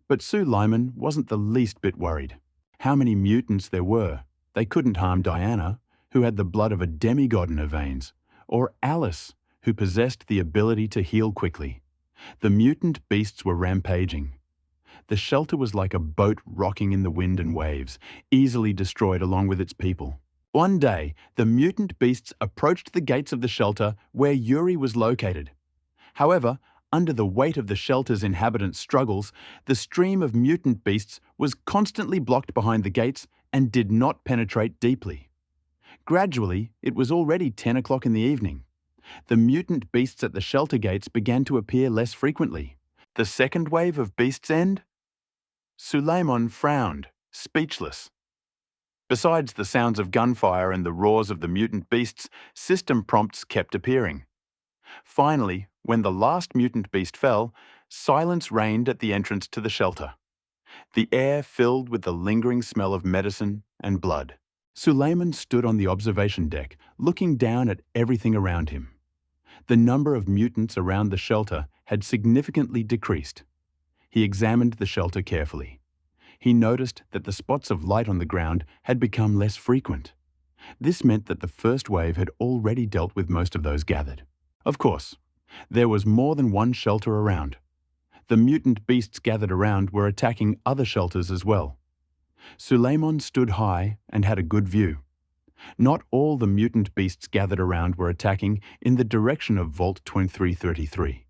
Speaker 1: But Suleiman wasn't the least bit worried. How many mutants there were? They couldn't harm Diana, who had the blood of a demigod in her veins, or Alice, who possessed the ability to heal quickly. The mutant beasts were rampaging. The shelter was like a boat rocking in the wind and waves, easily destroyed along with its people. One day, the mutant beasts approached the gates of the shelter where Yuri was located. However, under the weight of the shelter's inhabitants' struggles, the stream of mutant beasts was constantly blocked behind the gates and did not penetrate deeply. Gradually, it was already 10 o'clock in the evening. The mutant beasts at the shelter gates began to appear less frequently. The second wave of beasts' end? Suleiman frowned, speechless. Besides the sounds of gunfire and the roars of the mutant beasts, system prompts kept appearing. Finally, when the last mutant beast fell, silence reigned at the entrance to the shelter. the air filled with the lingering smell of medicine and blood. Suleiman stood on the observation deck, looking down at everything around him. The number of mutants around the shelter had significantly decreased. He examined the shelter carefully. He noticed that the spots of light on the ground had become less frequent. This meant that the first wave had already dealt with most of those gathered. Of course, there was more than one shelter around. The mutant beasts gathered around were attacking other shelters as well. Suleiman stood high and had a good view. Not all the mutant beasts gathered around were attacking in the direction of Vault 2333.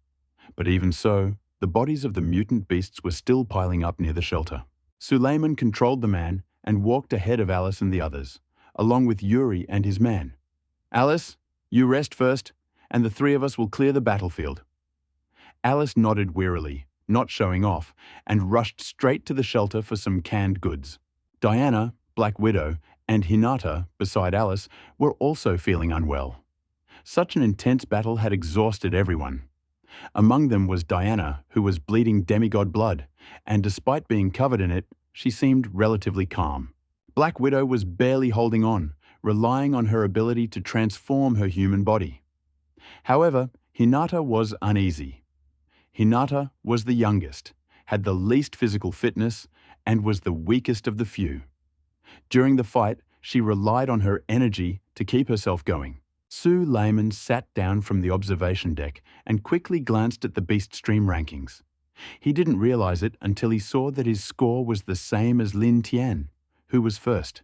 Speaker 1: But even so, the bodies of the mutant beasts were still piling up near the shelter. Suleiman controlled the man and walked ahead of Alice and the others, along with Yuri and his man. "Alice, you rest first, and the three of us will clear the battlefield." Alice nodded wearily, not showing off, and rushed straight to the shelter for some canned goods. Diana, Black Widow, and Hinata, beside Alice, were also feeling unwell. Such an intense battle had exhausted everyone. Among them was Diana, who was bleeding demigod blood, and despite being covered in it, she seemed relatively calm. Black Widow was barely holding on, relying on her ability to transform her human body. However, Hinata was uneasy. Hinata was the youngest, had the least physical fitness, and was the weakest of the few. During the fight, she relied on her energy to keep herself going. Suleiman sat down from the observation deck and quickly glanced at the Beast Stream rankings. He didn't realize it until he saw that his score was the same as Lin Tian, who was first.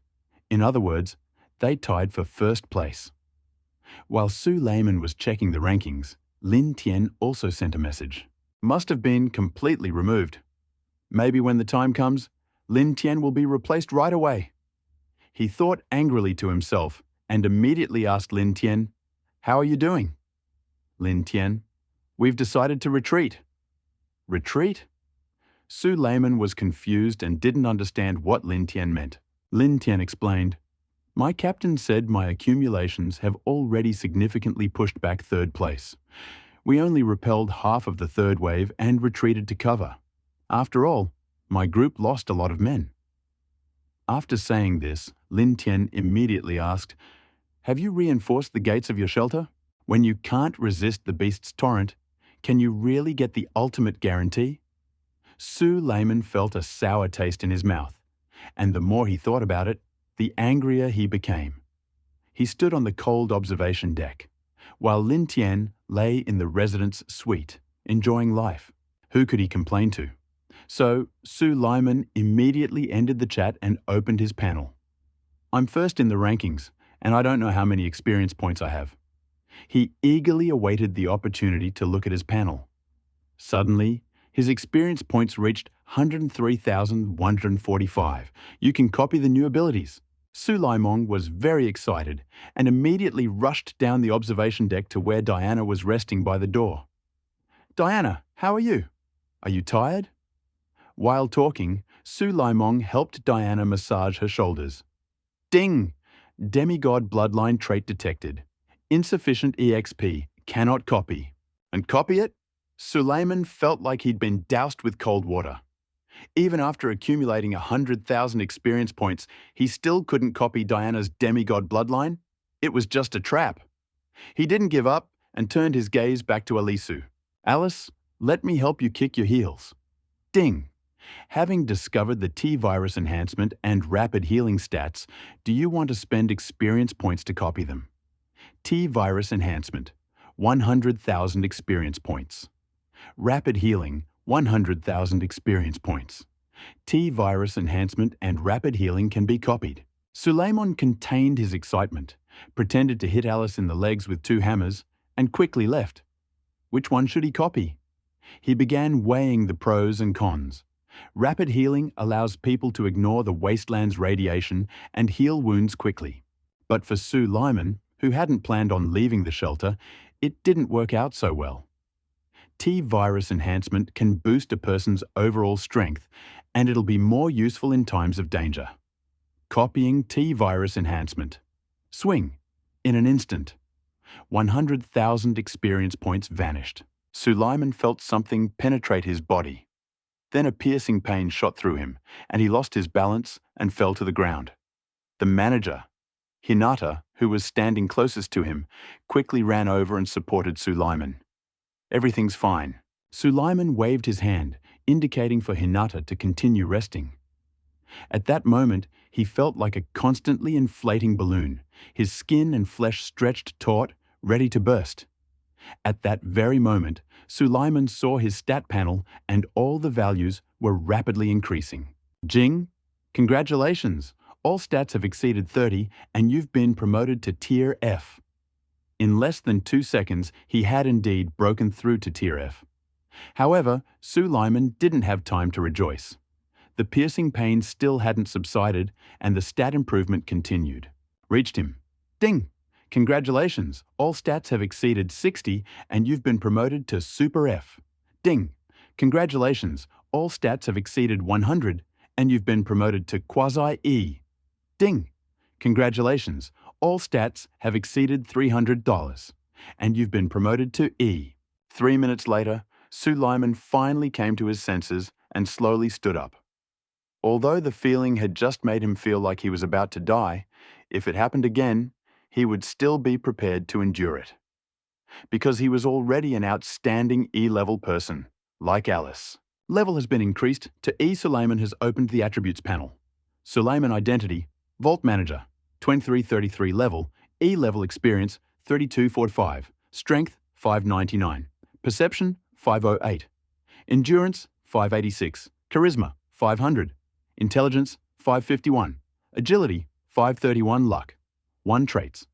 Speaker 1: In other words, they tied for first place. While Suleiman was checking the rankings, Lin Tian also sent a message. "Must have been completely removed. Maybe when the time comes, Lin Tian will be replaced right away." He thought angrily to himself and immediately asked Lin Tian, "How are you doing?" "Lin Tian, we've decided to retreat." "Retreat?" Suleiman was confused and didn't understand what Lin Tian meant. Lin Tian explained, "My captain said my accumulations have already significantly pushed back third place. We only repelled half of the third wave and retreated to cover. After all, my group lost a lot of men." After saying this, Lin Tian immediately asked, "Have you reinforced the gates of your shelter? When you can't resist the beast's torrent, can you really get the ultimate guarantee?" Suleiman felt a sour taste in his mouth, and the more he thought about it, the angrier he became. He stood on the cold observation deck, while Lin Tian lay in the residence suite, enjoying life. Who could he complain to? So Suleiman immediately ended the chat and opened his panel. "I'm first in the rankings, and I don't know how many experience points I have." He eagerly awaited the opportunity to look at his panel. Suddenly, his experience points reached 103,145. "You can copy the new abilities." Suleiman was very excited and immediately rushed down the observation deck to where Diana was resting by the door. "Diana, how are you? Are you tired?" While talking, Suleiman helped Diana massage her shoulders. Ding! Demigod bloodline trait detected. Insufficient EXP. Cannot copy. And copy it? Suleiman felt like he'd been doused with cold water. Even after accumulating 100,000 experience points, he still couldn't copy Diana's demigod bloodline. It was just a trap. He didn't give up and turned his gaze back to Alisu. "Alice, let me help you kick your heels." Ding! Having discovered the T-virus enhancement and rapid healing stats, do you want to spend experience points to copy them? T-virus enhancement, 100,000 experience points. Rapid healing, 100,000 experience points. T-virus enhancement and rapid healing can be copied. Suleiman contained his excitement, pretended to hit Alice in the legs with 2 hammers, and quickly left. Which one should he copy? He began weighing the pros and cons. Rapid healing allows people to ignore the wasteland's radiation and heal wounds quickly. But for Suleiman, who hadn't planned on leaving the shelter, it didn't work out so well. T-virus enhancement can boost a person's overall strength, and it'll be more useful in times of danger. Copying T-virus enhancement. Swing. In an instant. 100,000 experience points vanished. Suleiman felt something penetrate his body. Then a piercing pain shot through him, and he lost his balance and fell to the ground. The manager, Hinata, who was standing closest to him, quickly ran over and supported Sulaiman. "Everything's fine." Sulaiman waved his hand, indicating for Hinata to continue resting. At that moment, he felt like a constantly inflating balloon, his skin and flesh stretched taut, ready to burst. At that very moment, Sulaiman saw his stat panel and all the values were rapidly increasing. "Jing, congratulations! All stats have exceeded 30 and you've been promoted to Tier F." In less than 2 seconds, he had indeed broken through to Tier F. However, Sulaiman didn't have time to rejoice. The piercing pain still hadn't subsided and the stat improvement continued. Reached him. "Ding! Congratulations! All stats have exceeded 60 and you've been promoted to Super F." "Ding! Congratulations! All stats have exceeded 100 and you've been promoted to Quasi E." "Ding! Congratulations! All stats have exceeded $300 and you've been promoted to E." 3 minutes later, Sulaiman finally came to his senses and slowly stood up. Although the feeling had just made him feel like he was about to die, if it happened again, he would still be prepared to endure it. Because he was already an outstanding E-level person, like Alice. Level has been increased to E. Sulaiman has opened the attributes panel. Sulaiman identity, Vault Manager, 2333 level, E-level experience, 3245, strength, 599, perception, 508, endurance, 586, charisma, 500, intelligence, 551, agility, 531, luck. 1 traits.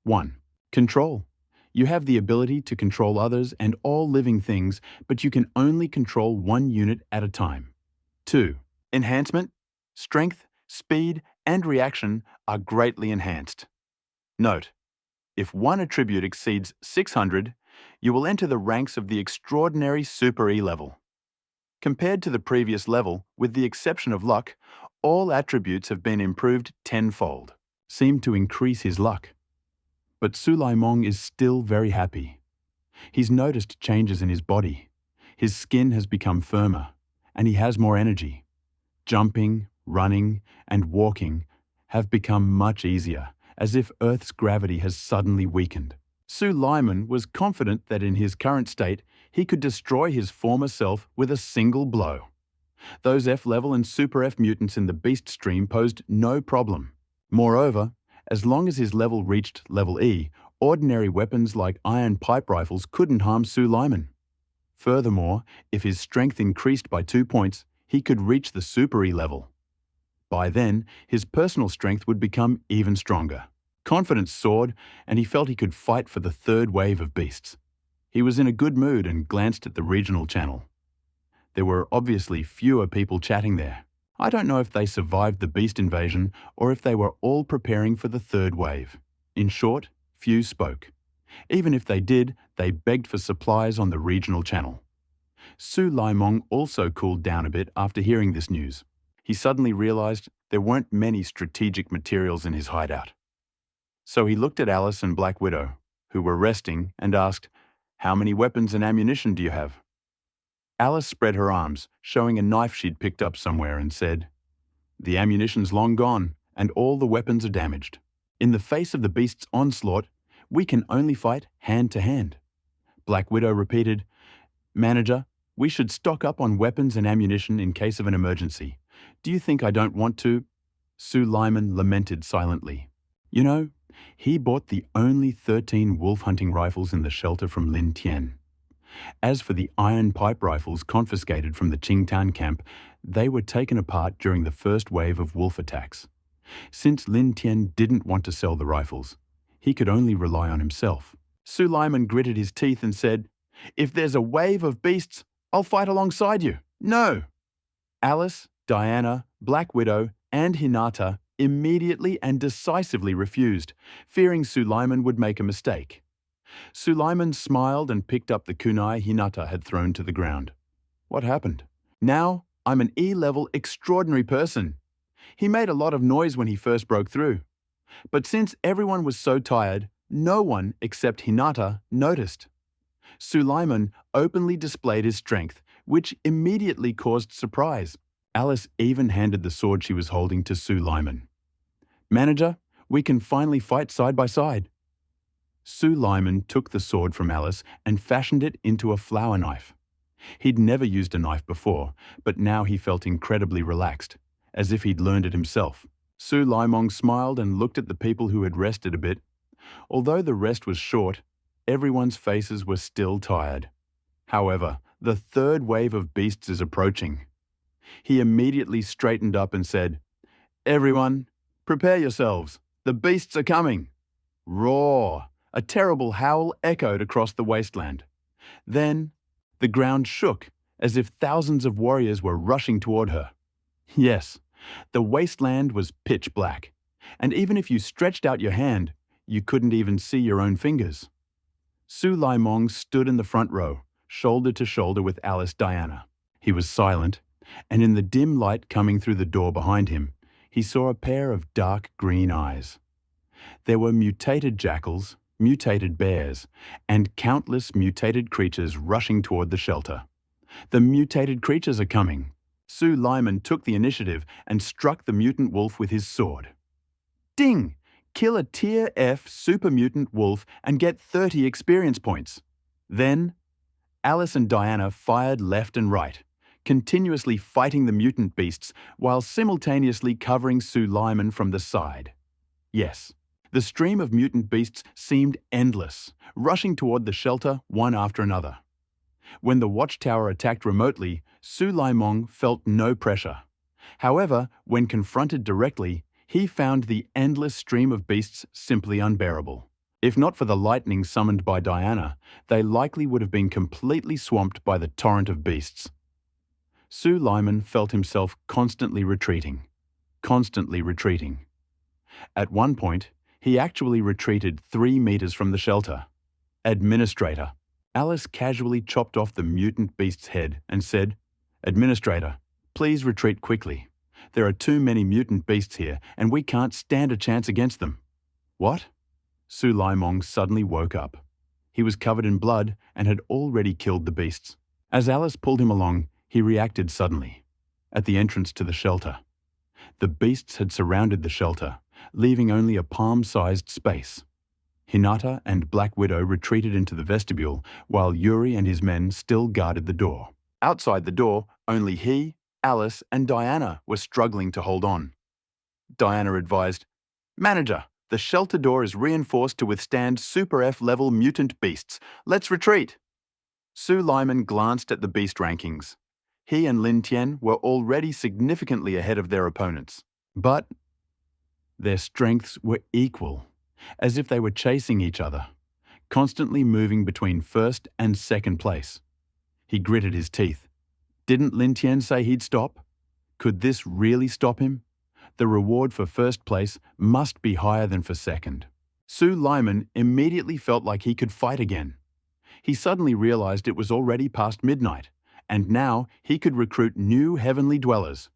Speaker 1: 1. Control. You have the ability to control others and all living things, but you can only control 1 unit at a time. 2. Enhancement. Strength, speed, and reaction are greatly enhanced. Note: if one attribute exceeds 600, you will enter the ranks of the extraordinary Super E level. Compared to the previous level, with the exception of luck, all attributes have been improved tenfold. Seemed to increase his luck. But Sulaiman is still very happy. He's noticed changes in his body. His skin has become firmer, and he has more energy. Jumping, running, and walking have become much easier, as if Earth's gravity has suddenly weakened. Sulaiman was confident that in his current state, he could destroy his former self with a single blow. Those F-level and Super F mutants in the beast stream posed no problem. Moreover, as long as his level reached level E, ordinary weapons like iron pipe rifles couldn't harm Sulaiman. Furthermore, if his strength increased by 2 points, he could reach the Super E level. By then, his personal strength would become even stronger. Confidence soared, and he felt he could fight for the third wave of beasts. He was in a good mood and glanced at the regional channel. There were obviously fewer people chatting there. I don't know if they survived the beast invasion or if they were all preparing for the third wave. In short, few spoke. Even if they did, they begged for supplies on the regional channel. Sulaiman also cooled down a bit after hearing this news. He suddenly realized there weren't many strategic materials in his hideout. So he looked at Alice and Black Widow, who were resting, and asked, "How many weapons and ammunition do you have?" Alice spread her arms, showing a knife she'd picked up somewhere, and said, "The ammunition's long gone, and all the weapons are damaged. In the face of the beast's onslaught, we can only fight hand to hand." Black Widow repeated, "Manager, we should stock up on weapons and ammunition in case of an emergency. Do you think I don't want to?" Sulaiman lamented silently. You know, he bought the only 13 wolf hunting rifles in the shelter from Lin Tian. As for the iron pipe rifles confiscated from the Qingtan camp, they were taken apart during the first wave of wolf attacks. Since Lin Tian didn't want to sell the rifles, he could only rely on himself. Sulaiman gritted his teeth and said, "If there's a wave of beasts, I'll fight alongside you." "No!" Alice, Diana, Black Widow, and Hinata immediately and decisively refused, fearing Sulaiman would make a mistake. Sulaiman smiled and picked up the kunai Hinata had thrown to the ground. "What happened?" "Now, I'm an E-level extraordinary person." He made a lot of noise when he first broke through. But since everyone was so tired, no one except Hinata noticed. Sulaiman openly displayed his strength, which immediately caused surprise. Alice even handed the sword she was holding to Sue Lyman. "Manager, we can finally fight side by side." Sue Lyman took the sword from Alice and fashioned it into a flower knife. He'd never used a knife before, but now he felt incredibly relaxed, as if he'd learned it himself. Sue Lymong smiled and looked at the people who had rested a bit. Although the rest was short, everyone's faces were still tired. However, the third wave of beasts is approaching. He immediately straightened up and said, "Everyone, prepare yourselves. The beasts are coming." Roar! A terrible howl echoed across the wasteland. Then, the ground shook as if thousands of warriors were rushing toward her. Yes, the wasteland was pitch black, and even if you stretched out your hand, you couldn't even see your own fingers. Sue Lymong stood in the front row, shoulder to shoulder with Alice Diana. He was silent, and in the dim light coming through the door behind him, he saw a pair of dark green eyes. There were mutated jackals, mutated bears, and countless mutated creatures rushing toward the shelter. The mutated creatures are coming. Sue Lyman took the initiative and struck the mutant wolf with his sword. Ding! Kill a Tier F super mutant wolf and get 30 experience points. Then, Alice and Diana fired left and right, continuously fighting the mutant beasts while simultaneously covering Sue Lyman from the side. Yes, the stream of mutant beasts seemed endless, rushing toward the shelter one after another. When the watchtower attacked remotely, Sue Lymong felt no pressure. However, when confronted directly, he found the endless stream of beasts simply unbearable. If not for the lightning summoned by Diana, they likely would have been completely swamped by the torrent of beasts. Sue Lyman felt himself constantly retreating. At one point, he actually retreated 3 meters from the shelter. "Administrator." Alice casually chopped off the mutant beast's head and said, "Administrator, please retreat quickly. There are too many mutant beasts here, and we can't stand a chance against them." "What?" Sue Lymong suddenly woke up. He was covered in blood and had already killed the beasts. As Alice pulled him along, he reacted suddenly. At the entrance to the shelter, the beasts had surrounded the shelter, leaving only a palm-sized space. Hinata and Black Widow retreated into the vestibule, while Yuri and his men still guarded the door. Outside the door, only he, Alice, and Diana were struggling to hold on. Diana advised, "Manager, the shelter door is reinforced to withstand Super F-level mutant beasts. Let's retreat." Sue Lyman glanced at the beast rankings. He and Lin Tian were already significantly ahead of their opponents. But their strengths were equal, as if they were chasing each other, constantly moving between first and second place. He gritted his teeth. Didn't Lin Tian say he'd stop? Could this really stop him? The reward for first place must be higher than for second. Sue Lyman immediately felt like he could fight again. He suddenly realized it was already past midnight, and now he could recruit new heavenly dwellers.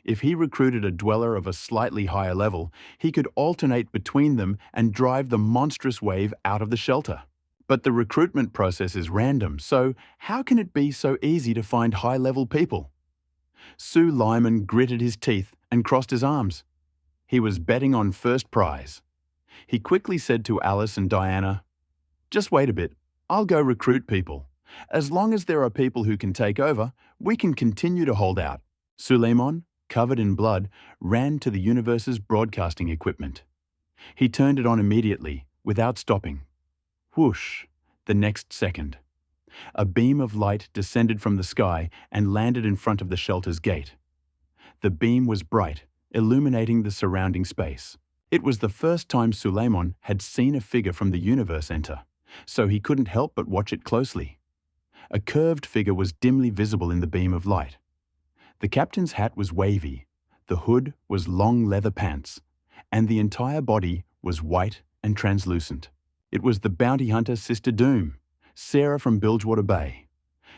Speaker 1: If he recruited a dweller of a slightly higher level, he could alternate between them and drive the monstrous wave out of the shelter. But the recruitment process is random, so how can it be so easy to find high-level people? Sue Lyman gritted his teeth and crossed his arms. He was betting on first prize. He quickly said to Alice and Diana, "Just wait a bit, I'll go recruit people. As long as there are people who can take over, we can continue to hold out." Suleiman, covered in blood, ran to the universe's broadcasting equipment. He turned it on immediately, without stopping. Whoosh! The next second, a beam of light descended from the sky and landed in front of the shelter's gate. The beam was bright, illuminating the surrounding space. It was the first time Suleiman had seen a figure from the universe enter, so he couldn't help but watch it closely. A curved figure was dimly visible in the beam of light. The captain's hat was wavy, the hood was long leather pants, and the entire body was white and translucent. It was the bounty hunter Sister Doom, Sarah from Bilgewater Bay.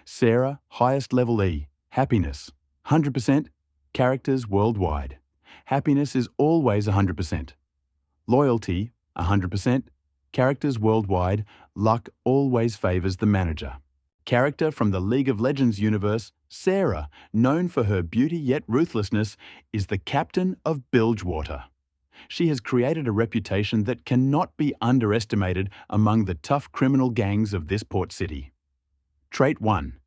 Speaker 1: Sarah, highest level E, happiness, 100%, characters worldwide. Happiness is always 100%. Loyalty, 100%, characters worldwide, luck always favors the manager. Character from the League of Legends universe, Sarah, known for her beauty yet ruthlessness, is the captain of Bilgewater. She has created a reputation that cannot be underestimated among the tough criminal gangs of this port city. Trait 1.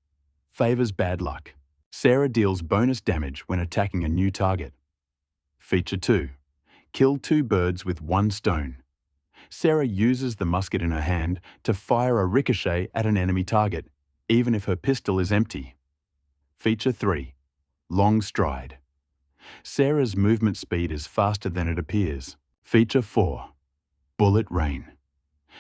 Speaker 1: Favors bad luck. Sarah deals bonus damage when attacking a new target. Feature 2. Kill 2 birds with 1 stone. Sarah uses the musket in her hand to fire a ricochet at an enemy target, even if her pistol is empty. Feature 3. Long stride. Sarah's movement speed is faster than it appears. Feature 4. Bullet rain.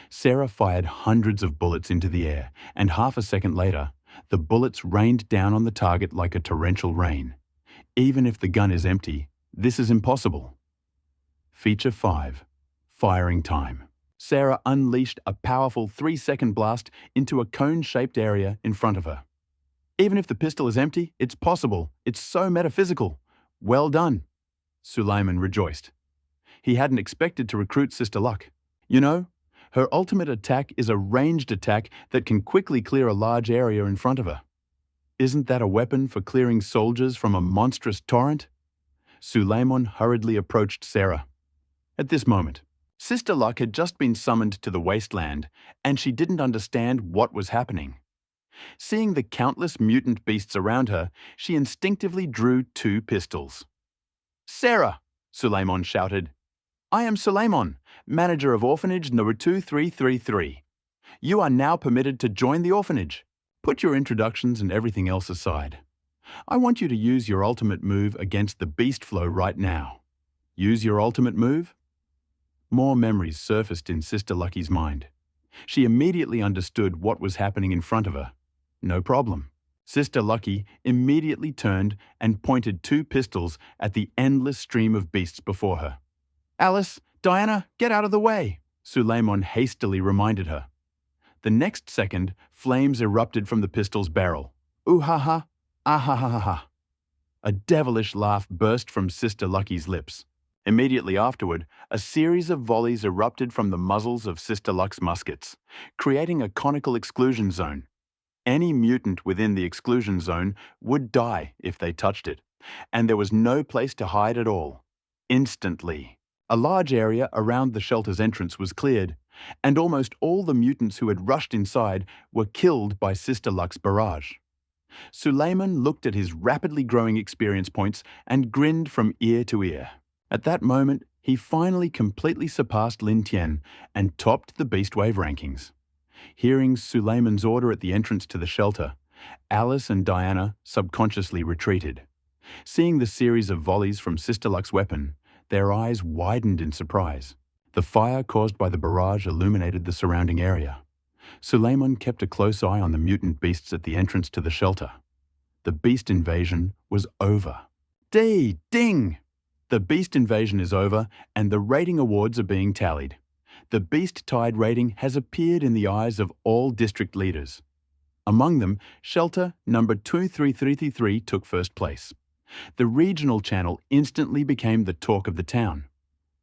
Speaker 1: Sarah fired hundreds of bullets into the air, and half a second later, the bullets rained down on the target like a torrential rain. Even if the gun is empty, this is impossible. Feature 5. Firing time. Sarah unleashed a powerful 3-second blast into a cone-shaped area in front of her. Even if the pistol is empty, it's possible. It's so metaphysical. Well done. Suleiman rejoiced. He hadn't expected to recruit Sister Luck. You know, her ultimate attack is a ranged attack that can quickly clear a large area in front of her. Isn't that a weapon for clearing soldiers from a monstrous torrent? Suleiman hurriedly approached Sarah. At this moment, Sister Luck had just been summoned to the wasteland, and she didn't understand what was happening. Seeing the countless mutant beasts around her, she instinctively drew 2 pistols. "Sarah!" Suleiman shouted. "I am Suleiman, manager of orphanage number 2333. You are now permitted to join the orphanage. Put your introductions and everything else aside. I want you to use your ultimate move against the beast flow right now. Use your ultimate move?" More memories surfaced in Sister Lucky's mind. She immediately understood what was happening in front of her. No problem. Sister Lucky immediately turned and pointed 2 pistols at the endless stream of beasts before her. "Alice, Diana, get out of the way," Suleiman hastily reminded her. The next second, flames erupted from the pistol's barrel. "Ooh-ha-ha, ah-ha-ha-ha-ha." A devilish laugh burst from Sister Lucky's lips. Immediately afterward, a series of volleys erupted from the muzzles of Sister Luck's muskets, creating a conical exclusion zone. Any mutant within the exclusion zone would die if they touched it, and there was no place to hide at all. Instantly, a large area around the shelter's entrance was cleared, and almost all the mutants who had rushed inside were killed by Sister Luck's barrage. Suleiman looked at his rapidly growing experience points and grinned from ear to ear. At that moment, he finally completely surpassed Lin Tian and topped the Beastwave rankings. Hearing Suleiman's order at the entrance to the shelter, Alice and Diana subconsciously retreated. Seeing the series of volleys from Sister Luck's weapon, their eyes widened in surprise. The fire caused by the barrage illuminated the surrounding area. Suleiman kept a close eye on the mutant beasts at the entrance to the shelter. The beast invasion was over. Ding! The beast invasion is over, and the rating awards are being tallied. The Beast Tide rating has appeared in the eyes of all district leaders. Among them, Shelter number 2333 took first place. The regional channel instantly became the talk of the town.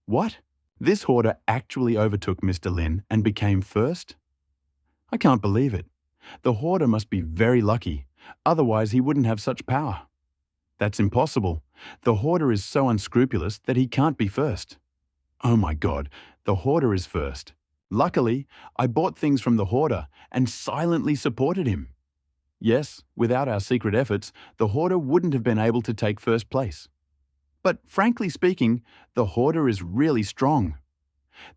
Speaker 1: What? This hoarder actually overtook Mr. Lin and became first? I can't believe it. The hoarder must be very lucky, otherwise he wouldn't have such power. That's impossible. The hoarder is so unscrupulous that he can't be first. Oh my God, the hoarder is first. Luckily, I bought things from the hoarder and silently supported him. Yes, without our secret efforts, the hoarder wouldn't have been able to take first place. But frankly speaking, the hoarder is really strong.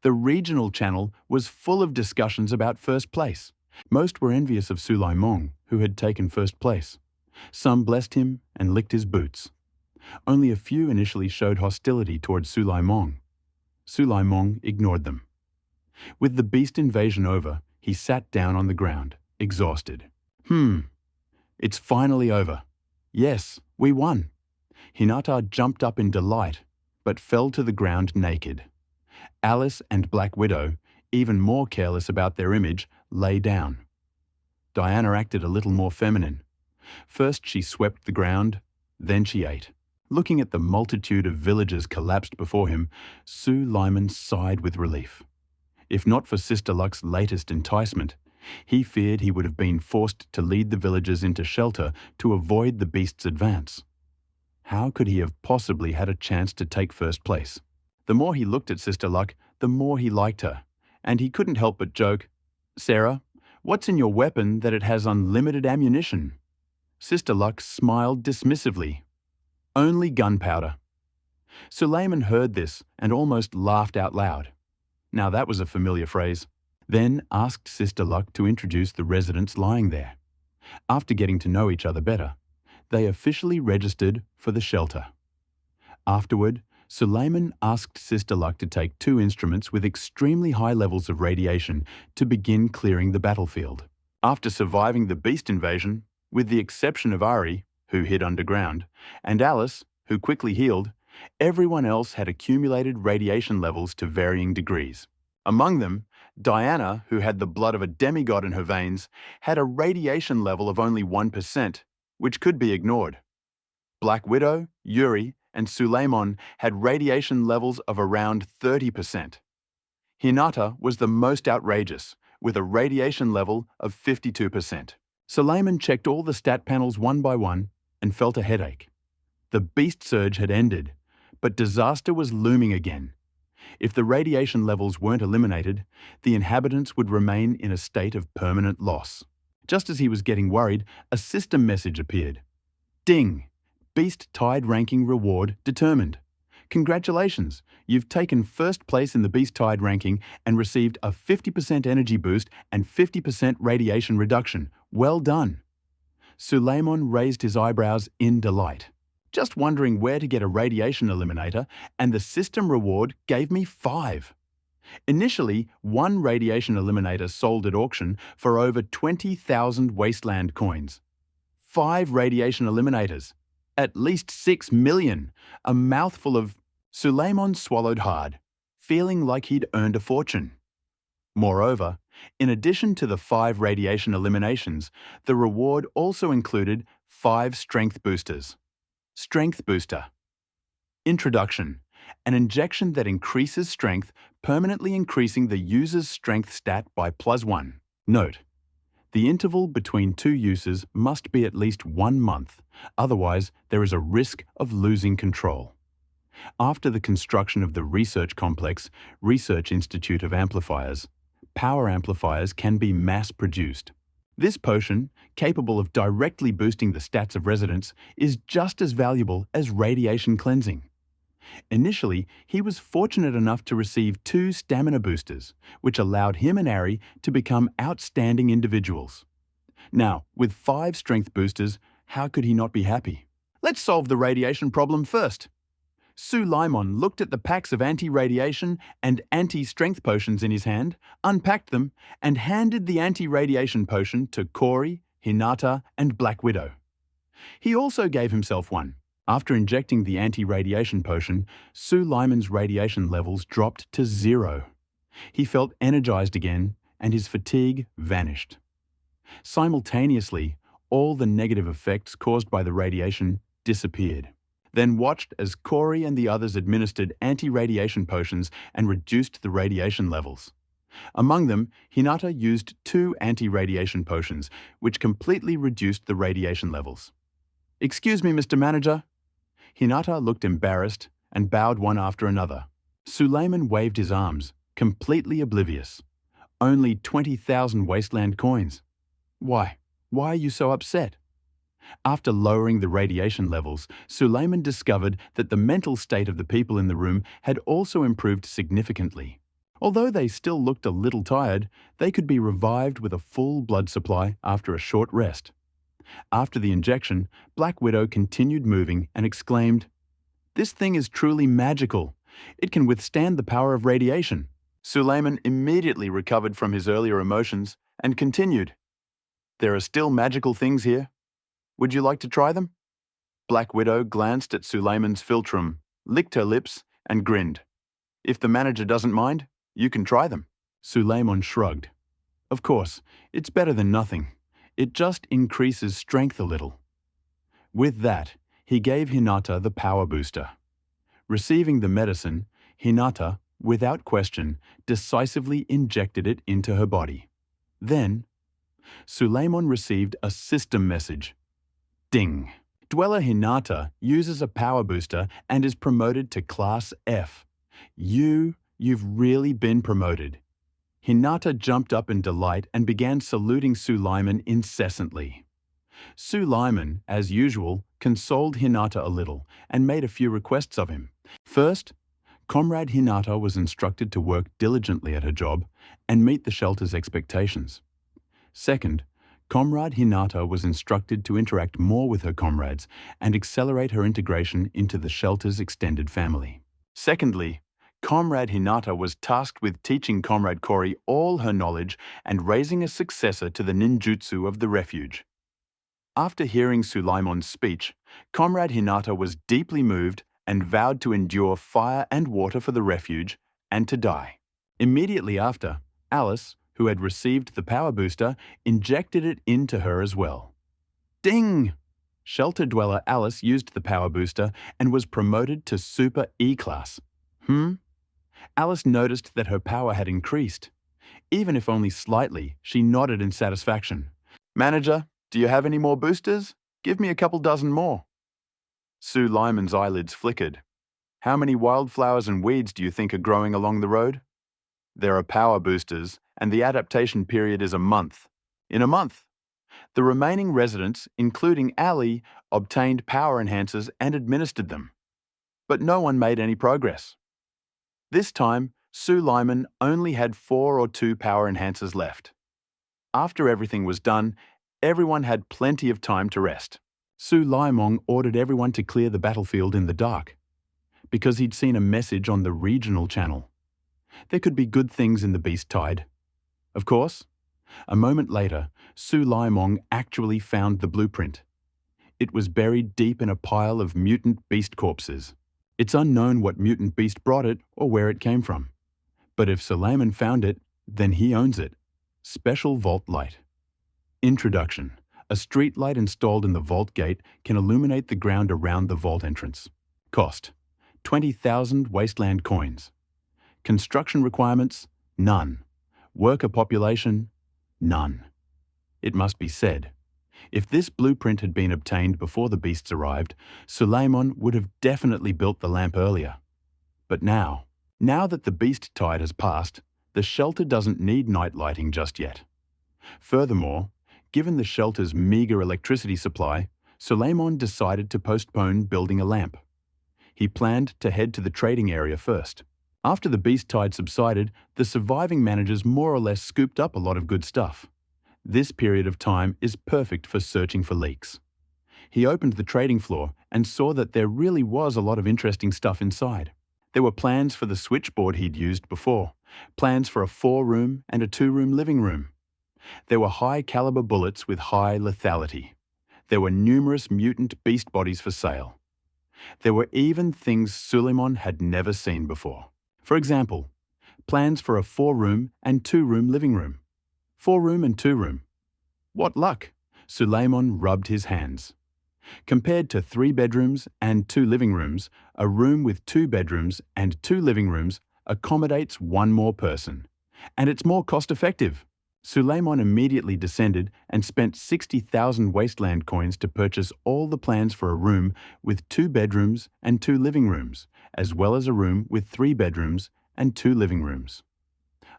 Speaker 1: The regional channel was full of discussions about first place. Most were envious of Suleiman, who had taken first place. Some blessed him and licked his boots. Only a few initially showed hostility towards Suleiman. Suleiman ignored them. With the beast invasion over, he sat down on the ground, exhausted. It's finally over. Yes, we won. Hinata jumped up in delight, but fell to the ground naked. Alice and Black Widow, even more careless about their image, lay down. Diana acted a little more feminine. First she swept the ground, then she ate. Looking at the multitude of villagers collapsed before him, Suleiman sighed with relief. If not for Sister Luck's latest enticement, He feared he would have been forced to lead the villagers into shelter to avoid the beast's advance. How could he have possibly had a chance to take first place? The more he looked at Sister Luck, the more he liked her, and he couldn't help but joke, "Sarah, what's in your weapon that it has unlimited ammunition?" Sister Luck smiled dismissively. "Only gunpowder." Suleiman heard this and almost laughed out loud. Now that was a familiar phrase. Then asked Sister Luck to introduce the residents lying there. After getting to know each other better, they officially registered for the shelter. Afterward, Suleiman asked Sister Luck to take 2 instruments with extremely high levels of radiation to begin clearing the battlefield. After surviving the beast invasion, with the exception of Ari, who hid underground, and Alice, who quickly healed, everyone else had accumulated radiation levels to varying degrees. Among them, Diana, who had the blood of a demigod in her veins, had a radiation level of only 1%, which could be ignored. Black Widow, Yuri, and Suleiman had radiation levels of around 30%. Hinata was the most outrageous, with a radiation level of 52%. Suleiman checked all the stat panels one by one and felt a headache. The beast surge had ended, but disaster was looming again. If the radiation levels weren't eliminated, the inhabitants would remain in a state of permanent loss. Just as he was getting worried, a system message appeared. Ding! Beast Tide ranking reward determined. Congratulations! You've taken first place in the Beast Tide ranking and received a 50% energy boost and 50% radiation reduction. Well done! Suleiman raised his eyebrows in delight. Just wondering where to get a radiation eliminator, and the system reward gave me 5. Initially, 1 radiation eliminator sold at auction for over 20,000 wasteland coins. 5 radiation eliminators. At least 6 million. A mouthful of... Suleiman swallowed hard, feeling like he'd earned a fortune. Moreover, in addition to the 5 radiation eliminations, the reward also included 5 strength boosters. Strength Booster. Introduction. An injection that increases strength, permanently increasing the user's strength stat by +1. Note: the interval between 2 uses must be at least 1 month, otherwise there is a risk of losing control. After the construction of the research complex, Research Institute of Amplifiers, power amplifiers can be mass-produced. This potion, capable of directly boosting the stats of residents, is just as valuable as radiation cleansing. Initially, he was fortunate enough to receive 2 stamina boosters, which allowed him and Ari to become outstanding individuals. Now, with 5 strength boosters, how could he not be happy? Let's solve the radiation problem first. Suleiman looked at the packs of anti-radiation and anti-strength potions in his hand, unpacked them, and handed the anti-radiation potion to Corey, Hinata, and Black Widow. He also gave himself one. After injecting the anti-radiation potion, Suleiman's radiation levels dropped to 0. He felt energized again, and his fatigue vanished. Simultaneously, all the negative effects caused by the radiation disappeared. Then watched as Corey and the others administered anti-radiation potions and reduced the radiation levels. Among them, Hinata used 2 anti-radiation potions, which completely reduced the radiation levels. "Excuse me, Mr. Manager." Hinata looked embarrassed and bowed one after another. Suleiman waved his arms, completely oblivious. "Only 20,000 wasteland coins. Why are you so upset?" After lowering the radiation levels, Suleiman discovered that the mental state of the people in the room had also improved significantly. Although they still looked a little tired, they could be revived with a full blood supply after a short rest. After the injection, Black Widow continued moving and exclaimed, "This thing is truly magical. It can withstand the power of radiation." Suleiman immediately recovered from his earlier emotions and continued, "There are still magical things here. Would you like to try them?" Black Widow glanced at Suleiman's philtrum, licked her lips, and grinned. "If the manager doesn't mind, you can try them." Suleiman shrugged. "Of course, it's better than nothing. It just increases strength a little." With that, he gave Hinata the power booster. Receiving the medicine, Hinata, without question, decisively injected it into her body. Then, Suleiman received a system message. Ding! Dweller Hinata uses a power booster and is promoted to Class F. You've really been promoted. Hinata jumped up in delight and began saluting Suleiman incessantly. Suleiman, as usual, consoled Hinata a little and made a few requests of him. First, Comrade Hinata was instructed to work diligently at her job and meet the shelter's expectations. Second, Comrade Hinata was instructed to interact more with her comrades and accelerate her integration into the shelter's extended family. Secondly, Comrade Hinata was tasked with teaching Comrade Kori all her knowledge and raising a successor to the ninjutsu of the refuge. After hearing Suleiman's speech, Comrade Hinata was deeply moved and vowed to endure fire and water for the refuge and to die. Immediately after, Alice, who had received the power booster, injected it into her as well. Ding! Shelter dweller Alice used the power booster and was promoted to Super E-Class. Alice noticed that her power had increased. Even if only slightly, she nodded in satisfaction. Manager, do you have any more boosters? Give me a couple dozen more. Suleiman's eyelids flickered. How many wildflowers and weeds do you think are growing along the road? There are power boosters, and the adaptation period is a month. In a month, the remaining residents, including Ali, obtained power enhancers and administered them. But no one made any progress. This time, Suleiman only had 4 or 2 power enhancers left. After everything was done, everyone had plenty of time to rest. Suleiman ordered everyone to clear the battlefield in the dark, because he'd seen a message on the regional channel. There could be good things in the beast tide. Of course, a moment later, Suleiman actually found the blueprint. It was buried deep in a pile of mutant beast corpses. It's unknown what mutant beast brought it or where it came from. But if Suleiman found it, then he owns it. Special Vault Light. Introduction. A street light installed in the vault gate can illuminate the ground around the vault entrance. Cost: 20,000 wasteland coins. Construction requirements: none. Worker population: none. It must be said, if this blueprint had been obtained before the beasts arrived, Suleiman would have definitely built the lamp earlier. But now that the beast tide has passed, the shelter doesn't need night lighting just yet. Furthermore, given the shelter's meager electricity supply, Suleiman decided to postpone building a lamp. He planned to head to the trading area first. After the beast tide subsided, the surviving managers more or less scooped up a lot of good stuff. This period of time is perfect for searching for leaks. He opened the trading floor and saw that there really was a lot of interesting stuff inside. There were plans for the switchboard he'd used before, plans for a 4-room and a 2-room living room. There were high-caliber bullets with high lethality. There were numerous mutant beast bodies for sale. There were even things Suleiman had never seen before. For example, plans for a 4-room and 2-room living room. 4-room and 2-room. What luck! Suleiman rubbed his hands. Compared to 3 bedrooms and 2 living rooms, a room with 2 bedrooms and 2 living rooms accommodates 1 more person. And it's more cost-effective. Suleiman immediately descended and spent 60,000 wasteland coins to purchase all the plans for a room with 2 bedrooms and 2 living rooms, as well as a room with 3 bedrooms and 2 living rooms.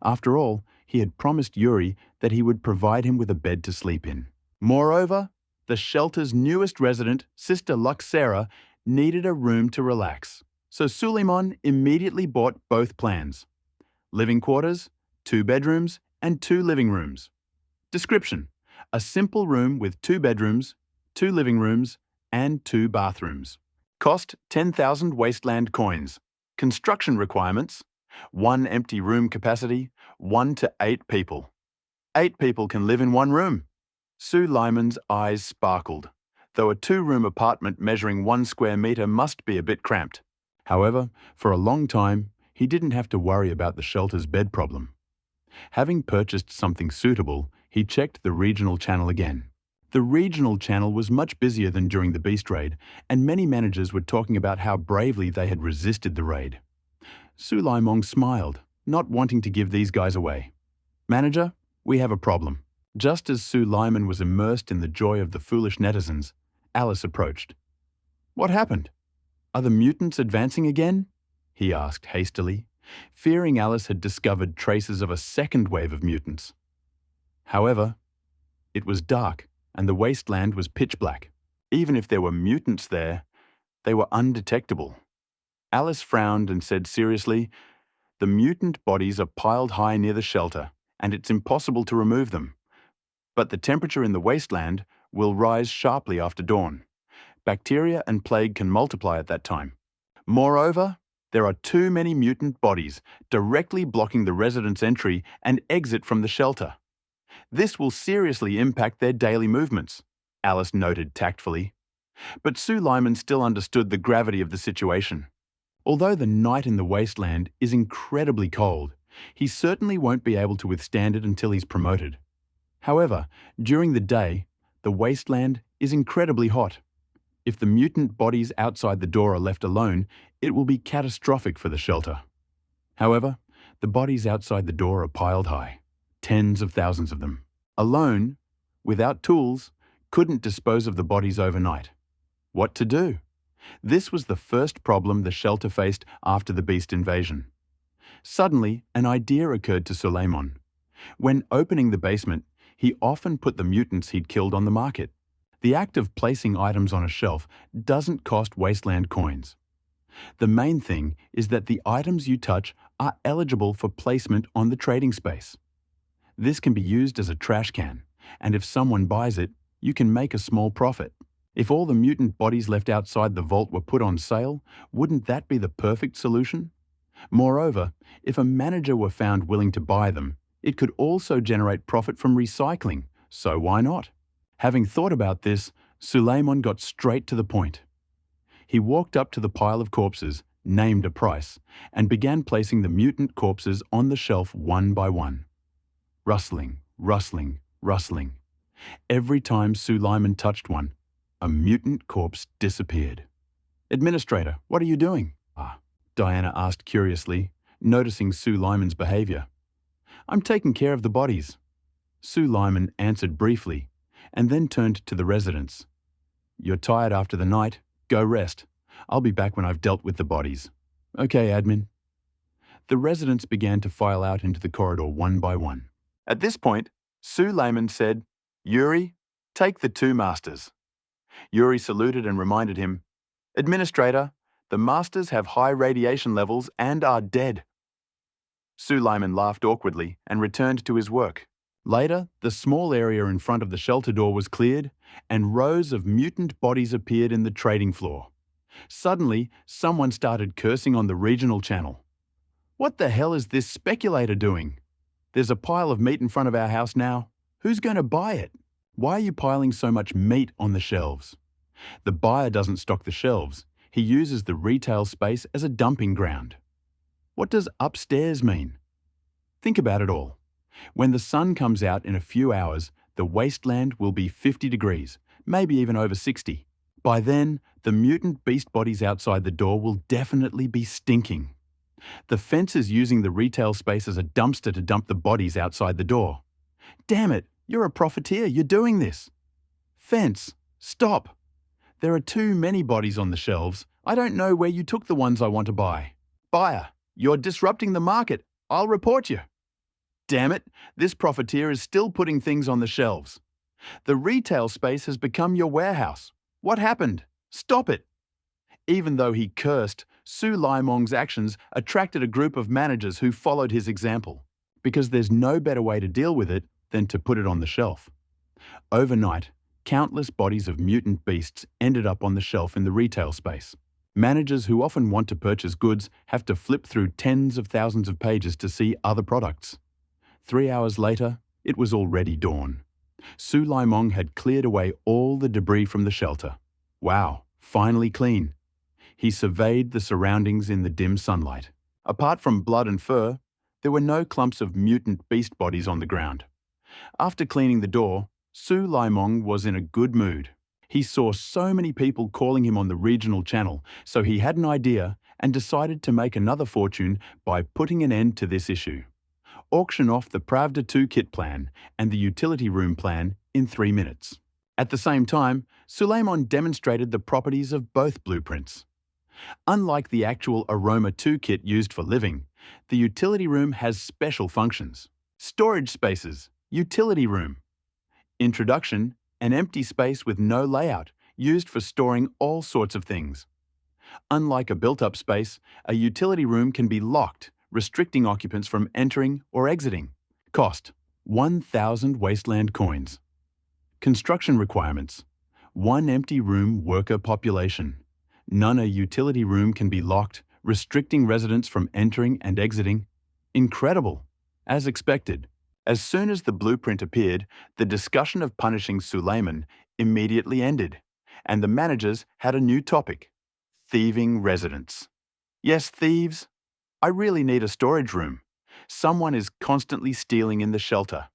Speaker 1: After all, he had promised Yuri that he would provide him with a bed to sleep in. Moreover, the shelter's newest resident, Sister Luxera, needed a room to relax. So Suleiman immediately bought both plans. Living quarters, 2 bedrooms, and 2 living rooms. Description: a simple room with 2 bedrooms, 2 living rooms, and 2 bathrooms. Cost: 10,000 wasteland coins. Construction requirements: 1 empty room capacity, 1 to 8 people. 8 people can live in 1 room. Suleiman's eyes sparkled, though a 2-room apartment measuring 1 square meter must be a bit cramped. However, for a long time, he didn't have to worry about the shelter's bed problem. Having purchased something suitable, he checked the regional channel again. The regional channel was much busier than during the beast raid, and many managers were talking about how bravely they had resisted the raid. Suleiman smiled, not wanting to give these guys away. Manager, we have a problem. Just as Sue Lyman was immersed in the joy of the foolish netizens, Alice approached. "What happened? Are the mutants advancing again?" he asked hastily, fearing Alice had discovered traces of a second wave of mutants. However, it was dark and the wasteland was pitch black. Even if there were mutants there, they were undetectable. Alice frowned and said seriously, "The mutant bodies are piled high near the shelter, and it's impossible to remove them. But the temperature in the wasteland will rise sharply after dawn. Bacteria and plague can multiply at that time. Moreover, there are too many mutant bodies directly blocking the residents' entry and exit from the shelter. This will seriously impact their daily movements," Alice noted tactfully. But Sue Lyman still understood the gravity of the situation. Although the night in the wasteland is incredibly cold, he certainly won't be able to withstand it until he's promoted. However, during the day, the wasteland is incredibly hot. If the mutant bodies outside the door are left alone, it will be catastrophic for the shelter. However, the bodies outside the door are piled high, tens of thousands of them. Alone, without tools, couldn't dispose of the bodies overnight. What to do? This was the first problem the shelter faced after the beast invasion. Suddenly, an idea occurred to Suleiman. When opening the basement, he often put the mutants he'd killed on the market. The act of placing items on a shelf doesn't cost wasteland coins. The main thing is that the items you touch are eligible for placement on the trading space. This can be used as a trash can, and if someone buys it, you can make a small profit. If all the mutant bodies left outside the vault were put on sale, wouldn't that be the perfect solution? Moreover, if a manager were found willing to buy them, it could also generate profit from recycling, so why not? Having thought about this, Suleiman got straight to the point. He walked up to the pile of corpses, named a price, and began placing the mutant corpses on the shelf one by one. Rustling, rustling, rustling. Every time Suleiman touched one, a mutant corpse disappeared. "Administrator, what are you doing?" Diana asked curiously, noticing Sue Lyman's behavior. "I'm taking care of the bodies." Sue Lyman answered briefly, and then turned to the residents. "You're tired after the night. Go rest. I'll be back when I've dealt with the bodies." "Okay, admin." The residents began to file out into the corridor one by one. At this point, Sue Lyman said, "Yuri, take the two masters." Yuri saluted and reminded him, "Administrator, the masters have high radiation levels and are dead." Sue Lyman laughed awkwardly and returned to his work. Later, the small area in front of the shelter door was cleared, and rows of mutant bodies appeared in the trading floor. Suddenly, someone started cursing on the regional channel. "What the hell is this speculator doing? There's a pile of meat in front of our house now. Who's going to buy it? Why are you piling so much meat on the shelves?" The buyer doesn't stock the shelves. He uses the retail space as a dumping ground. What does upstairs mean? Think about it all. When the sun comes out in a few hours, the wasteland will be 50 degrees, maybe even over 60. By then, the mutant beast bodies outside the door will definitely be stinking. The fence is using the retail space as a dumpster to dump the bodies outside the door. Damn it, you're a profiteer, you're doing this. Fence, stop. There are too many bodies on the shelves. I don't know where you took the ones I want to buy. Buyer, you're disrupting the market. I'll report you. Damn it, this profiteer is still putting things on the shelves. The retail space has become your warehouse. What happened? Stop it. Even though he cursed, Sue Lyman's actions attracted a group of managers who followed his example, because there's no better way to deal with it than to put it on the shelf. Overnight, countless bodies of mutant beasts ended up on the shelf in the retail space. Managers who often want to purchase goods have to flip through tens of thousands of pages to see other products. 3 hours later, it was already dawn. Sue Lyman had cleared away all the debris from the shelter. Wow, finally clean. He surveyed the surroundings in the dim sunlight. Apart from blood and fur, there were no clumps of mutant beast bodies on the ground. After cleaning the door, Sue Lyman was in a good mood. He saw so many people calling him on the regional channel, so he had an idea and decided to make another fortune by putting an end to this issue. auction off the Pravda 2 kit plan and the utility room plan in 3 minutes. At the same time, Suleiman demonstrated the properties of both blueprints. Unlike the actual Aroma 2 kit used for living, the utility room has special functions. Storage spaces, utility room. Introduction, an empty space with no layout, used for storing all sorts of things. Unlike a built-up space, a utility room can be locked, restricting occupants from entering or exiting. Cost: 1,000 wasteland coins. Construction requirements: 1 empty room worker population. None a utility room can be locked, restricting residents from entering and exiting. Incredible! As expected. As soon as the blueprint appeared, the discussion of punishing Suleiman immediately ended, and the managers had a new topic: thieving residents. Yes, thieves. I really need a storage room. Someone is constantly stealing in the shelter.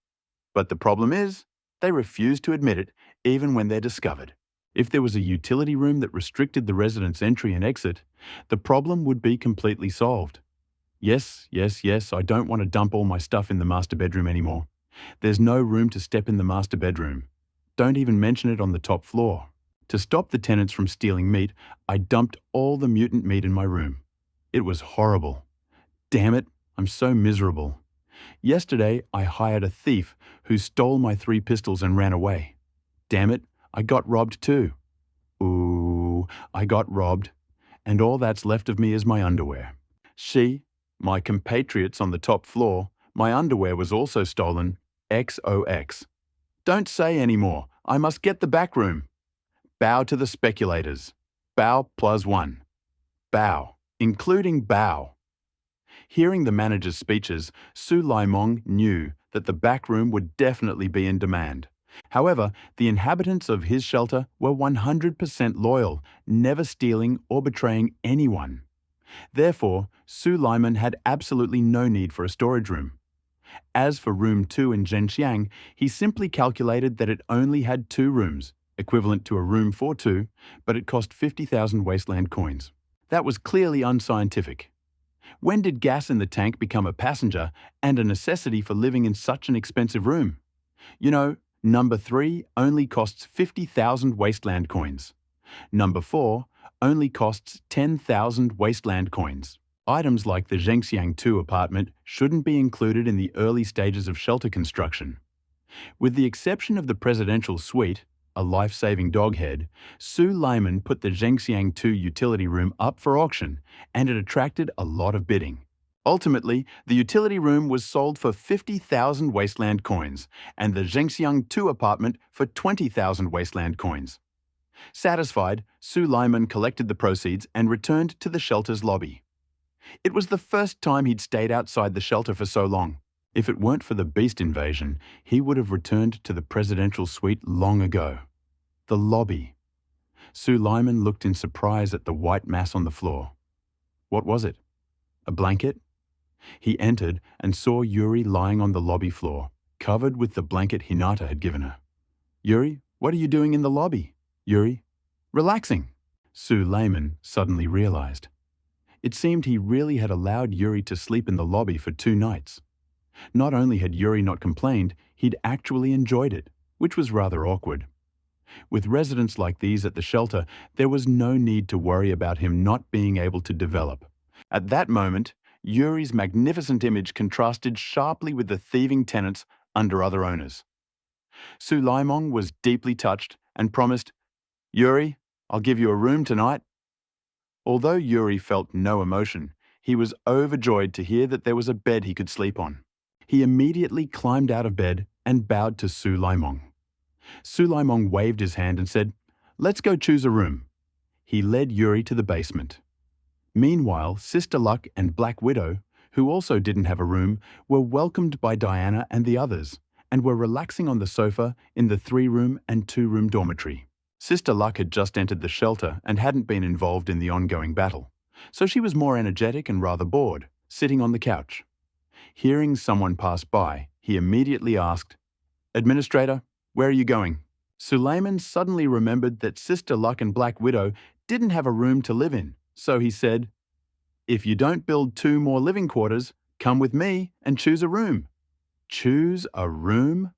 Speaker 1: But the problem is, they refuse to admit it, even when they're discovered. If there was a utility room that restricted the residents' entry and exit, the problem would be completely solved. Yes, I don't want to dump all my stuff in the master bedroom anymore. There's no room to step in the master bedroom. Don't even mention it on the top floor. To stop the tenants from stealing meat, I dumped all the mutant meat in my room. It was horrible. Damn it, I'm so miserable. Yesterday, I hired a thief who stole my 3 pistols and ran away. Damn it, I got robbed too. Ooh, I got robbed. And all that's left of me is my underwear. My compatriots on the top floor, my underwear was also stolen. XOX. Don't say any more. I must get the back room. Bow to the speculators. Bow +1. Bow, including bow. Hearing the manager's speeches, Suleiman knew that the back room would definitely be in demand. However, the inhabitants of his shelter were 100% loyal, never stealing or betraying anyone. Therefore, Suleiman had absolutely no need for a storage room. As for room 2 in Zhenxiang, he simply calculated that it only had 2 rooms, equivalent to a room for 2, but it cost 50,000 wasteland coins. That was clearly unscientific. When did gas in the tank become a passenger and a necessity for living in such an expensive room? You know, number 3 only costs 50,000 wasteland coins. Number 4 only costs 10,000 wasteland coins. Items like the Zhenxiang 2 apartment shouldn't be included in the early stages of shelter construction. With the exception of the presidential suite, a life-saving dog head, Suleiman put the Zhenxiang 2 utility room up for auction, and it attracted a lot of bidding. Ultimately, the utility room was sold for 50,000 wasteland coins, and the Zhenxiang 2 apartment for 20,000 wasteland coins. Satisfied, Suleiman collected the proceeds and returned to the shelter's lobby. It was the first time he'd stayed outside the shelter for so long. If it weren't for the beast invasion, he would have returned to the presidential suite long ago. The lobby. Suleiman looked in surprise at the white mass on the floor. What was it? A blanket? He entered and saw Yuri lying on the lobby floor, covered with the blanket Hinata had given her. Yuri, what are you doing in the lobby? Yuri, relaxing. Suleiman suddenly realized. It seemed he really had allowed Yuri to sleep in the lobby for 2 nights. Not only had Yuri not complained, he'd actually enjoyed it, which was rather awkward. With residents like these at the shelter, there was no need to worry about him not being able to develop. At that moment, Yuri's magnificent image contrasted sharply with the thieving tenants under other owners. Suleiman was deeply touched and promised, Yuri, I'll give you a room tonight. Although Yuri felt no emotion, he was overjoyed to hear that there was a bed he could sleep on. He immediately climbed out of bed and bowed to Suleiman. Suleiman waved his hand and said, Let's go choose a room. He led Yuri to the basement. Meanwhile, Sister Luck and Black Widow, who also didn't have a room, were welcomed by Diana and the others, and were relaxing on the sofa in the 3-room and 2-room dormitory. Sister Luck had just entered the shelter and hadn't been involved in the ongoing battle, so she was more energetic and rather bored, sitting on the couch. Hearing someone pass by, he immediately asked, Administrator, where are you going? Suleiman suddenly remembered that Sister Luck and Black Widow didn't have a room to live in, so he said, If you don't build 2 more living quarters, Come with me and choose a room." Choose a room?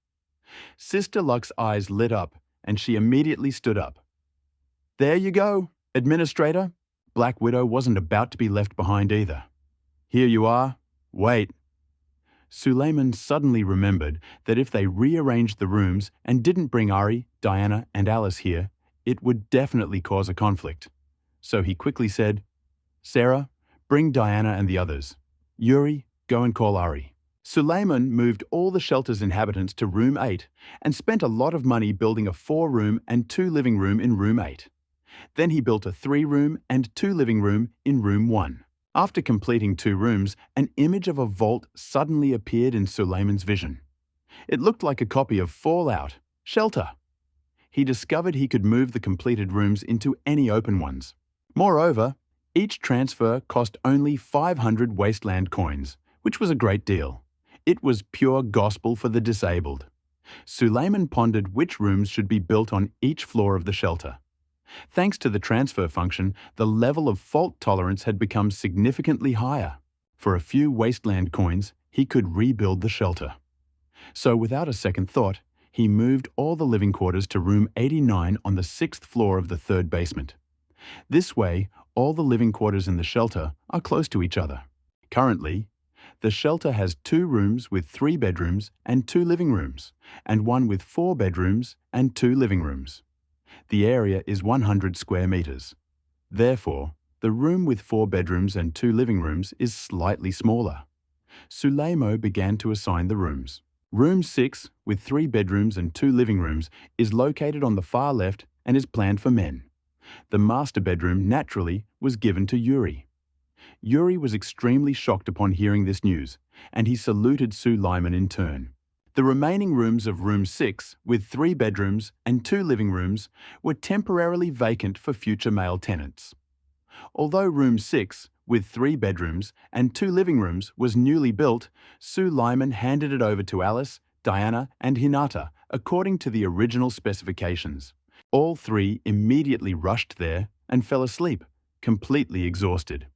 Speaker 1: Sister Luck's eyes lit up and she immediately stood up. "There you go, Administrator." Black Widow wasn't about to be left behind either. "Here you are. Wait." Suleiman suddenly remembered that if they rearranged the rooms and didn't bring Ari, Diana, and Alice here, it would definitely cause a conflict. So he quickly said, "Sarah, bring Diana and the others. Yuri, go and call Ari." Suleiman moved all the shelter's inhabitants to room 8 and spent a lot of money building a 4-room and 2-living room in room 8. Then he built a 3-room and 2-living room in room 1. After completing 2 rooms, an image of a vault suddenly appeared in Suleiman's vision. It looked like a copy of Fallout, Shelter. He discovered he could move the completed rooms into any open ones. Moreover, each transfer cost only 500 wasteland coins, which was a great deal. It was pure gospel for the disabled. Suleiman pondered which rooms should be built on each floor of the shelter. Thanks to the transfer function, the level of fault tolerance had become significantly higher. For a few wasteland coins, he could rebuild the shelter. So without a second thought, he moved all the living quarters to room 89 on the 6th floor of the 3rd basement. This way, all the living quarters in the shelter are close to each other. Currently, the shelter has 2 rooms with 3 bedrooms and 2 living rooms, and 1 with 4 bedrooms and 2 living rooms. The area is 100 square meters. Therefore, the room with 4 bedrooms and 2 living rooms is slightly smaller. Suleimo began to assign the rooms. Room 6, with 3 bedrooms and 2 living rooms, is located on the far left and is planned for men. The master bedroom, naturally, was given to Yuri. Yuri was extremely shocked upon hearing this news, and he saluted Suleiman in turn. The remaining rooms of room 6, with 3 bedrooms and 2 living rooms, were temporarily vacant for future male tenants. Although room 6, with 3 bedrooms and 2 living rooms, was newly built, Suleiman handed it over to Alice, Diana, and Hinata according to the original specifications. All 3 immediately rushed there and fell asleep, completely exhausted.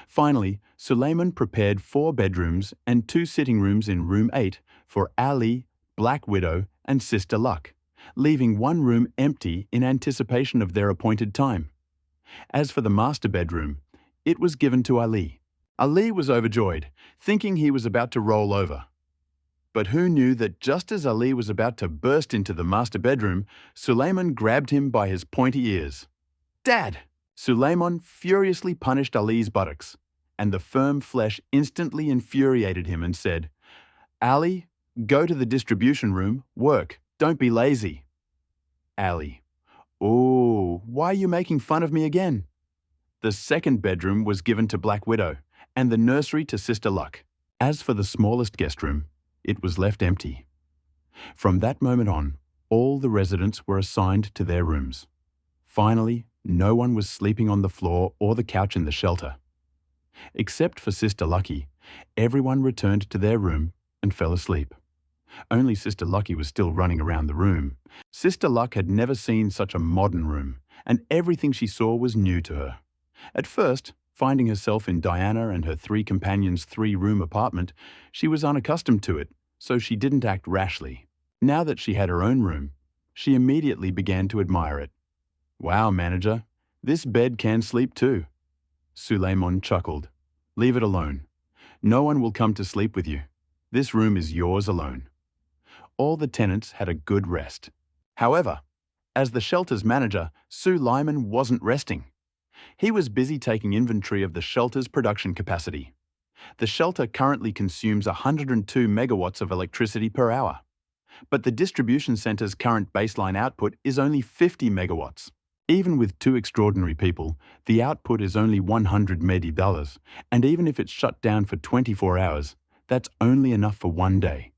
Speaker 1: Finally, Suleiman prepared 4 bedrooms and 2 sitting rooms in room 8 for Ali, Black Widow, and Sister Luck, leaving 1 room empty in anticipation of their appointed time. As for the master bedroom, it was given to Ali. Ali was overjoyed, thinking he was about to roll over. But who knew that just as Ali was about to burst into the master bedroom, Suleiman grabbed him by his pointy ears. "Dad!" Suleiman furiously punished Ali's buttocks, and the firm flesh instantly infuriated him and said, "Ali, go to the distribution room, work, don't be lazy." Ali: "Oh, why are you making fun of me again?" The 2nd bedroom was given to Black Widow, and the nursery to Sister Luck. As for the smallest guest room, it was left empty. From that moment on, all the residents were assigned to their rooms. Finally, no one was sleeping on the floor or the couch in the shelter. Except for Sister Lucky, everyone returned to their room and fell asleep. Only Sister Lucky was still running around the room. Sister Luck had never seen such a modern room, and everything she saw was new to her. At first, finding herself in Diana and her 3 companions' 3-room apartment, she was unaccustomed to it, so she didn't act rashly. Now that she had her own room, she immediately began to admire it. "Wow, manager, this bed can sleep too." Suleiman chuckled. "Leave it alone. No one will come to sleep with you. This room is yours alone." All the tenants had a good rest. However, as the shelter's manager, Suleiman wasn't resting. He was busy taking inventory of the shelter's production capacity. The shelter currently consumes 102 megawatts of electricity per hour. But the distribution center's current baseline output is only 50 megawatts. Even with 2 extraordinary people, the output is only $100 and even if it's shut down for 24 hours, that's only enough for 1 day.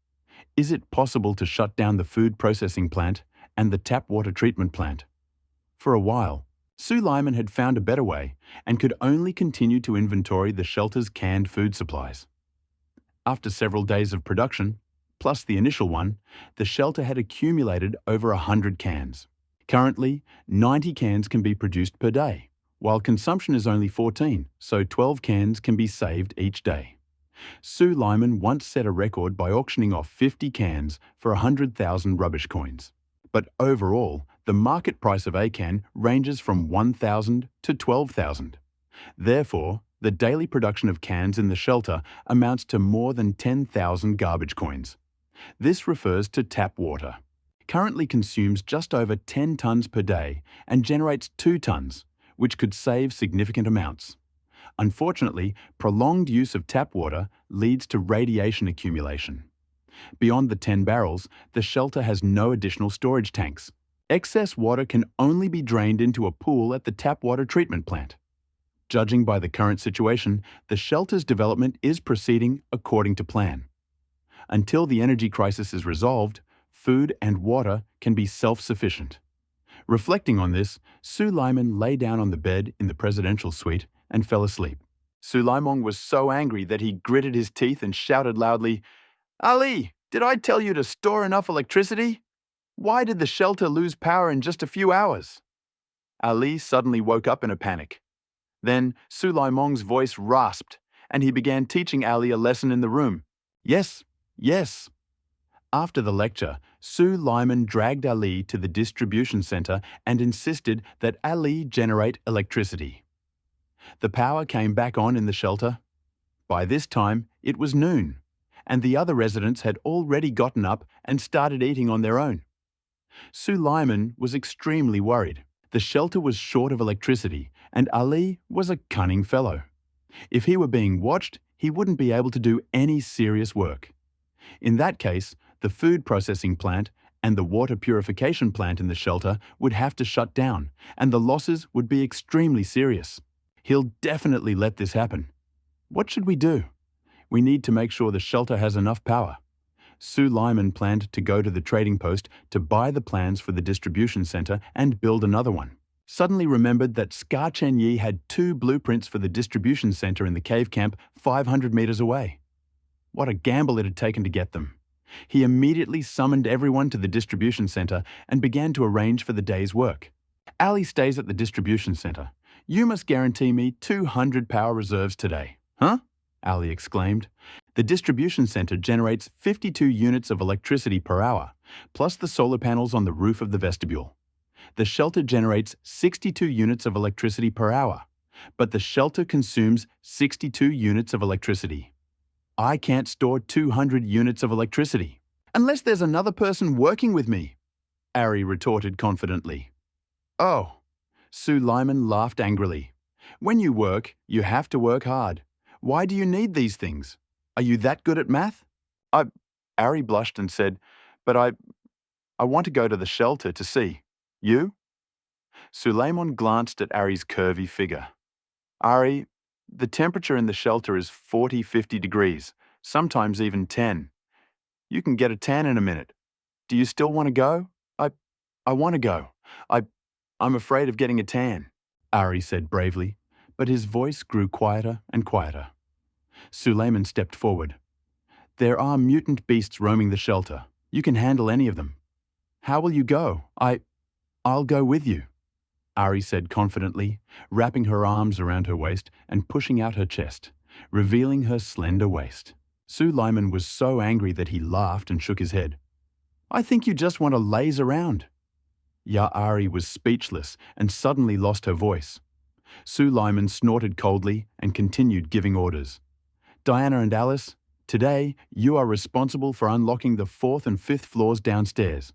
Speaker 1: Is it possible to shut down the food processing plant and the tap water treatment plant? For a while, Suleiman had found a better way and could only continue to inventory the shelter's canned food supplies. After several days of production, plus the initial one, the shelter had accumulated over 100 cans. Currently, 90 cans can be produced per day, while consumption is only 14, so 12 cans can be saved each day. Sue Lyman once set a record by auctioning off 50 cans for 100,000 rubbish coins. But overall, the market price of a can ranges from 1,000 to 12,000. Therefore, the daily production of cans in the shelter amounts to more than 10,000 garbage coins. This refers to tap water. Currently consumes just over 10 tonnes per day and generates 2 tonnes, which could save significant amounts. Unfortunately, prolonged use of tap water leads to radiation accumulation. Beyond the 10 barrels, the shelter has no additional storage tanks. Excess water can only be drained into a pool at the tap water treatment plant. Judging by the current situation, the shelter's development is proceeding according to plan. Until the energy crisis is resolved, food and water can be self-sufficient. Reflecting on this, Sue Lyman lay down on the bed in the presidential suite and fell asleep. Sulaimon was so angry that he gritted his teeth and shouted loudly, "Ali, did I tell you to store enough electricity? Why did the shelter lose power in just a few hours?" Ali suddenly woke up in a panic. Then Sulaimon's voice rasped, and he began teaching Ali a lesson in the room. Yes, yes. After the lecture, Sue Lyman dragged Ali to the distribution center and insisted that Ali generate electricity. The power came back on in the shelter. By this time, it was noon, and the other residents had already gotten up and started eating on their own. Sue Lyman was extremely worried. The shelter was short of electricity, and Ali was a cunning fellow. If he were being watched, he wouldn't be able to do any serious work. In that case, the food processing plant and the water purification plant in the shelter would have to shut down, and the losses would be extremely serious. He'll definitely let this happen. What should we do? We need to make sure the shelter has enough power. Sue Lyman planned to go to the trading post to buy the plans for the distribution center and build another one. Suddenly remembered that Ska Chen Yi had 2 blueprints for the distribution center in the cave camp 500 meters away. What a gamble it had taken to get them. He immediately summoned everyone to the distribution center and began to arrange for the day's work. Ali stays at the distribution center. You must guarantee me 200 power reserves today. Huh? Ali exclaimed. The distribution center generates 52 units of electricity per hour, plus the solar panels on the roof of the vestibule. The shelter generates 62 units of electricity per hour, but the shelter consumes 62 units of electricity. I can't store 200 units of electricity, unless there's another person working with me, Ari retorted confidently. Oh, Sue Lyman laughed angrily. When you work, you have to work hard. Why do you need these things? Are you that good at math? Ari blushed and said, but I want to go to the shelter to see. You? Suleiman glanced at Ari's curvy figure. Ari, the temperature in the shelter is 40-50 degrees, sometimes even 10. You can get a tan in a minute. Do you still want to go? I want to go. I'm afraid of getting a tan, Ari said bravely, but his voice grew quieter and quieter. Suleiman stepped forward. There are mutant beasts roaming the shelter. You can handle any of them. How will you go? I'll go with you, Ari said confidently, wrapping her arms around her waist and pushing out her chest, revealing her slender waist. Sue Lyman was so angry that he laughed and shook his head. I think you just want to laze around. Ari was speechless and suddenly lost her voice. Sue Lyman snorted coldly and continued giving orders. Diana and Alice, today you are responsible for unlocking the 4th and 5th floors downstairs.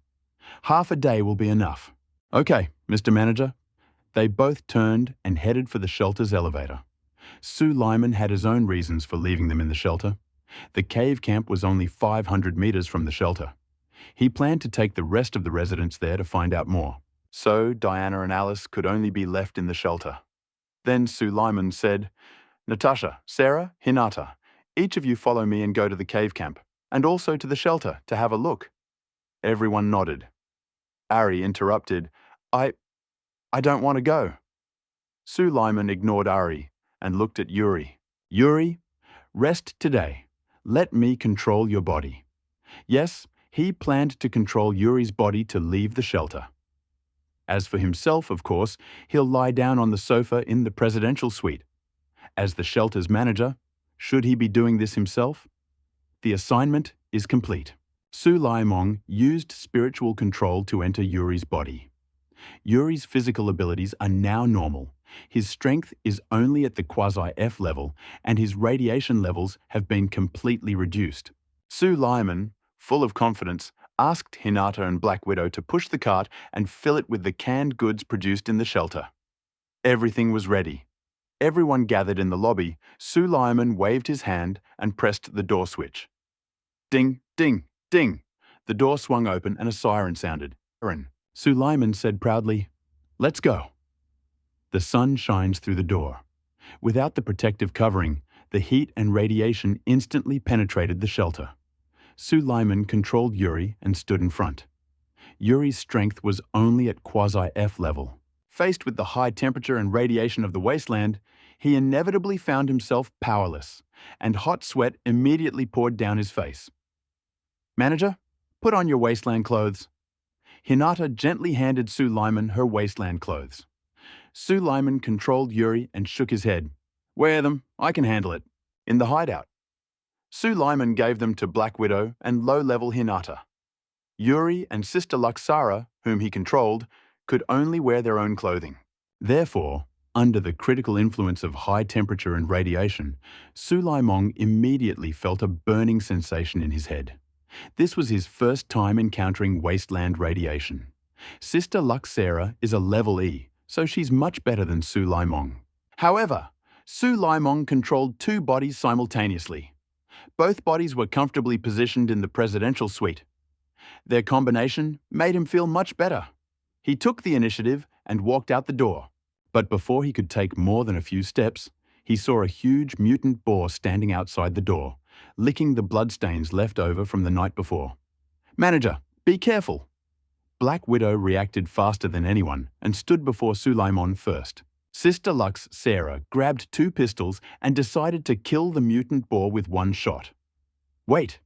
Speaker 1: Half a day will be enough. Okay, Mr. Manager. They both turned and headed for the shelter's elevator. Sue Lyman had his own reasons for leaving them in the shelter. The cave camp was only 500 meters from the shelter. He planned to take the rest of the residents there to find out more. So Diana and Alice could only be left in the shelter. Then Sue Lyman said, Natasha, Sarah, Hinata, each of you follow me and go to the cave camp, and also to the shelter to have a look. Everyone nodded. Ari interrupted, I don't want to go. Sue Lyman ignored Ari and looked at Yuri. Yuri, rest today. Let me control your body. Yes, he planned to control Yuri's body to leave the shelter. As for himself, of course, he'll lie down on the sofa in the presidential suite. As the shelter's manager, Should he be doing this himself? The assignment is complete. Sulaimon used spiritual control to enter Yuri's body. Yuri's physical abilities are now normal. His strength is only at the quasi-F level, and his radiation levels have been completely reduced. Sulaimon, full of confidence, asked Hinata and Black Widow to push the cart and fill it with the canned goods produced in the shelter. Everything was ready. Everyone gathered in the lobby. Sulaimon waved his hand and pressed the door switch. Ding, ding, ding. The door swung open and a siren sounded. Sulaimon said proudly, "Let's go." The sun shines through the door. Without the protective covering, the heat and radiation instantly penetrated the shelter. Sulaimon controlled Yuri and stood in front. Yuri's strength was only at quasi-F level. Faced with the high temperature and radiation of the wasteland, he inevitably found himself powerless, and hot sweat immediately poured down his face. "Manager, put on your wasteland clothes." Hinata gently handed Sulaimon her wasteland clothes. Sulaimon controlled Yuri and shook his head. "Wear them, I can handle it." In the hideout, Sulaimon gave them to Black Widow and low-level Hinata. Yuri and Sister Luxara, whom he controlled, could only wear their own clothing. Therefore, under the critical influence of high temperature and radiation, Sulaimon immediately felt a burning sensation in his head. This was his first time encountering wasteland radiation. Sister Luxara is a level E, so she's much better than Sulaimon. However, Sulaimon controlled two bodies simultaneously. Both bodies were comfortably positioned in the presidential suite. Their combination made him feel much better. He took the initiative and walked out the door. But before he could take more than a few steps, he saw a huge mutant boar standing outside the door, licking the bloodstains left over from the night before. "Manager, be careful!" Black Widow reacted faster than anyone and stood before Sulaimon first. Sister Lux Sarah grabbed two pistols and decided to kill the mutant boar with one shot. "Wait!"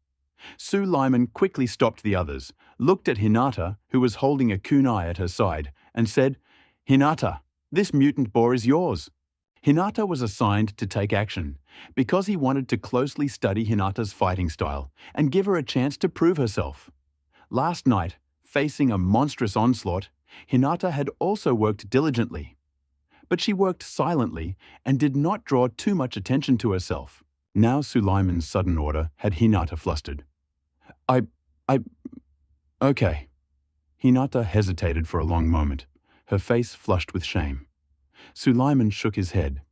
Speaker 1: Sulaimon quickly stopped the others, looked at Hinata, who was holding a kunai at her side, and said, "Hinata, this mutant boar is yours." Hinata was assigned to take action because he wanted to closely study Hinata's fighting style and give her a chance to prove herself. Last night, facing a monstrous onslaught, Hinata had also worked diligently. But she worked silently and did not draw too much attention to herself. Now Sulaiman's sudden order had Hinata flustered. Okay. Hinata hesitated for a long moment, her face flushed with shame. Sulaiman shook his head.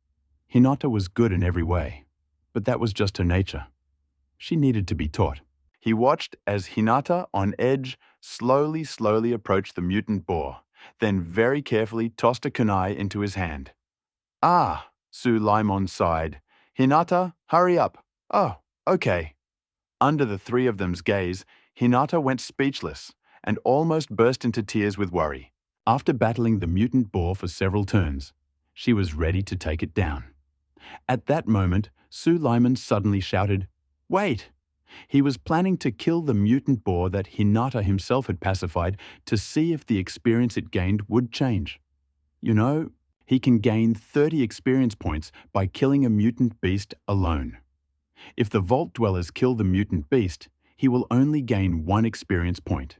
Speaker 1: Hinata was good in every way, but that was just her nature. She needed to be taught. He watched as Hinata, on edge, slowly approached the mutant boar, then very carefully tossed a kunai into his hand. "Ah," Sulaiman sighed. "Hinata, hurry up." "Oh, okay." Under the three of them's gaze, Hinata went speechless and almost burst into tears with worry. After battling the mutant boar for several turns, she was ready to take it down. At that moment, Sulaiman suddenly shouted, "Wait!" He was planning to kill the mutant boar that Hinata himself had pacified to see if the experience it gained would change. You know, he can gain 30 experience points by killing a mutant beast alone. If the Vault Dwellers kill the mutant beast, he will only gain 1 experience point.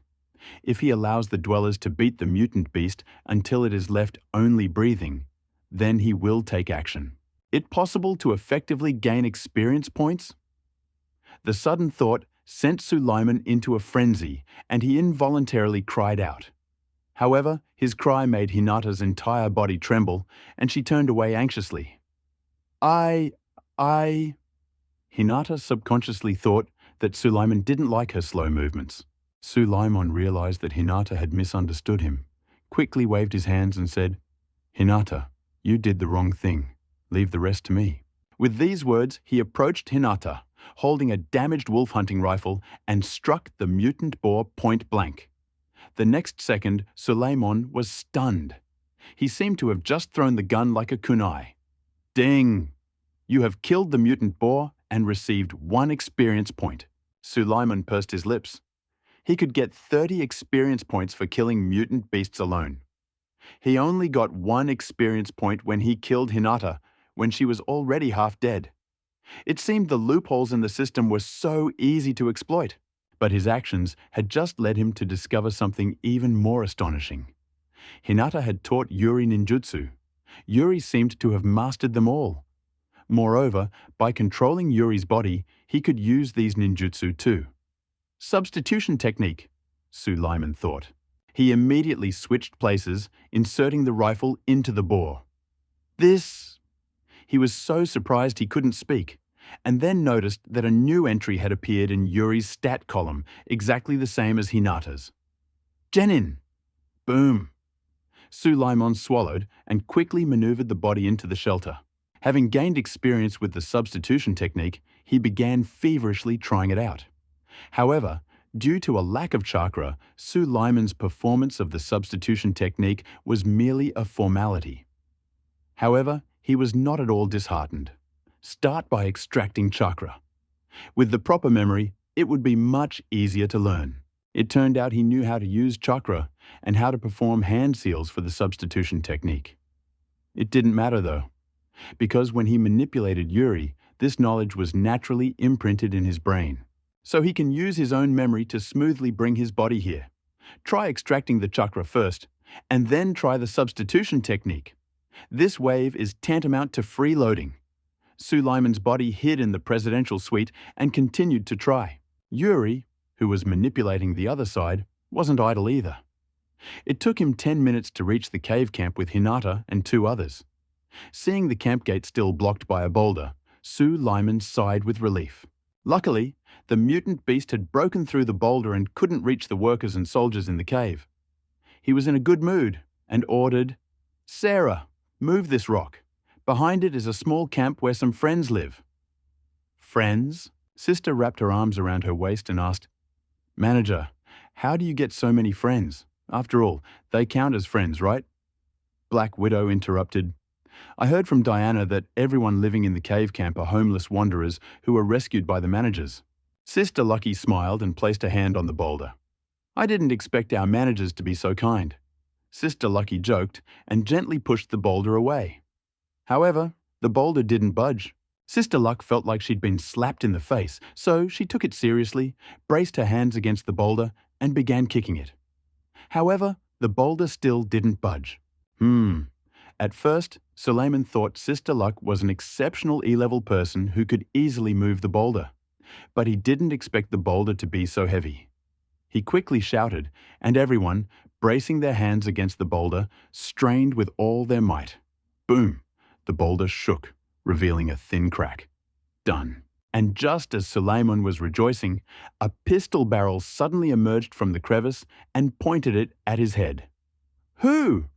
Speaker 1: If he allows the Dwellers to beat the mutant beast until it is left only breathing, then he will take action. It possible to effectively gain experience points? The sudden thought sent Sulaiman into a frenzy, and he involuntarily cried out. However, his cry made Hinata's entire body tremble, and she turned away anxiously. Hinata subconsciously thought that Sulaiman didn't like her slow movements. Sulaiman realized that Hinata had misunderstood him, quickly waved his hands and said, "Hinata, you did the wrong thing. Leave the rest to me." With these words, he approached Hinata, holding a damaged wolf hunting rifle, and struck the mutant boar point blank. The next second, Sulaiman was stunned. He seemed to have just thrown the gun like a kunai. "Ding! You have killed the mutant boar and received 1 experience point." Sulaiman pursed his lips. He could get 30 experience points for killing mutant beasts alone. He only got 1 experience point when he killed Hinata, when she was already half dead. It seemed the loopholes in the system were so easy to exploit. But his actions had just led him to discover something even more astonishing. Hinata had taught Yuri ninjutsu. Yuri seemed to have mastered them all. Moreover, by controlling Yuri's body, he could use these ninjutsu too. Substitution technique, Suleiman thought. He immediately switched places, inserting the rifle into the bore. He was so surprised he couldn't speak, and then noticed that a new entry had appeared in Yuri's stat column, exactly the same as Hinata's. Genin! Boom! Suleiman swallowed and quickly maneuvered the body into the shelter. Having gained experience with the substitution technique, he began feverishly trying it out. However, due to a lack of chakra, Suleiman's performance of the substitution technique was merely a formality. However, he was not at all disheartened. Start by extracting chakra. With the proper memory, it would be much easier to learn. It turned out he knew how to use chakra and how to perform hand seals for the substitution technique. It didn't matter though, because when he manipulated Yuri, this knowledge was naturally imprinted in his brain. So he can use his own memory to smoothly bring his body here. Try extracting the chakra first, and then try the substitution technique. This wave is tantamount to freeloading. Suleiman's body hid in the presidential suite and continued to try. Yuri, who was manipulating the other side, wasn't idle either. It took him 10 minutes to reach the cave camp with Hinata and 2 others. Seeing the camp gate still blocked by a boulder, Suleiman sighed with relief. Luckily, the mutant beast had broken through the boulder and couldn't reach the workers and soldiers in the cave. He was in a good mood and ordered, "Sarah, move this rock. Behind it is a small camp where some friends live." "Friends?" Sister wrapped her arms around her waist and asked, "Manager, how do you get so many friends? After all, they count as friends, right?" Black Widow interrupted, "I heard from Diana that everyone living in the cave camp are homeless wanderers who were rescued by the managers." Sister Lucky smiled and placed a hand on the boulder. "I didn't expect our managers to be so kind." Sister Lucky joked and gently pushed the boulder away. However, the boulder didn't budge. Sister Luck felt like she'd been slapped in the face, so she took it seriously, braced her hands against the boulder, and began kicking it. However, the boulder still didn't budge. At first, Suleiman thought Sister Luck was an exceptional E-level person who could easily move the boulder. But he didn't expect the boulder to be so heavy. He quickly shouted, and everyone, bracing their hands against the boulder, strained with all their might. Boom! The boulder shook, revealing a thin crack. Done. And just as Suleiman was rejoicing, a pistol barrel suddenly emerged from the crevice and pointed it at his head. "Who?"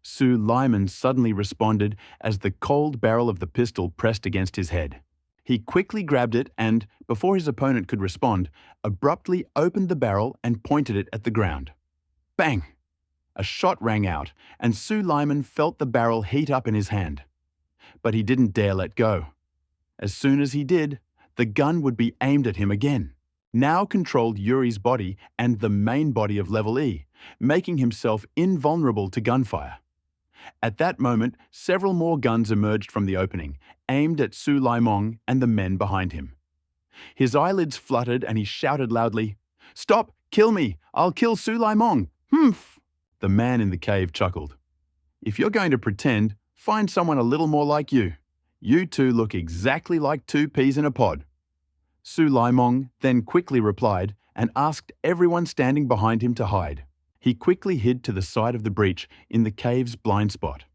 Speaker 1: Suleiman suddenly responded as the cold barrel of the pistol pressed against his head. He quickly grabbed it and, before his opponent could respond, abruptly opened the barrel and pointed it at the ground. Bang! A shot rang out, and Suleiman felt the barrel heat up in his hand. But he didn't dare let go. As soon as he did, the gun would be aimed at him again. Now controlled Yuri's body and the main body of Level E, making himself invulnerable to gunfire. At that moment, several more guns emerged from the opening, aimed at Suleiman and the men behind him. His eyelids fluttered and he shouted loudly, "Stop! Kill me! I'll kill Suleiman! Humph!" The man in the cave chuckled. "If you're going to pretend, find someone a little more like you. You two look exactly like 2 peas in a pod." Suleiman then quickly replied and asked everyone standing behind him to hide. He quickly hid to the side of the breach in the cave's blind spot.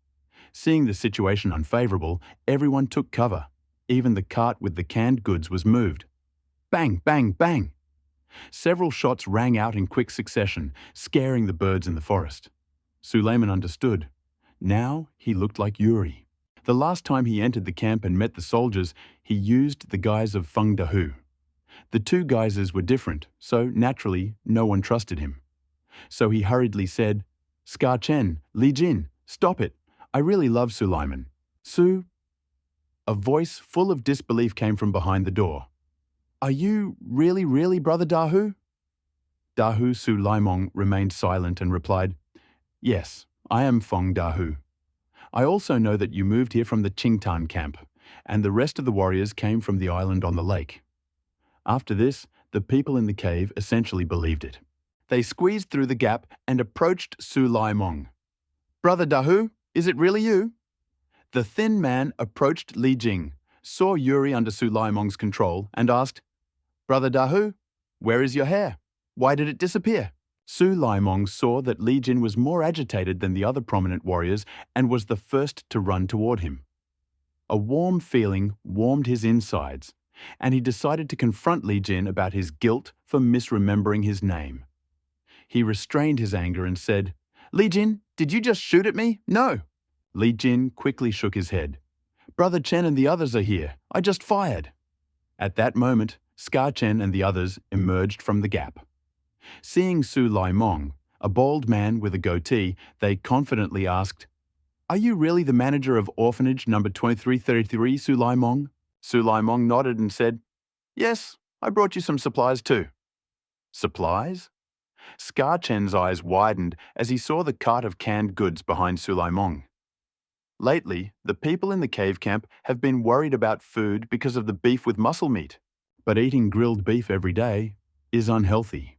Speaker 1: Seeing the situation unfavorable, everyone took cover. Even the cart with the canned goods was moved. Bang, bang, bang! Several shots rang out in quick succession, scaring the birds in the forest. Suleiman understood. Now he looked like Yuri. The last time he entered the camp and met the soldiers, he used the guise of Feng Dahu. The 2 guises were different, so naturally no one trusted him. So he hurriedly said, "Scar Chen, Li Jin, stop it. I really love Suleiman." "Su?" A voice full of disbelief came from behind the door. "Are you really Brother Dahu?" Dahu Suleiman remained silent and replied, "Yes, I am Feng Dahu. I also know that you moved here from the Qingtan camp, and the rest of the warriors came from the island on the lake. After this, the people in the cave essentially believed it. They squeezed through the gap and approached Su Lai Mong. "Brother Dahu, is it really you?" The thin man approached Li Jing, saw Yuri under Su Lai Mong's control, and asked, "Brother Dahu, where is your hair? Why did it disappear?" Su Lai Mong saw that Li Jin was more agitated than the other prominent warriors and was the first to run toward him. A warm feeling warmed his insides, and he decided to confront Li Jin about his guilt for misremembering his name. He restrained his anger and said, "Li Jin, did you just shoot at me?" "No." Li Jin quickly shook his head. "Brother Chen and the others are here. I just fired." At that moment, Scar Chen and the others emerged from the gap. Seeing Su Lai Mong, a bald man with a goatee, they confidently asked, "Are you really the manager of orphanage number 2333, Su Lai Mong?" Su Lai Mong nodded and said, "Yes, I brought you some supplies too." "Supplies?" Scar Chen's eyes widened as he saw the cart of canned goods behind Su Lai Mong. Lately, the people in the cave camp have been worried about food because of the beef with muscle meat. But eating grilled beef every day is unhealthy.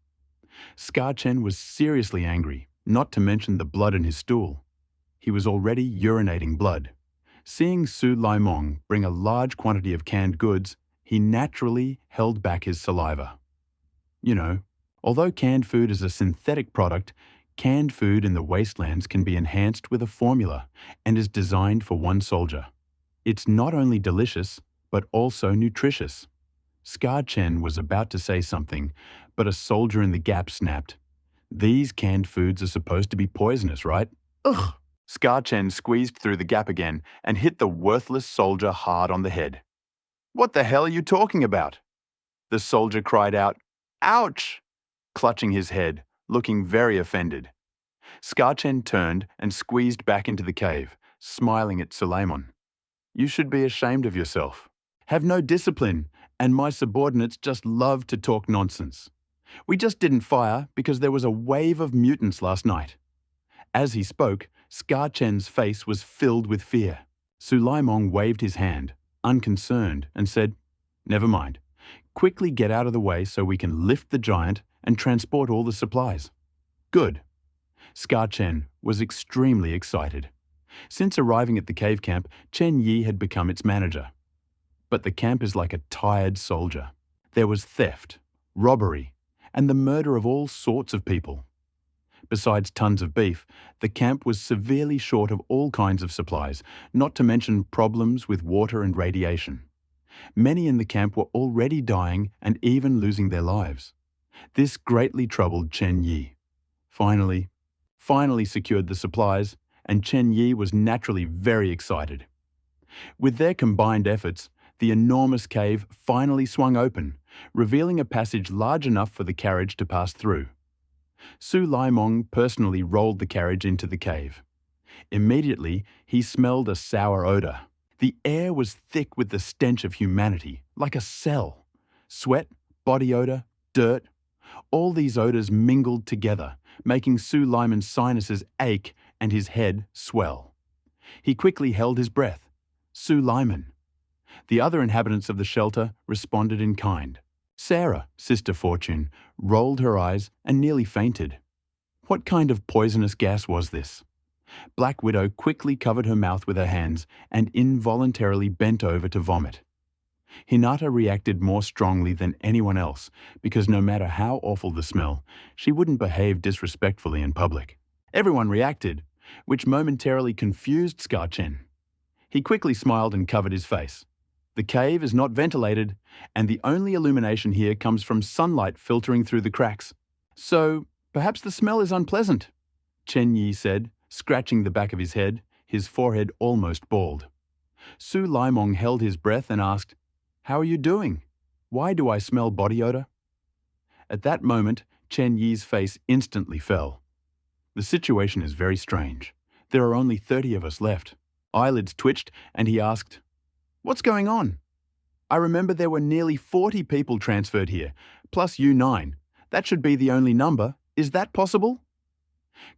Speaker 1: Scar Chen was seriously angry, not to mention the blood in his stool. He was already urinating blood. Seeing Su Lai Mong bring a large quantity of canned goods, he naturally held back his saliva. You know, although canned food is a synthetic product, canned food in the wastelands can be enhanced with a formula and is designed for one soldier. It's not only delicious, but also nutritious. Scar Chen was about to say something, but a soldier in the gap snapped. "These canned foods are supposed to be poisonous, right?" "Ugh!" Scar Chen squeezed through the gap again and hit the worthless soldier hard on the head. "What the hell are you talking about?" The soldier cried out, "Ouch!" clutching his head, looking very offended. Scar Chen turned and squeezed back into the cave, smiling at Suleiman. "You should be ashamed of yourself. Have no discipline, and my subordinates just love to talk nonsense. We just didn't fire because there was a wave of mutants last night." As he spoke, Scar Chen's face was filled with fear. Su Lai Mong waved his hand, unconcerned, and said, "Never mind. Quickly get out of the way so we can lift the giant and transport all the supplies." "Good." Scar Chen was extremely excited. Since arriving at the cave camp, Chen Yi had become its manager. But the camp is like a tired soldier. There was theft, robbery, and the murder of all sorts of people. Besides tons of beef, the camp was severely short of all kinds of supplies, not to mention problems with water and radiation. Many in the camp were already dying and even losing their lives. This greatly troubled Chen Yi. Finally secured the supplies, and Chen Yi was naturally very excited. With their combined efforts, the enormous cave finally swung open, revealing a passage large enough for the carriage to pass through. Su Lai Mong personally rolled the carriage into the cave. Immediately, he smelled a sour odor. The air was thick with the stench of humanity, like a cell. Sweat, body odor, dirt. All these odors mingled together, making Su Laiman's sinuses ache and his head swell. He quickly held his breath. Su Laiman. The other inhabitants of the shelter responded in kind. Sarah, Sister Fortune, rolled her eyes and nearly fainted. What kind of poisonous gas was this? Black Widow quickly covered her mouth with her hands and involuntarily bent over to vomit. Hinata reacted more strongly than anyone else because no matter how awful the smell, she wouldn't behave disrespectfully in public. Everyone reacted, which momentarily confused Scar Chen. He quickly smiled and covered his face. The cave is not ventilated, and the only illumination here comes from sunlight filtering through the cracks. So, perhaps the smell is unpleasant, Chen Yi said, scratching the back of his head, his forehead almost bald. Su Lai Mong held his breath and asked, "How are you doing? Why do I smell body odor?" At that moment, Chen Yi's face instantly fell. The situation is very strange. There are only 30 of us left. Eyelids twitched, and he asked, "What's going on? I remember there were nearly 40 people transferred here, plus you 9. That should be the only number. Is that possible?"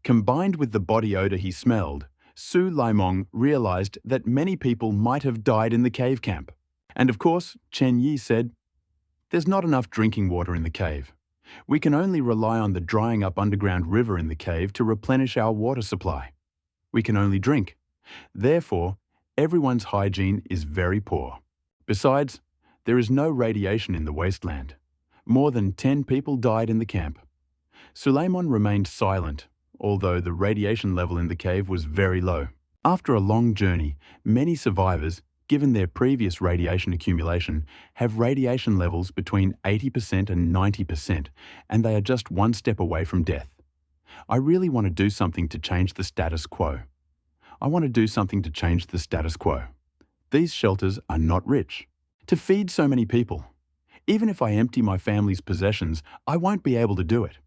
Speaker 1: Combined with the body odor he smelled, Su Laimong realized that many people might have died in the cave camp. And of course, Chen Yi said, "There's not enough drinking water in the cave. We can only rely on the drying up underground river in the cave to replenish our water supply. We can only drink. Therefore, everyone's hygiene is very poor. Besides, there is no radiation in the wasteland. More than 10 people died in the camp." Suleiman remained silent, although the radiation level in the cave was very low. After a long journey, many survivors, given their previous radiation accumulation, have radiation levels between 80% and 90%, and they are just one step away from death. I really want to do something to change the status quo. I want to do something to change the status quo. These shelters are not rich. To feed so many people. Even if I empty my family's possessions, I won't be able to do it.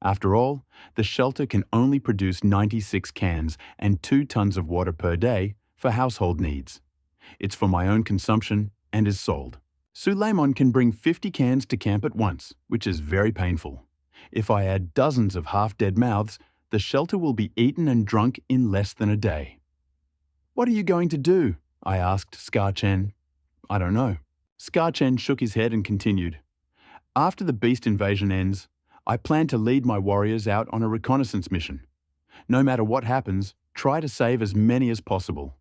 Speaker 1: After all, the shelter can only produce 96 cans and 2 tons of water per day for household needs. It's for my own consumption and is sold. Suleiman can bring 50 cans to camp at once, which is very painful. If I add dozens of half-dead mouths, the shelter will be eaten and drunk in less than a day. "What are you going to do?" I asked Scar Chen. "I don't know." Scar Chen shook his head and continued, "After the beast invasion ends, I plan to lead my warriors out on a reconnaissance mission. No matter what happens, try to save as many as possible.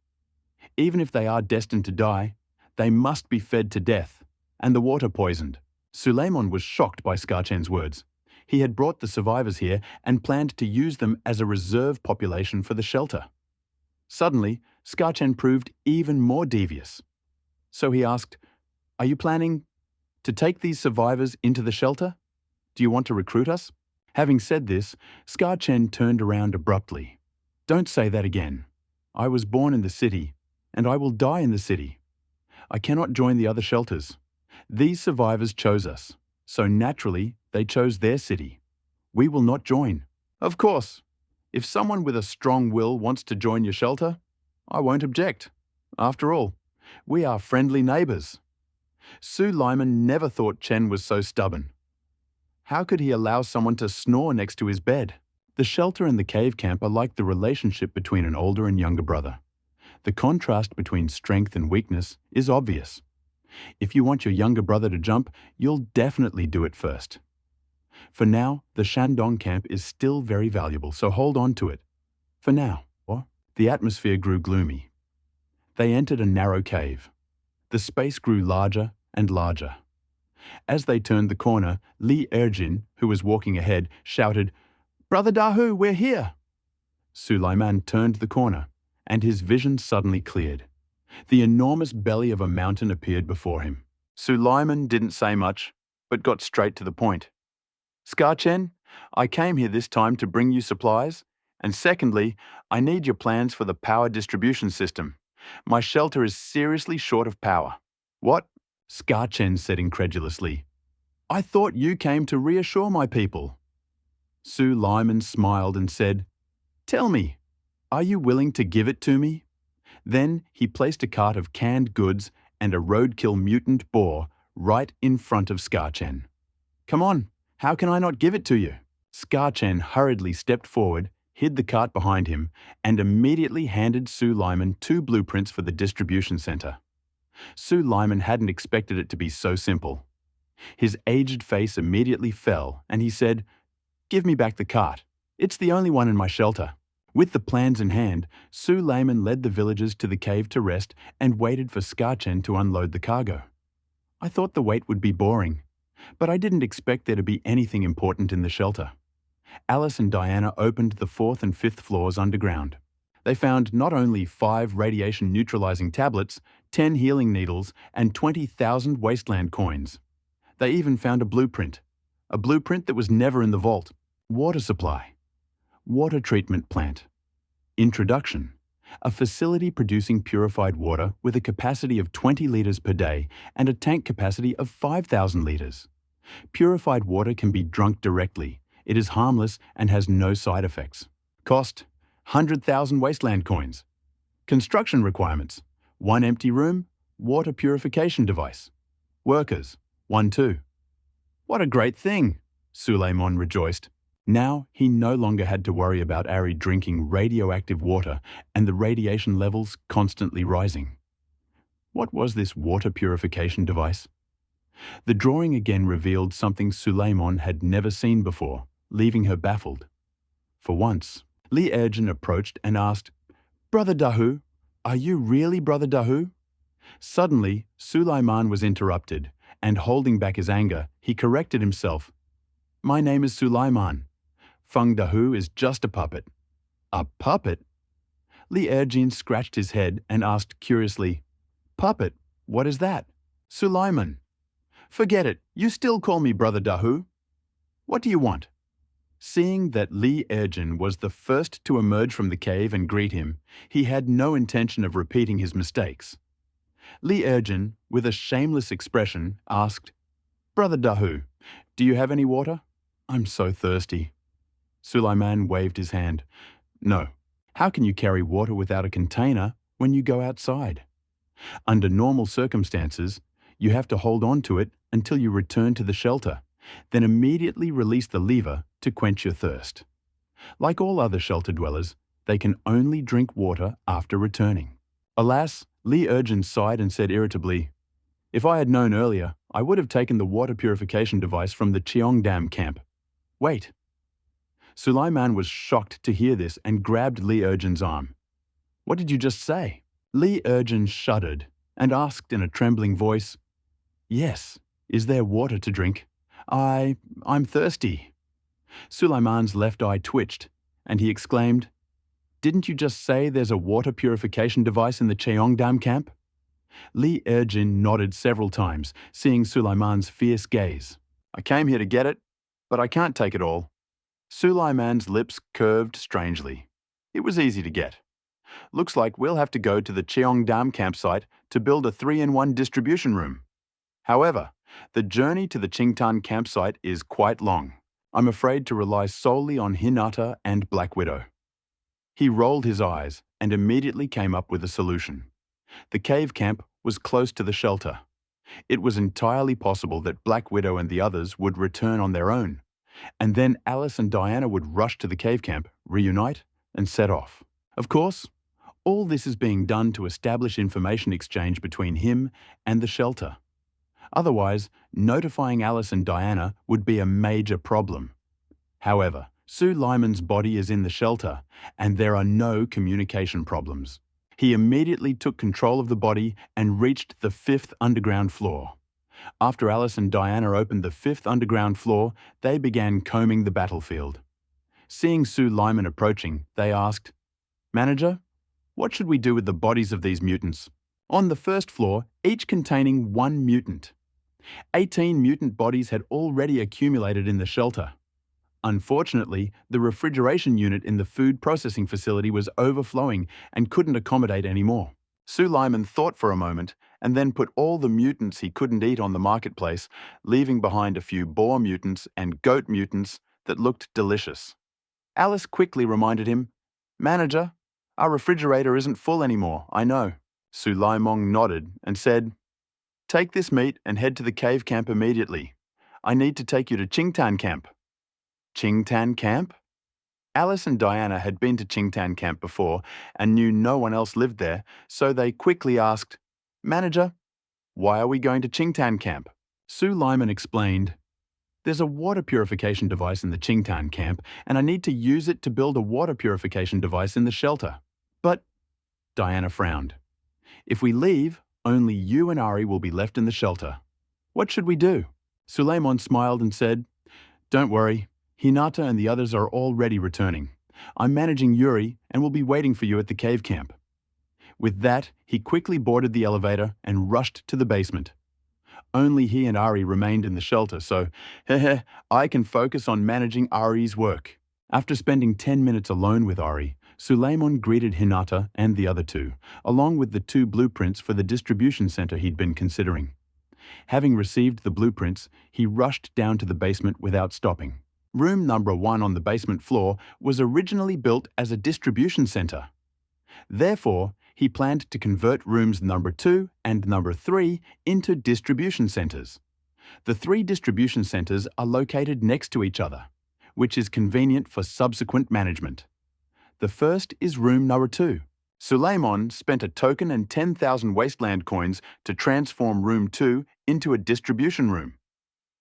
Speaker 1: Even if they are destined to die, they must be fed to death, and the water poisoned." Suleiman was shocked by Scar Chen's words. He had brought the survivors here and planned to use them as a reserve population for the shelter. Suddenly, Scar Chen proved even more devious. So he asked, "Are you planning to take these survivors into the shelter? Do you want to recruit us?" Having said this, Scar Chen turned around abruptly. "Don't say that again. I was born in the city, and I will die in the city. I cannot join the other shelters. These survivors chose us, so naturally they chose their city. We will not join." "Of course, if someone with a strong will wants to join your shelter, I won't object. After all, we are friendly neighbors." Su Lyman never thought Chen was so stubborn. How could he allow someone to snore next to his bed? The shelter and the cave camp are like the relationship between an older and younger brother. The contrast between strength and weakness is obvious. If you want your younger brother to jump, you'll definitely do it first. For now, the Shandong camp is still very valuable, so hold on to it. For now. The atmosphere grew gloomy. They entered a narrow cave. The space grew larger and larger. As they turned the corner, Li Erjin, who was walking ahead, shouted, "Brother Dahu, we're here!" Sulaiman turned the corner, and his vision suddenly cleared. The enormous belly of a mountain appeared before him. Sulaiman didn't say much, but got straight to the point. "Scar Chen, I came here this time to bring you supplies, and secondly, I need your plans for the power distribution system. My shelter is seriously short of power." "What?" Scar Chen said incredulously. "I thought you came to reassure my people." Su Lyman smiled and said, "Tell me, are you willing to give it to me?" Then he placed a cart of canned goods and a roadkill mutant boar right in front of Scar Chen. "Come on, how can I not give it to you?" Scar Chen hurriedly stepped forward, hid the cart behind him, and immediately handed Su Lyman 2 blueprints for the distribution center. Su Lyman hadn't expected it to be so simple. His aged face immediately fell, and he said, "Give me back the cart. It's the only one in my shelter." With the plans in hand, Su Lyman led the villagers to the cave to rest and waited for Scar Chen to unload the cargo. I thought the wait would be boring, but I didn't expect there to be anything important in the shelter. Alice and Diana opened the 4th and 5th floors underground. They found not only 5 radiation-neutralizing tablets, 10 healing needles, and 20,000 wasteland coins. They even found a blueprint that was never in the vault. Water supply. Water treatment plant. Introduction. A facility producing purified water with a capacity of 20 litres per day and a tank capacity of 5,000 litres. Purified water can be drunk directly. It is harmless and has no side effects. Cost: 100,000 wasteland coins. Construction requirements: 1 empty room, water purification device. Workers: 1-2. "What a great thing!" Suleiman rejoiced. Now he no longer had to worry about Ari drinking radioactive water and the radiation levels constantly rising. What was this water purification device? The drawing again revealed something Suleiman had never seen before, leaving her baffled. For once, Li Erjin approached and asked, "Brother Dahu, are you really Brother Dahu?" Suddenly, Suleiman was interrupted, and holding back his anger, he corrected himself. "My name is Suleiman. Feng Dahu is just a puppet." "A puppet?" Li Erjin scratched his head and asked curiously, "Puppet? What is that?" "Suleiman." "Forget it. You still call me Brother Dahu. What do you want?" Seeing that Li Erjin was the first to emerge from the cave and greet him, he had no intention of repeating his mistakes. Li Erjin, with a shameless expression, asked, "Brother Dahu, do you have any water? I'm so thirsty." Suleiman waved his hand. "No. How can you carry water without a container when you go outside? Under normal circumstances, you have to hold on to it until you return to the shelter, then immediately release the lever to quench your thirst. Like all other shelter dwellers, they can only drink water after returning." Alas, Li Erjin sighed and said irritably, "If I had known earlier, I would have taken the water purification device from the Cheongdam camp. Wait." Suleiman was shocked to hear this and grabbed Li Erjin's arm. "What did you just say?" Li Erjin shuddered and asked in a trembling voice, "Yes, is there water to drink? I'm thirsty." Suleiman's left eye twitched, and he exclaimed, "Didn't you just say there's a water purification device in the Cheongdam camp?" Li Erjin nodded several times, seeing Suleiman's fierce gaze. "I came here to get it, but I can't take it all." Suleiman's lips curved strangely. "It was easy to get. Looks like we'll have to go to the Cheongdam campsite to build a 3-in-1 distribution room. However, the journey to the Qingtan campsite is quite long. I'm afraid to rely solely on Hinata and Black Widow." He rolled his eyes and immediately came up with a solution. The cave camp was close to the shelter. It was entirely possible that Black Widow and the others would return on their own, and then Alice and Diana would rush to the cave camp, reunite, and set off. Of course, all this is being done to establish information exchange between him and the shelter. Otherwise, notifying Alice and Diana would be a major problem. However, Suleiman's body is in the shelter, and there are no communication problems. He immediately took control of the body and reached the 5th underground floor. After Alice and Diana opened the 5th underground floor, they began combing the battlefield. Seeing Suleiman approaching, they asked, "Manager, what should we do with the bodies of these mutants?" On the 1st floor, each containing 1 mutant. 18 mutant bodies had already accumulated in the shelter. Unfortunately, the refrigeration unit in the food processing facility was overflowing and couldn't accommodate any more. Suleiman thought for a moment and then put all the mutants he couldn't eat on the marketplace, leaving behind a few boar mutants and goat mutants that looked delicious. Alice quickly reminded him, "Manager, our refrigerator isn't full anymore, I know." Suleiman nodded and said, "Take this meat and head to the cave camp immediately. I need to take you to Qingtan camp." Qingtan camp? Alice and Diana had been to Qingtan camp before and knew no one else lived there, so they quickly asked, "Manager, why are we going to Qingtan camp?" Suleiman explained, "There's a water purification device in the Qingtan camp, and I need to use it to build a water purification device in the shelter." "But," Diana frowned, "if we leave, only you and Ari will be left in the shelter. What should we do?" Suleiman smiled and said, "Don't worry. Hinata and the others are already returning. I'm managing Yuri and will be waiting for you at the cave camp." With that, he quickly boarded the elevator and rushed to the basement. Only he and Ari remained in the shelter, so, I can focus on managing Ari's work. After spending 10 minutes alone with Ari, Suleiman greeted Hinata and the other two, along with the 2 blueprints for the distribution center he'd been considering. Having received the blueprints, he rushed down to the basement without stopping. Room number 1 on the basement floor was originally built as a distribution center. Therefore, he planned to convert rooms number 2 and number 3 into distribution centers. The 3 distribution centers are located next to each other. which is convenient for subsequent management. The first is room number 2. Suleiman spent a token and 10,000 wasteland coins to transform room 2 into a distribution room.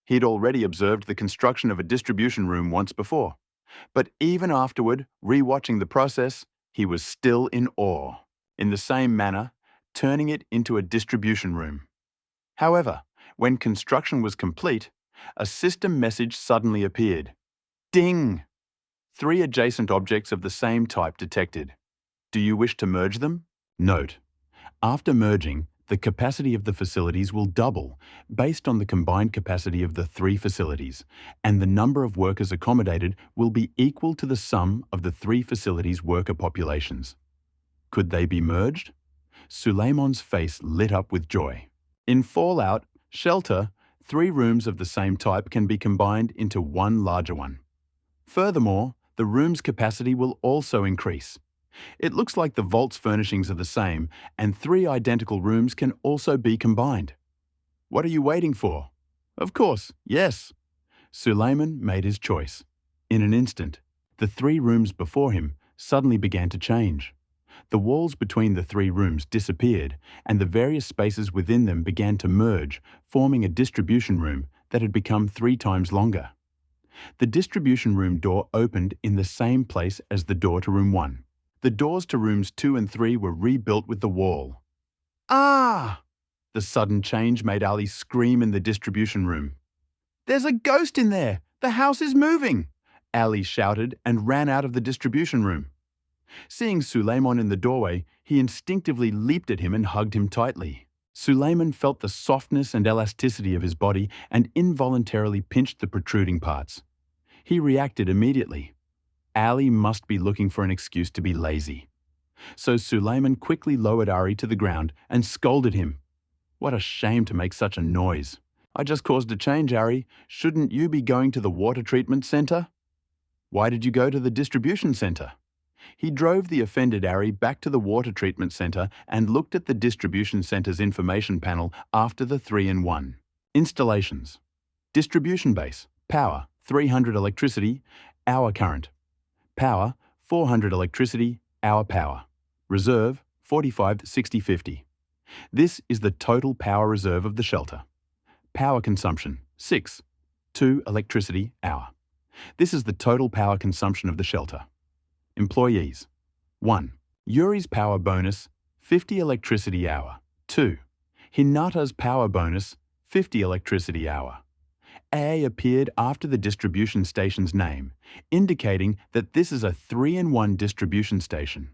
Speaker 1: He'd already observed the construction of a distribution room once before, but even afterward, rewatching the process, he was still in awe. In the same manner, turning it into a distribution room. However, when construction was complete, a system message suddenly appeared. Ding! 3 adjacent objects of the same type detected. Do you wish to merge them? Note: after merging, the capacity of the facilities will double based on the combined capacity of the 3 facilities, and the number of workers accommodated will be equal to the sum of the 3 facilities' worker populations. Could they be merged? Suleiman's face lit up with joy. In Fallout Shelter, 3 rooms of the same type can be combined into one larger one. Furthermore, the room's capacity will also increase. It looks like the vault's furnishings are the same, and 3 identical rooms can also be combined. What are you waiting for? Of course, yes. Suleiman made his choice. In an instant, the 3 rooms before him suddenly began to change. The walls between the 3 rooms disappeared, and the various spaces within them began to merge, forming a distribution room that had become 3 times longer. The distribution room door opened in the same place as the door to room 1. The doors to rooms 2 and 3 were rebuilt with the wall. Ah! The sudden change made Ali scream in the distribution room. There's a ghost in there! The house is moving! Ali shouted and ran out of the distribution room. Seeing Suleiman in the doorway, he instinctively leaped at him and hugged him tightly. Suleiman felt the softness and elasticity of his body and involuntarily pinched the protruding parts. He reacted immediately. Ali must be looking for an excuse to be lazy. So Suleiman quickly lowered Ari to the ground and scolded him. What a shame to make such a noise. I just caused a change, Ari. Shouldn't you be going to the water treatment center? Why did you go to the distribution center? He drove the offended Ari back to the water treatment center and looked at the distribution center's information panel after the 3-in-1. Installations. Distribution base. Power, 300 electricity, hour current. Power, 400 electricity, hour power. Reserve, 45, 60, 50. This is the total power reserve of the shelter. Power consumption, 6, 2 electricity, hour. This is the total power consumption of the shelter. Employees. 1. Yuri's power bonus, 50 electricity hour. 2. Hinata's power bonus, 50 electricity hour. A appeared after the distribution station's name, indicating that this is a 3-in-1 distribution station.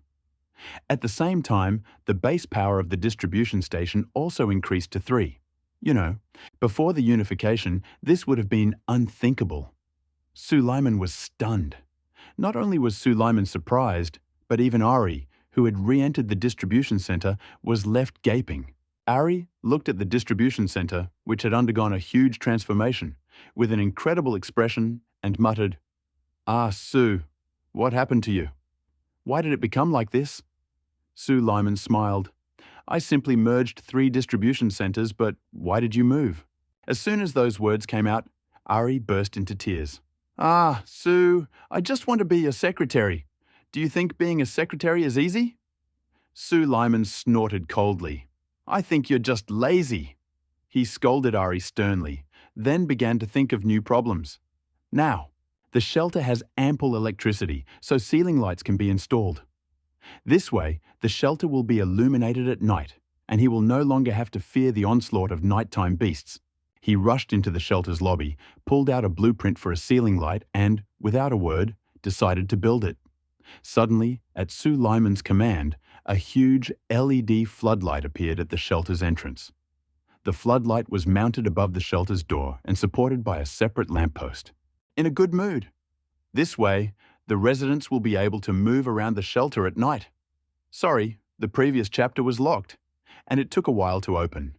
Speaker 1: At the same time, the base power of the distribution station also increased to 3. Before the unification, this would have been unthinkable. Suleiman was stunned. Not only was Suleiman surprised, but even Ari, who had re-entered the distribution center, was left gaping. Ari looked at the distribution center, which had undergone a huge transformation, with an incredible expression and muttered, "Ah, Su, what happened to you? Why did it become like this?" Suleiman smiled. "I simply merged 3 distribution centers, but why did you move?" As soon as those words came out, Ari burst into tears. "Ah, Su, I just want to be your secretary. Do you think being a secretary is easy?" Suleiman snorted coldly. "I think you're just lazy." He scolded Ari sternly, then began to think of new problems. Now, the shelter has ample electricity, so ceiling lights can be installed. This way, the shelter will be illuminated at night, and he will no longer have to fear the onslaught of nighttime beasts. He rushed into the shelter's lobby, pulled out a blueprint for a ceiling light and, without a word, decided to build it. Suddenly, at Suleiman's command, a huge LED floodlight appeared at the shelter's entrance. The floodlight was mounted above the shelter's door and supported by a separate lamppost. In a good mood. This way, the residents will be able to move around the shelter at night. Sorry, the previous chapter was locked, and it took a while to open.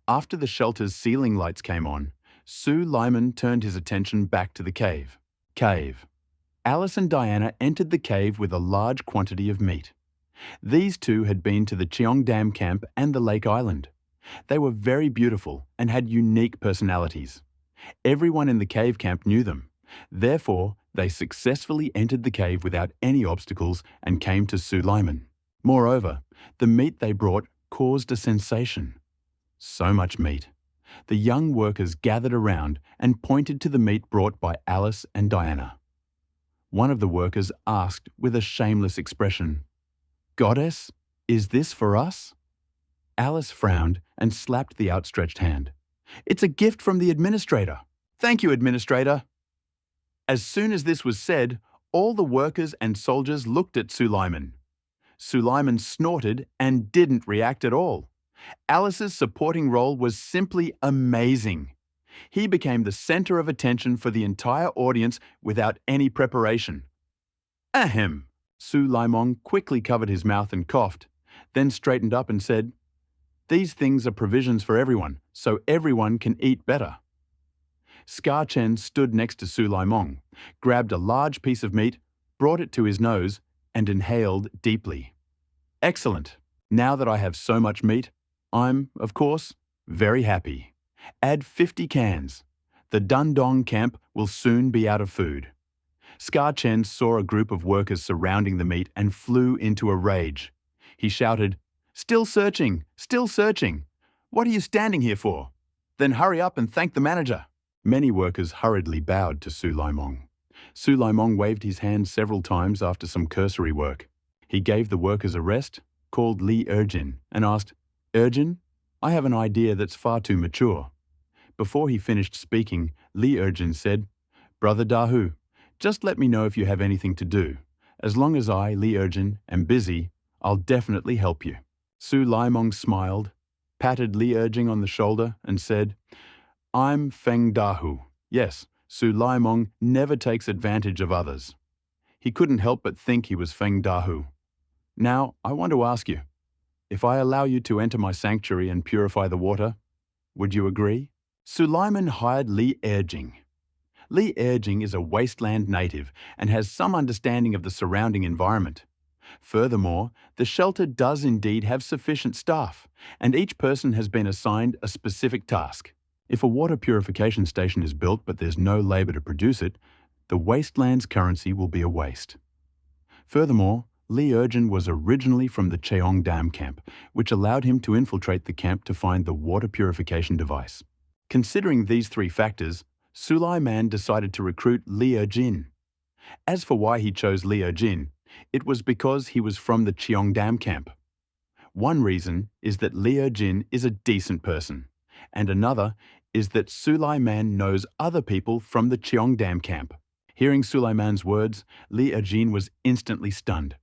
Speaker 1: After the shelter's ceiling lights came on, Suleiman turned his attention back to the cave. Cave. Alice and Diana entered the cave with a large quantity of meat. These two had been to the Cheongdam camp and the Lake Island. They were very beautiful and had unique personalities. Everyone in the cave camp knew them, Therefore, they successfully entered the cave without any obstacles and came to Suleiman. Moreover, the meat they brought caused a sensation. So much meat. The young workers gathered around and pointed to the meat brought by Alice and Diana. One of the workers asked with a shameless expression, "Goddess, is this for us?" Alice frowned and slapped the outstretched hand. "It's a gift from the administrator." "Thank you, administrator." As soon as this was said, all the workers and soldiers looked at Suleiman. Suleiman snorted and didn't react at all. Alice's supporting role was simply amazing. He became the center of attention for the entire audience without any preparation. Ahem! Suleiman quickly covered his mouth and coughed, then straightened up and said, "These things are provisions for everyone, so everyone can eat better." Scar Chen stood next to Suleiman, grabbed a large piece of meat, brought it to his nose, and inhaled deeply. "Excellent. Now that I have so much meat, I'm, of course, very happy. Add 50 cans. The Dundong camp will soon be out of food." Scar Chen saw a group of workers surrounding the meat and flew into a rage. He shouted, "Still searching! Still searching! What are you standing here for? Then hurry up and thank the manager." Many workers hurriedly bowed to Suleiman. Suleiman waved his hand several times after some cursory work. He gave the workers a rest, called Li Erjin, and asked, "Erjin, I have an idea that's far too mature." Before he finished speaking, Li Erjin said, "Brother Dahu, just let me know if you have anything to do. As long as I, Li Erjin, am busy, I'll definitely help you." Suleiman smiled, patted Li Erjin on the shoulder, and said, "I'm Feng Dahu. Yes, Suleiman never takes advantage of others." He couldn't help but think he was Feng Dahu. "Now, I want to ask you, if I allow you to enter my sanctuary and purify the water, would you agree?" Suleiman hired Li Erjing. Li Erjing is a wasteland native and has some understanding of the surrounding environment. Furthermore, the shelter does indeed have sufficient staff, and each person has been assigned a specific task. If a water purification station is built but there's no labor to produce it, the wasteland's currency will be a waste. Furthermore, Li Erjin was originally from the Cheongdam camp, which allowed him to infiltrate the camp to find the water purification device. Considering these three factors, Suleiman decided to recruit Li Erjin. As for why he chose Li Erjin, it was because he was from the Cheongdam camp. One reason is that Li Erjin is a decent person, and another is that Suleiman knows other people from the Cheongdam camp. Hearing Suleiman's words, Li Erjin was instantly stunned.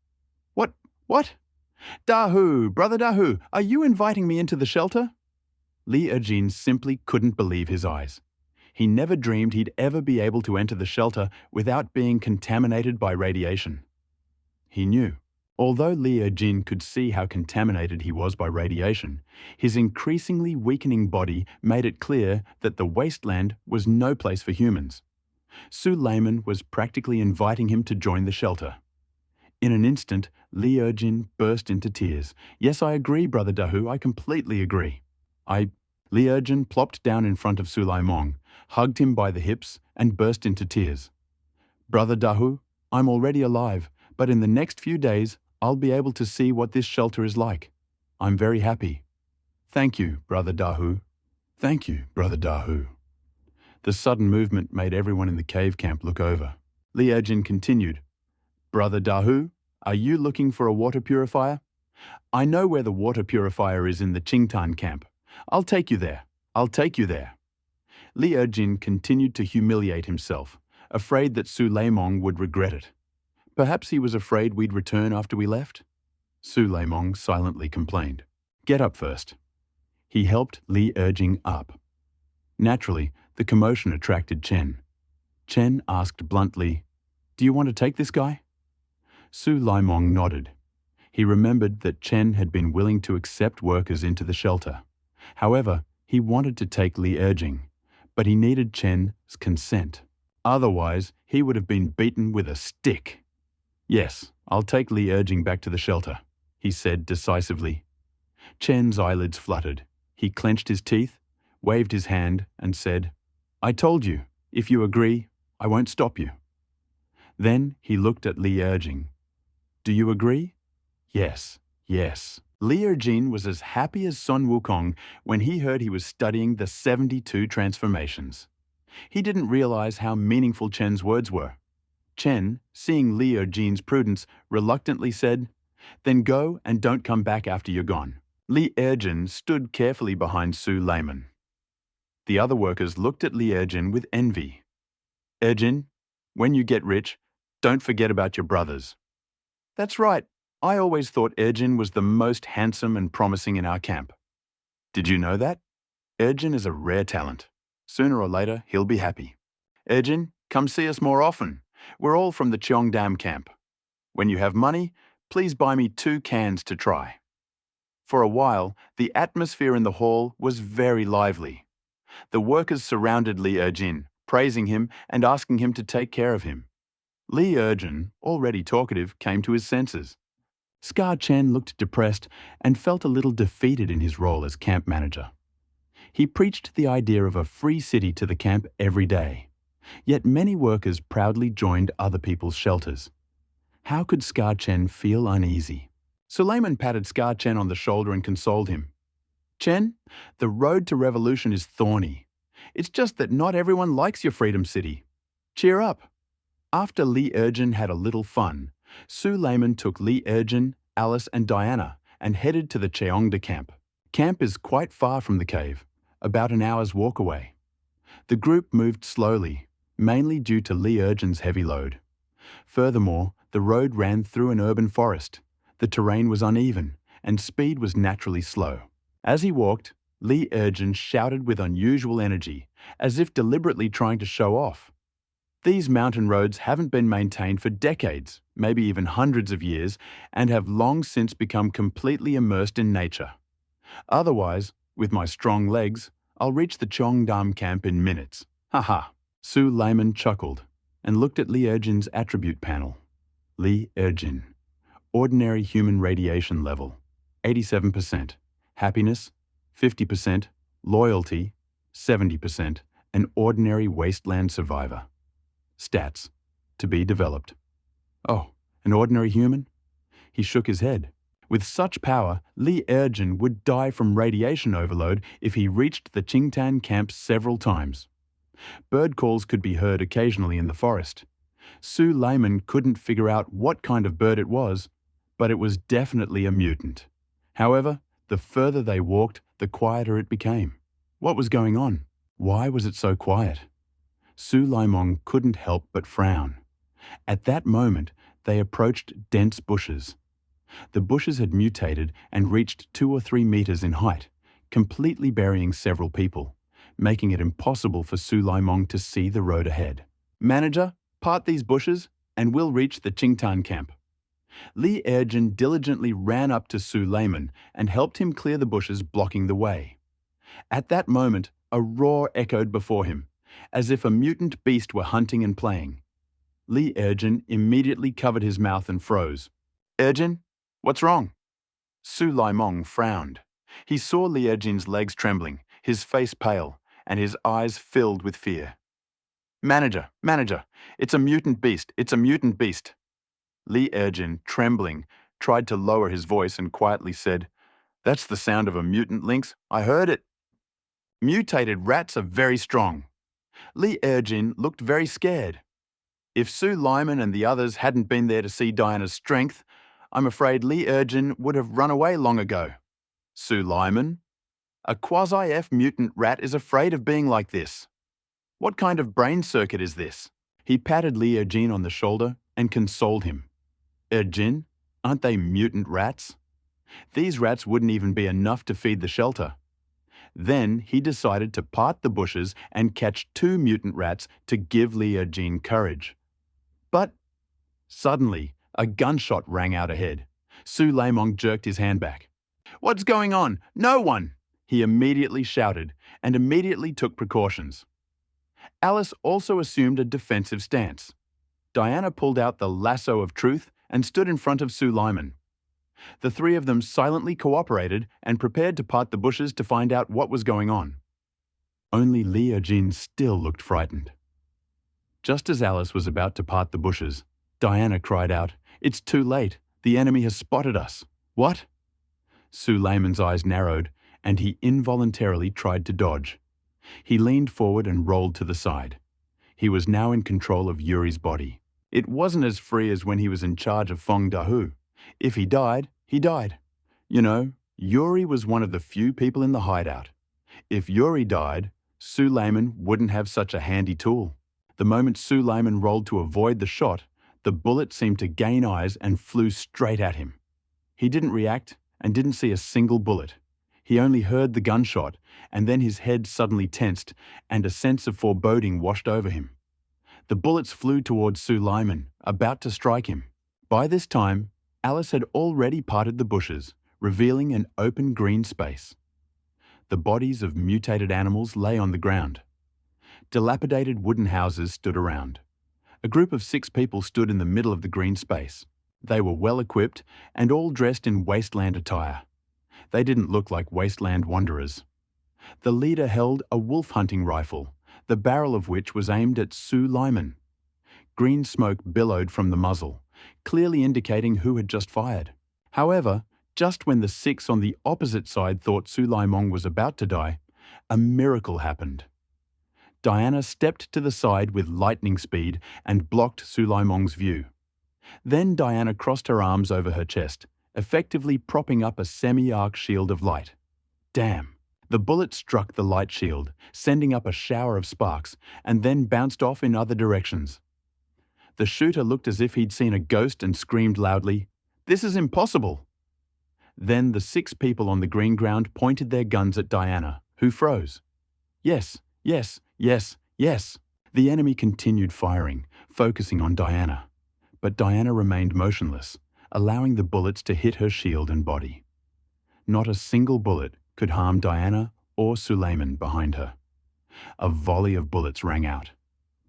Speaker 1: What? Dahu, Brother Dahu, are you inviting me into the shelter?" Li Erjin simply couldn't believe his eyes. He never dreamed he'd ever be able to enter the shelter without being contaminated by radiation. He knew. Although Li Erjin could see how contaminated he was by radiation, his increasingly weakening body made it clear that the wasteland was no place for humans. Suleiman was practically inviting him to join the shelter. In an instant, Li Erjin burst into tears. "Yes, I agree, Brother Dahu, I completely agree." Li Erjin plopped down in front of Suleiman, hugged him by the hips, and burst into tears. "Brother Dahu, I'm already alive, but in the next few days, I'll be able to see what this shelter is like. I'm very happy." "Thank you, Brother Dahu." "Thank you, Brother Dahu." The sudden movement made everyone in the cave camp look over. Li Erjin continued, "Brother Dahu, are you looking for a water purifier? I know where the water purifier is in the Qingtan camp. I'll take you there. Li Erjin continued to humiliate himself, afraid that Suleiman would regret it. Perhaps he was afraid we'd return after we left? Suleiman silently complained. "Get up first." He helped Li Erjin up. Naturally, the commotion attracted Chen. Chen asked bluntly, "Do you want to take this guy?" Suleiman nodded. He remembered that Chen had been willing to accept workers into the shelter. However, he wanted to take Li Erjing, but he needed Chen's consent. Otherwise, he would have been beaten with a stick. "Yes, I'll take Li Erjing back to the shelter," he said decisively. Chen's eyelids fluttered. He clenched his teeth, waved his hand, and said, "I told you, if you agree, I won't stop you." Then he looked at Li Erjing. "Do you agree?" "Yes, yes." Li Erjin was as happy as Sun Wukong when he heard he was studying the 72 transformations. He didn't realize how meaningful Chen's words were. Chen, seeing Li Erjin's prudence, reluctantly said, "Then go and don't come back after you're gone." Li Erjin stood carefully behind Su Layman. The other workers looked at Li Erjin with envy. "Erjin, when you get rich, don't forget about your brothers." "That's right. I always thought Erjin was the most handsome and promising in our camp." "Did you know that? Erjin is a rare talent. Sooner or later, he'll be happy." "Erjin, come see us more often. We're all from the Cheongdam camp. When you have money, please buy me 2 cans to try." For a while, the atmosphere in the hall was very lively. The workers surrounded Li Erjin, praising him and asking him to take care of him. Li Erjin, already talkative, came to his senses. Scar Chen looked depressed and felt a little defeated in his role as camp manager. He preached the idea of a free city to the camp every day. Yet many workers proudly joined other people's shelters. How could Scar Chen feel uneasy? Suleiman patted Scar Chen on the shoulder and consoled him. "Chen, the road to revolution is thorny. It's just that not everyone likes your freedom city. Cheer up." After Li Erjin had a little fun, Su Layman took Li Erjin, Alice and Diana and headed to the Cheongda camp. Camp is quite far from the cave, about an hour's walk away. The group moved slowly, mainly due to Li Erjin's heavy load. Furthermore, the road ran through an urban forest. The terrain was uneven, and speed was naturally slow. As he walked, Li Erjin shouted with unusual energy, as if deliberately trying to show off. These mountain roads haven't been maintained for decades, maybe even hundreds of years, and have long since become completely immersed in nature. Otherwise, with my strong legs, I'll reach the Cheongdam camp in minutes. Haha. Su Layman chuckled and looked at Li Erjin's attribute panel. Li Erjin. Ordinary human radiation level, 87%. Happiness, 50%. Loyalty, 70%. An ordinary wasteland survivor. Stats, to be developed. Oh, an ordinary human? He shook his head. With such power, Li Erjin would die from radiation overload if he reached the Qingtan camp several times. Bird calls could be heard occasionally in the forest. Su Layman couldn't figure out what kind of bird it was, but it was definitely a mutant. However, the further they walked, the quieter it became. What was going on? Why was it so quiet? Su Layman couldn't help but frown. At that moment, they approached dense bushes. The bushes had mutated and reached 2 or 3 meters in height, completely burying several people, making it impossible for Su Layman to see the road ahead. "Manager, part these bushes and we'll reach the Qingtan camp." Li Erjin diligently ran up to Su Layman and helped him clear the bushes blocking the way. At that moment, a roar echoed before him, as if a mutant beast were hunting and playing. Li Erjin immediately covered his mouth and froze. "Erjin, what's wrong?" Su Layman frowned. He saw Li Erjin's legs trembling, his face pale, and his eyes filled with fear. Manager, it's a mutant beast, it's a mutant beast." Li Erjin, trembling, tried to lower his voice and quietly said, "That's the sound of a mutant lynx, I heard it." "Mutated rats are very strong." Li Erjin looked very scared. If Su Layman and the others hadn't been there to see Diana's strength, I'm afraid Li Erjin would have run away long ago. "Su Layman? A quasi-F mutant rat is afraid of being like this. What kind of brain circuit is this?" He patted Li Erjin on the shoulder and consoled him. "Erjin, aren't they mutant rats? These rats wouldn't even be enough to feed the shelter." Then he decided to part the bushes and catch 2 mutant rats to give Li Erjin courage. But suddenly, a gunshot rang out ahead. Su Layman jerked his hand back. "What's going on? No one!" he immediately shouted, and immediately took precautions. Alice also assumed a defensive stance. Diana pulled out the lasso of truth and stood in front of Su Layman. The 3 of them silently cooperated and prepared to part the bushes to find out what was going on. Only Li Erjin still looked frightened. Just as Alice was about to part the bushes, Diana cried out, "It's too late. The enemy has spotted us." "What?" Suleiman's eyes narrowed, and he involuntarily tried to dodge. He leaned forward and rolled to the side. He was now in control of Yuri's body. It wasn't as free as when he was in charge of Fong Dahu. If he died, he died. You know, Yuri was one of the few people in the hideout. If Yuri died, Suleiman wouldn't have such a handy tool. The moment Suleiman rolled to avoid the shot, the bullet seemed to gain eyes and flew straight at him. He didn't react and didn't see a single bullet. He only heard the gunshot, and then his head suddenly tensed and a sense of foreboding washed over him. The bullets flew towards Suleiman, about to strike him. By this time, Alice had already parted the bushes, revealing an open green space. The bodies of mutated animals lay on the ground. Dilapidated wooden houses stood around. A group of 6 people stood in the middle of the green space. They were well equipped and all dressed in wasteland attire. They didn't look like wasteland wanderers. The leader held a wolf-hunting rifle, the barrel of which was aimed at Suleiman. Green smoke billowed from the muzzle, clearly indicating who had just fired. However, just when the 6 on the opposite side thought Suleiman was about to die, a miracle happened. Diana stepped to the side with lightning speed and blocked Suleiman's view. Then Diana crossed her arms over her chest, effectively propping up a semi-arc shield of light. Damn! The bullet struck the light shield, sending up a shower of sparks, and then bounced off in other directions. The shooter looked as if he'd seen a ghost and screamed loudly, "This is impossible!" Then the 6 people on the green ground pointed their guns at Diana, who froze. Yes, yes, yes, yes. The enemy continued firing, focusing on Diana. But Diana remained motionless, allowing the bullets to hit her shield and body. Not a single bullet could harm Diana or Suleiman behind her. A volley of bullets rang out.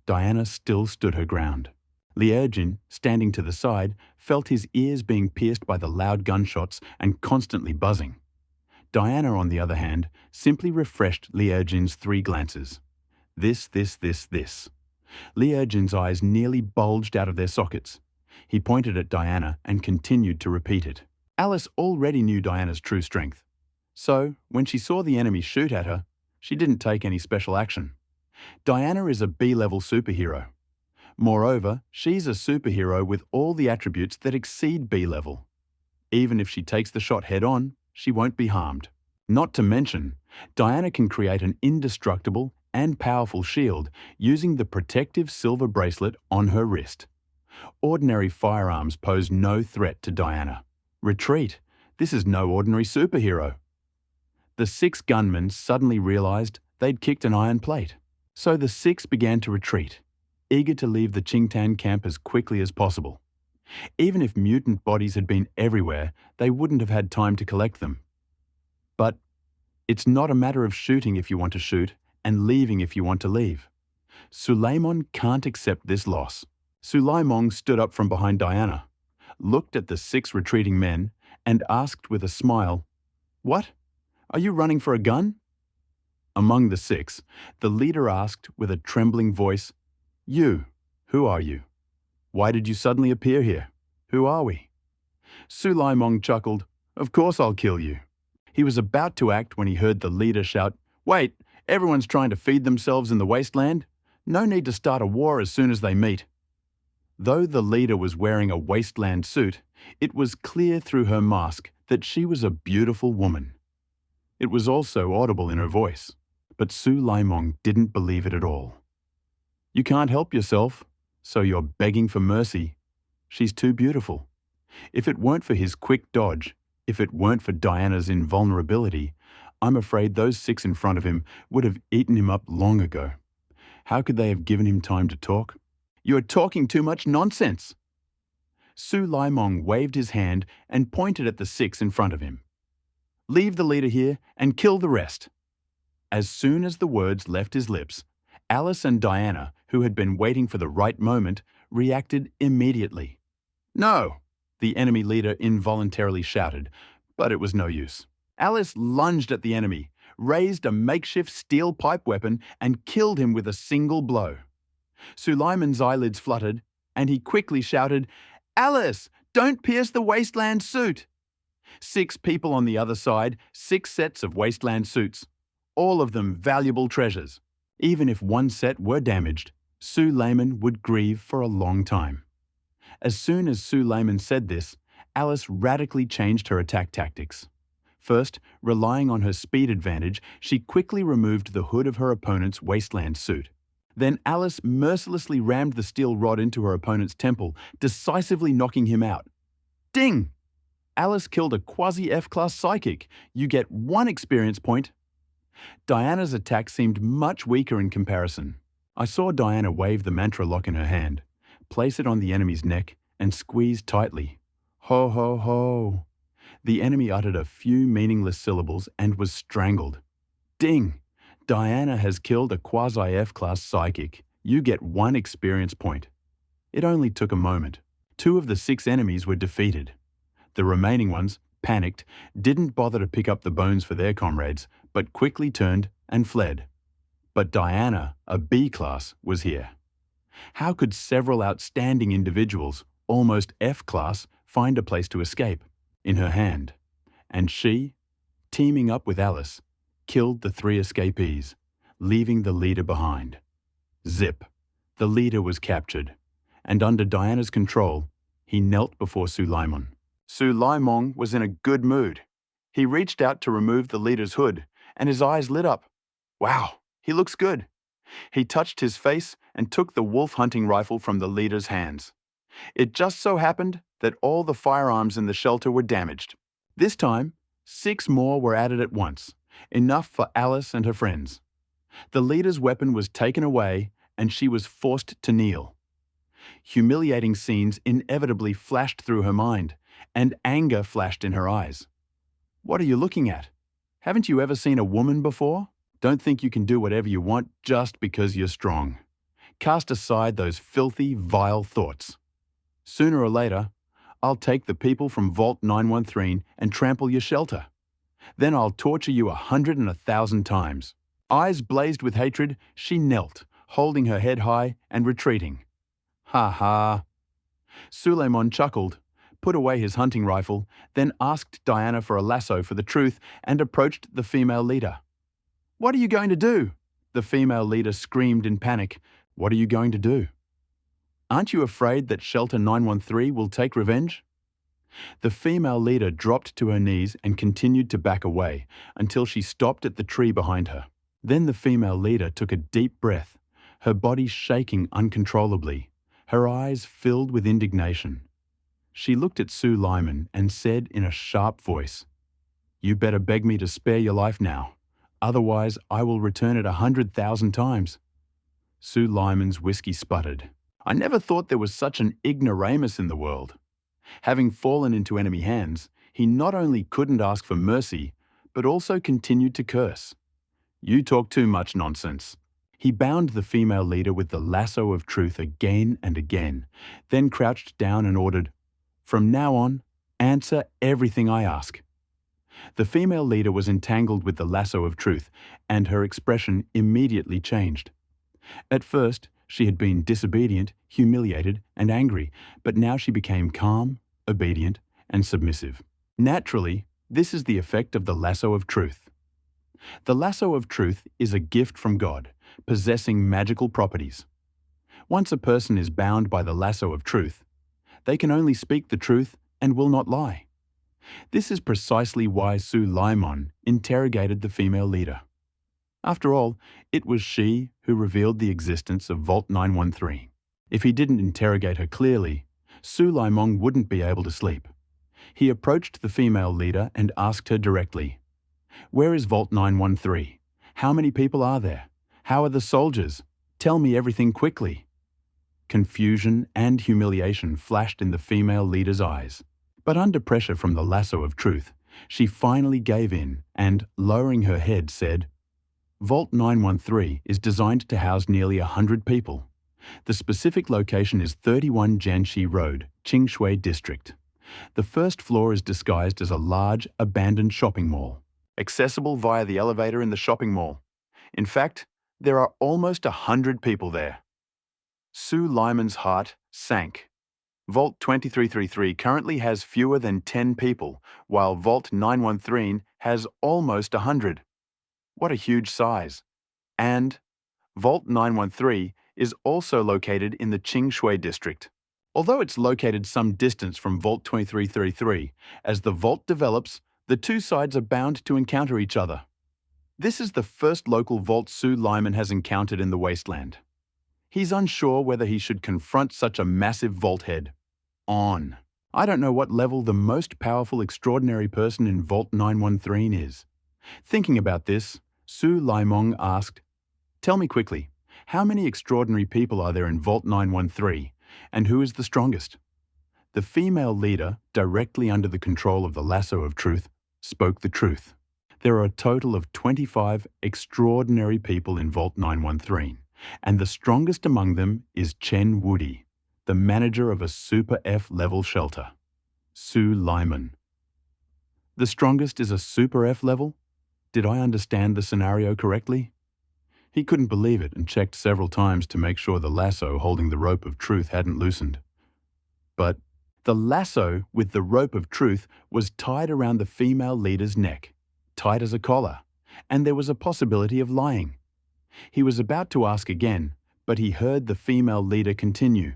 Speaker 1: Diana still stood her ground. Liurjin, standing to the side, felt his ears being pierced by the loud gunshots and constantly buzzing. Diana, on the other hand, simply refreshed Liurjin's 3 glances. This. Liurjin's eyes nearly bulged out of their sockets. He pointed at Diana and continued to repeat it. Alice already knew Diana's true strength. So, when she saw the enemy shoot at her, she didn't take any special action. Diana is a B-level superhero. Moreover, she's a superhero with all the attributes that exceed B-level. Even if she takes the shot head-on, she won't be harmed. Not to mention, Diana can create an indestructible and powerful shield using the protective silver bracelet on her wrist. Ordinary firearms pose no threat to Diana. Retreat! This is no ordinary superhero. The 6 gunmen suddenly realized they'd kicked an iron plate. So the 6 began to retreat, eager to leave the Qingtan camp as quickly as possible. Even if mutant bodies had been everywhere, they wouldn't have had time to collect them. But it's not a matter of shooting if you want to shoot and leaving if you want to leave. Suleiman can't accept this loss. Suleiman stood up from behind Diana, looked at the 6 retreating men, and asked with a smile, "What? Are you running for a gun?" Among the 6, the leader asked with a trembling voice, "You, who are you? Why did you suddenly appear here? Who are we?" Suleiman chuckled, "Of course I'll kill you." He was about to act when he heard the leader shout, "Wait, everyone's trying to feed themselves in the wasteland. No need to start a war as soon as they meet." Though the leader was wearing a wasteland suit, it was clear through her mask that she was a beautiful woman. It was also audible in her voice, but Suleiman didn't believe it at all. "You can't help yourself, so you're begging for mercy. She's too beautiful." If it weren't for his quick dodge, if it weren't for Diana's invulnerability, I'm afraid those 6 in front of him would have eaten him up long ago. How could they have given him time to talk? "You are talking too much nonsense." Suleiman waved his hand and pointed at the 6 in front of him. "Leave the leader here and kill the rest." As soon as the words left his lips, Alice and Diana, who had been waiting for the right moment, reacted immediately. "No!" the enemy leader involuntarily shouted, but it was no use. Alice lunged at the enemy, raised a makeshift steel pipe weapon, and killed him with a single blow. Suleiman's eyelids fluttered, and he quickly shouted, "Alice, don't pierce the wasteland suit!" 6 people on the other side, 6 sets of wasteland suits, all of them valuable treasures. Even if one set were damaged, Suleiman would grieve for a long time. As soon as Suleiman said this, Alice radically changed her attack tactics. First, relying on her speed advantage, she quickly removed the hood of her opponent's wasteland suit. Then Alice mercilessly rammed the steel rod into her opponent's temple, decisively knocking him out. Ding! Alice killed a quasi-F-class psychic. You get 1 experience point. Diana's attack seemed much weaker in comparison. I saw Diana wave the mantra lock in her hand, place it on the enemy's neck, and squeeze tightly. Ho ho ho! The enemy uttered a few meaningless syllables and was strangled. Ding! Diana has killed a quasi-F-class psychic. You get 1 experience point. It only took a moment. 2 of the 6 enemies were defeated. The remaining ones, panicked, didn't bother to pick up the bones for their comrades, but quickly turned and fled. But Diana, a B-class, was here. How could several outstanding individuals, almost F-class, find a place to escape? In her hand. And she, teaming up with Alice, killed the 3 escapees, leaving the leader behind. Zip. The leader was captured, and under Diana's control, he knelt before Suleiman. Suleiman was in a good mood. He reached out to remove the leader's hood, and his eyes lit up. Wow, he looks good. He touched his face and took the wolf hunting rifle from the leader's hands. It just so happened that all the firearms in the shelter were damaged. This time, 6 more were added at once, enough for Alice and her friends. The leader's weapon was taken away, and she was forced to kneel. Humiliating scenes inevitably flashed through her mind, and anger flashed in her eyes. What are you looking at? Haven't you ever seen a woman before? Don't think you can do whatever you want just because you're strong. Cast aside those filthy, vile thoughts. Sooner or later, I'll take the people from Vault 913 and trample your shelter. Then I'll torture you 100 and 1,000 times. Eyes blazed with hatred, she knelt, holding her head high and retreating. Ha ha. Suleiman chuckled, put away his hunting rifle, then asked Diana for a lasso for the truth and approached the female leader. What are you going to do? The female leader screamed in panic. What are you going to do? Aren't you afraid that Shelter 913 will take revenge? The female leader dropped to her knees and continued to back away until she stopped at the tree behind her. Then the female leader took a deep breath, her body shaking uncontrollably, her eyes filled with indignation. She looked at Suleiman and said in a sharp voice, "You better beg me to spare your life now. Otherwise, I will return it 100,000 times." Suleiman's whiskey sputtered. I never thought there was such an ignoramus in the world. Having fallen into enemy hands, he not only couldn't ask for mercy, but also continued to curse. You talk too much nonsense. He bound the female leader with the lasso of truth again and again, then crouched down and ordered, "From now on, answer everything I ask." The female leader was entangled with the lasso of truth, and her expression immediately changed. At first, she had been disobedient, humiliated, and angry, but now she became calm, obedient, and submissive. Naturally, this is the effect of the lasso of truth. The lasso of truth is a gift from God, possessing magical properties. Once a person is bound by the lasso of truth, they can only speak the truth and will not lie. This is precisely why Suleiman interrogated the female leader. After all, it was she who revealed the existence of Vault 913. If he didn't interrogate her clearly, Suleiman wouldn't be able to sleep. He approached the female leader and asked her directly, "Where is Vault 913? How many people are there? How are the soldiers? Tell me everything quickly." Confusion and humiliation flashed in the female leader's eyes. But under pressure from the lasso of truth, she finally gave in and, lowering her head, said, "Vault 913 is designed to house nearly 100 people. The specific location is 31 Jianxi Road, Qingshui District. The first floor is disguised as a large, abandoned shopping mall, accessible via the elevator in the shopping mall. In fact, there are almost 100 people there." Sue Lyman's heart sank. Vault 2333 currently has fewer than 10 people, while Vault 913 has almost 100. What a huge size. And Vault 913 is also located in the Qingshui district. Although it's located some distance from Vault 2333, as the vault develops, the two sides are bound to encounter each other. This is the first local vault Sue Lyman has encountered in the wasteland. He's unsure whether he should confront such a massive vault head. On. I don't know what level the most powerful extraordinary person in Vault 913 is. Thinking about this, Sue Lyman asked, "Tell me quickly, how many extraordinary people are there in Vault 913, and who is the strongest?" The female leader, directly under the control of the lasso of truth, spoke the truth. There are a total of 25 extraordinary people in Vault 913, and the strongest among them is Chen Woody, the manager of a Super F-level shelter. Sue Lyman. The strongest is a Super F level? Did I understand the scenario correctly? He couldn't believe it and checked several times to make sure the lasso holding the rope of truth hadn't loosened. But the lasso with the rope of truth was tied around the female leader's neck, tight as a collar, and there was a possibility of lying. He was about to ask again, but he heard the female leader continue.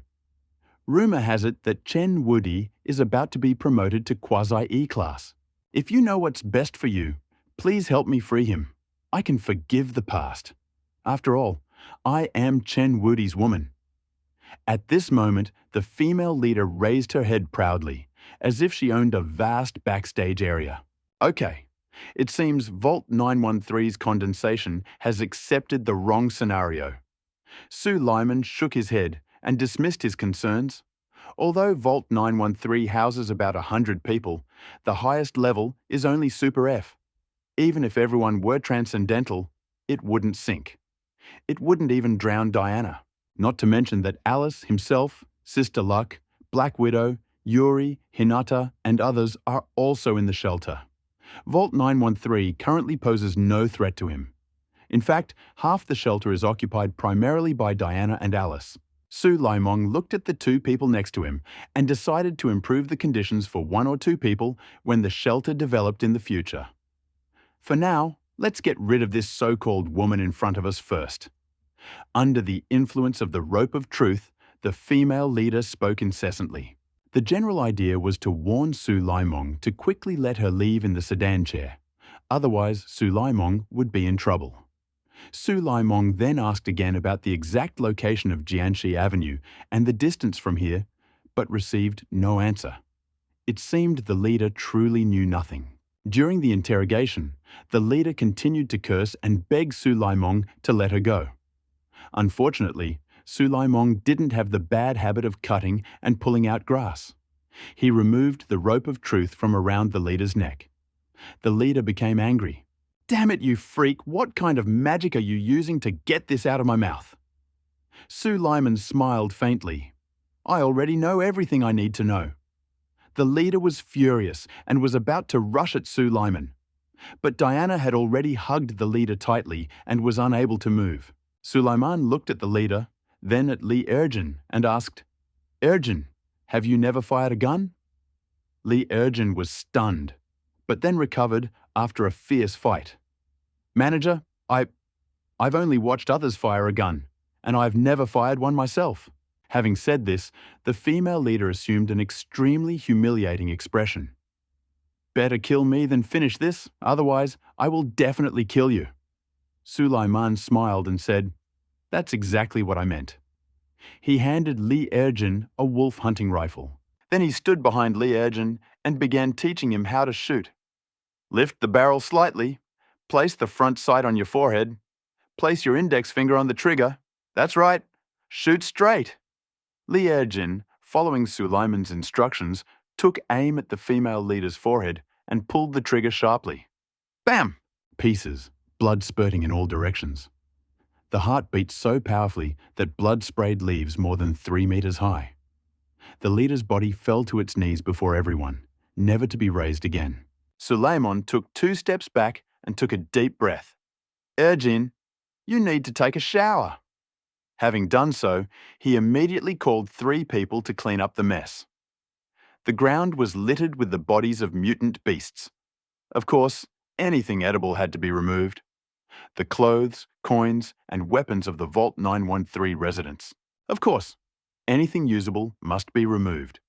Speaker 1: Rumor has it that Chen Woody is about to be promoted to Quasi-E class. If you know what's best for you, please help me free him. I can forgive the past. After all, I am Chen Woody's woman. At this moment, the female leader raised her head proudly, as if she owned a vast backstage area. Okay, it seems Vault 913's condensation has accepted the wrong scenario. Sue Lyman shook his head and dismissed his concerns. Although Vault 913 houses about 100 people, the highest level is only Super F. Even if everyone were transcendental, it wouldn't sink. It wouldn't even drown Diana. Not to mention that Alice himself, Sister Luck, Black Widow, Yuri, Hinata, and others are also in the shelter. Vault 913 currently poses no threat to him. In fact, half the shelter is occupied primarily by Diana and Alice. Sue Lyman looked at the two people next to him and decided to improve the conditions for one or two people when the shelter developed in the future. For now, let's get rid of this so-called woman in front of us first. Under the influence of the rope of truth, the female leader spoke incessantly. The general idea was to warn Sue Lyman to quickly let her leave in the sedan chair. Otherwise, Sue Lyman would be in trouble. Sue Lyman then asked again about the exact location of Jianxi Avenue and the distance from here, but received no answer. It seemed the leader truly knew nothing. During the interrogation, the leader continued to curse and beg Sue Lyman to let her go. Unfortunately, Sue Lyman didn't have the bad habit of cutting and pulling out grass. He removed the rope of truth from around the leader's neck. The leader became angry. "Damn it, you freak, what kind of magic are you using to get this out of my mouth?" Sue Lyman smiled faintly. "I already know everything I need to know." The leader was furious and was about to rush at Sue Lyman. But Diana had already hugged the leader tightly and was unable to move. Suleiman looked at the leader, then at Li Erjin and asked, "Erjin, have you never fired a gun?" Li Erjin was stunned, but then recovered after a fierce fight. "Manager, I've only watched others fire a gun, and I've never fired one myself." Having said this, the female leader assumed an extremely humiliating expression. "Better kill me than finish this, otherwise I will definitely kill you." Suleiman smiled and said, "That's exactly what I meant." He handed Li Erjin a wolf hunting rifle. Then he stood behind Li Erjin and began teaching him how to shoot. "Lift the barrel slightly, place the front sight on your forehead, place your index finger on the trigger. That's right, shoot straight." Li Erjin, following Suleiman's instructions, took aim at the female leader's forehead and pulled the trigger sharply. Bam! Pieces, blood spurting in all directions. The heart beat so powerfully that blood sprayed leaves more than 3 meters high. The leader's body fell to its knees before everyone, never to be raised again. Suleiman took 2 steps back and took a deep breath. "Erjin, you need to take a shower." Having done so, he immediately called 3 people to clean up the mess. The ground was littered with the bodies of mutant beasts. Of course, anything edible had to be removed. The clothes, coins, and weapons of the Vault 913 residents. Of course, anything usable must be removed.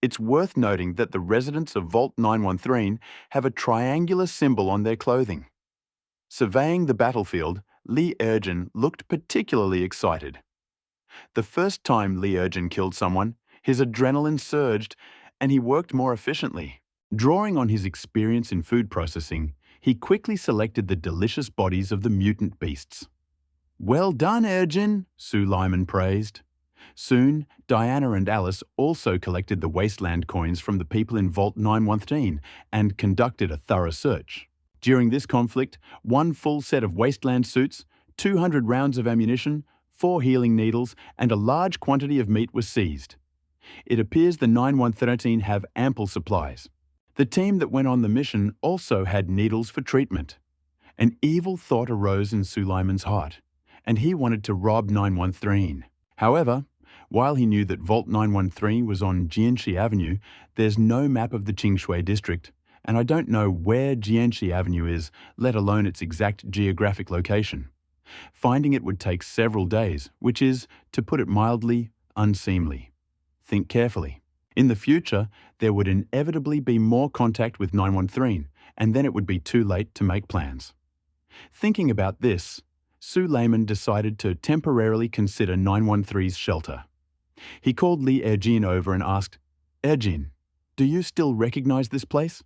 Speaker 1: It's worth noting that the residents of Vault 913 have a triangular symbol on their clothing. Surveying the battlefield, Lee Ergen looked particularly excited. The first time Lee Ergen killed someone, his adrenaline surged and he worked more efficiently. Drawing on his experience in food processing, he quickly selected the delicious bodies of the mutant beasts. "Well done, Ergen," Sue Lyman praised. Soon, Diana and Alice also collected the wasteland coins from the people in Vault 913 and conducted a thorough search. During this conflict, 1 full set of wasteland suits, 200 rounds of ammunition, 4 healing needles, and a large quantity of meat was seized. It appears the 913 have ample supplies. The team that went on the mission also had needles for treatment. An evil thought arose in Sue Lyman's heart, and he wanted to rob 913. However, while he knew that Vault 913 was on Jianxi Avenue, there's no map of the Qingshui district, and I don't know where Jianxi Avenue is, let alone its exact geographic location. Finding it would take several days, which is, to put it mildly, unseemly. Think carefully. In the future, there would inevitably be more contact with 913, and then it would be too late to make plans. Thinking about this, Sue Lyman decided to temporarily consider 913's shelter. He called Lee Ergen over and asked, "Ergen, do you still recognize this place?"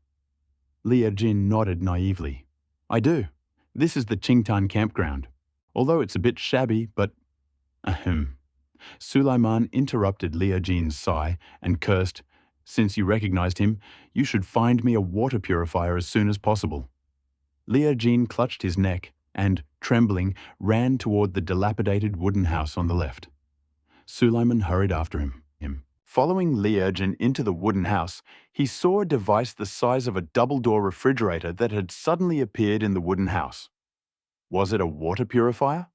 Speaker 1: Lee Ergen nodded naively. "I do. This is the Qingtan campground. Although it's a bit shabby, but..." Ahem. Suleiman interrupted Lee Ergen's sigh and cursed, "Since you recognized him, you should find me a water purifier as soon as possible." Lee Ergen clutched his neck and, trembling, ran toward the dilapidated wooden house on the left. Suleiman hurried after him. Following Lee Ergen into the wooden house, he saw a device the size of a double-door refrigerator that had suddenly appeared in the wooden house. Was it a water purifier?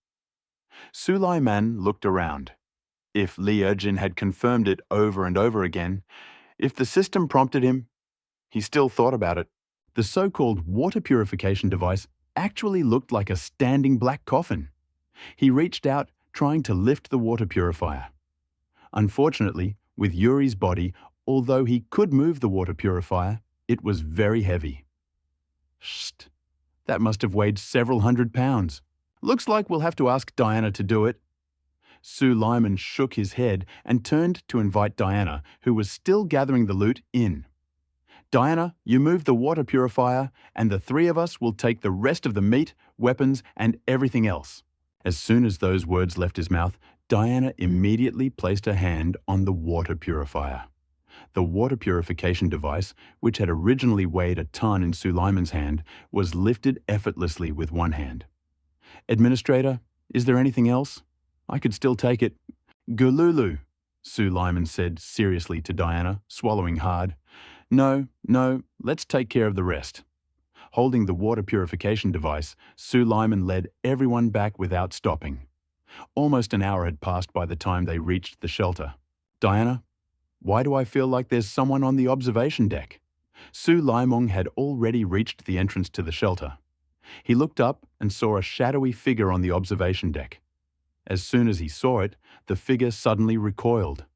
Speaker 1: Suleiman looked around. If Lee Ergen had confirmed it over and over again, if the system prompted him, he still thought about it. The so-called water purification device actually looked like a standing black coffin. He reached out, trying to lift the water purifier. Unfortunately, with Yuri's body, although he could move the water purifier, it was very heavy. Shh! That must have weighed several hundred pounds. Looks like we'll have to ask Diana to do it. Sue Lyman shook his head and turned to invite Diana, who was still gathering the loot, in. "Diana, you move the water purifier, and the 3 of us will take the rest of the meat, weapons, and everything else." As soon as those words left his mouth, Diana immediately placed her hand on the water purifier. The water purification device, which had originally weighed a ton in Sue Lyman's hand, was lifted effortlessly with one hand. "Administrator, is there anything else? I could still take it." "Gululu," Sue Lyman said seriously to Diana, swallowing hard. No, let's take care of the rest." Holding the water purification device, Sue Lyman led everyone back without stopping. Almost an hour had passed by the time they reached the shelter. "Diana, why do I feel like there's someone on the observation deck?" Sue Lymong had already reached the entrance to the shelter. He looked up and saw a shadowy figure on the observation deck. As soon as he saw it, the figure suddenly recoiled.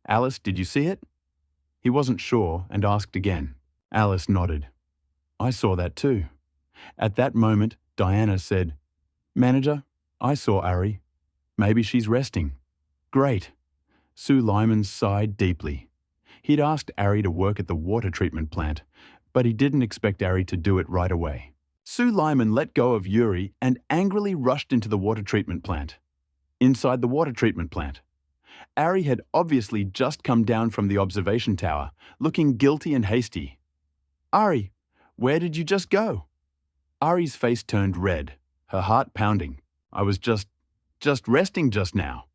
Speaker 1: "Alice, did you see it?" He wasn't sure and asked again. Alice nodded. "I saw that too." At that moment, Diana said, "Manager, I saw Ari. Maybe she's resting." "Great." Sue Lyman sighed deeply. He'd asked Ari to work at the water treatment plant, but he didn't expect Ari to do it right away. Sue Lyman let go of Yuri and angrily rushed into the water treatment plant. Inside the water treatment plant, Ari had obviously just come down from the observation tower, looking guilty and hasty. "Ari, where did you just go?" Ari's face turned red, her heart pounding. "I was just resting just now."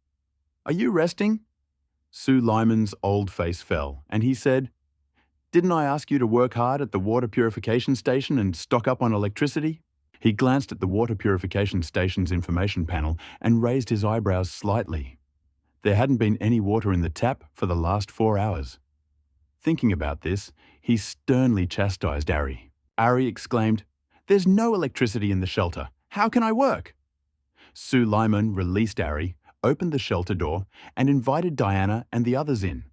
Speaker 1: "Are you resting?" Sue Lyman's old face fell, and he said, "Didn't I ask you to work hard at the water purification station and stock up on electricity?" He glanced at the water purification station's information panel and raised his eyebrows slightly. There hadn't been any water in the tap for the last 4 hours. Thinking about this, he sternly chastised Ari. Ari exclaimed, "There's no electricity in the shelter. How can I work?" Suleiman released Ari, opened the shelter door, and invited Diana and the others in.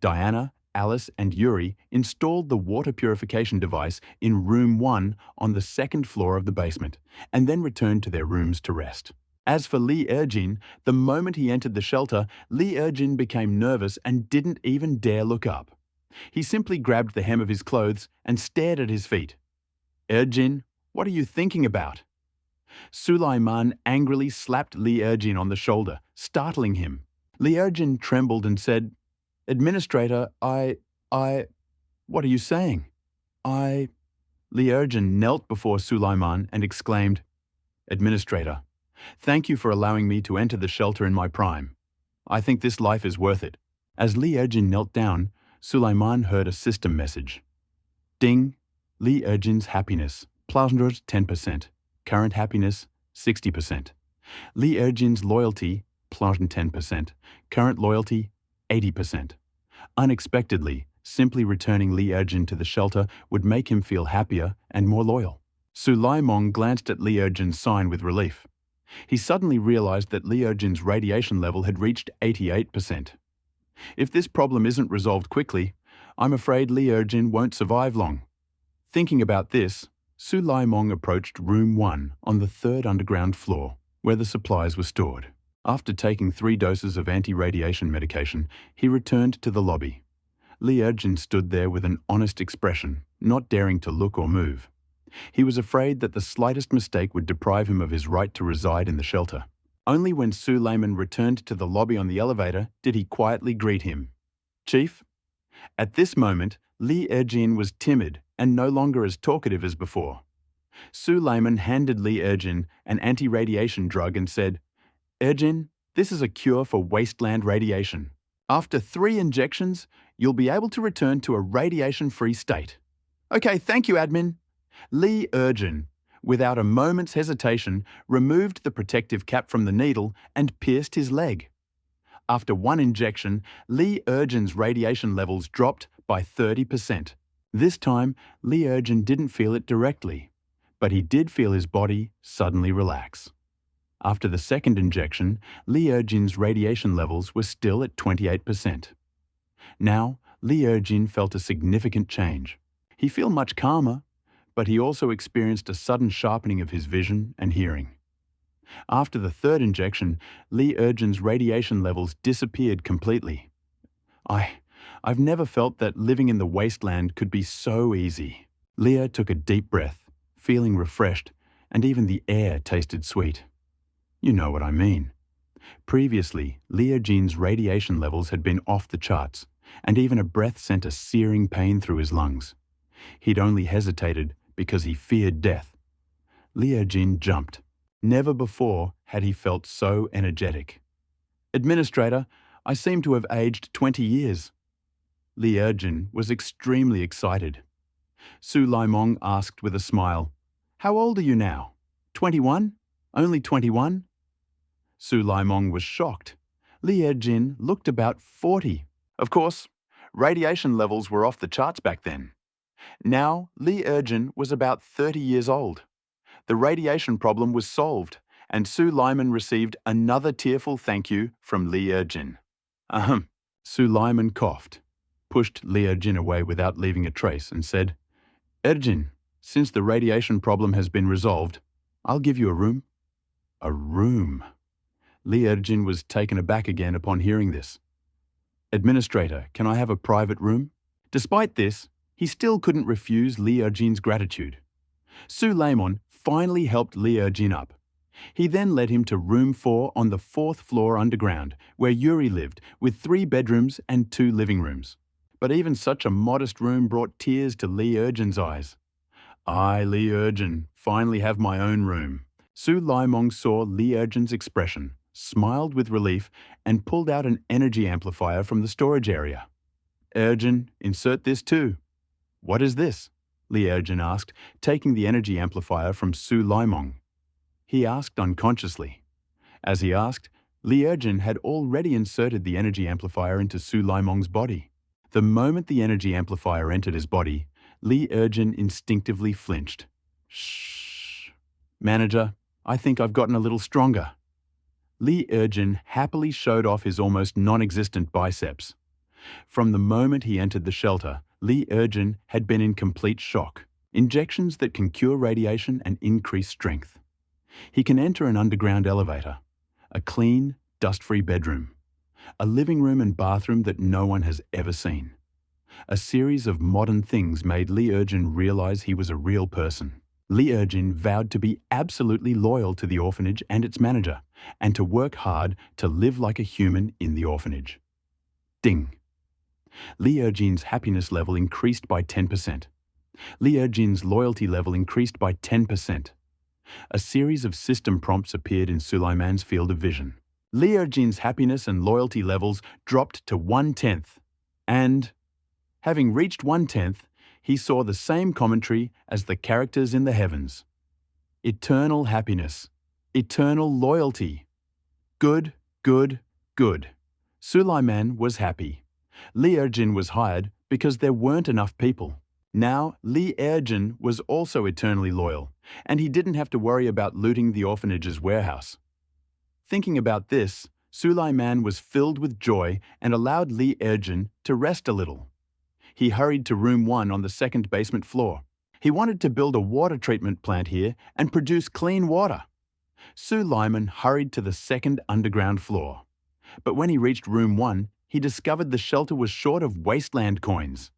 Speaker 1: Diana, Alice, and Yuri installed the water purification device in room 1 on the 2nd floor of the basement, and then returned to their rooms to rest. As for Lee Erjin, the moment he entered the shelter, Lee Erjin became nervous and didn't even dare look up. He simply grabbed the hem of his clothes and stared at his feet. "Erjin, what are you thinking about?" Suleiman angrily slapped Lee Erjin on the shoulder, startling him. Lee Erjin trembled and said, "Administrator, what are you saying?" Lee Erjin knelt before Suleiman and exclaimed, "Administrator, thank you for allowing me to enter the shelter in my prime. I think this life is worth it." As Lee Erjin knelt down, Suleiman heard a system message. Ding, Lee Erjin's happiness, plundered 10%. Current happiness, 60%. Lee Erjin's loyalty, plundered 10%. Current loyalty, 80%. Unexpectedly, simply returning Lee Erjin to the shelter would make him feel happier and more loyal. Suleiman glanced at Lee Erjin's sign with relief. He suddenly realized that Lee Erjin's radiation level had reached 88%. If this problem isn't resolved quickly, I'm afraid Lee Erjin won't survive long. Thinking about this, Suleiman approached room 1 on the 3rd underground floor, where the supplies were stored. After taking 3 doses of anti-radiation medication, he returned to the lobby. Lee Erjin stood there with an honest expression, not daring to look or move. He was afraid that the slightest mistake would deprive him of his right to reside in the shelter. Only when Suleiman returned to the lobby on the elevator did he quietly greet him. "Chief?" At this moment, Lee Erjin was timid and no longer as talkative as before. Suleiman handed Lee Erjin an anti-radiation drug and said, "Erjin, this is a cure for wasteland radiation. After 3 injections, you'll be able to return to a radiation-free state." "Okay, thank you, admin." Lee Erjin, without a moment's hesitation, removed the protective cap from the needle and pierced his leg. After 1 injection, Lee Erjin's radiation levels dropped by 30%. This time, Lee Erjin didn't feel it directly, but he did feel his body suddenly relax. After the 2nd injection, Lee Erjin's radiation levels were still at 28%. Now, Lee Erjin felt a significant change. He felt much calmer, but he also experienced a sudden sharpening of his vision and hearing. After the 3rd injection, Lee Erjin's radiation levels disappeared completely. I've never felt that living in the wasteland could be so easy. Leah took a deep breath, feeling refreshed, and even the air tasted sweet. You know what I mean. Previously, Lee Erjin's radiation levels had been off the charts, and even a breath sent a searing pain through his lungs. He'd only hesitated because he feared death. Lee Erjin jumped. Never before had he felt so energetic. "Administrator, I seem to have aged 20 years. Lee Erjin was extremely excited. Suleiman asked with a smile, "How old are you now? 21? Only 21? Suleiman was shocked. Lee Erjin looked about 40. Of course, radiation levels were off the charts back then. Now, Lee Erjin was about 30 years old. The radiation problem was solved, and Suleiman received another tearful thank you from Lee Erjin. Suleiman coughed, pushed Lee Erjin away without leaving a trace, and said, "Erjin, since the radiation problem has been resolved, I'll give you a room." A room. Lee Erjin was taken aback again upon hearing this. "Administrator, can I have a private room?" Despite this, he still couldn't refuse Lee Erjin's gratitude. Suleiman finally helped Lee Erjin up. He then led him to room 4 on the 4th floor underground, where Yuri lived, with 3 bedrooms and 2 living rooms. But even such a modest room brought tears to Lee Erjin's eyes. "I, Lee Erjin, finally have my own room." Suleiman saw Lee Erjin's expression, smiled with relief, and pulled out an energy amplifier from the storage area. "Erjin, insert this too." "What is this?" Li Erjin asked, taking the energy amplifier from Su Laimong. He asked unconsciously. As he asked, Li Erjin had already inserted the energy amplifier into Su Laimong's body. The moment the energy amplifier entered his body, Li Erjin instinctively flinched. Shh. Manager, I think I've gotten a little stronger. Li Erjin happily showed off his almost non-existent biceps. From the moment he entered the shelter, Li Erjin had been in complete shock. Injections that can cure radiation and increase strength. He can enter an underground elevator, a clean, dust-free bedroom, a living room and bathroom that no one has ever seen. A series of modern things made Li Erjin realize he was a real person. Li Erjin vowed to be absolutely loyal to the orphanage and its manager, and to work hard to live like a human in the orphanage. Ding. Li Erjin's happiness level increased by 10%. Li Erjin's loyalty level increased by 10%. A series of system prompts appeared in Sulaiman's field of vision. Li Erjin's happiness and loyalty levels dropped to 1/10, and, having reached 1/10, he saw the same commentary as the characters in the heavens. Eternal happiness. Eternal loyalty. Good, good, good. Sulaiman was happy. Li Erjin was hired because there weren't enough people. Now, Li Erjin was also eternally loyal, and he didn't have to worry about looting the orphanage's warehouse. Thinking about this, Sulaiman was filled with joy and allowed Li Erjin to rest a little. He hurried to room 1 on the second basement floor. He wanted to build a water treatment plant here and produce clean water. Sulaiman hurried to the second underground floor. But when he reached room 1, he discovered the shelter was short of wasteland coins.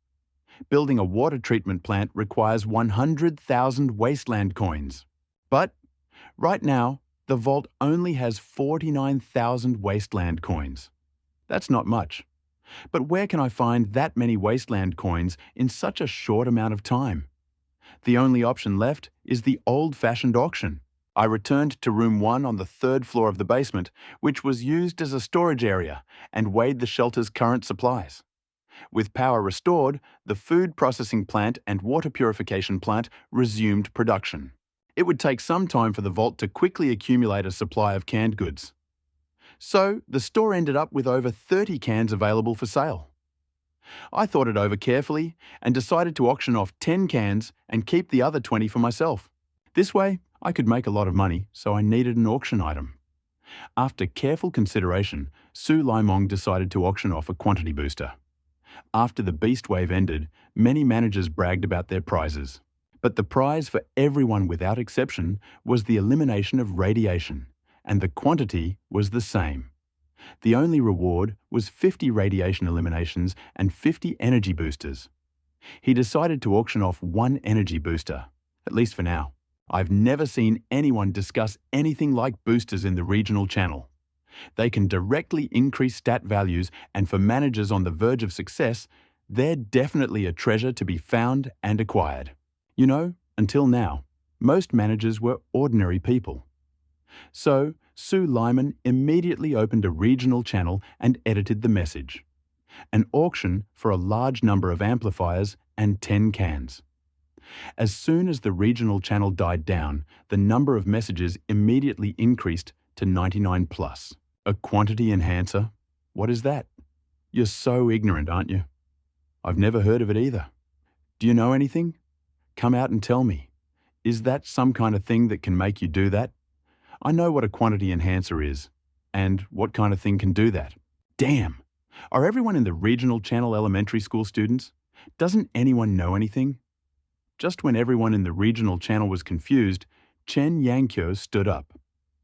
Speaker 1: Building a water treatment plant requires 100,000 wasteland coins. But right now, the vault only has 49,000 wasteland coins. That's not much. But where can I find that many wasteland coins in such a short amount of time? The only option left is the old-fashioned auction. I returned to room 1 on the 3rd floor of the basement, which was used as a storage area, and weighed the shelter's current supplies. With power restored, the food processing plant and water purification plant resumed production. It would take some time for the vault to quickly accumulate a supply of canned goods. So, the store ended up with over 30 cans available for sale. I thought it over carefully and decided to auction off 10 cans and keep the other 20 for myself. This way, I could make a lot of money, so I needed an auction item. After careful consideration, Su Laimong decided to auction off a quantity booster. After the beast wave ended, many managers bragged about their prizes. But the prize for everyone without exception was the elimination of radiation, and the quantity was the same. The only reward was 50 radiation eliminations and 50 energy boosters. He decided to auction off 1 energy booster, at least for now. I've never seen anyone discuss anything like boosters in the regional channel. They can directly increase stat values, and for managers on the verge of success, they're definitely a treasure to be found and acquired. You know, until now, most managers were ordinary people. So, Su Lyman immediately opened a regional channel and edited the message. An auction for a large number of amplifiers and 10 cans. As soon as the regional channel died down, the number of messages immediately increased to 99 plus. A quantity enhancer? What is that? You're so ignorant, aren't you? I've never heard of it either. Do you know anything? Come out and tell me. Is that some kind of thing that can make you do that? I know what a quantity enhancer is, and what kind of thing can do that. Damn! Are everyone in the regional channel elementary school students? Doesn't anyone know anything? Just when everyone in the regional channel was confused, Chen Yangqiu stood up.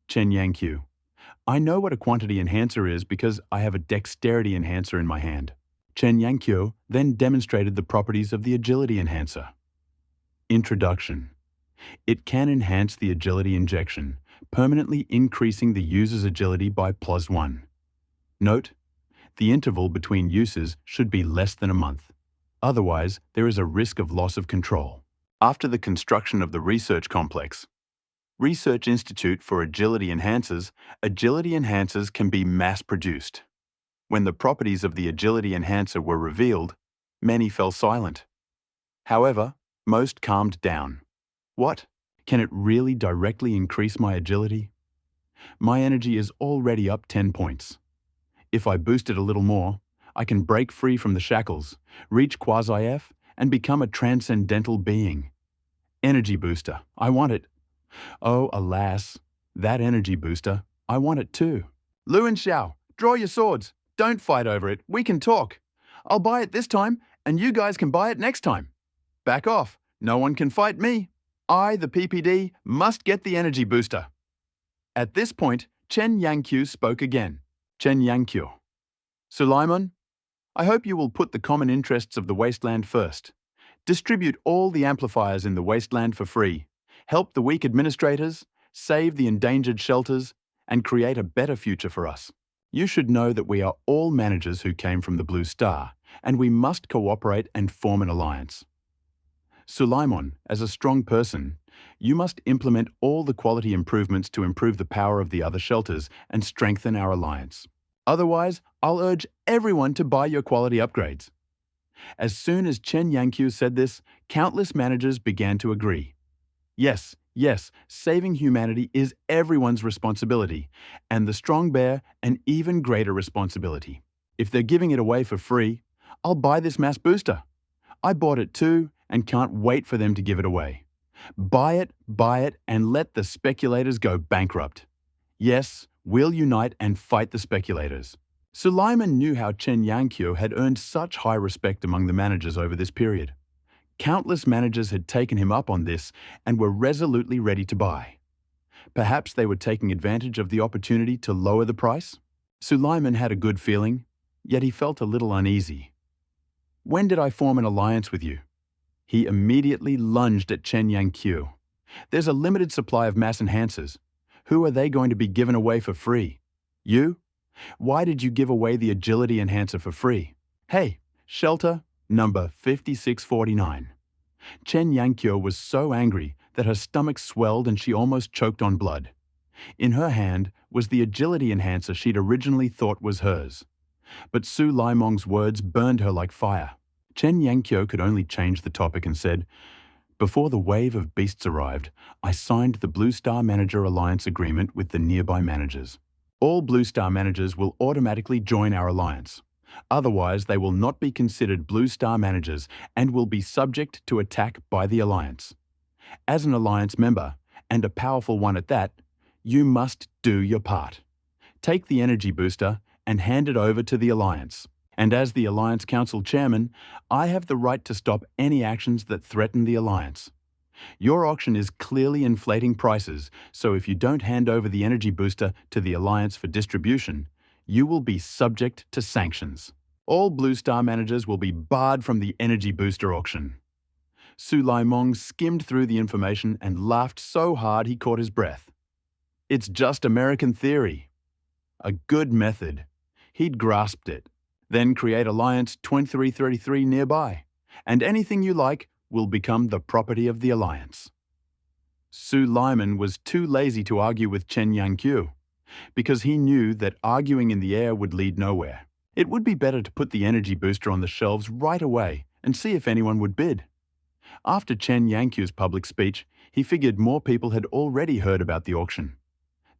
Speaker 1: Chen Yangqiu. I know what a quantity enhancer is because I have a dexterity enhancer in my hand. Chen Yangqiu then demonstrated the properties of the agility enhancer. Introduction. It can enhance the agility injection, permanently increasing the user's agility by +1. Note, the interval between uses should be less than a month. Otherwise, there is a risk of loss of control. After the construction of the research complex, Research Institute for Agility Enhancers can be mass-produced. When the properties of the agility enhancer were revealed, many fell silent. However, Most calmed down. What? Can it really directly increase my agility? My energy is already up 10 points. If I boost it a little more, I can break free from the shackles, reach quasi-F, and become a transcendental being. Energy booster, I want it. Oh, alas, that energy booster, I want it too. Lu and Xiao, draw your swords. Don't fight over it, we can talk. I'll buy it this time, and you guys can buy it next time. Back off, no one can fight me. I, the PPD, must get the energy booster. At this point, Chen Yangqiu spoke again. Chen Yangqiu. Sulaimon, I hope you will put the common interests of the wasteland first. Distribute all the amplifiers in the wasteland for free. Help the weak administrators, save the endangered shelters, and create a better future for us. You should know that we are all managers who came from the Blue Star, and we must cooperate and form an alliance. Sulaimon, as a strong person, you must implement all the quality improvements to improve the power of the other shelters and strengthen our alliance. Otherwise, I'll urge everyone to buy your quality upgrades. As soon as Chen Yangqiu said this, countless managers began to agree. Yes, saving humanity is everyone's responsibility, and the strong bear an even greater responsibility. If they're giving it away for free, I'll buy this mass booster. I bought it too, and can't wait for them to give it away. Buy it, and let the speculators go bankrupt. Yes, we'll unite and fight the speculators. Suleiman knew how Chen Yangqiu had earned such high respect among the managers over this period. Countless managers had taken him up on this and were resolutely ready to buy. Perhaps they were taking advantage of the opportunity to lower the price? Suleiman had a good feeling, yet he felt a little uneasy. When did I form an alliance with you? He immediately lunged at Chen Yangqiu. There's a limited supply of mass enhancers. Who are they going to be given away for free? You? Why did you give away the agility enhancer for free? Hey, shelter number 5649. Chen Yangqiu was so angry that her stomach swelled and she almost choked on blood. In her hand was the agility enhancer she'd originally thought was hers. But Su Laimong's words burned her like fire. Chen Yangqiu could only change the topic and said, "Before the wave of beasts arrived, I signed the Blue Star Manager Alliance agreement with the nearby managers. All Blue Star managers will automatically join our alliance. Otherwise, they will not be considered Blue Star managers and will be subject to attack by the alliance. As an alliance member, and a powerful one at that, you must do your part. Take the energy booster and hand it over to the alliance. And as the Alliance Council Chairman, I have the right to stop any actions that threaten the Alliance. Your auction is clearly inflating prices, so if you don't hand over the energy booster to the Alliance for distribution, you will be subject to sanctions. All Blue Star managers will be barred from the energy booster auction." Su Laimong skimmed through the information and laughed so hard he caught his breath. It's just American theory. A good method. He'd grasped it. Then create Alliance 2333 nearby, and anything you like will become the property of the Alliance. Su Liman was too lazy to argue with Chen Yangqiu, because he knew that arguing in the air would lead nowhere. It would be better to put the energy booster on the shelves right away and see if anyone would bid. After Chen Yangqiu's public speech, he figured more people had already heard about the auction.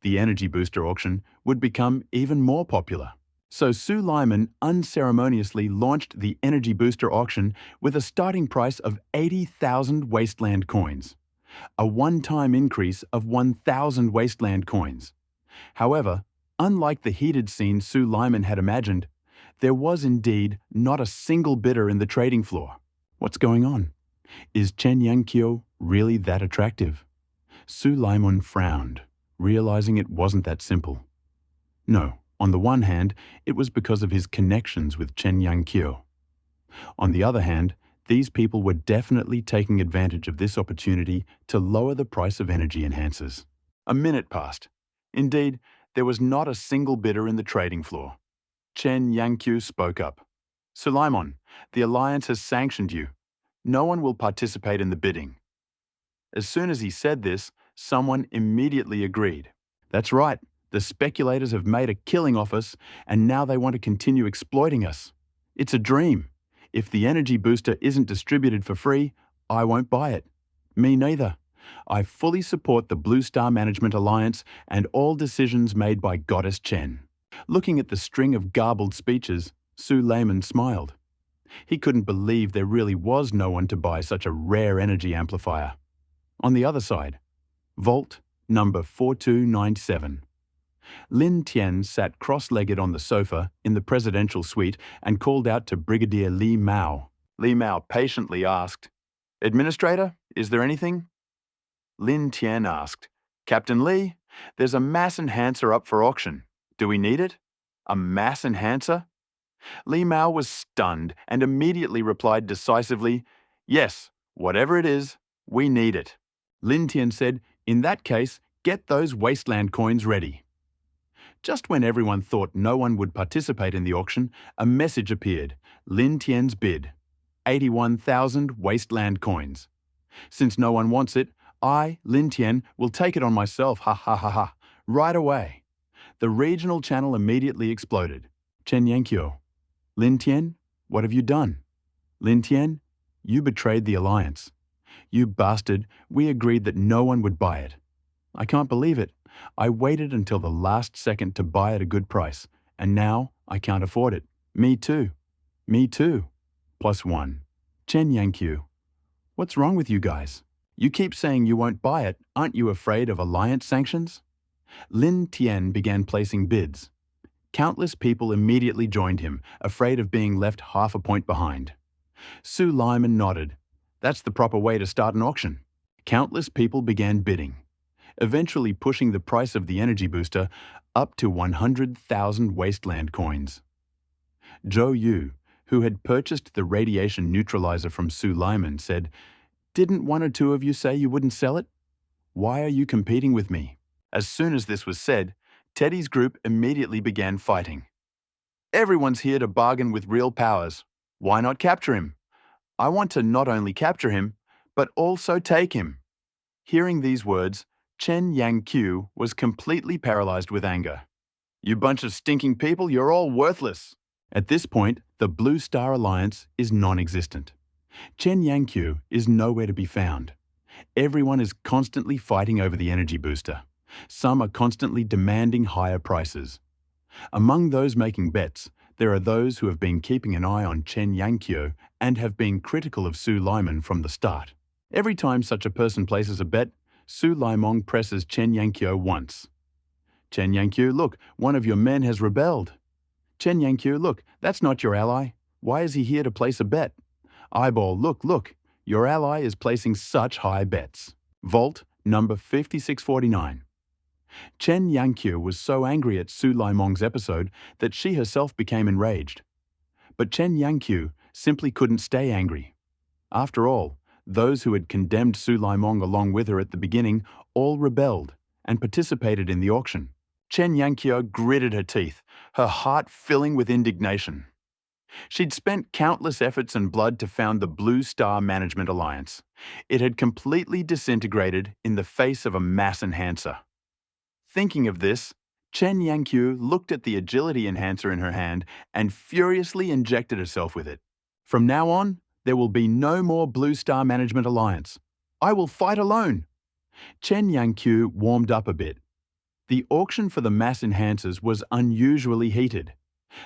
Speaker 1: The energy booster auction would become even more popular. So Su Liman unceremoniously launched the energy booster auction with a starting price of 80,000 wasteland coins, a one-time increase of 1,000 wasteland coins. However, unlike the heated scene Su Liman had imagined, there was indeed not a single bidder in the trading floor. What's going on? Is Chen Yangqiu really that attractive? Su Liman frowned, realizing it wasn't that simple. No. On the one hand, it was because of his connections with Chen Yangqiu. On the other hand, these people were definitely taking advantage of this opportunity to lower the price of energy enhancers. A minute passed. Indeed, there was not a single bidder in the trading floor. Chen Yangqiu spoke up. "Sulaimon, the Alliance has sanctioned you. No one will participate in the bidding." As soon as he said this, someone immediately agreed. "That's right. The speculators have made a killing off us, and now they want to continue exploiting us. It's a dream. If the energy booster isn't distributed for free, I won't buy it. Me neither. I fully support the Blue Star Management Alliance and all decisions made by Goddess Chen. Looking at the string of garbled speeches, Su Lehman smiled. He couldn't believe there really was no one to buy such a rare energy amplifier. On the other side, Vault number 4297. Lin Tian sat cross-legged on the sofa in the presidential suite and called out to Brigadier Li Mao. Li Mao patiently asked, "Administrator, is there anything?" Lin Tian asked, "Captain Li, there's a mass enhancer up for auction. Do we need it? A mass enhancer?" Li Mao was stunned and immediately replied decisively, "Yes, whatever it is, we need it." Lin Tian said, "In that case, get those wasteland coins ready." Just when everyone thought no one would participate in the auction, a message appeared. Lin Tian's bid. 81,000 wasteland coins. Since no one wants it, I, Lin Tian, will take it on myself, ha ha ha ha, right away. The regional channel immediately exploded. Chen Yankyo. Lin Tian, what have you done? Lin Tian, you betrayed the alliance. You bastard, we agreed that no one would buy it. I can't believe it. I waited until the last second to buy at a good price, and now I can't afford it. Me too. Me too. +1. Chen Yankyu. What's wrong with you guys? You keep saying you won't buy it. Aren't you afraid of alliance sanctions? Lin Tian began placing bids. Countless people immediately joined him, afraid of being left half a point behind. Su Lyman nodded. That's the proper way to start an auction. Countless people began bidding, eventually pushing the price of the energy booster up to 100,000 wasteland coins. Zhou Yu, who had purchased the radiation neutralizer from Su Lyman, said, "Didn't one or two of you say you wouldn't sell it? Why are you competing with me?" As soon as this was said, Teddy's group immediately began fighting. "Everyone's here to bargain with real powers. Why not capture him? I want to not only capture him, but also take him." Hearing these words, Chen Yangqiu was completely paralyzed with anger. "You bunch of stinking people, you're all worthless." At this point, the Blue Star Alliance is non-existent. Chen Yangqiu is nowhere to be found. Everyone is constantly fighting over the energy booster. Some are constantly demanding higher prices. Among those making bets, there are those who have been keeping an eye on Chen Yangqiu and have been critical of Su Lyman from the start. Every time such a person places a bet, Su Lymong presses Chen Yangqiu once. "Chen Yangqiu, look, one of your men has rebelled." "Chen Yangqiu, look, that's not your ally. Why is he here to place a bet?" "Eyeball, look, your ally is placing such high bets." Vault number 5649. Chen Yangqiu was so angry at Su Lymong's episode that she herself became enraged. But Chen Yangqiu simply couldn't stay angry. After all, those who had condemned Su Lymong along with her at the beginning all rebelled and participated in the auction. Chen Yangqiu gritted her teeth, her heart filling with indignation. She'd spent countless efforts and blood to found the Blue Star Management Alliance. It had completely disintegrated in the face of a mass enhancer. Thinking of this, Chen Yangqiu looked at the agility enhancer in her hand and furiously injected herself with it. "From now on, there will be no more Blue Star Management Alliance. I will fight alone." Chen Yangqiu warmed up a bit. The auction for the mass enhancers was unusually heated.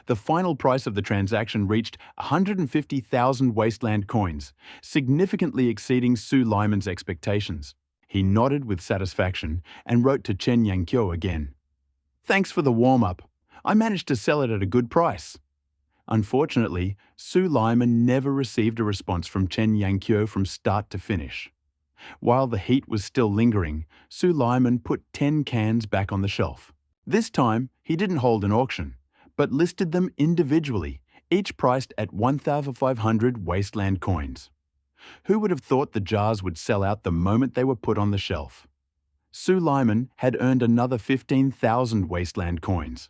Speaker 1: The final price of the transaction reached 150,000 wasteland coins, significantly exceeding Su Lyman's expectations. He nodded with satisfaction and wrote to Chen Yangqiu again. "Thanks for the warm-up. I managed to sell it at a good price." Unfortunately, Su Lyman never received a response from Chen Yangqiu from start to finish. While the heat was still lingering, Su Lyman put 10 cans back on the shelf. This time, he didn't hold an auction, but listed them individually, each priced at 1,500 wasteland coins. Who would have thought the jars would sell out the moment they were put on the shelf? Su Lyman had earned another 15,000 wasteland coins.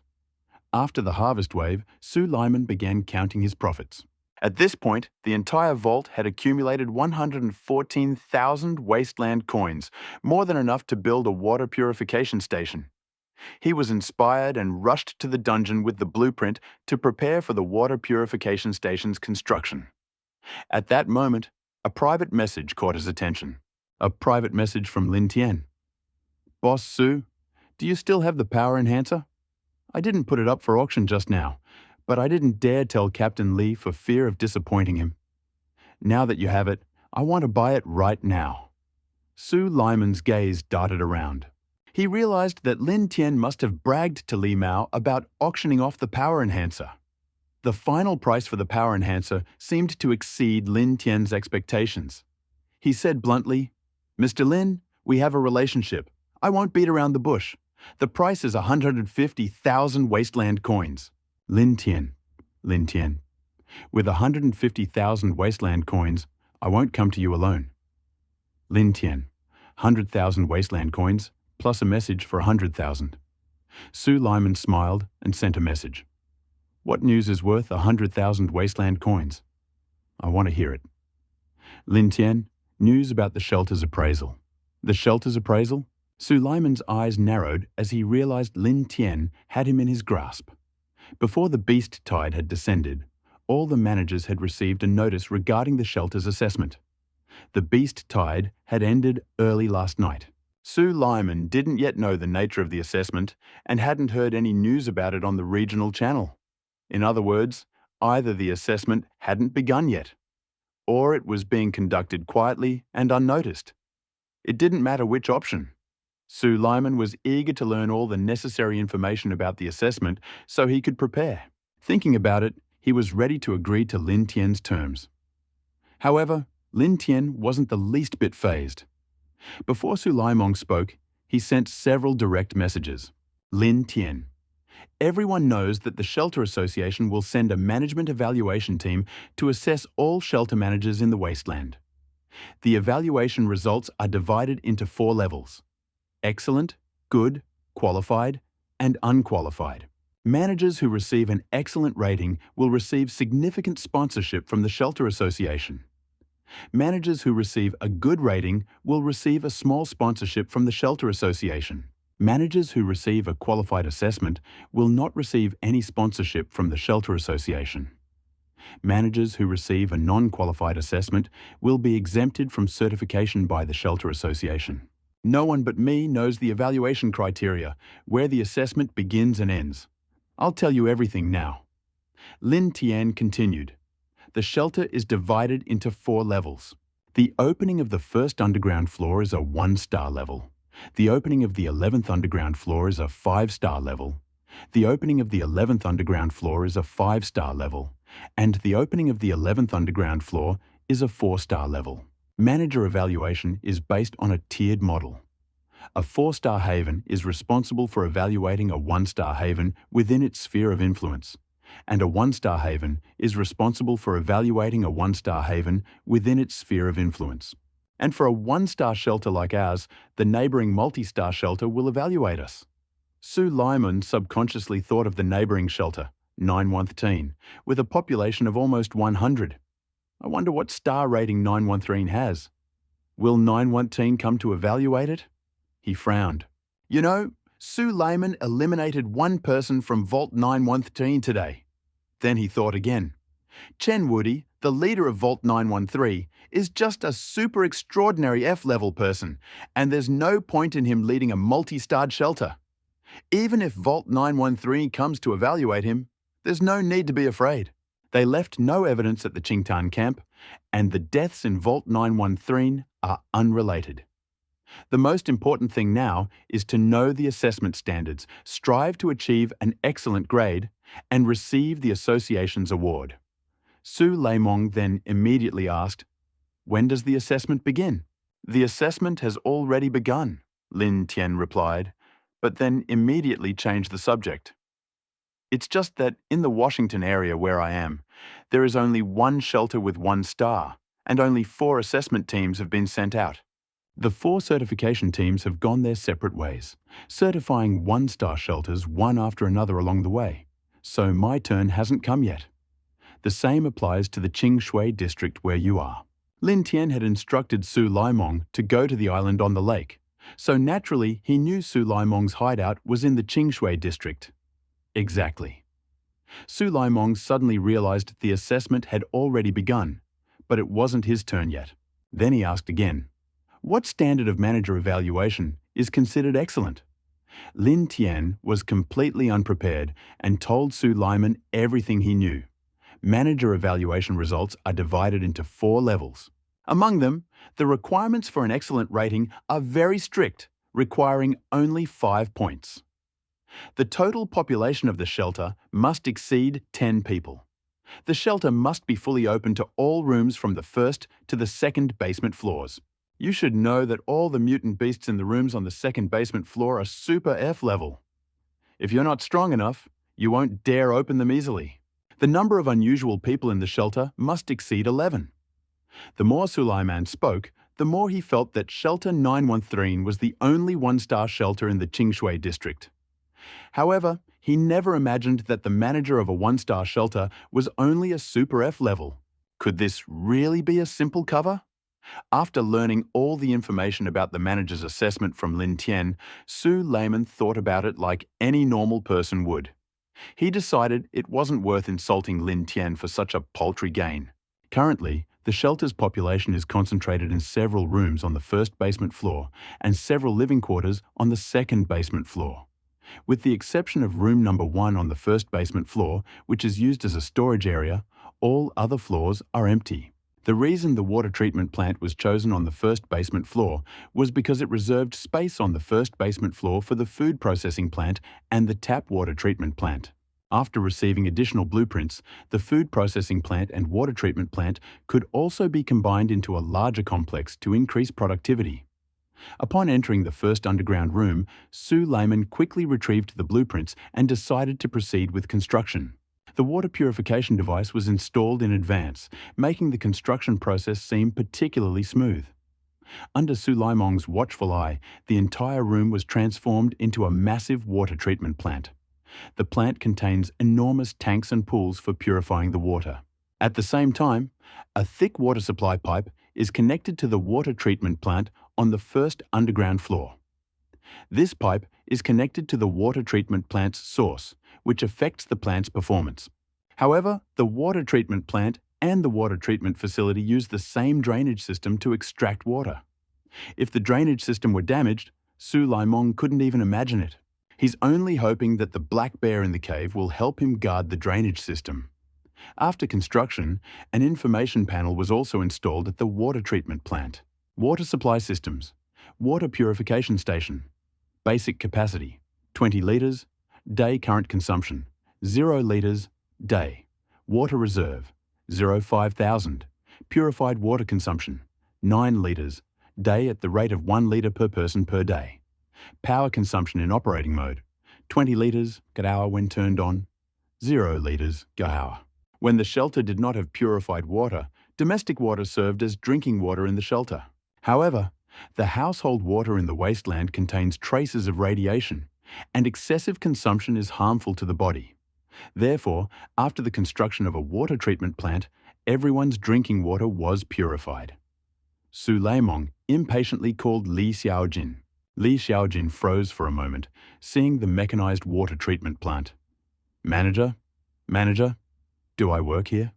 Speaker 1: After the harvest wave, Su Lyman began counting his profits. At this point, the entire vault had accumulated 114,000 wasteland coins, more than enough to build a water purification station. He was inspired and rushed to the dungeon with the blueprint to prepare for the water purification station's construction. At that moment, A private message caught his attention. A private message from Lin Tian. Boss Su, do you still have the power enhancer? I didn't put it up for auction just now, but I didn't dare tell Captain Li for fear of disappointing him. Now that you have it, I want to buy it right now. Su Liman's gaze darted around. He realized that Lin Tian must have bragged to Li Mao about auctioning off the power enhancer. The final price for the power enhancer seemed to exceed Lin Tian's expectations. He said bluntly, "Mr. Lin, we have a relationship. I won't beat around the bush. The price is 150,000 wasteland coins." Lin Tian. With 150,000 wasteland coins, I won't come to you alone. Lin Tian. 100,000 wasteland coins, plus a message for 100,000. Su Liman smiled and sent a message. What news is worth 100,000 wasteland coins? I want to hear it. Lin Tian, news about the shelter's appraisal. The shelter's appraisal? Su Liman's eyes narrowed as he realized Lin Tian had him in his grasp. Before the beast tide had descended, all the managers had received a notice regarding the shelter's assessment. The beast tide had ended early last night. Su Liman didn't yet know the nature of the assessment and hadn't heard any news about it on the regional channel. In other words, either the assessment hadn't begun yet, or it was being conducted quietly and unnoticed. It didn't matter which option. Su Liman was eager to learn all the necessary information about the assessment so he could prepare. Thinking about it, he was ready to agree to Lin Tian's terms. However, Lin Tian wasn't the least bit fazed. Before Su Liman spoke, he sent several direct messages. Lin Tian. Everyone knows that the Shelter Association will send a management evaluation team to assess all shelter managers in the wasteland. The evaluation results are divided into 4 levels: excellent, good, qualified, and unqualified. Managers who receive an excellent rating will receive significant sponsorship from the Shelter Association. Managers who receive a good rating will receive a small sponsorship from the Shelter Association. Managers who receive a qualified assessment will not receive any sponsorship from the Shelter Association. Managers who receive a non-qualified assessment will be exempted from certification by the Shelter Association. No one but me knows the evaluation criteria, where the assessment begins and ends. I'll tell you everything now. Lin Tian continued. The shelter is divided into 4 levels. The opening of the first underground floor is a 1-star level. The opening of the 11th underground floor is a 5-star level. The opening of the 11th underground floor is a 5-star level. And the opening of the 11th underground floor is a 4-star level. Manager evaluation is based on a tiered model. A 4-star haven is responsible for evaluating a 1-star haven within its sphere of influence, and a 1-star haven is responsible for evaluating a 1-star haven within its sphere of influence. And for a 1-star shelter like ours, the neighbouring multi-star shelter will evaluate us. Su Liman subconsciously thought of the neighbouring shelter, 913, with a population of almost 100. I wonder what star rating 913 has. Will 913 come to evaluate it? He frowned. You know, Su Liman eliminated one person from Vault 913 today. Then he thought again. Chen Woody, the leader of Vault 913, is just a super extraordinary F-level person, and there's no point in him leading a multi-starred shelter. Even if Vault 913 comes to evaluate him, there's no need to be afraid. They left no evidence at the Qingtan camp, and the deaths in Vault 913 are unrelated. The most important thing now is to know the assessment standards, strive to achieve an excellent grade, and receive the association's award. Su Liman then immediately asked, "When does the assessment begin?" "The assessment has already begun," Lin Tian replied, but then immediately changed the subject. "It's just that in the Washington area where I am, there is only 1 shelter with 1 star, and only 4 assessment teams have been sent out. The 4 certification teams have gone their separate ways, certifying 1-star shelters one after another along the way, so my turn hasn't come yet. The same applies to the Qingshui district where you are." Lin Tian had instructed Su Liman to go to the island on the lake, so naturally he knew Su Liman's hideout was in the Qingshui district. Exactly. Su Liman suddenly realized the assessment had already begun, but it wasn't his turn yet. Then he asked again, "What standard of manager evaluation is considered excellent?" Lin Tian was completely unprepared and told Su Lyman everything he knew. Manager evaluation results are divided into 4 levels. Among them, the requirements for an excellent rating are very strict, requiring only 5 points. The total population of the shelter must exceed 10 people. The shelter must be fully open to all rooms from the first to the second basement floors. You should know that all the mutant beasts in the rooms on the second basement floor are super F level. If you're not strong enough, you won't dare open them easily. The number of unusual people in the shelter must exceed 11. The more Sulaiman spoke, the more he felt that Shelter 913 was the only 1-star shelter in the Qingshui district. However, he never imagined that the manager of a 1-star shelter was only a Super F level. Could this really be a simple cover? After learning all the information about the manager's assessment from Lin Tian, Su Layman thought about it like any normal person would. He decided it wasn't worth insulting Lin Tian for such a paltry gain. Currently, the shelter's population is concentrated in several rooms on the first basement floor and several living quarters on the second basement floor. With the exception of room number 1 on the first basement floor, which is used as a storage area, all other floors are empty. The reason the water treatment plant was chosen on the first basement floor was because it reserved space on the first basement floor for the food processing plant and the tap water treatment plant. After receiving additional blueprints, the food processing plant and water treatment plant could also be combined into a larger complex to increase productivity. Upon entering the first underground room, Su Layman quickly retrieved the blueprints and decided to proceed with construction. The water purification device was installed in advance, making the construction process seem particularly smooth. Under Su Laimong's watchful eye, the entire room was transformed into a massive water treatment plant. The plant contains enormous tanks and pools for purifying the water. At the same time, a thick water supply pipe is connected to the water treatment plant on the first underground floor. This pipe is connected to the water treatment plant's source, which affects the plant's performance. However, the water treatment plant and the water treatment facility use the same drainage system to extract water. If the drainage system were damaged, Su Laimong couldn't even imagine it. He's only hoping that the black bear in the cave will help him guard the drainage system. After construction, an information panel was also installed at the water treatment plant. Water supply systems. Water purification station. Basic capacity, 20 litres. Day current consumption, 0 litres, day. Water reserve, 05,000. Purified water consumption, 9 litres, day at the rate of 1 litre per person per day. Power consumption in operating mode, 20 litres, hour when turned on, 0 litres, hour. When the shelter did not have purified water, domestic water served as drinking water in the shelter. However, the household water in the wasteland contains traces of radiation, and excessive consumption is harmful to the body. Therefore, after the construction of a water treatment plant, everyone's drinking water was purified. Su Laimong impatiently called Li Xiaojin. Li Xiaojin froze for a moment, seeing the mechanized water treatment plant. Manager? Manager? Do I work here?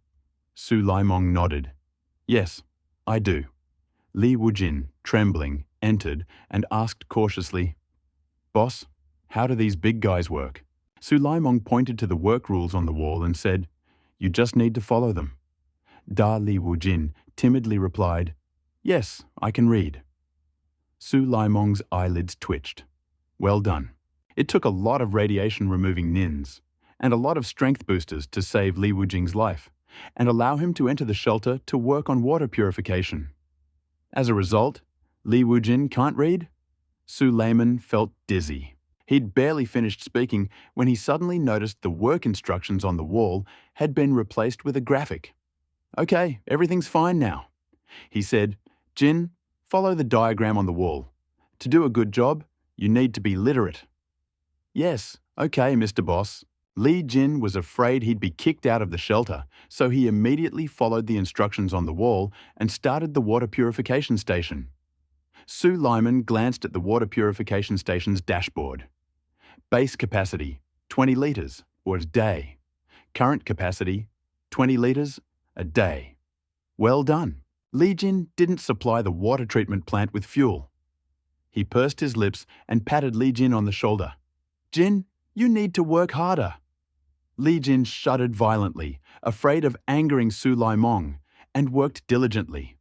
Speaker 1: Su Laimong nodded. Yes, I do. Li Wujin, trembling, entered and asked cautiously, Boss, how do these big guys work? Su Laimong pointed to the work rules on the wall and said, You just need to follow them. Da Li Wujin timidly replied, Yes, I can read. Su Laimong's eyelids twitched. Well done. It took a lot of radiation-removing nins and a lot of strength boosters to save Li Wujing's life and allow him to enter the shelter to work on water purification. As a result, Li Wujin can't read? Su Layman felt dizzy. He'd barely finished speaking when he suddenly noticed the work instructions on the wall had been replaced with a graphic. Okay, everything's fine now. He said, Jin, follow the diagram on the wall. To do a good job, you need to be literate. Yes, okay, Mr. Boss. Li Jin was afraid he'd be kicked out of the shelter, so he immediately followed the instructions on the wall and started the water purification station. Su Lyman glanced at the water purification station's dashboard. Base capacity, 20 litres, or a day. Current capacity, 20 litres, a day. Well done. Li Jin didn't supply the water treatment plant with fuel. He pursed his lips and patted Li Jin on the shoulder. Jin, you need to work harder. Li Jin shuddered violently, afraid of angering Su Lai Mong, and worked diligently.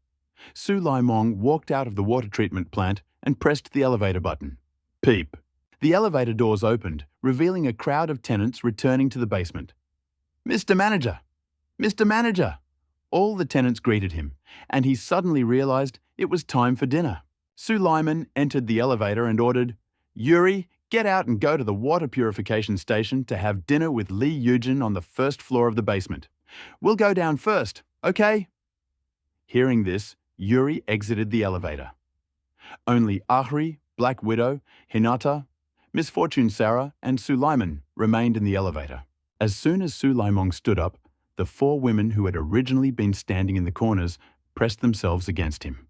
Speaker 1: Su Lai Mong walked out of the water treatment plant and pressed the elevator button. Peep. The elevator doors opened, revealing a crowd of tenants returning to the basement. Mr. Manager! Mr. Manager! All the tenants greeted him, and he suddenly realized it was time for dinner. Su Laiman entered the elevator and ordered, Yuri, get out and go to the water purification station to have dinner with Li Yujin on the first floor of the basement. We'll go down first, okay? Hearing this, Yuri exited the elevator. Only Ahri, Black Widow, Hinata, Misfortune Sarah, and Sulaiman remained in the elevator. As soon as Sulaimong stood up, the four women who had originally been standing in the corners pressed themselves against him.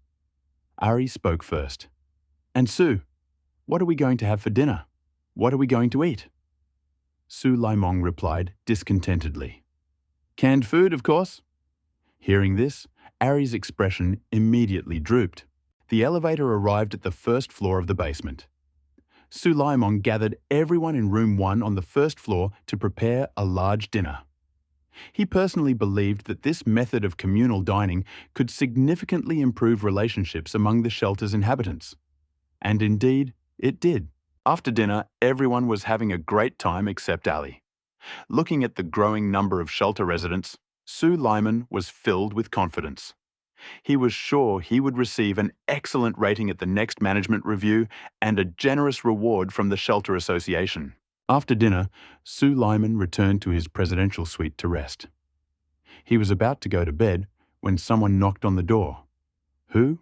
Speaker 1: Ari spoke first. And Su, what are we going to have for dinner? What are we going to eat? Sulaimong replied discontentedly. Canned food, of course. Hearing this, Ari's expression immediately drooped. The elevator arrived at the first floor of the basement. Sulaimong gathered everyone in room 1 on the first floor to prepare a large dinner. He personally believed that this method of communal dining could significantly improve relationships among the shelter's inhabitants. And indeed, it did. After dinner, everyone was having a great time except Ali. Looking at the growing number of shelter residents, Su Lyman was filled with confidence. He was sure he would receive an excellent rating at the next management review and a generous reward from the Shelter Association. After dinner, Su Lyman returned to his presidential suite to rest. He was about to go to bed when someone knocked on the door. Who?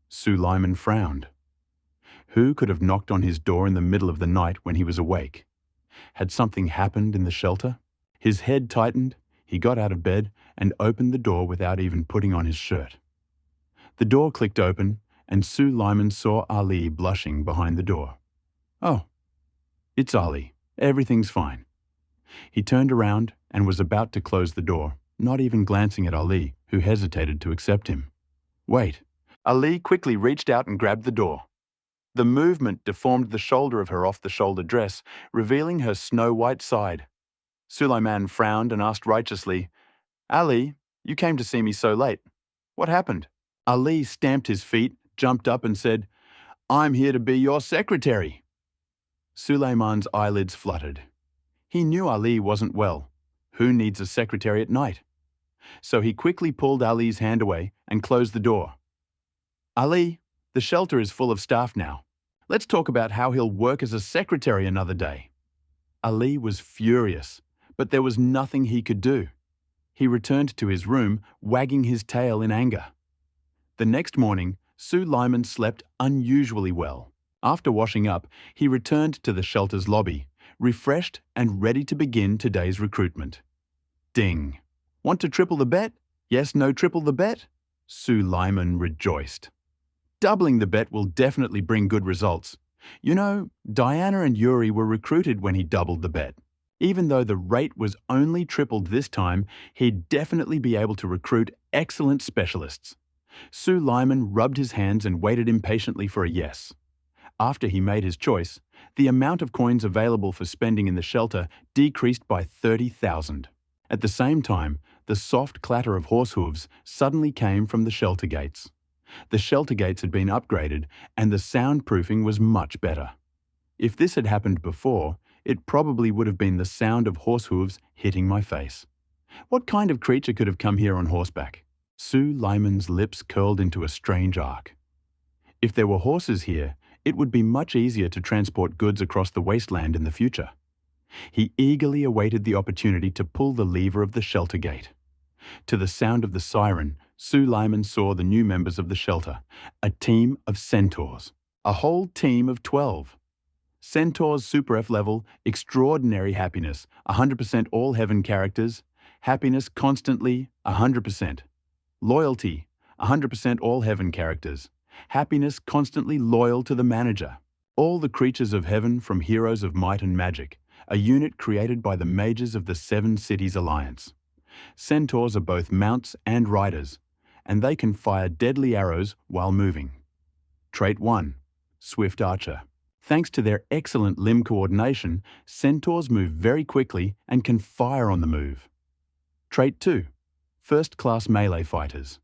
Speaker 1: Su Lyman frowned. Who could have knocked on his door in the middle of the night when he was awake? Had something happened in the shelter? His head tightened, he got out of bed and opened the door without even putting on his shirt. The door clicked open and Su Lyman saw Ali blushing behind the door. Oh, it's Ali. Everything's fine. He turned around and was about to close the door, not even glancing at Ali, who hesitated to accept him. Wait. Ali quickly reached out and grabbed the door. The movement deformed the shoulder of her off-the-shoulder dress, revealing her snow-white side. Sulaiman frowned and asked righteously, Ali, you came to see me so late. What happened? Ali stamped his feet, jumped up and said, I'm here to be your secretary. Sulaiman's eyelids fluttered. He knew Ali wasn't well. Who needs a secretary at night? So he quickly pulled Ali's hand away and closed the door. Ali, the shelter is full of staff now. Let's talk about how he'll work as a secretary another day. Ali was furious, but there was nothing he could do. He returned to his room, wagging his tail in anger. The next morning, Su Lyman slept unusually well. After washing up, he returned to the shelter's lobby, refreshed and ready to begin today's recruitment. Ding. Want to triple the bet? Yes, no, triple the bet? Su Lyman rejoiced. Doubling the bet will definitely bring good results. You know, Diana and Yuri were recruited when he doubled the bet. Even though the rate was only tripled this time, he'd definitely be able to recruit excellent specialists. Su Lyman rubbed his hands and waited impatiently for a yes. After he made his choice, the amount of coins available for spending in the shelter decreased by 30,000. At the same time, the soft clatter of horse hooves suddenly came from the shelter gates. The shelter gates had been upgraded and the soundproofing was much better. If this had happened before, it probably would have been the sound of horse hooves hitting my face. What kind of creature could have come here on horseback? Su Lyman's lips curled into a strange arc. If there were horses here, it would be much easier to transport goods across the wasteland in the future. He eagerly awaited the opportunity to pull the lever of the shelter gate. To the sound of the siren, Su Lyman saw the new members of the shelter, a team of centaurs, a whole team of 12. Centaur's Super F level, extraordinary happiness, 100% all heaven characters, happiness constantly, 100%. Loyalty, 100% all heaven characters, happiness constantly loyal to the manager. All the creatures of heaven from Heroes of Might and Magic, a unit created by the mages of the Seven Cities Alliance. Centaurs are both mounts and riders, and they can fire deadly arrows while moving. Trait 1. Swift Archer. Thanks to their excellent limb coordination, centaurs move very quickly and can fire on the move. Trait 2. First-class melee fighters.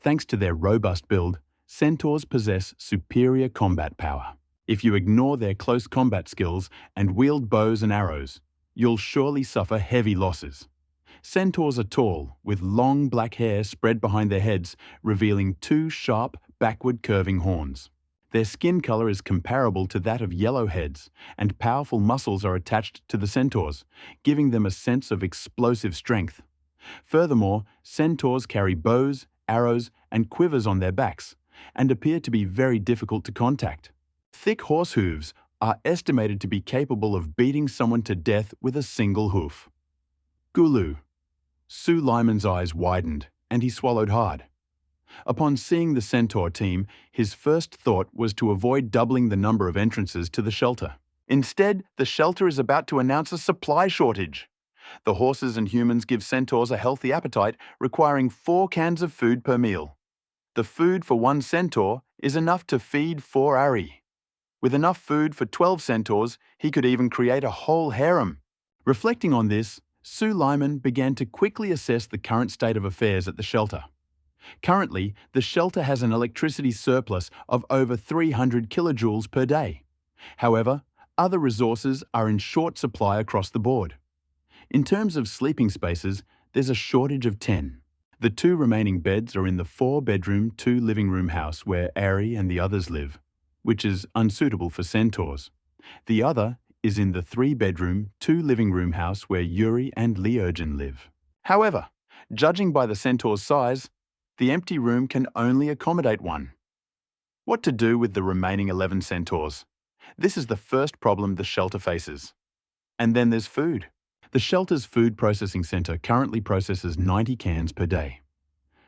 Speaker 1: Thanks to their robust build, centaurs possess superior combat power. If you ignore their close combat skills and wield bows and arrows, you'll surely suffer heavy losses. Centaurs are tall, with long black hair spread behind their heads, revealing two sharp, backward curving horns. Their skin color is comparable to that of yellowheads, and powerful muscles are attached to the centaurs, giving them a sense of explosive strength. Furthermore, centaurs carry bows, arrows, and quivers on their backs, and appear to be very difficult to contact. Thick horse hooves are estimated to be capable of beating someone to death with a single hoof. Gulu. Suleiman's eyes widened, and he swallowed hard. Upon seeing the centaur team, his first thought was to avoid doubling the number of entrances to the shelter. Instead, the shelter is about to announce a supply shortage. The horses and humans give centaurs a healthy appetite, requiring 4 cans of food per meal. The food for 1 centaur is enough to feed 4 Ari. With enough food for 12 centaurs, he could even create a whole harem. Reflecting on this, Suleiman began to quickly assess the current state of affairs at the shelter. Currently, the shelter has an electricity surplus of over 300 kilojoules per day. However, other resources are in short supply across the board. In terms of sleeping spaces, there's a shortage of 10. The 2 remaining beds are in the 4-bedroom, 2-living-room house where Ari and the others live, which is unsuitable for centaurs. The other is in the 3-bedroom, 2-living-room house where Yuri and Leurgen live. However, judging by the centaur's size, the empty room can only accommodate 1. What to do with the remaining 11 centaurs? This is the first problem the shelter faces. And then there's food. The shelter's food processing center currently processes 90 cans per day.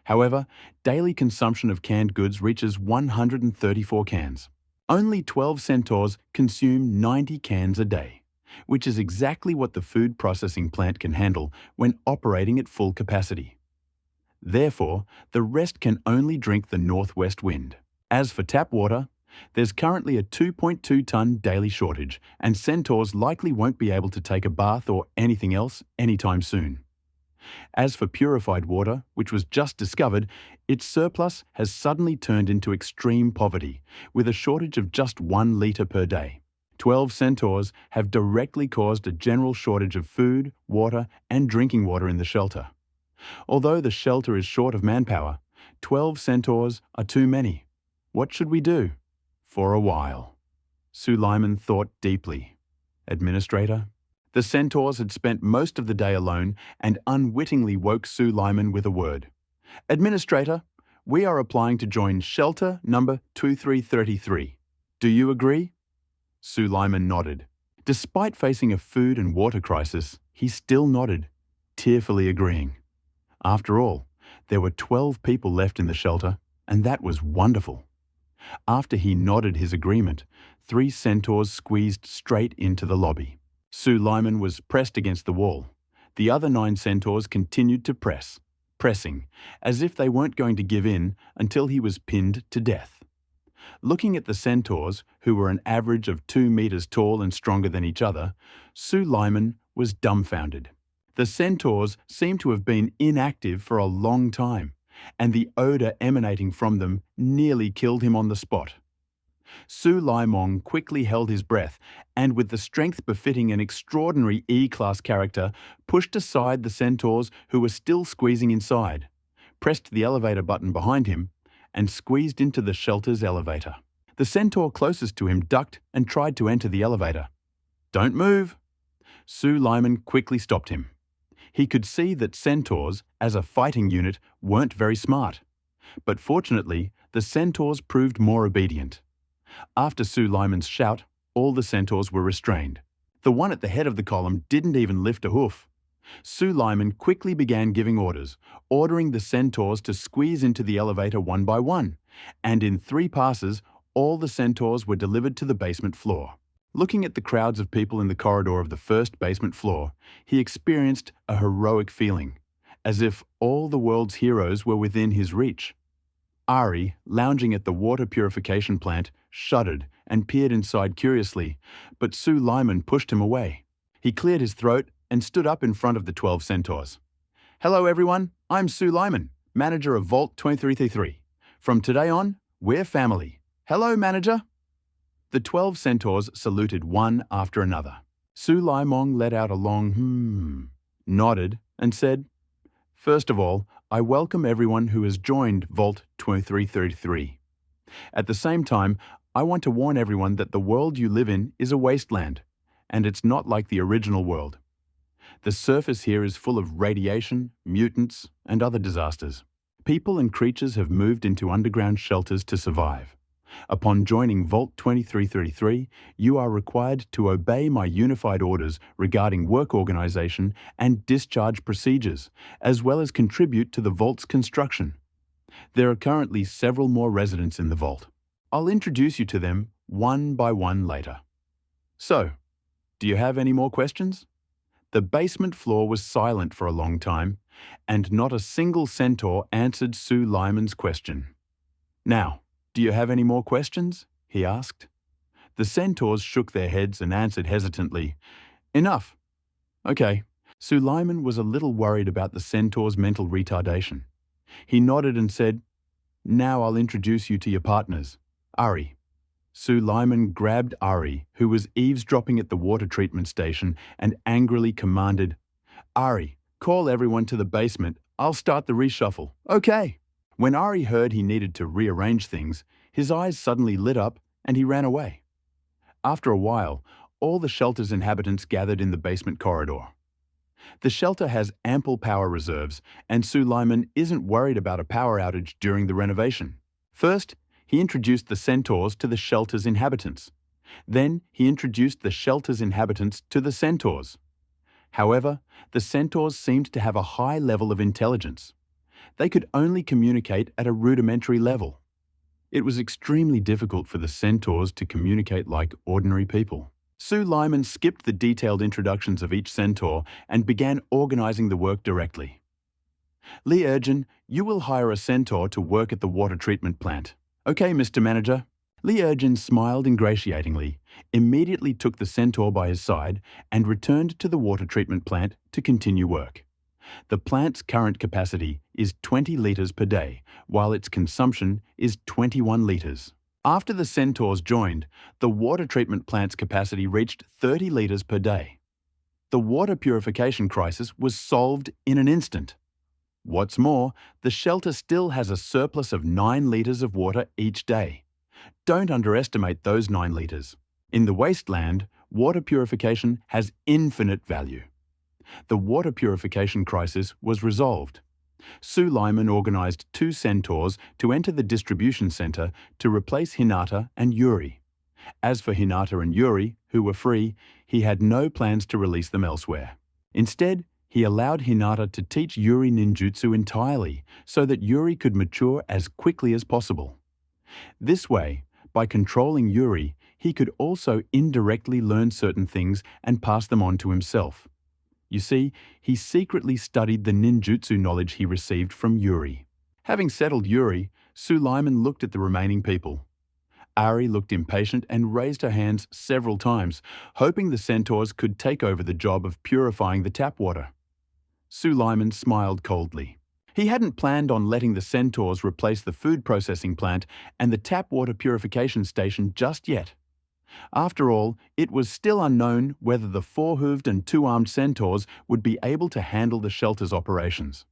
Speaker 1: However, daily consumption of canned goods reaches 134 cans. Only 12 centaurs consume 90 cans a day, which is exactly what the food processing plant can handle when operating at full capacity. Therefore, the rest can only drink the northwest wind. As for tap water, there's currently a 2.2-ton daily shortage, and centaurs likely won't be able to take a bath or anything else anytime soon. As for purified water, which was just discovered, its surplus has suddenly turned into extreme poverty, with a shortage of just 1 litre per day. 12 centaurs have directly caused a general shortage of food, water, and drinking water in the shelter. Although the shelter is short of manpower, 12 centaurs are too many. What should we do? For a while. Suleiman thought deeply. Administrator? The centaurs had spent most of the day alone and unwittingly woke Suleiman with a word. Administrator, we are applying to join shelter number 2333. Do you agree? Suleiman nodded. Despite facing a food and water crisis, he still nodded, tearfully agreeing. After all, there were 12 people left in the shelter, and that was wonderful. After he nodded his agreement, 3 centaurs squeezed straight into the lobby. Suleiman was pressed against the wall. The other 9 centaurs continued to pressing, as if they weren't going to give in until he was pinned to death. Looking at the centaurs, who were an average of 2 meters tall and stronger than each other, Suleiman was dumbfounded. The centaurs seemed to have been inactive for a long time, and the odor emanating from them nearly killed him on the spot. Suleiman quickly held his breath and, with the strength befitting an extraordinary E-class character, pushed aside the centaurs who were still squeezing inside, pressed the elevator button behind him, and squeezed into the shelter's elevator. The centaur closest to him ducked and tried to enter the elevator. "Don't move!" Suleiman quickly stopped him. He could see that centaurs, as a fighting unit, weren't very smart. But fortunately, the centaurs proved more obedient. After Suleiman's shout, all the centaurs were restrained. The one at the head of the column didn't even lift a hoof. Suleiman quickly began giving orders, ordering the centaurs to squeeze into the elevator one by one, and in 3 passes, all the centaurs were delivered to the basement floor. Looking at the crowds of people in the corridor of the first basement floor, he experienced a heroic feeling, as if all the world's heroes were within his reach. Ari, lounging at the water purification plant, shuddered and peered inside curiously, but Sue Lyman pushed him away. He cleared his throat and stood up in front of the 12 centaurs. "Hello everyone, I'm Sue Lyman, manager of Vault 2333. From today on, we're family. Hello, manager." The 12 centaurs saluted one after another. Sue Lyman let out a long nodded and said, "First of all, I welcome everyone who has joined Vault 2333. At the same time, I want to warn everyone that the world you live in is a wasteland, and it's not like the original world. The surface here is full of radiation, mutants, and other disasters. People and creatures have moved into underground shelters to survive. Upon joining Vault 2333, you are required to obey my unified orders regarding work organization and discharge procedures, as well as contribute to the Vault's construction. There are currently several more residents in the Vault. I'll introduce you to them one by one later. So, do you have any more questions?" The basement floor was silent for a long time, and not a single centaur answered Sue Lyman's question. "Now, do you have any more questions?" he asked. The centaurs shook their heads and answered hesitantly, "Enough." "Okay." Sue Lyman was a little worried about the centaur's mental retardation. He nodded and said, "Now I'll introduce you to your partners. Ari." Sue Lyman grabbed Ari, who was eavesdropping at the water treatment station, and angrily commanded, "Ari, call everyone to the basement. I'll start the reshuffle." "Okay." When Ari heard he needed to rearrange things, his eyes suddenly lit up and he ran away. After a while, all the shelter's inhabitants gathered in the basement corridor. The shelter has ample power reserves, and Sue Lyman isn't worried about a power outage during the renovation. First, he introduced the centaurs to the shelter's inhabitants. Then he introduced the shelter's inhabitants to the centaurs. However, the centaurs seemed to have a high level of intelligence. They could only communicate at a rudimentary level. It was extremely difficult for the centaurs to communicate like ordinary people. Sue Lyman skipped the detailed introductions of each centaur and began organizing the work directly. "Lee Urgin, you will hire a centaur to work at the water treatment plant." "Okay, Mr. Manager." Lee Urgin smiled ingratiatingly, immediately took the centaur by his side, and returned to the water treatment plant to continue work. The plant's current capacity is 20 litres per day, while its consumption is 21 litres. After the centaurs joined, the water treatment plant's capacity reached 30 litres per day. The water purification crisis was solved in an instant. What's more, the shelter still has a surplus of 9 litres of water each day. Don't underestimate those 9 litres. In the wasteland, water purification has infinite value. The water purification crisis was resolved. Sue Lyman organised 2 centaurs to enter the distribution centre to replace Hinata and Yuri. As for Hinata and Yuri, who were free, he had no plans to release them elsewhere. Instead, he allowed Hinata to teach Yuri ninjutsu entirely so that Yuri could mature as quickly as possible. This way, by controlling Yuri, he could also indirectly learn certain things and pass them on to himself. You see, he secretly studied the ninjutsu knowledge he received from Yuri. Having settled Yuri, Sue Lyman looked at the remaining people. Ari looked impatient and raised her hands several times, hoping the centaurs could take over the job of purifying the tap water. Sue Lyman smiled coldly. He hadn't planned on letting the centaurs replace the food processing plant and the tap water purification station just yet. After all, it was still unknown whether the 4-hooved and 2-armed centaurs would be able to handle the shelter's operations.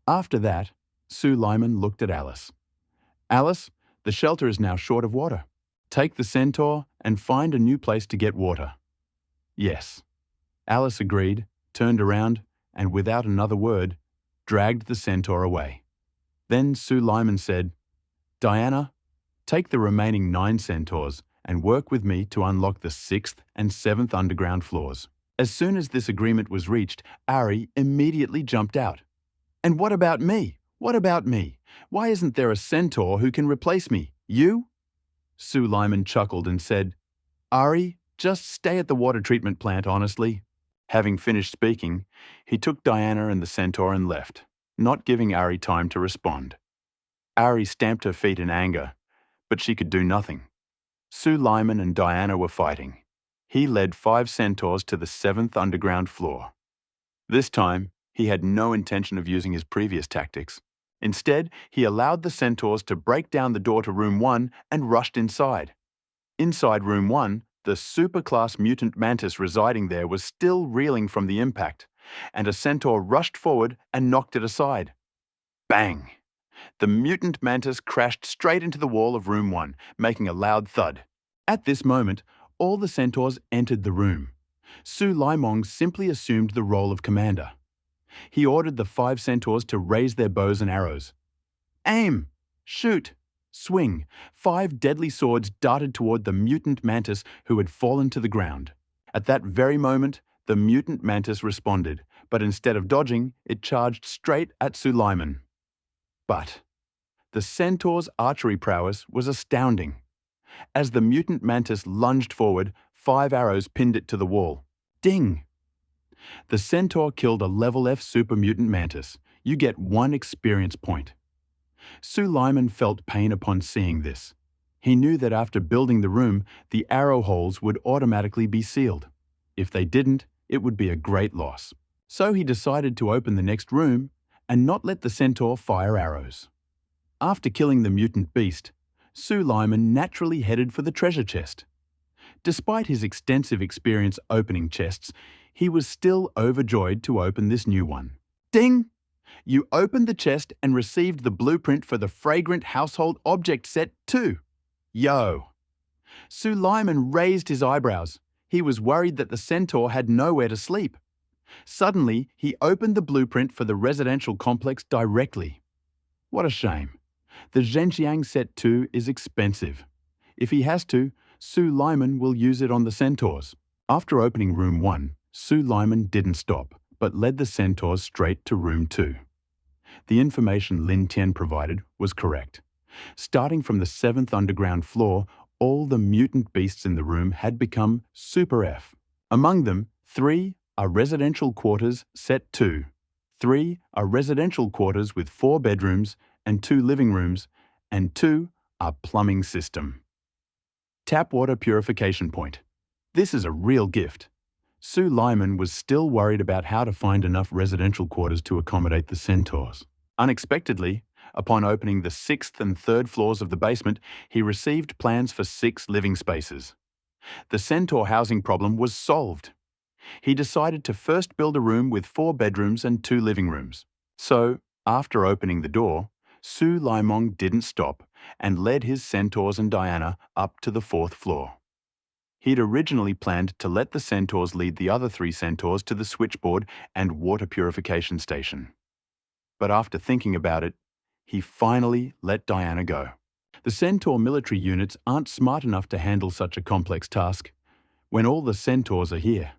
Speaker 1: After that, Sue Lyman looked at Alice. "Alice, the shelter is now short of water. Take the centaur and find a new place to get water." "Yes." Alice agreed, turned around, and without another word, dragged the centaur away. Then Sue Lyman said, "Diana, take the remaining 9 centaurs and work with me to unlock the 6th and 7th underground floors." As soon as this agreement was reached, Ari immediately jumped out. "And what about me? What about me? Why isn't there a centaur who can replace me? You?" Sue Lyman chuckled and said, "Ari, just stay at the water treatment plant, honestly." Having finished speaking, he took Diana and the centaur and left, not giving Ari time to respond. Ari stamped her feet in anger, but she could do nothing. Sue Lyman and Diana were fighting. He led 5 centaurs to the 7th underground floor. This time, he had no intention of using his previous tactics. Instead, he allowed the centaurs to break down the door to room 1 and rushed inside. Inside room 1, the superclass mutant mantis residing there was still reeling from the impact, and a centaur rushed forward and knocked it aside. Bang! The mutant mantis crashed straight into the wall of room 1, making a loud thud. At this moment, all the centaurs entered the room. Sue Lymong simply assumed the role of commander. He ordered the 5 centaurs to raise their bows and arrows. Aim! Shoot! Swing! 5 deadly swords darted toward the mutant mantis who had fallen to the ground. At that very moment, the mutant mantis responded, but instead of dodging, it charged straight at Sue Lyman. But the centaur's archery prowess was astounding. As the mutant mantis lunged forward, 5 arrows pinned it to the wall. Ding! The centaur killed a level F super mutant mantis. You get 1 experience point. Sue Lyman felt pain upon seeing this. He knew that after building the room, the arrow holes would automatically be sealed. If they didn't, it would be a great loss. So he decided to open the next room and not let the centaur fire arrows. After killing the mutant beast, Sue Lyman naturally headed for the treasure chest. Despite his extensive experience opening chests, he was still overjoyed to open this new one. Ding! You opened the chest and received the blueprint for the fragrant household object set too. Yo! Sue Lyman raised his eyebrows. He was worried that the centaur had nowhere to sleep. Suddenly, he opened the blueprint for the residential complex directly. What a shame. The Zhenjiang Set 2 is expensive. If he has to, Sue Lyman will use it on the centaurs. After opening room 1, Sue Lyman didn't stop, but led the centaurs straight to room 2. The information Lin Tian provided was correct. Starting from the 7th underground floor, all the mutant beasts in the room had become Super F. Among them, 3 are residential quarters set 2. 3 are residential quarters with 4 bedrooms and 2 living rooms, and 2 are plumbing system. Tap water purification point. This is a real gift. Sue Lyman was still worried about how to find enough residential quarters to accommodate the centaurs. Unexpectedly, upon opening the 6th and 3rd floors of the basement, he received plans for 6 living spaces. The centaur housing problem was solved. He decided to first build a room with 4 bedrooms and 2 living rooms. So, after opening the door, Sue Lymong didn't stop and led his centaurs and Diana up to the 4th floor. He'd originally planned to let the centaurs lead the other 3 centaurs to the switchboard and water purification station. But after thinking about it, he finally let Diana go. The centaur military units aren't smart enough to handle such a complex task when all the centaurs are here.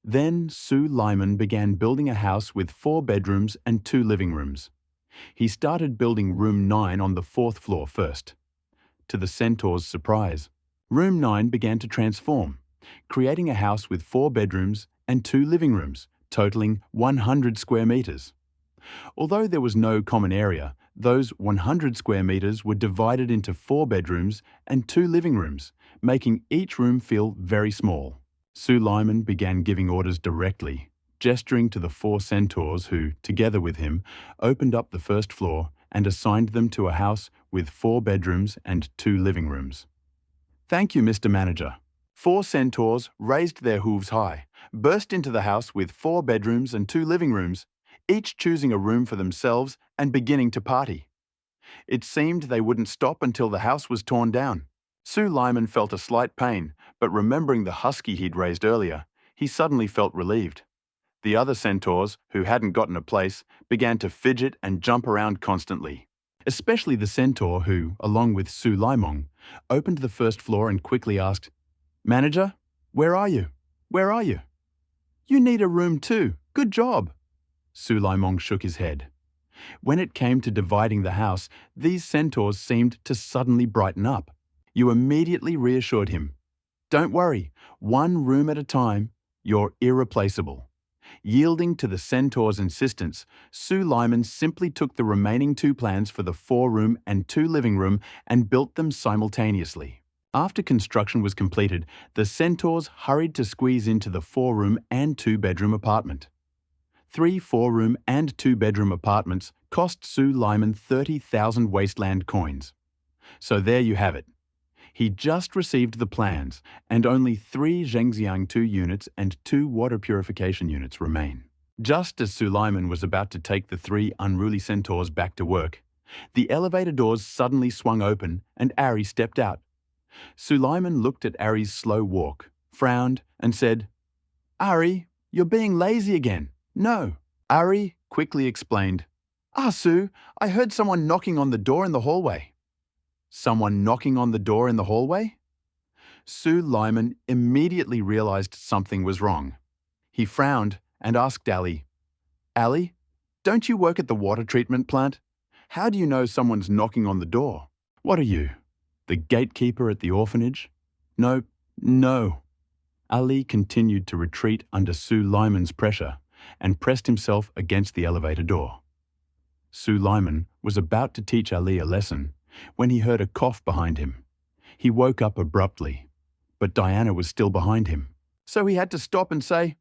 Speaker 1: Then Sue Lyman began building a house with 4 bedrooms and 2 living rooms. He started building room 9 on the 4th floor first. To the centaur's surprise, room 9 began to transform, creating a house with 4 bedrooms and 2 living rooms, totaling 100 square meters. Although there was no common area, those 100 square meters were divided into 4 bedrooms and 2 living rooms, making each room feel very small. Sue Lyman began giving orders directly, gesturing to the 4 centaurs who, together with him, opened up the 1st floor and assigned them to a house with 4 bedrooms and 2 living rooms. Thank you, Mr. Manager. 4 centaurs raised their hooves high, burst into the house with 4 bedrooms and 2 living rooms, each choosing a room for themselves and beginning to party. It seemed they wouldn't stop until the house was torn down. Sue Lyman felt a slight pain, but remembering the husky he'd raised earlier, he suddenly felt relieved. The other centaurs, who hadn't gotten a place, began to fidget and jump around constantly. Especially the centaur who, along with Sue Lymong, opened the 1st floor and quickly asked, "Manager, where are you? Where are you?" "You need a room too. Good job." Sue Lymong shook his head. When it came to dividing the house, these centaurs seemed to suddenly brighten up. You immediately reassured him. "Don't worry, 1 room at a time. You're irreplaceable. Yielding to the centaur's insistence, Sue Lyman simply took the remaining 2 plans for the 4-room and 2 living room and built them simultaneously. After construction was completed, the centaurs hurried to squeeze into the 4-room and 2-bedroom apartment. 3 4-room and 2-bedroom apartments cost Sue Lyman 30,000 wasteland coins. So there you have it. He just received the plans, and only 3 Zhengxiang 2 units and 2 water purification units remain. Just as Suleiman was about to take the 3 unruly centaurs back to work, the elevator doors suddenly swung open and Ari stepped out. Suleiman looked at Ari's slow walk, frowned, and said, "Ari, you're being lazy again." "No." Ari quickly explained, Sue, I heard someone knocking on the door in the hallway." Someone knocking on the door in the hallway? Sue Lyman immediately realized something was wrong. He frowned and asked Ali, "Ali, don't you work at the water treatment plant? How do you know someone's knocking on the door? What are you, the gatekeeper at the orphanage?" No. Ali continued to retreat under Sue Lyman's pressure and pressed himself against the elevator door. Sue Lyman was about to teach Ali a lesson when he heard a cough behind him. He woke up abruptly, but Diana was still behind him. So he had to stop and say,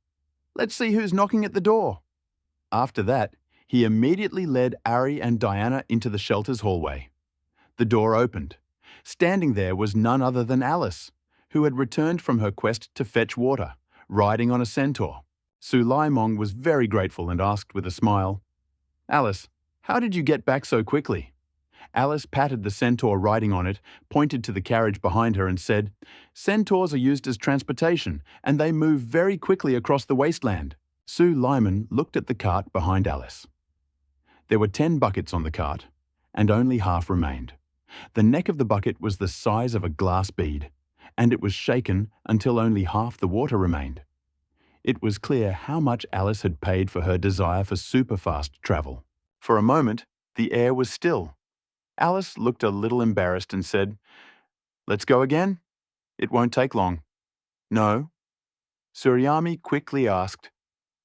Speaker 1: "Let's see who's knocking at the door." After that, he immediately led Ari and Diana into the shelter's hallway. The door opened. Standing there was none other than Alice, who had returned from her quest to fetch water, riding on a centaur. Sulaimong was very grateful and asked with a smile, "Alice, how did you get back so quickly?" Alice patted the centaur riding on it, pointed to the carriage behind her and said, "Centaurs are used as transportation, and they move very quickly across the wasteland." Sue Lyman looked at the cart behind Alice. There were 10 buckets on the cart, and only half remained. The neck of the bucket was the size of a glass bead, and it was shaken until only half the water remained. It was clear how much Alice had paid for her desire for super-fast travel. For a moment, the air was still. Alice looked a little embarrassed and said, "Let's go again? It won't take long." "No." Suryami quickly asked,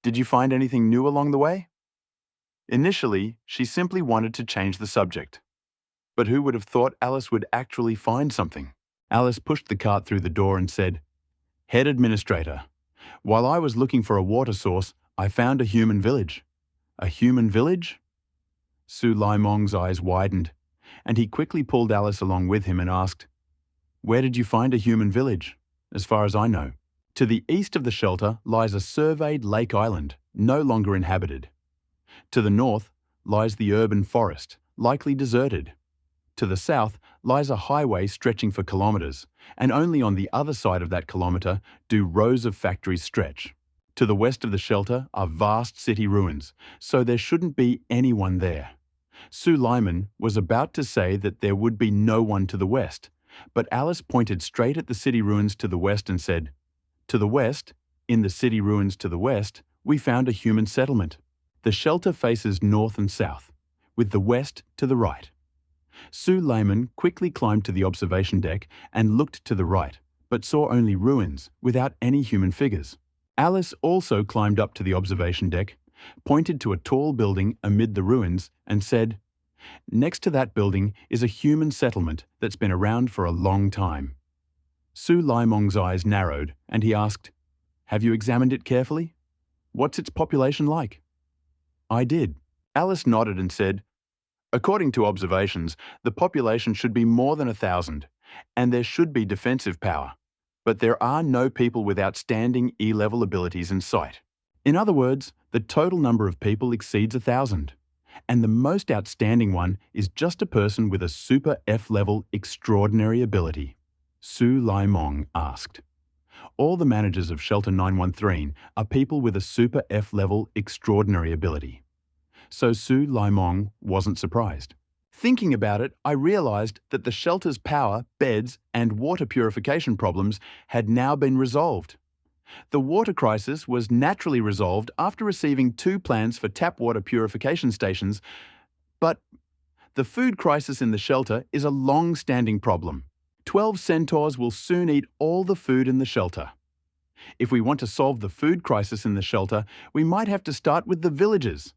Speaker 1: "Did you find anything new along the way?" Initially, she simply wanted to change the subject. But who would have thought Alice would actually find something? Alice pushed the cart through the door and said, "Head administrator, while I was looking for a water source, I found a human village." "A human village?" Su Laimong's eyes widened, and he quickly pulled Alice along with him and asked, "Where did you find a human village?" "As far as I know." "To the east of the shelter lies a surveyed lake island, no longer inhabited. To the north lies the urban forest, likely deserted. To the south lies a highway stretching for kilometres, and only on the other side of that kilometre do rows of factories stretch. To the west of the shelter are vast city ruins, so there shouldn't be anyone there." Suleiman was about to say that there would be no one to the west, but Alice pointed straight at the city ruins to the west and said, "To the west, in the city ruins to the west, we found a human settlement. The shelter faces north and south, with the west to the right." Sue Layman quickly climbed to the observation deck and looked to the right, but saw only ruins without any human figures. Alice also climbed up to the observation deck, pointed to a tall building amid the ruins, and said, "Next to that building is a human settlement that's been around for a long time." Su Laimong's eyes narrowed, and he asked, "Have you examined it carefully? What's its population like?" "I did." Alice nodded and said, "According to observations, the population should be more than 1,000, and there should be defensive power. But there are no people with outstanding E-level abilities in sight. In other words, the total number of people exceeds 1,000, and the most outstanding one is just a person with a super F-level extraordinary ability." Su Laimong asked, "All the managers of Shelter 913 are people with a super F-level extraordinary ability." So Su Laimong wasn't surprised. "Thinking about it, I realized that the shelter's power, beds, and water purification problems had now been resolved. The water crisis was naturally resolved after receiving 2 plans for tap water purification stations, but the food crisis in the shelter is a long-standing problem. 12 centaurs will soon eat all the food in the shelter. If we want to solve the food crisis in the shelter, we might have to start with the villagers.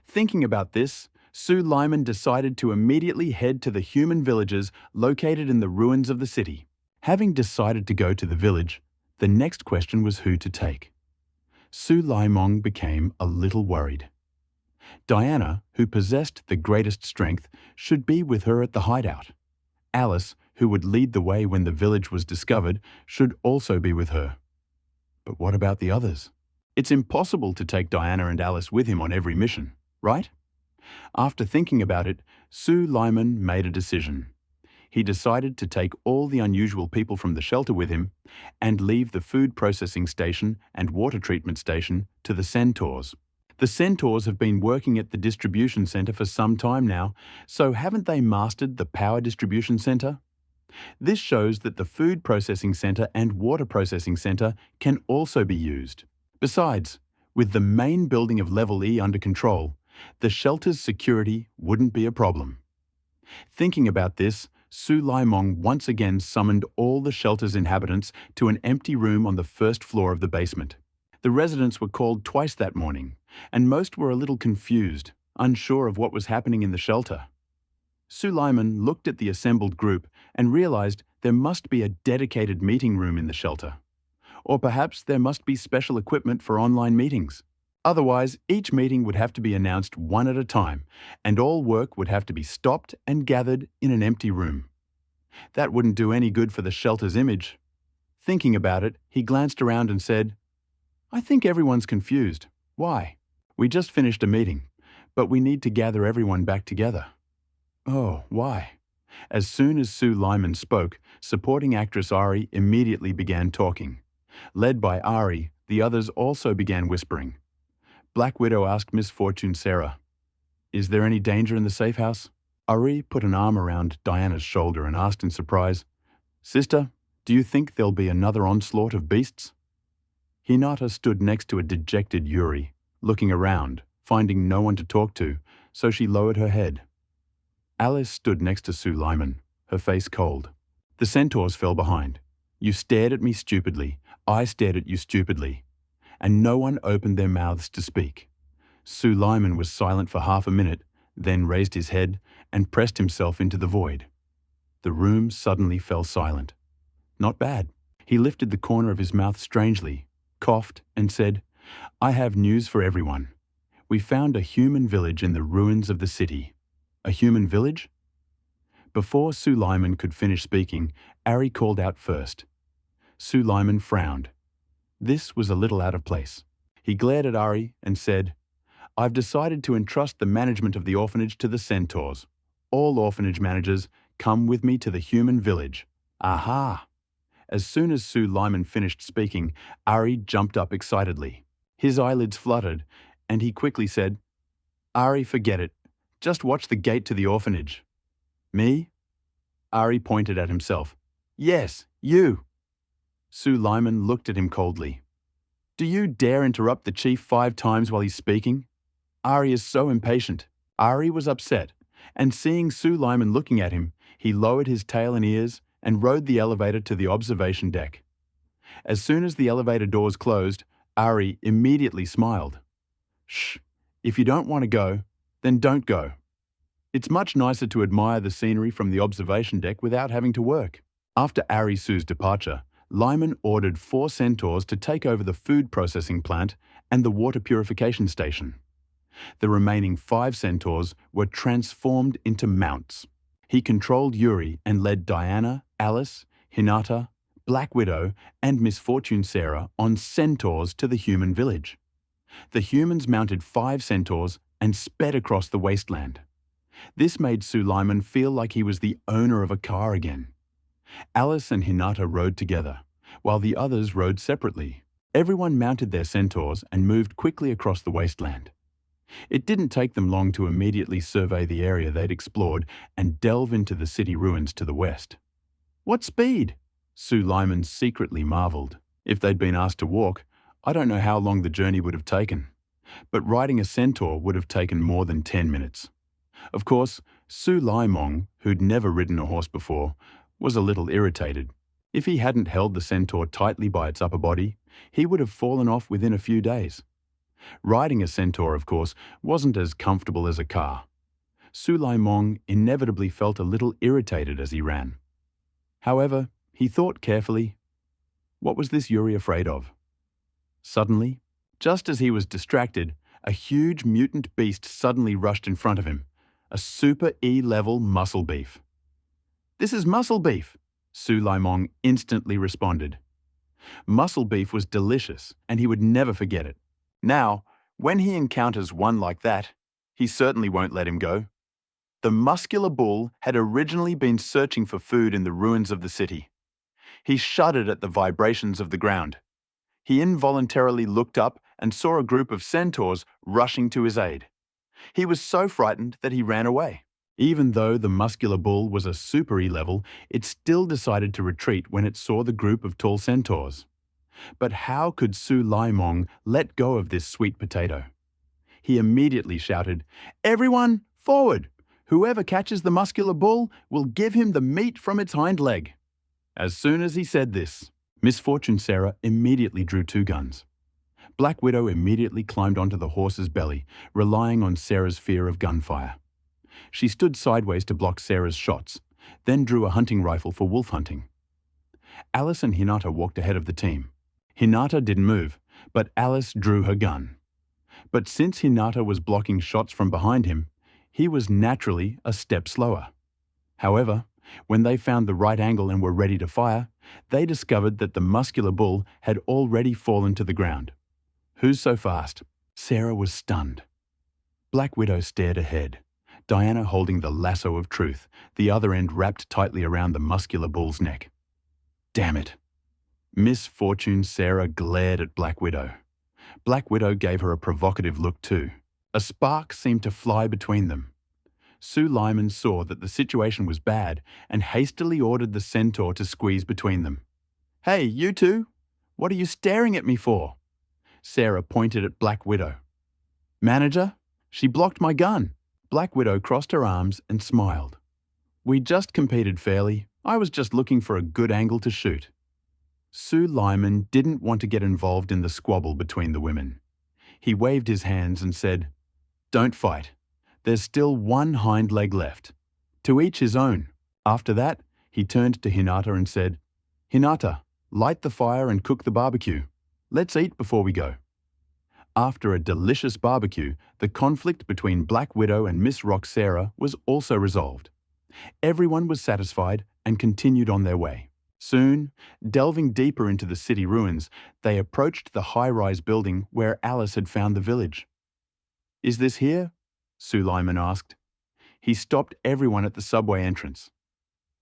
Speaker 1: Thinking about this, Sue Lyman decided to immediately head to the human villages located in the ruins of the city. Having decided to go to the village, the next question was who to take. Sue Lyman became a little worried. Diana, who possessed the greatest strength, should be with her at the hideout. Alice, who would lead the way when the village was discovered, should also be with her. But what about the others? It's impossible to take Diana and Alice with him on every mission, right? After thinking about it, Sue Lyman made a decision. He decided to take all the unusual people from the shelter with him and leave the food processing station and water treatment station to the centaurs. The centaurs have been working at the distribution center for some time now, so haven't they mastered the power distribution center? This shows that the food processing center and water processing center can also be used. Besides, with the main building of Level E under control, the shelter's security wouldn't be a problem. Thinking about this, Sue Lyman once again summoned all the shelter's inhabitants to an empty room on the first floor of the basement. The residents were called twice that morning, and most were a little confused, unsure of what was happening in the shelter. Sue Lyman looked at the assembled group and realized there must be a dedicated meeting room in the shelter. Or perhaps there must be special equipment for online meetings. Otherwise, each meeting would have to be announced one at a time, and all work would have to be stopped and gathered in an empty room. That wouldn't do any good for the shelter's image. Thinking about it, he glanced around and said, "I think everyone's confused. Why? We just finished a meeting, but we need to gather everyone back together." "Oh, why?" As soon as Sue Lyman spoke, supporting actress Ari immediately began talking. Led by Ari, the others also began whispering. Black Widow asked Miss Fortune Sarah, "Is there any danger in the safe house?" Ari put an arm around Diana's shoulder and asked in surprise, "Sister, do you think there'll be another onslaught of beasts?" Hinata stood next to a dejected Yuri, looking around, finding no one to talk to, so she lowered her head. Alice stood next to Sue Lyman, her face cold. The centaurs fell behind. You stared at me stupidly, I stared at you stupidly, and no one opened their mouths to speak. Sue Lyman was silent for half a minute, then raised his head and pressed himself into the void. The room suddenly fell silent. Not bad. He lifted the corner of his mouth strangely, coughed, and said, "I have news for everyone. We found a human village in the ruins of the city." "A human village?" Before Sue Lyman could finish speaking, Ari called out first. Sue Lyman frowned. This was a little out of place. He glared at Ari and said, "I've decided to entrust the management of the orphanage to the centaurs. All orphanage managers, come with me to the human village." Aha! As soon as Sue Lyman finished speaking, Ari jumped up excitedly. His eyelids fluttered, and he quickly said, "Ari, forget it. Just watch the gate to the orphanage." "Me?" Ari pointed at himself. "Yes, you." Sue Lyman looked at him coldly. "Do you dare interrupt the chief 5 times while he's speaking?" Ari is so impatient. Ari was upset, and seeing Sue Lyman looking at him, he lowered his tail and ears and rode the elevator to the observation deck. As soon as the elevator doors closed, Ari immediately smiled. "Shh, if you don't want to go, then don't go. It's much nicer to admire the scenery from the observation deck without having to work." After Ari Sue's departure, Lyman ordered 4 centaurs to take over the food processing plant and the water purification station. The remaining 5 centaurs were transformed into mounts. He controlled Yuri and led Diana, Alice, Hinata, Black Widow, and Miss Fortune Sarah on centaurs to the human village. The humans mounted 5 centaurs and sped across the wasteland. This made Sue Lyman feel like he was the owner of a car again. Alice and Hinata rode together, while the others rode separately. Everyone mounted their centaurs and moved quickly across the wasteland. It didn't take them long to immediately survey the area they'd explored and delve into the city ruins to the west. "What speed?" Sue Lyman secretly marveled. If they'd been asked to walk, I don't know how long the journey would have taken. But riding a centaur would have taken more than 10 minutes. Of course, Sue Lyman, who'd never ridden a horse before, was a little irritated. If he hadn't held the centaur tightly by its upper body, he would have fallen off within a few days. Riding a centaur, of course, wasn't as comfortable as a car. Sulaimong inevitably felt a little irritated as he ran. However, he thought carefully, what was this Yuri afraid of? Suddenly, just as he was distracted, a huge mutant beast suddenly rushed in front of him, a Super E-level muscle beef. "This is muscle beef," Sulaimong instantly responded. Muscle beef was delicious, and he would never forget it. Now, when he encounters one like that, he certainly won't let him go. The muscular bull had originally been searching for food in the ruins of the city. He shuddered at the vibrations of the ground. He involuntarily looked up and saw a group of centaurs rushing to his aid. He was so frightened that he ran away. Even though the muscular bull was a Super E-level, it still decided to retreat when it saw the group of tall centaurs. But how could Sulaimong let go of this sweet potato? He immediately shouted, "Everyone, forward! Whoever catches the muscular bull will give him the meat from its hind leg." As soon as he said this, Miss Fortune Sarah immediately drew 2 guns. Black Widow immediately climbed onto the horse's belly, relying on Sarah's fear of gunfire. She stood sideways to block Sarah's shots, then drew a hunting rifle for wolf hunting. Alice and Hinata walked ahead of the team. Hinata didn't move, but Alice drew her gun. But since Hinata was blocking shots from behind him, he was naturally a step slower. However, when they found the right angle and were ready to fire, they discovered that the muscular bull had already fallen to the ground. "Who's so fast?" Sarah was stunned. Black Widow stared ahead, Diana holding the lasso of truth, the other end wrapped tightly around the muscular bull's neck. Damn it. Miss Fortune Sarah glared at Black Widow. Black Widow gave her a provocative look too. A spark seemed to fly between them. Sue Lyman saw that the situation was bad and hastily ordered the centaur to squeeze between them. "Hey, you two! What are you staring at me for?" Sarah pointed at Black Widow. "Manager, she blocked my gun." Black Widow crossed her arms and smiled. "We just competed fairly. I was just looking for a good angle to shoot." Sue Lyman didn't want to get involved in the squabble between the women. He waved his hands and said, "Don't fight. There's still one hind leg left. To each his own." After that, he turned to Hinata and said, "Hinata, light the fire and cook the barbecue. Let's eat before we go." After a delicious barbecue, the conflict between Black Widow and Miss Rock Sarah was also resolved. Everyone was satisfied and continued on their way. Soon, delving deeper into the city ruins, they approached the high-rise building where Alice had found the village. "Is this here?" Sue Lyman asked. He stopped everyone at the subway entrance.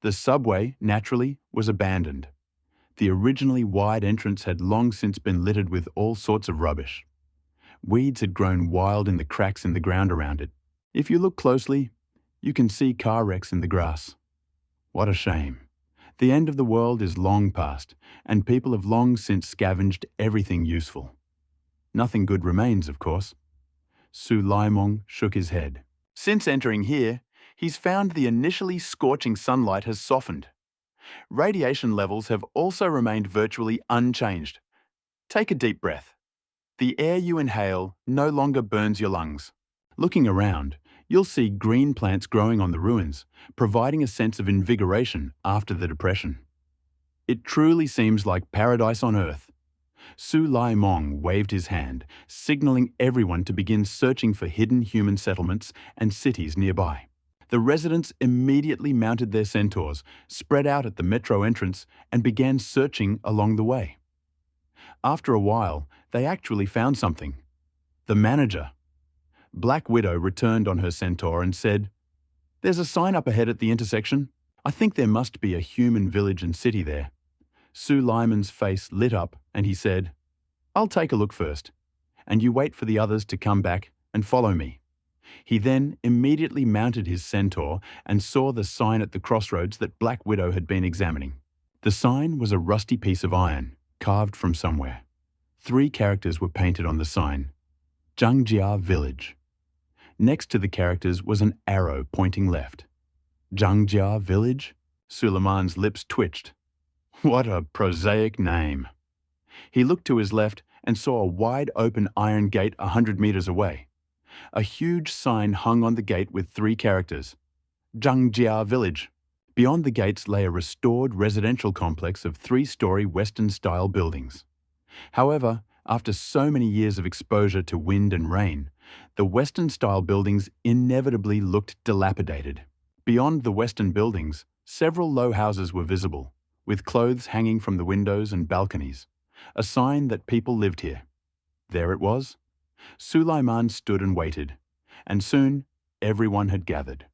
Speaker 1: The subway, naturally, was abandoned. The originally wide entrance had long since been littered with all sorts of rubbish. Weeds had grown wild in the cracks in the ground around it. If you look closely, you can see car wrecks in the grass. What a shame. The end of the world is long past, and people have long since scavenged everything useful. Nothing good remains, of course. Sue Laimong shook his head. Since entering here, he's found the initially scorching sunlight has softened. Radiation levels have also remained virtually unchanged. Take a deep breath. The air you inhale no longer burns your lungs. Looking around, you'll see green plants growing on the ruins, providing a sense of invigoration after the depression. It truly seems like paradise on earth. Su Lai Mong waved his hand, signaling everyone to begin searching for hidden human settlements and cities nearby. The residents immediately mounted their centaurs, spread out at the metro entrance, and began searching along the way. After a while, they actually found something. The manager. Black Widow returned on her centaur and said, "There's a sign up ahead at the intersection. I think there must be a human village and city there." Sue Lyman's face lit up and he said, "I'll take a look first, and you wait for the others to come back and follow me." He then immediately mounted his centaur and saw the sign at the crossroads that Black Widow had been examining. The sign was a rusty piece of iron, carved from somewhere. 3 characters were painted on the sign. Zhangjia Village. Next to the characters was an arrow pointing left. Zhangjia Village? Suleiman's lips twitched. What a prosaic name. He looked to his left and saw a wide-open iron gate 100 meters away. A huge sign hung on the gate with 3 characters: Zhangjia Village. Beyond the gates lay a restored residential complex of 3-story Western-style buildings. However, after so many years of exposure to wind and rain, the Western-style buildings inevitably looked dilapidated. Beyond the Western buildings, several low houses were visible, with clothes hanging from the windows and balconies, a sign that people lived here. There it was. Sulaiman stood and waited, and soon everyone had gathered.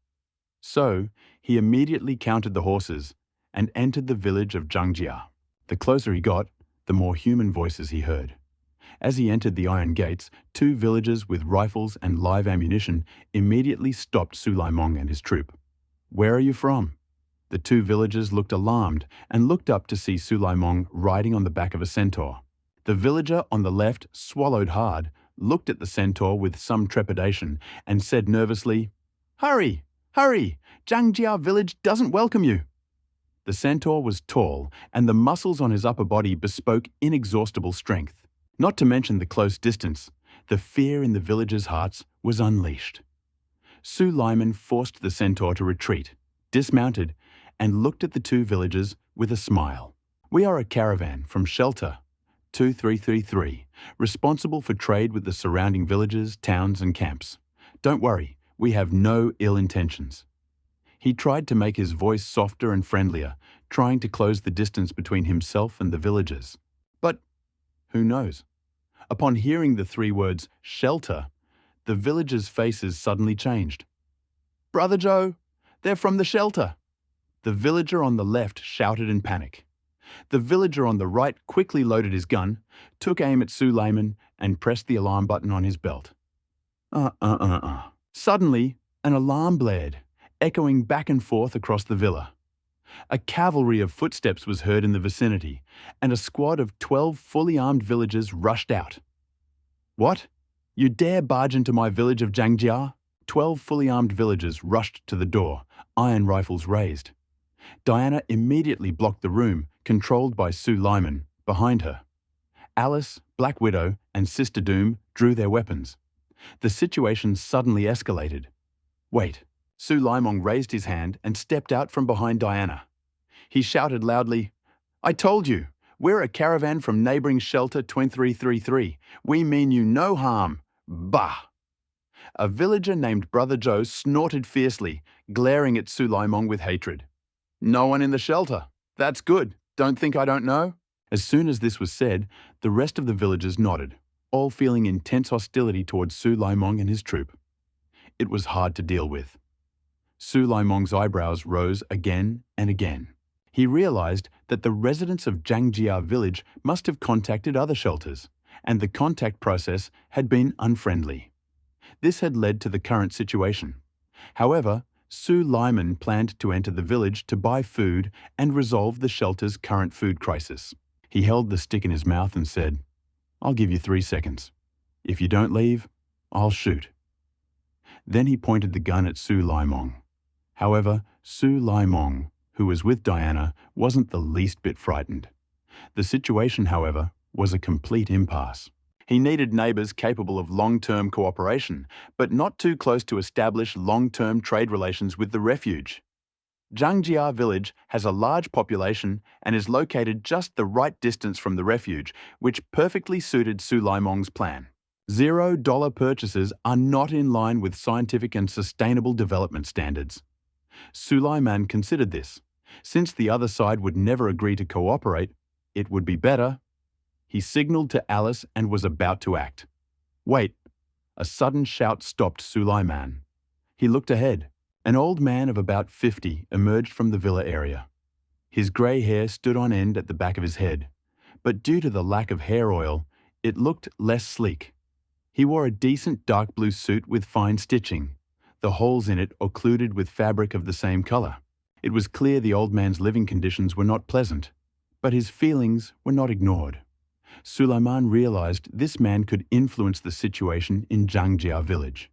Speaker 1: So, he immediately counted the horses and entered the village of Zhangjia. The closer he got, the more human voices he heard. As he entered the iron gates, 2 villagers with rifles and live ammunition immediately stopped Sulaiman and his troop. "Where are you from?" The 2 villagers looked alarmed and looked up to see Sulaiman riding on the back of a centaur. The villager on the left swallowed hard, looked at the centaur with some trepidation, and said nervously, "Hurry! Hurry! Zhangjia village doesn't welcome you." The centaur was tall, and the muscles on his upper body bespoke inexhaustible strength. Not to mention the close distance, the fear in the villagers' hearts was unleashed. Sulaiman forced the centaur to retreat, dismounted, and looked at the 2 villagers with a smile. "We are a caravan from Shelter 2333, responsible for trade with the surrounding villages, towns, and camps. Don't worry, we have no ill intentions." He tried to make his voice softer and friendlier, trying to close the distance between himself and the villagers. But who knows? Upon hearing the 3 words, "shelter," the villagers' faces suddenly changed. "Brother Joe, they're from the shelter!" The villager on the left shouted in panic. The villager on the right quickly loaded his gun, took aim at Sulaiman, and pressed the alarm button on his belt. Suddenly, an alarm blared, echoing back and forth across the villa. A cavalry of footsteps was heard in the vicinity, and a squad of 12 fully armed villagers rushed out. "What? You dare barge into my village of Zhangjia?" 12 fully armed villagers rushed to the door, iron rifles raised. Diana immediately blocked the room, controlled by Sulaiman, behind her. Alice, Black Widow, and Sister Doom drew their weapons. The situation suddenly escalated. "Wait." Sulaiman raised his hand and stepped out from behind Diana. He shouted loudly, "I told you, we're a caravan from neighboring Shelter 2333. We mean you no harm. Bah!" A villager named Brother Joe snorted fiercely, glaring at Sulaiman with hatred. "No one in the shelter. That's good. Don't think I don't know?" As soon as this was said, the rest of the villagers nodded, all feeling intense hostility towards Sulaiman and his troop. It was hard to deal with. Sulaiman's eyebrows rose again and again. He realized that the residents of Zhangjia village must have contacted other shelters, and the contact process had been unfriendly. This had led to the current situation. However, Sulaiman planned to enter the village to buy food and resolve the shelter's current food crisis. He held the stick in his mouth and said, "I'll give you 3 seconds. If you don't leave, I'll shoot." Then he pointed the gun at Sulaiman. However, Sulaiman, who was with Diana, wasn't the least bit frightened. The situation, however, was a complete impasse. He needed neighbours capable of long-term cooperation, but not too close to establish long-term trade relations with the refuge. Zhangjia village has a large population and is located just the right distance from the refuge, which perfectly suited Sulaiman's plan. $0 purchases are not in line with scientific and sustainable development standards. Sulaiman considered this. Since the other side would never agree to cooperate, it would be better. He signaled to Alice and was about to act. "Wait!" A sudden shout stopped Sulaiman. He looked ahead. An old man of about 50 emerged from the villa area. His grey hair stood on end at the back of his head, but due to the lack of hair oil, it looked less sleek. He wore a decent dark blue suit with fine stitching, the holes in it occluded with fabric of the same colour. It was clear the old man's living conditions were not pleasant, but his feelings were not ignored. Sulaiman realized this man could influence the situation in Zhangjia village.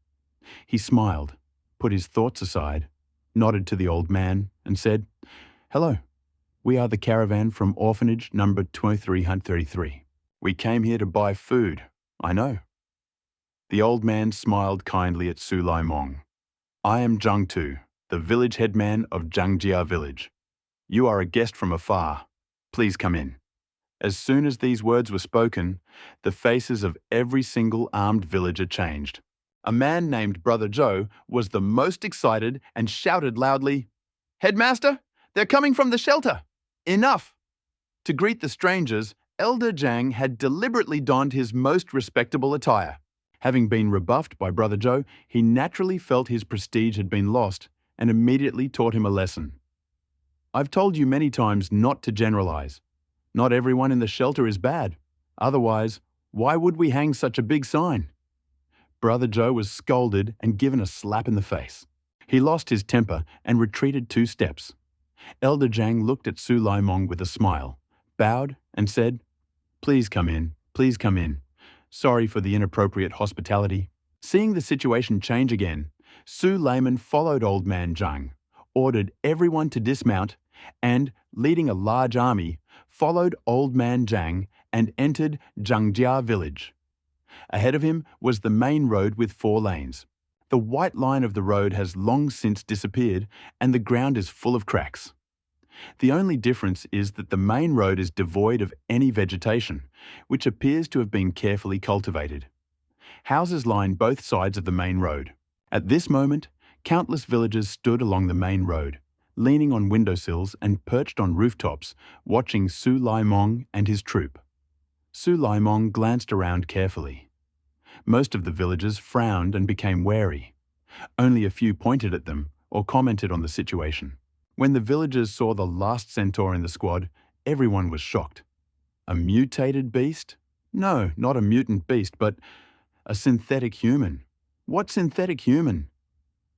Speaker 1: He smiled, put his thoughts aside, nodded to the old man, and said, "Hello, we are the caravan from orphanage number 2333. We came here to buy food, I know. The old man smiled kindly at Sulaimong. I am Jungtu, the village headman of Jangjia village. You are a guest from afar. Please come in. As soon as these words were spoken, the faces of every single armed villager changed. A man named Brother Joe was the most excited and shouted loudly, Headmaster, they're coming from the shelter! Enough! To greet the strangers, Elder Jang had deliberately donned his most respectable attire. Having been rebuffed by Brother Joe, he naturally felt his prestige had been lost and immediately taught him a lesson. I've told you many times not to generalize. Not everyone in the shelter is bad. Otherwise, why would we hang such a big sign? Brother Joe was scolded and given a slap in the face. He lost his temper and retreated 2 steps. Elder Jang looked at Sulaimong with a smile, bowed and said, Please come in, please come in. Sorry for the inappropriate hospitality. Seeing the situation change again, Sulaiman followed Old Man Jang, ordered everyone to dismount, and, leading a large army, followed Old Man Jang and entered Jangjia village. Ahead of him was the main road with 4 lanes. The white line of the road has long since disappeared and the ground is full of cracks. The only difference is that the main road is devoid of any vegetation, which appears to have been carefully cultivated. Houses line both sides of the main road. At this moment, countless villagers stood along the main road, leaning on windowsills and perched on rooftops, watching Sulaimong and his troop. Sulaimong glanced around carefully. Most of the villagers frowned and became wary. Only a few pointed at them or commented on the situation. When the villagers saw the last centaur in the squad, everyone was shocked. A mutated beast? No, not a mutant beast, but a synthetic human. What synthetic human?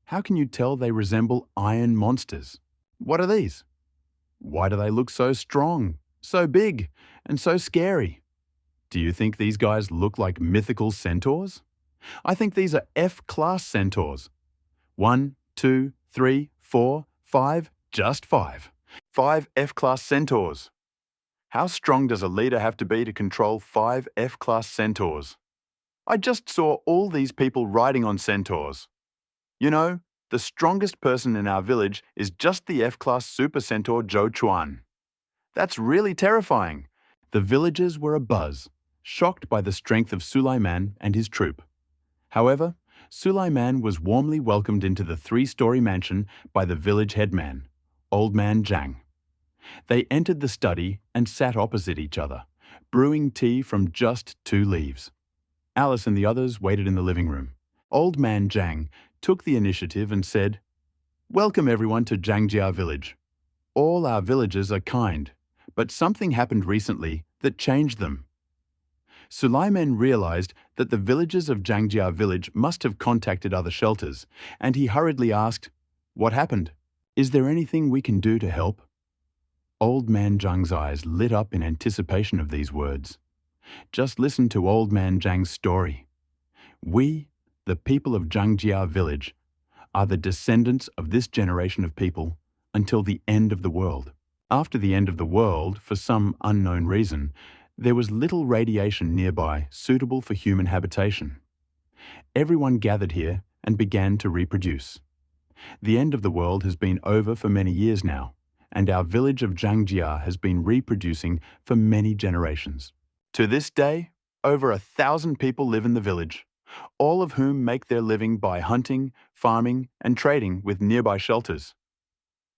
Speaker 1: How can you tell they resemble iron monsters? What are these? Why do they look so strong, so big, and so scary? Do you think these guys look like mythical centaurs? I think these are F-class centaurs. 1, 2, 3, 4, 5, just 5. 5 F-class centaurs. How strong does a leader have to be to control 5 F-class centaurs? I just saw all these people riding on centaurs. You know, the strongest person in our village is just the F-class super centaur Zhou Chuan. That's really terrifying. The villagers were abuzz, shocked by the strength of Sulaiman and his troop. However, Sulaiman was warmly welcomed into the 3-story mansion by the village headman, Old Man Jang. They entered the study and sat opposite each other, brewing tea from just 2 leaves. Alice and the others waited in the living room. Old Man Jang took the initiative and said, Welcome everyone to Jangjia village. All our villagers are kind, but something happened recently that changed them. Sulaiman realized that the villagers of Jangjia village must have contacted other shelters, and he hurriedly asked, What happened? Is there anything we can do to help? Old Man Jang's eyes lit up in anticipation of these words. Just listen to Old Man Jang's story. We, the people of Jangjia village, are the descendants of this generation of people until the end of the world. After the end of the world, for some unknown reason, there was little radiation nearby suitable for human habitation. Everyone gathered here and began to reproduce. The end of the world has been over for many years now, and our village of Jangjia has been reproducing for many generations. To this day, over 1,000 people live in the village, all of whom make their living by hunting, farming, and trading with nearby shelters.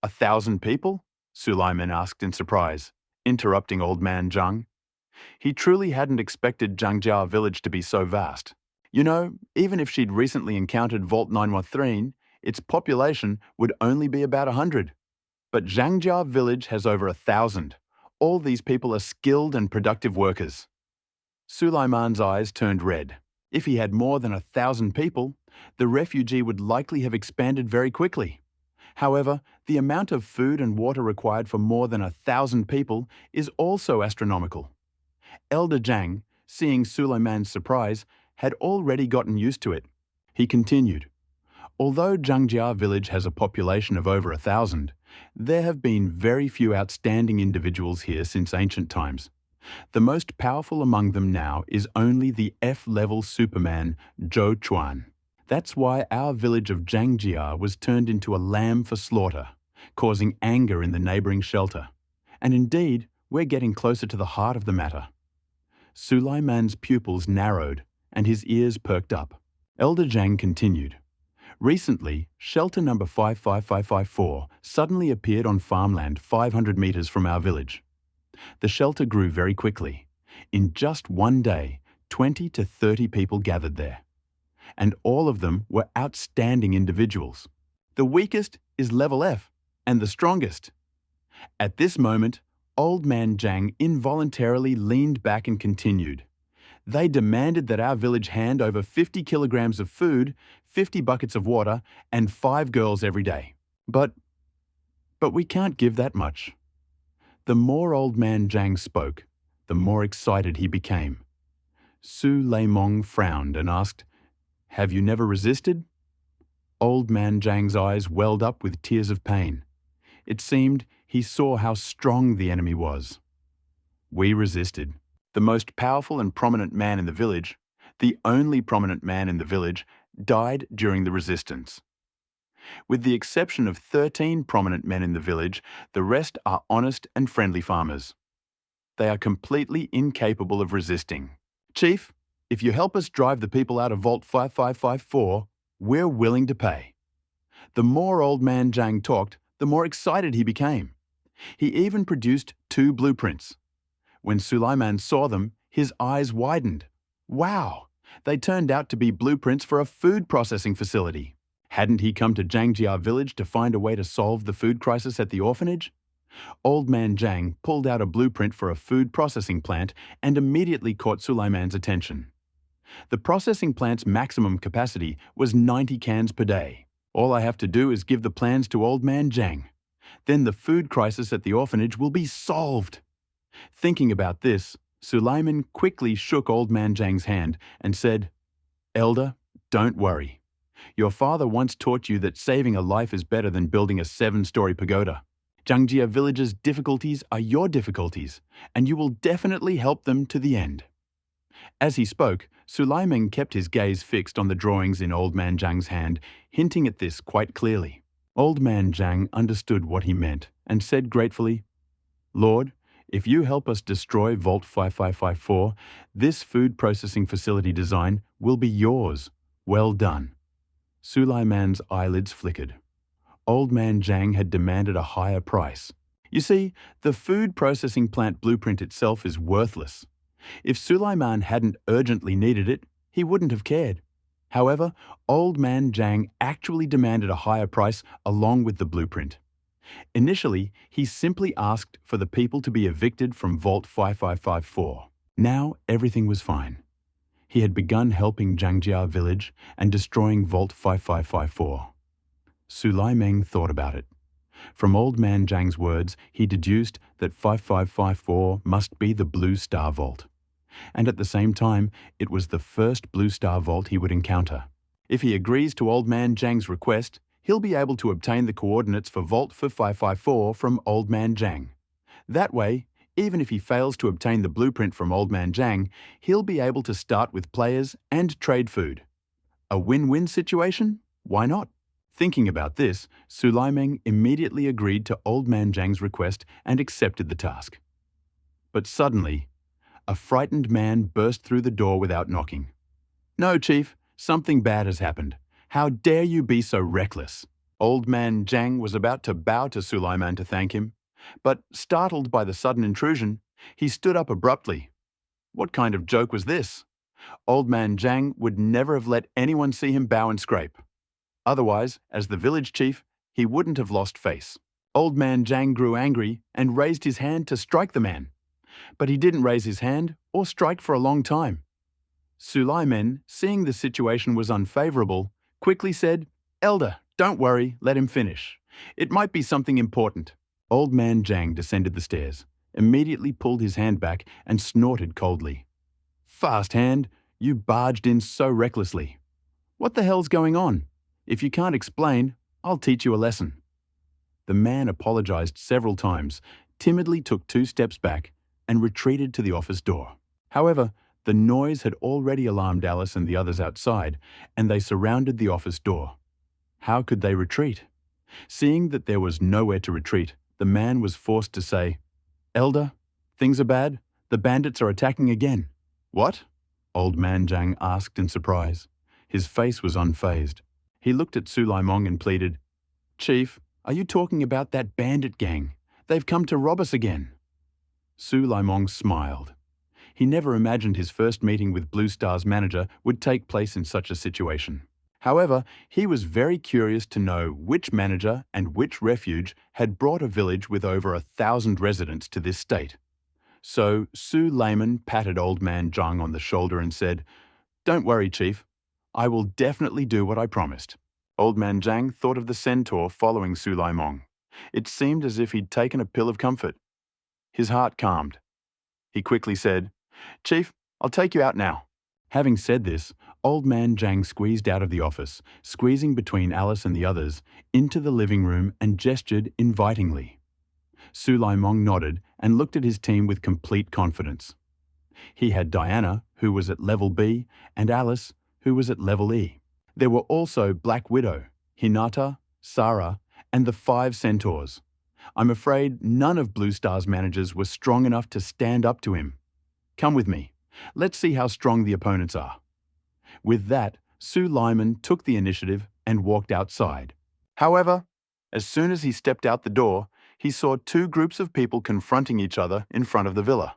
Speaker 1: 1,000 people? Sulaiman asked in surprise, interrupting Old Man Jang. He truly hadn't expected Jangjia village to be so vast. You know, even if she'd recently encountered Vault 913, its population would only be about 100. But Jangjia village has over 1,000. All these people are skilled and productive workers. Sulaiman's eyes turned red. If he had more than 1,000 people, the refugee would likely have expanded very quickly. However, the amount of food and water required for more than 1,000 people is also astronomical. Elder Jang, seeing Sulaiman's surprise, had already gotten used to it. He continued, Although Jangjia village has a population of over 1,000, there have been very few outstanding individuals here since ancient times. The most powerful among them now is only the F-level Superman, Zhou Chuan. That's why our village of Zhangjia was turned into a lamb for slaughter, causing anger in the neighboring shelter. And indeed, we're getting closer to the heart of the matter. Sulaiman's pupils narrowed and his ears perked up. Elder Zhang continued. Recently, shelter number 55554 suddenly appeared on farmland 500 meters from our village. The shelter grew very quickly. In just one day, 20 to 30 people gathered there. And all of them were outstanding individuals. The weakest is level F, and the strongest. At this moment, Old Man Zhang involuntarily leaned back and continued. They demanded that our village hand over 50 kilograms of food, 50 buckets of water, and 5 girls every day. But we can't give that much. The more Old Man Zhang spoke, the more excited he became. Su Leimong frowned and asked, "Have you never resisted?" Old Man Zhang's eyes welled up with tears of pain. It seemed he saw how strong the enemy was. We resisted. The most powerful and prominent man in the village, the only prominent man in the village, died during the resistance. With the exception of 13 prominent men in the village, the rest are honest and friendly farmers. They are completely incapable of resisting. Chief, if you help us drive the people out of Vault 5554, we're willing to pay. The more Old Man Zhang talked, the more excited he became. He even produced 2 blueprints. When Sulaiman saw them, his eyes widened. Wow! They turned out to be blueprints for a food processing facility. Hadn't he come to Zhangjia village to find a way to solve the food crisis at the orphanage? Old Man Zhang pulled out a blueprint for a food processing plant and immediately caught Sulaiman's attention. The processing plant's maximum capacity was 90 cans per day. All I have to do is give the plans to Old Man Zhang. Then the food crisis at the orphanage will be solved. Thinking about this, Sulaiman quickly shook Old Man Zhang's hand and said, "Elder, don't worry. Your father once taught you that saving a life is better than building a 7-story pagoda. Zhangjia village's difficulties are your difficulties, and you will definitely help them to the end." As he spoke, Sulaiman kept his gaze fixed on the drawings in Old Man Zhang's hand, hinting at this quite clearly. Old Man Zhang understood what he meant and said gratefully, "Lord, if you help us destroy Vault 5554, this food processing facility design will be yours. Well done." Sulaiman's eyelids flickered. Old Man Zhang had demanded a higher price. You see, the food processing plant blueprint itself is worthless. If Sulaiman hadn't urgently needed it, he wouldn't have cared. However, Old Man Zhang actually demanded a higher price along with the blueprint. Initially, he simply asked for the people to be evicted from Vault 5554. Now everything was fine. He had begun helping Zhangjia village and destroying Vault 5554. Sulaiman thought about it. From Old Man Zhang's words, he deduced that 5554 must be the Blue Star Vault. And at the same time, it was the first Blue Star Vault he would encounter. If he agrees to Old Man Zhang's request, he'll be able to obtain the coordinates for Vault 554 from Old Man Zhang. That way, even if he fails to obtain the blueprint from Old Man Zhang, he'll be able to start with players and trade food. A win-win situation? Why not? Thinking about this, Sulaiman immediately agreed to Old Man Zhang's request and accepted the task. But suddenly, a frightened man burst through the door without knocking. "No, Chief, something bad has happened. How dare you be so reckless?" Old Man Zhang was about to bow to Sulaiman to thank him, but startled by the sudden intrusion, he stood up abruptly. What kind of joke was this? Old Man Zhang would never have let anyone see him bow and scrape. Otherwise, as the village chief, he wouldn't have lost face. Old Man Zhang grew angry and raised his hand to strike the man. But he didn't raise his hand or strike for a long time. Sulaiman, seeing the situation was unfavorable, quickly said, "Elder, don't worry, let him finish. It might be something important." Old Man Zhang descended the stairs, immediately pulled his hand back and snorted coldly. "Fast hand, you barged in so recklessly. What the hell's going on? If you can't explain, I'll teach you a lesson." The man apologized several times, timidly took 2 steps back, and retreated to the office door. However, the noise had already alarmed Alice and the others outside, and they surrounded the office door. How could they retreat? Seeing that there was nowhere to retreat, the man was forced to say, "Elder, things are bad. The bandits are attacking again." "What?" Old Man Zhang asked in surprise. His face was unfazed. He looked at Su Laimong and pleaded, "Chief, are you talking about that bandit gang? They've come to rob us again." Su Laimong smiled. He never imagined his first meeting with Blue Star's manager would take place in such a situation. However, he was very curious to know which manager and which refuge had brought a village with over 1,000 residents to this state. So Su Layman patted Old Man Zhang on the shoulder and said, "Don't worry, Chief. I will definitely do what I promised." Old Man Zhang thought of the centaur following Su Laimong. It seemed as if he'd taken a pill of comfort. His heart calmed. He quickly said, "Chief, I'll take you out now." Having said this, Old Man Zhang squeezed out of the office, squeezing between Alice and the others, into the living room and gestured invitingly. Su Laimong nodded and looked at his team with complete confidence. He had Diana, who was at level B, and Alice, who was at level E. There were also Black Widow, Hinata, Sarah, and the 5 centaurs. I'm afraid none of Blue Star's managers were strong enough to stand up to him. Come with me. Let's see how strong the opponents are. With that, Su Lyman took the initiative and walked outside. However, as soon as he stepped out the door, he saw 2 groups of people confronting each other in front of the villa.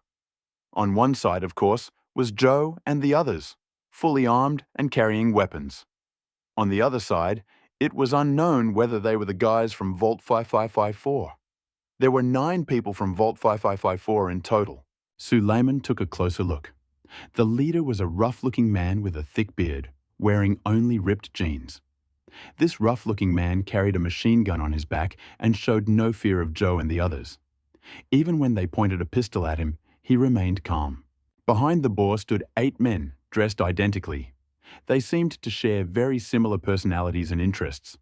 Speaker 1: On one side, of course, was Joe and the others, fully armed and carrying weapons. On the other side, it was unknown whether they were the guys from Vault 5554. There were 9 people from Vault 5554 in total. Suleiman took a closer look. The leader was a rough-looking man with a thick beard, wearing only ripped jeans. This rough-looking man carried a machine gun on his back and showed no fear of Joe and the others. Even when they pointed a pistol at him, he remained calm. Behind the boar stood 8 men, dressed identically. They seemed to share very similar personalities and interests.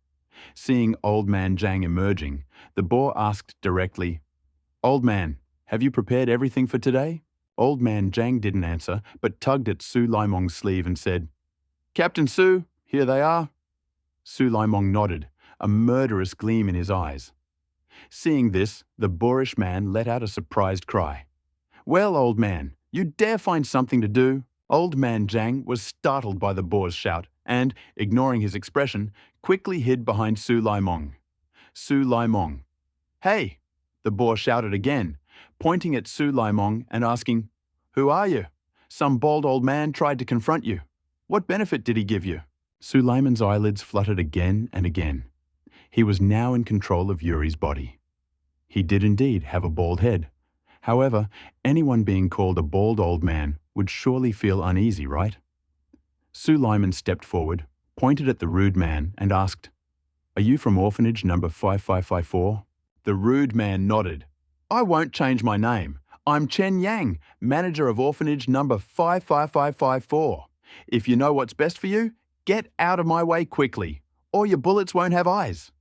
Speaker 1: Seeing Old Man Zhang emerging, the boar asked directly, "Old man, have you prepared everything for today?" Old Man Zhang didn't answer, but tugged at Su Laimong's sleeve and said, "Captain Su, here they are." Su Laimong nodded, a murderous gleam in his eyes. Seeing this, the boorish man let out a surprised cry. "Well, old man, you dare find something to do?" Old Man Zhang was startled by the boar's shout and, ignoring his expression, quickly hid behind Su Laimong. Su Laimong. "Hey!" the boar shouted again, pointing at Su Laimong and asking, "Who are you? Some bald old man tried to confront you. What benefit did he give you?" Suleiman's eyelids fluttered again and again. He was now in control of Yuri's body. He did indeed have a bald head. However, anyone being called a bald old man would surely feel uneasy, right? Suleiman stepped forward, pointed at the rude man, and asked, "Are you from orphanage number 5554? The rude man nodded. "I won't change my name. I'm Chen Yang, manager of orphanage number 55554. If you know what's best for you, get out of my way quickly, or your bullets won't have eyes."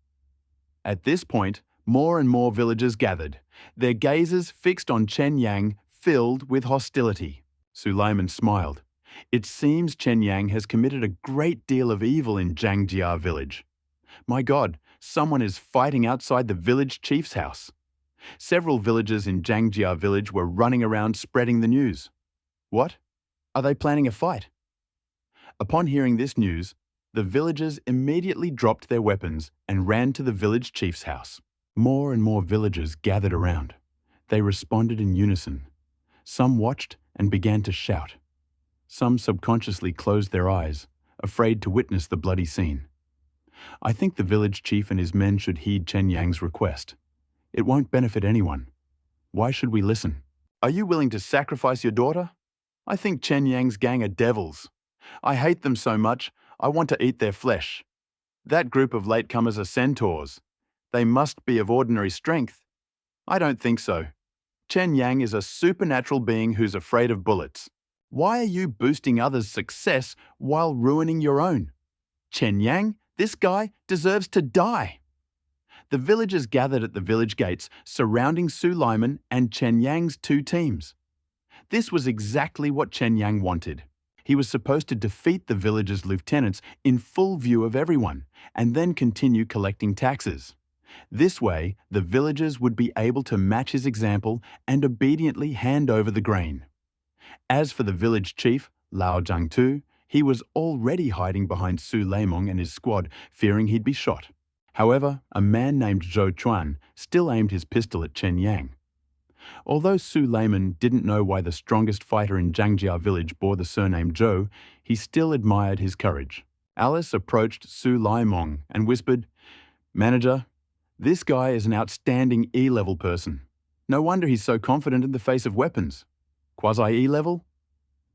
Speaker 1: At this point, more and more villagers gathered, their gazes fixed on Chen Yang, filled with hostility. Suleiman smiled. It seems Chen Yang has committed a great deal of evil in Zhangjia village. My God, someone is fighting outside the village chief's house. Several villagers in Zhangjia village were running around spreading the news. What? Are they planning a fight? Upon hearing this news, the villagers immediately dropped their weapons and ran to the village chief's house. More and more villagers gathered around. They responded in unison. Some watched and began to shout. Some subconsciously closed their eyes, afraid to witness the bloody scene. I think the village chief and his men should heed Chen Yang's request. It won't benefit anyone. Why should we listen? "Are you willing to sacrifice your daughter?" "I think Chen Yang's gang are devils. I hate them so much, I want to eat their flesh. That group of latecomers are centaurs. They must be of ordinary strength." "I don't think so. Chen Yang is a supernatural being who's afraid of bullets. Why are you boosting others' success while ruining your own? Chen Yang, this guy, deserves to die." The villagers gathered at the village gates, surrounding Su Lyman and Chen Yang's 2 teams. This was exactly what Chen Yang wanted. He was supposed to defeat the village's lieutenants in full view of everyone, and then continue collecting taxes. This way, the villagers would be able to match his example and obediently hand over the grain. As for the village chief, Lao Jiangtu, he was already hiding behind Su Leimong and his squad, fearing he'd be shot. However, a man named Zhou Chuan still aimed his pistol at Chen Yang. Although Su Leimong didn't know why the strongest fighter in Jiangjia village bore the surname Zhou, he still admired his courage. Alice approached Su Leimong and whispered, "Manager, this guy is an outstanding E-level person. No wonder he's so confident in the face of weapons. Quasi-E-level?"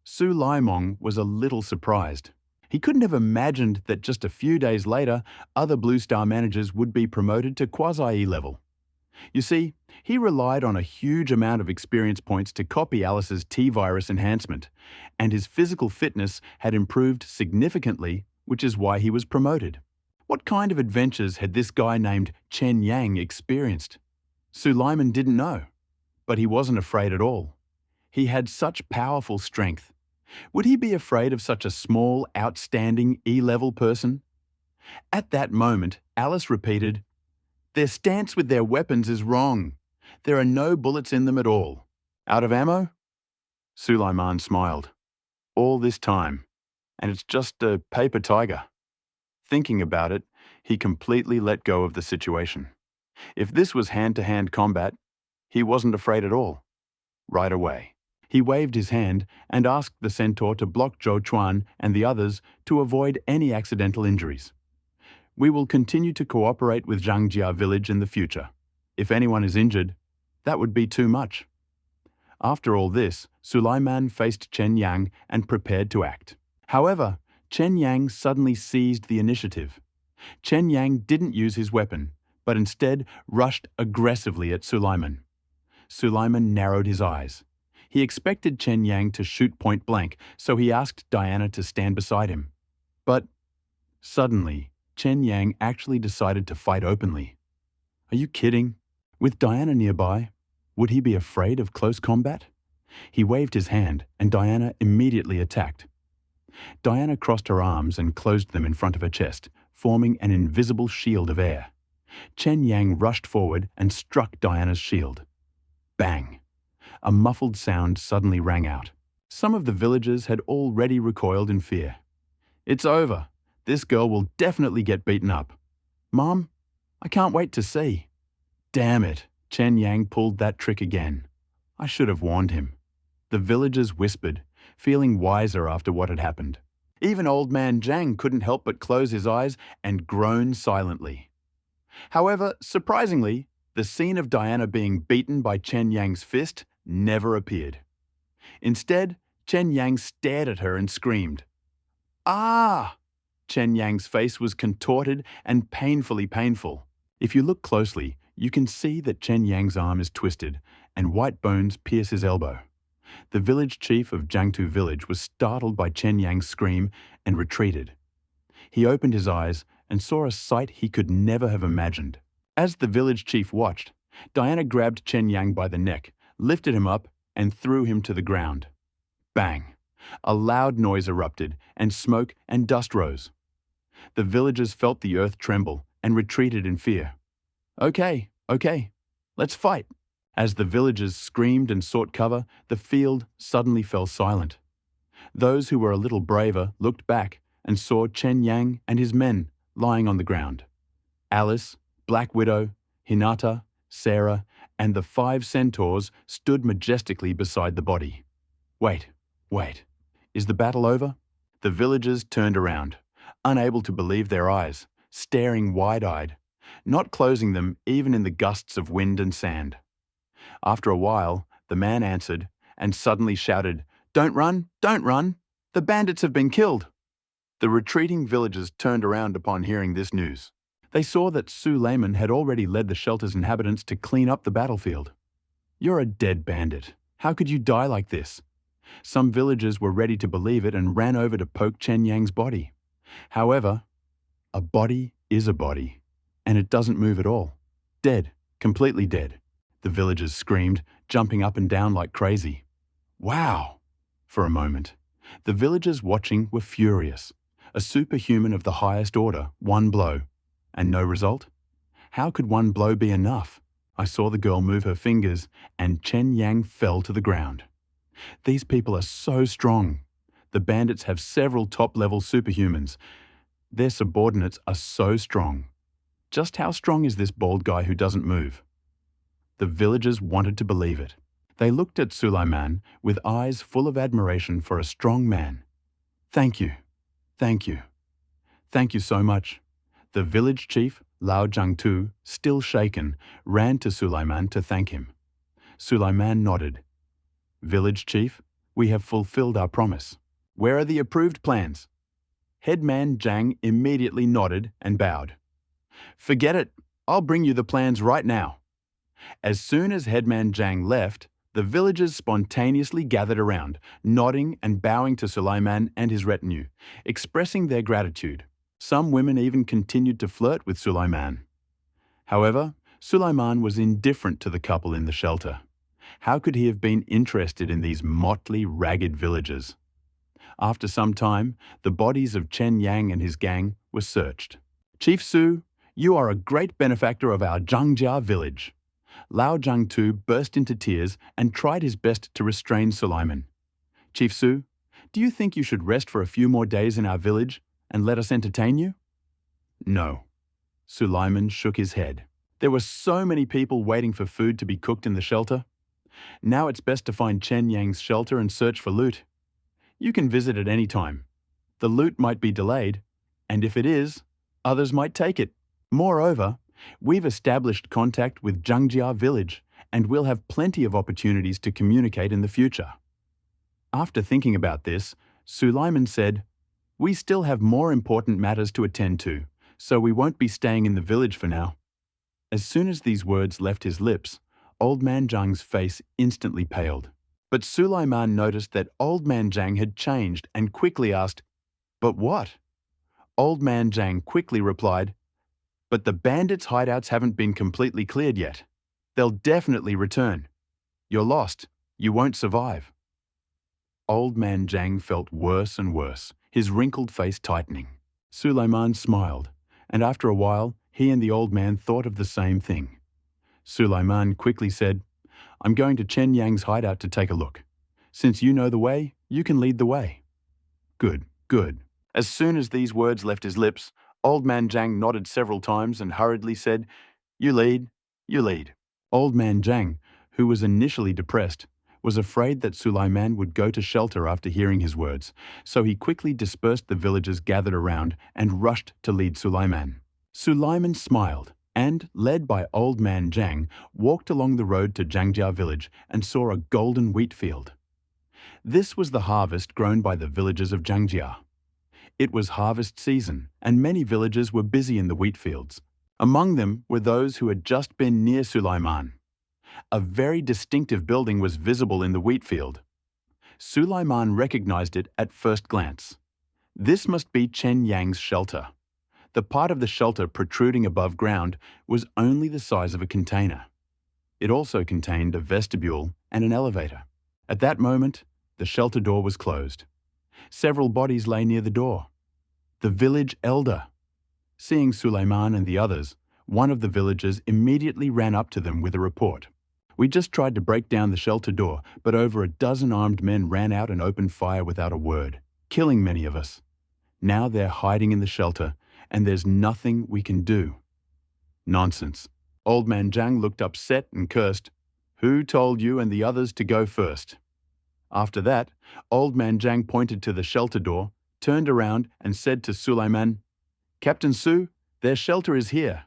Speaker 1: Su Leimong was a little surprised. He couldn't have imagined that just a few days later, other Blue Star managers would be promoted to quasi-E-level. You see, he relied on a huge amount of experience points to copy Alice's T-virus enhancement, and his physical fitness had improved significantly, which is why he was promoted. What kind of adventures had this guy named Chen Yang experienced? Su Leimong didn't know, but he wasn't afraid at all. He had such powerful strength. Would he be afraid of such a small, outstanding E-level person? At that moment, Alice repeated, "Their stance with their weapons is wrong. There are no bullets in them at all. Out of ammo?" Suleiman smiled. "All this time, and it's just a paper tiger." Thinking about it, he completely let go of the situation. If this was hand-to-hand combat, he wasn't afraid at all. Right away, he waved his hand and asked the centaur to block Zhou Chuan and the others to avoid any accidental injuries. "We will continue to cooperate with Jiangjia village in the future. If anyone is injured, that would be too much." After all this, Suleiman faced Chen Yang and prepared to act. However, Chen Yang suddenly seized the initiative. Chen Yang didn't use his weapon, but instead rushed aggressively at Suleiman. Suleiman narrowed his eyes. He expected Chen Yang to shoot point blank, so he asked Diana to stand beside him. But suddenly, Chen Yang actually decided to fight openly. Are you kidding? With Diana nearby, would he be afraid of close combat? He waved his hand, and Diana immediately attacked. Diana crossed her arms and closed them in front of her chest, forming an invisible shield of air. Chen Yang rushed forward and struck Diana's shield. Bang! A muffled sound suddenly rang out. Some of the villagers had already recoiled in fear. "It's over. This girl will definitely get beaten up. Mom, I can't wait to see." Damn it! Chen Yang pulled that trick again. I should have warned him. The villagers whispered, feeling wiser after what had happened. Even old man Zhang couldn't help but close his eyes and groan silently. However, surprisingly, the scene of Diana being beaten by Chen Yang's fist never appeared. Instead, Chen Yang stared at her and screamed. "Ah!" Chen Yang's face was contorted and painfully painful. If you look closely, you can see that Chen Yang's arm is twisted and white bones pierce his elbow. The village chief of Jiangtu village was startled by Chen Yang's scream and retreated. He opened his eyes and saw a sight he could never have imagined. As the village chief watched, Diana grabbed Chen Yang by the neck, lifted him up, and threw him to the ground. Bang! A loud noise erupted, and smoke and dust rose. The villagers felt the earth tremble and retreated in fear. Okay, let's fight." As the villagers screamed and sought cover, the field suddenly fell silent. Those who were a little braver looked back and saw Chen Yang and his men lying on the ground. Alice, Black Widow, Hinata, Sarah, and the 5 centaurs stood majestically beside the body. Wait, is the battle over? The villagers turned around, unable to believe their eyes, staring wide-eyed, not closing them even in the gusts of wind and sand. After a while, the man answered and suddenly shouted, Don't run! The bandits have been killed!" The retreating villagers turned around upon hearing this news. They saw that Su Leimong had already led the shelter's inhabitants to clean up the battlefield. "You're a dead bandit. How could you die like this?" Some villagers were ready to believe it and ran over to poke Chen Yang's body. However, a body is a body, and it doesn't move at all. Dead, completely dead, the villagers screamed, jumping up and down like crazy. Wow! For a moment, the villagers watching were furious. A superhuman of the highest order, one blow. And no result? How could one blow be enough? I saw the girl move her fingers, and Chen Yang fell to the ground. These people are so strong. The bandits have several top-level superhumans. Their subordinates are so strong. Just how strong is this bald guy who doesn't move? The villagers wanted to believe it. They looked at Sulaiman with eyes full of admiration for a strong man. Thank you. Thank you. Thank you so much. The village chief, Lao Jiangtu, still shaken, ran to Sulaiman to thank him. Sulaiman nodded. Village chief, we have fulfilled our promise. Where are the approved plans? Headman Zhang immediately nodded and bowed. Forget it. I'll bring you the plans right now. As soon as Headman Zhang left, the villagers spontaneously gathered around, nodding and bowing to Sulaiman and his retinue, expressing their gratitude. Some women even continued to flirt with Sulaiman. However, Sulaiman was indifferent to the couple in the shelter. How could he have been interested in these motley, ragged villagers? After some time, the bodies of Chen Yang and his gang were searched. Chief Su, you are a great benefactor of our Zhangjia village. Lao Jiangtu burst into tears and tried his best to restrain Sulaiman. Chief Su, do you think you should rest for a few more days in our village and let us entertain you? No. Sulaiman shook his head. There were so many people waiting for food to be cooked in the shelter. Now it's best to find Chen Yang's shelter and search for loot. You can visit at any time. The loot might be delayed, and if it is, others might take it. Moreover, we've established contact with Zhangjia village, and we'll have plenty of opportunities to communicate in the future. After thinking about this, Sulaiman said, we still have more important matters to attend to, so we won't be staying in the village for now. As soon as these words left his lips, Old Man Zhang's face instantly paled. But Sulaiman noticed that Old Man Zhang had changed and quickly asked, but what? Old Man Zhang quickly replied, but the bandits' hideouts haven't been completely cleared yet. They'll definitely return. You're lost. You won't survive. Old Man Zhang felt worse and worse, his wrinkled face tightening. Sulaiman smiled, and after a while, he and the old man thought of the same thing. Sulaiman quickly said, I'm going to Chen Yang's hideout to take a look. Since you know the way, you can lead the way. Good, good. As soon as these words left his lips, Old Man Zhang nodded several times and hurriedly said, You lead, you lead. Old Man Zhang, who was initially depressed, was afraid that Sulaiman would go to shelter after hearing his words, so he quickly dispersed the villagers gathered around and rushed to lead Sulaiman. Sulaiman smiled and, led by Old Man Zhang, walked along the road to Zhangjia village and saw a golden wheat field. This was the harvest grown by the villagers of Zhangjia. It was harvest season, and many villagers were busy in the wheat fields. Among them were those who had just been near Sulaiman. A very distinctive building was visible in the wheat field. Sulaiman recognized it at first glance. This must be Chen Yang's shelter. The part of the shelter protruding above ground was only the size of a container. It also contained a vestibule and an elevator. At that moment, the shelter door was closed. Several bodies lay near the door. The village elder. Seeing Sulaiman and the others, one of the villagers immediately ran up to them with a report. We just tried to break down the shelter door, but over a dozen armed men ran out and opened fire without a word, killing many of us. Now they're hiding in the shelter, and there's nothing we can do. Nonsense. Old Man Zhang looked upset and cursed. Who told you and the others to go first? After that, Old Man Zhang pointed to the shelter door, turned around and said to Sulaiman, Captain Su, their shelter is here.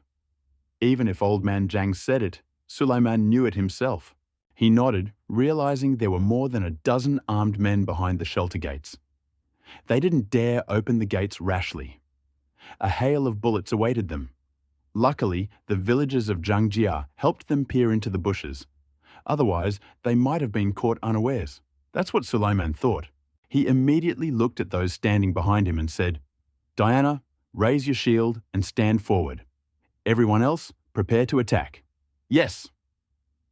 Speaker 1: Even if Old Man Zhang said it, Sulaiman knew it himself. He nodded, realizing there were more than a dozen armed men behind the shelter gates. They didn't dare open the gates rashly. A hail of bullets awaited them. Luckily, the villagers of Zhangjia helped them peer into the bushes. Otherwise, they might have been caught unawares. That's what Sulaiman thought. He immediately looked at those standing behind him and said, Diana, raise your shield and stand forward. Everyone else, prepare to attack. Yes.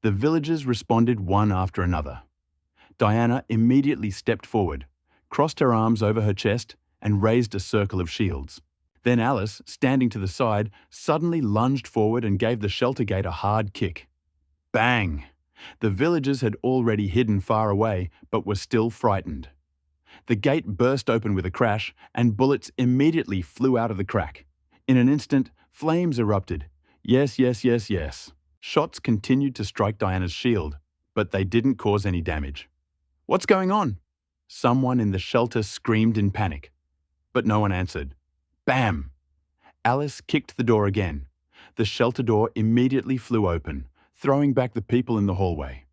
Speaker 1: The villagers responded one after another. Diana immediately stepped forward, crossed her arms over her chest, and raised a circle of shields. Then Alice, standing to the side, suddenly lunged forward and gave the shelter gate a hard kick. Bang! The villagers had already hidden far away, but were still frightened. The gate burst open with a crash, and bullets immediately flew out of the crack. In an instant, flames erupted. Yes, yes, yes, yes. Shots continued to strike Diana's shield, but they didn't cause any damage. What's going on? Someone in the shelter screamed in panic, but no one answered. Bam! Alice kicked the door again. The shelter door immediately flew open, throwing back the people in the hallway.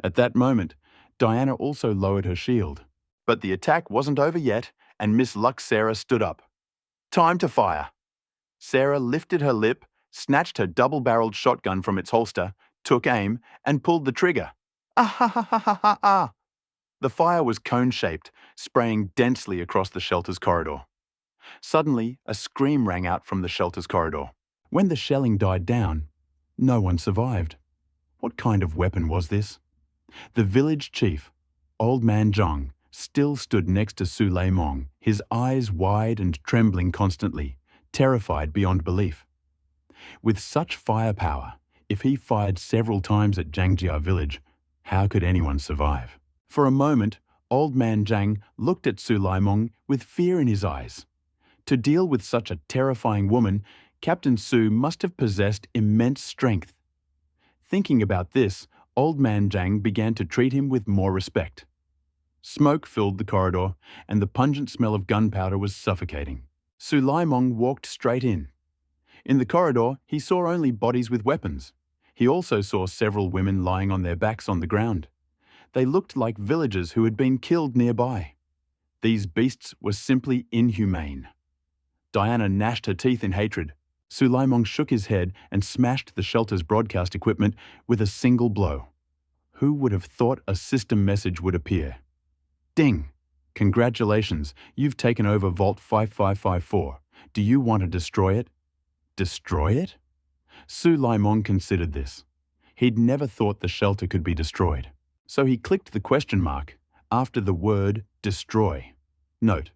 Speaker 1: At that moment, Diana also lowered her shield. But the attack wasn't over yet, and Miss Luck Sarah stood up. Time to fire! Sarah lifted her lip, snatched her double-barreled shotgun from its holster, took aim, and pulled the trigger. Ah ha ha ha ha ha ha! The fire was cone-shaped, spraying densely across the shelter's corridor. Suddenly, a scream rang out from the shelter's corridor. When the shelling died down, no one survived. What kind of weapon was this? The village chief, Old Man Zhang, still stood next to Su Mong, his eyes wide and trembling constantly, terrified beyond belief. With such firepower, if he fired several times at Zhangjia village, how could anyone survive? For a moment, Old Man Zhang looked at Su Mong with fear in his eyes. To deal with such a terrifying woman, Captain Su must have possessed immense strength. Thinking about this, Old Man Zhang began to treat him with more respect. Smoke filled the corridor, and the pungent smell of gunpowder was suffocating. Su Mong walked straight in. In the corridor, he saw only bodies with weapons. He also saw several women lying on their backs on the ground. They looked like villagers who had been killed nearby. These beasts were simply inhumane. Diana gnashed her teeth in hatred. Su Mong shook his head and smashed the shelter's broadcast equipment with a single blow. Who would have thought a system message would appear? Ding! Congratulations, you've taken over Vault 5554. Do you want to destroy it? Destroy it? Su Mong considered this. He'd never thought the shelter could be destroyed. So he clicked the question mark after the word destroy. Note,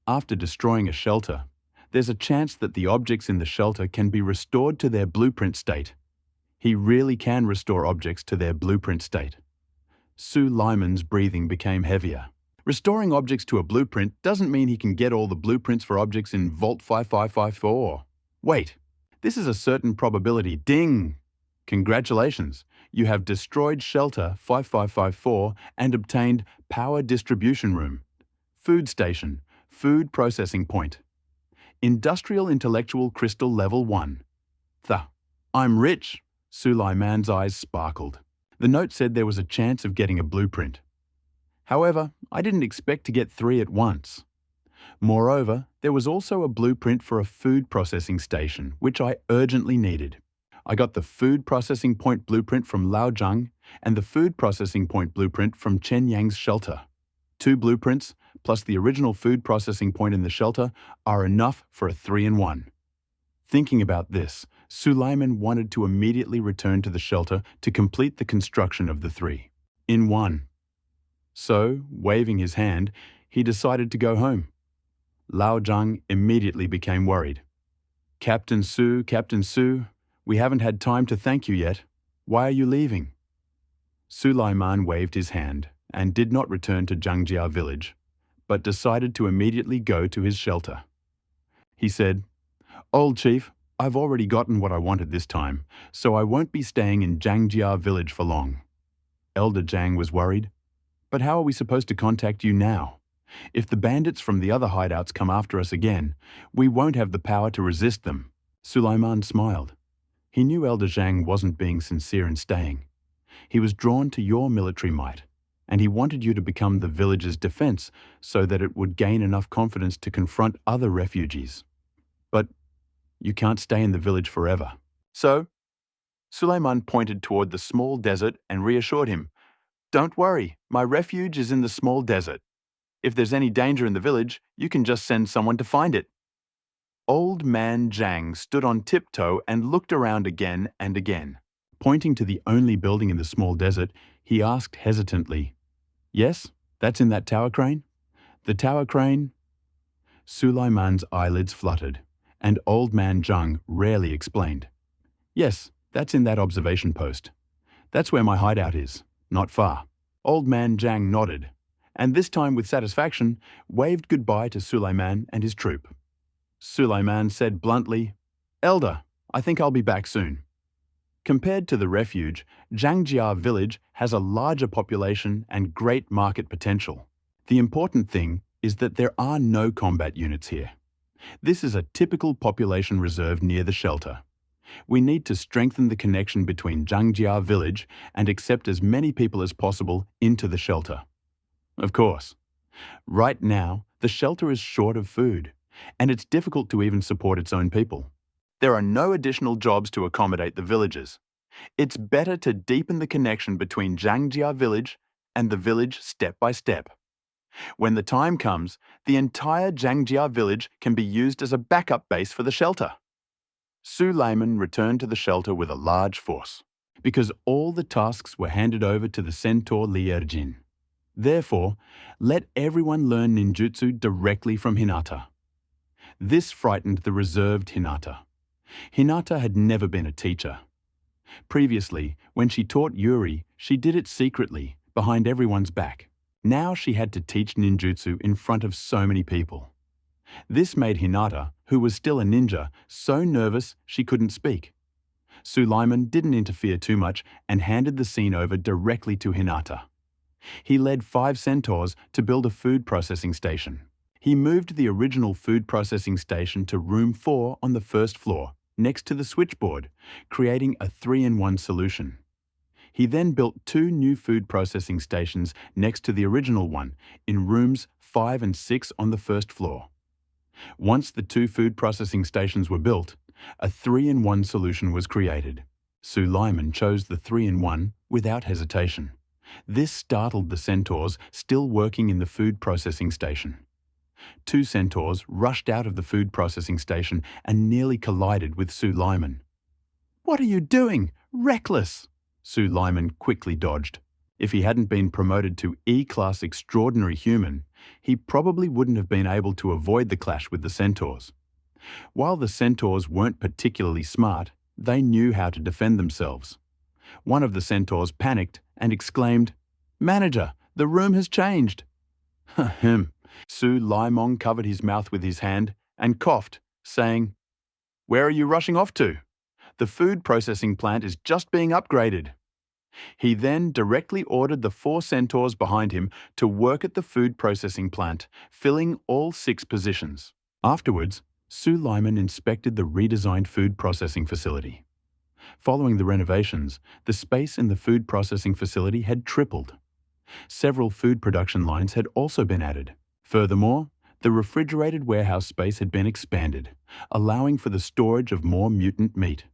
Speaker 1: after destroying a shelter, there's a chance that the objects in the shelter can be restored to their blueprint state. He really can restore objects to their blueprint state. Su Liman's breathing became heavier. Restoring objects to a blueprint doesn't mean he can get all the blueprints for objects in Vault 5554. Wait, this is a certain probability. Ding! Congratulations, you have destroyed Shelter 5554 and obtained Power Distribution Room, Food Station, Food Processing Point. Industrial Intellectual Crystal Level 1. I'm rich. Sulaiman's eyes sparkled. The note said there was a chance of getting a blueprint. However, I didn't expect to get 3 at once. Moreover, there was also a blueprint for a food processing station, which I urgently needed. I got the Food Processing Point blueprint from Laozhang and the Food Processing Point blueprint from Chen Yang's shelter. 2 blueprints, plus the original food processing point in the shelter, are enough for a 3-in-1. Thinking about this, Sulaiman wanted to immediately return to the shelter to complete the construction of the 3-in-1. So, waving his hand, he decided to go home. Laozhang immediately became worried. Captain Su, we haven't had time to thank you yet. Why are you leaving? Sulaiman waved his hand and did not return to Zhangjia village, but decided to immediately go to his shelter. He said, "Old Chief, I've already gotten what I wanted this time, so I won't be staying in Zhangjia village for long." Elder Zhang was worried. "But how are we supposed to contact you now? If the bandits from the other hideouts come after us again, we won't have the power to resist them." Sulaiman smiled. He knew Elder Zhang wasn't being sincere in staying. He was drawn to your military might, and he wanted you to become the village's defense so that it would gain enough confidence to confront other refugees. But you can't stay in the village forever. So, Sulaiman pointed toward the small desert and reassured him, "Don't worry, my refuge is in the small desert. If there's any danger in the village, you can just send someone to find it." Old Man Zhang stood on tiptoe and looked around again and again. Pointing to the only building in the small desert, he asked hesitantly, Yes, that's in that tower crane. The tower crane? Sulaiman's eyelids fluttered, and Old Man Jung rarely explained. Yes, that's in that observation post. That's where my hideout is, not far. Old Man Jang nodded, and this time with satisfaction, waved goodbye to Sulaiman and his troop. Sulaiman said bluntly, "Elder, I think I'll be back soon." Compared to the refuge, Zhangjia village has a larger population and great market potential. The important thing is that there are no combat units here. This is a typical population reserve near the shelter. We need to strengthen the connection between Zhangjia village and accept as many people as possible into the shelter. Of course, right now, the shelter is short of food, and it's difficult to even support its own people. There are no additional jobs to accommodate the villagers. It's better to deepen the connection between Zhangjia village and the village step by step. When the time comes, the entire Zhangjia village can be used as a backup base for the shelter. Sulaiman returned to the shelter with a large force, because all the tasks were handed over to the centaur Lierjin. Therefore, let everyone learn ninjutsu directly from Hinata. This frightened the reserved Hinata. Hinata had never been a teacher. Previously, when she taught Yuri, she did it secretly, behind everyone's back. Now she had to teach ninjutsu in front of so many people. This made Hinata, who was still a ninja, so nervous she couldn't speak. Sulaiman didn't interfere too much and handed the scene over directly to Hinata. He led 5 centaurs to build a food processing station. He moved the original food processing station to room 4 on the first floor, next to the switchboard, creating a 3-in-1 solution. He then built 2 new food processing stations next to the original one, in rooms 5 and 6 on the first floor. Once the 2 food processing stations were built, a 3-in-1 solution was created. Sulaiman chose the 3-in-1 without hesitation. This startled the centaurs still working in the food processing station. 2 centaurs rushed out of the food processing station and nearly collided with Sulaiman. "What are you doing? Reckless!" Sulaiman quickly dodged. If he hadn't been promoted to E-class extraordinary human, he probably wouldn't have been able to avoid the clash with the centaurs. While the centaurs weren't particularly smart, they knew how to defend themselves. One of the centaurs panicked and exclaimed, "Manager, the room has changed." Ahem. Sulaiman covered his mouth with his hand and coughed, saying, "Where are you rushing off to? The food processing plant is just being upgraded." He then directly ordered the 4 centaurs behind him to work at the food processing plant, filling all 6 positions. Afterwards, Sulaiman inspected the redesigned food processing facility. Following the renovations, the space in the food processing facility had tripled. Several food production lines had also been added. Furthermore, the refrigerated warehouse space had been expanded, allowing for the storage of more mutant meat.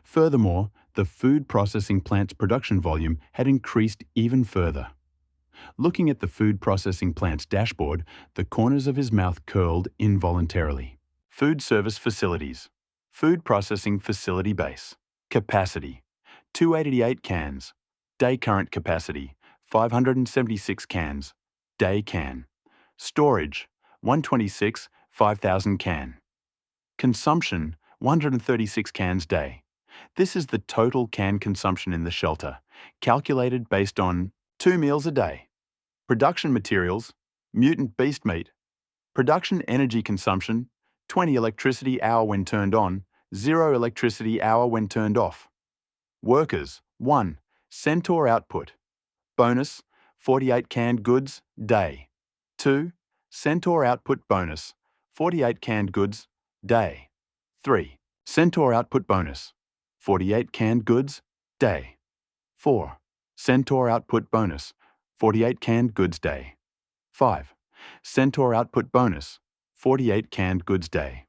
Speaker 1: Furthermore, the food processing plant's production volume had increased even further. Looking at the food processing plant's dashboard, the corners of his mouth curled involuntarily. Food service facilities. Food processing facility base. Capacity: 288 cans. Day current capacity: 576 cans. Day can. Storage: 126, 5,000 can. Consumption: 136 cans day. This is the total can consumption in the shelter, calculated based on 2 meals a day. Production materials: mutant beast meat. Production energy consumption: 20 electricity hour when turned on, 0 electricity hour when turned off. Workers: 1. Centaur output. Bonus: 48 canned goods day. 2. Centaur output bonus: 48 canned goods day. 3. Centaur output bonus: 48 canned goods day. 4. Centaur output bonus: 48 canned goods day. 5. Centaur output bonus: 48 canned goods day.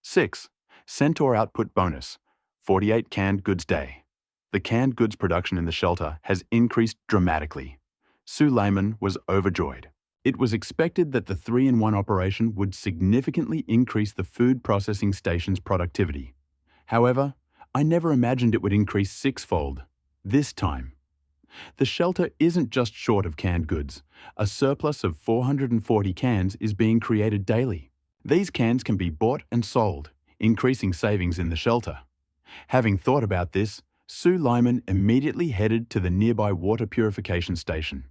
Speaker 1: 6. Centaur output bonus: 48 canned goods day. The canned goods production in the shelter has increased dramatically. Sulaiman was overjoyed. It was expected that the 3-in-1 operation would significantly increase the food processing station's productivity. However, I never imagined it would increase 6-fold. This time. The shelter isn't just short of canned goods. A surplus of 440 cans is being created daily. These cans can be bought and sold, increasing savings in the shelter. Having thought about this, Sue Lyman immediately headed to the nearby water purification station.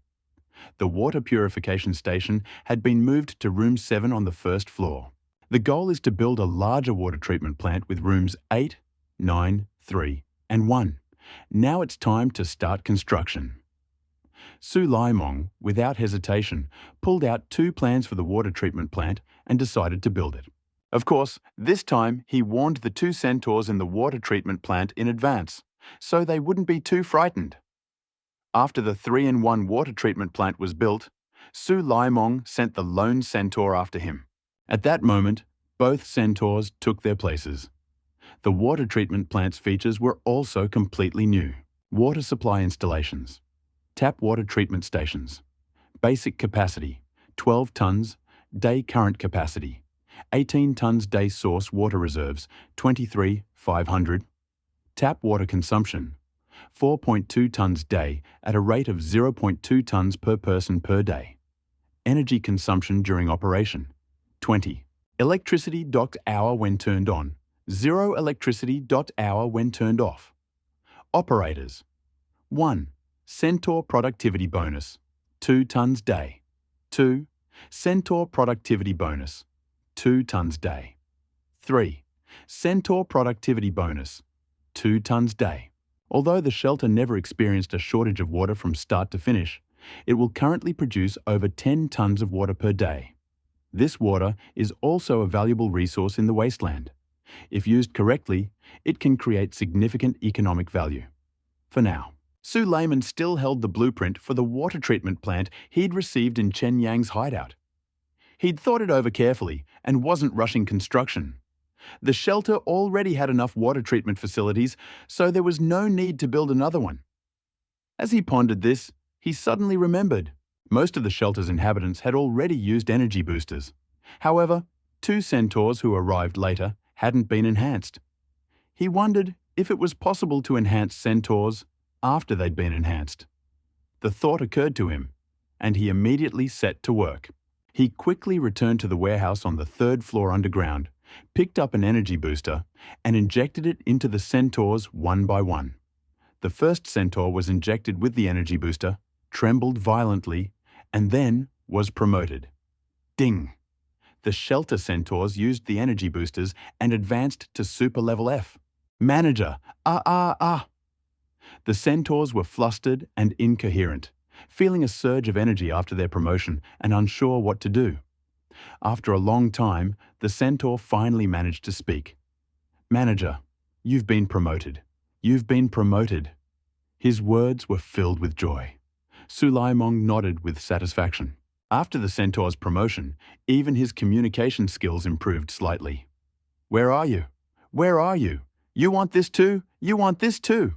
Speaker 1: The water purification station had been moved to room 7 on the first floor. The goal is to build a larger water treatment plant with rooms 8, 9, 3, and 1. Now it's time to start construction. Sue Lyman, without hesitation, pulled out 2 plans for the water treatment plant and decided to build it. Of course, this time he warned the 2 centaurs in the water treatment plant in advance, so they wouldn't be too frightened. After the 3-in-1 water treatment plant was built, Sue Lyman sent the lone centaur after him. At that moment, both centaurs took their places. The water treatment plant's features were also completely new. Water supply installations, tap water treatment stations, basic capacity, 12 tons, day current capacity, 18 tons day source water reserves, 23,500, tap water consumption, 4.2 tons day at a rate of 0.2 tons per person per day. Energy consumption during operation, 20. Electricity docked hour when turned on, 0 electricity dot hour when turned off. Operators, 1. Centaur productivity bonus, 2 tons day. 2. Centaur productivity bonus, 2 tons day. 3. Centaur productivity bonus, 2 tons day. Although the shelter never experienced a shortage of water from start to finish, it will currently produce over 10 tons of water per day. This water is also a valuable resource in the wasteland. If used correctly, it can create significant economic value. For now, Sue Lyman still held the blueprint for the water treatment plant he'd received in Chen Yang's hideout. He'd thought it over carefully and wasn't rushing construction. The shelter already had enough water treatment facilities, so there was no need to build another one. As he pondered this, he suddenly remembered. Most of the shelter's inhabitants had already used energy boosters. However, 2 centaurs who arrived later hadn't been enhanced. He wondered if it was possible to enhance centaurs after they'd been enhanced. The thought occurred to him, and he immediately set to work. He quickly returned to the warehouse on the 3rd floor underground, picked up an energy booster, and injected it into the centaurs one by one. The first centaur was injected with the energy booster, trembled violently, and then was promoted. Ding! The shelter centaurs used the energy boosters and advanced to super level F. Manager, The centaurs were flustered and incoherent, feeling a surge of energy after their promotion and unsure what to do. After a long time, the centaur finally managed to speak. Manager, you've been promoted. You've been promoted. His words were filled with joy. Sue Lyman nodded with satisfaction. After the centaur's promotion, even his communication skills improved slightly. Where are you? Where are you? You want this too? You want this too?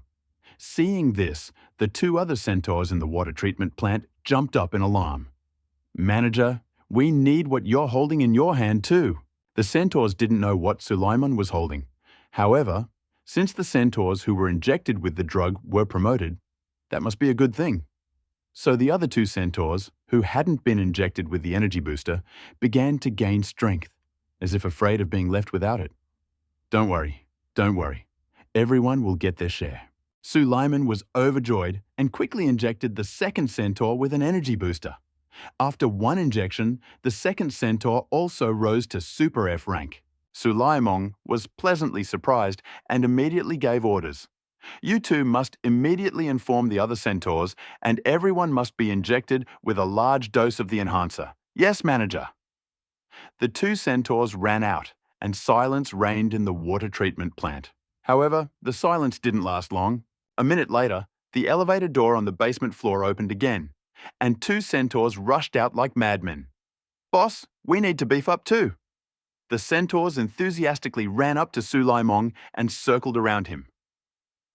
Speaker 1: Seeing this, the 2 other centaurs in the water treatment plant jumped up in alarm. Manager, we need what you're holding in your hand too. The centaurs didn't know what Sue Lyman was holding. However, since the centaurs who were injected with the drug were promoted, that must be a good thing. So the other 2 centaurs, who hadn't been injected with the energy booster, began to gain strength, as if afraid of being left without it. Don't worry, don't worry. Everyone will get their share. Sue Lyman was overjoyed and quickly injected the 2nd centaur with an energy booster. After 1 injection, the 2nd centaur also rose to Super F rank. Sue Lyman was pleasantly surprised and immediately gave orders. You 2 must immediately inform the other centaurs, and everyone must be injected with a large dose of the enhancer. Yes, manager. The 2 centaurs ran out, and silence reigned in the water treatment plant. However, the silence didn't last long. A minute later, the elevator door on the basement floor opened again, and 2 centaurs rushed out like madmen. Boss, we need to beef up too. The centaurs enthusiastically ran up to Sue Lyman and circled around him.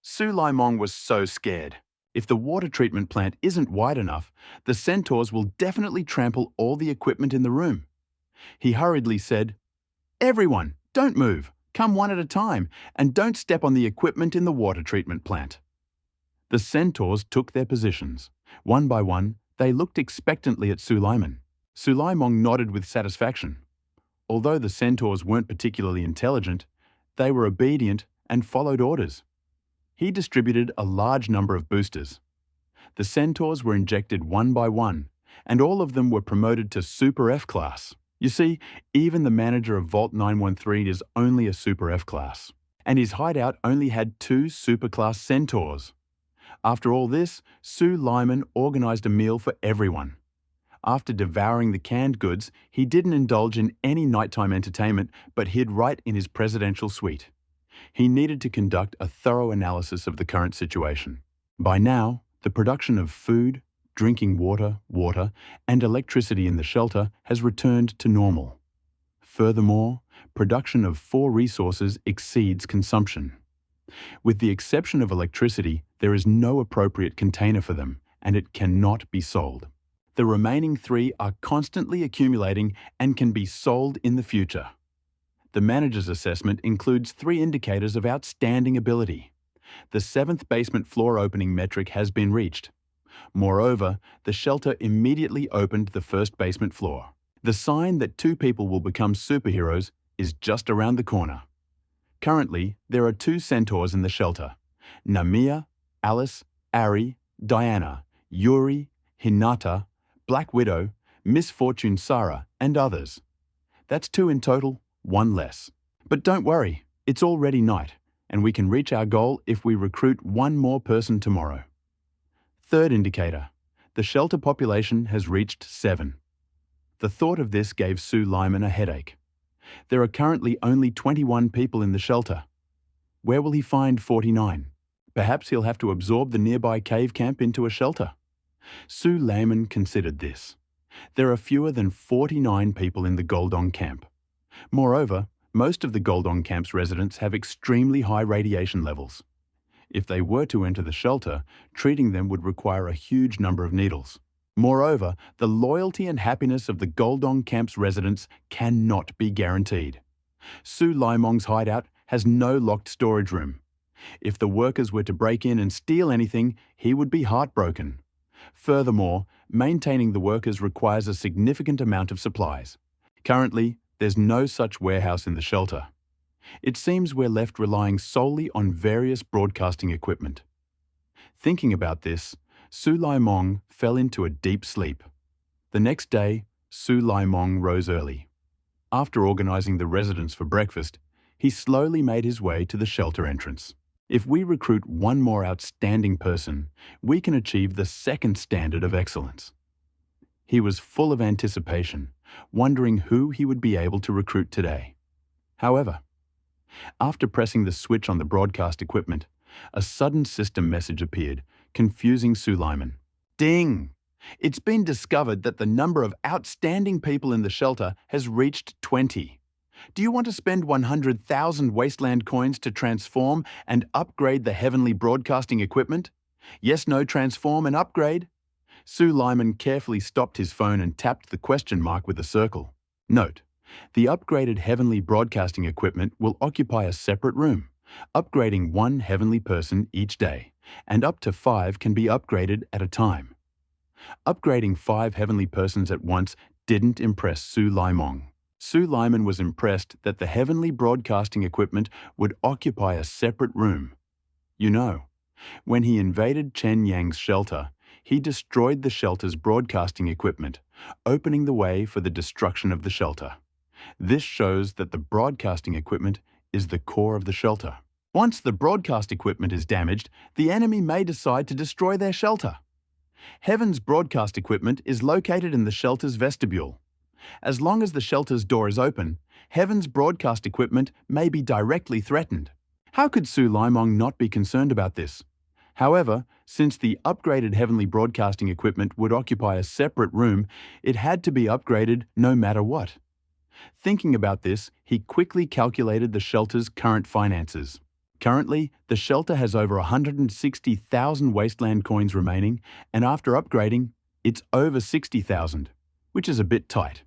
Speaker 1: Sue Lyman was so scared. If the water treatment plant isn't wide enough, the centaurs will definitely trample all the equipment in the room. He hurriedly said, Everyone, don't move. Come one at a time, and don't step on the equipment in the water treatment plant. The centaurs took their positions. One by one, they looked expectantly at Sulaiman. Sulaimong nodded with satisfaction. Although the centaurs weren't particularly intelligent, they were obedient and followed orders. He distributed a large number of boosters. The centaurs were injected one by one, and all of them were promoted to Super F class. You see, even the manager of Vault 913 is only a Super F class, and his hideout only had 2 superclass centaurs. After all this, Sulaiman organized a meal for everyone. After devouring the canned goods, he didn't indulge in any nighttime entertainment but hid right in his presidential suite. He needed to conduct a thorough analysis of the current situation. By now, the production of food, drinking water, and electricity in the shelter has returned to normal. Furthermore, production of 4 resources exceeds consumption. With the exception of electricity, there is no appropriate container for them, and it cannot be sold. The remaining 3 are constantly accumulating and can be sold in the future. The manager's assessment includes 3 indicators of outstanding ability. The 7th basement floor opening metric has been reached. Moreover, the shelter immediately opened the 1st basement floor. The sign that 2 people will become superheroes is just around the corner. Currently, there are 2 centaurs in the shelter: Namiya, Alice, Ari, Diana, Yuri, Hinata, Black Widow, Miss Fortune Sarah, and others. That's 2 in total, 1 less. But don't worry, it's already night, and we can reach our goal if we recruit 1 more person tomorrow. 3rd indicator, the shelter population has reached 7. The thought of this gave Sulaiman a headache. There are currently only 21 people in the shelter. Where will he find 49? Perhaps he'll have to absorb the nearby cave camp into a shelter. Sulaiman considered this. There are fewer than 49 people in the Goldong camp. Moreover, most of the Goldong camp's residents have extremely high radiation levels. If they were to enter the shelter, treating them would require a huge number of needles. Moreover, the loyalty and happiness of the Goldong camp's residents cannot be guaranteed. Sulaimong's hideout has no locked storage room. If the workers were to break in and steal anything, he would be heartbroken. Furthermore, maintaining the workers requires a significant amount of supplies. Currently, there's no such warehouse in the shelter. It seems we're left relying solely on various broadcasting equipment. Thinking about this, Sulaimong fell into a deep sleep. The next day, Sulaimong rose early. After organizing the residents for breakfast, he slowly made his way to the shelter entrance. If we recruit 1 more outstanding person, we can achieve the 2nd standard of excellence. He was full of anticipation, wondering who he would be able to recruit today. However, after pressing the switch on the broadcast equipment, a sudden system message appeared, confusing Sulaiman. Ding! It's been discovered that the number of outstanding people in the shelter has reached 20. Do you want to spend 100,000 wasteland coins to transform and upgrade the heavenly broadcasting equipment? Yes, no, transform and upgrade? Sulaiman carefully stopped his phone and tapped the question mark with a circle. Note: the upgraded heavenly broadcasting equipment will occupy a separate room, upgrading 1 heavenly person each day, and up to 5 can be upgraded at a time. Upgrading 5 heavenly persons at once didn't impress Sulaimong. Sulaiman was impressed that the heavenly broadcasting equipment would occupy a separate room. You know, when he invaded Chen Yang's shelter, he destroyed the shelter's broadcasting equipment, opening the way for the destruction of the shelter. This shows that the broadcasting equipment is the core of the shelter. Once the broadcast equipment is damaged, the enemy may decide to destroy their shelter. Heaven's broadcast equipment is located in the shelter's vestibule. As long as the shelter's door is open, Heaven's broadcast equipment may be directly threatened. How could Sulaimong not be concerned about this? However, since the upgraded heavenly broadcasting equipment would occupy a separate room, it had to be upgraded no matter what. Thinking about this, he quickly calculated the shelter's current finances. Currently, the shelter has over 160,000 wasteland coins remaining, and after upgrading, it's over 60,000, which is a bit tight.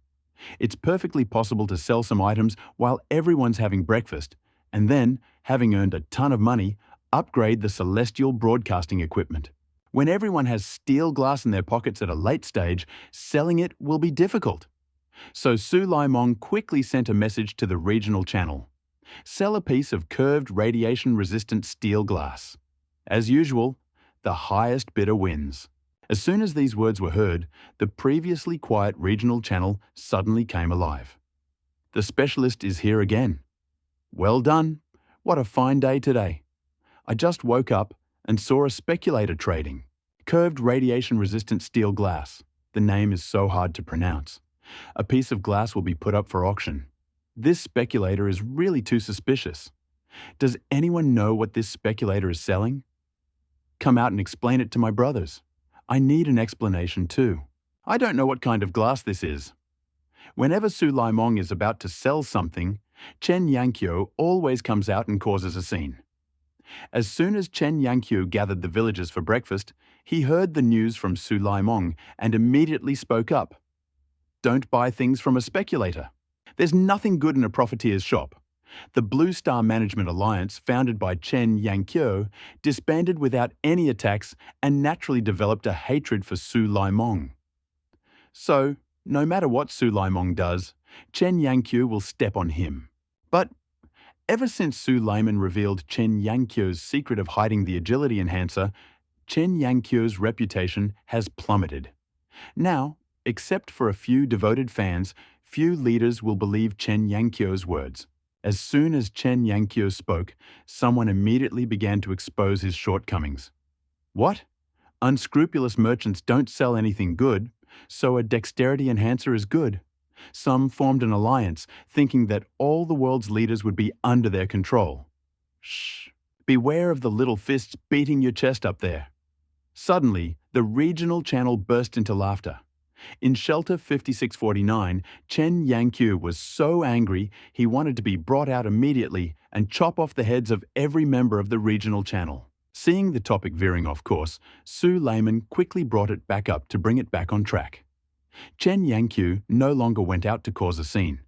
Speaker 1: It's perfectly possible to sell some items while everyone's having breakfast, and then, having earned a ton of money, upgrade the celestial broadcasting equipment. When everyone has steel glass in their pockets at a late stage, selling it will be difficult. So Su Laimong quickly sent a message to the regional channel. Sell a piece of curved radiation-resistant steel glass. As usual, the highest bidder wins. As soon as these words were heard, the previously quiet regional channel suddenly came alive. The specialist is here again. Well done. What a fine day today. I just woke up and saw a speculator trading. Curved radiation-resistant steel glass. The name is so hard to pronounce. A piece of glass will be put up for auction. This speculator is really too suspicious. Does anyone know what this speculator is selling? Come out and explain it to my brothers. I need an explanation too. I don't know what kind of glass this is. Whenever Su Laimong is about to sell something, Chen Yankyo always comes out and causes a scene. As soon as Chen Yankyu gathered the villagers for breakfast, he heard the news from Su Laimong and immediately spoke up. Don't buy things from a speculator. There's nothing good in a profiteer's shop. The Blue Star Management Alliance, founded by Chen Yankyo, disbanded without any attacks and naturally developed a hatred for Su Laimong. So, no matter what Su Laimong does, Chen Yankyu will step on him. But ever since Su Laimong revealed Chen Yankyo's secret of hiding the agility enhancer, Chen Yankyo's reputation has plummeted. Now, except for a few devoted fans, few leaders will believe Chen Yankyo's words. As soon as Chen Yankyo spoke, someone immediately began to expose his shortcomings. What? Unscrupulous merchants don't sell anything good, so a dexterity enhancer is good. Some formed an alliance, thinking that all the world's leaders would be under their control. Shh! Beware of the little fists beating your chest up there. Suddenly, the regional channel burst into laughter. In Shelter 5649, Chen Yankyu was so angry he wanted to be brought out immediately and chop off the heads of every member of the regional channel. Seeing the topic veering off course, Su Laimong quickly brought it back up to bring it back on track. Chen Yankyu no longer went out to cause a scene.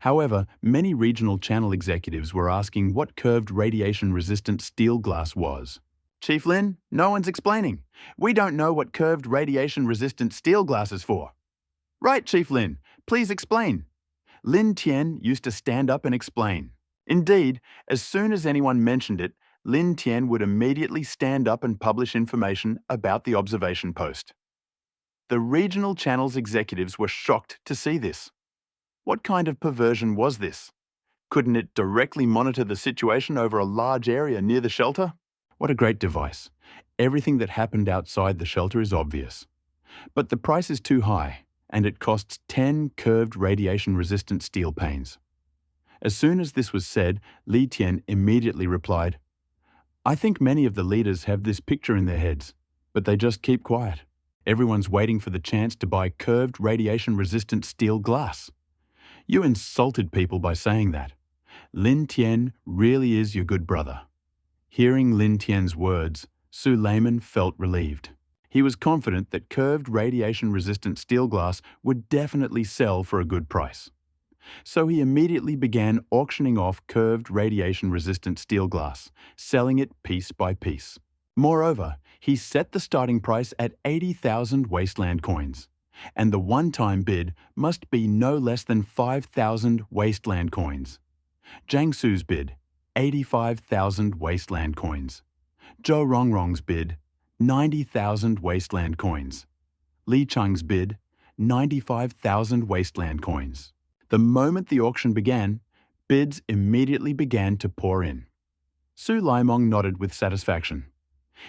Speaker 1: However, many regional channel executives were asking what curved radiation-resistant steel glass was. Chief Lin, no one's explaining. We don't know what curved radiation-resistant steel glass is for. Right, Chief Lin, please explain. Lin Tian used to stand up and explain. Indeed, as soon as anyone mentioned it, Lin Tian would immediately stand up and publish information about the observation post. The regional channel's executives were shocked to see this. What kind of perversion was this? Couldn't it directly monitor the situation over a large area near the shelter? What a great device. Everything that happened outside the shelter is obvious. But the price is too high, and it costs 10 curved radiation-resistant steel panes. As soon as this was said, Li Tian immediately replied, I think many of the leaders have this picture in their heads, but they just keep quiet. Everyone's waiting for the chance to buy curved radiation-resistant steel glass. You insulted people by saying that. Lin Tian really is your good brother. Hearing Lin Tian's words, Su Laimong felt relieved. He was confident that curved radiation-resistant steel glass would definitely sell for a good price. So he immediately began auctioning off curved radiation-resistant steel glass, selling it piece by piece. Moreover, he set the starting price at 80,000 wasteland coins, and the one-time bid must be no less than 5,000 wasteland coins. Jiangsu's bid, 85,000 wasteland coins. Zhou Rongrong's bid, 90,000 wasteland coins. Li Cheng's bid, 95,000 wasteland coins. The moment the auction began, bids immediately began to pour in. Su Laimong nodded with satisfaction.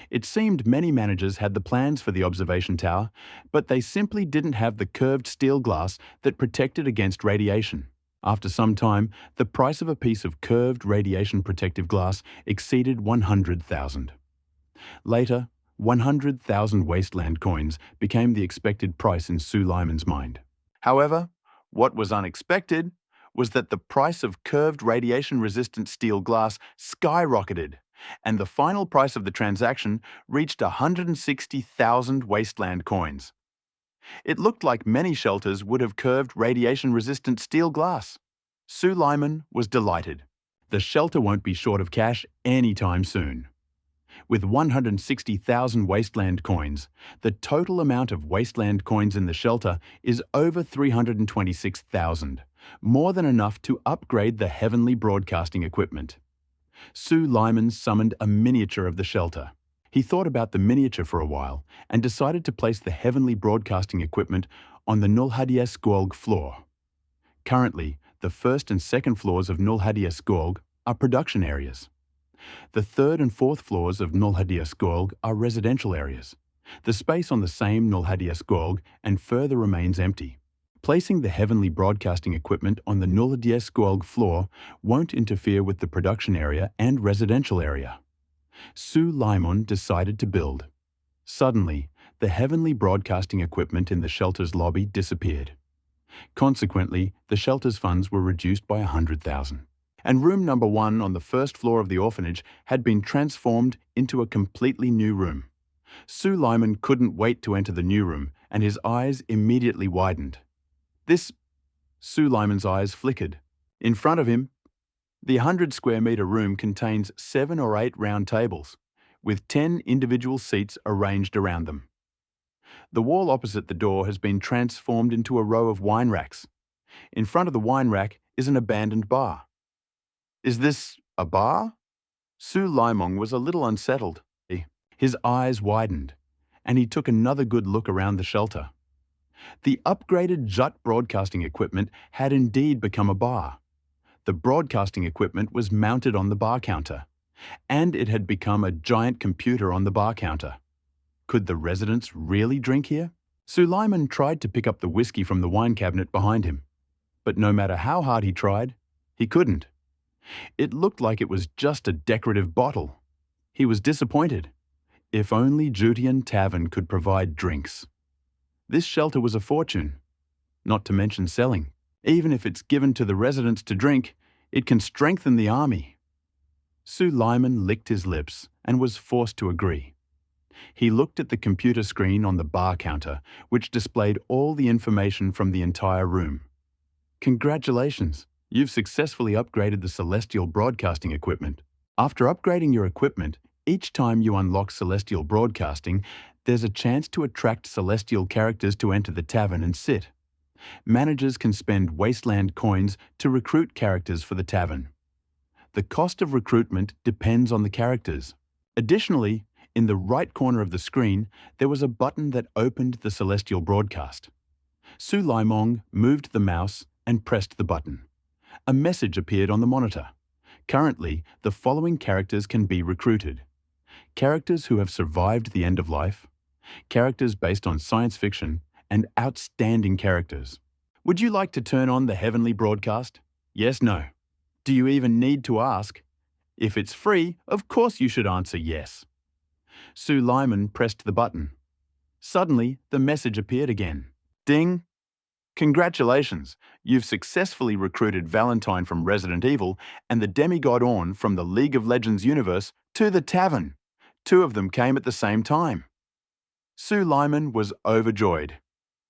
Speaker 1: It seemed many managers had the plans for the observation tower, but they simply didn't have the curved steel glass that protected against radiation. After some time, the price of a piece of curved radiation-protective glass exceeded 100,000. Later, 100,000 wasteland coins became the expected price in Su Laimong's mind. However, what was unexpected was that the price of curved radiation-resistant steel glass skyrocketed, and the final price of the transaction reached 160,000 wasteland coins. It looked like many shelters would have curved radiation-resistant steel glass. Su Laimong was delighted. The shelter won't be short of cash anytime soon. With 160,000 wasteland coins, the total amount of wasteland coins in the shelter is over 326,000, more than enough to upgrade the heavenly broadcasting equipment. Sue Lyman summoned a miniature of the shelter. He thought about the miniature for a while and decided to place the heavenly broadcasting equipment on the Nulhadiasgolg floor. Currently, the first and second floors of Nulhadiasgolg are production areas. The third and fourth floors of Nulhadiasgolg are residential areas. The space on the same Nulhadiasgolg and further remains empty. Placing the heavenly broadcasting equipment on the Nulhadiasgolg floor won't interfere with the production area and residential area. Sue Lyman decided to build. Suddenly, the heavenly broadcasting equipment in the shelter's lobby disappeared. Consequently, the shelter's funds were reduced by 100,000. And room number 1 on the first floor of the orphanage had been transformed into a completely new room. Sue Lyman couldn't wait to enter the new room, and his eyes immediately widened. Sue Lyman's eyes flickered. In front of him, the 100-square-meter room contains 7 or 8 round tables, with 10 individual seats arranged around them. The wall opposite the door has been transformed into a row of wine racks. In front of the wine rack is an abandoned bar. Is this a bar? Sue Lyman was a little unsettled. His eyes widened, and he took another good look around the shelter. The upgraded Jut broadcasting equipment had indeed become a bar. The broadcasting equipment was mounted on the bar counter, and it had become a giant computer on the bar counter. Could the residents really drink here? Sue Lyman tried to pick up the whiskey from the wine cabinet behind him, but no matter how hard he tried, he couldn't. It looked like it was just a decorative bottle. He was disappointed. If only Jutian Tavern could provide drinks. This shelter was a fortune, not to mention selling. Even if it's given to the residents to drink, it can strengthen the army. Sue Lyman licked his lips and was forced to agree. He looked at the computer screen on the bar counter, which displayed all the information from the entire room. Congratulations, you've successfully upgraded the celestial broadcasting equipment. After upgrading your equipment, each time you unlock celestial broadcasting, there's a chance to attract celestial characters to enter the tavern and sit. Managers can spend wasteland coins to recruit characters for the tavern. The cost of recruitment depends on the characters. Additionally, in the right corner of the screen, there was a button that opened the celestial broadcast. Sue Lyman moved the mouse and pressed the button. A message appeared on the monitor. Currently, the following characters can be recruited. Characters who have survived the end of life, characters based on science fiction, and outstanding characters. Would you like to turn on the heavenly broadcast? Yes, no. Do you even need to ask? If it's free, of course you should answer yes. Sue Lyman pressed the button. Suddenly, the message appeared again. Ding! Congratulations, you've successfully recruited Valentine from Resident Evil and the demigod Orn from the League of Legends universe to the tavern. 2 of them came at the same time. Sue Lyman was overjoyed.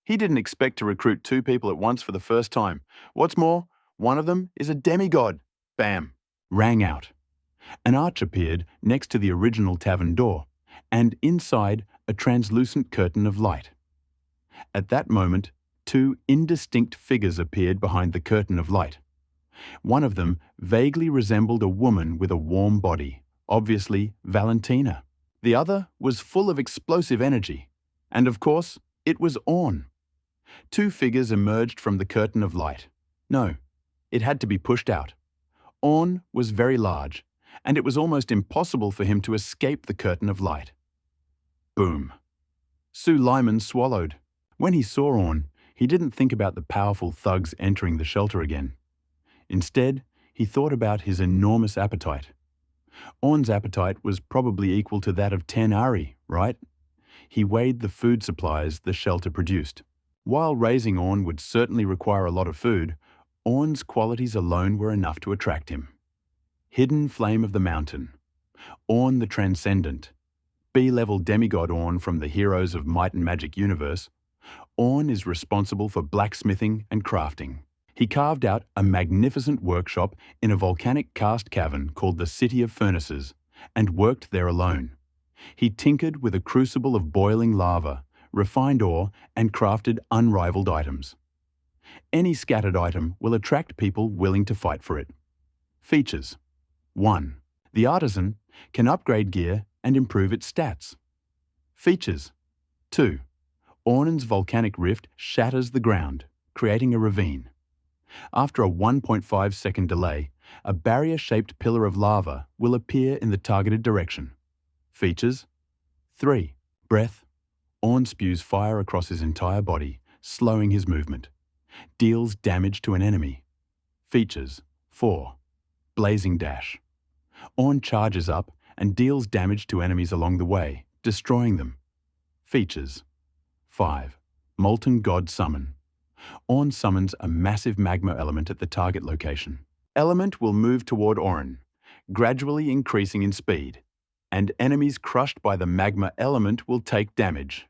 Speaker 1: He didn't expect to recruit 2 people at once for the first time. What's more, one of them is a demigod. Bam! Rang out. An arch appeared next to the original tavern door, and inside a translucent curtain of light. At that moment, 2 indistinct figures appeared behind the curtain of light. One of them vaguely resembled a woman with a warm body, obviously Valentina. The other was full of explosive energy, and of course, it was Orn. 2 figures emerged from the curtain of light. No, it had to be pushed out. Orn was very large, and it was almost impossible for him to escape the curtain of light. Boom. Sue Lyman swallowed. When he saw Orn, he didn't think about the powerful thugs entering the shelter again. Instead, he thought about his enormous appetite. Orn's appetite was probably equal to that of 10 Ari, right? He weighed the food supplies the shelter produced. While raising Orn would certainly require a lot of food, Orn's qualities alone were enough to attract him. Hidden Flame of the Mountain, Orn the Transcendent, B-level demigod Orn from the Heroes of Might and Magic universe, Orn is responsible for blacksmithing and crafting. He carved out a magnificent workshop in a volcanic cast cavern called the City of Furnaces and worked there alone. He tinkered with a crucible of boiling lava, refined ore, and crafted unrivaled items. Any scattered item will attract people willing to fight for it. Features. 1. The artisan can upgrade gear and improve its stats. Features. 2. Ornan's volcanic rift shatters the ground, creating a ravine. After a 1.5-second delay, a barrier-shaped pillar of lava will appear in the targeted direction. Features. 3. Breath. Orn spews fire across his entire body, slowing his movement. Deals damage to an enemy. Features. 4. Blazing dash. Orn charges up and deals damage to enemies along the way, destroying them. Features. 5. Molten God Summon. Orn summons a massive magma element at the target location. Element will move toward Orn, gradually increasing in speed, and enemies crushed by the magma element will take damage.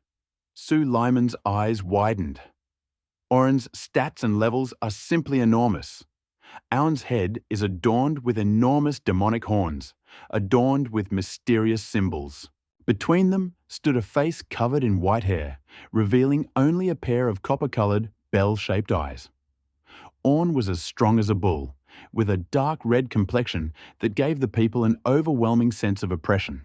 Speaker 1: Sue Lyman's eyes widened. Orn's stats and levels are simply enormous. Aun's head is adorned with enormous demonic horns, adorned with mysterious symbols. Between them stood a face covered in white hair, revealing only a pair of copper-coloured, bell-shaped eyes. Orn was as strong as a bull, with a dark red complexion that gave the people an overwhelming sense of oppression.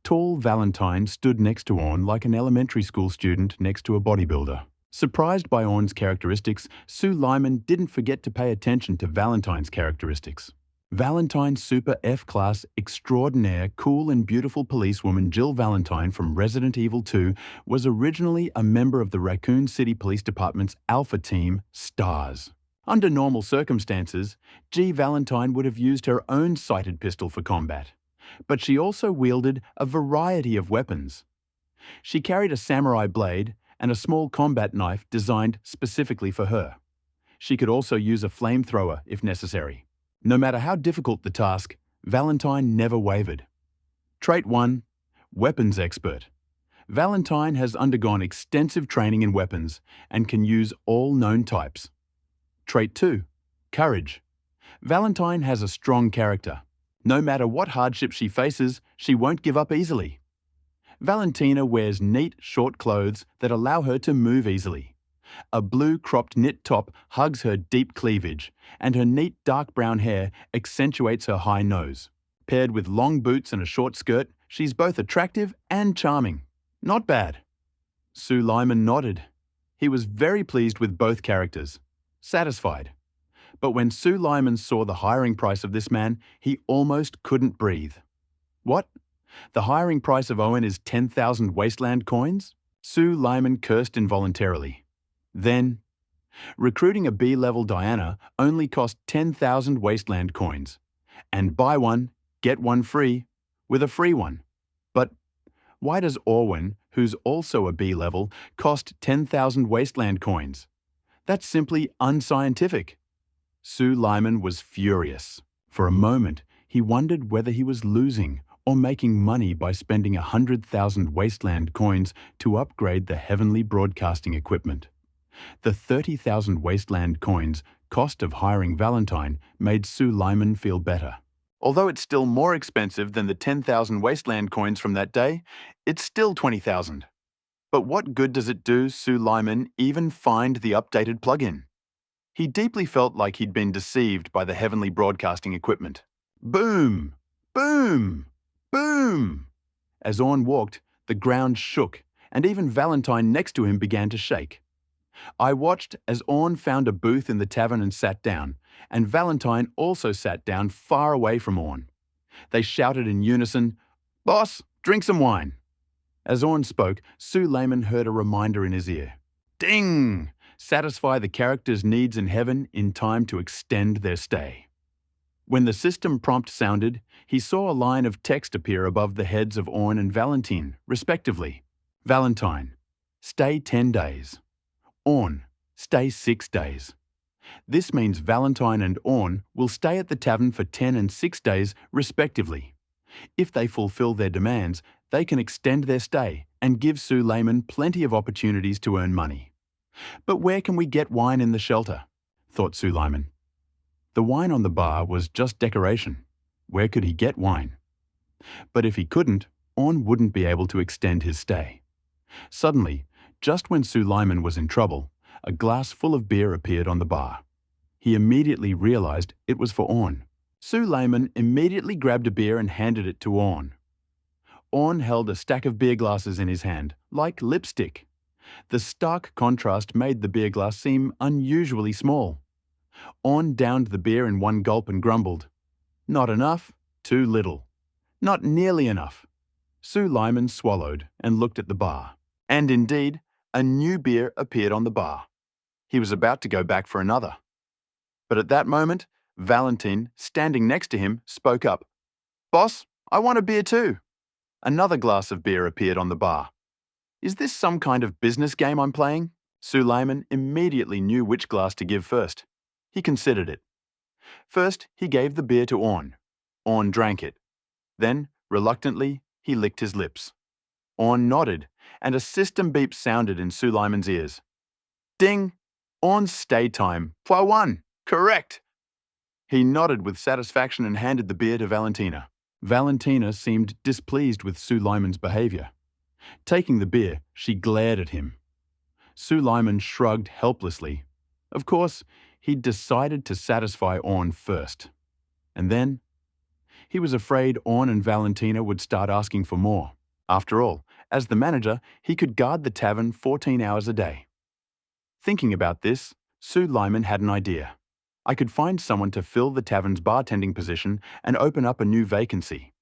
Speaker 1: Tall Valentine stood next to Orn like an elementary school student next to a bodybuilder. Surprised by Orn's characteristics, Sue Lyman didn't forget to pay attention to Valentine's characteristics. Valentine's Super F-Class extraordinaire, cool and beautiful policewoman Jill Valentine from Resident Evil 2 was originally a member of the Raccoon City Police Department's Alpha Team, STARS. Under normal circumstances, G. Valentine would have used her own sighted pistol for combat, but she also wielded a variety of weapons. She carried a samurai blade and a small combat knife designed specifically for her. She could also use a flamethrower if necessary. No matter how difficult the task, Valentine never wavered. Trait 1. Weapons Expert. Valentine has undergone extensive training in weapons and can use all known types. Trait 2. Courage. Valentine has a strong character. No matter what hardship she faces, she won't give up easily. Valentina wears neat, short clothes that allow her to move easily. A blue cropped knit top hugs her deep cleavage, and her neat dark brown hair accentuates her high nose. Paired with long boots and a short skirt, she's both attractive and charming. Not bad. Sue Lyman nodded. He was very pleased with both characters. Satisfied. But when Sue Lyman saw the hiring price of this man, he almost couldn't breathe. What? The hiring price of Owen is 10,000 wasteland coins? Sue Lyman cursed involuntarily. Then, recruiting a B-level Diana only cost 10,000 wasteland coins. And buy one, get one free, with a free one. But why does Orwin, who's also a B-level, cost 10,000 wasteland coins? That's simply unscientific. Sue Lyman was furious. For a moment, he wondered whether he was losing or making money by spending 100,000 wasteland coins to upgrade the heavenly broadcasting equipment. The 30,000 wasteland coins cost of hiring Valentine made Sue Lyman feel better. Although it's still more expensive than the 10,000 wasteland coins from that day, it's still 20,000. But what good does it do Sue Lyman even find the updated plugin? He deeply felt like he'd been deceived by the heavenly broadcasting equipment. Boom! Boom! Boom! As Orn walked, the ground shook, and even Valentine next to him began to shake. I watched as Orn found a booth in the tavern and sat down, and Valentine also sat down far away from Orn. They shouted in unison, "Boss, drink some wine." As Orn spoke, Sue Lyman heard a reminder in his ear. Ding! Satisfy the character's needs in heaven in time to extend their stay. When the system prompt sounded, he saw a line of text appear above the heads of Orn and Valentine, respectively. Valentine, stay 10 days. Orn, stay 6 days. This means Valentine and Orn will stay at the tavern for 10 and 6 days, respectively. If they fulfill their demands, they can extend their stay and give Sue Lyman plenty of opportunities to earn money. But where can we get wine in the shelter? Thought Sue Lyman. The wine on the bar was just decoration. Where could he get wine? But if he couldn't, On wouldn't be able to extend his stay. Suddenly, just when Suleiman was in trouble, a glass full of beer appeared on the bar. He immediately realized it was for Orn. Suleiman immediately grabbed a beer and handed it to Orn. Orn held a stack of beer glasses in his hand, like lipstick. The stark contrast made the beer glass seem unusually small. Orn downed the beer in one gulp and grumbled, "Not enough, too little. Not nearly enough." Suleiman swallowed and looked at the bar. And indeed, a new beer appeared on the bar. He was about to go back for another. But at that moment, Valentin, standing next to him, spoke up. "Boss, I want a beer too." Another glass of beer appeared on the bar. "Is this some kind of business game I'm playing?" Suleiman immediately knew which glass to give first. He considered it. First, he gave the beer to Orn. Orn drank it. Then, reluctantly, he licked his lips. Orn nodded, and a system beep sounded in Suleiman's ears. Ding! Orn's stay time. +1. Correct! He nodded with satisfaction and handed the beer to Valentina. Valentina seemed displeased with Suleiman's behavior. Taking the beer, she glared at him. Suleiman shrugged helplessly. Of course, he'd decided to satisfy Orn first. And then, he was afraid Orn and Valentina would start asking for more. After all, as the manager, he could guard the tavern 14 hours a day. Thinking about this, Suleiman had an idea. I could find someone to fill the tavern's bartending position and open up a new vacancy.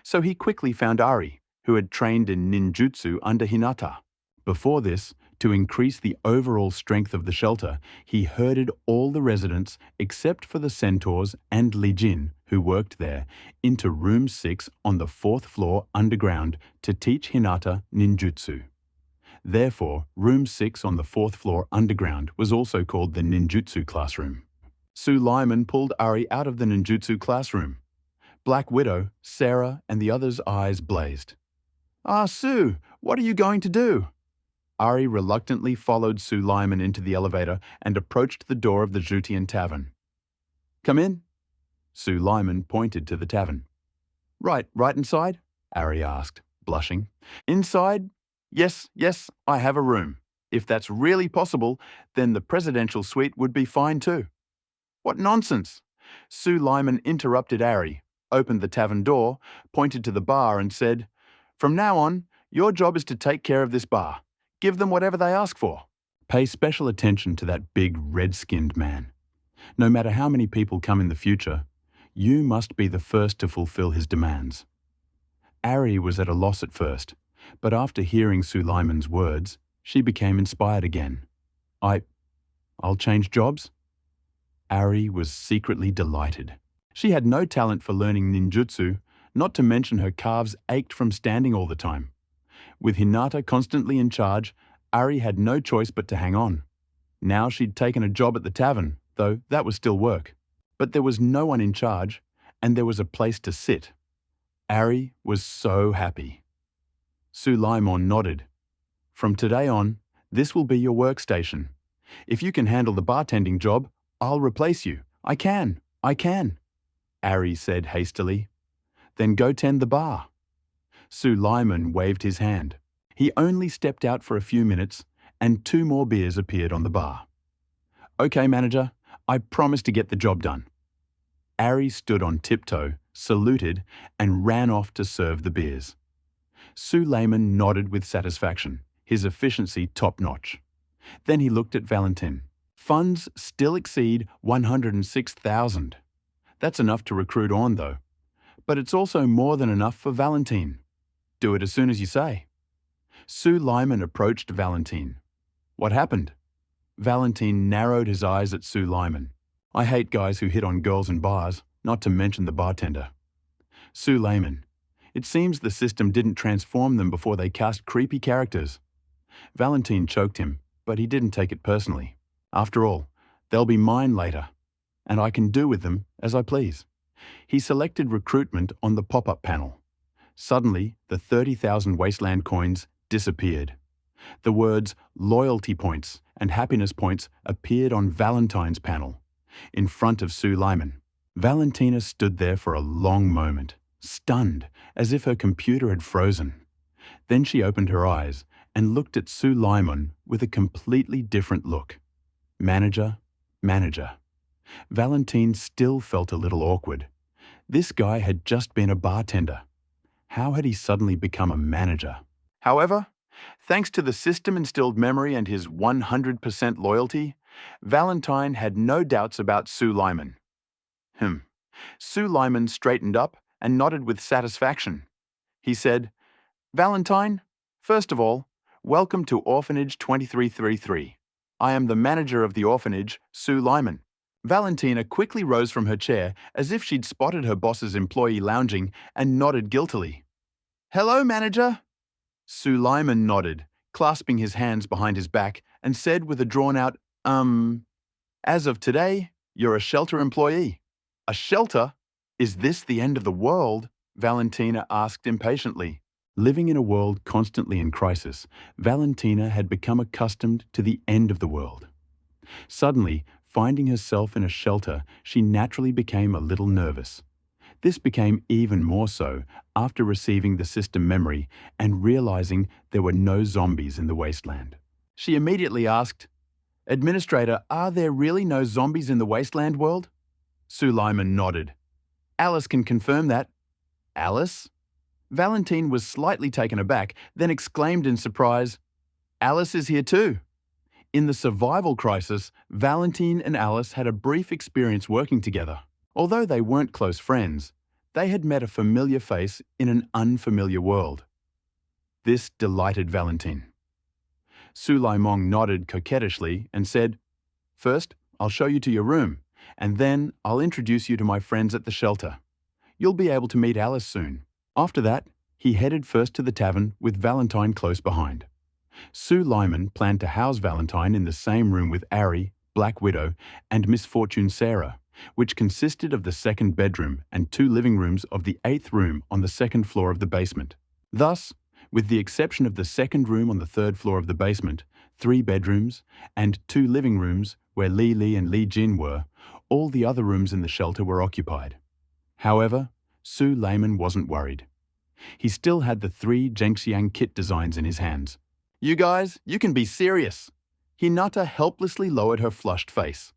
Speaker 1: So he quickly found Ari, who had trained in ninjutsu under Hinata. Before this, to increase the overall strength of the shelter, he herded all the residents, except for the centaurs and Li Jin, who worked there, into room 6 on the 4th floor underground to teach Hinata ninjutsu. Therefore, room 6 on the 4th floor underground was also called the ninjutsu classroom. Suleiman pulled Ari out of the ninjutsu classroom. Black Widow, Sarah, and the others' eyes blazed. "Ah, Sue, what are you going to do?" Ari reluctantly followed Suleiman into the elevator and approached the door of the Zhutian tavern. "Come in." Suleiman pointed to the tavern. Right inside?" Ari asked, blushing. "Inside? Yes, I have a room. If that's really possible, then the presidential suite would be fine too." "What nonsense!" Suleiman interrupted Ari, opened the tavern door, pointed to the bar and said, "From now on, your job is to take care of this bar. Give them whatever they ask for. Pay special attention to that big red-skinned man. No matter how many people come in the future, you must be the first to fulfill his demands." Ari was at a loss at first, but after hearing Suleiman's words, she became inspired again. I'll change jobs?" Ari was secretly delighted. She had no talent for learning ninjutsu, not to mention her calves ached from standing all the time. With Hinata constantly in charge, Ari had no choice but to hang on. Now she'd taken a job at the tavern, though that was still work. But there was no one in charge, and there was a place to sit. Ari was so happy. Suleiman nodded. "From today on, this will be your workstation. If you can handle the bartending job, I'll replace you. I can. Ari said hastily. "Then go tend the bar." Suleiman waved his hand. He only stepped out for a few minutes, and 2 more beers appeared on the bar. "Okay, manager, I promise to get the job done." Ari stood on tiptoe, saluted, and ran off to serve the beers. Suleiman nodded with satisfaction, his efficiency top-notch. Then he looked at Valentin. Funds still exceed 106,000. That's enough to recruit on, though. But it's also more than enough for Valentin. Do it as soon as you say. Suleiman approached Valentin. "What happened?" Valentin narrowed his eyes at Suleiman. "I hate guys who hit on girls in bars, not to mention the bartender." Suleiman. "It seems the system didn't transform them before they cast creepy characters." Valentin choked him, but he didn't take it personally. "After all, they'll be mine later, and I can do with them as I please." He selected recruitment on the pop-up panel. Suddenly, the 30,000 wasteland coins disappeared. The words loyalty points and happiness points appeared on Valentine's panel, in front of Suleiman. Valentina stood there for a long moment, stunned, as if her computer had frozen. Then she opened her eyes and looked at Su Limon with a completely different look. Manager, manager. Valentine still felt a little awkward. This guy had just been a bartender. How had he suddenly become a manager? However, thanks to the system-instilled memory and his 100% loyalty, Valentine had no doubts about Su Limon. Su Limon straightened up and nodded with satisfaction. He said, "Valentine, first of all, welcome to Orphanage 2333. I am the manager of the orphanage, Su Limon." Valentina quickly rose from her chair as if she'd spotted her boss's employee lounging and nodded guiltily. "Hello, manager." Su Limon nodded, clasping his hands behind his back, and said with a drawn-out, "As of today, you're a shelter employee." "A shelter? Is this the end of the world?" Valentina asked impatiently. Living in a world constantly in crisis, Valentina had become accustomed to the end of the world. Suddenly, finding herself in a shelter, she naturally became a little nervous. This became even more so after receiving the system memory and realizing there were no zombies in the wasteland. She immediately asked, "Administrator, are there really no zombies in the wasteland world?" Su Limon nodded. "Alice can confirm that." "Alice?" Valentine was slightly taken aback, then exclaimed in surprise, "Alice is here too." In the survival crisis, Valentine and Alice had a brief experience working together. Although they weren't close friends, they had met a familiar face in an unfamiliar world. This delighted Valentine. Su Limon nodded coquettishly and said, "First, I'll show you to your room, and then I'll introduce you to my friends at the shelter. You'll be able to meet Alice soon." After that, he headed first to the tavern with Valentine close behind. Su Limon planned to house Valentine in the same room with Ari, Black Widow, and Miss Fortune Sarah, which consisted of the second bedroom and 2 living rooms of the 8th room on the 2nd floor of the basement. Thus, with the exception of the 2nd room on the 3rd floor of the basement, 3 bedrooms, and 2 living rooms where Li Li and Li Jin were, all the other rooms in the shelter were occupied. However, Su Limon wasn't worried. He still had the 3 Zhengxiang kit designs in his hands. "You guys, you can be serious." Hinata helplessly lowered her flushed face.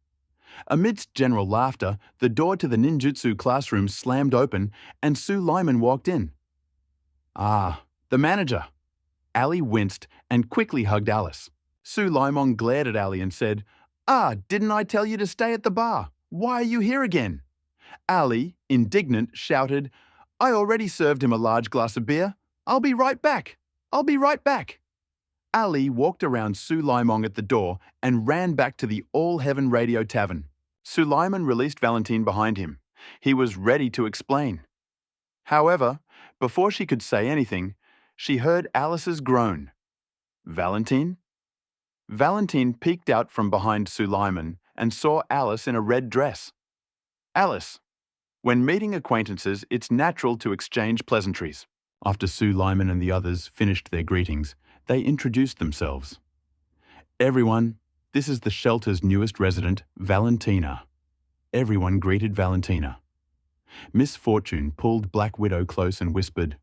Speaker 1: Amidst general laughter, the door to the ninjutsu classroom slammed open and Su Limon walked in. "Ah, the manager." Ali winced and quickly hugged Alice. Su Limon glared at Ali and said, "Ah, didn't I tell you to stay at the bar? Why are you here again?" Ali, indignant, shouted, "I already served him a large glass of beer. I'll be right back. I'll be right back." Ali walked around Su Limon at the door and ran back to the All Heaven Radio Tavern. Su Limon released Valentine behind him. He was ready to explain. However, before she could say anything, she heard Alice's groan. "Valentine?" Valentine peeked out from behind Su Limon and saw Alice in a red dress. "Alice, when meeting acquaintances, it's natural to exchange pleasantries." After Su Limon and the others finished their greetings, they introduced themselves. "Everyone, this is the shelter's newest resident, Valentina." Everyone greeted Valentina. Miss Fortune pulled Black Widow close and whispered,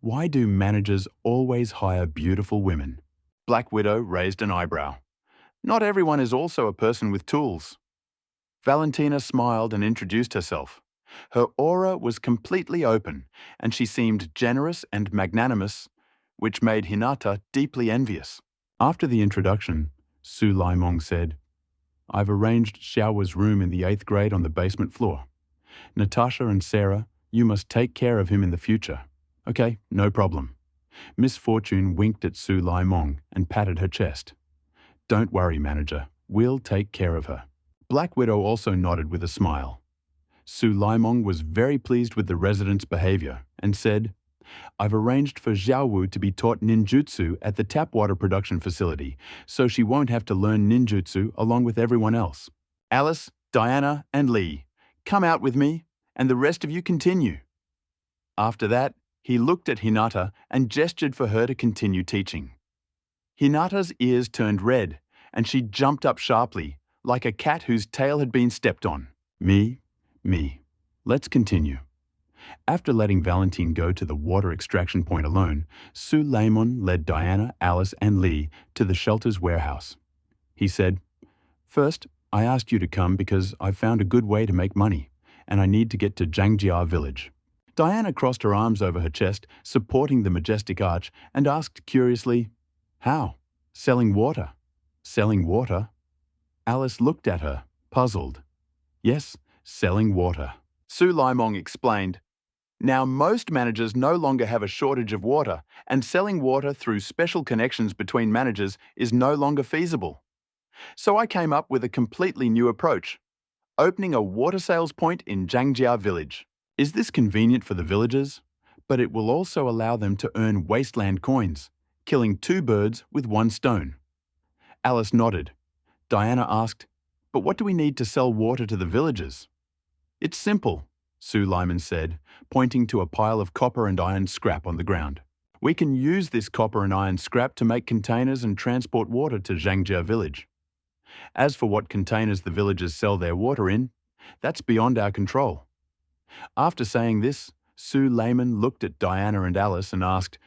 Speaker 1: "Why do managers always hire beautiful women?" Black Widow raised an eyebrow. "Not everyone is also a person with tools." Valentina smiled and introduced herself. Her aura was completely open, and she seemed generous and magnanimous, which made Hinata deeply envious. After the introduction, Su Limon said, "I've arranged Xiaowa's room in the 8th grade on the basement floor. Natasha and Sarah, you must take care of him in the future." "Okay, no problem." Miss Fortune winked at Su Limon and patted her chest. "Don't worry, manager. We'll take care of her." Black Widow also nodded with a smile. Su Limon was very pleased with the resident's behavior and said, "I've arranged for Xiaowu to be taught ninjutsu at the tap water production facility, so she won't have to learn ninjutsu along with everyone else. Alice, Diana, and Lee, come out with me, and the rest of you continue." After that, he looked at Hinata and gestured for her to continue teaching. Hinata's ears turned red, and she jumped up sharply, like a cat whose tail had been stepped on. Me. Let's continue." After letting Valentine go to the water extraction point alone, Suleiman led Diana, Alice, and Lee to the shelter's warehouse. He said, "First, I asked you to come because I found a good way to make money, and I need to get to Zhangjia village." Diana crossed her arms over her chest, supporting the majestic arch, and asked curiously, "How? Selling water?" "Selling water?" Alice looked at her, puzzled. "Yes, selling water." Suleiman explained, "Now most managers no longer have a shortage of water, and selling water through special connections between managers is no longer feasible. So I came up with a completely new approach, opening a water sales point in Zhangjia village. Is this convenient for the villagers? But it will also allow them to earn wasteland coins, killing two birds with one stone." Alice nodded. Diana asked, "But what do we need to sell water to the villagers?" "It's simple," Suleiman said, pointing to a pile of copper and iron scrap on the ground. "We can use this copper and iron scrap to make containers and transport water to Zhangjia village. As for what containers the villagers sell their water in, that's beyond our control." After saying this, Suleiman looked at Diana and Alice and asked,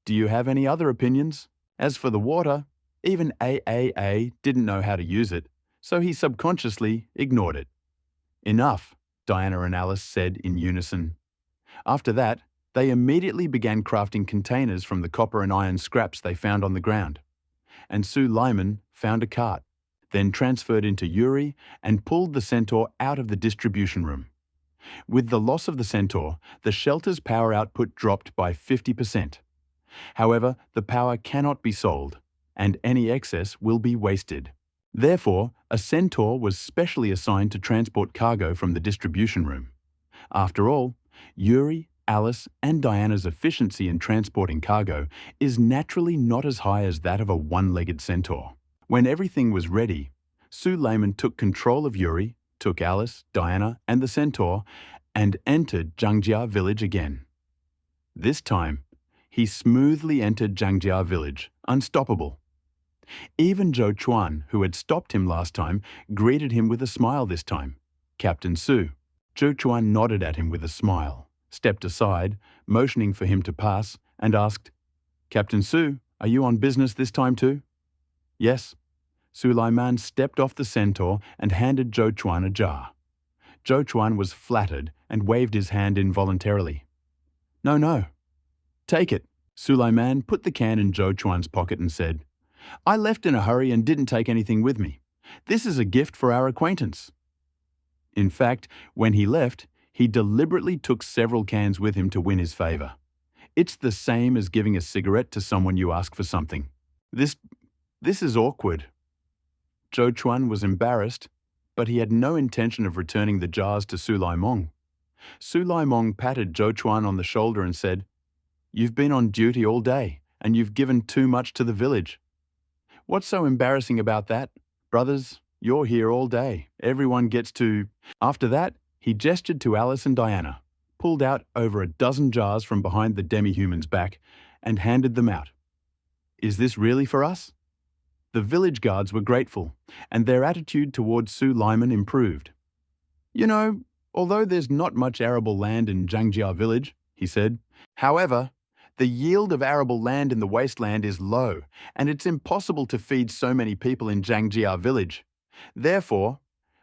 Speaker 1: "Do you have any other opinions?" As for the water, even AAA didn't know how to use it, so he subconsciously ignored it. "Enough," Diana and Alice said in unison. After that, they immediately began crafting containers from the copper and iron scraps they found on the ground. And Suleiman found a cart, then transferred into Yuri and pulled the centaur out of the distribution room. With the loss of the centaur, the shelter's power output dropped by 50%. However, the power cannot be sold, and any excess will be wasted. Therefore, a centaur was specially assigned to transport cargo from the distribution room. After all, Yuri, Alice, and Diana's efficiency in transporting cargo is naturally not as high as that of a one-legged centaur. When everything was ready, Suleiman took control of Yuri, took Alice, Diana, and the centaur, and entered Zhangjia village again. This time, he smoothly entered Zhangjia village, unstoppable. Even Zhou Chuan, who had stopped him last time, greeted him with a smile this time. Captain Su. Zhou Chuan nodded at him with a smile, stepped aside, motioning for him to pass, and asked, "Captain Su, are you on business this time too?" "Yes." Suleiman stepped off the centaur and handed Zhou Chuan a jar. Zhou Chuan was flattered and waved his hand involuntarily. No. Take it." Suleiman put the can in Zhou Chuan's pocket and said, "I left in a hurry and didn't take anything with me. This is a gift for our acquaintance." In fact, when he left, he deliberately took several cans with him to win his favor. It's the same as giving a cigarette to someone you ask for something. This is awkward." Zhou Chuan was embarrassed, but he had no intention of returning the jars to Suleiman. Suleiman patted Zhou Chuan on the shoulder and said, "You've been on duty all day, and you've given too much to the village. What's so embarrassing about that? Brothers, you're here all day. Everyone gets to..." After that, he gestured to Alice and Diana, pulled out over a dozen jars from behind the demi-human's back, and handed them out. "Is this really for us?" The village guards were grateful, and their attitude towards Suleiman improved. "You know, although there's not much arable land in Zhangjia village," he said, "however, the yield of arable land in the wasteland is low, and it's impossible to feed so many people in Zhangjia village. Therefore,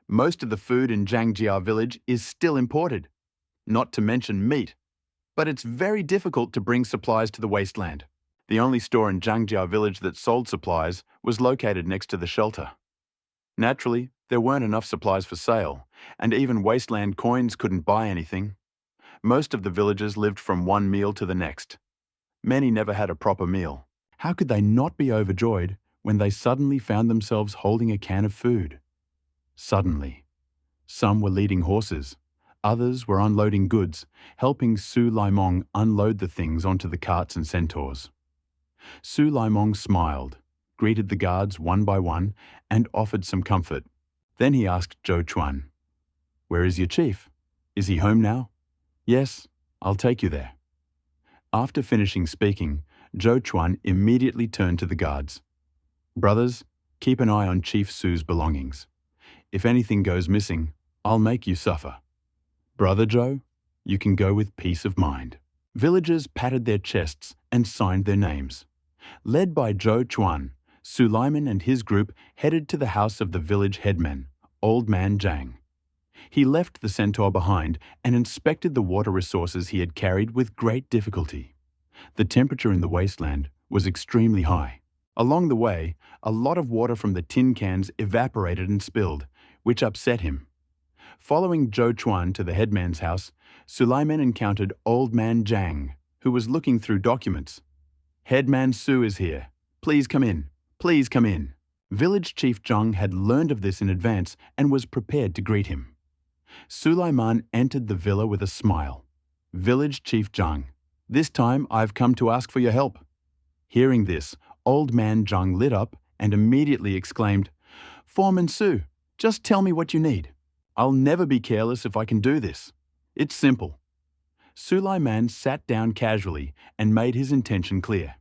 Speaker 1: most of the food in Zhangjia village is still imported, not to mention meat, but it's very difficult to bring supplies to the wasteland. The only store in Zhangjia village that sold supplies was located next to the shelter. Naturally, there weren't enough supplies for sale, and even wasteland coins couldn't buy anything. Most of the villagers lived from one meal to the next. Many never had a proper meal. How could they not be overjoyed when they suddenly found themselves holding a can of food? Suddenly. Some were leading horses. Others were unloading goods, helping Suleiman unload the things onto the carts and centaurs. Suleiman smiled, greeted the guards one by one, and offered some comfort. Then he asked Zhou Chuan, "Where is your chief? Is he home now?" "Yes, I'll take you there." After finishing speaking, Zhou Chuan immediately turned to the guards. "Brothers, keep an eye on Chief Su's belongings. If anything goes missing, I'll make you suffer." "Brother Zhou?" You can go with peace of mind. Villagers patted their chests and signed their names. Led by Zhou Chuan, Sulaiman and his group headed to the house of the village headman, Old Man Zhang. He left the centaur behind and inspected the water resources he had carried with great difficulty. The temperature in the wasteland was extremely high. Along the way, a lot of water from the tin cans evaporated and spilled, which upset him. Following Zhou Chuan to the headman's house, Sulaiman encountered Old Man Zhang, who was looking through documents. "Headman Su is here. Please come in. Please come in." Village Chief Zhang had learned of this in advance and was prepared to greet him. Sulaiman entered the villa with a smile. "Village Chief Zhang, this time I've come to ask for your help." Hearing this, Old Man Zhang lit up and immediately exclaimed, "Foreman Su, just tell me what you need. I'll never be careless if I can do this. It's simple." Sulaiman sat down casually and made his intention clear.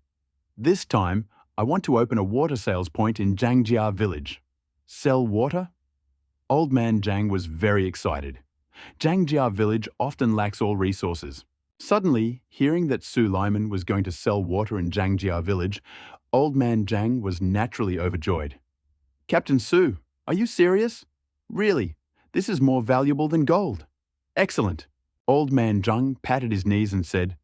Speaker 1: "This time, I want to open a water sales point in Zhangjia village." "Sell water?" Old Man Zhang was very excited. Zhangjia village often lacks all resources. Suddenly, hearing that Sulaiman was going to sell water in Zhangjia village, Old Man Zhang was naturally overjoyed. "Captain Su, are you serious? Really, this is more valuable than gold." "Excellent." Old Man Zhang patted his knees and said,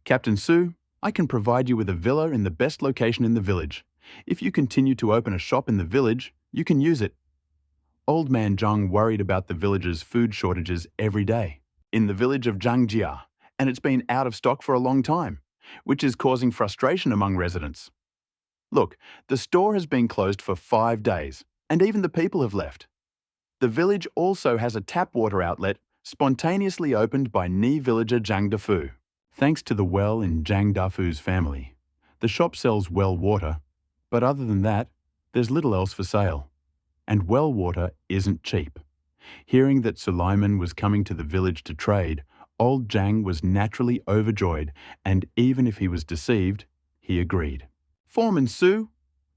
Speaker 1: "Captain Su, I can provide you with a villa in the best location in the village. If you continue to open a shop in the village, you can use it." Old Man Zhang worried about the villagers' food shortages every day. In the village of Zhangjia, and it's been out of stock for a long time, which is causing frustration among residents. "Look, the store has been closed for 5 days, and even the people have left. The village also has a tap water outlet spontaneously opened by Ni villager Zhang Dafu. Thanks to the well in Zhang Dafu's family, the shop sells well water, but other than that, there's little else for sale. And well water isn't cheap." Hearing that Sulaiman was coming to the village to trade, Old Zhang was naturally overjoyed, and even if he was deceived, he agreed. "Foreman Su,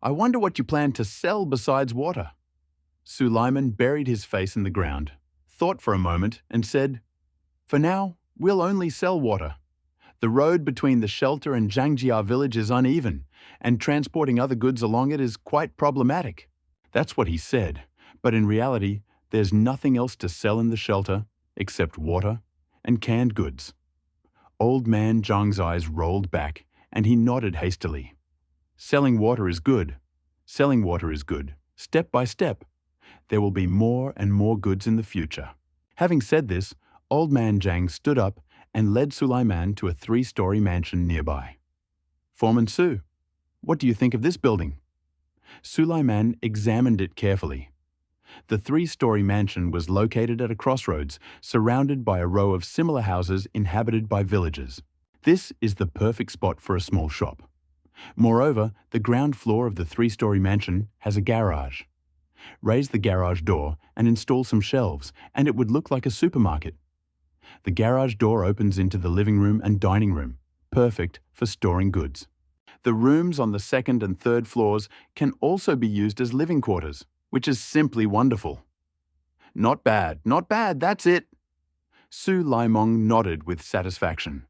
Speaker 1: I wonder what you plan to sell besides water." Sulaiman buried his face in the ground, thought for a moment, and said, "For now, we'll only sell water. The road between the shelter and Zhangjia village is uneven, and transporting other goods along it is quite problematic." That's what he said, but in reality, there's nothing else to sell in the shelter except water and canned goods. Old Man Zhang's eyes rolled back, and he nodded hastily. "Selling water is good. Selling water is good. Step by step. There will be more and more goods in the future." Having said this, Old Man Zhang stood up and led Sulaiman to a 3-story mansion nearby. "Foreman Su, what do you think of this building?" Sulaiman examined it carefully. The 3-story mansion was located at a crossroads, surrounded by a row of similar houses inhabited by villagers. This is the perfect spot for a small shop. Moreover, the ground floor of the 3-story mansion has a garage. Raise the garage door and install some shelves, and it would look like a supermarket. The garage door opens into the living room and dining room, perfect for storing goods. The rooms on the 2nd and 3rd floors can also be used as living quarters, which is simply wonderful. "Not bad, that's it." Su Laimong nodded with satisfaction.